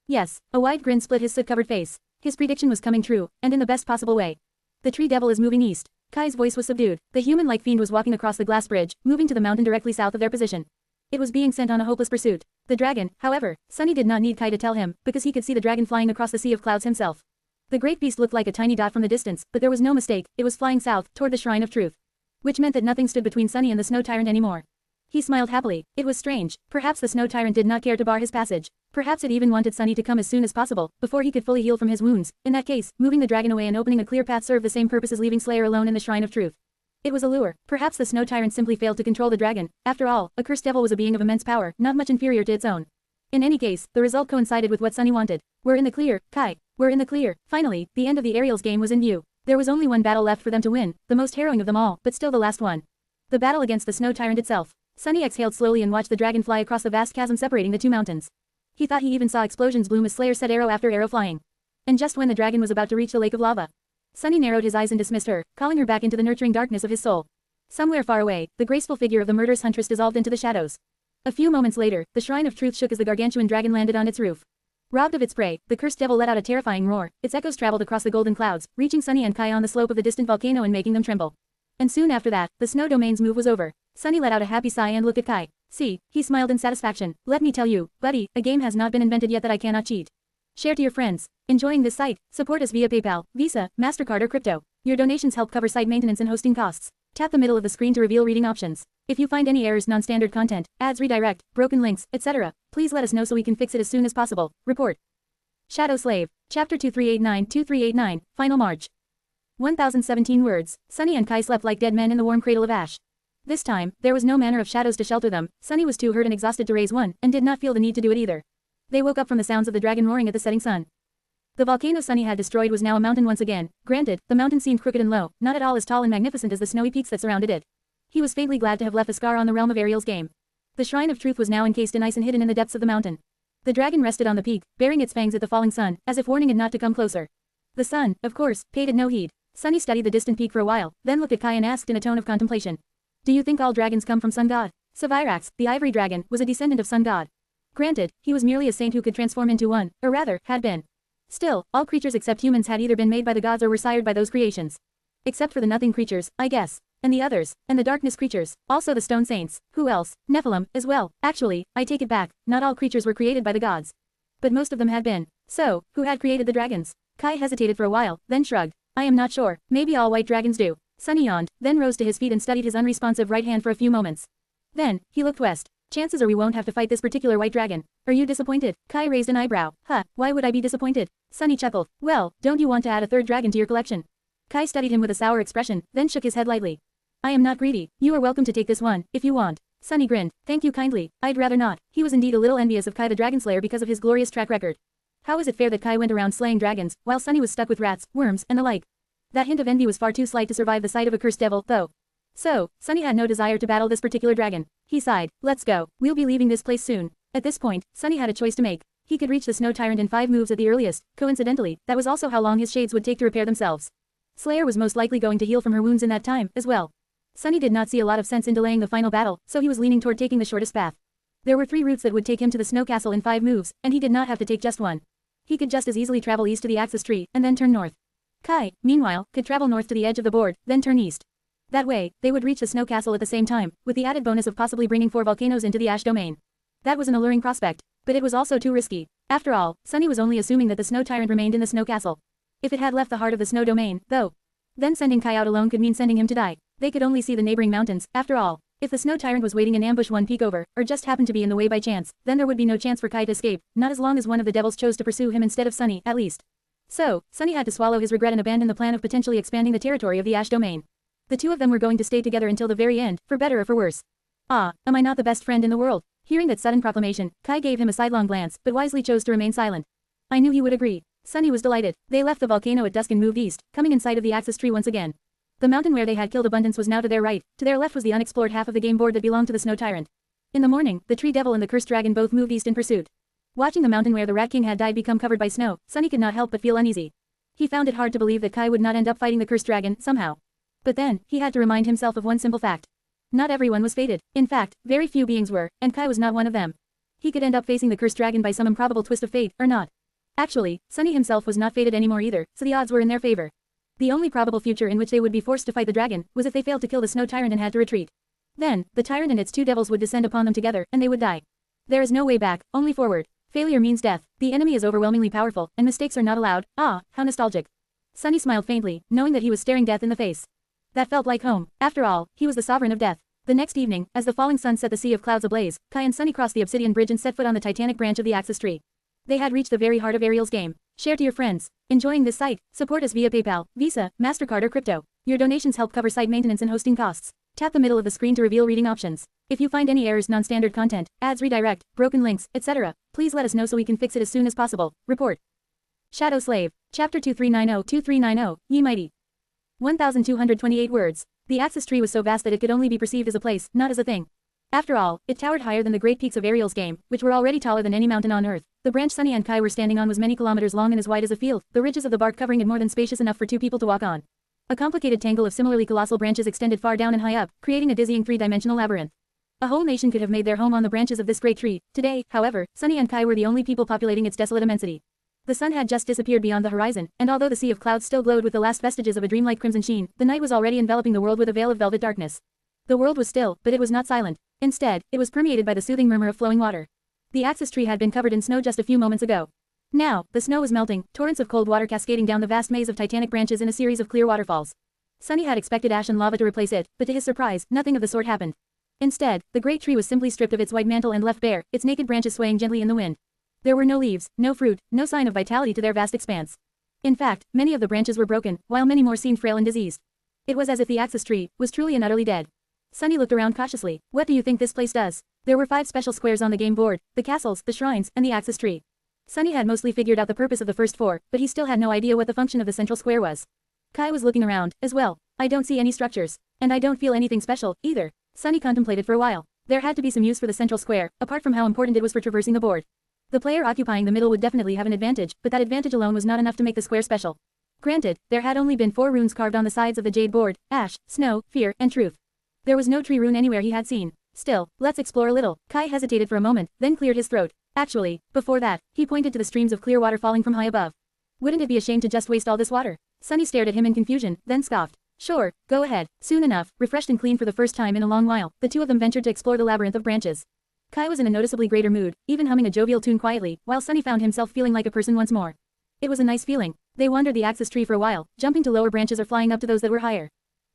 Yes, a wide grin split his soot-covered face. His prediction was coming true, and in the best possible way. The tree devil is moving east. Kai's voice was subdued. The human-like fiend was walking across the glass bridge, moving to the mountain directly south of their position. It was being sent on a hopeless pursuit. The dragon, however, Sunny did not need Kai to tell him, because he could see the dragon flying across the sea of clouds himself. The great beast looked like a tiny dot from the distance, but there was no mistake, it was flying south, toward the Shrine of Truth. Which meant that nothing stood between Sunny and the Snow Tyrant anymore. He smiled happily. It was strange. Perhaps the Snow Tyrant did not care to bar his passage. Perhaps it even wanted Sunny to come as soon as possible, before he could fully heal from his wounds. In that case, moving the dragon away and opening a clear path served the same purpose as leaving Slayer alone in the Shrine of Truth. It was a lure. Perhaps the Snow Tyrant simply failed to control the dragon. After all, a cursed devil was a being of immense power, not much inferior to its own. In any case, the result coincided with what Sunny wanted. We're in the clear, Kai. We're in the clear. Finally, the end of the Ariel's game was in view. There was only one battle left for them to win, the most harrowing of them all, but still the last one. The battle against the Snow Tyrant itself. Sunny exhaled slowly and watched the dragon fly across the vast chasm separating the two mountains. He thought he even saw explosions bloom as Slayer set arrow after arrow flying. And just when the dragon was about to reach the lake of lava, Sunny narrowed his eyes and dismissed her, calling her back into the nurturing darkness of his soul. Somewhere far away, the graceful figure of the murderous huntress dissolved into the shadows. A few moments later, the Shrine of Truth shook as the gargantuan dragon landed on its roof. Robbed of its prey, the cursed devil let out a terrifying roar. Its echoes traveled across the golden clouds, reaching Sunny and Kai on the slope of the distant volcano and making them tremble. And soon after that, the snow domain's move was over. Sunny let out a happy sigh and looked at Kai. See, he smiled in satisfaction. Let me tell you, buddy, a game has not been invented yet that I cannot cheat. Share to your friends. Enjoying this site? Support us via PayPal, Visa, MasterCard or crypto. Your donations help cover site maintenance and hosting costs. Tap the middle of the screen to reveal reading options. If you find any errors, non-standard content, ads redirect, broken links, etc., please let us know so we can fix it as soon as possible. Report. Shadow Slave. Chapter 2389-2389, Final March. 1017 words. Sunny and Kai slept like dead men in the warm cradle of ash. This time, there was no manner of shadows to shelter them. Sunny was too hurt and exhausted to raise one, and did not feel the need to do it either. They woke up from the sounds of the dragon roaring at the setting sun. The volcano Sunny had destroyed was now a mountain once again. Granted, the mountain seemed crooked and low, not at all as tall and magnificent as the snowy peaks that surrounded it. He was faintly glad to have left a scar on the realm of Ariel's game. The Shrine of Truth was now encased in ice and hidden in the depths of the mountain. The dragon rested on the peak, baring its fangs at the falling sun, as if warning it not to come closer. The sun, of course, paid it no heed. Sunny studied the distant peak for a while, then looked at Kai and asked in a tone of contemplation. Do you think all dragons come from Sun God? Savirax, the ivory dragon, was a descendant of Sun God. Granted, he was merely a saint who could transform into one, or rather, had been. Still, all creatures except humans had either been made by the gods or were sired by those creations. Except for the nothing creatures, I guess. And the others, and the darkness creatures, also the stone saints. Who else? Nephilim, as well. Actually, I take it back, not all creatures were created by the gods. But most of them had been. So, who had created the dragons? Kai hesitated for a while, then shrugged. I am not sure. Maybe all white dragons do. Sunny yawned, then rose to his feet and studied his unresponsive right hand for a few moments. Then, he looked west. Chances are we won't have to fight this particular white dragon. Are you disappointed? Kai raised an eyebrow. Huh, why would I be disappointed? Sunny chuckled. Well, don't you want to add a third dragon to your collection? Kai studied him with a sour expression, then shook his head lightly. I am not greedy. You are welcome to take this one, if you want. Sunny grinned. Thank you kindly. I'd rather not. He was indeed a little envious of Kai the Dragonslayer because of his glorious track record. How is it fair that Kai went around slaying dragons, while Sunny was stuck with rats, worms, and the like? That hint of envy was far too slight to survive the sight of a cursed devil, though. So, Sunny had no desire to battle this particular dragon. He sighed. Let's go. We'll be leaving this place soon. At this point, Sunny had a choice to make. He could reach the Snow Tyrant in 5 moves at the earliest. Coincidentally, that was also how long his shades would take to repair themselves. Slayer was most likely going to heal from her wounds in that time, as well. Sunny did not see a lot of sense in delaying the final battle, so he was leaning toward taking the shortest path. There were 3 routes that would take him to the Snow Castle in 5 moves, and he did not have to take just one. He could just as easily travel east to the Axis Tree, and then turn north. Kai, meanwhile, could travel north to the edge of the board, then turn east. That way, they would reach the Snow Castle at the same time, with the added bonus of possibly bringing 4 volcanoes into the Ash Domain. That was an alluring prospect, but it was also too risky. After all, Sunny was only assuming that the snow tyrant remained in the snow castle. If it had left the heart of the snow domain, though, then sending Kai out alone could mean sending him to die. They could only see the neighboring mountains, after all. If the snow tyrant was waiting in ambush one peak over, or just happened to be in the way by chance, then there would be no chance for Kai to escape, not as long as one of the devils chose to pursue him instead of Sunny, at least. So, Sunny had to swallow his regret and abandon the plan of potentially expanding the territory of the Ash domain. The two of them were going to stay together until the very end, for better or for worse. Ah, am I not the best friend in the world? Hearing that sudden proclamation, Kai gave him a sidelong glance, but wisely chose to remain silent. I knew he would agree. Sunny was delighted. They left the volcano at dusk and moved east, coming in sight of the Axis tree once again. The mountain where they had killed Abundance was now to their right, to their left was the unexplored half of the game board that belonged to the Snow Tyrant. In the morning, the Tree Devil and the Cursed Dragon both moved east in pursuit. Watching the mountain where the Rat King had died become covered by snow, Sunny could not help but feel uneasy. He found it hard to believe that Kai would not end up fighting the Cursed Dragon, somehow. But then, he had to remind himself of one simple fact. Not everyone was fated. In fact, very few beings were, and Kai was not one of them. He could end up facing the Cursed Dragon by some improbable twist of fate, or not. Actually, Sunny himself was not fated anymore either, so the odds were in their favor. The only probable future in which they would be forced to fight the dragon was if they failed to kill the Snow Tyrant and had to retreat. Then, the tyrant and its two devils would descend upon them together, and they would die. There is no way back, only forward. Failure means death. The enemy is overwhelmingly powerful, and mistakes are not allowed. Ah, how nostalgic. Sunny smiled faintly, knowing that he was staring death in the face. That felt like home. After all, he was the sovereign of death. The next evening, as the falling sun set the sea of clouds ablaze, Kai and Sunny crossed the obsidian bridge and set foot on the titanic branch of the Axis tree. They had reached the very heart of Ariel's game. Share to your friends. Enjoying this site? Support us via PayPal, Visa, MasterCard or crypto. Your donations help cover site maintenance and hosting costs. Tap the middle of the screen to reveal reading options. If you find any errors, non-standard content, ads redirect, broken links, etc., please let us know so we can fix it as soon as possible. Report. Shadow Slave. Chapter 2390-2390, Ye Mighty. 1,228 words. The Axis tree was so vast that it could only be perceived as a place, not as a thing. After all, it towered higher than the great peaks of Ariel's game, which were already taller than any mountain on Earth. The branch Sunny and Kai were standing on was many kilometers long and as wide as a field, the ridges of the bark covering it more than spacious enough for two people to walk on. A complicated tangle of similarly colossal branches extended far down and high up, creating a dizzying three-dimensional labyrinth. A whole nation could have made their home on the branches of this great tree. Today, however, Sunny and Kai were the only people populating its desolate immensity. The sun had just disappeared beyond the horizon, and although the sea of clouds still glowed with the last vestiges of a dreamlike crimson sheen, the night was already enveloping the world with a veil of velvet darkness. The world was still, but it was not silent. Instead, it was permeated by the soothing murmur of flowing water. The Axis tree had been covered in snow just a few moments ago. Now, the snow was melting, torrents of cold water cascading down the vast maze of titanic branches in a series of clear waterfalls. Sunny had expected ash and lava to replace it, but to his surprise, nothing of the sort happened. Instead, the great tree was simply stripped of its white mantle and left bare, its naked branches swaying gently in the wind. There were no leaves, no fruit, no sign of vitality to their vast expanse. In fact, many of the branches were broken, while many more seemed frail and diseased. It was as if the Axis tree was truly and utterly dead. Sunny looked around cautiously. What do you think this place does? There were 5 special squares on the game board, the castles, the shrines, and the Axis tree. Sunny had mostly figured out the purpose of the first 4, but he still had no idea what the function of the central square was. Kai was looking around, as well. I don't see any structures. And I don't feel anything special, either. Sunny contemplated for a while. There had to be some use for the central square, apart from how important it was for traversing the board. The player occupying the middle would definitely have an advantage, but that advantage alone was not enough to make the square special. Granted, there had only been 4 runes carved on the sides of the jade board: ash, snow, fear, and truth. There was no tree rune anywhere he had seen. Still, let's explore a little. Kai hesitated for a moment, then cleared his throat. Actually, before that, he pointed to the streams of clear water falling from high above. Wouldn't it be a shame to just waste all this water? Sunny stared at him in confusion, then scoffed. Sure, go ahead. Soon enough, refreshed and clean for the first time in a long while, the two of them ventured to explore the labyrinth of branches. Kai was in a noticeably greater mood, even humming a jovial tune quietly, while Sunny found himself feeling like a person once more. It was a nice feeling. They wandered the Axis tree for a while, jumping to lower branches or flying up to those that were higher.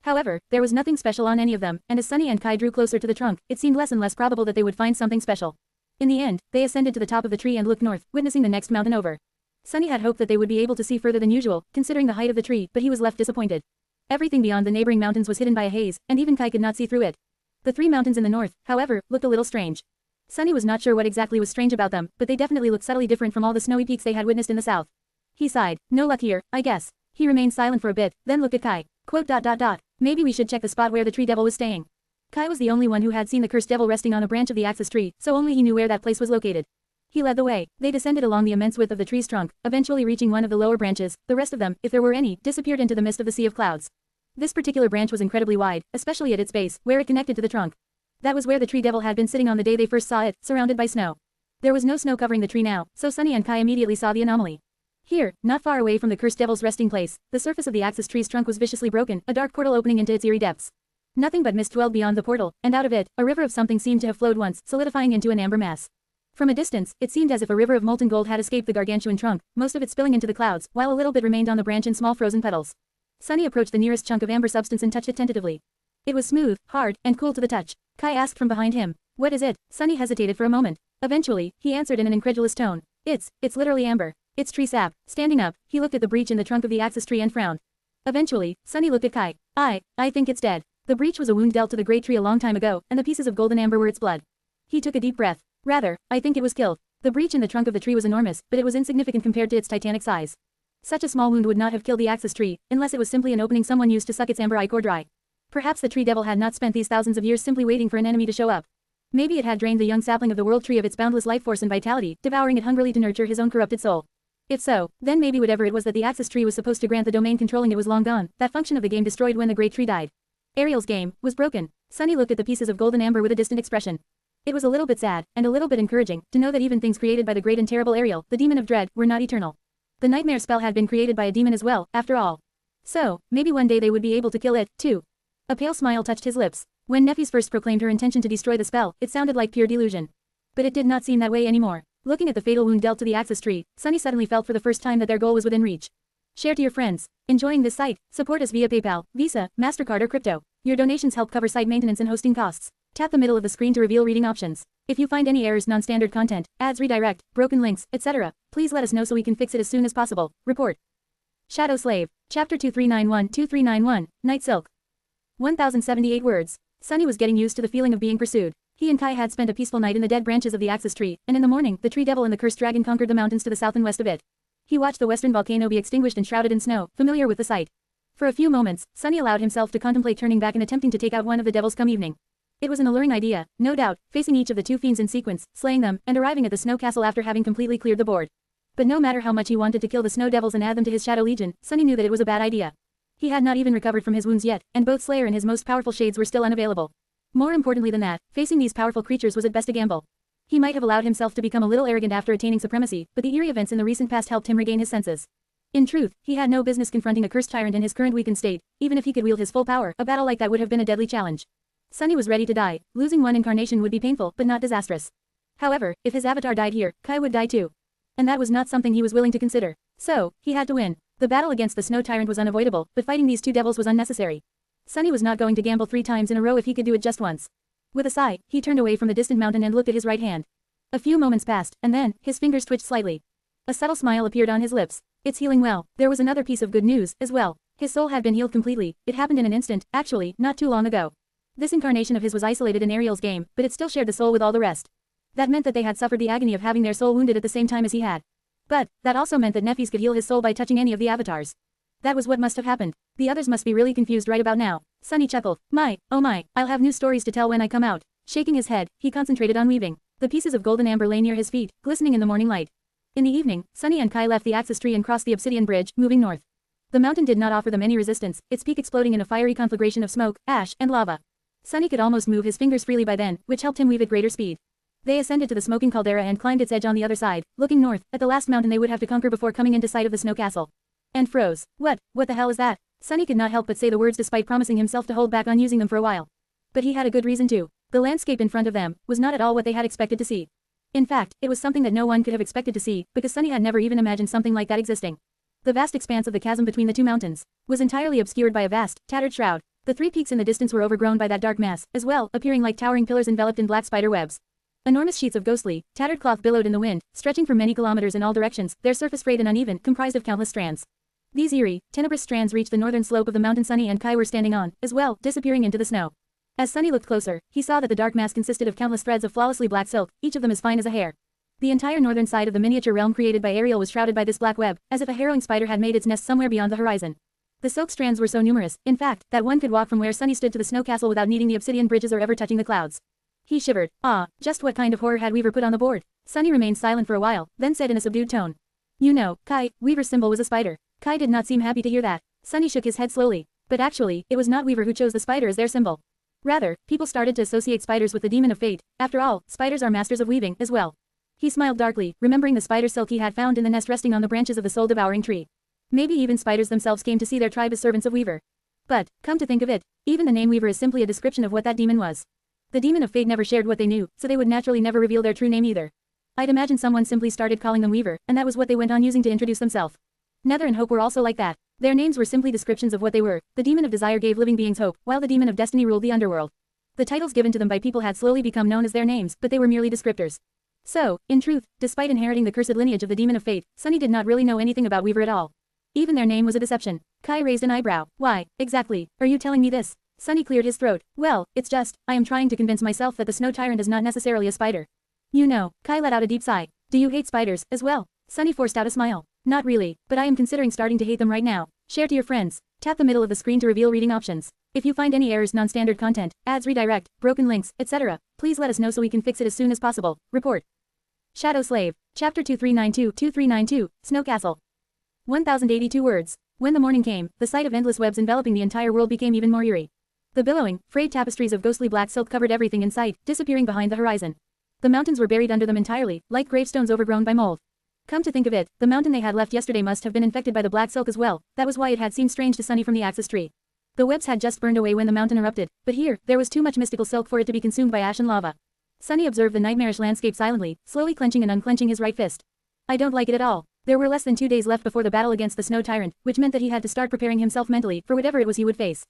However, there was nothing special on any of them, and as Sunny and Kai drew closer to the trunk, it seemed less and less probable that they would find something special. In the end, they ascended to the top of the tree and looked north, witnessing the next mountain over. Sunny had hoped that they would be able to see further than usual, considering the height of the tree, but he was left disappointed. Everything beyond the neighboring mountains was hidden by a haze, and even Kai could not see through it. The 3 mountains in the north, however, looked a little strange. Sunny was not sure what exactly was strange about them, but they definitely looked subtly different from all the snowy peaks they had witnessed in the south. He sighed. No luck here, I guess. He remained silent for a bit, then looked at Kai. Quote. Maybe we should check the spot where the tree devil was staying. Kai was the only one who had seen the cursed devil resting on a branch of the Axis tree, so only he knew where that place was located. He led the way. They descended along the immense width of the tree's trunk, eventually reaching one of the lower branches. The rest of them, if there were any, disappeared into the mist of the sea of clouds. This particular branch was incredibly wide, especially at its base, where it connected to the trunk. That was where the tree devil had been sitting on the day they first saw it, surrounded by snow. There was no snow covering the tree now, so Sunny and Kai immediately saw the anomaly. Here, not far away from the cursed devil's resting place, the surface of the Axis tree's trunk was viciously broken, a dark portal opening into its eerie depths. Nothing but mist dwelled beyond the portal, and out of it, a river of something seemed to have flowed once, solidifying into an amber mass. From a distance, it seemed as if a river of molten gold had escaped the gargantuan trunk, most of it spilling into the clouds, while a little bit remained on the branch in small frozen petals. Sunny approached the nearest chunk of amber substance and touched it tentatively. It was smooth, hard, and cool to the touch. Kai asked from behind him. What is it? Sunny hesitated for a moment. Eventually, he answered in an incredulous tone. It's literally amber. It's tree sap. Standing up, he looked at the breach in the trunk of the axis tree and frowned. Eventually, Sunny looked at Kai. I think it's dead. The breach was a wound dealt to the great tree a long time ago, and the pieces of golden amber were its blood. He took a deep breath. Rather, I think it was killed. The breach in the trunk of the tree was enormous, but it was insignificant compared to its titanic size. Such a small wound would not have killed the axis tree, unless it was simply an opening someone used to suck its amber ichor dry. Perhaps the tree devil had not spent these thousands of years simply waiting for an enemy to show up. Maybe it had drained the young sapling of the world tree of its boundless life force and vitality, devouring it hungrily to nurture his own corrupted soul. If so, then maybe whatever it was that the axis tree was supposed to grant the domain controlling it was long gone, that function of the game destroyed when the great tree died. Ariel's game was broken. Sunny looked at the pieces of golden amber with a distant expression. It was a little bit sad, and a little bit encouraging, to know that even things created by the great and terrible Ariel, the demon of dread, were not eternal. The nightmare spell had been created by a demon as well, after all. So, maybe one day they would be able to kill it, too. A pale smile touched his lips. When Neffys first proclaimed her intention to destroy the spell, it sounded like pure delusion. But it did not seem that way anymore. Looking at the fatal wound dealt to the axis tree, Sunny suddenly felt for the first time that their goal was within reach. Share to your friends. Enjoying this site? Support us via PayPal, Visa, MasterCard or crypto. Your donations help cover site maintenance and hosting costs. Tap the middle of the screen to reveal reading options. If you find any errors, non-standard content, ads redirect, broken links, etc., please let us know so we can fix it as soon as possible. Report. Shadow Slave. Chapter 2391-2391, Night Silk. 1078 words. Sunny was getting used to the feeling of being pursued. He and Kai had spent a peaceful night in the dead branches of the axis tree, and in the morning, the tree devil and the cursed dragon conquered the mountains to the south and west of it. He watched the western volcano be extinguished and shrouded in snow, familiar with the sight. For a few moments, Sunny allowed himself to contemplate turning back and attempting to take out one of the devils come evening. It was an alluring idea, no doubt, facing each of the two fiends in sequence, slaying them, and arriving at the snow castle after having completely cleared the board. But no matter how much he wanted to kill the snow devils and add them to his shadow legion, Sunny knew that it was a bad idea. He had not even recovered from his wounds yet, and both Slayer and his most powerful shades were still unavailable. More importantly than that, facing these powerful creatures was at best a gamble. He might have allowed himself to become a little arrogant after attaining supremacy, but the eerie events in the recent past helped him regain his senses. In truth, he had no business confronting a cursed tyrant in his current weakened state. Even if he could wield his full power, a battle like that would have been a deadly challenge. Sunny was ready to die. Losing one incarnation would be painful, but not disastrous. However, if his avatar died here, Kai would die too. And that was not something he was willing to consider. So, he had to win. The battle against the snow tyrant was unavoidable, but fighting these two devils was unnecessary. Sunny was not going to gamble 3 times in a row if he could do it just once. With a sigh, he turned away from the distant mountain and looked at his right hand. A few moments passed, and then, his fingers twitched slightly. A subtle smile appeared on his lips. It's healing well. There was another piece of good news, as well. His soul had been healed completely. It happened in an instant, actually, not too long ago. This incarnation of his was isolated in Ariel's game, but it still shared the soul with all the rest. That meant that they had suffered the agony of having their soul wounded at the same time as he had. But, that also meant that Neffys could heal his soul by touching any of the avatars. That was what must have happened. The others must be really confused right about now. Sunny chuckled. Oh my, I'll have new stories to tell when I come out. Shaking his head, he concentrated on weaving. The pieces of golden amber lay near his feet, glistening in the morning light. In the evening, Sunny and Kai left the axis tree and crossed the obsidian bridge, moving north. The mountain did not offer them any resistance, its peak exploding in a fiery conflagration of smoke, ash, and lava. Sunny could almost move his fingers freely by then, which helped him weave at greater speed. They ascended to the smoking caldera and climbed its edge on the other side, looking north, at the last mountain they would have to conquer before coming into sight of the snow castle. And froze. What the hell is that? Sunny could not help but say the words despite promising himself to hold back on using them for a while. But he had a good reason to. The landscape in front of them was not at all what they had expected to see. In fact, it was something that no one could have expected to see, because Sunny had never even imagined something like that existing. The vast expanse of the chasm between the two mountains was entirely obscured by a vast, tattered shroud. The 3 peaks in the distance were overgrown by that dark mass, as well, appearing like towering pillars enveloped in black spider webs. Enormous sheets of ghostly, tattered cloth billowed in the wind, stretching for many kilometers in all directions, their surface frayed and uneven, comprised of countless strands. These eerie, tenebrous strands reached the northern slope of the mountain Sunny and Kai were standing on, as well, disappearing into the snow. As Sunny looked closer, he saw that the dark mass consisted of countless threads of flawlessly black silk, each of them as fine as a hair. The entire northern side of the miniature realm created by Ariel was shrouded by this black web, as if a harrowing spider had made its nest somewhere beyond the horizon. The silk strands were so numerous, in fact, that one could walk from where Sunny stood to the snow castle without needing the obsidian bridges or ever touching the clouds. He shivered. Just what kind of horror had Weaver put on the board? Sunny remained silent for a while, then said in a subdued tone. You know, Kai, Weaver's symbol was a spider. Kai did not seem happy to hear that. Sunny shook his head slowly. But actually, it was not Weaver who chose the spider as their symbol. Rather, people started to associate spiders with the demon of fate. After all, spiders are masters of weaving, as well. He smiled darkly, remembering the spider silk he had found in the nest resting on the branches of the soul-devouring tree. Maybe even spiders themselves came to see their tribe as servants of Weaver. But, come to think of it, even the name Weaver is simply a description of what that demon was. The demon of fate never shared what they knew, so they would naturally never reveal their true name either. I'd imagine someone simply started calling them Weaver, and that was what they went on using to introduce themselves. Nether and Hope were also like that. Their names were simply descriptions of what they were. The Demon of Desire gave living beings hope, while the Demon of Destiny ruled the underworld. The titles given to them by people had slowly become known as their names, but they were merely descriptors. So, in truth, despite inheriting the cursed lineage of the Demon of Fate, Sunny did not really know anything about Weaver at all. Even their name was a deception. Kai raised an eyebrow. Why, exactly, are you telling me this? Sunny cleared his throat. Well, it's just, I am trying to convince myself that the Snow Tyrant is not necessarily a spider. You know, Kai let out a deep sigh. Do you hate spiders, as well? Sunny forced out a smile. Not really, but I am considering starting to hate them right now. Share to your friends. Tap the middle of the screen to reveal reading options. If you find any errors, non-standard content, ads redirect, broken links, etc., please let us know so we can fix it as soon as possible. Report. Shadow Slave. Chapter 2392-2392, Snow Castle. 1082 words. When the morning came, the sight of endless webs enveloping the entire world became even more eerie. The billowing, frayed tapestries of ghostly black silk covered everything in sight, disappearing behind the horizon. The mountains were buried under them entirely, like gravestones overgrown by mold. Come to think of it, the mountain they had left yesterday must have been infected by the black silk as well. That was why it had seemed strange to Sunny from the axis tree. The webs had just burned away when the mountain erupted, but here, there was too much mystical silk for it to be consumed by ash and lava. Sunny observed the nightmarish landscape silently, slowly clenching and unclenching his right fist. I don't like it at all. There were less than 2 days left before the battle against the Snow Tyrant, which meant that he had to start preparing himself mentally for whatever it was he would face.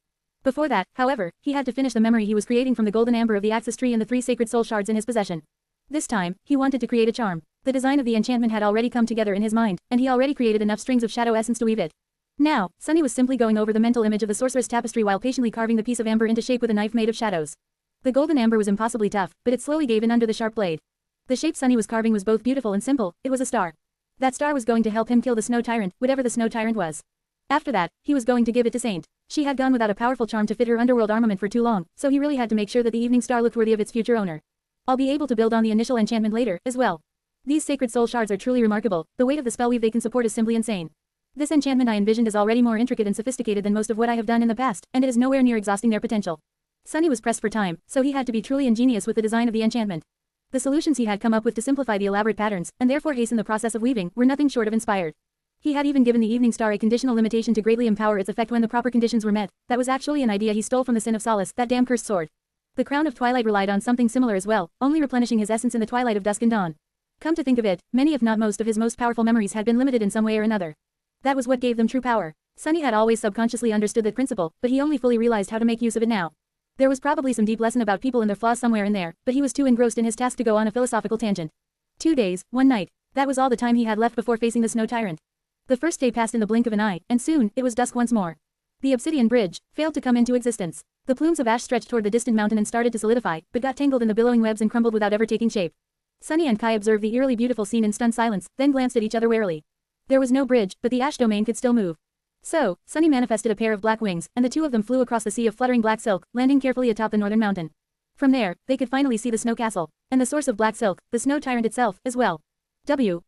Before that, however, he had to finish the memory he was creating from the golden amber of the axis tree and the 3 sacred soul shards in his possession. This time, he wanted to create a charm. The design of the enchantment had already come together in his mind, and he already created enough strings of shadow essence to weave it. Now, Sunny was simply going over the mental image of the sorceress tapestry while patiently carving the piece of amber into shape with a knife made of shadows. The golden amber was impossibly tough, but it slowly gave in under the sharp blade. The shape Sunny was carving was both beautiful and simple. It was a star. That star was going to help him kill the Snow Tyrant, whatever the Snow Tyrant was. After that, he was going to give it to Saint. She had gone without a powerful charm to fit her underworld armament for too long, so he really had to make sure that the evening star looked worthy of its future owner. I'll be able to build on the initial enchantment later, as well. These sacred soul shards are truly remarkable. The weight of the spell weave they can support is simply insane. This enchantment I envisioned is already more intricate and sophisticated than most of what I have done in the past, and it is nowhere near exhausting their potential. Sunny was pressed for time, so he had to be truly ingenious with the design of the enchantment. The solutions he had come up with to simplify the elaborate patterns, and therefore hasten the process of weaving, were nothing short of inspired. He had even given the evening star a conditional limitation to greatly empower its effect when the proper conditions were met. That was actually an idea he stole from the Sin of Solace, that damn cursed sword. The Crown of Twilight relied on something similar as well, only replenishing his essence in the twilight of dusk and dawn. Come to think of it, many if not most of his most powerful memories had been limited in some way or another. That was what gave them true power. Sunny had always subconsciously understood that principle, but he only fully realized how to make use of it now. There was probably some deep lesson about people and their flaws somewhere in there, but he was too engrossed in his task to go on a philosophical tangent. 2 days, 1 night. That was all the time he had left before facing the Snow Tyrant. The first day passed in the blink of an eye, and soon, it was dusk once more. The obsidian bridge failed to come into existence. The plumes of ash stretched toward the distant mountain and started to solidify, but got tangled in the billowing webs and crumbled without ever taking shape. Sunny and Kai observed the eerily beautiful scene in stunned silence, then glanced at each other warily. There was no bridge, but the ash domain could still move. So, Sunny manifested a pair of black wings, and the two of them flew across the sea of fluttering black silk, landing carefully atop the northern mountain. From there, they could finally see the Snow Castle, and the source of black silk, the Snow Tyrant itself, as well.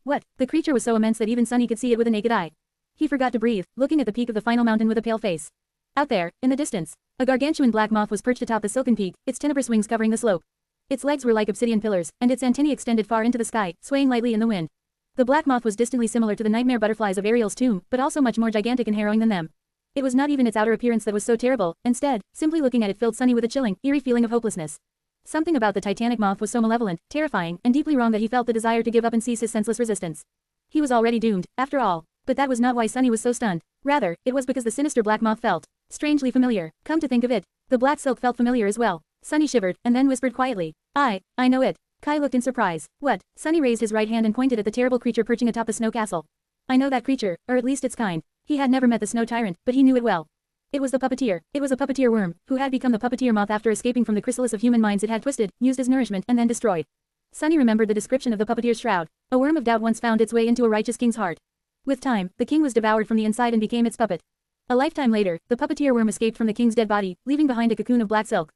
What? The creature was so immense that even Sunny could see it with a naked eye. He forgot to breathe, looking at the peak of the final mountain with a pale face. Out there, in the distance, a gargantuan black moth was perched atop the silken peak, its tenebrous wings covering the slope. Its legs were like obsidian pillars, and its antennae extended far into the sky, swaying lightly in the wind. The black moth was distantly similar to the nightmare butterflies of Ariel's tomb, but also much more gigantic and harrowing than them. It was not even its outer appearance that was so terrible. Instead, simply looking at it filled Sunny with a chilling, eerie feeling of hopelessness. Something about the titanic moth was so malevolent, terrifying, and deeply wrong that he felt the desire to give up and cease his senseless resistance. He was already doomed, after all. But that was not why Sunny was so stunned. Rather, it was because the sinister black moth felt strangely familiar. Come to think of it, the black silk felt familiar as well. Sunny shivered, and then whispered quietly, I know it. Kai looked in surprise. What? Sunny raised his right hand and pointed at the terrible creature perching atop the Snow Castle. I know that creature, or at least its kind. He had never met the Snow Tyrant, but he knew it well. It was the puppeteer. It was a puppeteer worm, who had become the puppeteer moth after escaping from the chrysalis of human minds it had twisted, used as nourishment, and then destroyed. Sunny remembered the description of the puppeteer's shroud. A worm of doubt once found its way into a righteous king's heart. With time, the king was devoured from the inside and became its puppet. A lifetime later, the puppeteer worm escaped from the king's dead body, leaving behind a cocoon of black silk.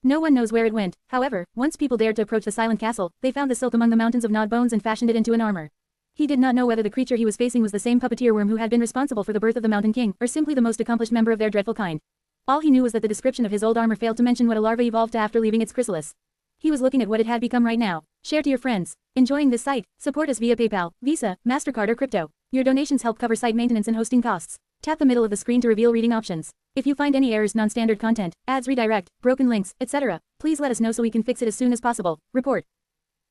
No one knows where it went. However, once people dared to approach the silent castle, they found the silk among the mountains of gnawed bones and fashioned it into an armor. He did not know whether the creature he was facing was the same puppeteer worm who had been responsible for the birth of the Mountain King, or simply the most accomplished member of their dreadful kind. All he knew was that the description of his old armor failed to mention what a larva evolved to after leaving its chrysalis. He was looking at what it had become right now. Share to your friends. Enjoying this site? Support us via PayPal, Visa, MasterCard or crypto. Your donations help cover site maintenance and hosting costs. Tap the middle of the screen to reveal reading options. If you find any errors, non-standard content, ads redirect, broken links, etc., please let us know so we can fix it as soon as possible. Report.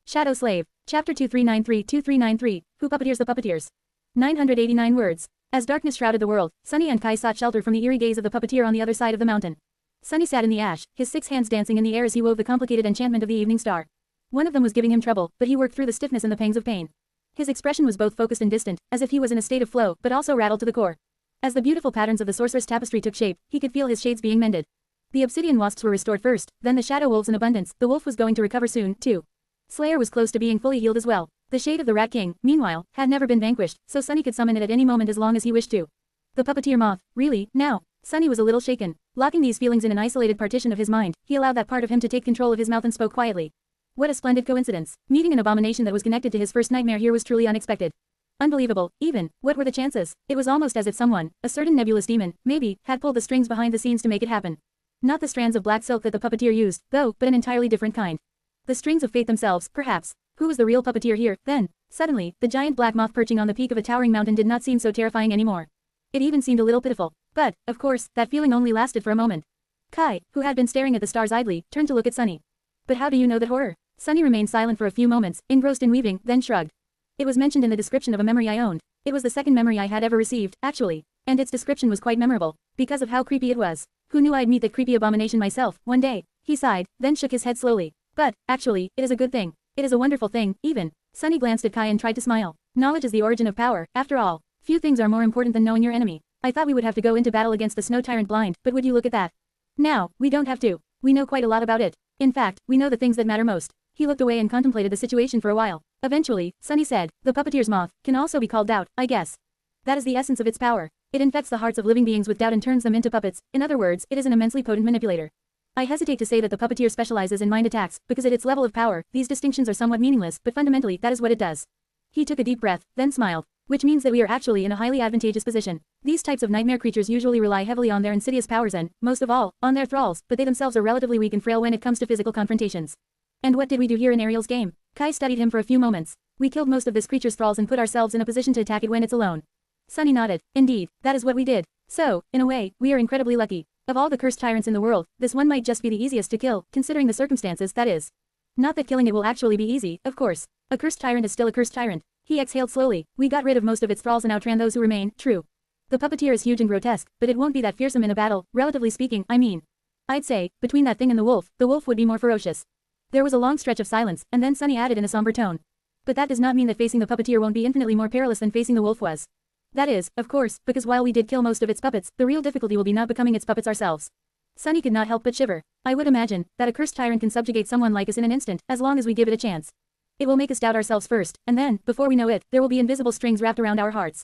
Shadow Slave. Chapter 2393-2393, Who Puppeteers the Puppeteers? 989 words. As darkness shrouded the world, Sunny and Kai sought shelter from the eerie gaze of the puppeteer on the other side of the mountain. Sunny sat in the ash, his 6 hands dancing in the air as he wove the complicated enchantment of the evening star. One of them was giving him trouble, but he worked through the stiffness and the pangs of pain. His expression was both focused and distant, as if he was in a state of flow, but also rattled to the core. As the beautiful patterns of the sorceress tapestry took shape, he could feel his shades being mended. The obsidian wasps were restored first, then the shadow wolves in abundance. The wolf was going to recover soon, too. Slayer was close to being fully healed as well. The shade of the Rat King, meanwhile, had never been vanquished, so Sunny could summon it at any moment as long as he wished to. The puppeteer moth, really, now? Sunny was a little shaken. Locking these feelings in an isolated partition of his mind, he allowed that part of him to take control of his mouth and spoke quietly. What a splendid coincidence. Meeting an abomination that was connected to his first nightmare here was truly unexpected. Unbelievable, even. What were the chances? It was almost as if someone, a certain nebulous demon, maybe, had pulled the strings behind the scenes to make it happen. Not the strands of black silk that the puppeteer used, though, but an entirely different kind. The strings of fate themselves, perhaps. Who was the real puppeteer here, then? Suddenly, the giant black moth perching on the peak of a towering mountain did not seem so terrifying anymore. It even seemed a little pitiful. But, of course, that feeling only lasted for a moment. Kai, who had been staring at the stars idly, turned to look at Sunny. But how do you know that horror? Sunny remained silent for a few moments, engrossed in weaving, then shrugged. It was mentioned in the description of a memory I owned. It was the second memory I had ever received, actually. And its description was quite memorable, because of how creepy it was. Who knew I'd meet that creepy abomination myself, one day? He sighed, then shook his head slowly. But, actually, it is a good thing. It is a wonderful thing, even. Sunny glanced at Kai and tried to smile. Knowledge is the origin of power, after all. Few things are more important than knowing your enemy. I thought we would have to go into battle against the snow tyrant blind, but would you look at that? Now, we don't have to. We know quite a lot about it. In fact, we know the things that matter most. He looked away and contemplated the situation for a while. Eventually, Sunny said, the puppeteer's moth can also be called doubt, I guess. That is the essence of its power. It infects the hearts of living beings with doubt and turns them into puppets. In other words, it is an immensely potent manipulator. I hesitate to say that the puppeteer specializes in mind attacks, because at its level of power, these distinctions are somewhat meaningless, but fundamentally, that is what it does. He took a deep breath, then smiled. Which means that we are actually in a highly advantageous position. These types of nightmare creatures usually rely heavily on their insidious powers and, most of all, on their thralls, but they themselves are relatively weak and frail when it comes to physical confrontations. And what did we do here in Ariel's game? Kai studied him for a few moments. We killed most of this creature's thralls and put ourselves in a position to attack it when it's alone. Sunny nodded. Indeed, that is what we did. So, in a way, we are incredibly lucky. Of all the cursed tyrants in the world, this one might just be the easiest to kill, considering the circumstances, that is. Not that killing it will actually be easy, of course. A cursed tyrant is still a cursed tyrant. He exhaled slowly. We got rid of most of its thralls and outran those who remain, true. The puppeteer is huge and grotesque, but it won't be that fearsome in a battle, relatively speaking, I mean. I'd say, between that thing and the wolf would be more ferocious. There was a long stretch of silence, and then Sunny added in a somber tone. But that does not mean that facing the puppeteer won't be infinitely more perilous than facing the wolf was. That is, of course, because while we did kill most of its puppets, the real difficulty will be not becoming its puppets ourselves. Sunny could not help but shiver. I would imagine that a cursed tyrant can subjugate someone like us in an instant, as long as we give it a chance. It will make us doubt ourselves first, and then, before we know it, there will be invisible strings wrapped around our hearts.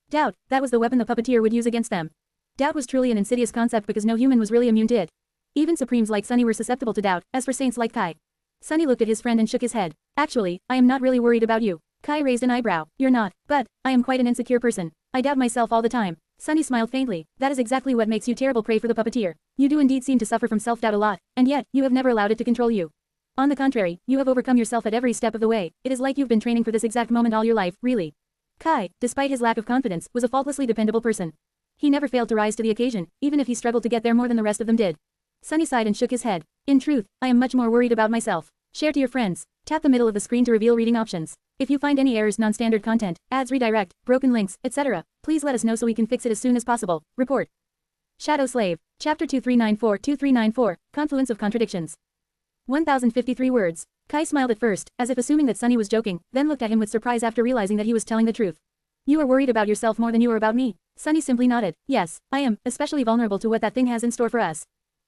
Doubt, that was the weapon the puppeteer would use against them. Doubt was truly an insidious concept because no human was really immune to it. Even supremes like Sunny were susceptible to doubt, as for saints like Kai. Sunny looked at his friend and shook his head. Actually, I am not really worried about you. Kai raised an eyebrow. You're not, but, I am quite an insecure person. I doubt myself all the time. Sunny smiled faintly. That is exactly what makes you terrible prey for the puppeteer. You do indeed seem to suffer from self-doubt a lot, and yet, you have never allowed it to control you. On the contrary, you have overcome yourself at every step of the way. It is like you've been training for this exact moment all your life, really. Kai, despite his lack of confidence, was a faultlessly dependable person. He never failed to rise to the occasion, even if he struggled to get there more than the rest of them did. Sunny sighed and shook his head. In truth, I am much more worried about myself. Share to your friends. Tap the middle of the screen to reveal reading options. If you find any errors, non-standard content, ads redirect, broken links, etc., please let us know so we can fix it as soon as possible. Report. Shadow Slave. Chapter 2394-2394, Confluence of Contradictions. 1053 words. Kai smiled at first, as if assuming that Sunny was joking, then looked at him with surprise after realizing that he was telling the truth. You are worried about yourself more than you are about me. Sunny simply nodded. Yes, I am, especially vulnerable to what that thing has in store for us.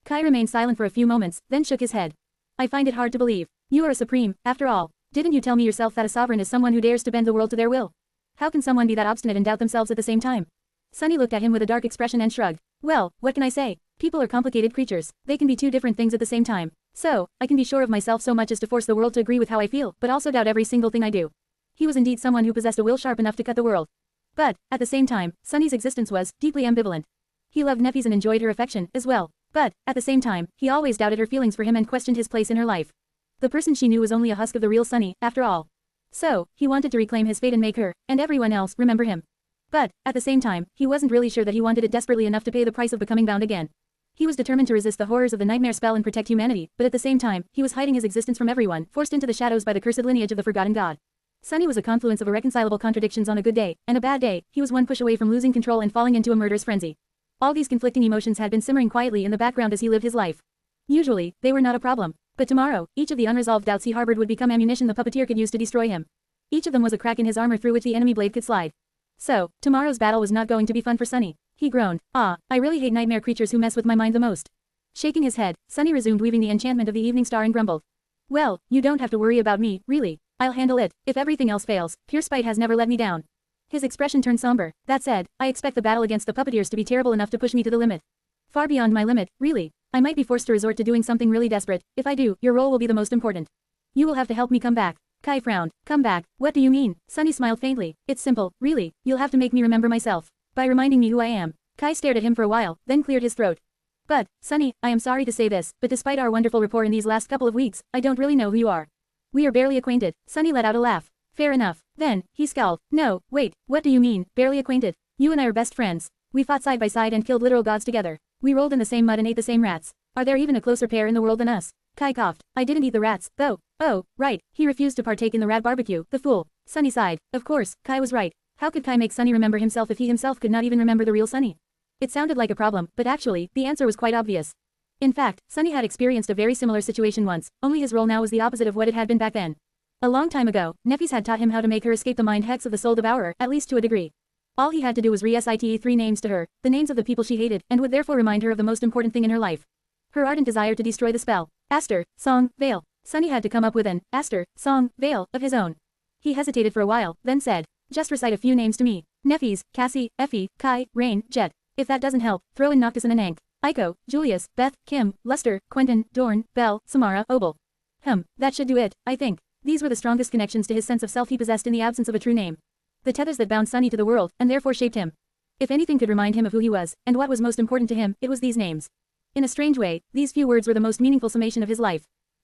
Kai remained silent for a few moments, then shook his head. I find it hard to believe. You are a supreme, after all. Didn't you tell me yourself that a sovereign is someone who dares to bend the world to their will? How can someone be that obstinate and doubt themselves at the same time? Sunny looked at him with a dark expression and shrugged. Well, what can I say? People are complicated creatures. They can be two different things at the same time. So, I can be sure of myself so much as to force the world to agree with how I feel, but also doubt every single thing I do. He was indeed someone who possessed a will sharp enough to cut the world. But, at the same time, Sunny's existence was deeply ambivalent. He loved Neffy's and enjoyed her affection, as well. But, at the same time, he always doubted her feelings for him and questioned his place in her life. The person she knew was only a husk of the real Sunny, after all. So, he wanted to reclaim his fate and make her, and everyone else, remember him. But, at the same time, he wasn't really sure that he wanted it desperately enough to pay the price of becoming bound again. He was determined to resist the horrors of the nightmare spell and protect humanity, but at the same time, he was hiding his existence from everyone, forced into the shadows by the cursed lineage of the forgotten god. Sunny was a confluence of irreconcilable contradictions on a good day, and a bad day. He was one push away from losing control and falling into a murderous frenzy. All these conflicting emotions had been simmering quietly in the background as he lived his life. Usually, they were not a problem. But tomorrow, each of the unresolved doubts he harbored would become ammunition the puppeteer could use to destroy him. Each of them was a crack in his armor through which the enemy blade could slide. So, tomorrow's battle was not going to be fun for Sunny. He groaned. I really hate nightmare creatures who mess with my mind the most. Shaking his head, Sunny resumed weaving the enchantment of the evening star and grumbled. Well, you don't have to worry about me, really. I'll handle it. If everything else fails, pure spite has never let me down. His expression turned somber. That said, I expect the battle against the puppeteers to be terrible enough to push me to the limit. Far beyond my limit, really. I might be forced to resort to doing something really desperate. If I do, your role will be the most important. You will have to help me come back. Kai frowned. Come back? What do you mean? Sunny smiled faintly. It's simple, really. You'll have to make me remember myself. By reminding me who I am. Kai stared at him for a while, then cleared his throat. But, Sunny, I am sorry to say this, but despite our wonderful rapport in these last couple of weeks, I don't really know who you are. We are barely acquainted. Sunny let out a laugh. Fair enough. Then, he scowled. No, wait, what do you mean, barely acquainted? You and I are best friends. We fought side by side and killed literal gods together. We rolled in the same mud and ate the same rats. Are there even a closer pair in the world than us? Kai coughed. I didn't eat the rats, though. Oh, right, he refused to partake in the rat barbecue, the fool. Sunny sighed. Of course, Kai was right. How could Kai make Sunny remember himself if he himself could not even remember the real Sunny? It sounded like a problem, but actually, the answer was quite obvious. In fact, Sunny had experienced a very similar situation once, only his role now was the opposite of what it had been back then. A long time ago, Nefis had taught him how to make her escape the mind hex of the soul devourer, at least to a degree. All he had to do was recite 3 names to her, the names of the people she hated, and would therefore remind her of the most important thing in her life. Her ardent desire to destroy the spell. Aster, Song, Veil. Sunny had to come up with an Aster, Song, Veil of his own. He hesitated for a while, then said, just recite a few names to me. Nefis, Cassie, Effie, Kai, Rain, Jet. If that doesn't help, throw in Noctis and Anank. Aiko, Julius, Beth, Kim, Luster, Quentin, Dorn, Belle, Samara, Obel. That should do it, I think. These were the strongest connections to his sense of self he possessed in the absence of a true name. The tethers that bound Sunny to the world, and therefore shaped him. If anything could remind him of who he was, and what was most important to him, it was these names. In a strange way, these few words were the most meaningful summation of his life.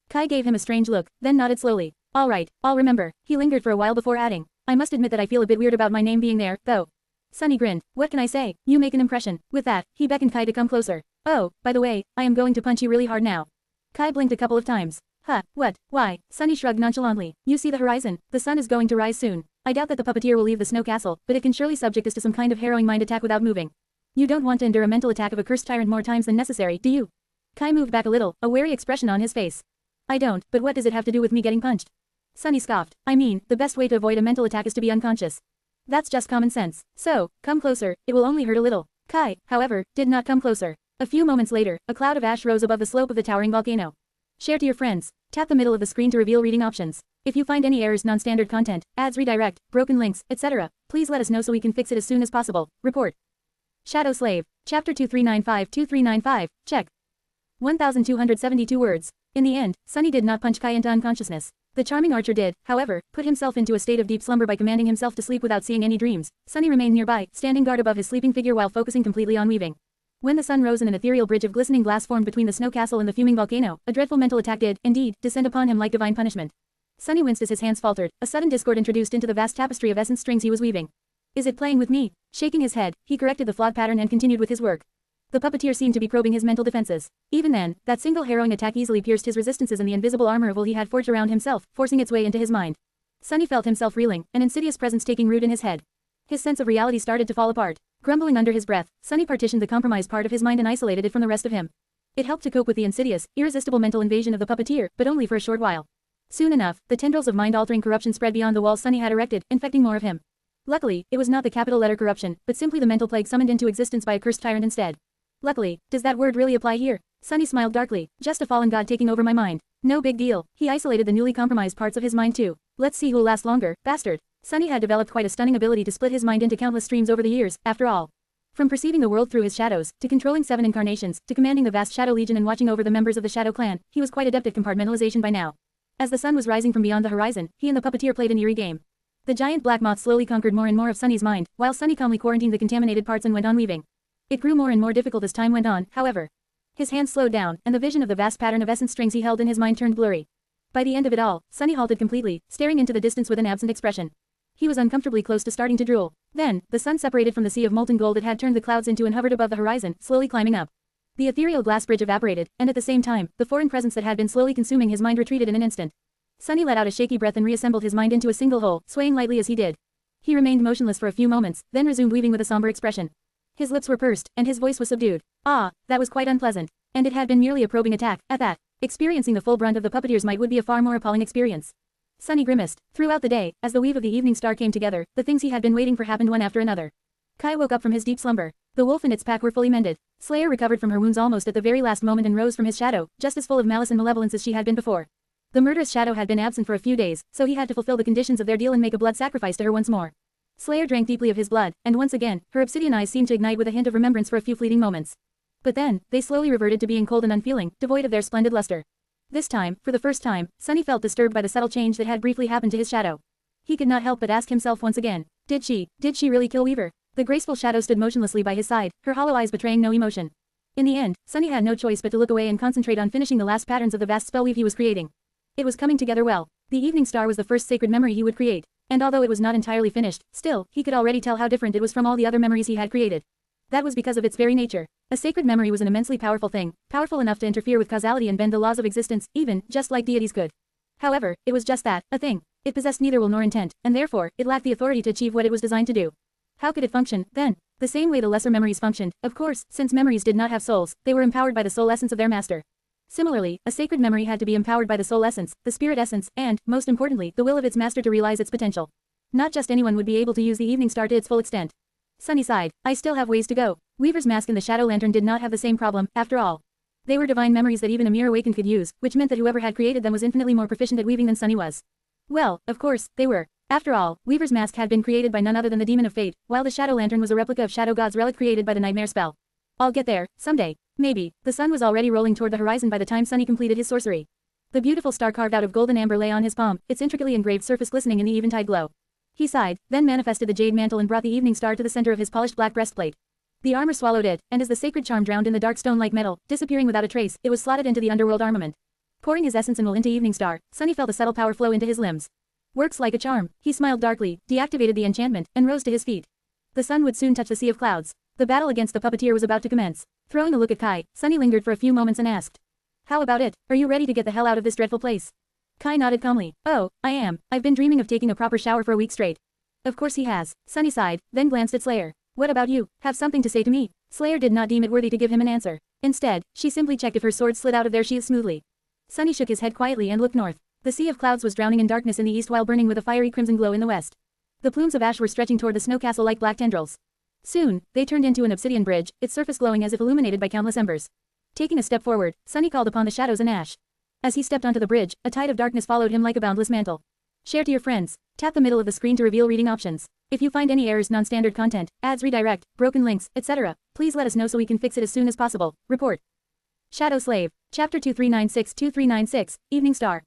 Kai gave him a strange look, then nodded slowly. All right, I'll remember. He lingered for a while before adding. I must admit that I feel a bit weird about my name being there, though. Sunny grinned. What can I say? You make an impression. With that, he beckoned Kai to come closer. Oh, by the way, I am going to punch you really hard now. Kai blinked a couple of times. Huh, what, why? Sunny shrugged nonchalantly. You see the horizon? The sun is going to rise soon. I doubt that the puppeteer will leave the snow castle, but it can surely subject us to some kind of harrowing mind attack without moving. You don't want to endure a mental attack of a cursed tyrant more times than necessary, do you? Kai moved back a little, a wary expression on his face. I don't, but what does it have to do with me getting punched? Sunny scoffed. I mean, the best way to avoid a mental attack is to be unconscious. That's just common sense. So, come closer, it will only hurt a little. Kai, however, did not come closer. A few moments later, a cloud of ash rose above the slope of the towering volcano. Share to your friends. Tap the middle of the screen to reveal reading options. If you find any errors, non-standard content, ads redirect, broken links, etc., please let us know so we can fix it as soon as possible. Report. Shadow Slave. Chapter 2395-2395, check. 1,272 words. In the end, Sunny did not punch Kai into unconsciousness. The charming archer did, however, put himself into a state of deep slumber by commanding himself to sleep without seeing any dreams. Sunny remained nearby, standing guard above his sleeping figure while focusing completely on weaving. When the sun rose and an ethereal bridge of glistening glass formed between the snow castle and the fuming volcano, a dreadful mental attack did, indeed, descend upon him like divine punishment. Sunny winced as his hands faltered, a sudden discord introduced into the vast tapestry of essence strings he was weaving. Is it playing with me? Shaking his head, he corrected the flawed pattern and continued with his work. The puppeteer seemed to be probing his mental defenses. Even then, that single harrowing attack easily pierced his resistances and the invisible armor of will he had forged around himself, forcing its way into his mind. Sunny felt himself reeling, an insidious presence taking root in his head. His sense of reality started to fall apart. Grumbling under his breath, Sunny partitioned the compromised part of his mind and isolated it from the rest of him. It helped to cope with the insidious, irresistible mental invasion of the puppeteer, but only for a short while. Soon enough, the tendrils of mind-altering corruption spread beyond the walls Sunny had erected, infecting more of him. Luckily, it was not the capital letter corruption, but simply the mental plague summoned into existence by a cursed tyrant instead. Luckily, does that word really apply here? Sunny smiled darkly. Just a fallen god taking over my mind. No big deal. He isolated the newly compromised parts of his mind too. Let's see who'll last longer, bastard. Sunny had developed quite a stunning ability to split his mind into countless streams over the years, after all. From perceiving the world through his shadows, to controlling 7 incarnations, to commanding the vast Shadow Legion and watching over the members of the Shadow Clan, he was quite adept at compartmentalization by now. As the sun was rising from beyond the horizon, he and the puppeteer played an eerie game. The giant black moth slowly conquered more and more of Sunny's mind, while Sunny calmly quarantined the contaminated parts and went on weaving. It grew more and more difficult as time went on, however. His hands slowed down, and the vision of the vast pattern of essence strings he held in his mind turned blurry. By the end of it all, Sunny halted completely, staring into the distance with an absent expression. He was uncomfortably close to starting to drool. Then, the sun separated from the sea of molten gold it had turned the clouds into and hovered above the horizon, slowly climbing up. The ethereal glass bridge evaporated, and at the same time, the foreign presence that had been slowly consuming his mind retreated in an instant. Sunny let out a shaky breath and reassembled his mind into a single whole, swaying lightly as he did. He remained motionless for a few moments, then resumed weaving with a somber expression. His lips were pursed, and his voice was subdued. Ah, that was quite unpleasant. And it had been merely a probing attack, at that. Experiencing the full brunt of the puppeteer's might would be a far more appalling experience. Sunny grimaced. Throughout the day, as the weave of the evening star came together, the things he had been waiting for happened one after another. Kai woke up from his deep slumber. The wolf and its pack were fully mended. Slayer recovered from her wounds almost at the very last moment and rose from his shadow, just as full of malice and malevolence as she had been before. The murderous shadow had been absent for a few days, so he had to fulfill the conditions of their deal and make a blood sacrifice to her once more. Slayer drank deeply of his blood, and once again, her obsidian eyes seemed to ignite with a hint of remembrance for a few fleeting moments. But then, they slowly reverted to being cold and unfeeling, devoid of their splendid luster. This time, for the first time, Sunny felt disturbed by the subtle change that had briefly happened to his shadow. He could not help but ask himself once again, did she really kill Weaver? The graceful shadow stood motionlessly by his side, her hollow eyes betraying no emotion. In the end, Sunny had no choice but to look away and concentrate on finishing the last patterns of the vast spellweave he was creating. It was coming together well. The evening star was the first sacred memory he would create, and although it was not entirely finished, still, he could already tell how different it was from all the other memories he had created. That was because of its very nature. A sacred memory was an immensely powerful thing, powerful enough to interfere with causality and bend the laws of existence, even, just like deities could. However, it was just that, a thing. It possessed neither will nor intent, and therefore, it lacked the authority to achieve what it was designed to do. How could it function, then? The same way the lesser memories functioned, of course, since memories did not have souls, they were empowered by the soul essence of their master. Similarly, a sacred memory had to be empowered by the soul essence, the spirit essence, and, most importantly, the will of its master to realize its potential. Not just anyone would be able to use the evening star to its full extent. Sunny sighed. I still have ways to go. Weaver's mask and the shadow lantern did not have the same problem, after all. They were divine memories that even a mere awakened could use, which meant that whoever had created them was infinitely more proficient at weaving than Sunny was. Well, of course, they were. After all, Weaver's mask had been created by none other than the demon of fate, while the shadow lantern was a replica of Shadow God's relic created by the nightmare spell. I'll get there, someday. Maybe. The sun was already rolling toward the horizon by the time Sunny completed his sorcery. The beautiful star carved out of golden amber lay on his palm, its intricately engraved surface glistening in the eventide glow. He sighed, then manifested the jade mantle and brought the evening star to the center of his polished black breastplate. The armor swallowed it, and as the sacred charm drowned in the dark stone-like metal, disappearing without a trace, it was slotted into the underworld armament. Pouring his essence and will into evening star, Sunny felt a subtle power flow into his limbs. Works like a charm. He smiled darkly, deactivated the enchantment, and rose to his feet. The sun would soon touch the sea of clouds. The battle against the puppeteer was about to commence. Throwing a look at Kai, Sunny lingered for a few moments and asked, "How about it? Are you ready to get the hell out of this dreadful place?" Kai nodded calmly. "Oh, I am. I've been dreaming of taking a proper shower for a week straight." Of course he has. Sunny sighed, then glanced at Slayer. "What about you? Have something to say to me?" Slayer did not deem it worthy to give him an answer. Instead, she simply checked if her sword slid out of their sheath smoothly. Sunny shook his head quietly and looked north. The sea of clouds was drowning in darkness in the east while burning with a fiery crimson glow in the west. The plumes of ash were stretching toward the snow castle like black tendrils. Soon, they turned into an obsidian bridge, its surface glowing as if illuminated by countless embers. Taking a step forward, Sunny called upon the shadows and ash. As he stepped onto the bridge, a tide of darkness followed him like a boundless mantle. Share to your friends. Tap the middle of the screen to reveal reading options. If you find any errors, non-standard content, ads redirect, broken links, etc., please let us know so we can fix it as soon as possible. Report. Shadow Slave. Chapter 2396-2396, Evening Star.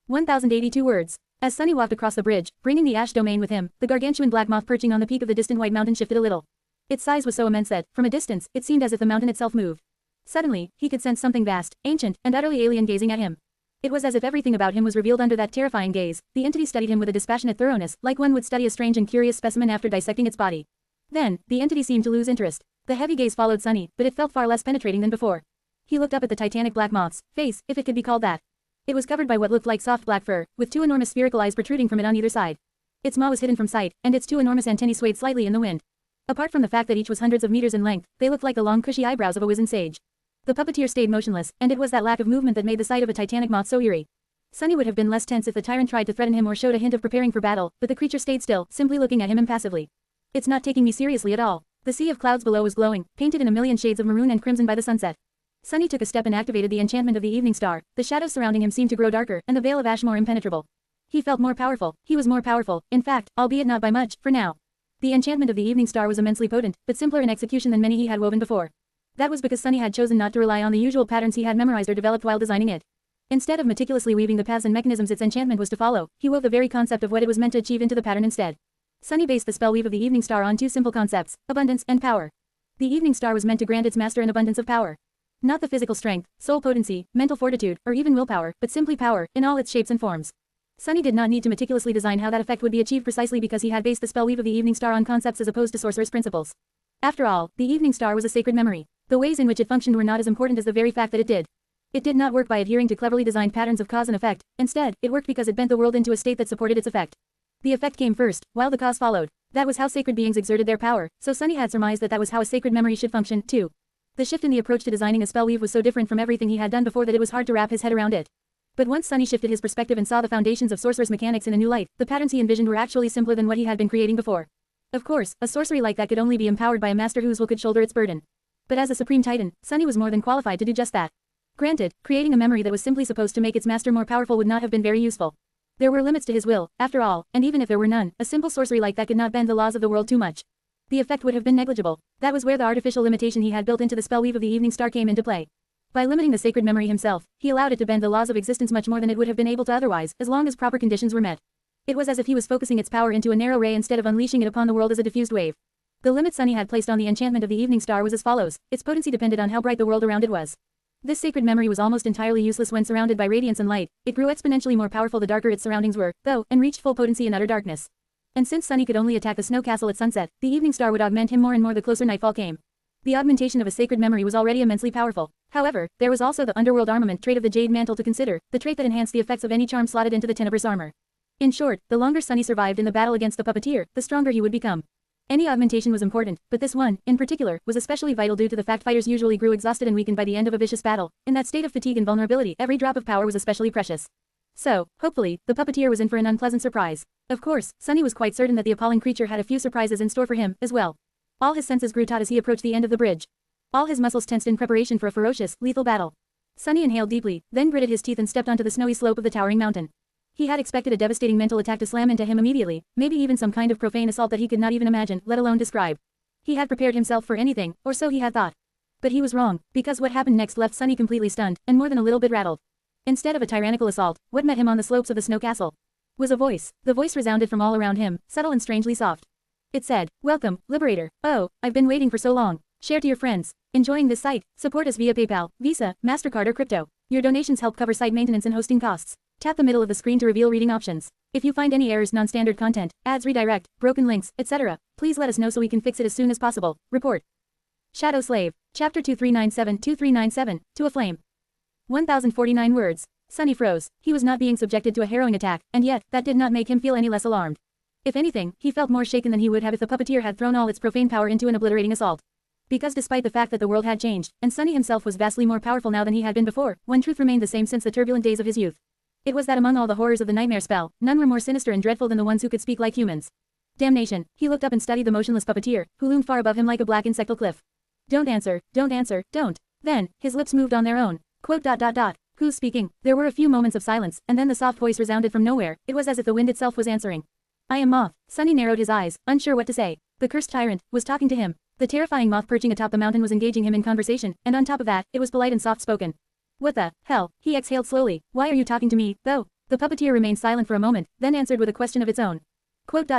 1082 words. As Sunny walked across the bridge, bringing the ash domain with him, the gargantuan black moth perching on the peak of the distant white mountain shifted a little. Its size was so immense that, from a distance, it seemed as if the mountain itself moved. Suddenly, he could sense something vast, ancient, and utterly alien gazing at him. It was as if everything about him was revealed under that terrifying gaze. The entity studied him with a dispassionate thoroughness, like one would study a strange and curious specimen after dissecting its body. Then, the entity seemed to lose interest. The heavy gaze followed Sunny, but it felt far less penetrating than before. He looked up at the titanic black moth's face, if it could be called that. It was covered by what looked like soft black fur, with two enormous spherical eyes protruding from it on either side. Its maw was hidden from sight, and its two enormous antennae swayed slightly in the wind. Apart from the fact that each was hundreds of meters in length, they looked like the long cushy eyebrows of a wizened sage. The puppeteer stayed motionless, and it was that lack of movement that made the sight of a titanic moth so eerie. Sunny would have been less tense if the tyrant tried to threaten him or showed a hint of preparing for battle, but the creature stayed still, simply looking at him impassively. It's not taking me seriously at all. The sea of clouds below was glowing, painted in a million shades of maroon and crimson by the sunset. Sunny took a step and activated the enchantment of the evening star. The shadows surrounding him seemed to grow darker, and the veil of ash more impenetrable. He felt more powerful. He was more powerful, in fact, albeit not by much, for now. The enchantment of the evening star was immensely potent, but simpler in execution than many he had woven before. That was because Sunny had chosen not to rely on the usual patterns he had memorized or developed while designing it. Instead of meticulously weaving the paths and mechanisms its enchantment was to follow, he wove the very concept of what it was meant to achieve into the pattern instead. Sunny based the spell weave of the evening star on two simple concepts: abundance and power. The evening star was meant to grant its master an abundance of power. Not the physical strength, soul potency, mental fortitude, or even willpower, but simply power, in all its shapes and forms. Sunny did not need to meticulously design how that effect would be achieved precisely because he had based the spell weave of the evening star on concepts as opposed to sorcerer's principles. After all, the evening star was a sacred memory. The ways in which it functioned were not as important as the very fact that it did. It did not work by adhering to cleverly designed patterns of cause and effect. Instead, it worked because it bent the world into a state that supported its effect. The effect came first, while the cause followed. That was how sacred beings exerted their power, so Sunny had surmised that that was how a sacred memory should function, too. The shift in the approach to designing a spell weave was so different from everything he had done before that it was hard to wrap his head around it. But once Sunny shifted his perspective and saw the foundations of sorcerer's mechanics in a new light, the patterns he envisioned were actually simpler than what he had been creating before. Of course, a sorcery like that could only be empowered by a master whose will could shoulder its burden. But as a supreme titan, Sunny was more than qualified to do just that. Granted, creating a memory that was simply supposed to make its master more powerful would not have been very useful. There were limits to his will, after all, and even if there were none, a simple sorcery like that could not bend the laws of the world too much. The effect would have been negligible. That was where the artificial limitation he had built into the spellweave of the Evening Star came into play. By limiting the sacred memory himself, he allowed it to bend the laws of existence much more than it would have been able to otherwise, as long as proper conditions were met. It was as if he was focusing its power into a narrow ray instead of unleashing it upon the world as a diffused wave. The limit Sunny had placed on the enchantment of the Evening Star was as follows: its potency depended on how bright the world around it was. This sacred memory was almost entirely useless when surrounded by radiance and light. It grew exponentially more powerful the darker its surroundings were, though, and reached full potency in utter darkness. And since Sunny could only attack the snow castle at sunset, the Evening Star would augment him more and more the closer nightfall came. The augmentation of a sacred memory was already immensely powerful. However, there was also the underworld armament trait of the Jade Mantle to consider, the trait that enhanced the effects of any charm slotted into the tenebrous armor. In short, the longer Sunny survived in the battle against the puppeteer, the stronger he would become. Any augmentation was important, but this one, in particular, was especially vital due to the fact fighters usually grew exhausted and weakened by the end of a vicious battle. In that state of fatigue and vulnerability, every drop of power was especially precious. So, hopefully, the puppeteer was in for an unpleasant surprise. Of course, Sunny was quite certain that the appalling creature had a few surprises in store for him, as well. All his senses grew taut as he approached the end of the bridge. All his muscles tensed in preparation for a ferocious, lethal battle. Sunny inhaled deeply, then gritted his teeth and stepped onto the snowy slope of the towering mountain. He had expected a devastating mental attack to slam into him immediately, maybe even some kind of profane assault that he could not even imagine, let alone describe. He had prepared himself for anything, or so he had thought. But he was wrong, because what happened next left Sunny completely stunned, and more than a little bit rattled. Instead of a tyrannical assault, what met him on the slopes of the snow castle was a voice. The voice resounded from all around him, subtle and strangely soft. It said, "Welcome, Liberator. Oh, I've been waiting for so long. Share to your friends. Enjoying this site? Support us via PayPal, Visa, MasterCard or crypto. Your donations help cover site maintenance and hosting costs. Tap the middle of the screen to reveal reading options. If you find any errors, non-standard content, ads redirect, broken links, etc., please let us know so we can fix it as soon as possible. Report." Shadow Slave, Chapter 2397, To a Flame. 1049 words. Sunny froze. He was not being subjected to a harrowing attack, and yet, that did not make him feel any less alarmed. If anything, he felt more shaken than he would have if the puppeteer had thrown all its profane power into an obliterating assault. Because despite the fact that the world had changed, and Sunny himself was vastly more powerful now than he had been before, one truth remained the same since the turbulent days of his youth. It was that among all the horrors of the nightmare spell, none were more sinister and dreadful than the ones who could speak like humans. Damnation. He looked up and studied the motionless puppeteer, who loomed far above him like a black insectal cliff. Don't answer, don't answer, don't. Then, his lips moved on their own. Quote. Who's speaking? There were a few moments of silence, and then the soft voice resounded from nowhere. It was as if the wind itself was answering. I am Moth. Sunny narrowed his eyes, unsure what to say. The cursed tyrant was talking to him. The terrifying moth perching atop the mountain was engaging him in conversation, and on top of that, it was polite and soft-spoken. What the hell? He exhaled slowly. Why are you talking to me, though? The puppeteer remained silent for a moment, then answered with a question of its own. Quote.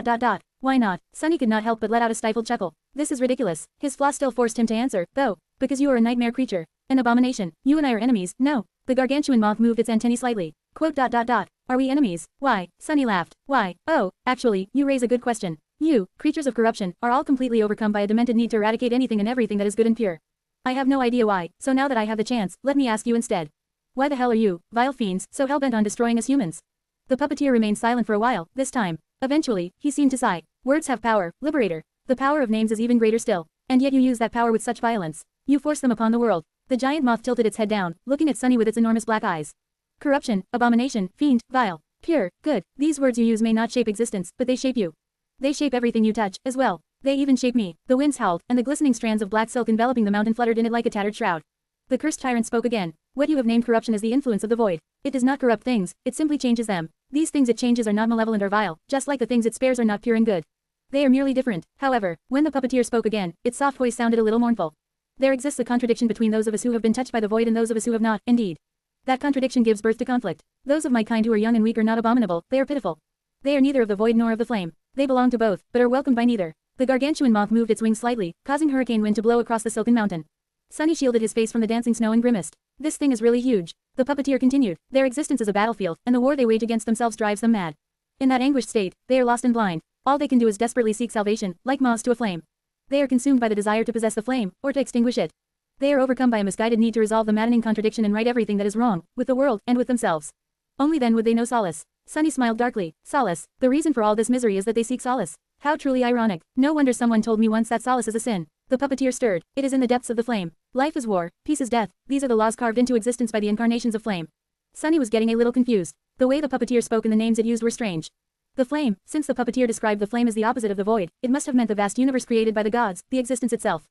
Why not? Sunny could not help but let out a stifled chuckle. This is ridiculous. His flaw still forced him to answer, though. Because you are a nightmare creature. An abomination. You and I are enemies. No. The gargantuan moth moved its antennae slightly. Quote. Are we enemies? Why? Sunny laughed. Why? Oh, actually, you raise a good question. You, creatures of corruption, are all completely overcome by a demented need to eradicate anything and everything that is good and pure. I have no idea why, so now that I have the chance, let me ask you instead. Why the hell are you, vile fiends, so hell-bent on destroying us humans? The puppeteer remained silent for a while, this time. Eventually, he seemed to sigh. Words have power, Liberator. The power of names is even greater still. And yet you use that power with such violence. You force them upon the world. The giant moth tilted its head down, looking at Sunny with its enormous black eyes. Corruption, abomination, fiend, vile, pure, good. These words you use may not shape existence, but they shape you. They shape everything you touch, as well. They even shape me. The winds howled, and the glistening strands of black silk enveloping the mountain fluttered in it like a tattered shroud. The cursed tyrant spoke again. What you have named corruption is the influence of the void. It does not corrupt things, it simply changes them. These things it changes are not malevolent or vile, just like the things it spares are not pure and good. They are merely different. However, when the puppeteer spoke again, its soft voice sounded a little mournful. There exists a contradiction between those of us who have been touched by the void and those of us who have not, indeed. That contradiction gives birth to conflict. Those of my kind who are young and weak are not abominable, they are pitiful. They are neither of the void nor of the flame. They belong to both, but are welcomed by neither. The gargantuan moth moved its wings slightly, causing hurricane wind to blow across the silken mountain. Sunny shielded his face from the dancing snow and grimaced. This thing is really huge. The puppeteer continued. Their existence is a battlefield, and the war they wage against themselves drives them mad. In that anguished state, they are lost and blind. All they can do is desperately seek salvation, like moths to a flame. They are consumed by the desire to possess the flame, or to extinguish it. They are overcome by a misguided need to resolve the maddening contradiction and right everything that is wrong, with the world, and with themselves. Only then would they know solace. Sunny smiled darkly. Solace. The reason for all this misery is that they seek solace. How truly ironic. No wonder someone told me once that solace is a sin. The puppeteer stirred. It is in the depths of the flame. Life is war, peace is death. These are the laws carved into existence by the incarnations of flame. Sunny was getting a little confused. The way the puppeteer spoke and the names it used were strange. The flame, since the puppeteer described the flame as the opposite of the void, it must have meant the vast universe created by the gods, the existence itself.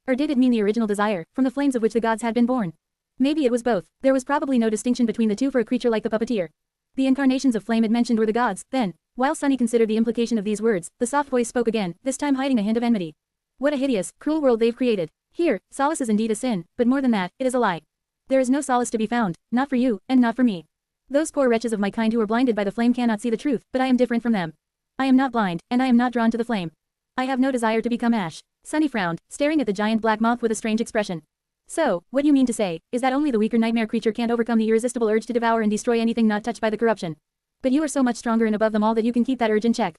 Or did it mean the original desire, from the flames of which the gods had been born? Maybe it was both. There was probably no distinction between the two for a creature like the puppeteer. The incarnations of flame it mentioned were the gods, then. While Sunny considered the implication of these words, the soft voice spoke again, this time hiding a hint of enmity. What a hideous, cruel world they've created. Here, solace is indeed a sin, but more than that, it is a lie. There is no solace to be found, not for you, and not for me. Those poor wretches of my kind who are blinded by the flame cannot see the truth, but I am different from them. I am not blind, and I am not drawn to the flame. I have no desire to become ash. Sunny frowned, staring at the giant black moth with a strange expression. So, what you mean to say, is that only the weaker nightmare creature can't overcome the irresistible urge to devour and destroy anything not touched by the corruption. But you are so much stronger and above them all that you can keep that urge in check.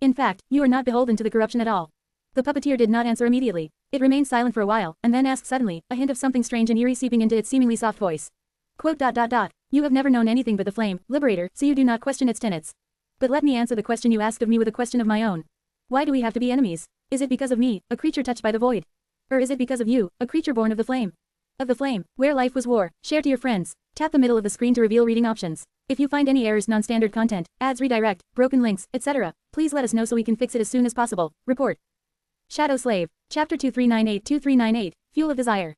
In fact, you are not beholden to the corruption at all. The puppeteer did not answer immediately. It remained silent for a while, and then asked suddenly, a hint of something strange and eerie seeping into its seemingly soft voice. Quote. You have never known anything but the flame, liberator, so you do not question its tenets. But let me answer the question you asked of me with a question of my own. Why do we have to be enemies? Is it because of me, a creature touched by the void? Or is it because of you, a creature born of the flame? Of the flame, where life was war. Share to your friends. Tap the middle of the screen to reveal reading options. If you find any errors, non-standard content, ads redirect, broken links, etc., please let us know so we can fix it as soon as possible. Report. Shadow Slave. Chapter 2398-2398, Fuel of Desire.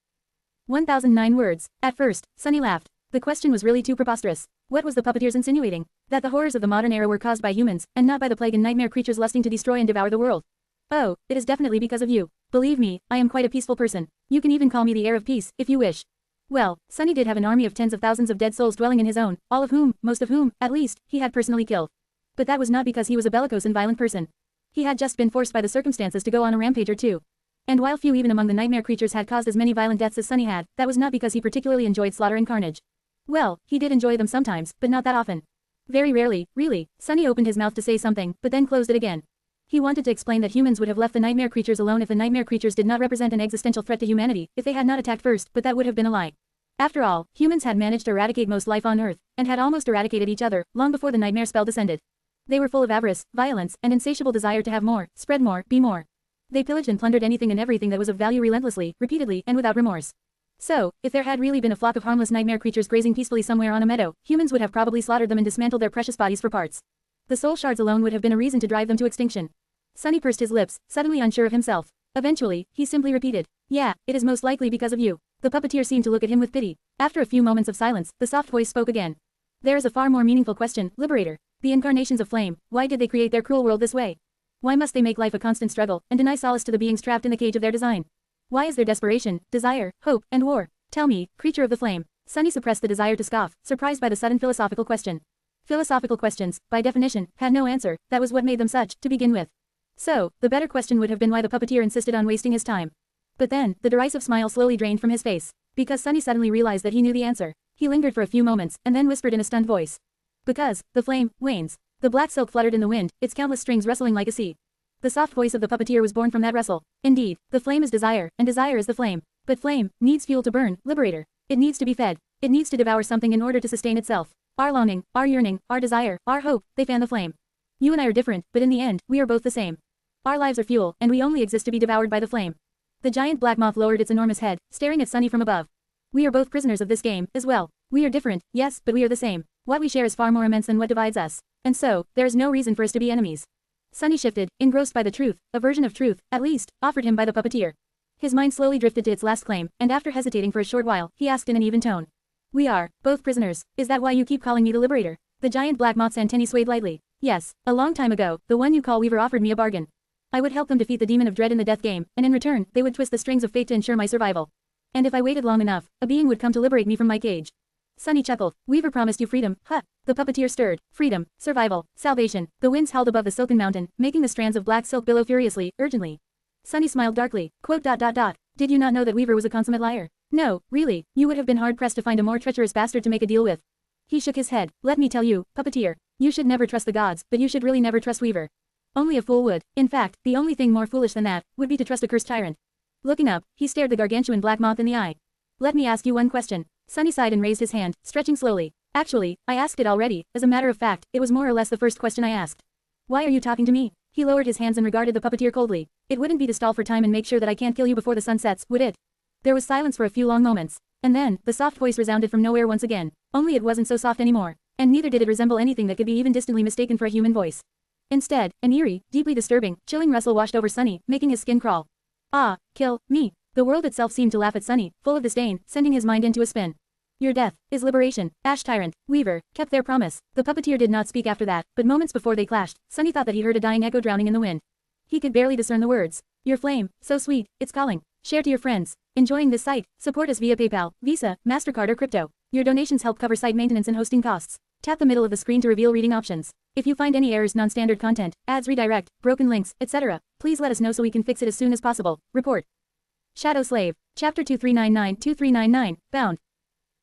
1009 words. At first, Sunny laughed. The question was really too preposterous. What was the puppeteers insinuating? That the horrors of the modern era were caused by humans, and not by the plague and nightmare creatures lusting to destroy and devour the world. Oh, it is definitely because of you. Believe me, I am quite a peaceful person. You can even call me the heir of peace, if you wish. Well, Sunny did have an army of tens of thousands of dead souls dwelling in his own, all of whom, most of whom, at least, he had personally killed. But that was not because he was a bellicose and violent person. He had just been forced by the circumstances to go on a rampage or two. And while few even among the nightmare creatures had caused as many violent deaths as Sunny had, that was not because he particularly enjoyed slaughter and carnage. Well, he did enjoy them sometimes, but not that often. Very rarely, really. Sunny opened his mouth to say something, but then closed it again. He wanted to explain that humans would have left the nightmare creatures alone if the nightmare creatures did not represent an existential threat to humanity, if they had not attacked first, but that would have been a lie. After all, humans had managed to eradicate most life on Earth, and had almost eradicated each other, long before the nightmare spell descended. They were full of avarice, violence, and insatiable desire to have more, spread more, be more. They pillaged and plundered anything and everything that was of value relentlessly, repeatedly, and without remorse. So, if there had really been a flock of harmless nightmare creatures grazing peacefully somewhere on a meadow, humans would have probably slaughtered them and dismantled their precious bodies for parts. The soul shards alone would have been a reason to drive them to extinction. Sunny pursed his lips, suddenly unsure of himself. Eventually, he simply repeated, "Yeah, it is most likely because of you." The puppeteer seemed to look at him with pity. After a few moments of silence, the soft voice spoke again. "There is a far more meaningful question, Liberator. The incarnations of flame, why did they create their cruel world this way? Why must they make life a constant struggle, and deny solace to the beings trapped in the cage of their design? Why is there desperation, desire, hope, and war? Tell me, creature of the flame." Sunny suppressed the desire to scoff, surprised by the sudden philosophical question. Philosophical questions, by definition, had no answer, that was what made them such, to begin with. So, the better question would have been why the puppeteer insisted on wasting his time. But then, the derisive smile slowly drained from his face. Because Sunny suddenly realized that he knew the answer. He lingered for a few moments, and then whispered in a stunned voice. Because, the flame, wanes. The black silk fluttered in the wind, its countless strings rustling like a sea. The soft voice of the puppeteer was born from that rustle. Indeed, the flame is desire, and desire is the flame. But flame needs fuel to burn, Liberator. It needs to be fed. It needs to devour something in order to sustain itself. Our longing, our yearning, our desire, our hope, they fan the flame. You and I are different, but in the end, we are both the same. Our lives are fuel, and we only exist to be devoured by the flame. The giant black moth lowered its enormous head, staring at Sunny from above. We are both prisoners of this game, as well. We are different, yes, but we are the same. What we share is far more immense than what divides us. And so, there is no reason for us to be enemies. Sunny shifted, engrossed by the truth, a version of truth, at least, offered him by the puppeteer. His mind slowly drifted to its last claim, and after hesitating for a short while, he asked in an even tone. We are, both prisoners. Is that why you keep calling me the Liberator? The giant black moth's antennae swayed lightly. Yes, a long time ago, the one you call Weaver offered me a bargain. I would help them defeat the demon of dread in the death game, and in return, they would twist the strings of fate to ensure my survival. And if I waited long enough, a being would come to liberate me from my cage. Sunny chuckled. Weaver promised you freedom, huh? The puppeteer stirred. Freedom, survival, salvation. The winds howled above the silken mountain, making the strands of black silk billow furiously, urgently. Sunny smiled darkly. Quote. Did you not know that Weaver was a consummate liar? No, really, you would have been hard-pressed to find a more treacherous bastard to make a deal with. He shook his head. Let me tell you, puppeteer, you should never trust the gods, but you should really never trust Weaver. Only a fool would. In fact, the only thing more foolish than that, would be to trust a cursed tyrant. Looking up, he stared the gargantuan black moth in the eye. Let me ask you one question. Sunny sighed and raised his hand, stretching slowly. Actually, I asked it already. As a matter of fact, it was more or less the first question I asked. Why are you talking to me? He lowered his hands and regarded the puppeteer coldly. It wouldn't be to stall for time and make sure that I can't kill you before the sun sets, would it? There was silence for a few long moments. And then, the soft voice resounded from nowhere once again. Only it wasn't so soft anymore. And neither did it resemble anything that could be even distantly mistaken for a human voice. Instead, an eerie, deeply disturbing, chilling rustle washed over Sunny, making his skin crawl. Ah, kill me. The world itself seemed to laugh at Sunny, full of disdain, sending his mind into a spin. Your death is liberation. Ash Tyrant, Weaver, kept their promise. The puppeteer did not speak after that, but moments before they clashed, Sunny thought that he heard a dying echo drowning in the wind. He could barely discern the words. Your flame, so sweet, it's calling. Share to your friends. Enjoying this site? Support us via PayPal, Visa, MasterCard or crypto. Your donations help cover site maintenance and hosting costs. Tap the middle of the screen to reveal reading options. If you find any errors, non-standard content, ads redirect, broken links, etc., please let us know so we can fix it as soon as possible. Report. Shadow Slave. Chapter 2399-2399, Bound.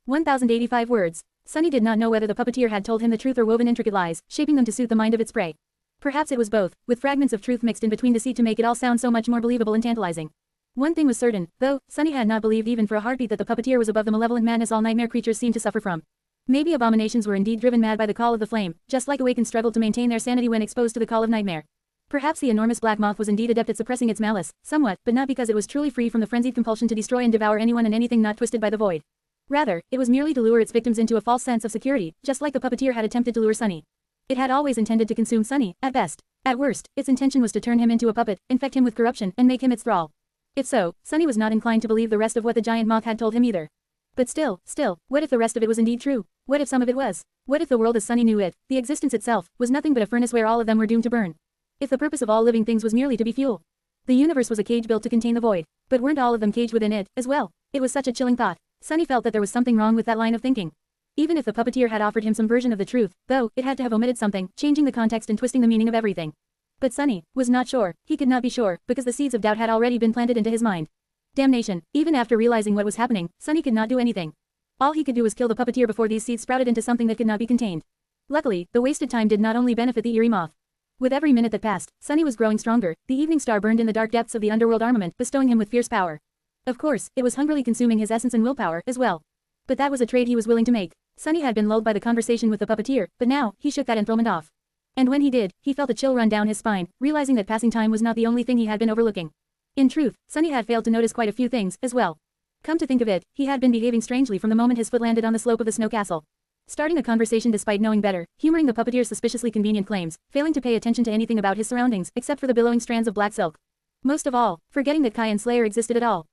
1085 words. Sunny did not know whether the puppeteer had told him the truth or woven intricate lies, shaping them to suit the mind of its prey. Perhaps it was both, with fragments of truth mixed in between deceit to make it all sound so much more believable and tantalizing. One thing was certain, though, Sunny had not believed even for a heartbeat that the puppeteer was above the malevolent madness all nightmare creatures seemed to suffer from. Maybe abominations were indeed driven mad by the call of the flame, just like awakened struggled to maintain their sanity when exposed to the call of nightmare. Perhaps the enormous black moth was indeed adept at suppressing its malice, somewhat, but not because it was truly free from the frenzied compulsion to destroy and devour anyone and anything not twisted by the void. Rather, it was merely to lure its victims into a false sense of security, just like the puppeteer had attempted to lure Sunny. It had always intended to consume Sunny, at best. At worst, its intention was to turn him into a puppet, infect him with corruption, and make him its thrall. If so, Sunny was not inclined to believe the rest of what the giant moth had told him either. But still, what if the rest of it was indeed true? What if some of it was? What if the world as Sunny knew it, the existence itself, was nothing but a furnace where all of them were doomed to burn? If the purpose of all living things was merely to be fuel? The universe was a cage built to contain the void. But weren't all of them caged within it, as well? It was such a chilling thought. Sunny felt that there was something wrong with that line of thinking. Even if the puppeteer had offered him some version of the truth, though, it had to have omitted something, changing the context and twisting the meaning of everything. But Sunny was not sure. He could not be sure, because the seeds of doubt had already been planted into his mind. Damnation. Even after realizing what was happening, Sunny could not do anything. All he could do was kill the puppeteer before these seeds sprouted into something that could not be contained. Luckily, the wasted time did not only benefit the eerie moth. With every minute that passed, Sunny was growing stronger. The evening star burned in the dark depths of the underworld armament, bestowing him with fierce power. Of course, it was hungrily consuming his essence and willpower, as well. But that was a trade he was willing to make. Sunny had been lulled by the conversation with the puppeteer, but now, he shook that enthrallment off. And when he did, he felt a chill run down his spine, realizing that passing time was not the only thing he had been overlooking. In truth, Sunny had failed to notice quite a few things, as well. Come to think of it, he had been behaving strangely from the moment his foot landed on the slope of the snow castle. Starting a conversation despite knowing better, humoring the puppeteer's suspiciously convenient claims, failing to pay attention to anything about his surroundings except for the billowing strands of black silk. Most of all, forgetting that Kai and Slayer existed at all.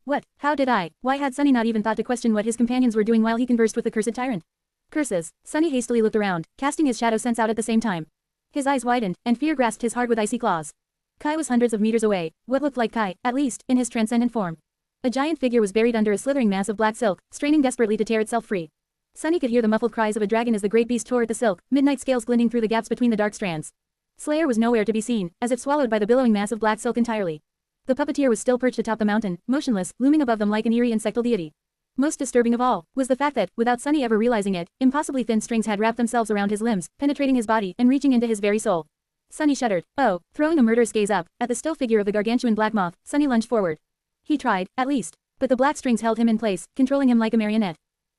What? How did I? Why had Sunny not even thought to question what his companions were doing while he conversed with the cursed tyrant? Curses. Sunny hastily looked around, casting his shadow sense out at the same time. His eyes widened, and fear grasped his heart with icy claws. Kai was hundreds of meters away, what looked like Kai, at least, in his transcendent form. A giant figure was buried under a slithering mass of black silk, straining desperately to tear itself free. Sunny could hear the muffled cries of a dragon as the great beast tore at the silk, midnight scales glinting through the gaps between the dark strands. Slayer was nowhere to be seen, as if swallowed by the billowing mass of black silk entirely. The puppeteer was still perched atop the mountain, motionless, looming above them like an eerie insectal deity. Most disturbing of all, was the fact that, without Sunny ever realizing it, impossibly thin strings had wrapped themselves around his limbs, penetrating his body and reaching into his very soul. Sunny shuddered. Oh, throwing a murderous gaze up, at the still figure of the gargantuan black moth, Sunny lunged forward. He tried, at least. But the black strings held him in place, controlling him like a marionette.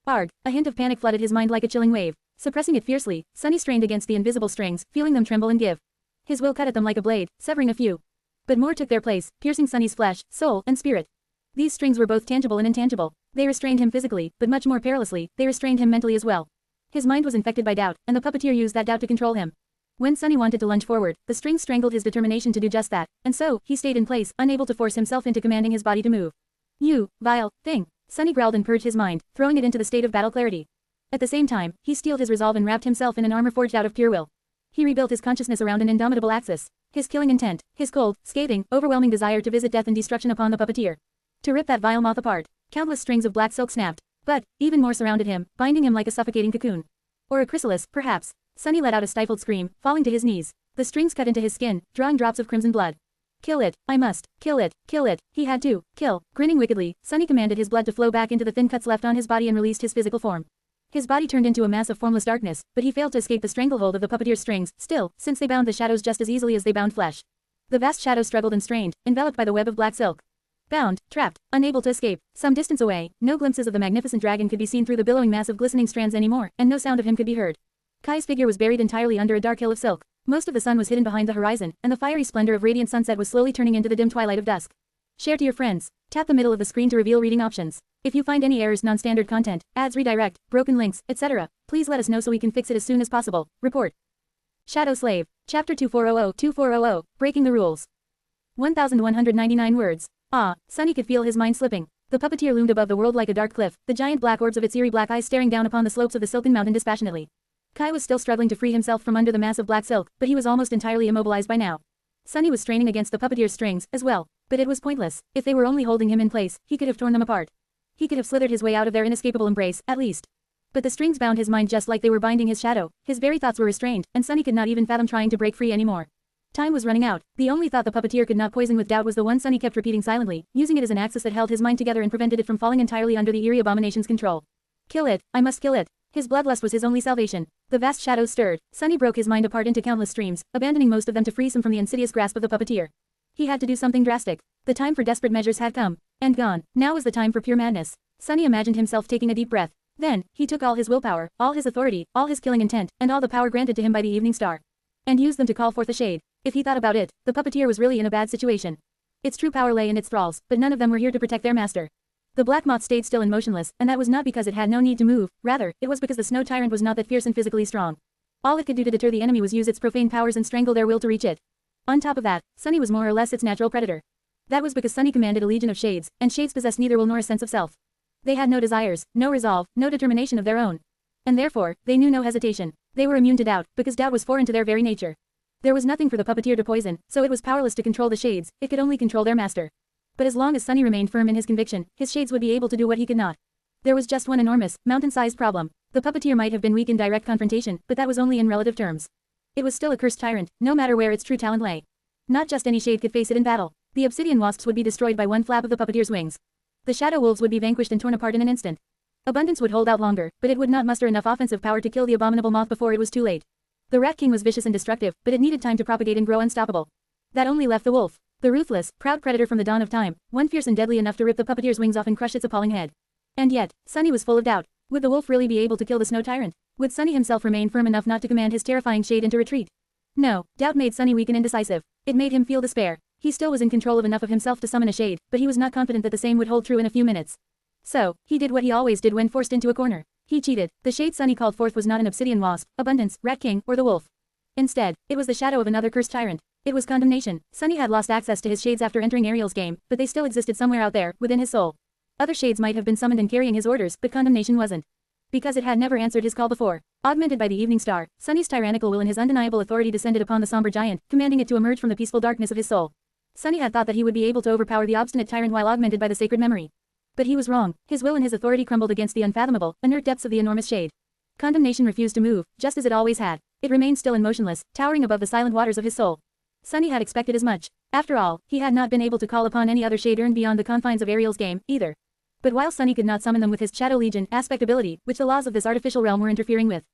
Arg! A hint of panic flooded his mind like a chilling wave. Suppressing it fiercely, Sunny strained against the invisible strings, feeling them tremble and give. His will cut at them like a blade, severing a few. But more took their place, piercing Sunny's flesh, soul, and spirit. These strings were both tangible and intangible. They restrained him physically, but much more perilously, they restrained him mentally as well. His mind was infected by doubt, and the puppeteer used that doubt to control him. When Sunny wanted to lunge forward, the strings strangled his determination to do just that, and so, he stayed in place, unable to force himself into commanding his body to move. You, vile thing. Sunny growled and purged his mind, throwing it into the state of battle clarity. At the same time, he steeled his resolve and wrapped himself in an armor forged out of pure will. He rebuilt his consciousness around an indomitable axis. His killing intent, his cold, scathing, overwhelming desire to visit death and destruction upon the puppeteer. To rip that vile moth apart. Countless strings of black silk snapped. But, even more surrounded him, binding him like a suffocating cocoon. Or a chrysalis, perhaps. Sunny let out a stifled scream, falling to his knees. The strings cut into his skin, drawing drops of crimson blood. Kill it, I must, kill it, he had to, kill. Grinning wickedly, Sunny commanded his blood to flow back into the thin cuts left on his body and released his physical form. His body turned into a mass of formless darkness, but he failed to escape the stranglehold of the puppeteer's strings, still, since they bound the shadows just as easily as they bound flesh. The vast shadow struggled and strained, enveloped by the web of black silk. Bound, trapped, unable to escape. Some distance away, no glimpses of the magnificent dragon could be seen through the billowing mass of glistening strands anymore, and no sound of him could be heard. Kai's figure was buried entirely under a dark hill of silk. Most of the sun was hidden behind the horizon, and the fiery splendor of radiant sunset was slowly turning into the dim twilight of dusk. Share to your friends. Tap the middle of the screen to reveal reading options. If you find any errors, non-standard content, ads redirect, broken links, etc., please let us know so we can fix it as soon as possible. Report. Shadow Slave. Chapter 2400-2400, Breaking the Rules. 1199 words. Sunny could feel his mind slipping. The puppeteer loomed above the world like a dark cliff, the giant black orbs of its eerie black eyes staring down upon the slopes of the silken mountain dispassionately. Kai was still struggling to free himself from under the mass of black silk, but he was almost entirely immobilized by now. Sunny was straining against the puppeteer's strings, as well, but it was pointless. If they were only holding him in place, he could have torn them apart. He could have slithered his way out of their inescapable embrace, at least. But the strings bound his mind just like they were binding his shadow. His very thoughts were restrained, and Sunny could not even fathom trying to break free anymore. Time was running out. The only thought the puppeteer could not poison with doubt was the one Sunny kept repeating silently, using it as an axis that held his mind together and prevented it from falling entirely under the eerie abomination's control. Kill it, I must kill it. His bloodlust was his only salvation. The vast shadows stirred. Sunny broke his mind apart into countless streams, abandoning most of them to freeze him from the insidious grasp of the puppeteer. He had to do something drastic. The time for desperate measures had come. And gone. Now was the time for pure madness. Sunny imagined himself taking a deep breath. Then, he took all his willpower, all his authority, all his killing intent, and all the power granted to him by the evening star. And used them to call forth a shade. If he thought about it, the puppeteer was really in a bad situation. Its true power lay in its thralls, but none of them were here to protect their master. The black moth stayed still and motionless, and that was not because it had no need to move, rather, it was because the snow tyrant was not that fierce and physically strong. All it could do to deter the enemy was use its profane powers and strangle their will to reach it. On top of that, Sunny was more or less its natural predator. That was because Sunny commanded a legion of shades, and shades possessed neither will nor a sense of self. They had no desires, no resolve, no determination of their own. And therefore, they knew no hesitation. They were immune to doubt, because doubt was foreign to their very nature. There was nothing for the puppeteer to poison, so it was powerless to control the shades, it could only control their master. But as long as Sunny remained firm in his conviction, his shades would be able to do what he could not. There was just one enormous, mountain-sized problem. The puppeteer might have been weak in direct confrontation, but that was only in relative terms. It was still a cursed tyrant, no matter where its true talent lay. Not just any shade could face it in battle. The obsidian wasps would be destroyed by one flap of the puppeteer's wings. The shadow wolves would be vanquished and torn apart in an instant. Abundance would hold out longer, but it would not muster enough offensive power to kill the abominable moth before it was too late. The rat king was vicious and destructive, but it needed time to propagate and grow unstoppable. That only left the wolf. The ruthless, proud predator from the dawn of time, one fierce and deadly enough to rip the puppeteer's wings off and crush its appalling head. And yet, Sunny was full of doubt. Would the wolf really be able to kill the snow tyrant? Would Sunny himself remain firm enough not to command his terrifying shade into retreat? No, doubt made Sunny weak and indecisive. It made him feel despair. He still was in control of enough of himself to summon a shade, but he was not confident that the same would hold true in a few minutes. So, he did what he always did when forced into a corner. He cheated. The shade Sunny called forth was not an obsidian wasp, abundance, rat king, or the wolf. Instead, it was the shadow of another cursed tyrant. It was condemnation. Sunny had lost access to his shades after entering Ariel's game, but they still existed somewhere out there, within his soul. Other shades might have been summoned and carrying his orders, but condemnation wasn't. Because it had never answered his call before. Augmented by the evening star, Sunny's tyrannical will and his undeniable authority descended upon the somber giant, commanding it to emerge from the peaceful darkness of his soul. Sunny had thought that he would be able to overpower the obstinate tyrant while augmented by the sacred memory. But he was wrong. His will and his authority crumbled against the unfathomable, inert depths of the enormous shade. Condemnation refused to move, just as it always had. It remained still and motionless, towering above the silent waters of his soul. Sunny had expected as much. After all, he had not been able to call upon any other shade earned beyond the confines of Ariel's game, either. But while Sunny could not summon them with his Shadow Legion aspect ability, which the laws of this artificial realm were interfering with,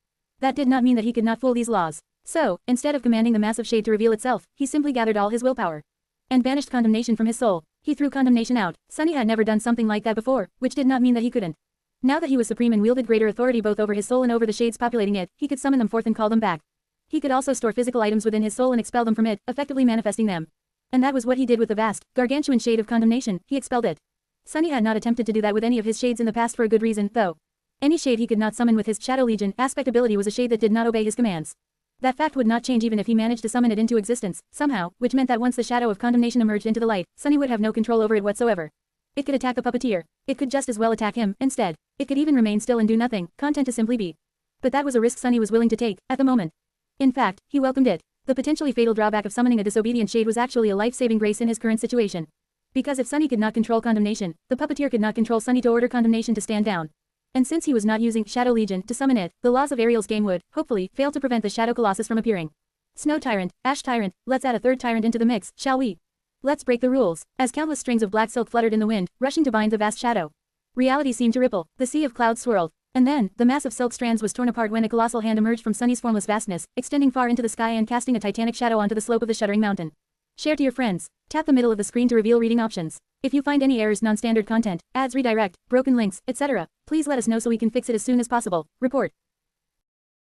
that did not mean that he could not fool these laws. So, instead of commanding the massive shade to reveal itself, he simply gathered all his willpower and banished condemnation from his soul. He threw condemnation out. Sunny had never done something like that before, which did not mean that he couldn't. Now that he was supreme and wielded greater authority both over his soul and over the shades populating it, he could summon them forth and call them back. He could also store physical items within his soul and expel them from it, effectively manifesting them. And that was what he did with the vast, gargantuan shade of condemnation. He expelled it. Sunny had not attempted to do that with any of his shades in the past for a good reason, though. Any shade he could not summon with his Shadow Legion aspect ability was a shade that did not obey his commands. That fact would not change even if he managed to summon it into existence, somehow, which meant that once the shadow of condemnation emerged into the light, Sunny would have no control over it whatsoever. It could attack the puppeteer. It could just as well attack him, instead. It could even remain still and do nothing, content to simply be. But that was a risk Sunny was willing to take, at the moment. In fact, he welcomed it. The potentially fatal drawback of summoning a disobedient shade was actually a life-saving grace in his current situation. Because if Sunny could not control condemnation, the puppeteer could not control Sunny to order condemnation to stand down. And since he was not using Shadow Legion to summon it, the laws of Ariel's game would, hopefully, fail to prevent the Shadow Colossus from appearing. Snow Tyrant, Ash Tyrant, let's add a third tyrant into the mix, shall we? Let's break the rules. As countless strings of black silk fluttered in the wind, rushing to bind the vast shadow. Reality seemed to ripple, the sea of clouds swirled. And then, the mass of silk strands was torn apart when a colossal hand emerged from Sunny's formless vastness, extending far into the sky and casting a titanic shadow onto the slope of the shuddering mountain. Share to your friends. Tap the middle of the screen to reveal reading options. If you find any errors, non-standard content, ads redirect, broken links, etc., please let us know so we can fix it as soon as possible. Report.